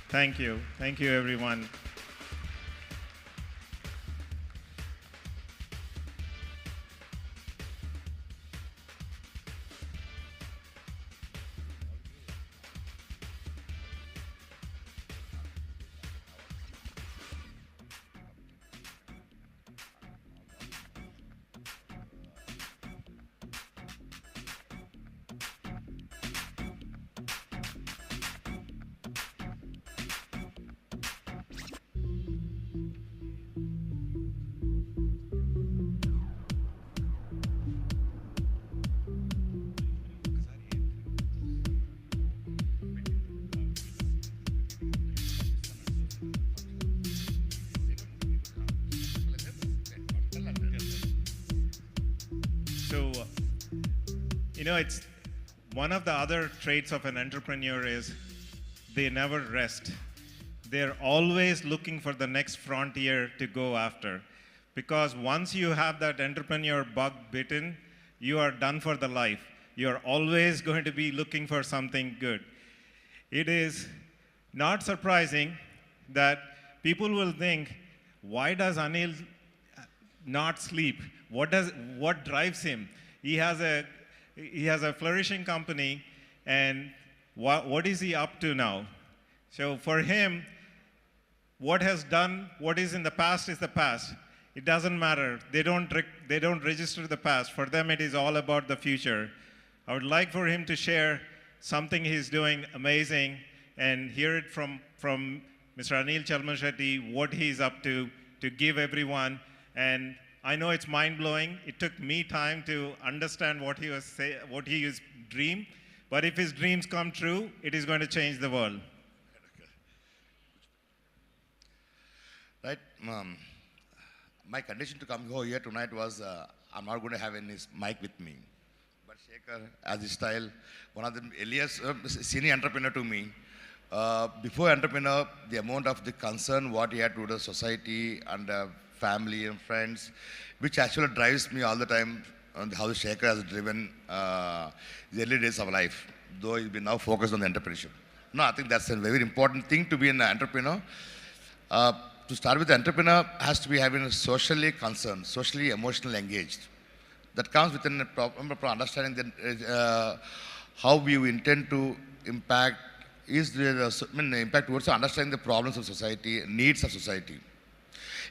Thank you. Thank you, everyone. You know, it's one of the other traits of an entrepreneur is they never rest. They're always looking for the next frontier to go after. Because once you have that entrepreneur bug bitten, you are done for the life. You're always going to be looking for something good. It is not surprising that people will think, why does Anil not sleep? What drives him? He has a flourishing company, and what is he up to now? So for him, what is in the past is the past. It doesn't matter. They don't register the past. For them, it is all about the future. I would like for him to share something he's doing amazing and hear it from Mr. Anil Chalamala Setty, what he's up to give everyone. And I know it's mind-blowing. It took me time to understand what he was dream. But if his dreams come true, it is going to change the world. Right. My condition to come here tonight was I'm not going to have any mic with me. But Shekhar, as his style, one of the earliest senior entrepreneur to me. Before entrepreneur, the amount of the concern what he had to the society and family and friends, which actually drives me all the time on how Shekhar has driven the early days of life, though he's been now focused on the entrepreneurship. No, I think that's a very important thing to be an entrepreneur. To start with, the entrepreneur has to be having a socially concerned, socially emotionally engaged. That comes within a proper understanding that how we intend to impact is the impact towards understanding the problems of society, needs of society.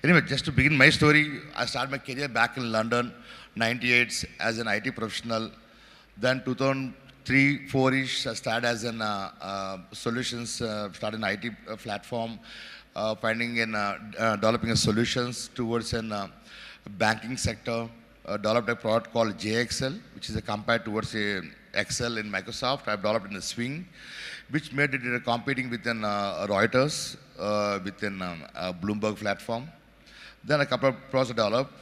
Anyway, just to begin my story, I started my career back in London, 98 as an IT professional. Then 2003, 4-ish, I started as an solutions, started an IT platform, finding and developing solutions towards an banking sector. Developed a product called JXL, which is a compared towards a Excel in Microsoft. I've developed in a Swing, which made it competing within Reuters, within a Bloomberg platform. Then a couple of products developed.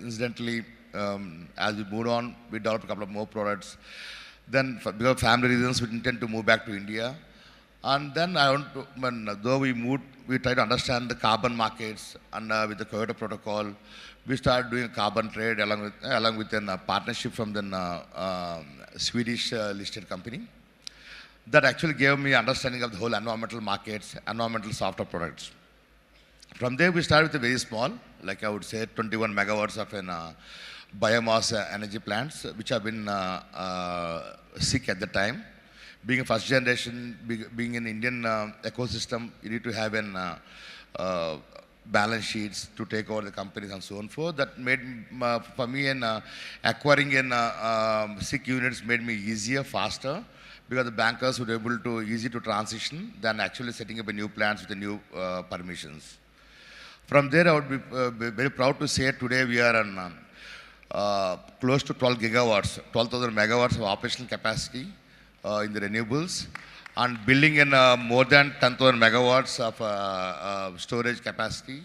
Incidentally, as we moved on, we developed a couple of more products. Then, because of family reasons, we intend to move back to India. And then, though we moved, we tried to understand the carbon markets, and with the Kyoto Protocol, we started doing carbon trade along with a partnership from the Swedish listed company. That actually gave me understanding of the whole environmental markets, environmental software products. From there, we started with a very small, like I would say, 21 megawatts of an biomass energy plants, which have been sick at the time. Being a first generation, being an Indian ecosystem, you need to have an balance sheets to take over the companies and so on forth. That made for me acquiring sick units made me easier, faster, because the bankers would be able to easy to transition than actually setting up a new plants with the new permissions. From there, I would be very proud to say today we are on close to 12 gigawatts, 12,000 megawatts of operational capacity in the renewables, and building in more than 10,000 megawatts of storage capacity,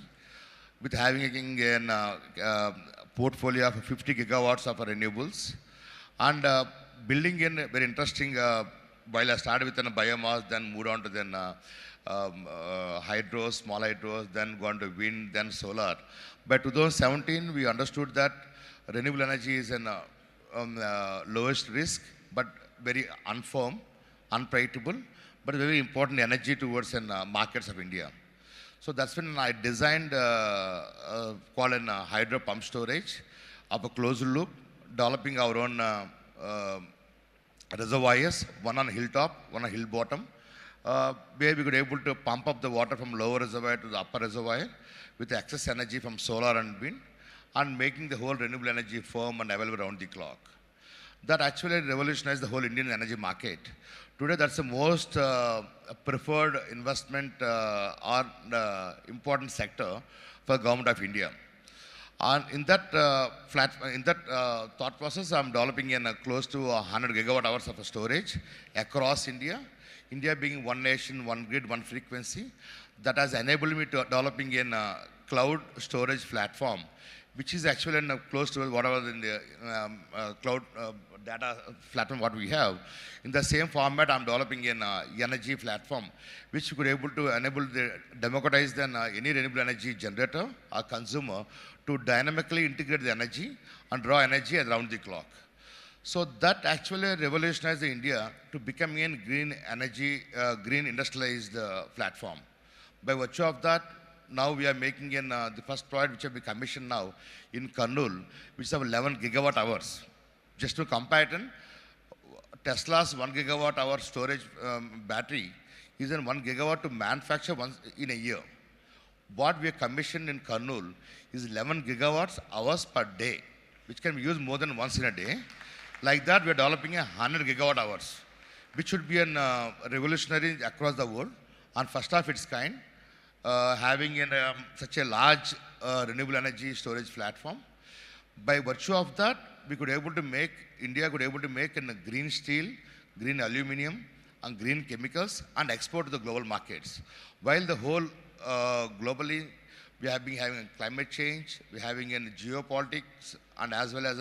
with having a portfolio of 50 gigawatts of renewables, and building in very interesting, while I started with a biomass, then moved on to then hydro, small hydros, then gone to wind, then solar. By 2017, we understood that renewable energy is an lowest risk, but very unfirm, unpredictable, but very important energy towards markets of India. So that's when I designed called a hydro pump storage of a closed loop, developing our own reservoirs, one on hilltop, one on hill bottom, where we could able to pump up the water from lower reservoir to the upper reservoir with excess energy from solar and wind, and making the whole renewable energy firm and available around the clock. That actually revolutionized the whole Indian energy market. Today, that's the most preferred investment or important sector for the government of India. And in that thought process, I'm developing close to 100 gigawatt hours of storage across India. India being one nation, one grid, one frequency, that has enabled me to developing a cloud storage platform, which is actually close to whatever in the cloud data platform what we have. In the same format, I'm developing an energy platform, which could able to enable democratize any renewable energy generator or consumer to dynamically integrate the energy and draw energy around the clock. So that actually revolutionized India to become a green energy, green industrialized platform. By virtue of that, now we are making the first project which will be commissioned now in Kurnool, which is 11 gigawatt hours. Just to compare it, Tesla's 1 gigawatt hour storage battery is 1 gigawatt to manufacture once in a year. What we have commissioned in Kurnool is 11 gigawatts hours per day, which can be used more than once in a day. Like that, we are developing 100 gigawatt hours, which should be revolutionary across the world, and first of its kind, having such a large renewable energy storage platform. By virtue of that, we could able to make, India could able to make green steel, green aluminum, and green chemicals, and export to the global markets. While the whole globally, we have been having climate change, we're having geopolitics, and as well as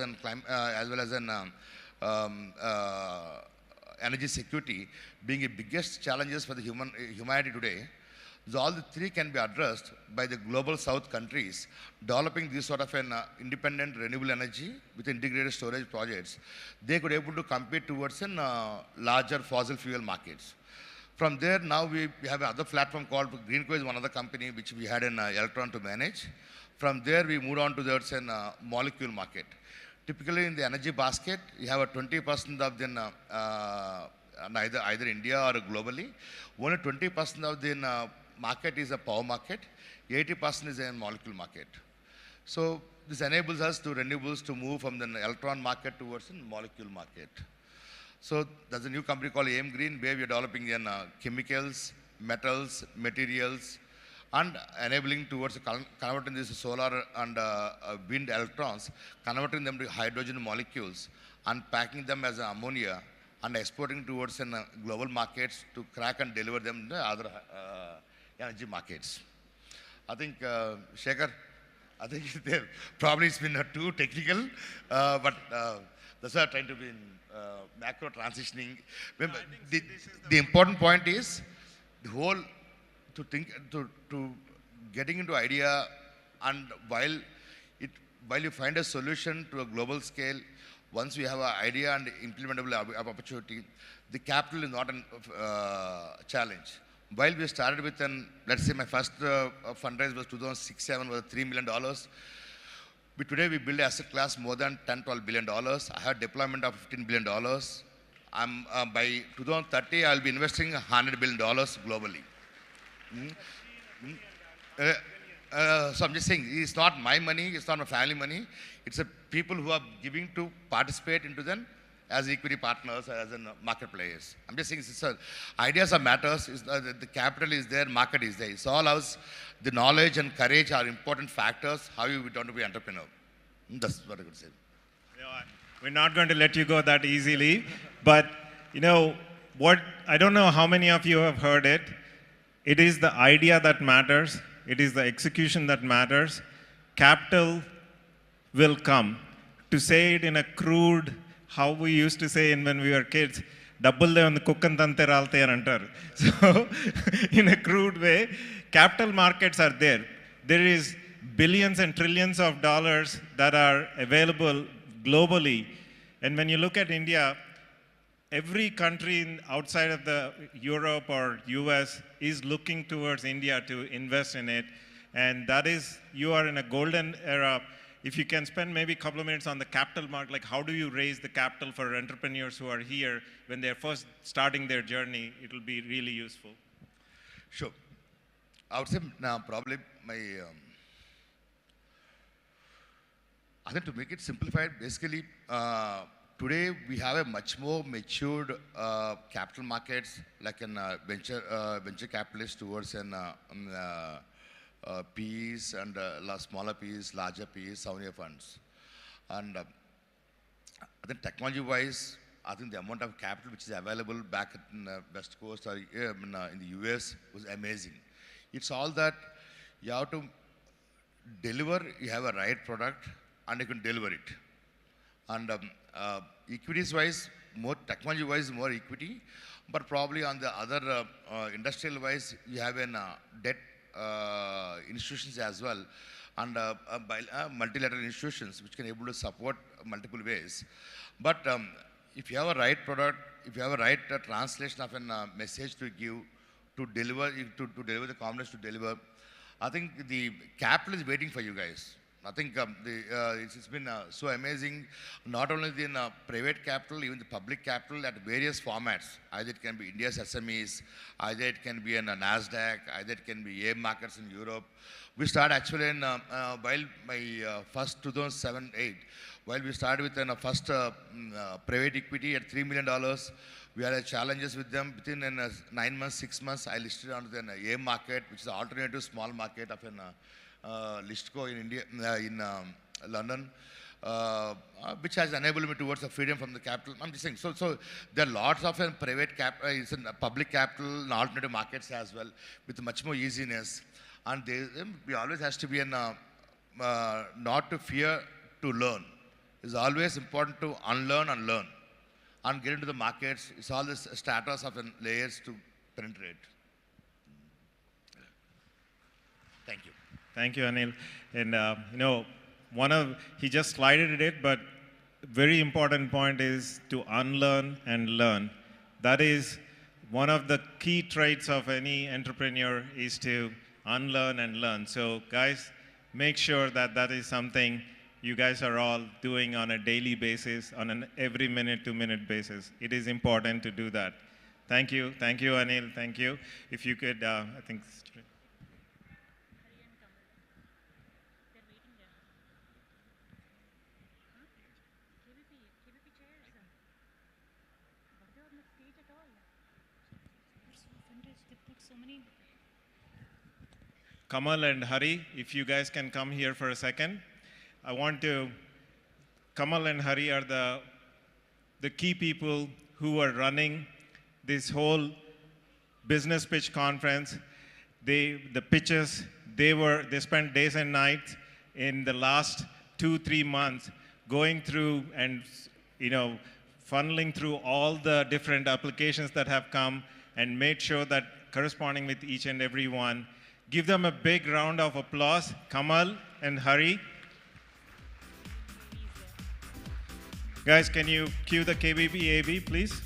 energy security being the biggest challenges for the humanity today. So all the three can be addressed by the global south countries developing this sort of an independent renewable energy with integrated storage projects. They could able to compete towards larger fossil fuel markets. From there, now we have another platform called Greenco is one other company which we had an electron to manage. From there, we moved on to the molecule market. typically in the energy basket, you have a 20% of the either India or globally. Only 20% of the market is a power market. 80% is a molecule market. So this enables us to renewables to move from the electron market towards the molecule market. So there's a new company called AM Green where we are developing chemicals, metals, materials, and enabling towards converting this solar and wind electrons, converting them to hydrogen molecules and packing them as ammonia and exporting towards global markets to crack and deliver them to other energy markets. I think, Shekhar, I think there probably it's been too technical, but that's why I'm trying to be in macro transitioning. Remember, the important point is the whole to getting into idea, and while you find a solution to a global scale, once we have an idea and implementable opportunity, the capital is not a challenge. While we started with let's say my first fundraise was 2006-07 was $3 million. But today we build asset class more than $10-12 billion. I have deployment of $15 billion. By 2030, I'll be investing $100 billion globally. So I'm just saying, it's not my money, it's not my family money. It's a people who are giving to participate into them as equity partners, as in market players. I'm just saying, ideas are matters. The capital is there, market is there. It's all us. The knowledge and courage are important factors. How you want to be entrepreneur. That's what I could say. We're not going to let you go that easily, but I don't know how many of you have heard it. It is the idea that matters. It is the execution that matters. Capital will come. To say it in a crude, how we used to say when we were kids, double on the kukkantante ralte antar. So, in a crude way, capital markets are there. There is billions and trillions of dollars that are available globally. And when you look at India, every country outside of the Europe or US is looking towards India to invest in it. And that is, you are in a golden era. If you can spend maybe a couple of minutes on the capital market, like how do you raise the capital for entrepreneurs who are here when they're first starting their journey, it will be really useful. Sure. I would say now probably I think to make it simplified, basically, today we have a much more matured capital markets, like in venture capitalists towards PEs and smaller PEs, larger PEs, sovereign funds. And I think technology-wise, I think the amount of capital which is available back in West Coast or in the US was amazing. It's all that you have to deliver, you have a right product, and you can deliver it. And equities-wise, more technology-wise, more equity, but probably on the other industrial-wise, you have debt institutions as well, and multilateral institutions which can able to support multiple ways. But if you have a right product, if you have a right translation of a message to give, to deliver the confidence to deliver, I think the capital is waiting for you guys. I think it's been so amazing, not only the private capital, even the public capital at various formats. Either it can be India's SMEs, either it can be in a NASDAQ, either it can be AIM markets in Europe. We started actually in, while my first 2007-08, while we started with first private equity at $3 million, we had challenges with them. Within 9 months, 6 months, I listed onto the AIM market, which is an alternative small market of an Listco in India, in London, which has enabled me towards the freedom from the capital. I'm just saying, so there are lots of private capital, public capital, and alternative markets as well, with much more easiness. And we always has to be not to fear to learn. It's always important to unlearn and learn, and get into the markets. It's all this status of layers to penetrate. Thank you. Thank you, Anil. And he just slided it, but very important point is to unlearn and learn. That is one of the key traits of any entrepreneur, is to unlearn and learn. So guys, make sure that that is something you guys are all doing on a daily basis, on an every minute to minute basis. It is important to do that. Thank you, Anil, thank you. If you could, I think. Kamal and Hari, if you guys can come here for a second. Kamal and Hari are the key people who are running this whole business pitch conference. The pitches, they spent days and nights in the last 2-3 months going through and, funneling through all the different applications that have come and made sure that corresponding with each and every one. Give them a big round of applause, Kamal and Hari. Guys, can you cue the KBBAB, please?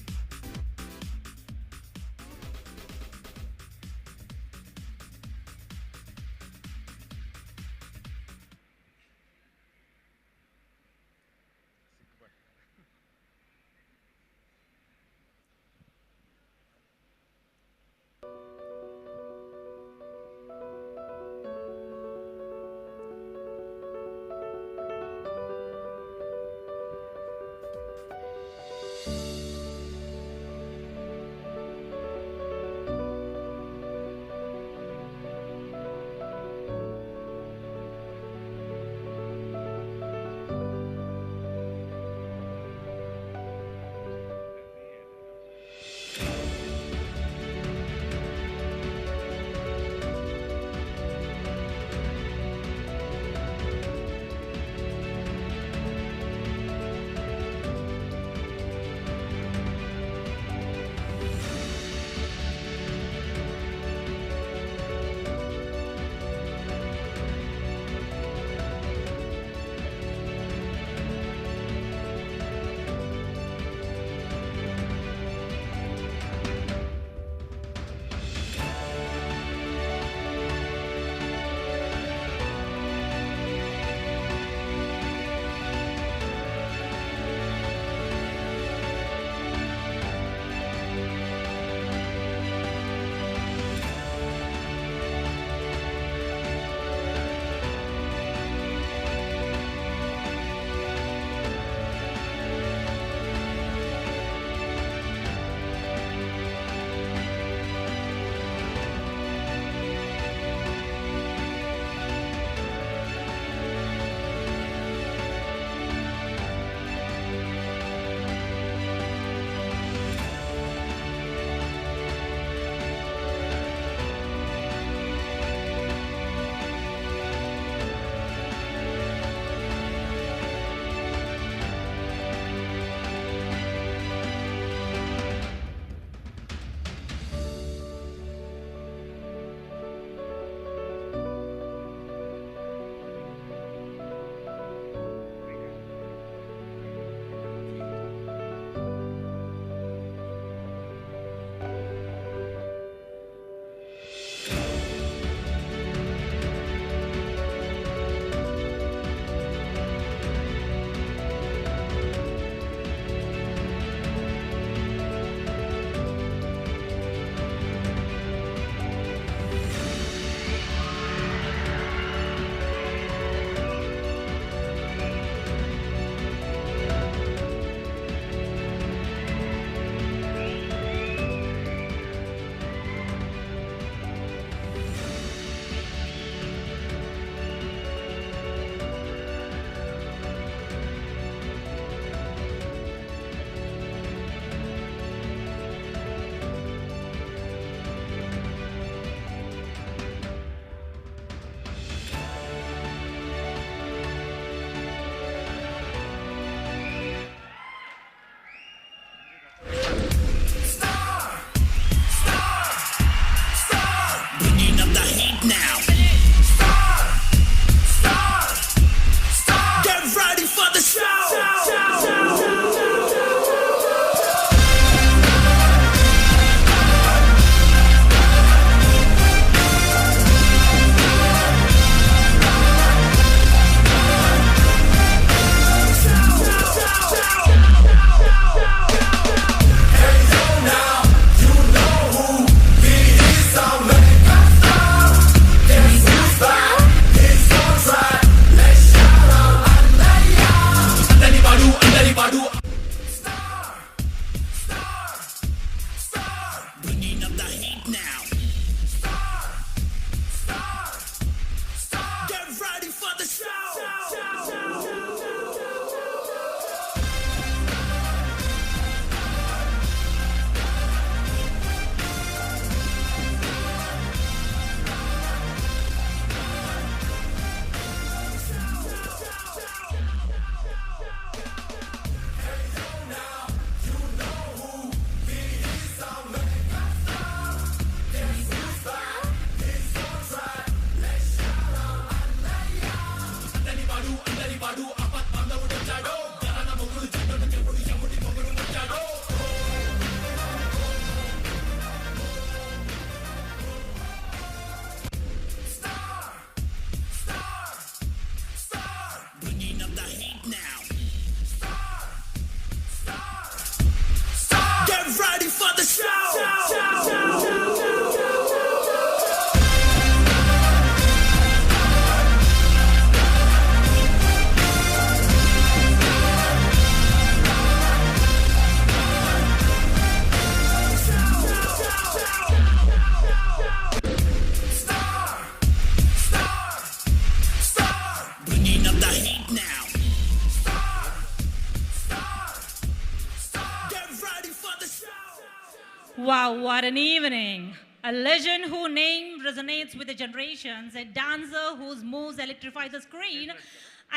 Wow, what an evening. A legend whose name resonates with the generations, a dancer whose moves electrify the screen,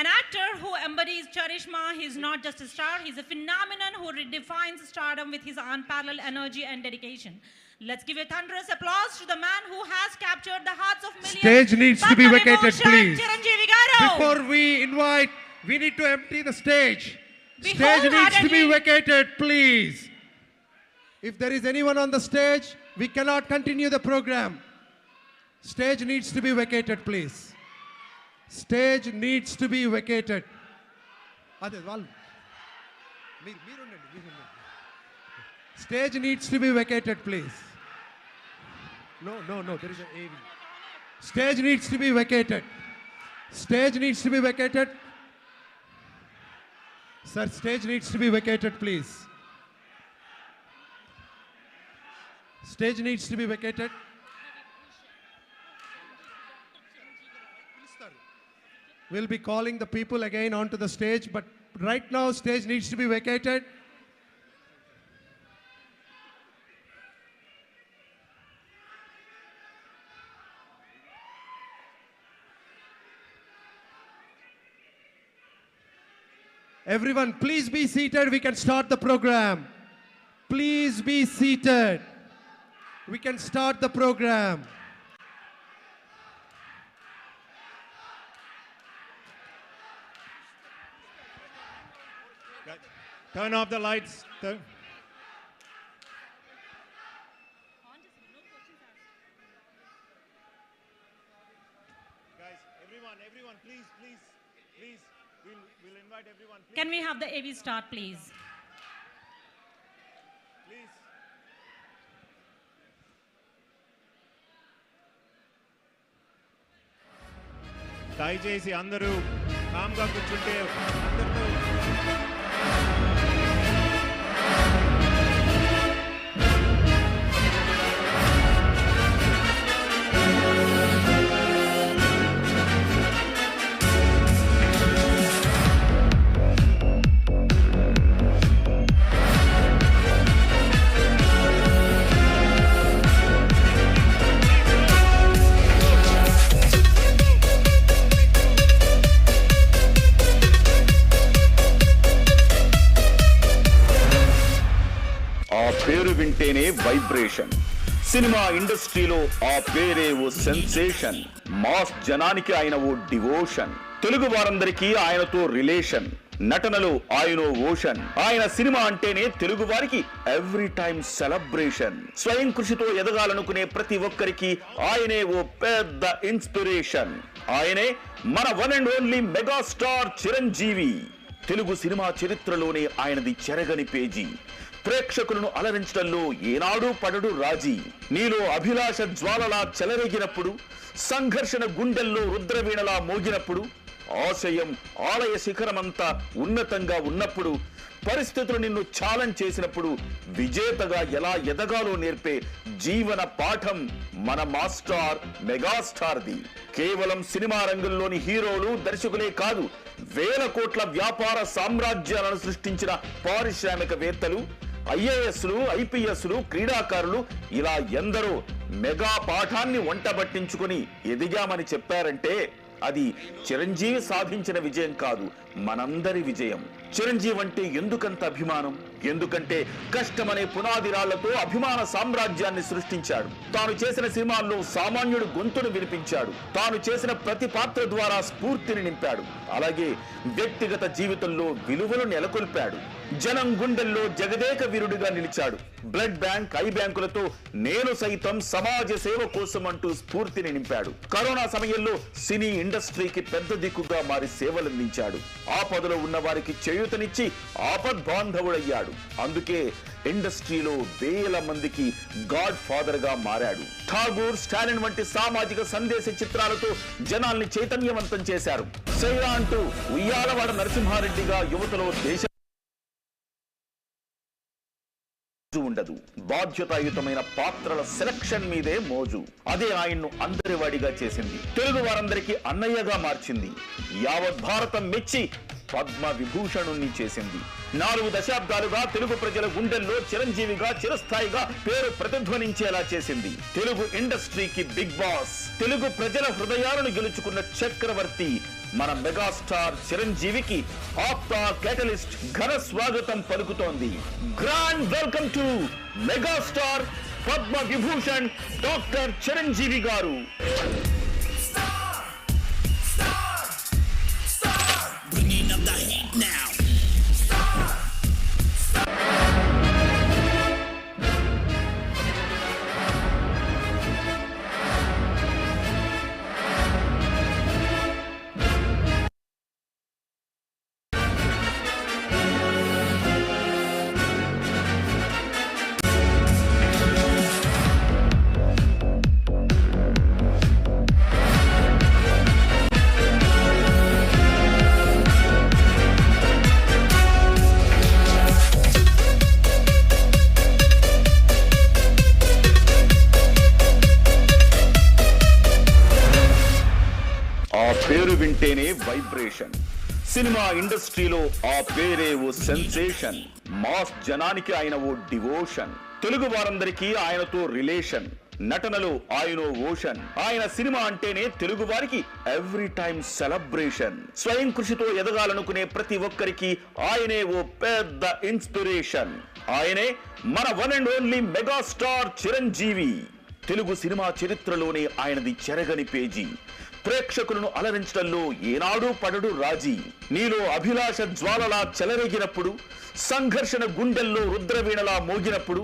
an actor who embodies charisma. He's not just a star, he's a phenomenon who redefines stardom with his unparalleled energy and dedication. Let's give a thunderous applause to the man who has captured the hearts of millions. Stage needs to be vacated, please. Chiranjeevi garu. Before we invite, we need to empty the stage. Stage needs to be vacated, please. If there is anyone on the stage, we cannot continue the program. Stage needs to be vacated, please. Stage needs to be vacated. Stage needs to be vacated, please. No, there is an AV. Stage needs to be vacated. Stage needs to be vacated. Sir, stage needs to be vacated, please. Stage needs to be vacated. We'll be calling the people again onto the stage, but right now stage needs to be vacated. Everyone, please be seated. We can start the program. Please be seated. We can start the program. Turn off the lights. Guys, everyone, please. We'll invite everyone. Please. Can we have the AV start, please? Please. దయచేసి అందరూ కామ్గా కూర్చుంటే అందరితో పేరు వింటేనే vibration. Cinema ఇండస్ట్రీలో ఆ పేరే ఓ సెన్సేషన్. మాస్ జనానికి ఆయన ఓ డివోషన్. తెలుగు వారందరికీ ఆయనతో రిలేషన్. నటనలో ఆయనో ఓషన్. ఆయన సినిమా అంటేనే తెలుగు వారికి ఎవ్రీ టైం సెలబ్రేషన్. స్వయం కృషితో ఎదగాలనుకునే ప్రతి ఒక్కరికి ఆయనే ఓ పెద్ద ఇన్స్పిరేషన్. ఆయనే మన one and only megastar Chiranjeevi. Telugu cinema చరిత్రలోనే ఆయనది చెరగని పేజీ. ప్రేక్షకులను అలరించడంలో ఏనాడు పడడు రాజీ. నీలో అభిలాష జ్వాలలా చెలరేగినప్పుడు, సంఘర్షణ గుండెల్లో రుద్రవీణలా మోగినప్పుడు, ఆశయం ఆలయ శిఖరమంతా ఉన్నతంగా ఉన్నప్పుడు, పరిస్థితులు నిన్ను ఛాలెంజ్ చేసినప్పుడు విజేతగా ఎలా ఎదగాలో నేర్పే జీవన పాఠం మన మాస్టార్ మెగాస్టార్ది. కేవలం సినిమా రంగంలోని హీరోలు, దర్శకులే కాదు, వేల కోట్ల వ్యాపార సామ్రాజ్యాలను సృష్టించిన పారిశ్రామికవేత్తలు, ఐఏఎస్లు, ఐపీఎస్లు, క్రీడాకారులు ఇలా ఎందరో మెగా పాఠాన్ని వంటబట్టించుకుని ఎదిగామని చెప్పారంటే అది చిరంజీవి సాధించిన విజయం కాదు, మనందరి విజయం. చిరంజీవి అంటే ఎందుకంత అభిమానం? ఎందుకంటే కష్టమనే పునాది రాళ్లతో అభిమాన సామ్రాజ్యాన్ని సృష్టించాడు. తాను చేసిన సినిమాల్లో సామాన్యుడు గొంతును వినిపించాడు. తాను చేసిన ప్రతి పాత్ర ద్వారా స్ఫూర్తిని నింపాడు. అలాగే వ్యక్తిగత జీవితంలో విలువలు నెలకొల్పాడు. జనం గుండెల్లో జగదేక వీరుడిగా నిలిచాడు. బ్లడ్ బ్యాంక్, ఐ బ్యాంకులతో నేను సైతం సమాజ సేవ కోసం అంటూ స్ఫూర్తిని నింపాడు. కరోనా సమయంలో సినీ ఇండస్ట్రీకి పెద్ద దిక్కుగా మారి సేవలందించాడు. ఆపదలో ఉన్న వారికి చేయూతనిచ్చి ఆపద్బాంధవుడయ్యాడు. అందుకే ఇండస్ట్రీలో వేల మందికి గాడ్ ఫాదర్ గా మారాడు. ఠాగూర్, స్టాలిన్ వంటి సామాజిక సందేశ చిత్రాలతో జనాల్ని చైతన్యవంతం చేశారు. సైరా అంటూ ఉయ్యాలవాడ నరసింహారెడ్డిగా యువతలో దేశ ఉండదు. బాధ్యతాయుతమైన పాత్రల సెలక్షన్ మీదే మోజు. అదే ఆయన్ను అందరివాడిగా చేసింది. తెలుగు వారందరికీ అన్నయ్యగా మార్చింది. యావత్ భారతం మెచ్చి పద్మ విభూషణుణ్ణి చేసింది. 4 దశాబ్దాలుగా తెలుగు ప్రజల గుండెల్లో చిరంజీవిగా చిరస్థాయిగా పేరు ప్రతిధ్వనించేలా చేసింది. తెలుగు ఇండస్ట్రీకి బిగ్ బాస్, తెలుగు ప్రజల హృదయాలను గెలుచుకున్న చక్రవర్తి మన మెగాస్టార్ చిరంజీవికి ఆప్తా కేటలిస్ట్ ఘన స్వాగతం పలుకుతోంది. Grand welcome to megastar Padma Vibhushan doctor Chiranjeevi గారు. పేరు వింటేనే వైబ్రేషన్. సినిమా ఇండస్ట్రీలో ఆ పేరే ఓ సెన్సేషన్. మాస్ జనానికి ఆయన ఓ డివోషన్. తెలుగు వారందరికీ ఆయనతో రిలేషన్. నటనలో ఆయనో ఓషన్. ఆయన సినిమా అంటేనే తెలుగు వారికి ఎవ్రీ టైం సెలబ్రేషన్. స్వయం కృషితో ఎదగాలనుకునే ప్రతి ఒక్కరికి ఆయనే ఓ పెద్ద ఇన్స్పిరేషన్. ఆయనే మన one and only megastar Chiranjeevi. Telugu cinema చరిత్రలోనే ఆయనది చెరగని పేజీ. ప్రేక్షకులను అలరించడంలో ఏనాడూ పడడు రాజీ. నీలో అభిలాష జ్వాలలా చెలరేగినప్పుడు, సంఘర్షణ గుండెల్లో రుద్రవీణలా మోగినప్పుడు,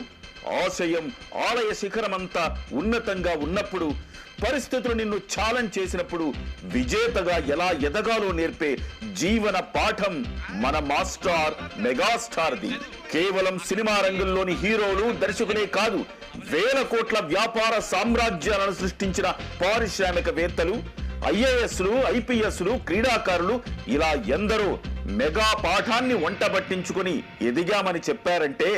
ఆశయం ఆలయ శిఖరమంతా ఉన్నతంగా ఉన్నప్పుడు, పరిస్థితులు నిన్ను ఛాలెంజ్ చేసినప్పుడు విజేతగా ఎలా ఎదగాలో నేర్పే జీవన పాఠం మన మాస్టార్ మెగాస్టార్ది. కేవలం సినిమా రంగంలోని హీరోలు దర్శకులే కాదు, వేల కోట్ల వ్యాపార సామ్రాజ్యాలను సృష్టించిన పారిశ్రామికవేత్తలు, ఐఏఎస్లు, ఐపీఎస్లు, క్రీడాకారులు ఇలా ఎందరో మెగా పాఠాన్ని వంటబట్టించుకుని ఎదిగామని చెప్పారంటే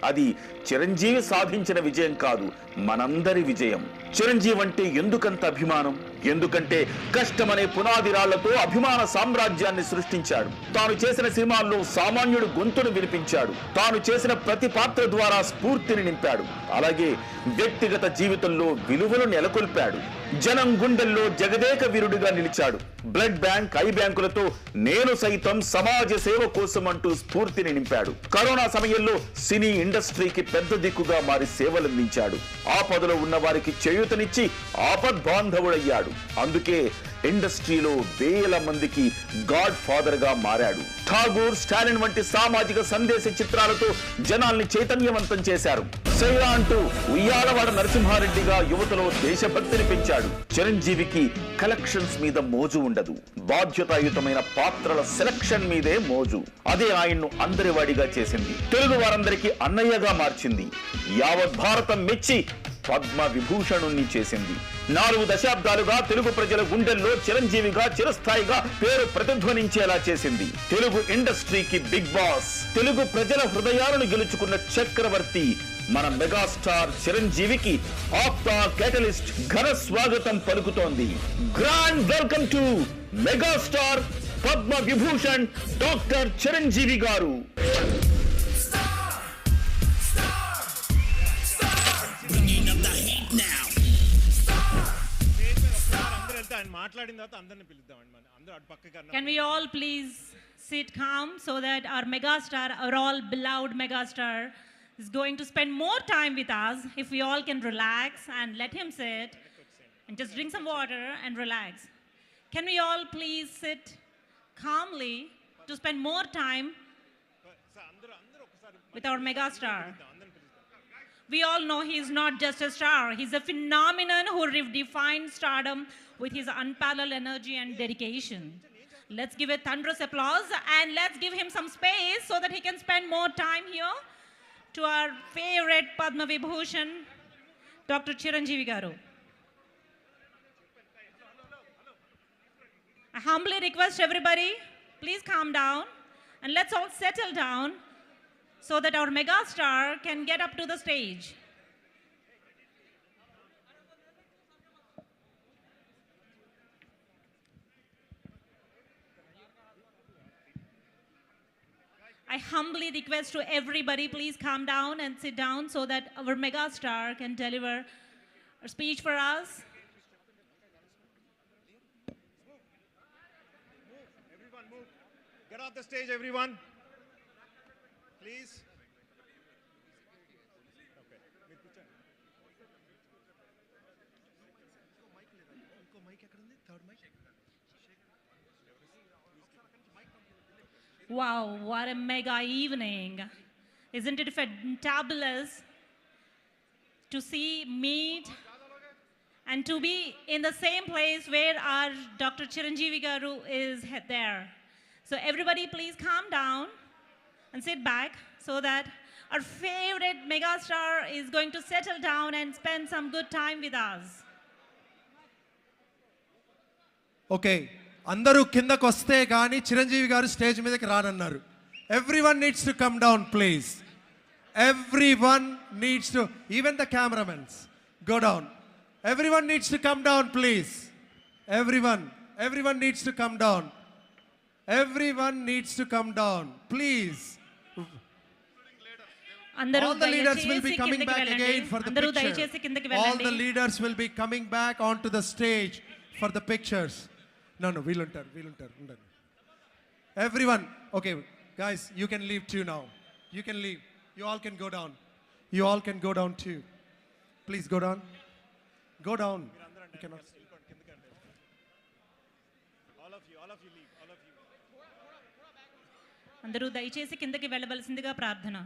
అది చిరంజీవి సాధించిన విజయం కాదు, మనందరి విజయం. చిరంజీవి అంటే ఎందుకంత అభిమానం? ఎందుకంటే కష్టమనే పునాది రాళ్లతో అభిమాన సామ్రాజ్యాన్ని సృష్టించాడు. తాను చేసిన సినిమాల్లో సామాన్యుడు గొంతును వినిపించాడు. తాను చేసిన ప్రతి పాత్ర ద్వారా స్ఫూర్తిని నింపాడు. అలాగే వ్యక్తిగత జీవితంలో విలువలు నెలకొల్పాడు. జనం గుండెల్లో జగదేక వీరుడిగా నిలిచాడు. బ్లడ్ బ్యాంక్, ఐ బ్యాంకులతో నేను సైతం సమాజ సేవ కోసం అంటూ స్ఫూర్తిని నింపాడు. కరోనా సమయంలో సినీ ఇండస్ట్రీకి పెద్ద దిక్కుగా మారి సేవలందించాడు. ఆపదలో ఉన్న వారికి చేయూతనిచ్చి ఆపద్బాంధవుడయ్యాడు. అందుకే ఇండస్ట్రీలో వేల మందికి గాడ్ ఫాదర్ గా మారాడు. ఠాగూర్, స్టాలిన్ వంటి సామాజిక సందేశ చిత్రాలతో జనాల్ని చైతన్యవంతం చేశారు. సైరా అంటూ ఉయ్యాలవాడ నరసింహారెడ్డిగా యువతలో దేశభక్తిని పెంచాడు. చిరంజీవికి కలెక్షన్స్ మీద మోజు ఉండదు, బాధ్యతాయుతమైన పాత్రల సెలక్షన్ మీదే మోజు. అదే ఆయన్ను అందరివాడిగా చేసింది, తెలుగు వారందరికీ అన్నయ్యగా మార్చింది. యావత్ భారతం మెచ్చి పద్మ విభూషణుణ్ణి చేసింది. 4 దశాబ్దాలుగా తెలుగు ప్రజల గుండెల్లో చిరంజీవిగా చిరస్థాయిగా పేరు ప్రతిధ్వనించేలా చేసింది. తెలుగు ఇండస్ట్రీకి బిగ్ బాస్, తెలుగు ప్రజల హృదయాలను గెలుచుకున్న చక్రవర్తి మన మెగాస్టార్ చిరంజీవికి ఆప్తా కేటలిస్ట్ ఘన స్వాగతం పలుకుతోంది. Grand welcome to megastar Padma Vibhushan doctor Chiranjeevi గారు. Can we all please sit calm so that our megastar, our all beloved megastar, is going to spend more time with us. If we all can relax and let him sit and just drink some water and relax. Can we all please sit calmly to spend more time with our megastar? We all know he is not just a star. He's a phenomenon who redefined stardom with his unparalleled energy and dedication. Let's give a thunderous applause and let's give him some space so that he can spend more time here to our favorite Padma Vibhushan, Dr. Chiranjeevi Garu. I humbly request everybody, please calm down and let's all settle down so that our megastar can get up to the stage. I humbly request to everybody, please calm down and sit down so that our megastar can deliver a speech for us. Everyone move. Get off the stage, everyone. Please. Wow, what a mega evening. Isn't it fantabulous to see, meet, and to be in the same place where our Dr. Chiranjeevi Garu is there. So everybody please calm down and sit back so that our favorite megastar is going to settle down and spend some good time with us. Okay. అందరూ కిందకు వస్తే కానీ చిరంజీవి గారు stage మీదకి రానన్నారు. Everyone needs to come down, please. Everyone needs to, even the cameramen, go down. Everyone needs to come down, please. Everyone needs to come down. Everyone needs to come down, please. All the leaders will be coming back again for the picture. All the leaders will be coming back onto the stage for the pictures. No, we'll enter. Everyone, okay, guys, you can leave too now. You can leave. You all can go down. You all can go down too. Please go down. Go down. You cannot. All of you leave. All of you. అందరూ దయచేసి కిందకి వెళ్ళవలసిందిగా ప్రార్థన.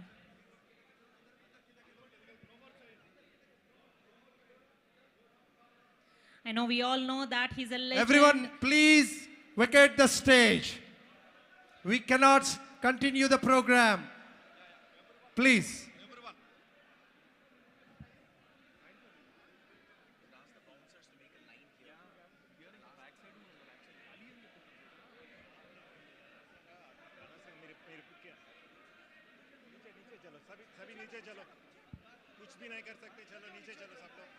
I know we all know that he's a legend. Everyone, please vacate the stage. We cannot continue the program. Please. सभी नीचे चलो. कुछ भी नहीं कर सकते. चलो नीचे चलो सब लोग.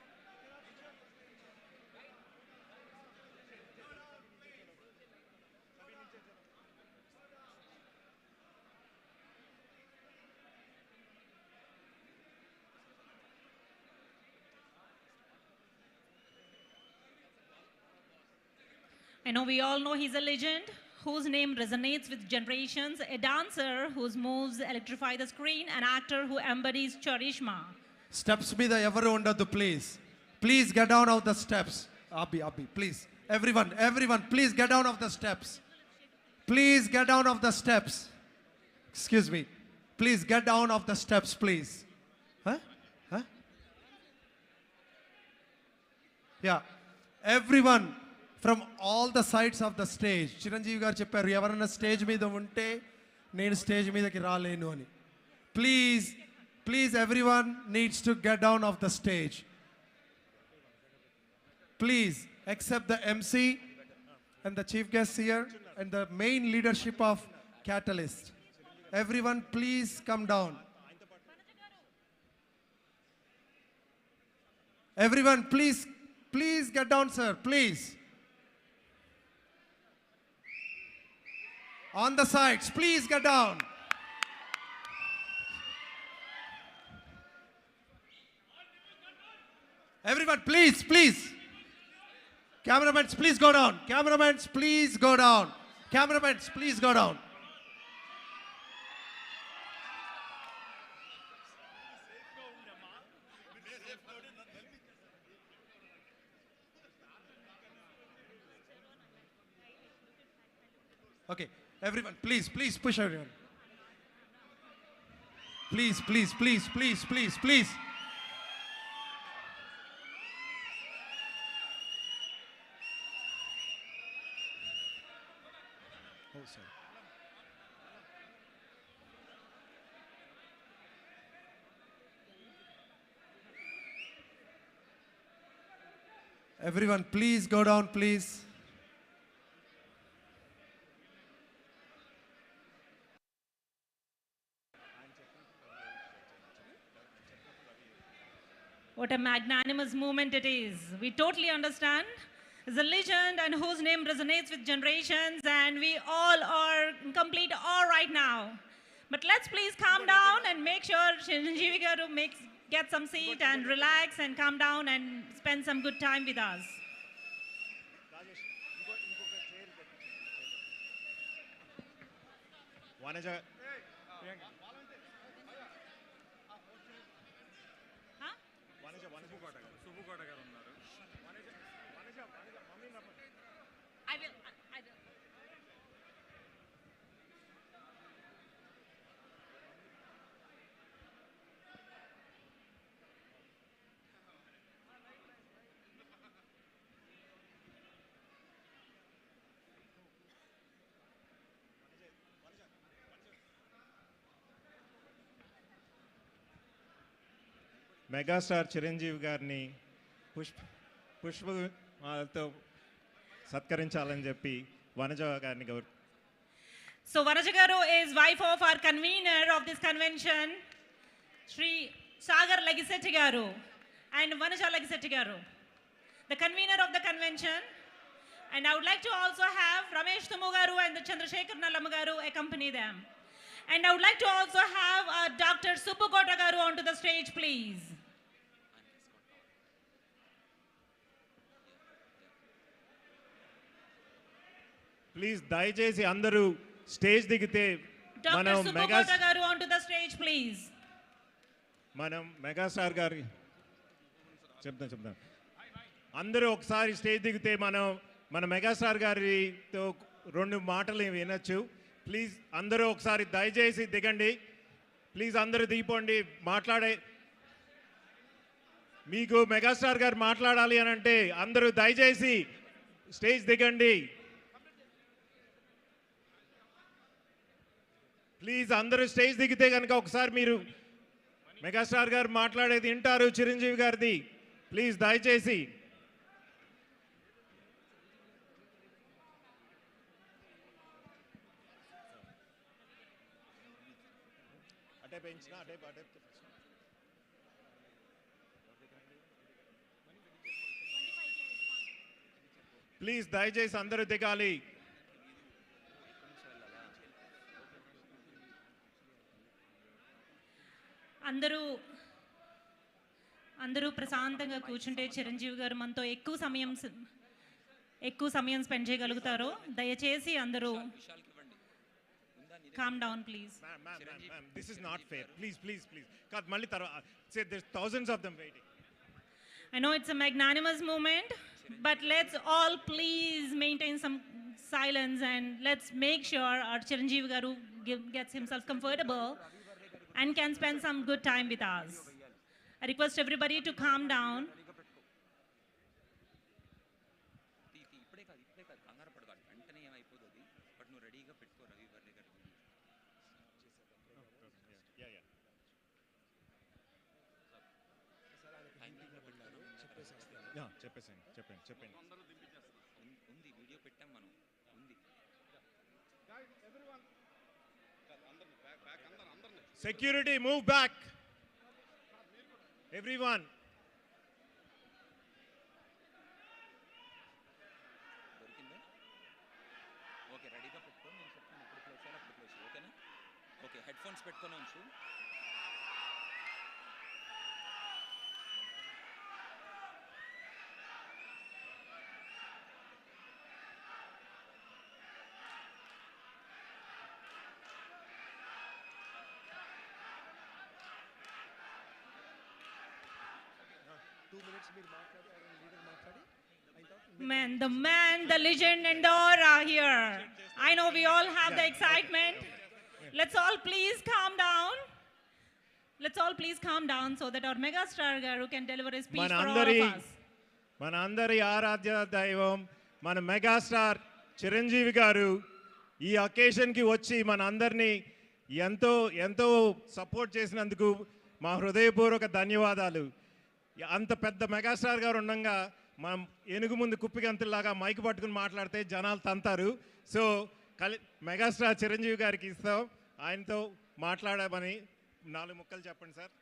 I know we all know he's a legend whose name resonates with generations, a dancer whose moves electrify the screen, an actor who embodies charisma. Steps మీద ఎవరు ఉండొద్దు, please. Please get down of the steps. Abhi, please. Everyone, please get down of the steps. Please get down of the steps. Excuse me. Please get down of the steps, please. Huh? Yeah. Everyone from all the sides of the stage. Chiranjeevi garu chepparu evarana stage meeda unte nenu stage meedaki ralenu ani. Please everyone needs to get down of the stage. Please accept the MC and the chief guests here and the main leadership of Katalyst. Everyone please come down. Everyone please get down, sir, please. On the sides, please get down. Everyone, please. Cameramen, please go down. Cameramen, please go down. Cameramen, please go down. Okay, everyone, please push everyone. Please. Oh, sorry. Everyone, please go down, please. What a magnanimous movement it is. We totally understand. He's a legend and whose name resonates with generations, and we all are in complete awe right now. But let's please calm down and make sure Chiranjeevi garu get some seat and relax and calm down and spend some good time with us. Vanaja. I will. Megastar Chiranjeevi గారిని పుష్పమాలతో సత్కరించాలని చెప్పి వనజ గారిని So Vanaja garu is wife of our convener of this convention, Sri Sagar Legisetti garu and Vanaja Legisetti garu, the convener of the convention. And I would like to also have Ramesh Thumu garu and the Chandrasekhar Nallam garu accompany them. And I would like to also have Dr. Suppukota garu onto the stage, please. Please దయచేసి అందరూ stage దిగితే Dr. Suppukota garu onto the stage, please. మనం megastar గారి చెప్తాం అందరూ ఒకసారి stage దిగితే మన మెగాస్టార్ గారితో 2 మాటలు వినొచ్చు. ప్లీజ్ అందరూ ఒకసారి దయచేసి దిగండి. ప్లీజ్ అందరూ దిగిపోండి. మీకు మెగాస్టార్ గారు మాట్లాడాలి అని అంటే అందరూ దయచేసి స్టేజ్ దిగండి. ప్లీజ్ అందరూ స్టేజ్ దిగితే కనుక ఒకసారి మీరు మెగాస్టార్ గారు మాట్లాడేది వింటారు చిరంజీవి గారిది. ప్లీజ్ దయచేసి ప్లీజ్ దయచేసి అందరూ దిగాలి. అందరూ ప్రశాంతంగా కూర్చుంటే చిరంజీవి గారు మనతో ఎక్కువ సమయం స్పెండ్ చేయగలుగుతారు. దయచేసి అందరూ calm down, please. Ma'am, this is not fair. Please. Malli say there's thousands of them waiting. I know it's a magnanimous moment, but let's all please maintain some silence and let's make sure our Chiranjeevi garu gets himself comfortable and can spend some good time with us. I request everybody to calm down. చెప్పండి. Security, move back. Everyone. Okay, ready ga pettuko nenu cheptanu ippudu place ayala appudu place okay na okay headphones pettukoni unchu. Man, the legend and the aura here. I know we all have the excitement. Let's all please calm down. So that our megastar garu can deliver a speech for all of us. మనందరి ఆరాధ్య దైవం మన megastar Chiranjeevi గారు ఈ అకేషన్కి వచ్చి మన అందరినీ ఎంతో support చేసినందుకు మా హృదయపూర్వక ధన్యవాదాలు. అంత పెద్ద మెగాస్టార్ గారు ఉండగా మనం ఏనుగు ముందు కుప్పిగంతుల్లాగా మైక్ పట్టుకుని మాట్లాడితే జనాలు తంతారు. సో మెగాస్టార్ చిరంజీవి గారికి ఇస్తాం. ఆయనతో మాట్లాడమని 4 ముక్కలు చెప్పండి sir.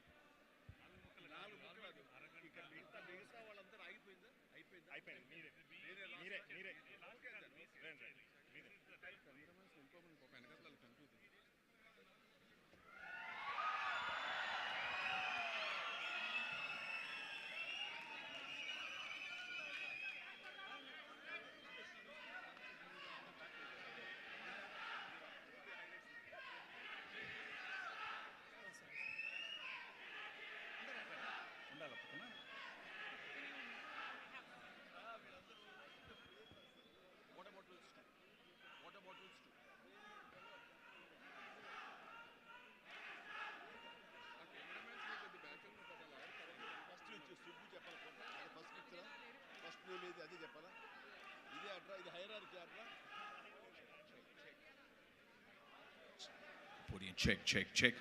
Check.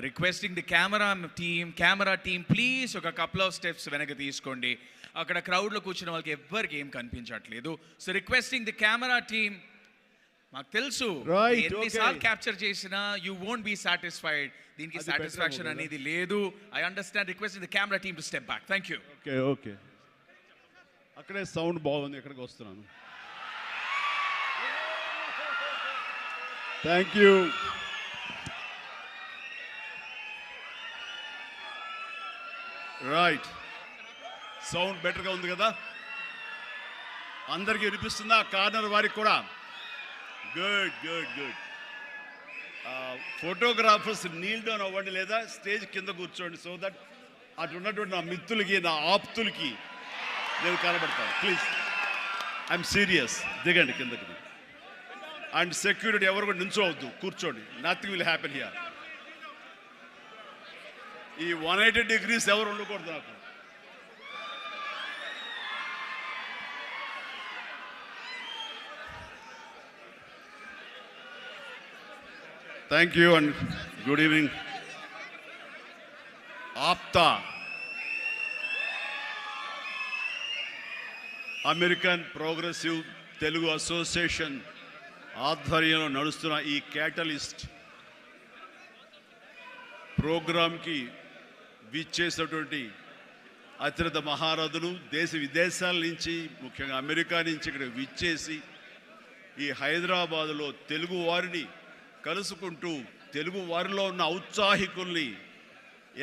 Requesting the camera team, please ఒక couple of steps వెనక తీసుకోండి. అక్కడ క్రౌడ్లో కూర్చున్న వాళ్ళకి ఎవ్వరికి ఏం కనిపించట్లేదు. So requesting the camera team, మాకు తెలుసు ఎన్నిసార్లు క్యాప్చర్ చేసినా యూ వోంట్ బీ సాటిస్ఫైడ్. దీనికి సాటిస్ఫాక్షన్ అనేది లేదు. I understand. Requesting the camera team to step back. Thank you. Okay అక్కడే సౌండ్ బాగుంది, ఎక్కడికి వస్తున్నాను. Thank you. రైట్, సౌండ్ బెటర్గా ఉంది కదా, అందరికీ వినిపిస్తుందా? కార్నర్ వారికి కూడా గుడ్. ఫోటోగ్రాఫర్స్ నీల్ డౌన్ అవ్వండి లేదా స్టేజ్ కింద కూర్చోండి, సో దట్ అటు ఉన్నటువంటి నా మిత్రులకి నా ఆప్తులకి నేను కనబడతాను. Please, I'm serious. దిగండి కిందకి. అండ్ సెక్యూరిటీ ఎవరు కూడా నించోవద్దు, కూర్చోండి. Nothing will happen here. ఈ 180 degrees ఎవరు ఉండకూడదు నాకు. Thank you and good evening. APTA, American progressive Telugu association ఆధ్వర్యంలో నడుస్తున్న ఈ క్యాటలిస్ట్ ప్రోగ్రాంకి విచ్చేసినటువంటి అతిరథ మహారథులు దేశ విదేశాల నుంచి, ముఖ్యంగా అమెరికా నుంచి ఇక్కడ విచ్చేసి ఈ హైదరాబాదులో తెలుగు వారిని కలుసుకుంటూ తెలుగు వారిలో ఉన్న ఔత్సాహికుల్ని,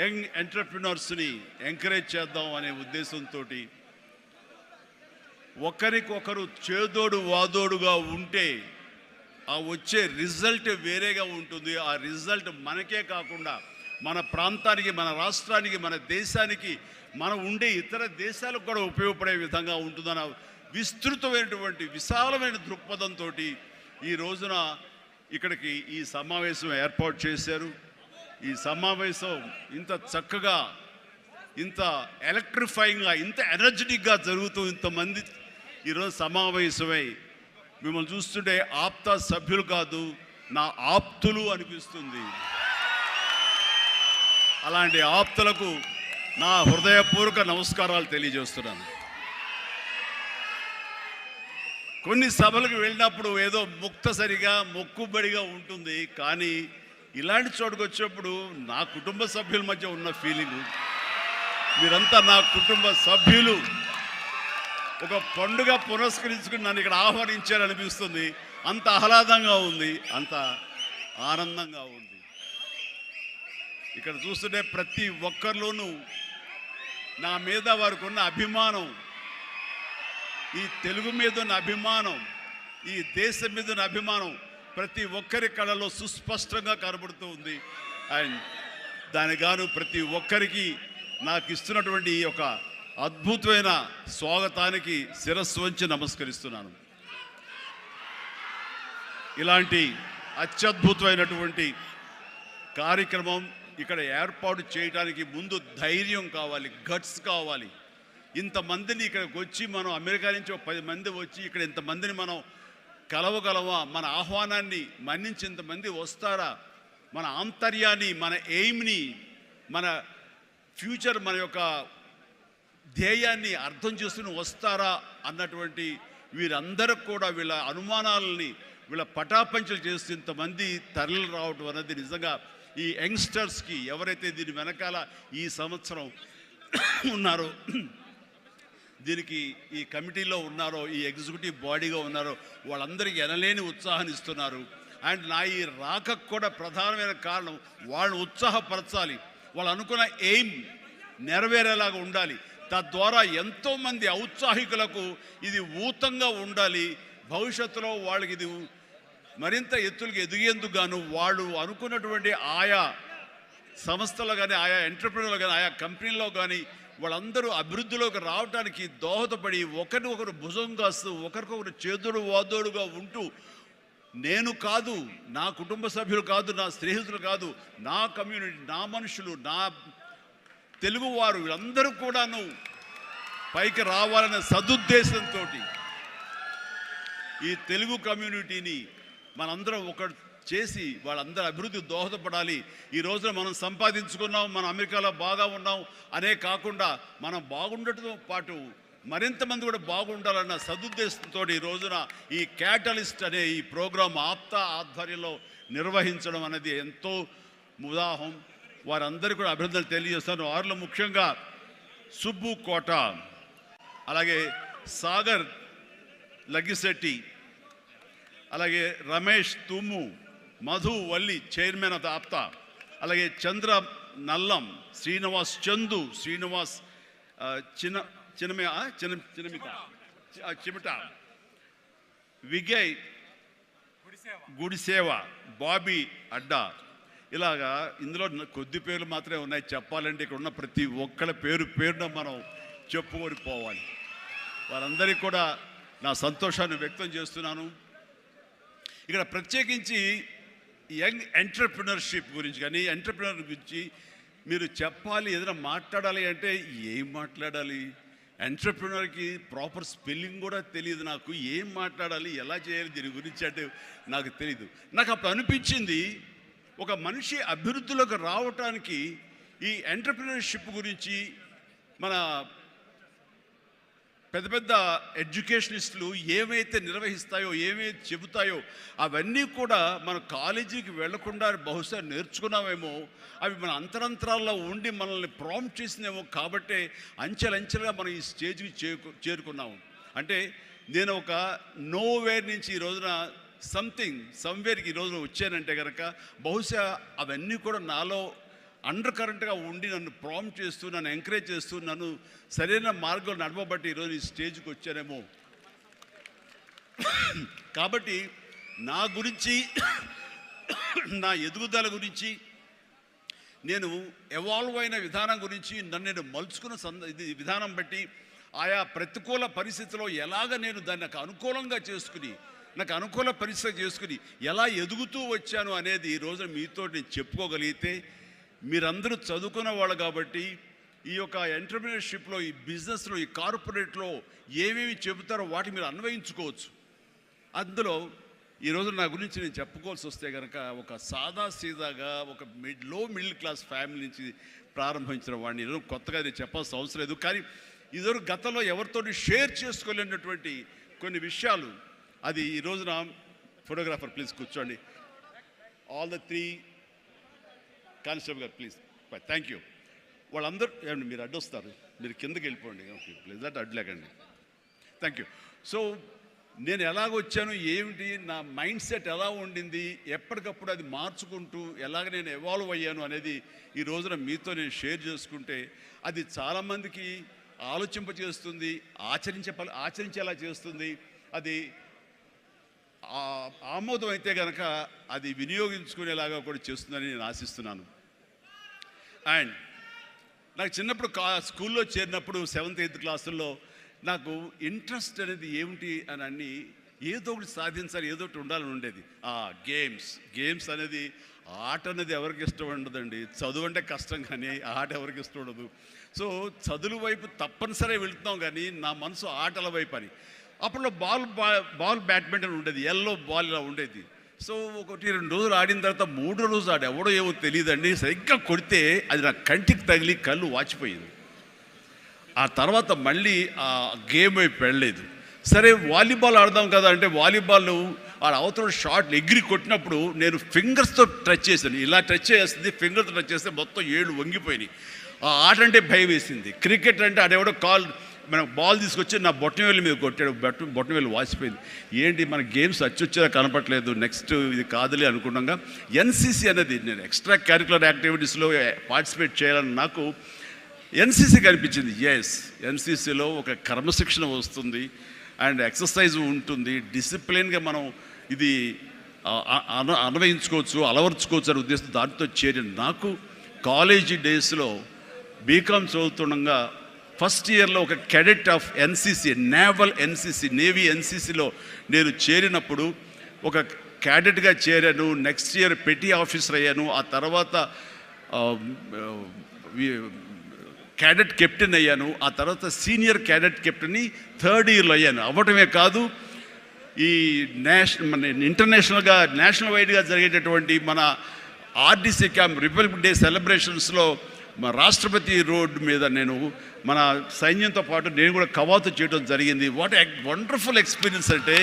యంగ్ ఎంటర్ప్రినర్స్ని ఎంకరేజ్ చేద్దాం అనే ఉద్దేశంతో ఒకరికొకరు చేదోడు వాదోడుగా ఉంటే ఆ వచ్చే రిజల్ట్ వేరేగా ఉంటుంది. ఆ రిజల్ట్ మనకే కాకుండా మన ప్రాంతానికి, మన రాష్ట్రానికి, మన దేశానికి, మనం ఉండే ఇతర దేశాలకు కూడా ఉపయోగపడే విధంగా ఉంటుందన్న విస్తృతమైనటువంటి విశాలమైన దృక్పథంతో ఈ రోజున ఇక్కడికి ఈ సమావేశం ఏర్పాటు చేశారు. ఈ సమావేశం ఇంత చక్కగా, ఇంత ఎలక్ట్రిఫైయింగ్గా, ఇంత ఎనర్జెటిక్గా జరుగుతూ ఇంతమంది ఈరోజు సమావేశమై మిమ్మల్ని చూస్తుంటే ఆప్తా సభ్యులు కాదు, నా ఆప్తులు అనిపిస్తుంది. అలాంటి ఆప్తులకు నా హృదయపూర్వక నమస్కారాలు తెలియజేస్తున్నాను. కొన్ని సభలకు వెళ్ళినప్పుడు ఏదో ముక్తసరిగా మొక్కుబడిగా ఉంటుంది, కానీ ఇలాంటి చోటుకు వచ్చినప్పుడు నా కుటుంబ సభ్యుల మధ్య ఉన్న ఫీలింగు, మీరంతా నా కుటుంబ సభ్యులు, ఒక పండుగ పురస్కరించుకుని నన్ను ఇక్కడ ఆహ్వానించారనిపిస్తుంది. అంత ఆహ్లాదంగా ఉంది, అంత ఆనందంగా ఉంది. ఇక్కడ చూస్తుంటే ప్రతి ఒక్కరిలోనూ నా మీద వారికి ఉన్న అభిమానం, ఈ తెలుగు మీద ఉన్న అభిమానం, ఈ దేశం మీద ఉన్న అభిమానం ప్రతి ఒక్కరి కళలో సుస్పష్టంగా కనబడుతూ ఉంది. అండ్ దానికి గాను ప్రతి ఒక్కరికి నాకు ఇస్తున్నటువంటి ఈ యొక్క అద్భుతమైన స్వాగతానికి శిరస్సు వంచి నమస్కరిస్తున్నాను. ఇలాంటి అత్యద్భుతమైనటువంటి కార్యక్రమం ఇక్కడ ఏర్పాటు చేయడానికి ముందు ధైర్యం కావాలి, గట్స్ కావాలి. ఇంతమందిని ఇక్కడికి వచ్చి మనం అమెరికా నుంచి 10 మంది వచ్చి ఇక్కడ ఇంతమందిని మనం కలవగలమా? మన ఆహ్వానాన్ని మన్నించి ఇంతమంది వస్తారా? మన ఆంతర్యాన్ని, మన ఎయిమ్ని, మన ఫ్యూచర్, మన యొక్క ధ్యేయాన్ని అర్థం చేసుకుని వస్తారా అన్నటువంటి వీరందరూ కూడా వీళ్ళ అనుమానాలని, వీళ్ళ పటాపంచలు చేస్తూ ఇంతమంది తరలి రావడం అనేది నిజంగా ఈ యంగ్స్టర్స్కి, ఎవరైతే దీని వెనకాల ఈ సంవత్సరం ఉన్నారో, దీనికి ఈ కమిటీలో ఉన్నారో, ఈ ఎగ్జిక్యూటివ్ బాడీగా ఉన్నారో, వాళ్ళందరికీ ఎనలేని ఉత్సాహాన్ని ఇస్తున్నారు. అండ్ నా ఈ రాకకు కూడా ప్రధానమైన కారణం వాళ్ళని ఉత్సాహపరచాలి, వాళ్ళు అనుకున్న ఎయిమ్ నెరవేరేలాగా ఉండాలి. తద్వారా ఎంతోమంది ఔత్సాహికులకు ఇది ఊతంగా ఉండాలి. భవిష్యత్తులో వాళ్ళకి ఇది మరింత ఎత్తులకు ఎదిగేందుకు గాను వాళ్ళు అనుకున్నటువంటి ఆయా సంస్థలు కానీ, ఆయా ఎంటర్ప్రెన్యూర్లు కానీ, ఆయా కంపెనీల్లో కానీ వాళ్ళందరూ అభివృద్ధిలోకి రావడానికి దోహదపడి ఒకరినొకరు భుజం కాస్తూ ఒకరికొకరు చేదుడు వాదోడుగా ఉంటూ, నేను కాదు, నా కుటుంబ సభ్యులు కాదు, నా స్నేహితులు కాదు, నా కమ్యూనిటీ, నా మనుషులు, నా తెలుగువారు వీళ్ళందరూ కూడాను పైకి రావాలనే సదుద్దేశంతో ఈ తెలుగు కమ్యూనిటీని మనందరం ఒక చేసి వాళ్ళందరూ అభివృద్ధి దోహదపడాలి. ఈ రోజున మనం సంపాదించుకున్నాం, మనం అమెరికాలో బాగా ఉన్నాం అనే కాకుండా మనం బాగుండటంతో పాటు మరింత మంది కూడా బాగుండాలన్న సదుద్దేశంతో ఈ రోజున ఈ క్యాటలిస్ట్ అనే ఈ ప్రోగ్రాం ఆప్తా ఆధ్వర్యంలో నిర్వహించడం అనేది ఎంతో ఉదాహం. వారందరికీ కూడా అభినందనలు తెలియజేస్తాను. వారిలో ముఖ్యంగా సుబ్బు కోట, అలాగే సాగర్ లగ్గిశెట్టి, అలాగే రమేష్ తుమ్ము, మధు వల్లి చైర్మన్ ఆఫ్ ఆప్తా, అలాగే చంద్ర నల్లం, శ్రీనివాస్ చందు, శ్రీనివాస్ చిమిట, విజయ్ గుడిసేవ, బాబీ అడ్డా. ఇలాగా ఇందులో కొద్ది పేర్లు మాత్రమే ఉన్నాయి. చెప్పాలంటే ఇక్కడ ఉన్న ప్రతి ఒక్కళ్ళ పేరున మనం చెప్పుకొని పోవాలి. వారందరికీ కూడా నా సంతోషాన్ని వ్యక్తం చేస్తున్నాను. ఇక్కడ ప్రత్యేకించి యంగ్ ఎంటర్ప్రినర్షిప్ గురించి కానీ ఎంటర్ప్రినర్ గురించి మీరు చెప్పాలి, ఏదైనా మాట్లాడాలి అంటే ఏం మాట్లాడాలి? ఎంటర్ప్రినర్కి ప్రాపర్ స్పెల్లింగ్ కూడా తెలియదు నాకు. ఏం మాట్లాడాలి, ఎలా చేయాలి దీని గురించి అంటే నాకు తెలియదు. నాకు అప్పుడు అనిపించింది, ఒక మనిషి అభివృద్ధిలోకి రావటానికి ఈ ఎంటర్ప్రినర్షిప్ గురించి మన పెద్ద పెద్ద ఎడ్యుకేషనిస్టులు ఏమైతే నిర్వహిస్తాయో, ఏమైతే చెబుతాయో అవన్నీ కూడా మన కాలేజీకి వెళ్లకుండా బహుశా నేర్చుకున్నామేమో. అవి మన అంతరంతరాల్లో ఉండి మనల్ని ప్రాంప్ట్ చేసినేమో. కాబట్టే అంచెలంచెలుగా మనం ఈ స్టేజ్కి చేరుకున్నాము. అంటే నేను ఒక నోవేర్ నుంచి ఈ రోజున సమ్వేర్కి ఈ రోజున వచ్చానంటే కనుక బహుశా అవన్నీ కూడా నాలో అండర్ కరెంట్గా ఉండి నన్ను ప్రాంప్ట్ చేస్తూ, నన్ను ఎంకరేజ్ చేస్తూ, నన్ను సరైన మార్గంలో నడవబట్టి ఈరోజు ఈ స్టేజ్కి వచ్చానేమో. కాబట్టి నా గురించి, నా ఎదుగుదల గురించి, నేను ఎవాల్వ్ అయిన విధానం గురించి, నన్ను నేను మలుచుకున్న విధానం బట్టి, ఆయా ప్రతికూల పరిస్థితిలో ఎలాగ నేను దాన్ని నాకు అనుకూలంగా చేసుకుని, నాకు అనుకూల పరిస్థితి చేసుకుని ఎలా ఎదుగుతూ వచ్చాను అనేది ఈ రోజున మీతో నేను చెప్పుకోగలిగితే, మీరందరూ చదువుకున్న వాళ్ళు కాబట్టి ఈ యొక్క ఎంటర్ప్రినర్షిప్లో, ఈ బిజినెస్లో, ఈ కార్పొరేట్లో ఏమేమి చెబుతారో వాటి మీరు అన్వయించుకోవచ్చు. అందులో ఈరోజు నా గురించి నేను చెప్పుకోవాల్సి వస్తే కనుక ఒక సాదాసీదాగా ఒక లో మిడిల్ క్లాస్ ఫ్యామిలీ నుంచి ప్రారంభించిన వాడిని ఈరోజు కొత్తగా నేను చెప్పాల్సిన అవసరం లేదు. కానీ ఇదివరకు గతంలో ఎవరితో షేర్ చేసుకోలేనటువంటి కొన్ని విషయాలు, అది ఈ రోజున ఫోటోగ్రాఫర్ ప్లీజ్ కూర్చోండి. ఆల్ ద 3 కానిస్టేబుల్ గారు ప్లీజ్, థ్యాంక్ యూ. వాళ్ళందరూ ఏమండి మీరు అడ్డొస్తారు, మీరు కిందకి వెళ్ళిపోండి ప్లీజ్, అటు అడ్లేకండి. Thank you. సో నేను ఎలాగొచ్చాను, ఏమిటి నా మైండ్ సెట్ ఎలా ఉండింది, ఎప్పటికప్పుడు అది మార్చుకుంటూ ఎలాగ నేను ఎవాల్వ్ అయ్యాను అనేది ఈ రోజున మీతో నేను షేర్ చేసుకుంటే అది చాలామందికి ఆలోచింపజేస్తుంది, ఆచరించేలా చేస్తుంది. అది ఆమోదం అయితే కనుక అది వినియోగించుకునేలాగా కూడా చేస్తుందని నేను ఆశిస్తున్నాను. అండ్ నాకు చిన్నప్పుడు స్కూల్లో చేరినప్పుడు 7th 8th క్లాసుల్లో నాకు ఇంట్రెస్ట్ అనేది ఏమిటి అని అన్ని ఏదో ఒకటి సాధించాలి, ఏదో ఒకటి ఉండాలని ఉండేది. గేమ్స్ అనేది, ఆట అనేది ఎవరికి ఇష్టం ఉండదండి. చదువు అంటే కష్టం కానీ ఆట ఎవరికి ఇష్టం ఉండదు. సో చదువు వైపు తప్పనిసరిగా వెళుతున్నాం కానీ నా మనసు ఆటల వైపు అని. అప్పట్లో బాల్ బ్యాడ్మింటన్ ఉండేది, ఎల్లో బాల్ ఇలా ఉండేది. సో 1-2 రోజులు ఆడిన తర్వాత 3వ రోజు ఎవడో ఏమో తెలియదండి, సరిగ్గా కొడితే అది నా కంటికి తగిలి కళ్ళు వాచిపోయింది. ఆ తర్వాత మళ్ళీ ఆ గేమ్ వైపు వెళ్ళలేదు. సరే వాలీబాల్ ఆడదాం కదా అంటే వాలీబాల్ ఆ అవతల షాట్ ఎగిరి కొట్టినప్పుడు నేను ఫింగర్స్తో టచ్ చేశాను. ఇలా టచ్ చేస్తుంది, ఫింగర్తో టచ్ చేస్తే మొత్తం 7 వంగిపోయినాయి. ఆ ఆట అంటే భయం వేసింది. క్రికెట్ అంటే ఆడెవడో మన బాల్ తీసుకొచ్చి నా బొట్టనవేలు మీద కొట్టాడు, బొట్టనవేలు వాసిపోయింది. ఏంటి మన గేమ్స్ అచ్చొచ్చేలా కనపట్లేదు, నెక్స్ట్ ఇది కాదులే అనుకున్నాగా ఎన్సీసీ అనేది, నేను ఎక్స్ట్రా క్యారిక్యులర్ యాక్టివిటీస్లో పార్టిసిపేట్ చేయాలని నాకు ఎన్సీసీ కనిపించింది. ఎన్సీసీలో ఒక క్రమశిక్షణ వస్తుంది అండ్ ఎక్సర్సైజ్ ఉంటుంది, డిసిప్లిన్గా మనం ఇది అన్వయించుకోవచ్చు, అలవర్చుకోవచ్చు అనే ఉద్దేశం దాంతో చేరిన నాకు కాలేజీ డేస్లో బీకామ్ చదువుతుండగా ఫస్ట్ ఇయర్లో ఒక క్యాడెట్ ఆఫ్ ఎన్సీసీ, నేవీ ఎన్సీసీలో నేను చేరినప్పుడు ఒక క్యాడెట్గా చేరాను. నెక్స్ట్ ఇయర్ పెటీ ఆఫీసర్ అయ్యాను. ఆ తర్వాత క్యాడెట్ కెప్టెన్ అయ్యాను. ఆ తర్వాత సీనియర్ క్యాడెట్ కెప్టెన్ని 3rd ఇయర్లో అయ్యాను. అవ్వటమే కాదు, ఈ మన ఇంటర్నేషనల్గా నేషనల్ వైడ్గా జరిగేటటువంటి మన ఆర్డీసీ క్యాంప్ రిపబ్లిక్ డే సెలబ్రేషన్స్లో మా రాష్ట్రపతి రోడ్డు మీద నేను మన సైన్యంతో పాటు నేను కూడా కవాతు చేయడం జరిగింది. వాట్ వండర్ఫుల్ ఎక్స్పీరియన్స్ అంటే,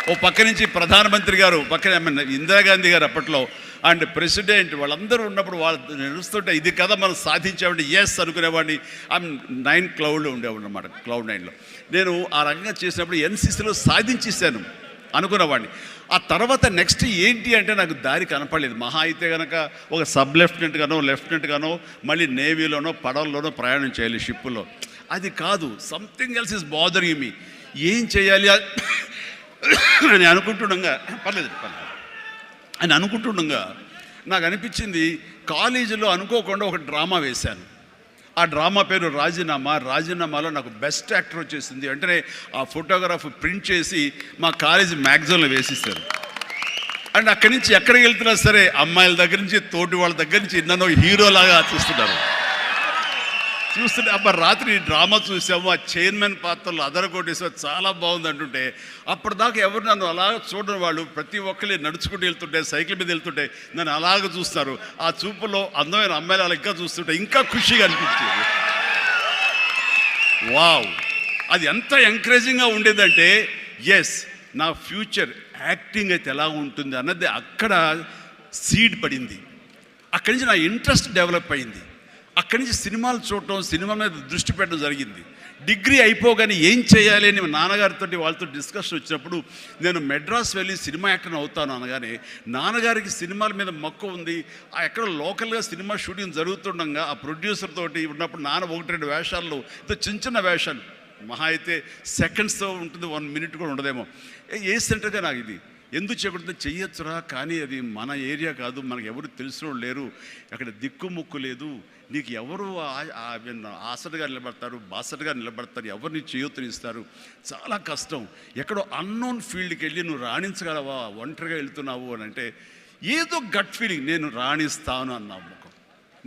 ఓ పక్క నుంచి ప్రధానమంత్రి గారు, పక్కన ఇందిరాగాంధీ గారు అప్పట్లో అండ్ ప్రెసిడెంట్ వాళ్ళందరూ ఉన్నప్పుడు వాళ్ళు నడుస్తుంటే ఇది కదా మనం సాధించామంటే ఎస్ అనుకునేవాడిని. ఐఎమ్ 9 క్లౌడ్లో ఉండేవాడు అనమాట, క్లౌడ్ 9లో. నేను ఆ రకంగా చేసినప్పుడు ఎన్సీసీలో సాధించేసాను అనుకునేవాడిని. ఆ తర్వాత నెక్స్ట్ ఏంటి అంటే నాకు దారి కనపడలేదు. మహా అయితే కనుక ఒక సబ్ లెఫ్టినెంట్ గానో మళ్ళీ నేవీలోనో పడవల్లోనో ప్రయాణం చేయాలి, షిప్పులో. అది కాదు, something else is bothering me. ఏం చేయాలి అని అనుకుంటుండగా నాకు అనిపించింది, కాలేజీలో అనుకోకుండా ఒక డ్రామా వేశాను. ఆ డ్రామా పేరు రాజీనామాలో నాకు బెస్ట్ యాక్టర్ వచ్చేసింది. వెంటనే ఆ ఫోటోగ్రాఫ్ ప్రింట్ చేసి మా కాలేజీ మ్యాగజైన్లో వేసిస్తారు. అండ్ అక్కడి నుంచి ఎక్కడికి వెళ్తున్నా సరే అమ్మాయిల దగ్గర నుంచి తోటి వాళ్ళ దగ్గర నుంచి నన్ను హీరోలాగా చూస్తుంటే అబ్బా రాత్రి డ్రామా చూసాము, ఆ చైర్మన్ పాత్రలు అదరగొట్టేసాము, చాలా బాగుంది అంటుంటే అప్పటిదాకా ఎవరు నన్ను అలా చూడని వాళ్ళు ప్రతి ఒక్కరి నడుచుకుంటూ వెళ్తుంటే, సైకిల్ మీద వెళ్తుంటే నన్ను అలాగ చూస్తారు. ఆ చూపులో అందమైన అమ్మాయిలు అలా ఇంకా చూస్తుంటే ఇంకా ఖుషిగా అనిపించేది. వావ్, అది ఎంత ఎంకరేజింగ్గా ఉండేదంటే ఎస్ నా ఫ్యూచర్ యాక్టింగ్ అయితే ఎలా ఉంటుంది అన్నది అక్కడ సీడ్ పడింది. అక్కడి నుంచి నా ఇంట్రెస్ట్ డెవలప్ అయింది. అక్కడి నుంచి సినిమాలు చూడటం, సినిమా మీద దృష్టి పెట్టడం జరిగింది. డిగ్రీ అయిపోగానే ఏం చేయాలి అని నాన్నగారితో వాళ్ళతో డిస్కషన్ వచ్చినప్పుడు నేను మెడ్రాస్ వెళ్ళి సినిమా యాక్టర్ని అవుతాను అనగానే నాన్నగారికి సినిమాల మీద మక్కువ ఉంది. ఎక్కడ లోకల్గా సినిమా షూటింగ్ జరుగుతుండగా ఆ ప్రొడ్యూసర్ తోటి ఉన్నప్పుడు నాన్న 1-2 వేషాల్లో చిన్న వేషాలు, మహా అయితే సెకండ్స్తో ఉంటుంది, 1 మినిట్ కూడా ఉండదేమో. ఏ సెంటర్గా నాకు ఇది ఎందుకు చేయకూడదు, చెయ్యొచ్చురా, కానీ అది మన ఏరియా కాదు, మనకు ఎవరు తెలిసిన లేరు, అక్కడ దిక్కుముక్కు లేదు, నీకు ఎవరు ఆసటగా నిలబడతారు, బాసటగా నిలబడతారు, ఎవరు నీ చేయూతనిస్తారు, చాలా కష్టం, ఎక్కడో అన్నోన్ ఫీల్డ్కి వెళ్ళి నువ్వు రాణించగలవా, ఒంటరిగా వెళ్తున్నావు అని అంటే ఏదో గట్ ఫీలింగ్, నేను రాణిస్తాను అన్న నమ్మకం,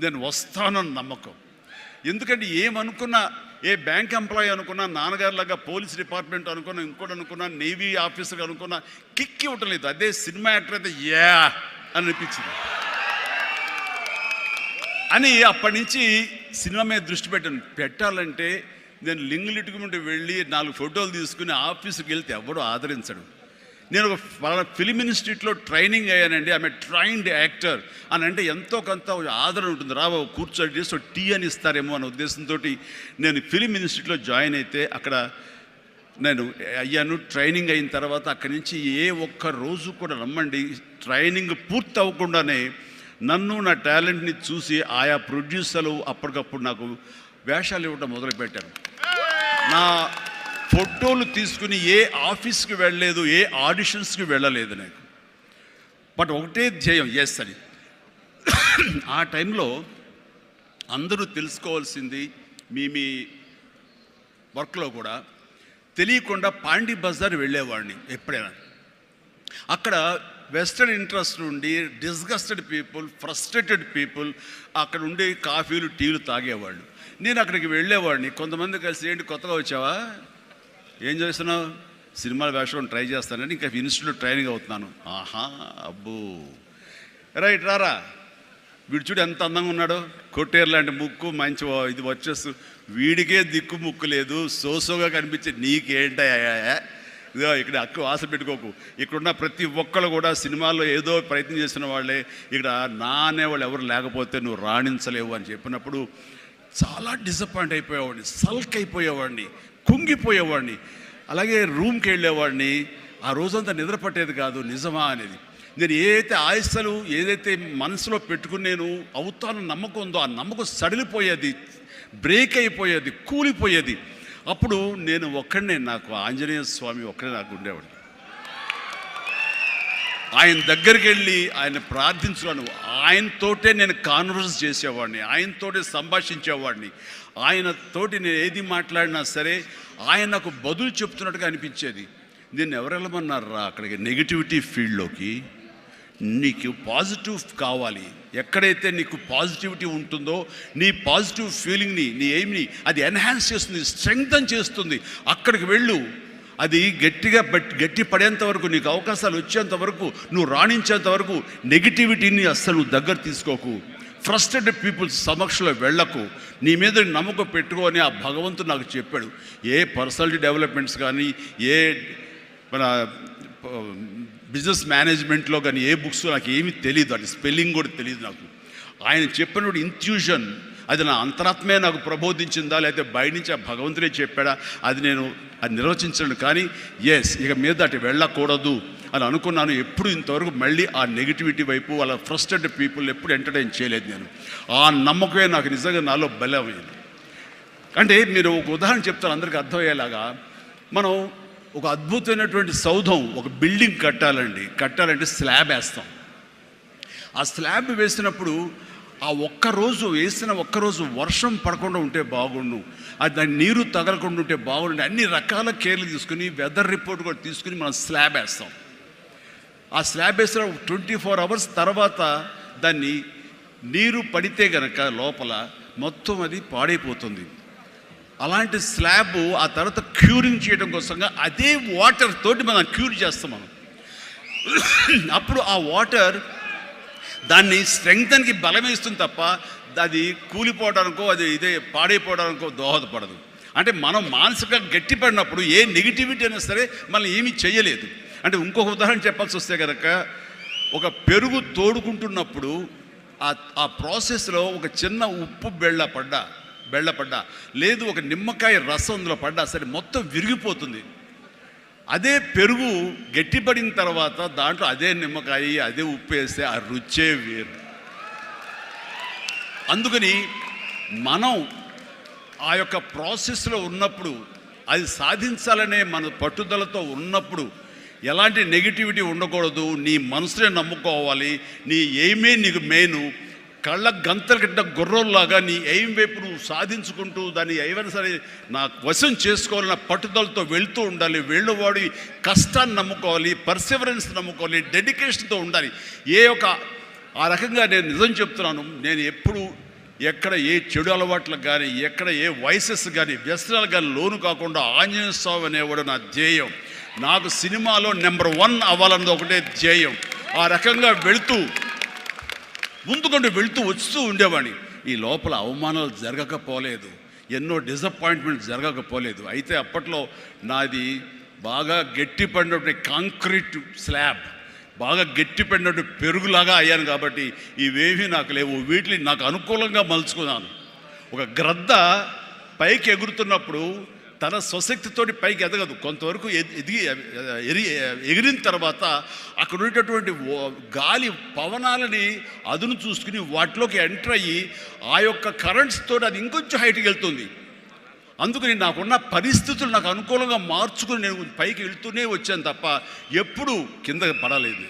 నేను వస్తాను అన్న నమ్మకం. ఎందుకంటే ఏమనుకున్నా, ఏ బ్యాంక్ ఎంప్లాయీ అనుకున్నా, నాన్నగారిలాగా పోలీస్ డిపార్ట్మెంట్ అనుకున్నా, ఇంకోటి అనుకున్నా, నేవీ ఆఫీసర్ అనుకున్నా కిక్కి ఉండలేదు. అదే సినిమా యాక్టర్ అయితే యా అని అనిపించింది అని అప్పటి నుంచి సినిమా మీద దృష్టి పెట్టాలంటే నేను లింగులిట్టుకుంటూ వెళ్ళి 4 ఫోటోలు తీసుకుని ఆఫీసుకి వెళ్తే ఎవడో ఆదరించడు. నేను ఒక ఫిలిం ఇన్స్టిట్యూట్లో ట్రైనింగ్ అయ్యానండి, ఆమె ట్రైన్డ్ యాక్టర్ అని అంటే ఎంతో కొంత ఆదరణ ఉంటుంది. రావు కూర్చొని చేసి టీ అని ఇస్తారేమో అనే ఉద్దేశంతో నేను ఫిలిం ఇన్స్టిట్యూట్లో జాయిన్ అయితే అక్కడ నేను అయ్యాను. ట్రైనింగ్ అయిన తర్వాత అక్కడి నుంచి ఏ ఒక్క రోజు కూడా రమ్మండి, ట్రైనింగ్ పూర్తి అవ్వకుండానే నన్ను నా టాలెంట్ని చూసి ఆయా ప్రొడ్యూసర్లు అప్పటికప్పుడు నాకు వేషాలు ఇవ్వడం మొదలుపెట్టారు. నా ఫోటోలు తీసుకుని ఏ ఆఫీస్కి వెళ్ళలేదు, ఏ ఆడిషన్స్కి వెళ్ళలేదు నాకు. బట్ ఒకటే ధ్యేయం, ఎస్ అని. ఆ టైంలో అందరూ తెలుసుకోవాల్సింది, మీ వర్క్లో కూడా తెలియకుండా పాండీ బజార్ వెళ్ళేవాడిని ఎప్పుడైనా. అక్కడ వెస్టర్న్ ఇంట్రెస్ట్ నుండి డిస్గస్టెడ్ పీపుల్, ఫ్రస్ట్రేటెడ్ పీపుల్ అక్కడ ఉండి కాఫీలు టీలు తాగేవాళ్ళు. నేను అక్కడికి వెళ్ళేవాడిని. కొంతమంది కలిసి ఏంటి కొత్తగా వచ్చావా, ఏం చేస్తున్నావు, సినిమాల వేషం ట్రై చేస్తానంటే ఇంకా ఇన్స్టిట్యూట్లో ట్రైనింగ్ అవుతున్నాను. ఆహా అబ్బో రైట్ రారా, వీడు చూడు ఎంత అందంగా ఉన్నాడో, కొట్టేరు లాంటి ముక్కు, మంచి ఇది వచ్చేస్తూ, వీడికే దిక్కు ముక్కు లేదు, సోసోగా కనిపించే నీకేంటయ్యా, ఇదో ఇక్కడ అక్కు ఆశ పెట్టుకోకు, ఇక్కడున్న ప్రతి ఒక్కరు కూడా సినిమాల్లో ఏదో ప్రయత్నం చేసిన వాళ్ళే, ఇక్కడ నా అనేవాళ్ళు ఎవరు లేకపోతే నువ్వు రాణించలేవు అని చెప్పినప్పుడు చాలా డిసప్పాయింట్ అయిపోయేవాడిని, సల్క్ అయిపోయేవాడిని, కుంగిపోయేవాడిని. అలాగే రూమ్కి వెళ్ళేవాడిని. ఆ రోజంతా నిద్ర పట్టేది కాదు, నిజమా అనేది. నేను ఏదైతే ఆశలు ఏదైతే మనసులో పెట్టుకుని నేను అవుతానని నమ్మకం ఉందో ఆ నమ్మకం సడిలిపోయేది, బ్రేక్ అయిపోయేది, కూలిపోయేది. అప్పుడు నేను ఒక్కడనే, నాకు ఆంజనేయ స్వామి ఒక్కడే నాకు ఉండేవాడు. ఆయన దగ్గరికి వెళ్ళి ఆయన ప్రార్థించున్నాను, ఆయనతోటే నేను కాన్వర్స్ చేసేవాడిని, ఆయనతోటే సంభాషించేవాడిని. ఆయనతోటి నేను ఏది మాట్లాడినా సరే ఆయన నాకు బదులు చెప్తున్నట్టుగా అనిపించేది. నేను ఎవరు వెళ్ళమన్నారా అక్కడికి, నెగిటివిటీ ఫీల్డ్లోకి? నీకు పాజిటివ్ కావాలి. ఎక్కడైతే నీకు పాజిటివిటీ ఉంటుందో నీ పాజిటివ్ ఫీలింగ్ని, నీ ఎయిమ్ని అది ఎన్హాన్స్ చేస్తుంది, స్ట్రెంగ్తన్ చేస్తుంది. అక్కడికి వెళ్ళు. అది గట్టి పడేంత వరకు, నీకు అవకాశాలు వచ్చేంత వరకు, నువ్వు రాణించేంత వరకు నెగిటివిటీని అస్సలు నువ్వు దగ్గర తీసుకోకు. ఫ్రస్ట్రేటెడ్ పీపుల్స్ సమక్షంలో వెళ్ళకు, నీ మీద నమ్మకం పెట్టుకో అని ఆ భగవంతుడు నాకు చెప్పాడు. ఏ పర్సనాలిటీ డెవలప్మెంట్స్ కానీ, ఏ మన బిజినెస్ మేనేజ్మెంట్లో కానీ ఏ బుక్స్ నాకు ఏమీ తెలియదు, అది స్పెల్లింగ్ కూడా తెలియదు నాకు. ఆయన చెప్పినప్పుడు ఇంట్యూషన్, అది నా అంతరాత్మే నాకు ప్రబోధించిందా లేకపోతే బయట నుంచి ఆ భగవంతుడే చెప్పాడా, అది నేను అది నిర్వచించను. కానీ ఇక మీద అటు వెళ్ళకూడదు అని అనుకున్నాను. ఎప్పుడు ఇంతవరకు మళ్ళీ ఆ నెగిటివిటీ వైపు, వాళ్ళ ఫ్రస్ట్రేటెడ్ పీపుల్ ఎప్పుడు ఎంటర్టైన్ చేయలేదు నేను. ఆ నమ్మకమే నాకు నిజంగా నాలో బలమైంది. అంటే మీరు ఒక ఉదాహరణ చెప్తాను అందరికీ అర్థమయ్యేలాగా. మనం ఒక అద్భుతమైనటువంటి సౌధం, ఒక బిల్డింగ్ కట్టాలంటే స్లాబ్ వేస్తాం. ఆ స్లాబ్ వేసినప్పుడు ఆ వేసిన ఒక్కరోజు వర్షం పడకుండా ఉంటే బాగుండు, అది దాని నీరు తగలకుండా ఉంటే బాగుండు, అన్ని రకాల కేర్లు తీసుకుని వెదర్ రిపోర్ట్ కూడా తీసుకుని మనం స్లాబ్ వేస్తాం. ఆ స్లాబ్ వేసిన 24 hours తర్వాత దాన్ని నీరు పడితే గనక లోపల మొత్తం అది పాడైపోతుంది. అలాంటి స్లాబ్ ఆ తర్వాత క్యూరింగ్ చేయడం కోసంగా అదే వాటర్ తోటి మనం క్యూర్ చేస్తాం మనం. అప్పుడు ఆ వాటర్ దాన్ని స్ట్రెంగ్తన్కి బలమేస్తుంది తప్ప అది కూలిపోవడానికో ఇదే పాడైపోవడానికో దోహదపడదు. అంటే మనం మానసికంగా గట్టిపడినప్పుడు ఏ నెగిటివిటీ అయినా సరే మనం ఏమీ చేయలేదు. అంటే ఇంకొక ఉదాహరణ చెప్పాల్సి వస్తే కనుక, ఒక పెరుగు తోడుకుంటున్నప్పుడు ఆ ప్రాసెస్లో ఒక చిన్న ఉప్పు బెళ్ళపడ్డా లేదు ఒక నిమ్మకాయ రసం అందులో పడ్డా సరే మొత్తం విరిగిపోతుంది. అదే పెరుగు గట్టిపడిన తర్వాత దాంట్లో అదే నిమ్మకాయ అదే ఉప్పు వేస్తే ఆ రుచే వేరు. అందుకని మనం ఆ యొక్క ప్రాసెస్లో ఉన్నప్పుడు, అది సాధించాలనే మన పట్టుదలతో ఉన్నప్పుడు ఎలాంటి నెగిటివిటీ ఉండకూడదు. నీ మనసునే నమ్ముకోవాలి. నీ ఎయిమే నీకు మెయిన్. కళ్ళ గంతలు కట్టిన గుర్రంలాగా నీ ఎయిమ్ వైపు నువ్వు సాధించుకుంటూ దాన్ని ఏమైనా సరే నా వశం చేసుకోవాలన్న పట్టుదలతో వెళ్తూ ఉండాలి. వెళ్ళేవాడి కష్టాన్ని నమ్ముకోవాలి, పర్సివరెన్స్ నమ్ముకోవాలి, డెడికేషన్తో ఉండాలి. ఆ రకంగా నేను నిజం చెప్తున్నాను. నేను ఎప్పుడు ఎక్కడ ఏ చెడు అలవాట్లకు కానీ, ఎక్కడ ఏ వయసెస్ కానీ, వ్యసనాలు కానీ లోను కాకుండా ఆంజనేయ స్వామి అనేవాడు నా ధ్యేయం. నాకు సినిమాలో నెంబర్ 1 అవ్వాలన్నది ఒకటే ధ్యేయం. ఆ రకంగా ముందుకుంటూ వెళుతూ వస్తూ ఉండేవాడిని. ఈ లోపల అవమానాలు జరగకపోలేదు, ఎన్నో డిసప్పాయింట్మెంట్స్ జరగకపోలేదు. అయితే అప్పట్లో నాది బాగా గట్టిపడినటువంటి కాంక్రీట్ స్లాబ్, బాగా గట్టిపడినట్టు పెరుగులాగా అయ్యాను కాబట్టి ఇవేమీ నాకు లేవు. వీటిని నాకు అనుకూలంగా మలుచుకున్నాను. ఒక గ్రద్ద పైకి ఎగురుతున్నప్పుడు తన స్వశక్తితోటి పైకి ఎదగదు. కొంతవరకు ఎగిరిన తర్వాత అక్కడ ఉండేటటువంటి గాలి పవనాలని అదును చూసుకుని వాటిలోకి ఎంటర్ అయ్యి ఆ యొక్క కరెంట్స్తో అది ఇంకొంచెం హైట్కి వెళ్తుంది. అందుకని నాకున్న పరిస్థితులు నాకు అనుకూలంగా మార్చుకుని నేను పైకి వెళ్తూనే వచ్చాను తప్ప ఎప్పుడు కిందకి పడలేదు.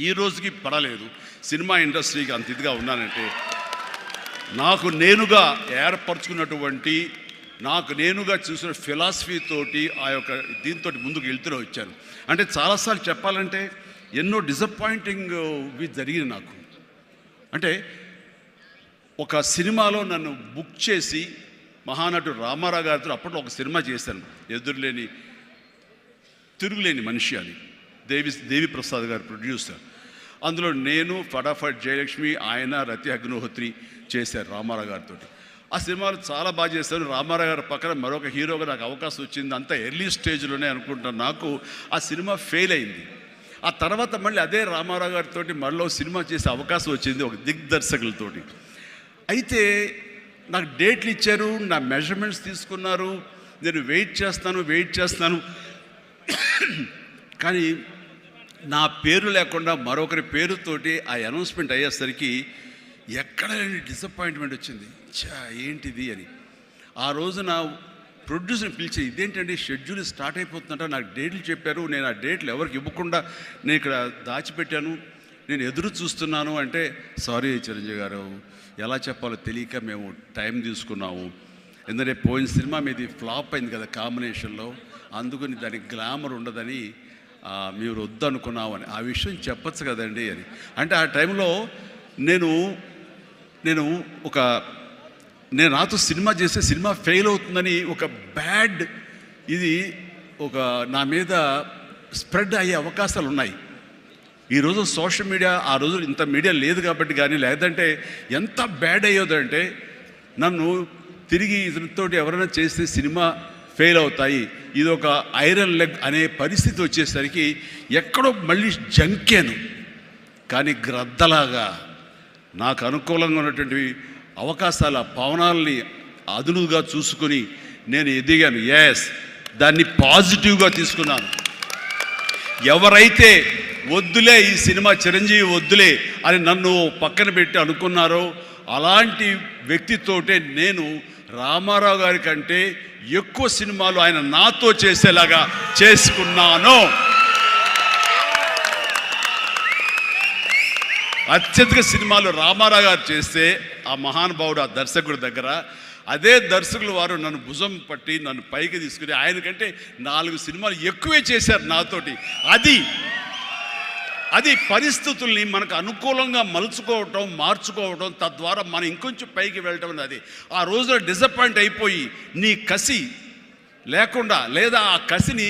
ఈ రోజుకి పడలేదు. సినిమా ఇండస్ట్రీకి అంత ఇదిగా ఉన్నానంటే నాకు నేనుగా ఏర్పరచుకున్నటువంటి, నాకు నేనుగా చూసిన ఫిలాసఫీ తోటి ఆ యొక్క దీంతో ముందుకు వెళ్తూనే వచ్చాను. అంటే చాలాసార్లు చెప్పాలంటే ఎన్నో డిసప్పాయింటింగ్వి జరిగింది నాకు. అంటే ఒక సినిమాలో నన్ను బుక్ చేసి మహానటుడు రామారావు గారితో అప్పట్లో ఒక సినిమా చేశాను, తిరుగులేని మనిషి అని. దేవి ప్రసాద్ గారు ప్రొడ్యూసర్. అందులో నేను, ఫటాఫట్ జయలక్ష్మి, ఆయన, రతి అగ్నిహోత్రి చేశారు రామారావు గారితో. ఆ సినిమాలు చాలా బాగా చేశాను. రామారావు గారి పక్కన మరొక హీరోగా నాకు అవకాశం వచ్చింది. అంతా ఎర్లీ స్టేజ్లోనే అనుకుంటాను. నాకు ఆ సినిమా ఫెయిల్ అయింది. ఆ తర్వాత మళ్ళీ అదే రామారావు గారితో మళ్ళీ సినిమా చేసే అవకాశం వచ్చింది ఒక దిగ్దర్శకులతోటి. అయితే నాకు డేట్లు ఇచ్చారు, నా మెజర్మెంట్స్ తీసుకున్నారు, నేను వెయిట్ చేస్తాను. కానీ నా పేరు లేకుండా మరొకరి పేరుతోటి ఆ అనౌన్స్మెంట్ అయ్యేసరికి ఎక్కడ డిసప్పాయింట్మెంట్ వచ్చింది. ఏంటిది అని ఆ రోజున ప్రొడ్యూసర్ని పిలిచి, ఇదేంటండి షెడ్యూల్ స్టార్ట్ అయిపోతుందంట, నాకు డేట్లు చెప్పారు, నేను ఆ డేట్లు ఎవరికి ఇవ్వకుండా నేను ఇక్కడ దాచిపెట్టాను, నేను ఎదురు చూస్తున్నాను అంటే, సారీ చిరంజీవి గారు, ఎలా చెప్పాలో తెలియక మేము టైం తీసుకున్నాము. ఎందుకంటే పోయిన సినిమా మీది ఫ్లాప్ అయింది కదా కాంబినేషన్లో, అందుకని దానికి గ్లామర్ ఉండదని మీరు వద్దనుకున్నావు అని. ఆ విషయం చెప్పచ్చు కదండి అని అంటే, ఆ టైంలో నేను నాతో సినిమా చేస్తే సినిమా ఫెయిల్ అవుతుందని ఒక బ్యాడ్ ఇది ఒక నా మీద స్ప్రెడ్ అయ్యే అవకాశాలు ఉన్నాయి. ఈరోజు సోషల్ మీడియా, ఆ రోజు ఇంత మీడియా లేదు కాబట్టి కానీ, లేదంటే ఎంత బ్యాడ్ అయ్యేదంటే నన్ను తిరిగి ఇతనితోటి ఎవరైనా చేస్తే సినిమా ఫెయిల్ అవుతాయి, ఇది ఒక ఐరన్ లెగ్ అనే పరిస్థితి వచ్చేసరికి ఎక్కడో మళ్ళీ జంకాను. కానీ గ్రద్దలాగా నాకు అనుకూలంగా ఉన్నటువంటి అవకాశాల పవనాల్ని అదునుగా చూసుకొని నేను ఎదిగాను. ఎస్, దాన్ని పాజిటివ్గా తీసుకున్నాను. ఎవరైతే వద్దులే ఈ సినిమా చిరంజీవి వద్దులే అని నన్ను పక్కన పెట్టి అనుకున్నారో అలాంటి వ్యక్తితోటే నేను రామారావు గారి కంటే ఎక్కువ సినిమాలు ఆయన నాతో చేసేలాగా చేసుకున్నాను. అత్యధిక సినిమాలు రామారావు గారు చేస్తే ఆ మహానుభావుడు, ఆ దర్శకుడి దగ్గర, అదే దర్శకులు వారు నన్ను భుజం పట్టి నన్ను పైకి తీసుకుని ఆయన కంటే 4 సినిమాలు ఎక్కువే చేశారు నాతోటి. అది పరిస్థితుల్ని మనకు అనుకూలంగా మలుచుకోవటం, మార్చుకోవటం, తద్వారా మనం ఇంకొంచెం పైకి వెళ్ళటం అనేది. ఆ రోజున డిసప్పాయింట్ అయిపోయి నీ కసి లేకుండా, లేదా ఆ కసిని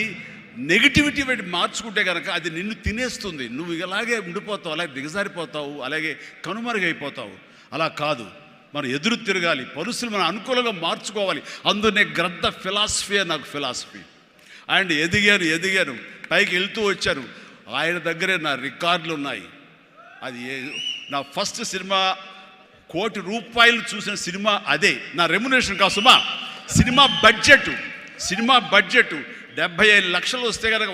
నెగిటివిటీ పెట్టి మార్చుకుంటే కనుక అది నిన్ను తినేస్తుంది. నువ్వు ఇలాగే ఉండిపోతావు, అలాగే దిగజారిపోతావు, అలాగే కనుమరుగైపోతావు. అలా కాదు, మనం ఎదురు తిరగాలి, పరిస్థితులు మనం అనుకూలంగా మార్చుకోవాలి. అందునే గ్రద్ద ఫిలాసఫీ నాకు ఫిలాసఫీ. అండ్ ఎదిగాను, పైకి వెళ్తూ వచ్చాను. ఆయన దగ్గరే నా రికార్డులు ఉన్నాయి. అది నా ఫస్ట్ సినిమా ₹1 కోటి చూసిన సినిమా అదే. నా రెమ్యునరేషన్ కాదు సుమా, సినిమా బడ్జెట్ 75 లక్షలు వస్తే కనుక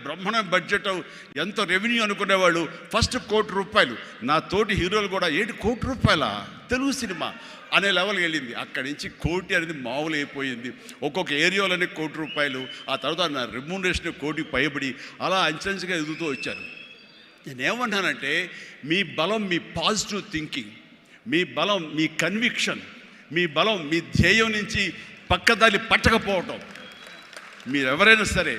బ్రహ్మాండ బడ్జెట్, ఎంతో రెవెన్యూ అనుకునేవాళ్ళు. ఫస్ట్ ₹1 కోటి. నా తోటి హీరోలు కూడా ₹1 కోటి తెలుగు సినిమా అనే లెవెల్కి వెళ్ళింది. అక్కడి నుంచి కోటి అనేది మామూలు అయిపోయింది. ఒక్కొక్క ఏరియాలోనే ₹1 కోటి. ఆ తర్వాత నా రెమ్యూనరేషన్ ₹1 కోటి పైబడి అలా అంచెంచుగా ఎదుగుతూ వచ్చాను. నేనేమన్నానంటే, మీ బలం మీ పాజిటివ్ థింకింగ్, మీ బలం మీ కన్విక్షన్, మీ బలం మీ ధ్యేయం నుంచి పక్కదారి పట్టకపోవటం. మీరు ఎవరైనా సరే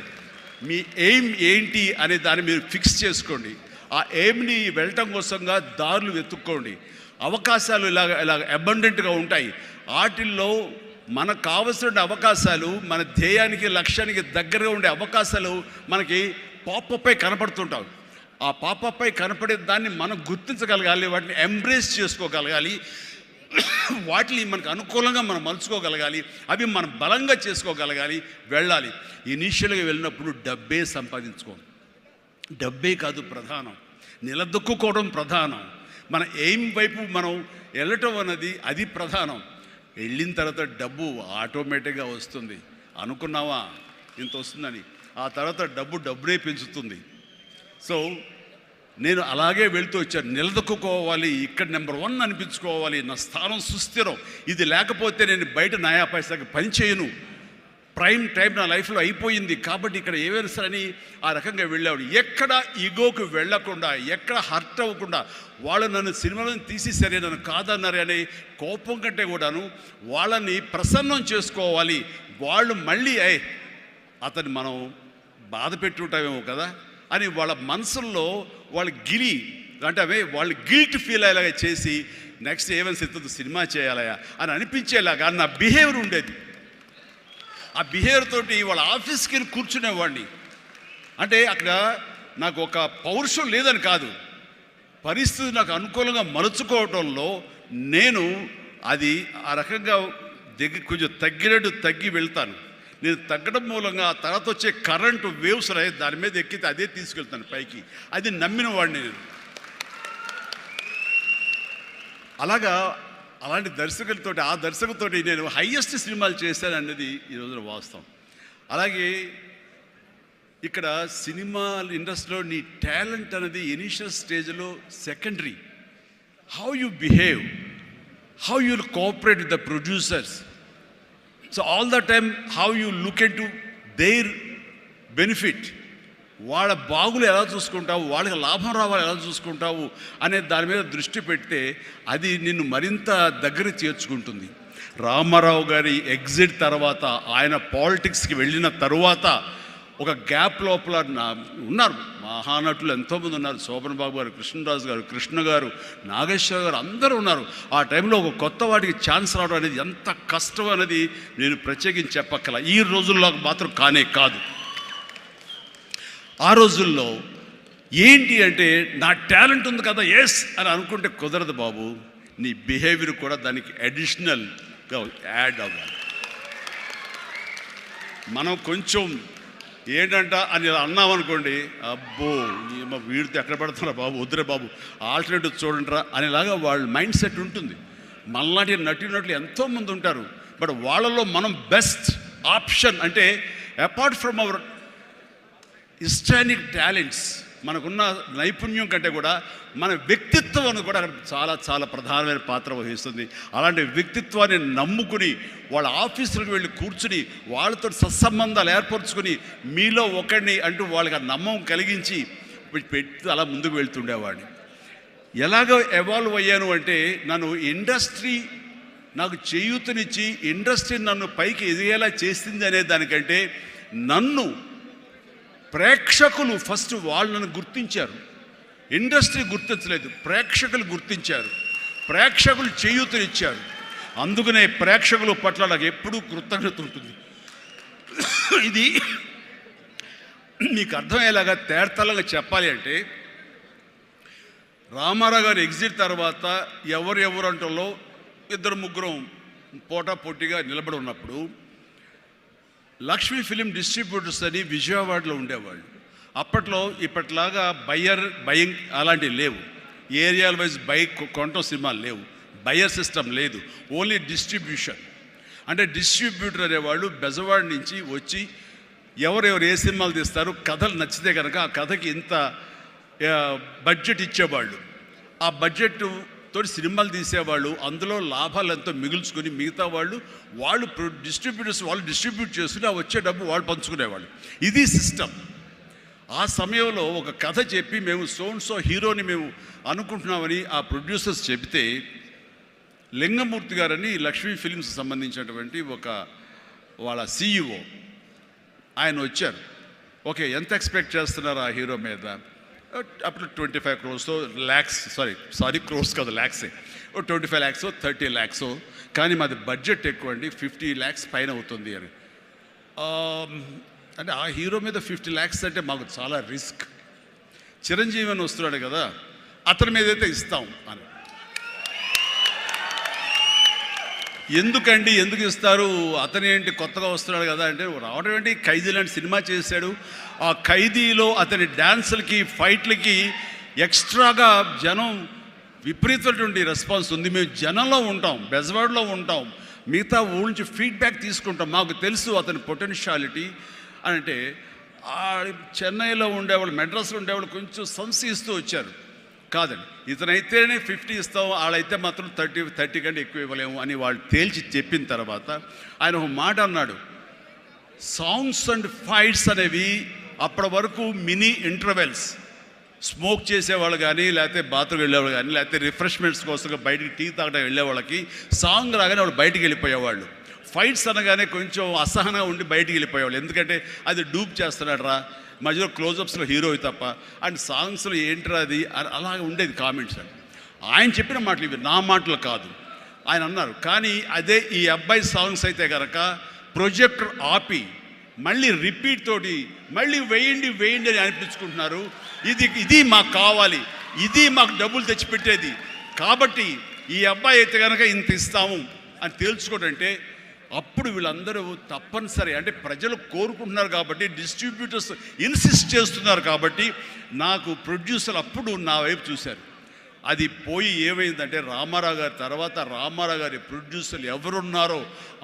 మీ ఎయిమ్ ఏంటి అనే దాన్ని మీరు ఫిక్స్ చేసుకోండి. ఆ ఎయిమ్ని వెళ్ళటం కోసంగా దారులు వెతుక్కోండి. అవకాశాలు ఇలాగ అబండెంట్గా ఉంటాయి. వాటిల్లో మనకు కావలసిన అవకాశాలు, మన ధ్యేయానికి లక్ష్యానికి దగ్గరగా ఉండే అవకాశాలు మనకి పాపపై కనపడుతుంటాయి. ఆ పాపపై కనపడే దాన్ని మనం గుర్తించగలగాలి, వాటిని ఎంబ్రేస్ చేసుకోగలగాలి, వాటిని మనకు అనుకూలంగా మనం మలుచుకోగలగాలి, అవి మనం బలంగా చేసుకోగలగాలి, వెళ్ళాలి. ఇనీషియల్గా వెళ్ళినప్పుడు డబ్బే సంపాదించుకోండి. డబ్బే కాదు ప్రధానం, నిలదొక్కుకోవడం ప్రధానం. మన ఎయిమ్ వైపు మనం వెళ్ళటం అన్నది అది ప్రధానం. వెళ్ళిన తర్వాత డబ్బు ఆటోమేటిక్గా వస్తుంది. అనుకున్నావా ఇంత వస్తుందని, ఆ తర్వాత డబ్బునే పెంచుతుంది. సో నేను అలాగే వెళ్తూ వచ్చాను. నిలదొక్కుకోవాలి, ఇక్కడ నెంబర్ 1 అనిపించుకోవాలి, నా స్థానం సుస్థిరం. ఇది లేకపోతే నేను బయట నయా పైసాకి పని చేయను. ప్రైమ్ టైం నా లైఫ్లో అయిపోయింది కాబట్టి ఇక్కడ ఏమైనా సరే అని ఆ రకంగా వెళ్ళాడు. ఎక్కడ ఈగోకు వెళ్ళకుండా, ఎక్కడ హర్ట్ అవ్వకుండా, వాళ్ళు నన్ను సినిమాలను తీసేసరే, నన్ను కాదన్నారే అనే కోపం కంటే కూడాను వాళ్ళని ప్రసన్నం చేసుకోవాలి. వాళ్ళు మళ్ళీ అతన్ని మనం బాధ పెట్టుంటామేమో కదా అని వాళ్ళ మనసుల్లో వాళ్ళు వాళ్ళు గిల్ట్ ఫీల్ అయ్యేలాగా చేసి నెక్స్ట్ ఏమైనా సినిమా చేయాలయా అని అనిపించేలాగా నా బిహేవియర్ ఉండేది. ఆ బిహేవియర్ తోటి వాళ్ళ ఆఫీస్కి వెళ్ళి కూర్చునేవాడిని. అంటే అక్కడ నాకు ఒక పౌరుషం లేదని కాదు, పరిస్థితి నాకు అనుకూలంగా మలుచుకోవడంలో నేను అది ఆ రకంగా కొంచెం తగ్గి వెళ్తాను. నేను తగ్గడం మూలంగా ఆ తర్వాత వచ్చే కరెంటు వేవ్స్ దాని మీద ఎక్కితే అదే తీసుకెళ్తాను పైకి. అది నమ్మిన వాడిని నేను. అలాంటి దర్శకులతోటి, ఆ దర్శకులతోటి నేను హైయెస్ట్ సినిమాలు చేశాను అన్నది ఈ రోజున వాస్తవం. అలాగే ఇక్కడ సినిమా ఇండస్ట్రీలో నీ టాలెంట్ అనేది ఇనిషియల్ స్టేజ్లో secondary. How you behave, how you cooperate with the producers. So all the time how you look in to their benefit, వాళ్ళ బాగులు ఎలా చూసుకుంటావు, వాళ్ళకి లాభం రావాలి ఎలా చూసుకుంటావు అనే దాని మీద దృష్టి పెడితే అది నిన్ను మరింత దగ్గర చేర్చుకుంటుంది. రామారావు గారి ఎగ్జిట్ తర్వాత, ఆయన పాలిటిక్స్కి వెళ్ళిన తరువాత ఒక గ్యాప్ లోపల ఉన్నారు మహానటులు ఎంతోమంది ఉన్నారు. శోభన్ బాబు గారు, కృష్ణరాజు గారు, కృష్ణ గారు, నాగేశ్వర గారు అందరూ ఉన్నారు. ఆ టైంలో ఒక కొత్త వాటికి ఛాన్స్ రావడం అనేది ఎంత కష్టం అనేది నేను ప్రత్యేకించి చెప్పక్కల. ఈ రోజుల్లో మాత్రం కానే కాదు. ఆ రోజుల్లో ఏంటి అంటే నా టాలెంట్ ఉంది కదా ఎస్ అని అనుకుంటే కుదరదు బాబు. నీ బిహేవియర్ కూడా దానికి అడిషనల్గా యాడ్ అవ్వాలి. మనం కొంచెం ఏంటంట అని అన్నామనుకోండి, అబ్బో వీడితో ఎక్కడ పడుతున్నా బాబు, వద్దురే బాబు, ఆల్టర్నేటివ్ చూడండిరా అనేలాగా వాళ్ళ మైండ్ సెట్ ఉంటుంది. మనలాంటి నటినట్లు ఎంతోమంది ఉంటారు. బట్ వాళ్ళలో మనం బెస్ట్ ఆప్షన్ అంటే అపార్ట్ ఫ్రమ్ అవర్ హిస్టానిక్ టాలెంట్స్, మనకున్న నైపుణ్యం కంటే కూడా మన వ్యక్తిత్వం అని కూడా చాలా చాలా ప్రధానమైన పాత్ర వహిస్తుంది. అలాంటి వ్యక్తిత్వాన్ని నమ్ముకుని వాళ్ళ ఆఫీసులకు వెళ్ళి కూర్చుని వాళ్ళతో సత్సంబంధాలు ఏర్పరచుకుని మీలో ఒకడిని అంటూ వాళ్ళకి ఆ నమ్మకం కలిగించి పెట్టి అలా ముందుకు వెళ్తుండేవాడిని. ఎలాగో ఎవాల్వ్ అయ్యాను అంటే నన్ను ఇండస్ట్రీ నాకు చేయూతనిచ్చి ఇండస్ట్రీ నన్ను పైకి ఎదిగేలా చేసింది అనే దానికంటే నన్ను ప్రేక్షకులు ఫస్ట్ వాళ్ళు నన్ను గుర్తించారు. ఇండస్ట్రీ గుర్తించలేదు, ప్రేక్షకులు గుర్తించారు, ప్రేక్షకులు చేయూతనిచ్చారు. అందుకనే ప్రేక్షకుల పట్ల నాకు ఎప్పుడూ కృతజ్ఞత ఉంటుంది. ఇది మీకు అర్థమయ్యేలాగా తేటతెల్లంగా చెప్పాలి అంటే రామారావు గారు ఎగ్జిట్ తర్వాత ఎవరు అంటలో ఇద్దరు ముగ్గురం పోటాపోటీగా నిలబడి ఉన్నప్పుడు లక్ష్మీ ఫిలిం డిస్ట్రిబ్యూటర్స్ అని విజయవాడలో ఉండేవాళ్ళు. అప్పట్లో ఇప్పట్లాగా బయింగ్ అలాంటివి లేవు. ఏరియాల వైజ్ కొనటం సినిమాలు లేవు, బయర్ సిస్టమ్ లేదు, ఓన్లీ డిస్ట్రిబ్యూషన్. అంటే డిస్ట్రిబ్యూటర్ అనేవాళ్ళు బెజవాడ నుంచి వచ్చి ఎవరెవరు ఏ సినిమాలు తీస్తారు, కథలు నచ్చితే కనుక ఆ కథకి ఇంత బడ్జెట్ ఇచ్చేవాళ్ళు. ఆ బడ్జెట్ తోటి సినిమాలు తీసేవాళ్ళు, అందులో లాభాలు ఎంతో మిగుల్చుకొని మిగతా వాళ్ళు డిస్ట్రిబ్యూటర్స్ వాళ్ళు డిస్ట్రిబ్యూట్ చేసుకుని ఆ వచ్చే డబ్బు వాళ్ళు పంచుకునేవాళ్ళు. ఇది సిస్టమ్. ఆ సమయంలో ఒక కథ చెప్పి మేము సో హీరోని మేము అనుకుంటున్నామని ఆ ప్రొడ్యూసర్స్ చెబితే లింగమూర్తి గారని లక్ష్మీ ఫిలిమ్స్ సంబంధించినటువంటి ఒక వాళ్ళ CEO ఆయన వచ్చారు. ఓకే, ఎంత ఎక్స్పెక్ట్ చేస్తున్నారు ఆ హీరో మీద? అప్పుడు 25 crores lakhs, సారీ క్రోర్స్ కాదు, ల్యాక్సే. 25 lakhs 30 lakhs, కానీ మాది బడ్జెట్ ఎక్కువ అండి, 50 lakhs పైన అవుతుంది అని. అంటే ఆ హీరో మీద 50 lakhs అంటే మాకు చాలా రిస్క్. చిరంజీవి అని వస్తున్నాడు కదా, అతని మీద అయితే ఇస్తాం అని. ఎందుకు ఇస్తారు, అతను ఏంటి కొత్తగా వస్తున్నాడు కదా అంటే, రావడం ఏంటి, ఖైదీ లాంటి సినిమా చేశాడు. ఆ ఖైదీలో అతని డ్యాన్సులకి ఫైట్లకి ఎక్స్ట్రాగా జనం విపరీతమైనటువంటి రెస్పాన్స్ ఉంది. మేము జనంలో ఉంటాం, బెజవాడలో ఉంటాం, మిగతా ఊళ్ళ నుంచి ఫీడ్బ్యాక్ తీసుకుంటాం, మాకు తెలుసు అతని పొటెన్షియాలిటీ అని. అంటే చెన్నైలో ఉండేవాళ్ళు, మెడ్రాస్లో ఉండేవాళ్ళు కొంచెం సంశయిస్తూ వచ్చారు. కాదండి, ఇతనైతేనే 50 ఇస్తాం, వాళ్ళైతే మాత్రం 30 కంటే ఎక్కువ ఇవ్వలేము అని వాళ్ళు తేల్చి చెప్పిన తర్వాత ఆయన ఒక మాట అన్నాడు, సాంగ్స్ అండ్ ఫైట్స్ అనేవి అప్పటి వరకు మినీ ఇంటర్వెల్స్, స్మోక్ చేసేవాళ్ళు కానీ, లేకపోతే బాత్రూమ్ వెళ్ళేవాళ్ళు కానీ, లేకపోతే రిఫ్రెష్మెంట్స్ కోసం బయటికి టీ తాగడం వెళ్ళే వాళ్ళకి సాంగ్ రాగానే వాళ్ళు బయటికి వెళ్ళిపోయేవాళ్ళు. ఫైట్స్ అనగానే కొంచెం అసహనంగా ఉండి బయటికి వెళ్ళిపోయేవాళ్ళు. ఎందుకంటే అది డూప్ చేస్తున్నాడు రా, మధ్యలో క్లోజప్స్లో హీరో తప్ప, అండ్ సాంగ్స్లో ఏంట్రా అది, అలాగే ఉండేది కామెంట్స్ అని. ఆయన చెప్పిన మాటలు ఇవి, నా మాటలు కాదు. ఆయన అన్నారు, కానీ అదే ఈ అబ్బాయి సాంగ్స్ అయితే కనుక ప్రొజెక్టర్ ఆపి మళ్ళీ రిపీట్ తోటి మళ్ళీ వేయండి అని అనిపించుకుంటున్నారు. ఇది మాకు కావాలి, ఇది మాకు డబ్బులు తెచ్చిపెట్టేది, కాబట్టి ఈ అబ్బాయి అయితే కనుక ఇంత ఇస్తాము అని తేల్చుకోడంటే అప్పుడు వీళ్ళందరూ తప్పనిసరి, అంటే ప్రజలు కోరుకుంటున్నారు కాబట్టి, డిస్ట్రిబ్యూటర్స్ ఇన్సిస్ట్ చేస్తున్నారు కాబట్టి నాకు ప్రొడ్యూసర్ అప్పుడు నా వైపు చూశారు. అది పోయి ఏమైందంటే రామారావు గారి తర్వాత రామారావు గారి ప్రొడ్యూసర్లు ఎవరున్నారో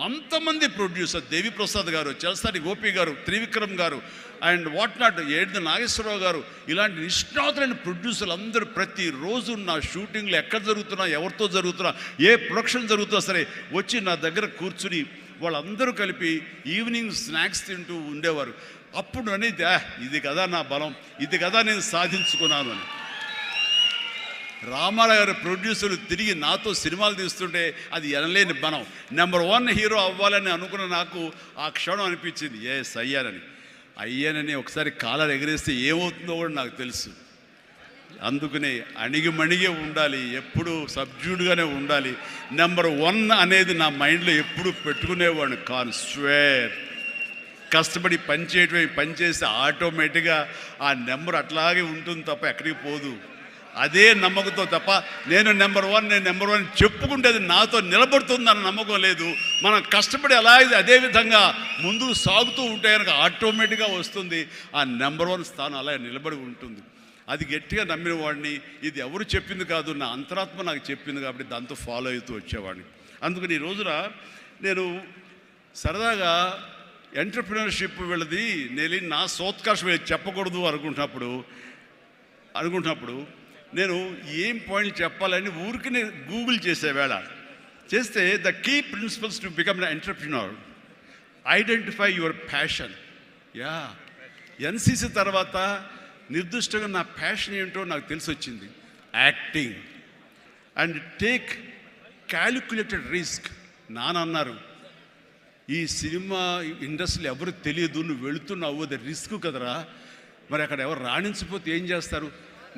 అంతమంది ప్రొడ్యూసర్, దేవిప్రసాద్ గారు, చలసాని గోపి గారు, త్రివిక్రమ్ గారు అండ్ వాట్ నాట్, ఏడు నాగేశ్వరరావు గారు, ఇలాంటి నిష్ణాతులైన ప్రొడ్యూసర్లు అందరూ ప్రతిరోజు నా షూటింగ్లు ఎక్కడ జరుగుతున్నా, ఎవరితో జరుగుతున్నా, ఏ ప్రొడక్షన్ జరుగుతున్నా సరే వచ్చి నా దగ్గర కూర్చుని వాళ్ళందరూ కలిపి ఈవినింగ్ స్నాక్స్ తింటూ ఉండేవారు. అప్పుడు అనేది ఇది కదా నా బలం, ఇది కదా నేను సాధించుకున్నాను అని. రామారావు గారి ప్రొడ్యూసర్లు తిరిగి నాతో సినిమాలు తీస్తుంటే అది ఎనలేని బలం. నెంబర్ 1 హీరో అవ్వాలని అనుకున్న నాకు ఆ క్షణం అనిపించింది, ఎస్ అయ్యానని. అయ్యానని ఒకసారి కాలర్ ఎగరేస్తే ఏమవుతుందో కూడా నాకు తెలుసు. అందుకనే అణిగిమణిగే ఉండాలి, ఎప్పుడు సబ్జ్యూడ్గానే ఉండాలి. నెంబర్ 1 అనేది నా మైండ్లో ఎప్పుడు పెట్టుకునేవాడిని కాను. స్వేర్ కష్టపడి పని చేస్తే ఆటోమేటిక్గా ఆ నెంబర్ అట్లాగే ఉంటుంది తప్ప ఎక్కడికి పోదు. అదే నమ్మకంతో తప్ప నేను నెంబర్ 1 చెప్పుకుంటే అది నాతో నిలబడుతుందన్న నమ్మకం లేదు. మనం కష్టపడి అలాగే అదేవిధంగా ముందుకు సాగుతూ ఉంటే కనుక ఆటోమేటిక్గా వస్తుంది. ఆ నెంబర్ 1 స్థానం అలాగే నిలబడి ఉంటుంది. అది గట్టిగా నమ్మిన వాడిని. ఇది ఎవరు చెప్పింది కాదు, నా అంతరాత్మ నాకు చెప్పింది కాబట్టి దాంతో ఫాలో అవుతూ వచ్చేవాడిని. అందుకని ఈ రోజున నేను సరదాగా ఎంటర్ప్రినర్షిప్ వెళ్ళది నేను నా సోత్కర్షం చెప్పకూడదు అనుకుంటున్నప్పుడు నేను ఏం పాయింట్ చెప్పాలని ఊరికి గూగుల్ చేసేవేళ చేస్తే the key principles to become an entrepreneur, identify your passion. NCC తర్వాత నిర్దిష్టంగా నా ప్యాషన్ ఏంటో నాకు తెలిసి వచ్చింది. Acting and take calculated risk. నానన్నారు ఈ సినిమా ఇండస్ట్రీలో ఎవరు తెలియదు, నువ్వు వెళుతున్నావు, అది రిస్క్ కదరా, మరి అక్కడ ఎవరు రాణించకపోతే ఏం చేస్తారు?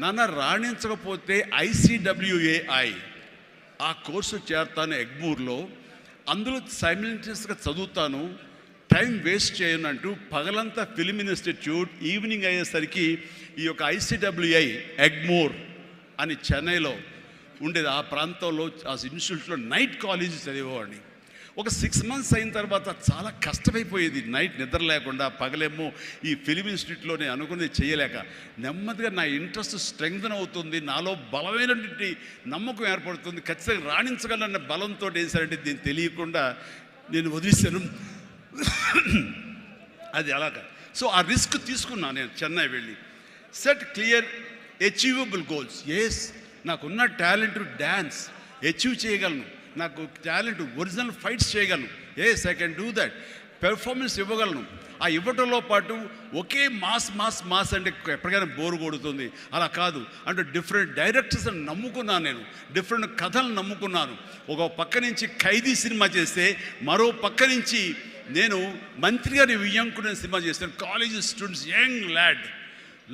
నాన్న రాణించకపోతే ICWAI ఆ కోర్సు చేరతాను ఎగ్మూర్లో, అందులో సైమిల్టేనియస్గా చదువుతాను, టైం వేస్ట్ చేయను అంటూ పగలంతా ఫిల్మ్ ఇన్స్టిట్యూట్, ఈవినింగ్ అయ్యేసరికి ఈ యొక్క ICWI ఎగ్మూర్ అని చెన్నైలో ఉండేది. ఆ ప్రాంతంలో ఆ ఇన్స్టిట్యూట్లో నైట్ కాలేజీ చదివేవాడిని. ఒక 6 months అయిన తర్వాత చాలా కష్టమైపోయేది. నైట్ నిద్ర లేకుండా, పగలేమో ఈ ఫిల్మ్ ఇన్స్టిట్యూట్లో నేను అనుకునేది చేయలేక నెమ్మదిగా నా ఇంట్రెస్ట్ స్ట్రెంగ్తన్ అవుతుంది, నాలో బలమైనటువంటి నమ్మకం ఏర్పడుతుంది, ఖచ్చితంగా రాణించగలన్న బలంతో వేసారంటే దీన్ని తెలియకుండా నేను వదిలేశాను. అది అలాగా. సో ఆ రిస్క్ తీసుకున్నా నేను చెన్నై వెళ్ళి. Set clear achievable goals. Yes, నాకున్న టాలెంట్ డ్యాన్స్ అచీవ్ చేయగలను, నాకు టాలెంట్ ఒరిజినల్ ఫైట్స్ చేయగలను. Yes, I can do that. Performance ఇవ్వగలను. ఆ ఇవ్వటంలో పాటు ఒకే మాస్ అంటే ఎప్పటికైనా బోరు కొడుతుంది. అలా కాదు, అంటే డిఫరెంట్ డైరెక్టర్స్ని నమ్ముకున్నాను నేను, డిఫరెంట్ కథలు నమ్ముకున్నాను. ఒక పక్క నుంచి ఖైదీ సినిమా చేస్తే, మరో పక్క నుంచి నేను మంత్రి గారి వియ్యంకుడు సినిమా చేశాను. College students, young lad,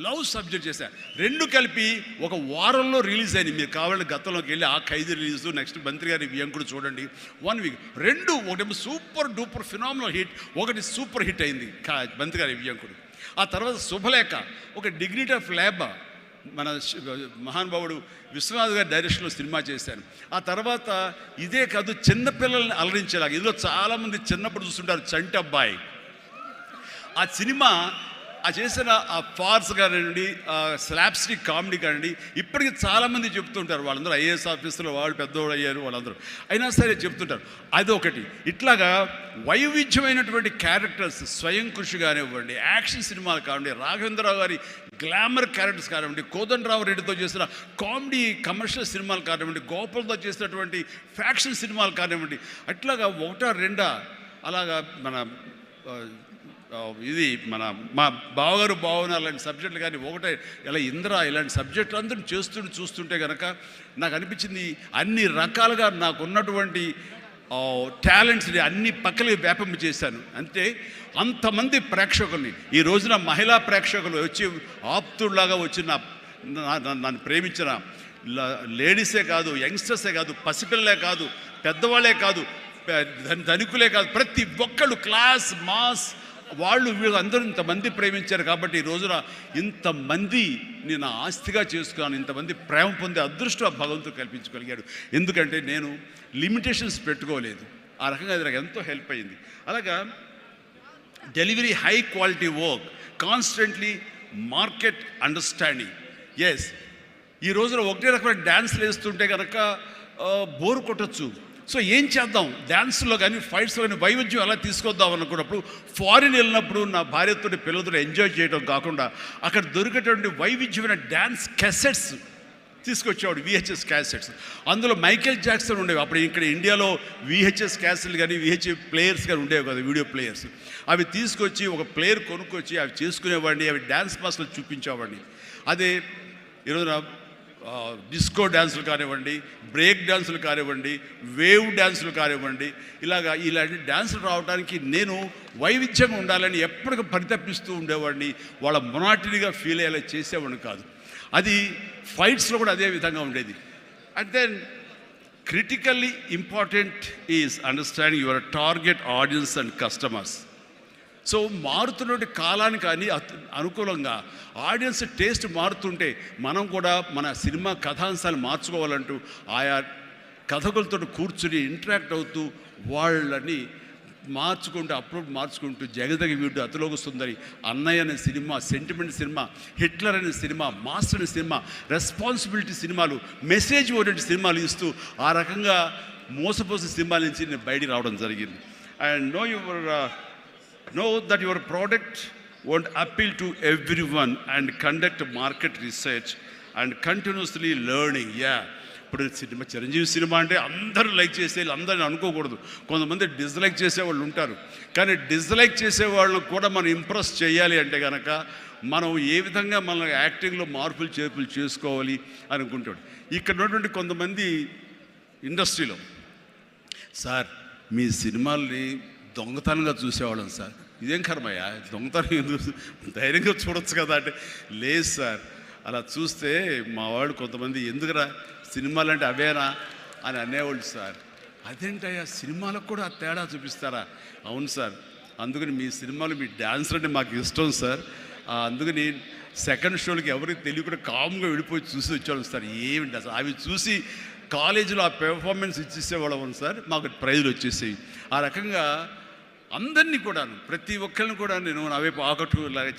love subject చేశాను. 2 కలిపి ఒక వారంలో రిలీజ్ అయింది. మీరు కావాలంటే గతంలోకి వెళ్ళి ఆ ఖైదీ రిలీజు, నెక్స్ట్ మంత్రి గారి వియ్యంకుడు చూడండి. 1 week. 2 ఒకటేమో సూపర్ డూపర్ ఫినామినల్ హిట్, ఒకటి సూపర్ హిట్ అయింది మంత్రి గారి వియ్యంకుడు. ఆ తర్వాత శుభలేఖ, ఒక డిగ్నిటీ ఆఫ్ లేబర్, మన మహానుభావుడు విశ్వనాథ్ గారి డైరెక్షన్లో సినిమా చేశాను. ఆ తర్వాత ఇదే కాదు, చిన్నపిల్లల్ని అలరించేలాగా, ఇందులో చాలామంది చిన్నప్పుడు చూస్తుంటారు చంటి అబ్బాయి. ఆ సినిమా ఆ చేసిన ఆ ఫార్స్ కానివ్వండి, స్లాప్స్టిక్ కామెడీ కానివ్వండి, ఇప్పటికీ చాలామంది చెప్తుంటారు. వాళ్ళందరూ IAS ఆఫీసర్లు, వాళ్ళు పెద్దవాళ్ళు అయ్యారు, వాళ్ళందరూ అయినా సరే చెప్తుంటారు. అదొకటి. ఇట్లాగా వైవిధ్యమైనటువంటి క్యారెక్టర్స్, స్వయం కృషి కానివ్వండి, యాక్షన్ సినిమాలు కానివ్వండి, రాఘవేంద్రరావు గారి గ్లామర్ క్యారెక్టర్స్ కానివ్వండి, కోదండరావు రెడ్డితో చేసిన కామెడీ కమర్షియల్ సినిమాలు కానివ్వండి, గోపాల్తో చేసినటువంటి ఫ్యాక్షన్ సినిమాలు కానివ్వండి, అట్లాగా 1-2 అలాగా మన ఇది మా బావగారు బావన లాంటి సబ్జెక్టులు కానీ, ఒకటే ఇలా ఇంద్ర ఇలాంటి సబ్జెక్టులు అందరూ చూస్తుంటే కనుక నాకు అనిపించింది అన్ని రకాలుగా నాకున్నటువంటి టాలెంట్స్ని అన్ని పక్కలకి వ్యాపింప చేశాను. అంటే అంతమంది ప్రేక్షకుల్ని ఈ రోజున మహిళా ప్రేక్షకులు వచ్చి ఆప్తుల్లాగా వచ్చి నన్ను ప్రేమించిన లేడీసే కాదు, యంగ్స్టర్సే కాదు, పసిపిల్లలే కాదు, పెద్దవాళ్ళే కాదు, ధనికులే కాదు, ప్రతి ఒక్కళ్ళు క్లాస్ మాస్ వాళ్ళు వీళ్ళు అందరూ ఇంతమంది ప్రేమించారు. కాబట్టి ఈ రోజున ఇంతమంది నేను ఆస్తిగా చేసుకున్నాను, ఇంతమంది ప్రేమ పొందే అదృష్టం భగవంతుడు కల్పించగలిగాడు. ఎందుకంటే నేను లిమిటేషన్స్ పెట్టుకోలేదు. ఆ రకంగా అది నాకు ఎంతో హెల్ప్ అయింది. అలాగా delivery, high quality work, constantly market understanding. Yes, ఈ రోజున ఒకటే రకమైన డ్యాన్స్లు వేస్తుంటే కనుక బోరు కొట్టచ్చు. సో ఏం చేద్దాం, డ్యాన్స్లో కానీ ఫైట్స్లో కానీ వైవిధ్యం ఎలా తీసుకొద్దాం అనుకున్నప్పుడు, ఫారిన్ వెళ్ళినప్పుడు నా భార్యతో పిల్లలతో ఎంజాయ్ చేయడం కాకుండా అక్కడ దొరికేటువంటి వైవిధ్యమైన డ్యాన్స్ క్యాసెట్స్ తీసుకొచ్చేవాడు, VHS క్యాసెట్స్. అందులో మైకేల్ జాక్సన్ ఉండేవి. అప్పుడు ఇక్కడ ఇండియాలో VHS క్యాసెట్లు కానీ VHS ప్లేయర్స్ కానీ ఉండేవి కదా, వీడియో ప్లేయర్స్. అవి తీసుకొచ్చి ఒక ప్లేయర్ కొనుక్కొచ్చి అవి చేసుకునేవాడిని, అవి డ్యాన్స్ మాస్టర్లు చూపించేవాడిని. అదే ఈరోజున డిస్కో డ్యాన్సులు కానివ్వండి, బ్రేక్ డ్యాన్సులు కానివ్వండి, వేవ్ డ్యాన్సులు కానివ్వండి, ఇలాంటి డ్యాన్సులు రావడానికి నేను వైవిధ్యంగా ఉండాలని ఎప్పటికీ పరితపిస్తూ ఉండేవాడిని. వాళ్ళ మొనాటినిగా ఫీల్ అయ్యేలా చేసేవాడిని కాదు. అది ఫైట్స్లో కూడా అదే విధంగా ఉండేది. And then critically important is understanding your target audience and customers. So మారుతున్నటువంటి కాలానికి కానీ అనుకూలంగా ఆడియన్స్ టేస్ట్ మారుతుంటే మనం కూడా మన సినిమా కథాంశాలు మార్చుకోవాలంటూ ఆయా కథకులతో కూర్చుని ఇంటరాక్ట్ అవుతూ వాళ్ళని మార్చుకుంటూ అప్లోడ్ మార్చుకుంటూ జగదగి వీడు అతిలోక సుందరి, అన్నయ్య అనే సినిమా, సెంటిమెంట్ సినిమా, హిట్లర్ అనే సినిమా, మాస్టర్ అనే సినిమా, రెస్పాన్సిబిలిటీ సినిమాలు, మెసేజ్ ఓరియంటెడ్ సినిమాలు ఇస్తూ ఆ రకంగా మోసపోసే సినిమాల నుంచి నేను బయటికి రావడం జరిగింది. And know that your product won't appeal to everyone and conduct market research and continuously learning. ఇప్పుడు సినిమా చిరంజీవి సినిమా అంటే అందరూ లైక్ చేసేయాలి, అందరిని అనుకోకూడదు. కొంతమంది డిస్లైక్ చేసేవాళ్ళు ఉంటారు. కానీ డిస్లైక్ చేసేవాళ్ళను కూడా మనం ఇంప్రెస్ చేయాలి అంటే కనుక మనం ఏ విధంగా మన యాక్టింగ్లో మార్పులు చేర్పులు చేసుకోవాలి అనుకుంటాడు. ఇక్కడ ఉన్నటువంటి కొంతమంది ఇండస్ట్రీలో, సార్ మీ సినిమాల్ని దొంగతనంగా చూసేవాళ్ళం సార్, ఇదేం కర్మయ్యా దొంగతనం ధైర్యంగా చూడొచ్చు కదా అంటే, లేదు సార్ అలా చూస్తే మా వాళ్ళు కొంతమంది ఎందుకురా సినిమాలు అంటే అవేనా అని అనేవాళ్ళు సార్. అదేంటయ్యా సినిమాలకు కూడా తేడా చూపిస్తారా? అవును సార్, అందుకని మీ సినిమాలు మీ డ్యాన్స్ అంటే మాకు ఇష్టం సార్, అందుకని సెకండ్ షోలకి ఎవరికి తెలియకుండా కామ్గా వెళ్ళిపోయి చూసి వచ్చేవాళ్ళం సార్. ఏమిటి అసలు అవి చూసి కాలేజీలో ఆ పెర్ఫార్మెన్స్ ఇచ్చేసేవాళ్ళం సార్, మాకు ప్రైజులు వచ్చేసేవి. ఆ రకంగా అందరినీ కూడాను, ప్రతి ఒక్కరిని కూడా నేను నా వైపు ఆకట్టులాగా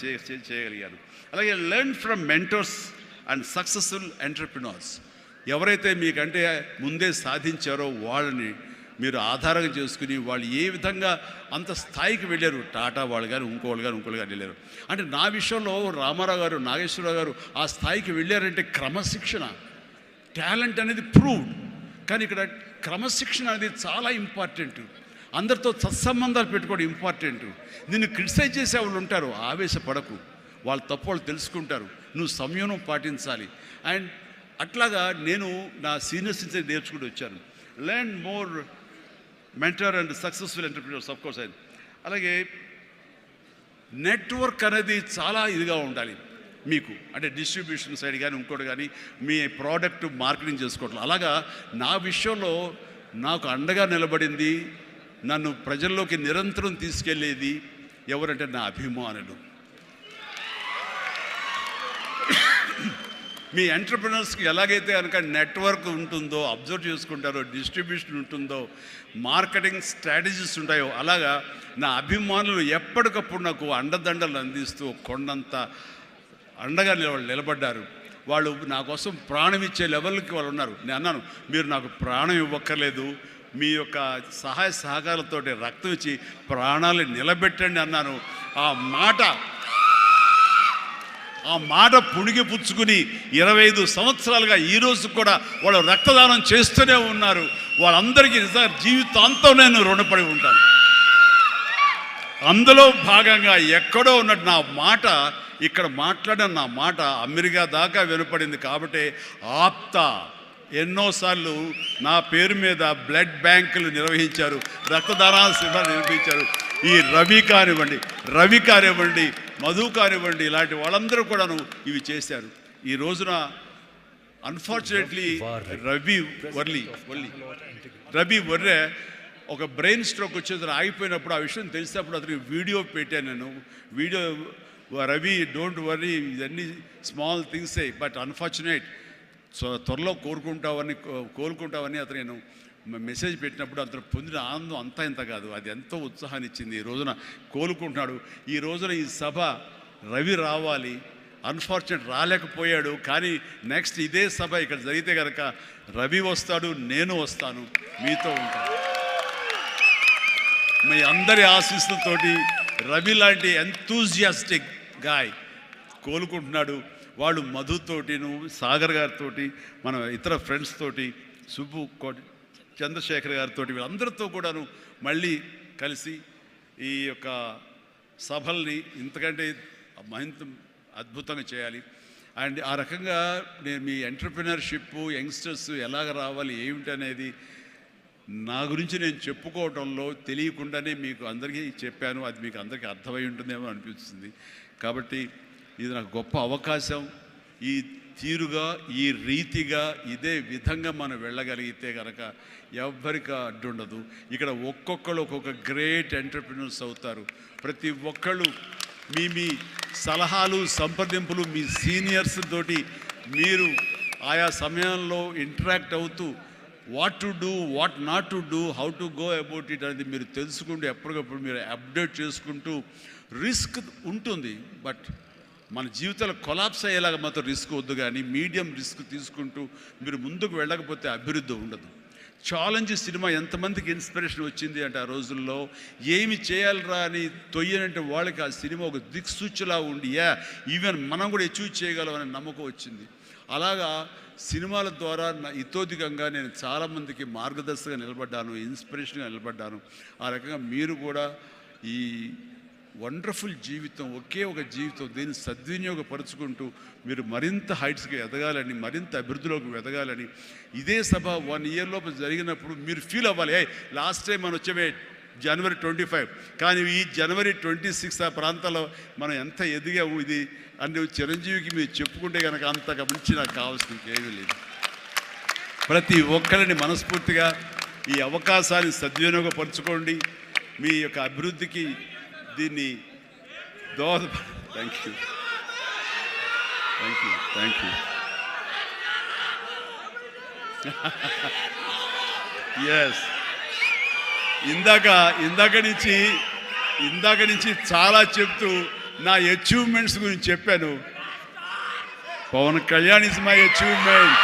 చేయగలిగాను. అలాగే learn from mentors and successful entrepreneurs. ఎవరైతే మీకంటే ముందే సాధించారో వాళ్ళని మీరు ఆధారంగా చేసుకుని వాళ్ళు ఏ విధంగా అంత స్థాయికి వెళ్ళారు, టాటా వాళ్ళు కానీ ఇంకోళ్ళు కానీ వెళ్ళారు. అంటే నా విషయంలో రామారావు గారు, నాగేశ్వరరావు గారు ఆ స్థాయికి వెళ్ళారంటే క్రమశిక్షణ, టాలెంట్ అనేది ప్రూవ్డ్. కానీ ఇక్కడ క్రమశిక్షణ అనేది చాలా ఇంపార్టెంట్. అందరితో సత్సంబంధాలు పెట్టుకోవడం ఇంపార్టెంట్. నిన్ను క్రిటిసైజ్ చేసే వాళ్ళు ఉంటారు, ఆవేశపడకు, వాళ్ళ తప్పు వాళ్ళు తెలుసుకుంటారు, నువ్వు సంయమనం పాటించాలి. అండ్ అట్లాగా నేను నా సీనియర్స్ నుంచి నేర్చుకుంటూ వచ్చాను. Learn more mentor and successful entrepreneurs of course. అలాగే నెట్వర్క్ అనేది చాలా ఇదిగా ఉండాలి మీకు, అంటే డిస్ట్రిబ్యూషన్ సైడ్ కానీ ఇంకోటి కానీ మీ ప్రోడక్ట్ మార్కెటింగ్ చేసుకోవట్లేదు. అలాగా నా విషయంలో నాకు అండగా నిలబడింది, నన్ను ప్రజల్లోకి నిరంతరం తీసుకెళ్ళేది ఎవరంటే నా అభిమానులు. మీ ఎంటర్ప్రినర్స్కి ఎలాగైతే కనుక నెట్వర్క్ ఉంటుందో, అబ్జర్వ్ చేసుకుంటారో, డిస్ట్రిబ్యూషన్ ఉంటుందో, మార్కెటింగ్ స్ట్రాటజీస్ ఉంటాయో, అలాగా నా అభిమానులు ఎప్పటికప్పుడు నాకు అండదండలు అందిస్తూ కొండంత అండగా నిలబడ్డారు. వాళ్ళు నా కోసం ప్రాణం ఇచ్చే లెవెల్కి వాళ్ళు ఉన్నారు. నేను అన్నాను, మీరు నాకు ప్రాణం ఇవ్వక్కర్లేదు, మీ యొక్క సహాయ సహకారాలతో రక్తం ఇచ్చి ప్రాణాలు నిలబెట్టండి అన్నాను. ఆ మాట పుణిగి పుచ్చుకుని 25 సంవత్సరాలుగా ఈరోజు కూడా వాళ్ళు రక్తదానం చేస్తూనే ఉన్నారు. వాళ్ళందరికీ నిజంగా జీవితాంతం నేను రుణపడి ఉంటాను. అందులో భాగంగా ఎక్కడో ఉన్నట్టు నా మాట, ఇక్కడ మాట్లాడిన నా మాట అమెరికా దాకా వినపడింది. కాబట్టి ఆప్తా ఎన్నోసార్లు నా పేరు మీద బ్లడ్ బ్యాంకులు నిర్వహించారు, రక్తదానాల శిబిరాలు నిర్వహించారు. ఈ రవి కానివ్వండి, మధు కానివ్వండి, ఇలాంటి వాళ్ళందరూ కూడాను ఇవి చేశారు. ఈ రోజున అన్ఫార్చునేట్లీ రవి వర్రే ఒక బ్రెయిన్ స్ట్రోక్ వచ్చేది ఆగిపోయినప్పుడు, ఆ విషయం తెలిసినప్పుడు అతనికి వీడియో పెట్టాను నేను. వీడియో, రవి డోంట్ వర్రీ, ఇవన్నీ స్మాల్ థింగ్సే, బట్ అన్ఫార్చునేట్, సో త్వరలో కోలుకుంటావని అతను నేను మెసేజ్ పెట్టినప్పుడు అతను పొందిన ఆనందం అంతా ఇంత కాదు, అది ఎంతో ఉత్సాహాన్ని ఇచ్చింది. ఈ రోజున కోలుకుంటున్నాడు. ఈ రోజున ఈ సభ రవి రావాలి, అన్ఫార్చునేట్ రాలేకపోయాడు. కానీ నెక్స్ట్ ఇదే సభ ఇక్కడ జరిగితే కనుక రవి వస్తాడు, నేను వస్తాను, మీతో ఉంటాను. మీ అందరి ఆశీస్సులతోటి రవి లాంటి ఎంతూజియాస్టిక్ గాయ్ కోలుకుంటున్నాడు. వాళ్ళు మధుతోటి, సాగర్ గారితో, మన ఇతర ఫ్రెండ్స్ తోటి, సుబ్బు చంద్రశేఖర్ గారితో, వీళ్ళందరితో కూడాను మళ్ళీ కలిసి ఈ యొక్క సభల్ని ఇంతకంటే మరింత అద్భుతంగా చేయాలి. అండ్ ఆ రకంగా నేను మీ ఎంటర్‌ప్రెన్యూర్‌షిప్ యంగ్స్టర్స్ ఎలాగ రావాలి ఏమిటి అనేది నా గురించి నేను చెప్పుకోవడంలో తెలియకుండానే మీకు అందరికీ చెప్పాను. అది మీకు అందరికీ అర్థమై ఉంటుందేమో అనిపిస్తుంది. కాబట్టి ఇది నాకు గొప్ప అవకాశం. ఈ తీరుగా ఈ రీతిగా ఇదే విధంగా మనం వెళ్ళగలిగితే కనుక ఎవ్వరికి అడ్డుండదు. ఇక్కడ ఒక్కొక్కరు ఒక్కొక్క గ్రేట్ ఎంటర్‌ప్రెన్యూర్స్ అవుతారు. ప్రతి ఒక్కళ్ళు మీ సలహాలు సంప్రదింపులు మీ సీనియర్స్ తోటి మీరు ఆయా సమయంలో ఇంటరాక్ట్ అవుతూ what to do what not to do how to go about it అనేది మీరు తెలుసుకుంటూ ఎప్పటికప్పుడు మీరు అప్డేట్ చేసుకుంటూ రిస్క్ ఉంటుంది. బట్ మన జీవితాలు కొలాప్స్ అయ్యేలాగా మాత్రం రిస్క్ వద్దు, కానీ మీడియం రిస్క్ తీసుకుంటూ మీరు ముందుకు వెళ్ళకపోతే అభివృద్ధి ఉండదు. ఛాలెంజ్ సినిమా ఎంతమందికి ఇన్స్పిరేషన్ వచ్చింది అంటే ఆ రోజుల్లో ఏమి చేయాలరా అని తొయ్యనంటే వాళ్ళకి ఆ సినిమా ఒక దిక్సూచిలా ఉండి ఈవెన్ మనం కూడా అచీవ్ చేయగలం అనే నమ్మకం వచ్చింది. అలాగా సినిమాల ద్వారా ఇతోధికంగా నేను చాలామందికి మార్గదర్శకంగా నిలబడ్డాను, ఇన్స్పిరేషన్గా నిలబడ్డాను. ఆ రకంగా మీరు కూడా ఈ వండర్ఫుల్ జీవితం, ఒకే ఒక జీవితం, దీన్ని సద్వినియోగపరుచుకుంటూ మీరు మరింత హైట్స్కి ఎదగాలని, మరింత అభివృద్ధిలోకి ఎదగాలని, ఇదే సభ 1 year లోపు జరిగినప్పుడు మీరు ఫీల్ అవ్వాలి, లాస్ట్ టైం మనం వచ్చే January 25 కానీ ఈ January 26 ఆ ప్రాంతాల్లో మనం ఎంత ఎదిగాము ఇది అని చిరంజీవికి మీరు చెప్పుకుంటే కనుక అంతకు మించి నాకు కావాల్సింది ఏమీ లేదు. ప్రతి ఒక్కరిని మనస్ఫూర్తిగా ఈ అవకాశాన్ని సద్వినియోగపరచుకోండి. మీ యొక్క అభివృద్ధికి దీన్ని thank you thank you thank you yes ఇందాక నుంచి చాలా చెప్తూ నా అచీవ్మెంట్స్ గురించి చెప్పాను. Pawan Kalyan is my achievement,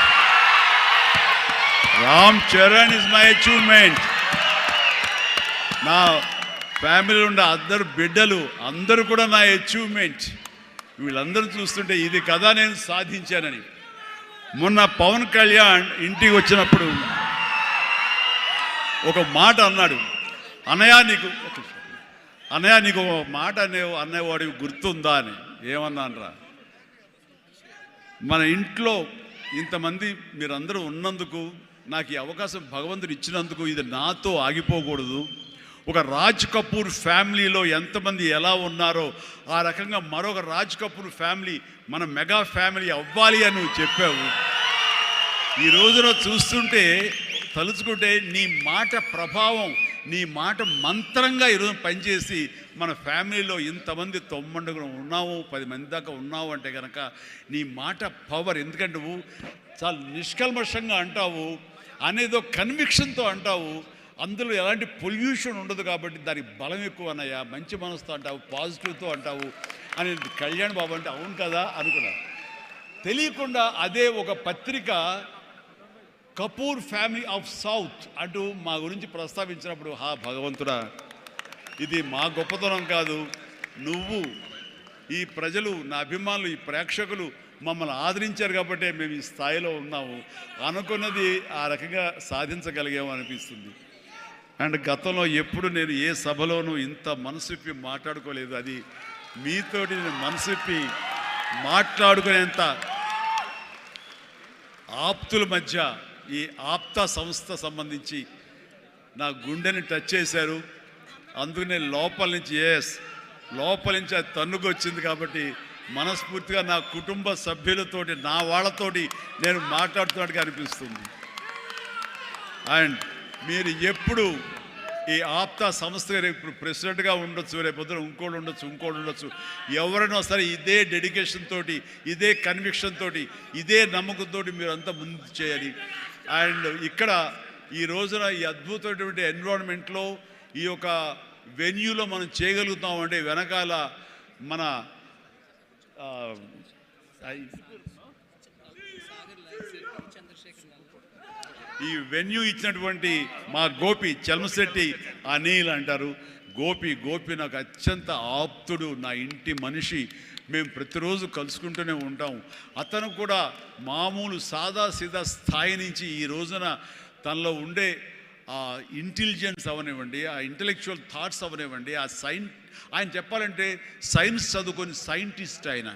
Ram Charan is my achievement, నా ఫ్యామిలీలో ఉన్న అందరు బిడ్డలు అందరూ కూడా నా అచీవ్మెంట్. వీళ్ళందరూ చూస్తుంటే ఇది కదా నేను సాధించానని. మొన్న పవన్ కళ్యాణ్ ఇంటికి వచ్చినప్పుడు ఒక మాట అన్నాడు, అన్నయ్య నీకు ఒక మాట అనేవాడికి గుర్తుందా అని. ఏమన్నానరా, మన ఇంట్లో ఇంతమంది మీరందరూ ఉన్నందుకు, నాకు ఈ అవకాశం భగవంతుడు ఇచ్చినందుకు ఇది నాతో ఆగిపోకూడదు. ఒక రాజ్ కపూర్ ఫ్యామిలీలో ఎంతమంది ఎలా ఉన్నారో ఆ రకంగా మరొక రాజ్ కపూర్ ఫ్యామిలీ మన మెగా ఫ్యామిలీ అవ్వాలి అని నువ్వు చెప్పావు. ఈ రోజున చూస్తుంటే తలుచుకుంటే నీ మాట ప్రభావం, నీ మాట మంత్రంగా ఈరోజు పనిచేసి మన ఫ్యామిలీలో ఇంతమంది 9 ఉన్నావు, 10 మంది దాకా ఉన్నావు అంటే కనుక నీ మాట పవర్. ఎందుకంటే నువ్వు చాలా నిష్కల్మషంగా అంటావు, అనేదో కన్విక్షన్తో అంటావు, అందులో ఎలాంటి పొల్యూషన్ ఉండదు కాబట్టి దానికి బలం ఎక్కువ అన్నయ్య. మంచి మనసుతో అంటావు, పాజిటివ్తో అంటావు అని కళ్యాణ్ బాబు అంటే అవును కదా అనుకున్నా. తెలియకుండా అదే ఒక పత్రిక కపూర్ ఫ్యామిలీ ఆఫ్ సౌత్ అంటూ మా గురించి ప్రస్తావించినప్పుడు, భగవంతుడా, ఇది మా గొప్పతనం కాదు, నువ్వు ఈ ప్రజలు, నా అభిమానులు, ఈ ప్రేక్షకులు మమ్మల్ని ఆదరించారు కాబట్టి మేము ఈ స్థాయిలో ఉన్నాము అనుకున్నది ఆ రకంగా సాధించగలిగాము అనిపిస్తుంది. అండ్ గతంలో ఎప్పుడు నేను ఏ సభలోనూ ఇంత మనసిప్పి మాట్లాడుకోలేదు. అది మీతోటి నేను మనసిప్పి మాట్లాడుకునేంత ఆప్తుల మధ్య ఈ ఆప్తా సంస్థ సంబంధించి నా గుండెని టచ్ చేశారు. అందుకనే లోపల నుంచి అది తన్నుకు వచ్చింది కాబట్టి మనస్ఫూర్తిగా నా కుటుంబ సభ్యులతోటి, నా వాళ్ళతోటి నేను మాట్లాడుతున్నట్టుగా అనిపిస్తుంది. అండ్ మీరు ఎప్పుడు ఈ ఆప్తా సంస్థ ఇప్పుడు ప్రెసిడెంట్గా ఉండొచ్చు, రేపొద్దున ఇంకోటి ఉండొచ్చు, ఎవరైనా సరే ఇదే డెడికేషన్ తోటి, ఇదే కన్విక్షన్ తోటి, ఇదే నమ్మకంతో మీరంతా ముందు చేయాలి. అండ్ ఇక్కడ ఈ రోజున ఈ అద్భుతమైనటువంటి ఎన్విరాన్మెంట్లో ఈ యొక్క వెన్యూలో మనం చేయగలుగుతామంటే వెనకాల మన ఈ వెన్యూ ఇచ్చినటువంటి మా గోపి చల్మశెట్టి అనిల్ అంటారు. గోపి నాకు అత్యంత ఆప్తుడు, నా ఇంటి మనిషి. మేము ప్రతిరోజు కలుసుకుంటూనే ఉంటాం. అతను కూడా మామూలు సాదాసీదా స్థాయి నుంచి ఈ రోజున తనలో ఉండే ఆ ఇంటెలిజెన్స్ అవనివ్వండి, ఆ ఇంటలెక్చువల్ థాట్స్ అవనివ్వండి, ఆయన చెప్పాలంటే సైన్స్ చదువుకొని సైంటిస్ట్ ఆయన.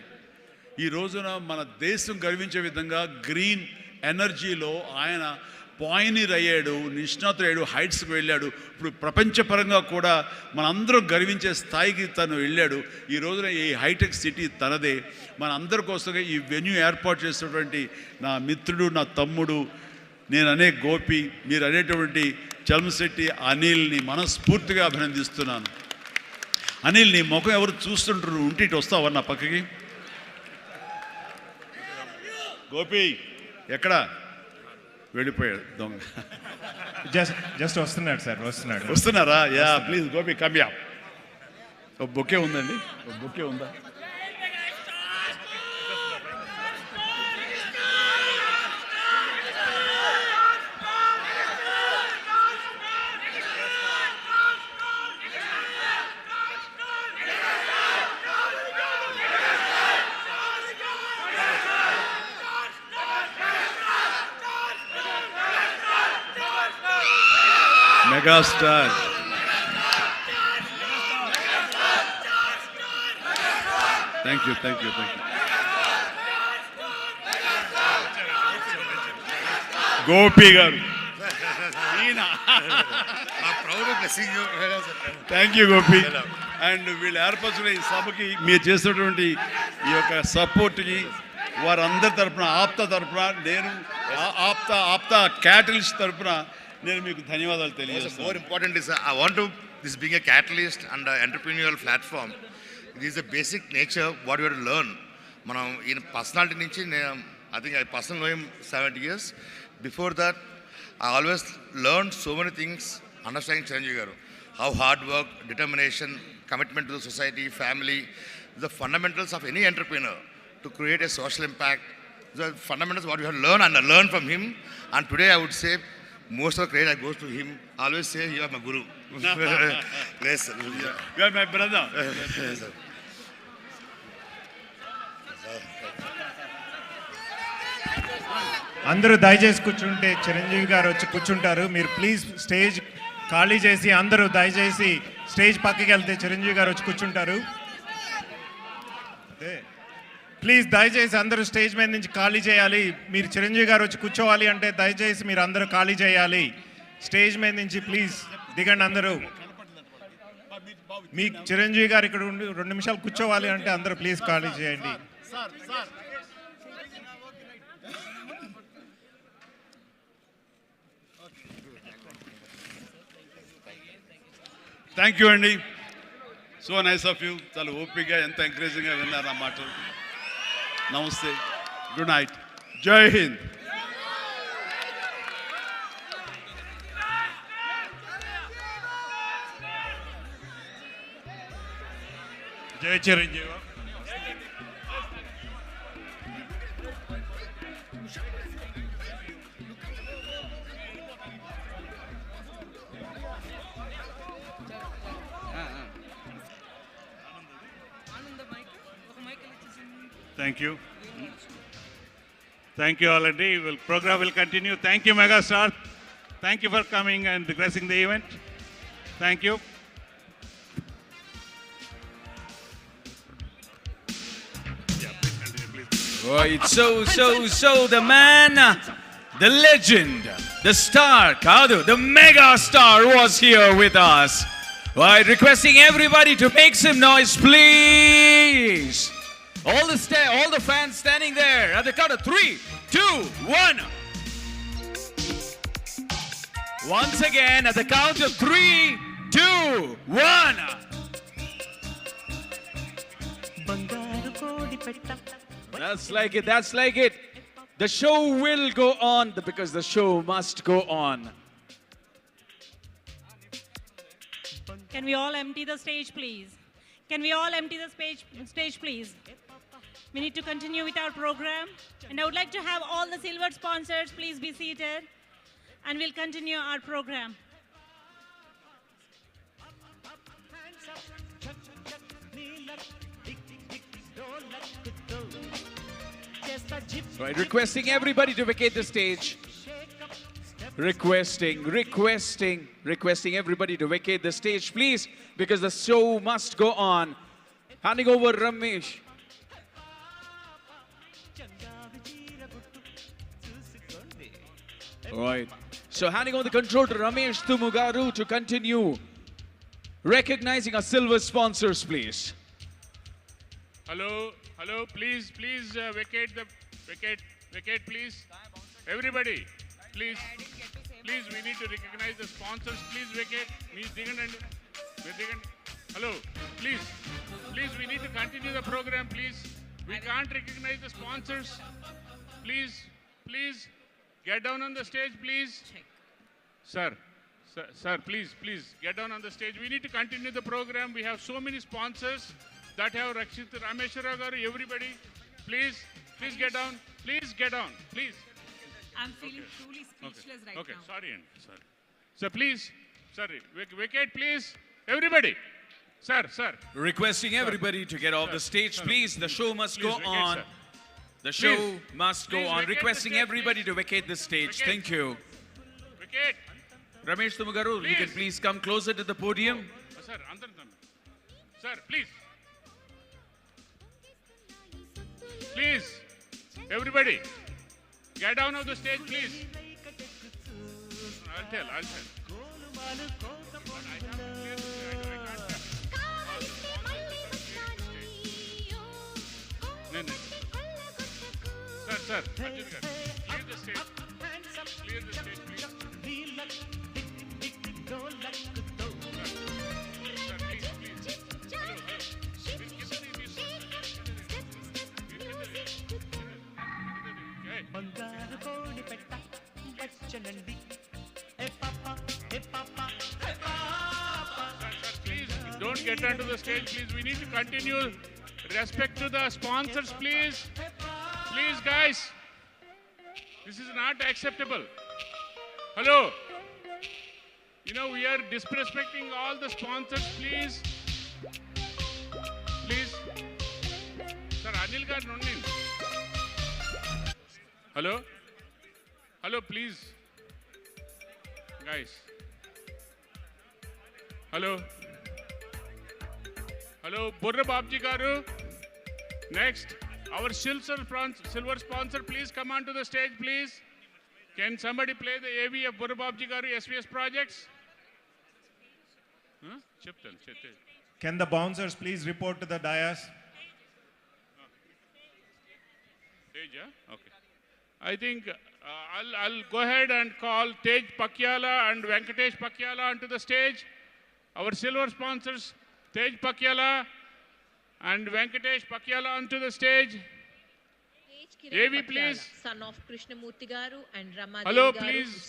ఈ రోజున మన దేశం గర్వించే విధంగా గ్రీన్ ఎనర్జీలో ఆయన పాయినీర్ అయ్యాడు, నిష్ణాతుడయ్యాడు, హైట్స్కి వెళ్ళాడు. ఇప్పుడు ప్రపంచపరంగా కూడా మనందరం గర్వించే స్థాయికి తను వెళ్ళాడు. ఈ రోజున ఈ హైటెక్ సిటీ తనదే. మన అందరి కోసంగా ఈ వెన్యూ ఏర్పాటు చేసినటువంటి నా మిత్రుడు, నా తమ్ముడు, నేను అనే గోపి, మీరు అనేటువంటి చల్మశెట్టి అనిల్ని మనస్ఫూర్తిగా అభినందిస్తున్నాను. అనిల్, నీ ముఖం ఎవరు చూస్తుంటారు? ఉంటే ఇటు వస్తావా నా పక్కకి? గోపి ఎక్కడ వెళ్ళిపోయాడు దొంగ? జస్ట్ వస్తున్నాడు సార్, వస్తున్నారా? Yeah, please Gopi come yeah. ఒక బొకే ఉందండి, ఒక బొకే ఉందా? Megastar thank you. గోపి గారు, థ్యాంక్ యూ గోపి. అండ్ వీళ్ళు ఏర్పరచిన ఈ సభకి మీరు చేసినటువంటి ఈ యొక్క సపోర్ట్కి వారందరి తరఫున, ఆప్తా తరఫున, నేను ఆప్తా క్యాటలిస్ట్ తరఫున నేను మీకు ధన్యవాదాలు తెలియజేస్తాను. More important is I want to this being a catalyst and an entrepreneurial platform. It is a basic nature what you have to learn. మనం ఈయన పర్సనాలిటీ నుంచి I think I personally know him 70 years. Before that, I always learned so many things understanding Chiranjeevi garu. How hard work, determination, commitment to the society, family, the fundamentals of any entrepreneur to create a social impact. The fundamentals what we have learned and learned from him. And today I would say most of the credit goes to him. I always say you are my guru. Yes, sir. You are my brother. Yes, sir. అందరూ దయచేసి కూర్చుంటే చిరంజీవి గారు వచ్చి కూర్చుంటారు. మీరు please stage ఖాళీ చేసి అందరూ దయచేసి స్టేజ్ పక్కకి వెళ్తే చిరంజీవి గారు వచ్చి కూర్చుంటారు. ప్లీజ్ దయచేసి అందరూ స్టేజ్ మీద నుంచి ఖాళీ చేయాలి. మీరు చిరంజీవి గారు వచ్చి కూర్చోవాలి అంటే దయచేసి మీరు అందరూ ఖాళీ చేయాలి. స్టేజ్ మీద నుంచి ప్లీజ్ దిగండి అందరూ. మీ చిరంజీవి గారు ఇక్కడ ఉండి 2 నిమిషాలు కూర్చోవాలి అంటే అందరూ ప్లీజ్ ఖాళీ చేయండి. థ్యాంక్ యూ అండి. So nice of you. చాలా ఓపికగా, ఎంత ఎంకరేజింగ్గా విన్నారు ఆ మాటలు. నమస్తే, గుడ్ నైట్, జై హింద్. జై Chiranjeevi. Thank you. Thank you already. Program will continue. Thank you, Megastar. Thank you for coming and gracing the event. Thank you. Right, so the man, the legend, the star, Kadu, the mega star was here with us. Right, requesting everybody to make some noise, please. All the fans standing there at the count of 3, 2, 1. Once again at the count of 3, 2, 1. That's like it. The show will go on because the show must go on. Can we all empty the stage, please? Can we all empty the stage, please? We need to continue with our program. And I would like to have all the silver sponsors, please be seated. And we'll continue our program. Right, requesting everybody to vacate the stage. Requesting everybody to vacate the stage, please, because the show must go on. Handing over Ramesh. All right. So handing over the control to Ramesh Thumugaru to continue recognizing our silver sponsors, please. Hello, please, vacate, please. Everybody, please, we need to recognize the sponsors. Please vacate. Hello, please, we need to continue the program, please. We can't recognize the sponsors. Please, get down on the stage, please. Sir, please, get down on the stage. We need to continue the program. We have so many sponsors that have Rakshit Rameshwara Garu, everybody. Please get down. Please get down. Please. I'm feeling truly speechless right Okay, now. sorry. Sir, please. Sorry. Vacate, please. Everybody. Sir. Requesting everybody to get off the stage, please. The show must go vacate, on. sir. The show must go Please on. vacate the Requesting stage, everybody please. to vacate the stage. Vacate. Thank you. Vacate. Ramesh Thumugaru, you can please come closer to the podium. Sir, Sir, please. Please, everybody, get down off the stage, please. I'll tell. No. Sir, Arjun Garu, clear the stage. Clear the stage, please. Sir, please. Hello. Please don't get onto the stage, please. We need to continue. Respect to the sponsors, please. Please, guys. This is not acceptable. Hello. We are disrespecting all the sponsors, please. Please. Sir, Anil garu nonni. Hello, please. Guys. Hello, Burra Babji garu. Next, our silver sponsor, please come onto the stage, please. Can somebody play the AV of Burra Babji garu SVS projects? Huh? Can the bouncers please report to the dais? Tej, okay. I think I'll go ahead and call Tej Pakyala and Venkatesh Pakyala onto the stage. Our silver sponsors, Tej Pakyala and Venkatesh Pakyala onto the stage. AV, please. Son of Krishnamurti Garu and Rama Hello, Garu,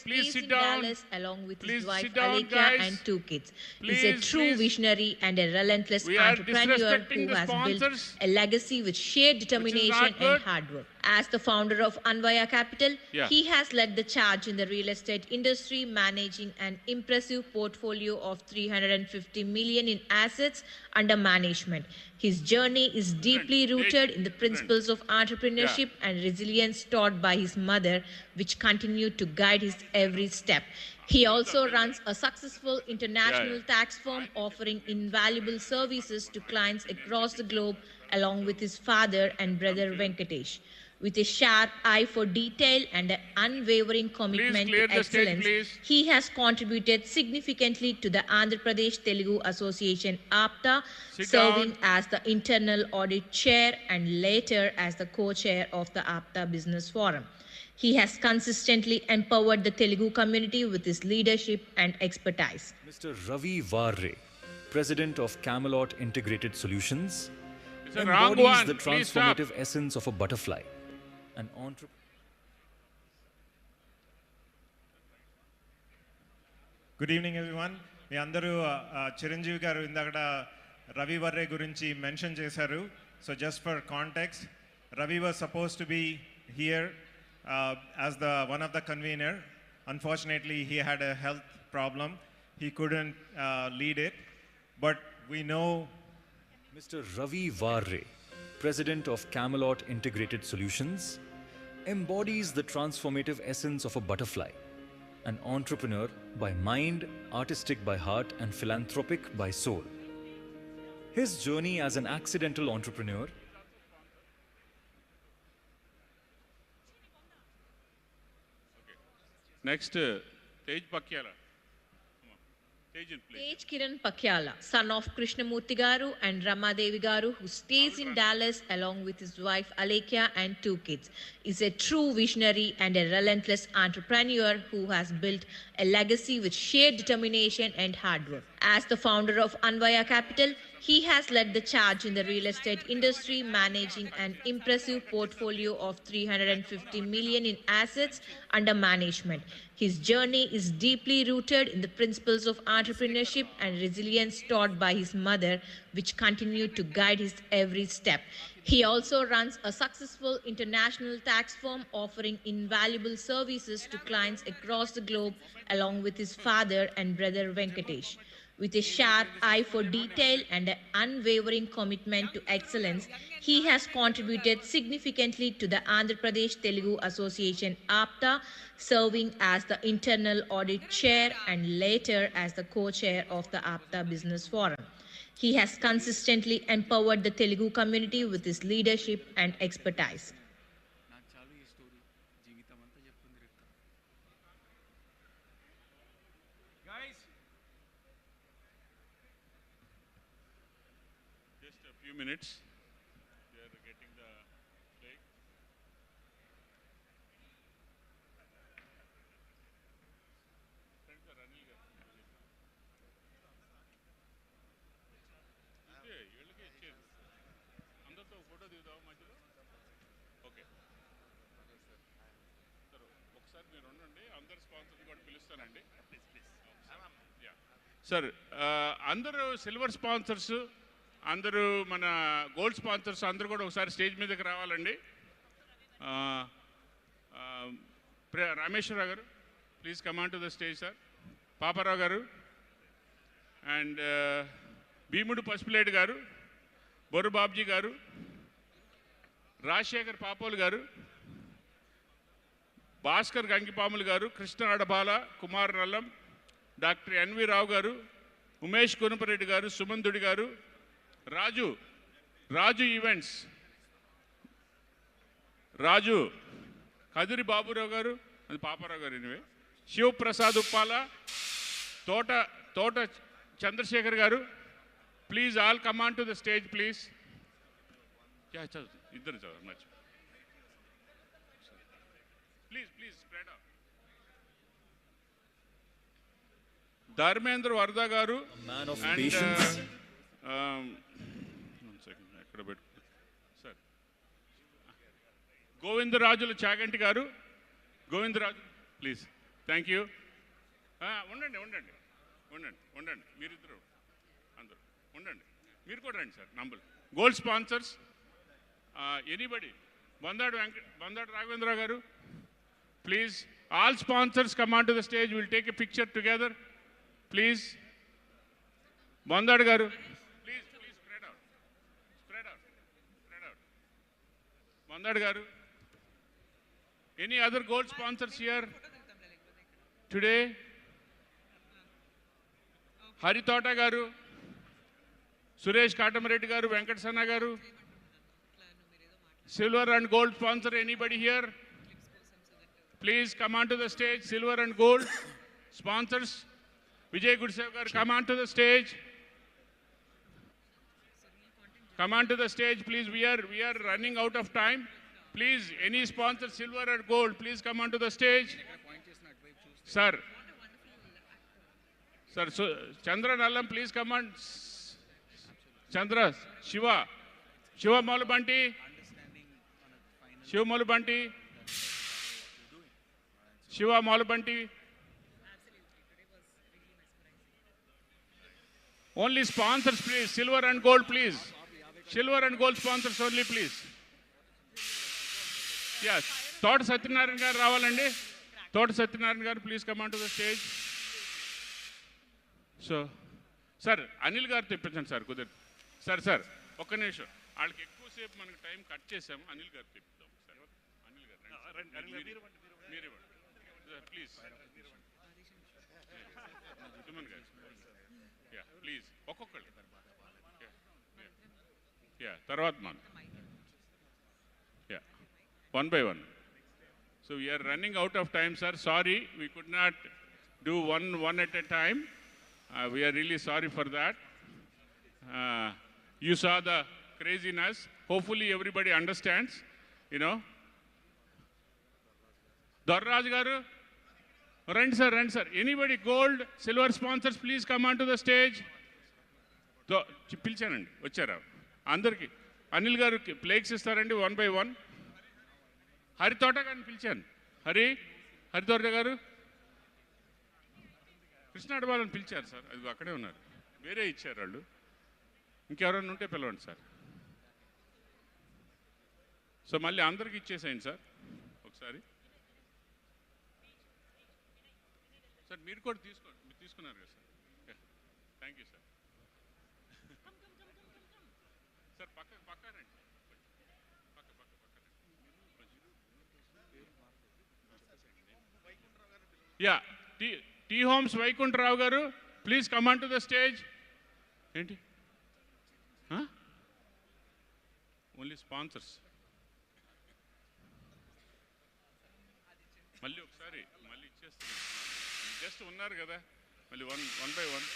please sit in down. Dallas along with Please his wife sit down, Aleka guys. and 2 kids. Please, He's a true visionary and a relentless We are entrepreneur disrespecting who the has built sponsors, a legacy with sheer determination not good. and hard work. As the founder of Anvaya Capital, Yeah. he has led the charge in the real estate industry, managing an impressive portfolio of 350 million in assets under management. His journey is deeply rooted in the principles of entrepreneurship and resilience taught by his mother, which continue to guide his every step. He also runs a successful international tax firm offering invaluable services to clients across the globe, along with his father and brother Venkatesh. With a sharp eye for detail and an unwavering commitment clear to the stage, excellence, please. he has contributed significantly to the Andhra Pradesh Telugu Association APTA, Sit serving down. as the internal audit chair and later as the co-chair of the APTA Business Forum. He has consistently empowered the Telugu community with his leadership and expertise. Mr. Ravi Varre, President of Camelot Integrated Solutions, It's a wrong embodies one. the Please stop. transformative essence of a butterfly. An entrepreneur. Good evening, everyone. మీ అందరూ చిరంజీవి గారు ఇందాక రవి వర్రే గురించి mention చేశారు. So just for context, Ravi was suppose to be here as the one of the convener. Unfortunately, he had a health problem. He couldn't lead it. But we know Mr. Ravi Varre, President of Camelot Integrated Solutions, embodies the transformative essence of a butterfly. An entrepreneur by mind, artistic by heart, and philanthropic by soul. His journey as an accidental entrepreneur Next, Tej Pakyala. Tej Kiran Pakyala, son of Krishnamurti Garu and Ramadevi Garu, who stays in Dallas along with his wife Alekia and 2 kids, is a true visionary and a relentless entrepreneur who has built a legacy with sheer determination and hard work. As the founder of Anvaya Capital, he has led the charge in the real estate industry, managing an impressive portfolio of 350 million in assets under management. His journey is deeply rooted in the principles of entrepreneurship and resilience taught by his mother, which continue to guide his every step. He also runs a successful international tax firm offering invaluable services to clients across the globe, along with his father and brother Venkatesh. With a sharp eye for detail and an unwavering commitment to excellence, he has contributed significantly to the Andhra Pradesh Telugu Association APTA, serving as the internal audit chair and later as the co-chair of the APTA Business Forum. He has consistently empowered the Telugu community with his leadership and expertise. Minutes. They are getting the flag. అందరితో photo దిగుదాం మధ్యలో okay sir ఒకసారి మీరు ఉండండి అందరు స్పాన్సర్ని కూడా పిలుస్తానండి sir అందరూ silver sponsors అందరూ మన గోల్డ్ స్పాన్సర్స్ అందరూ కూడా ఒకసారి స్టేజ్ మీదకి రావాలండి. రామేశ్వరరావు గారు please come on to the stage sir. Paparao గారు అండ్ భీముడు పసుపులేటి గారు, బొర్రు బాబ్జీ గారు, రాజశేఖర్ పాపోలు గారు, భాస్కర్ గంగిపాములు గారు, కృష్ణ అడబాల, కుమార్ నల్లం, డాక్టర్ ఎన్వి రావు గారు, ఉమేష్ కునపరెడ్డి గారు, సుమంతుడి గారు, రాజు ఈవెంట్స్, రాజు కదిరి బాబురావు గారు, అది పాపారావు గారు ఎనివే, శివప్రసాద్ ఉప్పాల, తోట చంద్రశేఖర్ గారు, please all come on to the stage please. ఇద్దరు చదువు మర్చి ప్లీజ్ స్ప్రెడ్ అప్. ధర్మేంద్ర వర్ధ గారు ఎక్కడ పెట్టు సార్, గోవిందరాజుల చాగంటి గారు, గోవిందరాజు ప్లీజ్. Thank you. ఉండండి మీరిద్దరు అందరూ ఉండండి, మీరు కూడా రండి sir. Number gold sponsors anybody, Bandadu Raghavendra garu please. All sponsors come on to the stage, will take a picture together please. Bandadu garu please spread out. Bandadu garu, any other gold sponsors here today? Harithota garu, Suresh Katamreddy garu, Venkatasanna garu, silver and gold sponsor anybody here please come on to the stage. Silver and gold sponsors, Vijay Gudisev garu come on to the stage. Come on to the stage please. We are running out of time. Please, any sponsor silver or gold, please come on to the stage. Sir, so Chandra Nallam, please come on. Chandra, Shiva Malubanti, Shiva Malubanti. Only sponsors please, silver and gold please. Silver and gold sponsors only please. Yes, Thought Satyanarayan garu ravalandi. Thought Satyanarayan garu please come on to the stage. So, sir, Anil garu తెప్పించండి sir కుదిరి. Sir ఒక్క నిమిషం, వాళ్ళకి ఎక్కువసేపు మనకి time cut చేసాము. అనిల్ గారు తెప్పిద్దాం sir. Anil గారు మీరు ప్లీజ్. సుమన్ గారు ప్లీజ్ ఒక్కొక్కళ్ళు తర్వాత మనం one by one. So we are running out of time, sir. Sorry, we could not do one at a time. We are really sorry for that. You saw the craziness. Hopefully everybody understands, you know. Darraj garu, run sir. Anybody gold, silver sponsors, please come onto the stage. పిలిచానండి వచ్చారా అందరికీ అనిల్ గారు plaques ఇస్తారండి 1 by 1. హరితోట గారిని పిలిచాను. హరితోట గారు కృష్ణ అడవాలని పిలిచారు sir. అది అక్కడే ఉన్నారు, వేరే ఇచ్చారు వాళ్ళు. ఇంకెవరైనా ఉంటే పిలవండి సార్. సో మళ్ళీ అందరికి ఇచ్చేసేయండి సార్ ఒకసారి. సార్ మీరు కూడా తీసుకోండి, మీరు తీసుకున్నారు కదా sir. Thank you sir. Sir పక్క రండి. యా టీ హోమ్స్ వైకుంఠరావు గారు, please come on to the stage. ఏంటి ఓన్లీ స్పాన్సర్స్. మళ్ళీ ఒకసారి మళ్ళీ ఇచ్చేస్తున్నాను. జస్ట్ ఉన్నారు కదా, మళ్ళీ one by 1.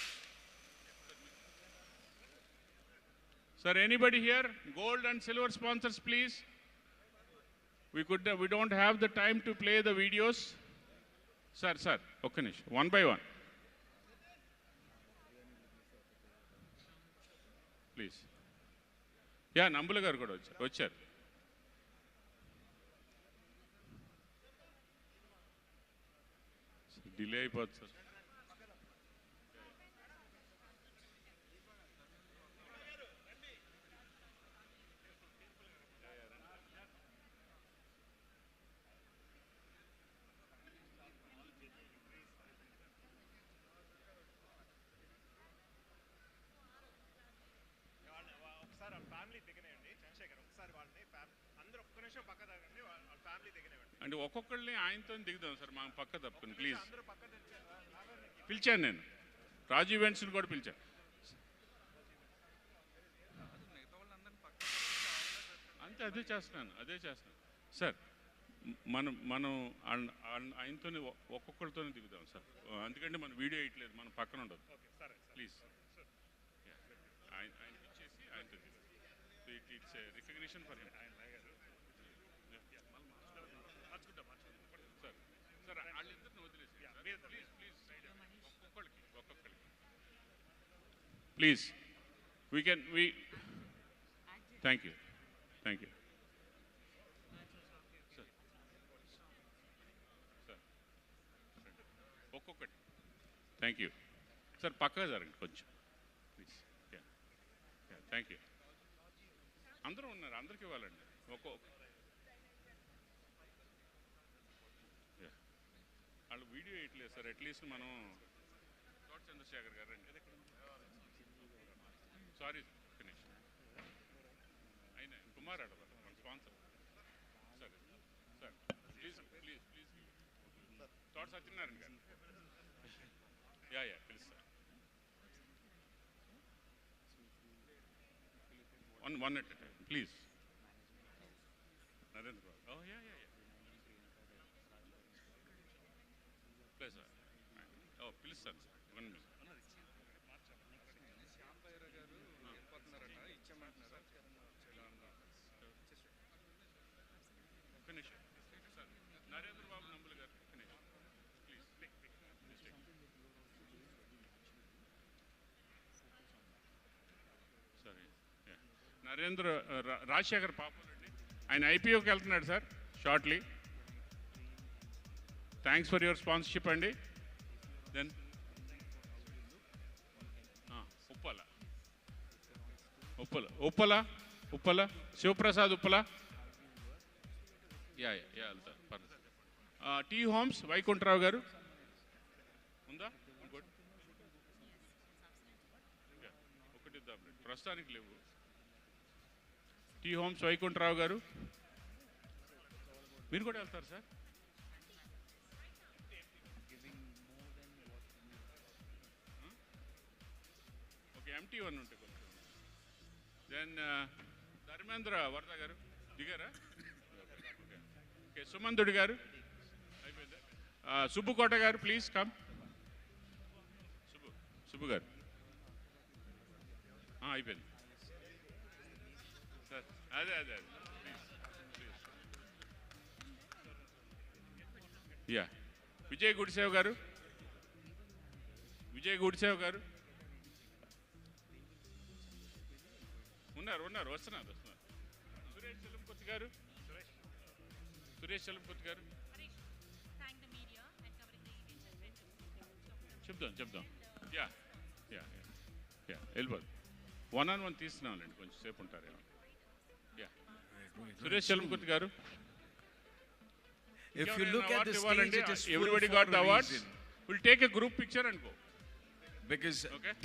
Sir, anybody here? Gold and silver sponsors, please. We don't have the time to play the videos. Sir, okay, 1 by 1. Please. Yeah, Nambula garu kuda vacharu. Delay అయిపోతుంది sir. అంటే ఒక్కొక్కళ్ళని ఆయనతో దిగుదాం sir, మా పక్క తప్పుకుని please. పిలిచాను నేను, రాజు ఈవెంట్స్ని కూడా పిలిచాను. అంతే, అదే చేస్తున్నాను సార్. మనం ఆయనతో ఒక్కొక్కరితోనే దిగుదాం సార్. అందుకంటే మనం వీడియో వేయట్లేదు, మనం పక్కన ఉండదు ప్లీజ్. ఆయన ఇచ్చేసి ఆయనతో it's recognition for him. Sir వాళ్ళిద్దరిని వదిలేసి ప్లీజ్ ఒక్కొక్కరికి ప్లీజ్. Thank you sir. ఒక్కొక్కటి థ్యాంక్ యూ సార్. పక్కగా జరగండి కొంచెం ప్లీజ్. Thank you. అందరూ ఉన్నారు, అందరికి ఇవ్వాలండి. వాళ్ళు వీడియో వేయట్లేదు సార్. అట్లీస్ట్ మనం తోట చంద్రశేఖర్ గారు రండి. సారీ ఫినిష్ అయినా కుమార్ అడవ మన స్పాన్సర్. సార్ ప్లీజ్ తోట సత్యనారాయణ గారు. Yeah please sir. one at a time, please. Narendra Babu. Oh, yeah. Please, sir. Oh, please, sir. 1 minute. Finish. Sir, Narendra Babu Nambul garu, finish. Please. Sorry. Narendra Rajasekhar Papareddy, ఆయన ఐపీఓకి వెళ్తున్నాడు sir shortly. Thanks for your sponsorship అండి. Then Uppala Sivaprasad Uppala. Yeah వెళ్తారు. Tea homes Vaikuntharao గారు ఉందా? ఒకటి ప్రస్తుతానికి లేవు. Tea homes Vaikuntharao గారు, మీరు కూడా వెళ్తారు సార్? ఓకే, MT1 ఉంటే కొంచెం. దెన్ ధర్మేంద్ర వరద గారు దిగారా? ఓకే, సుమంతుడి గారు. Subbu Kota garu, please come. Subbu garu. Ayipindi. Sir, ade. Please. Yeah. Vijay Gudsev garu. ఉన్నారు వస్తున్నారు సురేష్ చలంపతి గారు చెప్దాం యా వెళ్ళిపోదు 1-on-1 తీస్తున్నాంలేండి కొంచెం సేపు ఉంటారేమో యా సురేష్ చలంపతి గారు If you look at the stage, it is everybody got the awards. We'll take a group picture and go. Because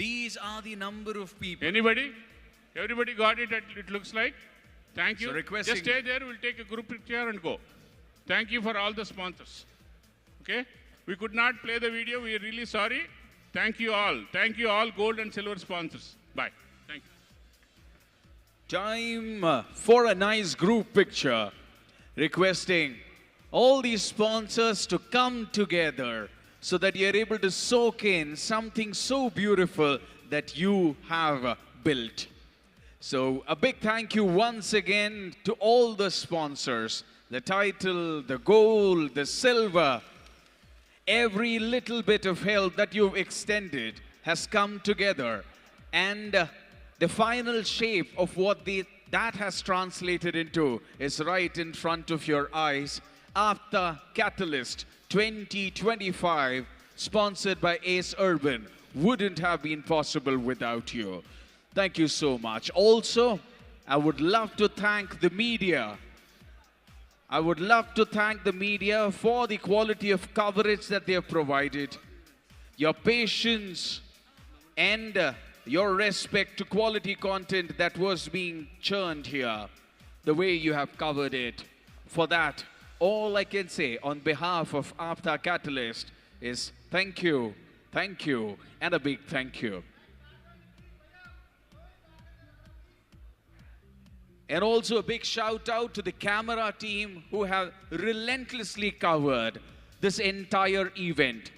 these are the number of people. Everybody got it, it looks like. Thank you. So requesting, just stay there, we'll take a group picture and go. Thank you for all the sponsors. Okay? We could not play the video, we are really sorry. Thank you all gold and silver sponsors. Bye. Thank you. Time for a nice group picture. Requesting all these sponsors to come together so that you're able to soak in something so beautiful that you have built. So a big thank you once again to all the sponsors, the title, the gold, the silver. Every little bit of help that you've extended has come together, and the final shape of what that has translated into is right in front of your eyes. APTA Katalyst 2025, sponsored by Ace Urban, wouldn't have been possible without you. Thank you so much. Also, I would love to thank the media. For the quality of coverage that they have provided, your patience and your respect to quality content that was being churned here, the way you have covered it. For that, all I can say on behalf of APTA Katalyst is thank you, and a big thank you. And also a big shout out to the camera team who have relentlessly covered this entire event.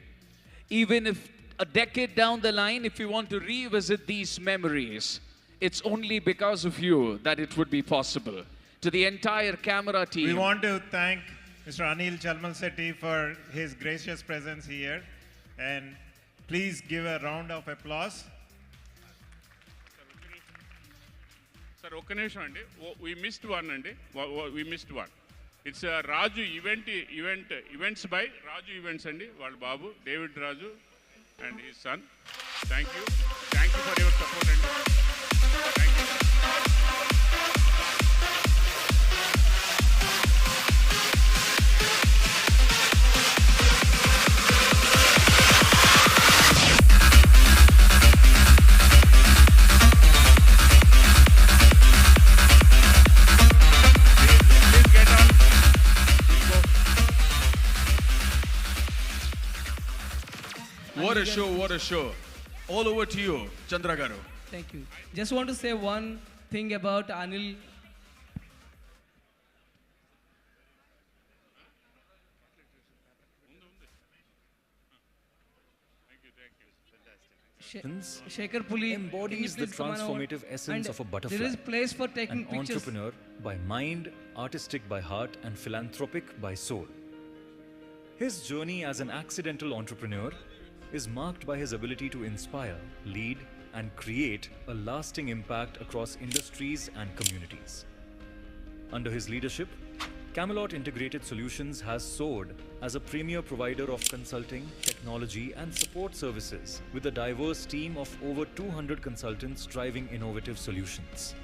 Even if a decade down the line, if you want to revisit these memories, it's only because of you that it would be possible. To the entire camera team. We want to thank Mr. Anil Chalmalsetti for his gracious presence here. And please give a round of applause. Sir, ఒక్క నిమిషం అండి. We missed one అండి. We missed one. It's a Raju events by Raju Events అండి. వాళ్ళ బాబు David Raju and his son. Thank you for your support అండి. Thank you. What a show. All over to you, Chandra Garu. Thank you. Just want to say one thing about Anil. Shekhar Puli embodies the transformative essence of a butterfly. There is place for taking an pictures. Entrepreneur by mind, artistic by heart, and philanthropic by soul. His journey as an accidental entrepreneur is marked by his ability to inspire, lead, and create a lasting impact across industries and communities. Under his leadership, Camelot Integrated Solutions has soared as a premier provider of consulting, technology, and support services with a diverse team of over 200 consultants driving innovative solutions.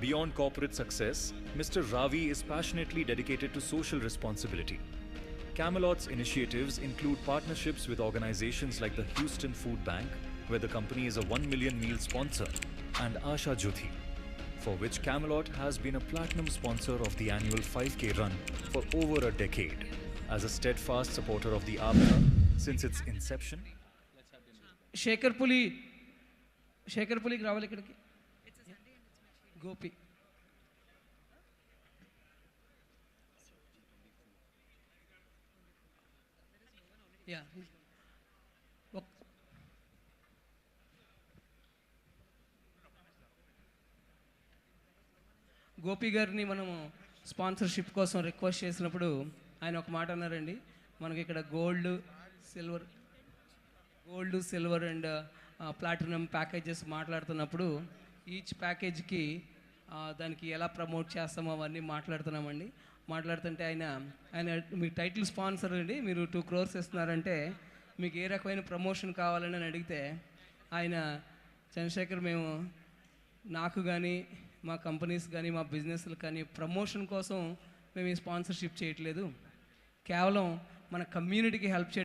Beyond corporate success, Mr. Ravi is passionately dedicated to social responsibility. Camelot's initiatives include partnerships with organizations like the Houston Food Bank, where the company is a 1 million meal sponsor, and Asha Jyothi, for which Camelot has been a platinum sponsor of the annual 5K run for over a decade. As a steadfast supporter of the APTA since its inception, Shekhar Puli రావాలి ఇక్కడికి. Gopi. Yeah Gopi గారిని మనము sponsorship కోసం request చేసినప్పుడు ఆయన ఒక మాట అన్నారండి, మనకి ఇక్కడ gold silver and platinum packages మాట్లాడుతున్నప్పుడు ఈచ్ ప్యాకేజ్కి దానికి ఎలా ప్రమోట్ చేస్తామో అవన్నీ మాట్లాడుతున్నామండి. మాట్లాడుతుంటే ఆయన మీ టైటిల్ స్పాన్సర్ అండి, మీరు 2 crores ఇస్తున్నారంటే మీకు ఏ రకమైన ప్రమోషన్ కావాలని అడిగితే ఆయన, చంద్రశేఖర్, మేము నాకు కానీ మా కంపెనీస్ కానీ మా బిజినెస్లు కానీ ప్రమోషన్ కోసం మేము ఈ స్పాన్సర్షిప్ చేయట్లేదు, కేవలం మన కమ్యూనిటీకి హెల్ప్ చేయడం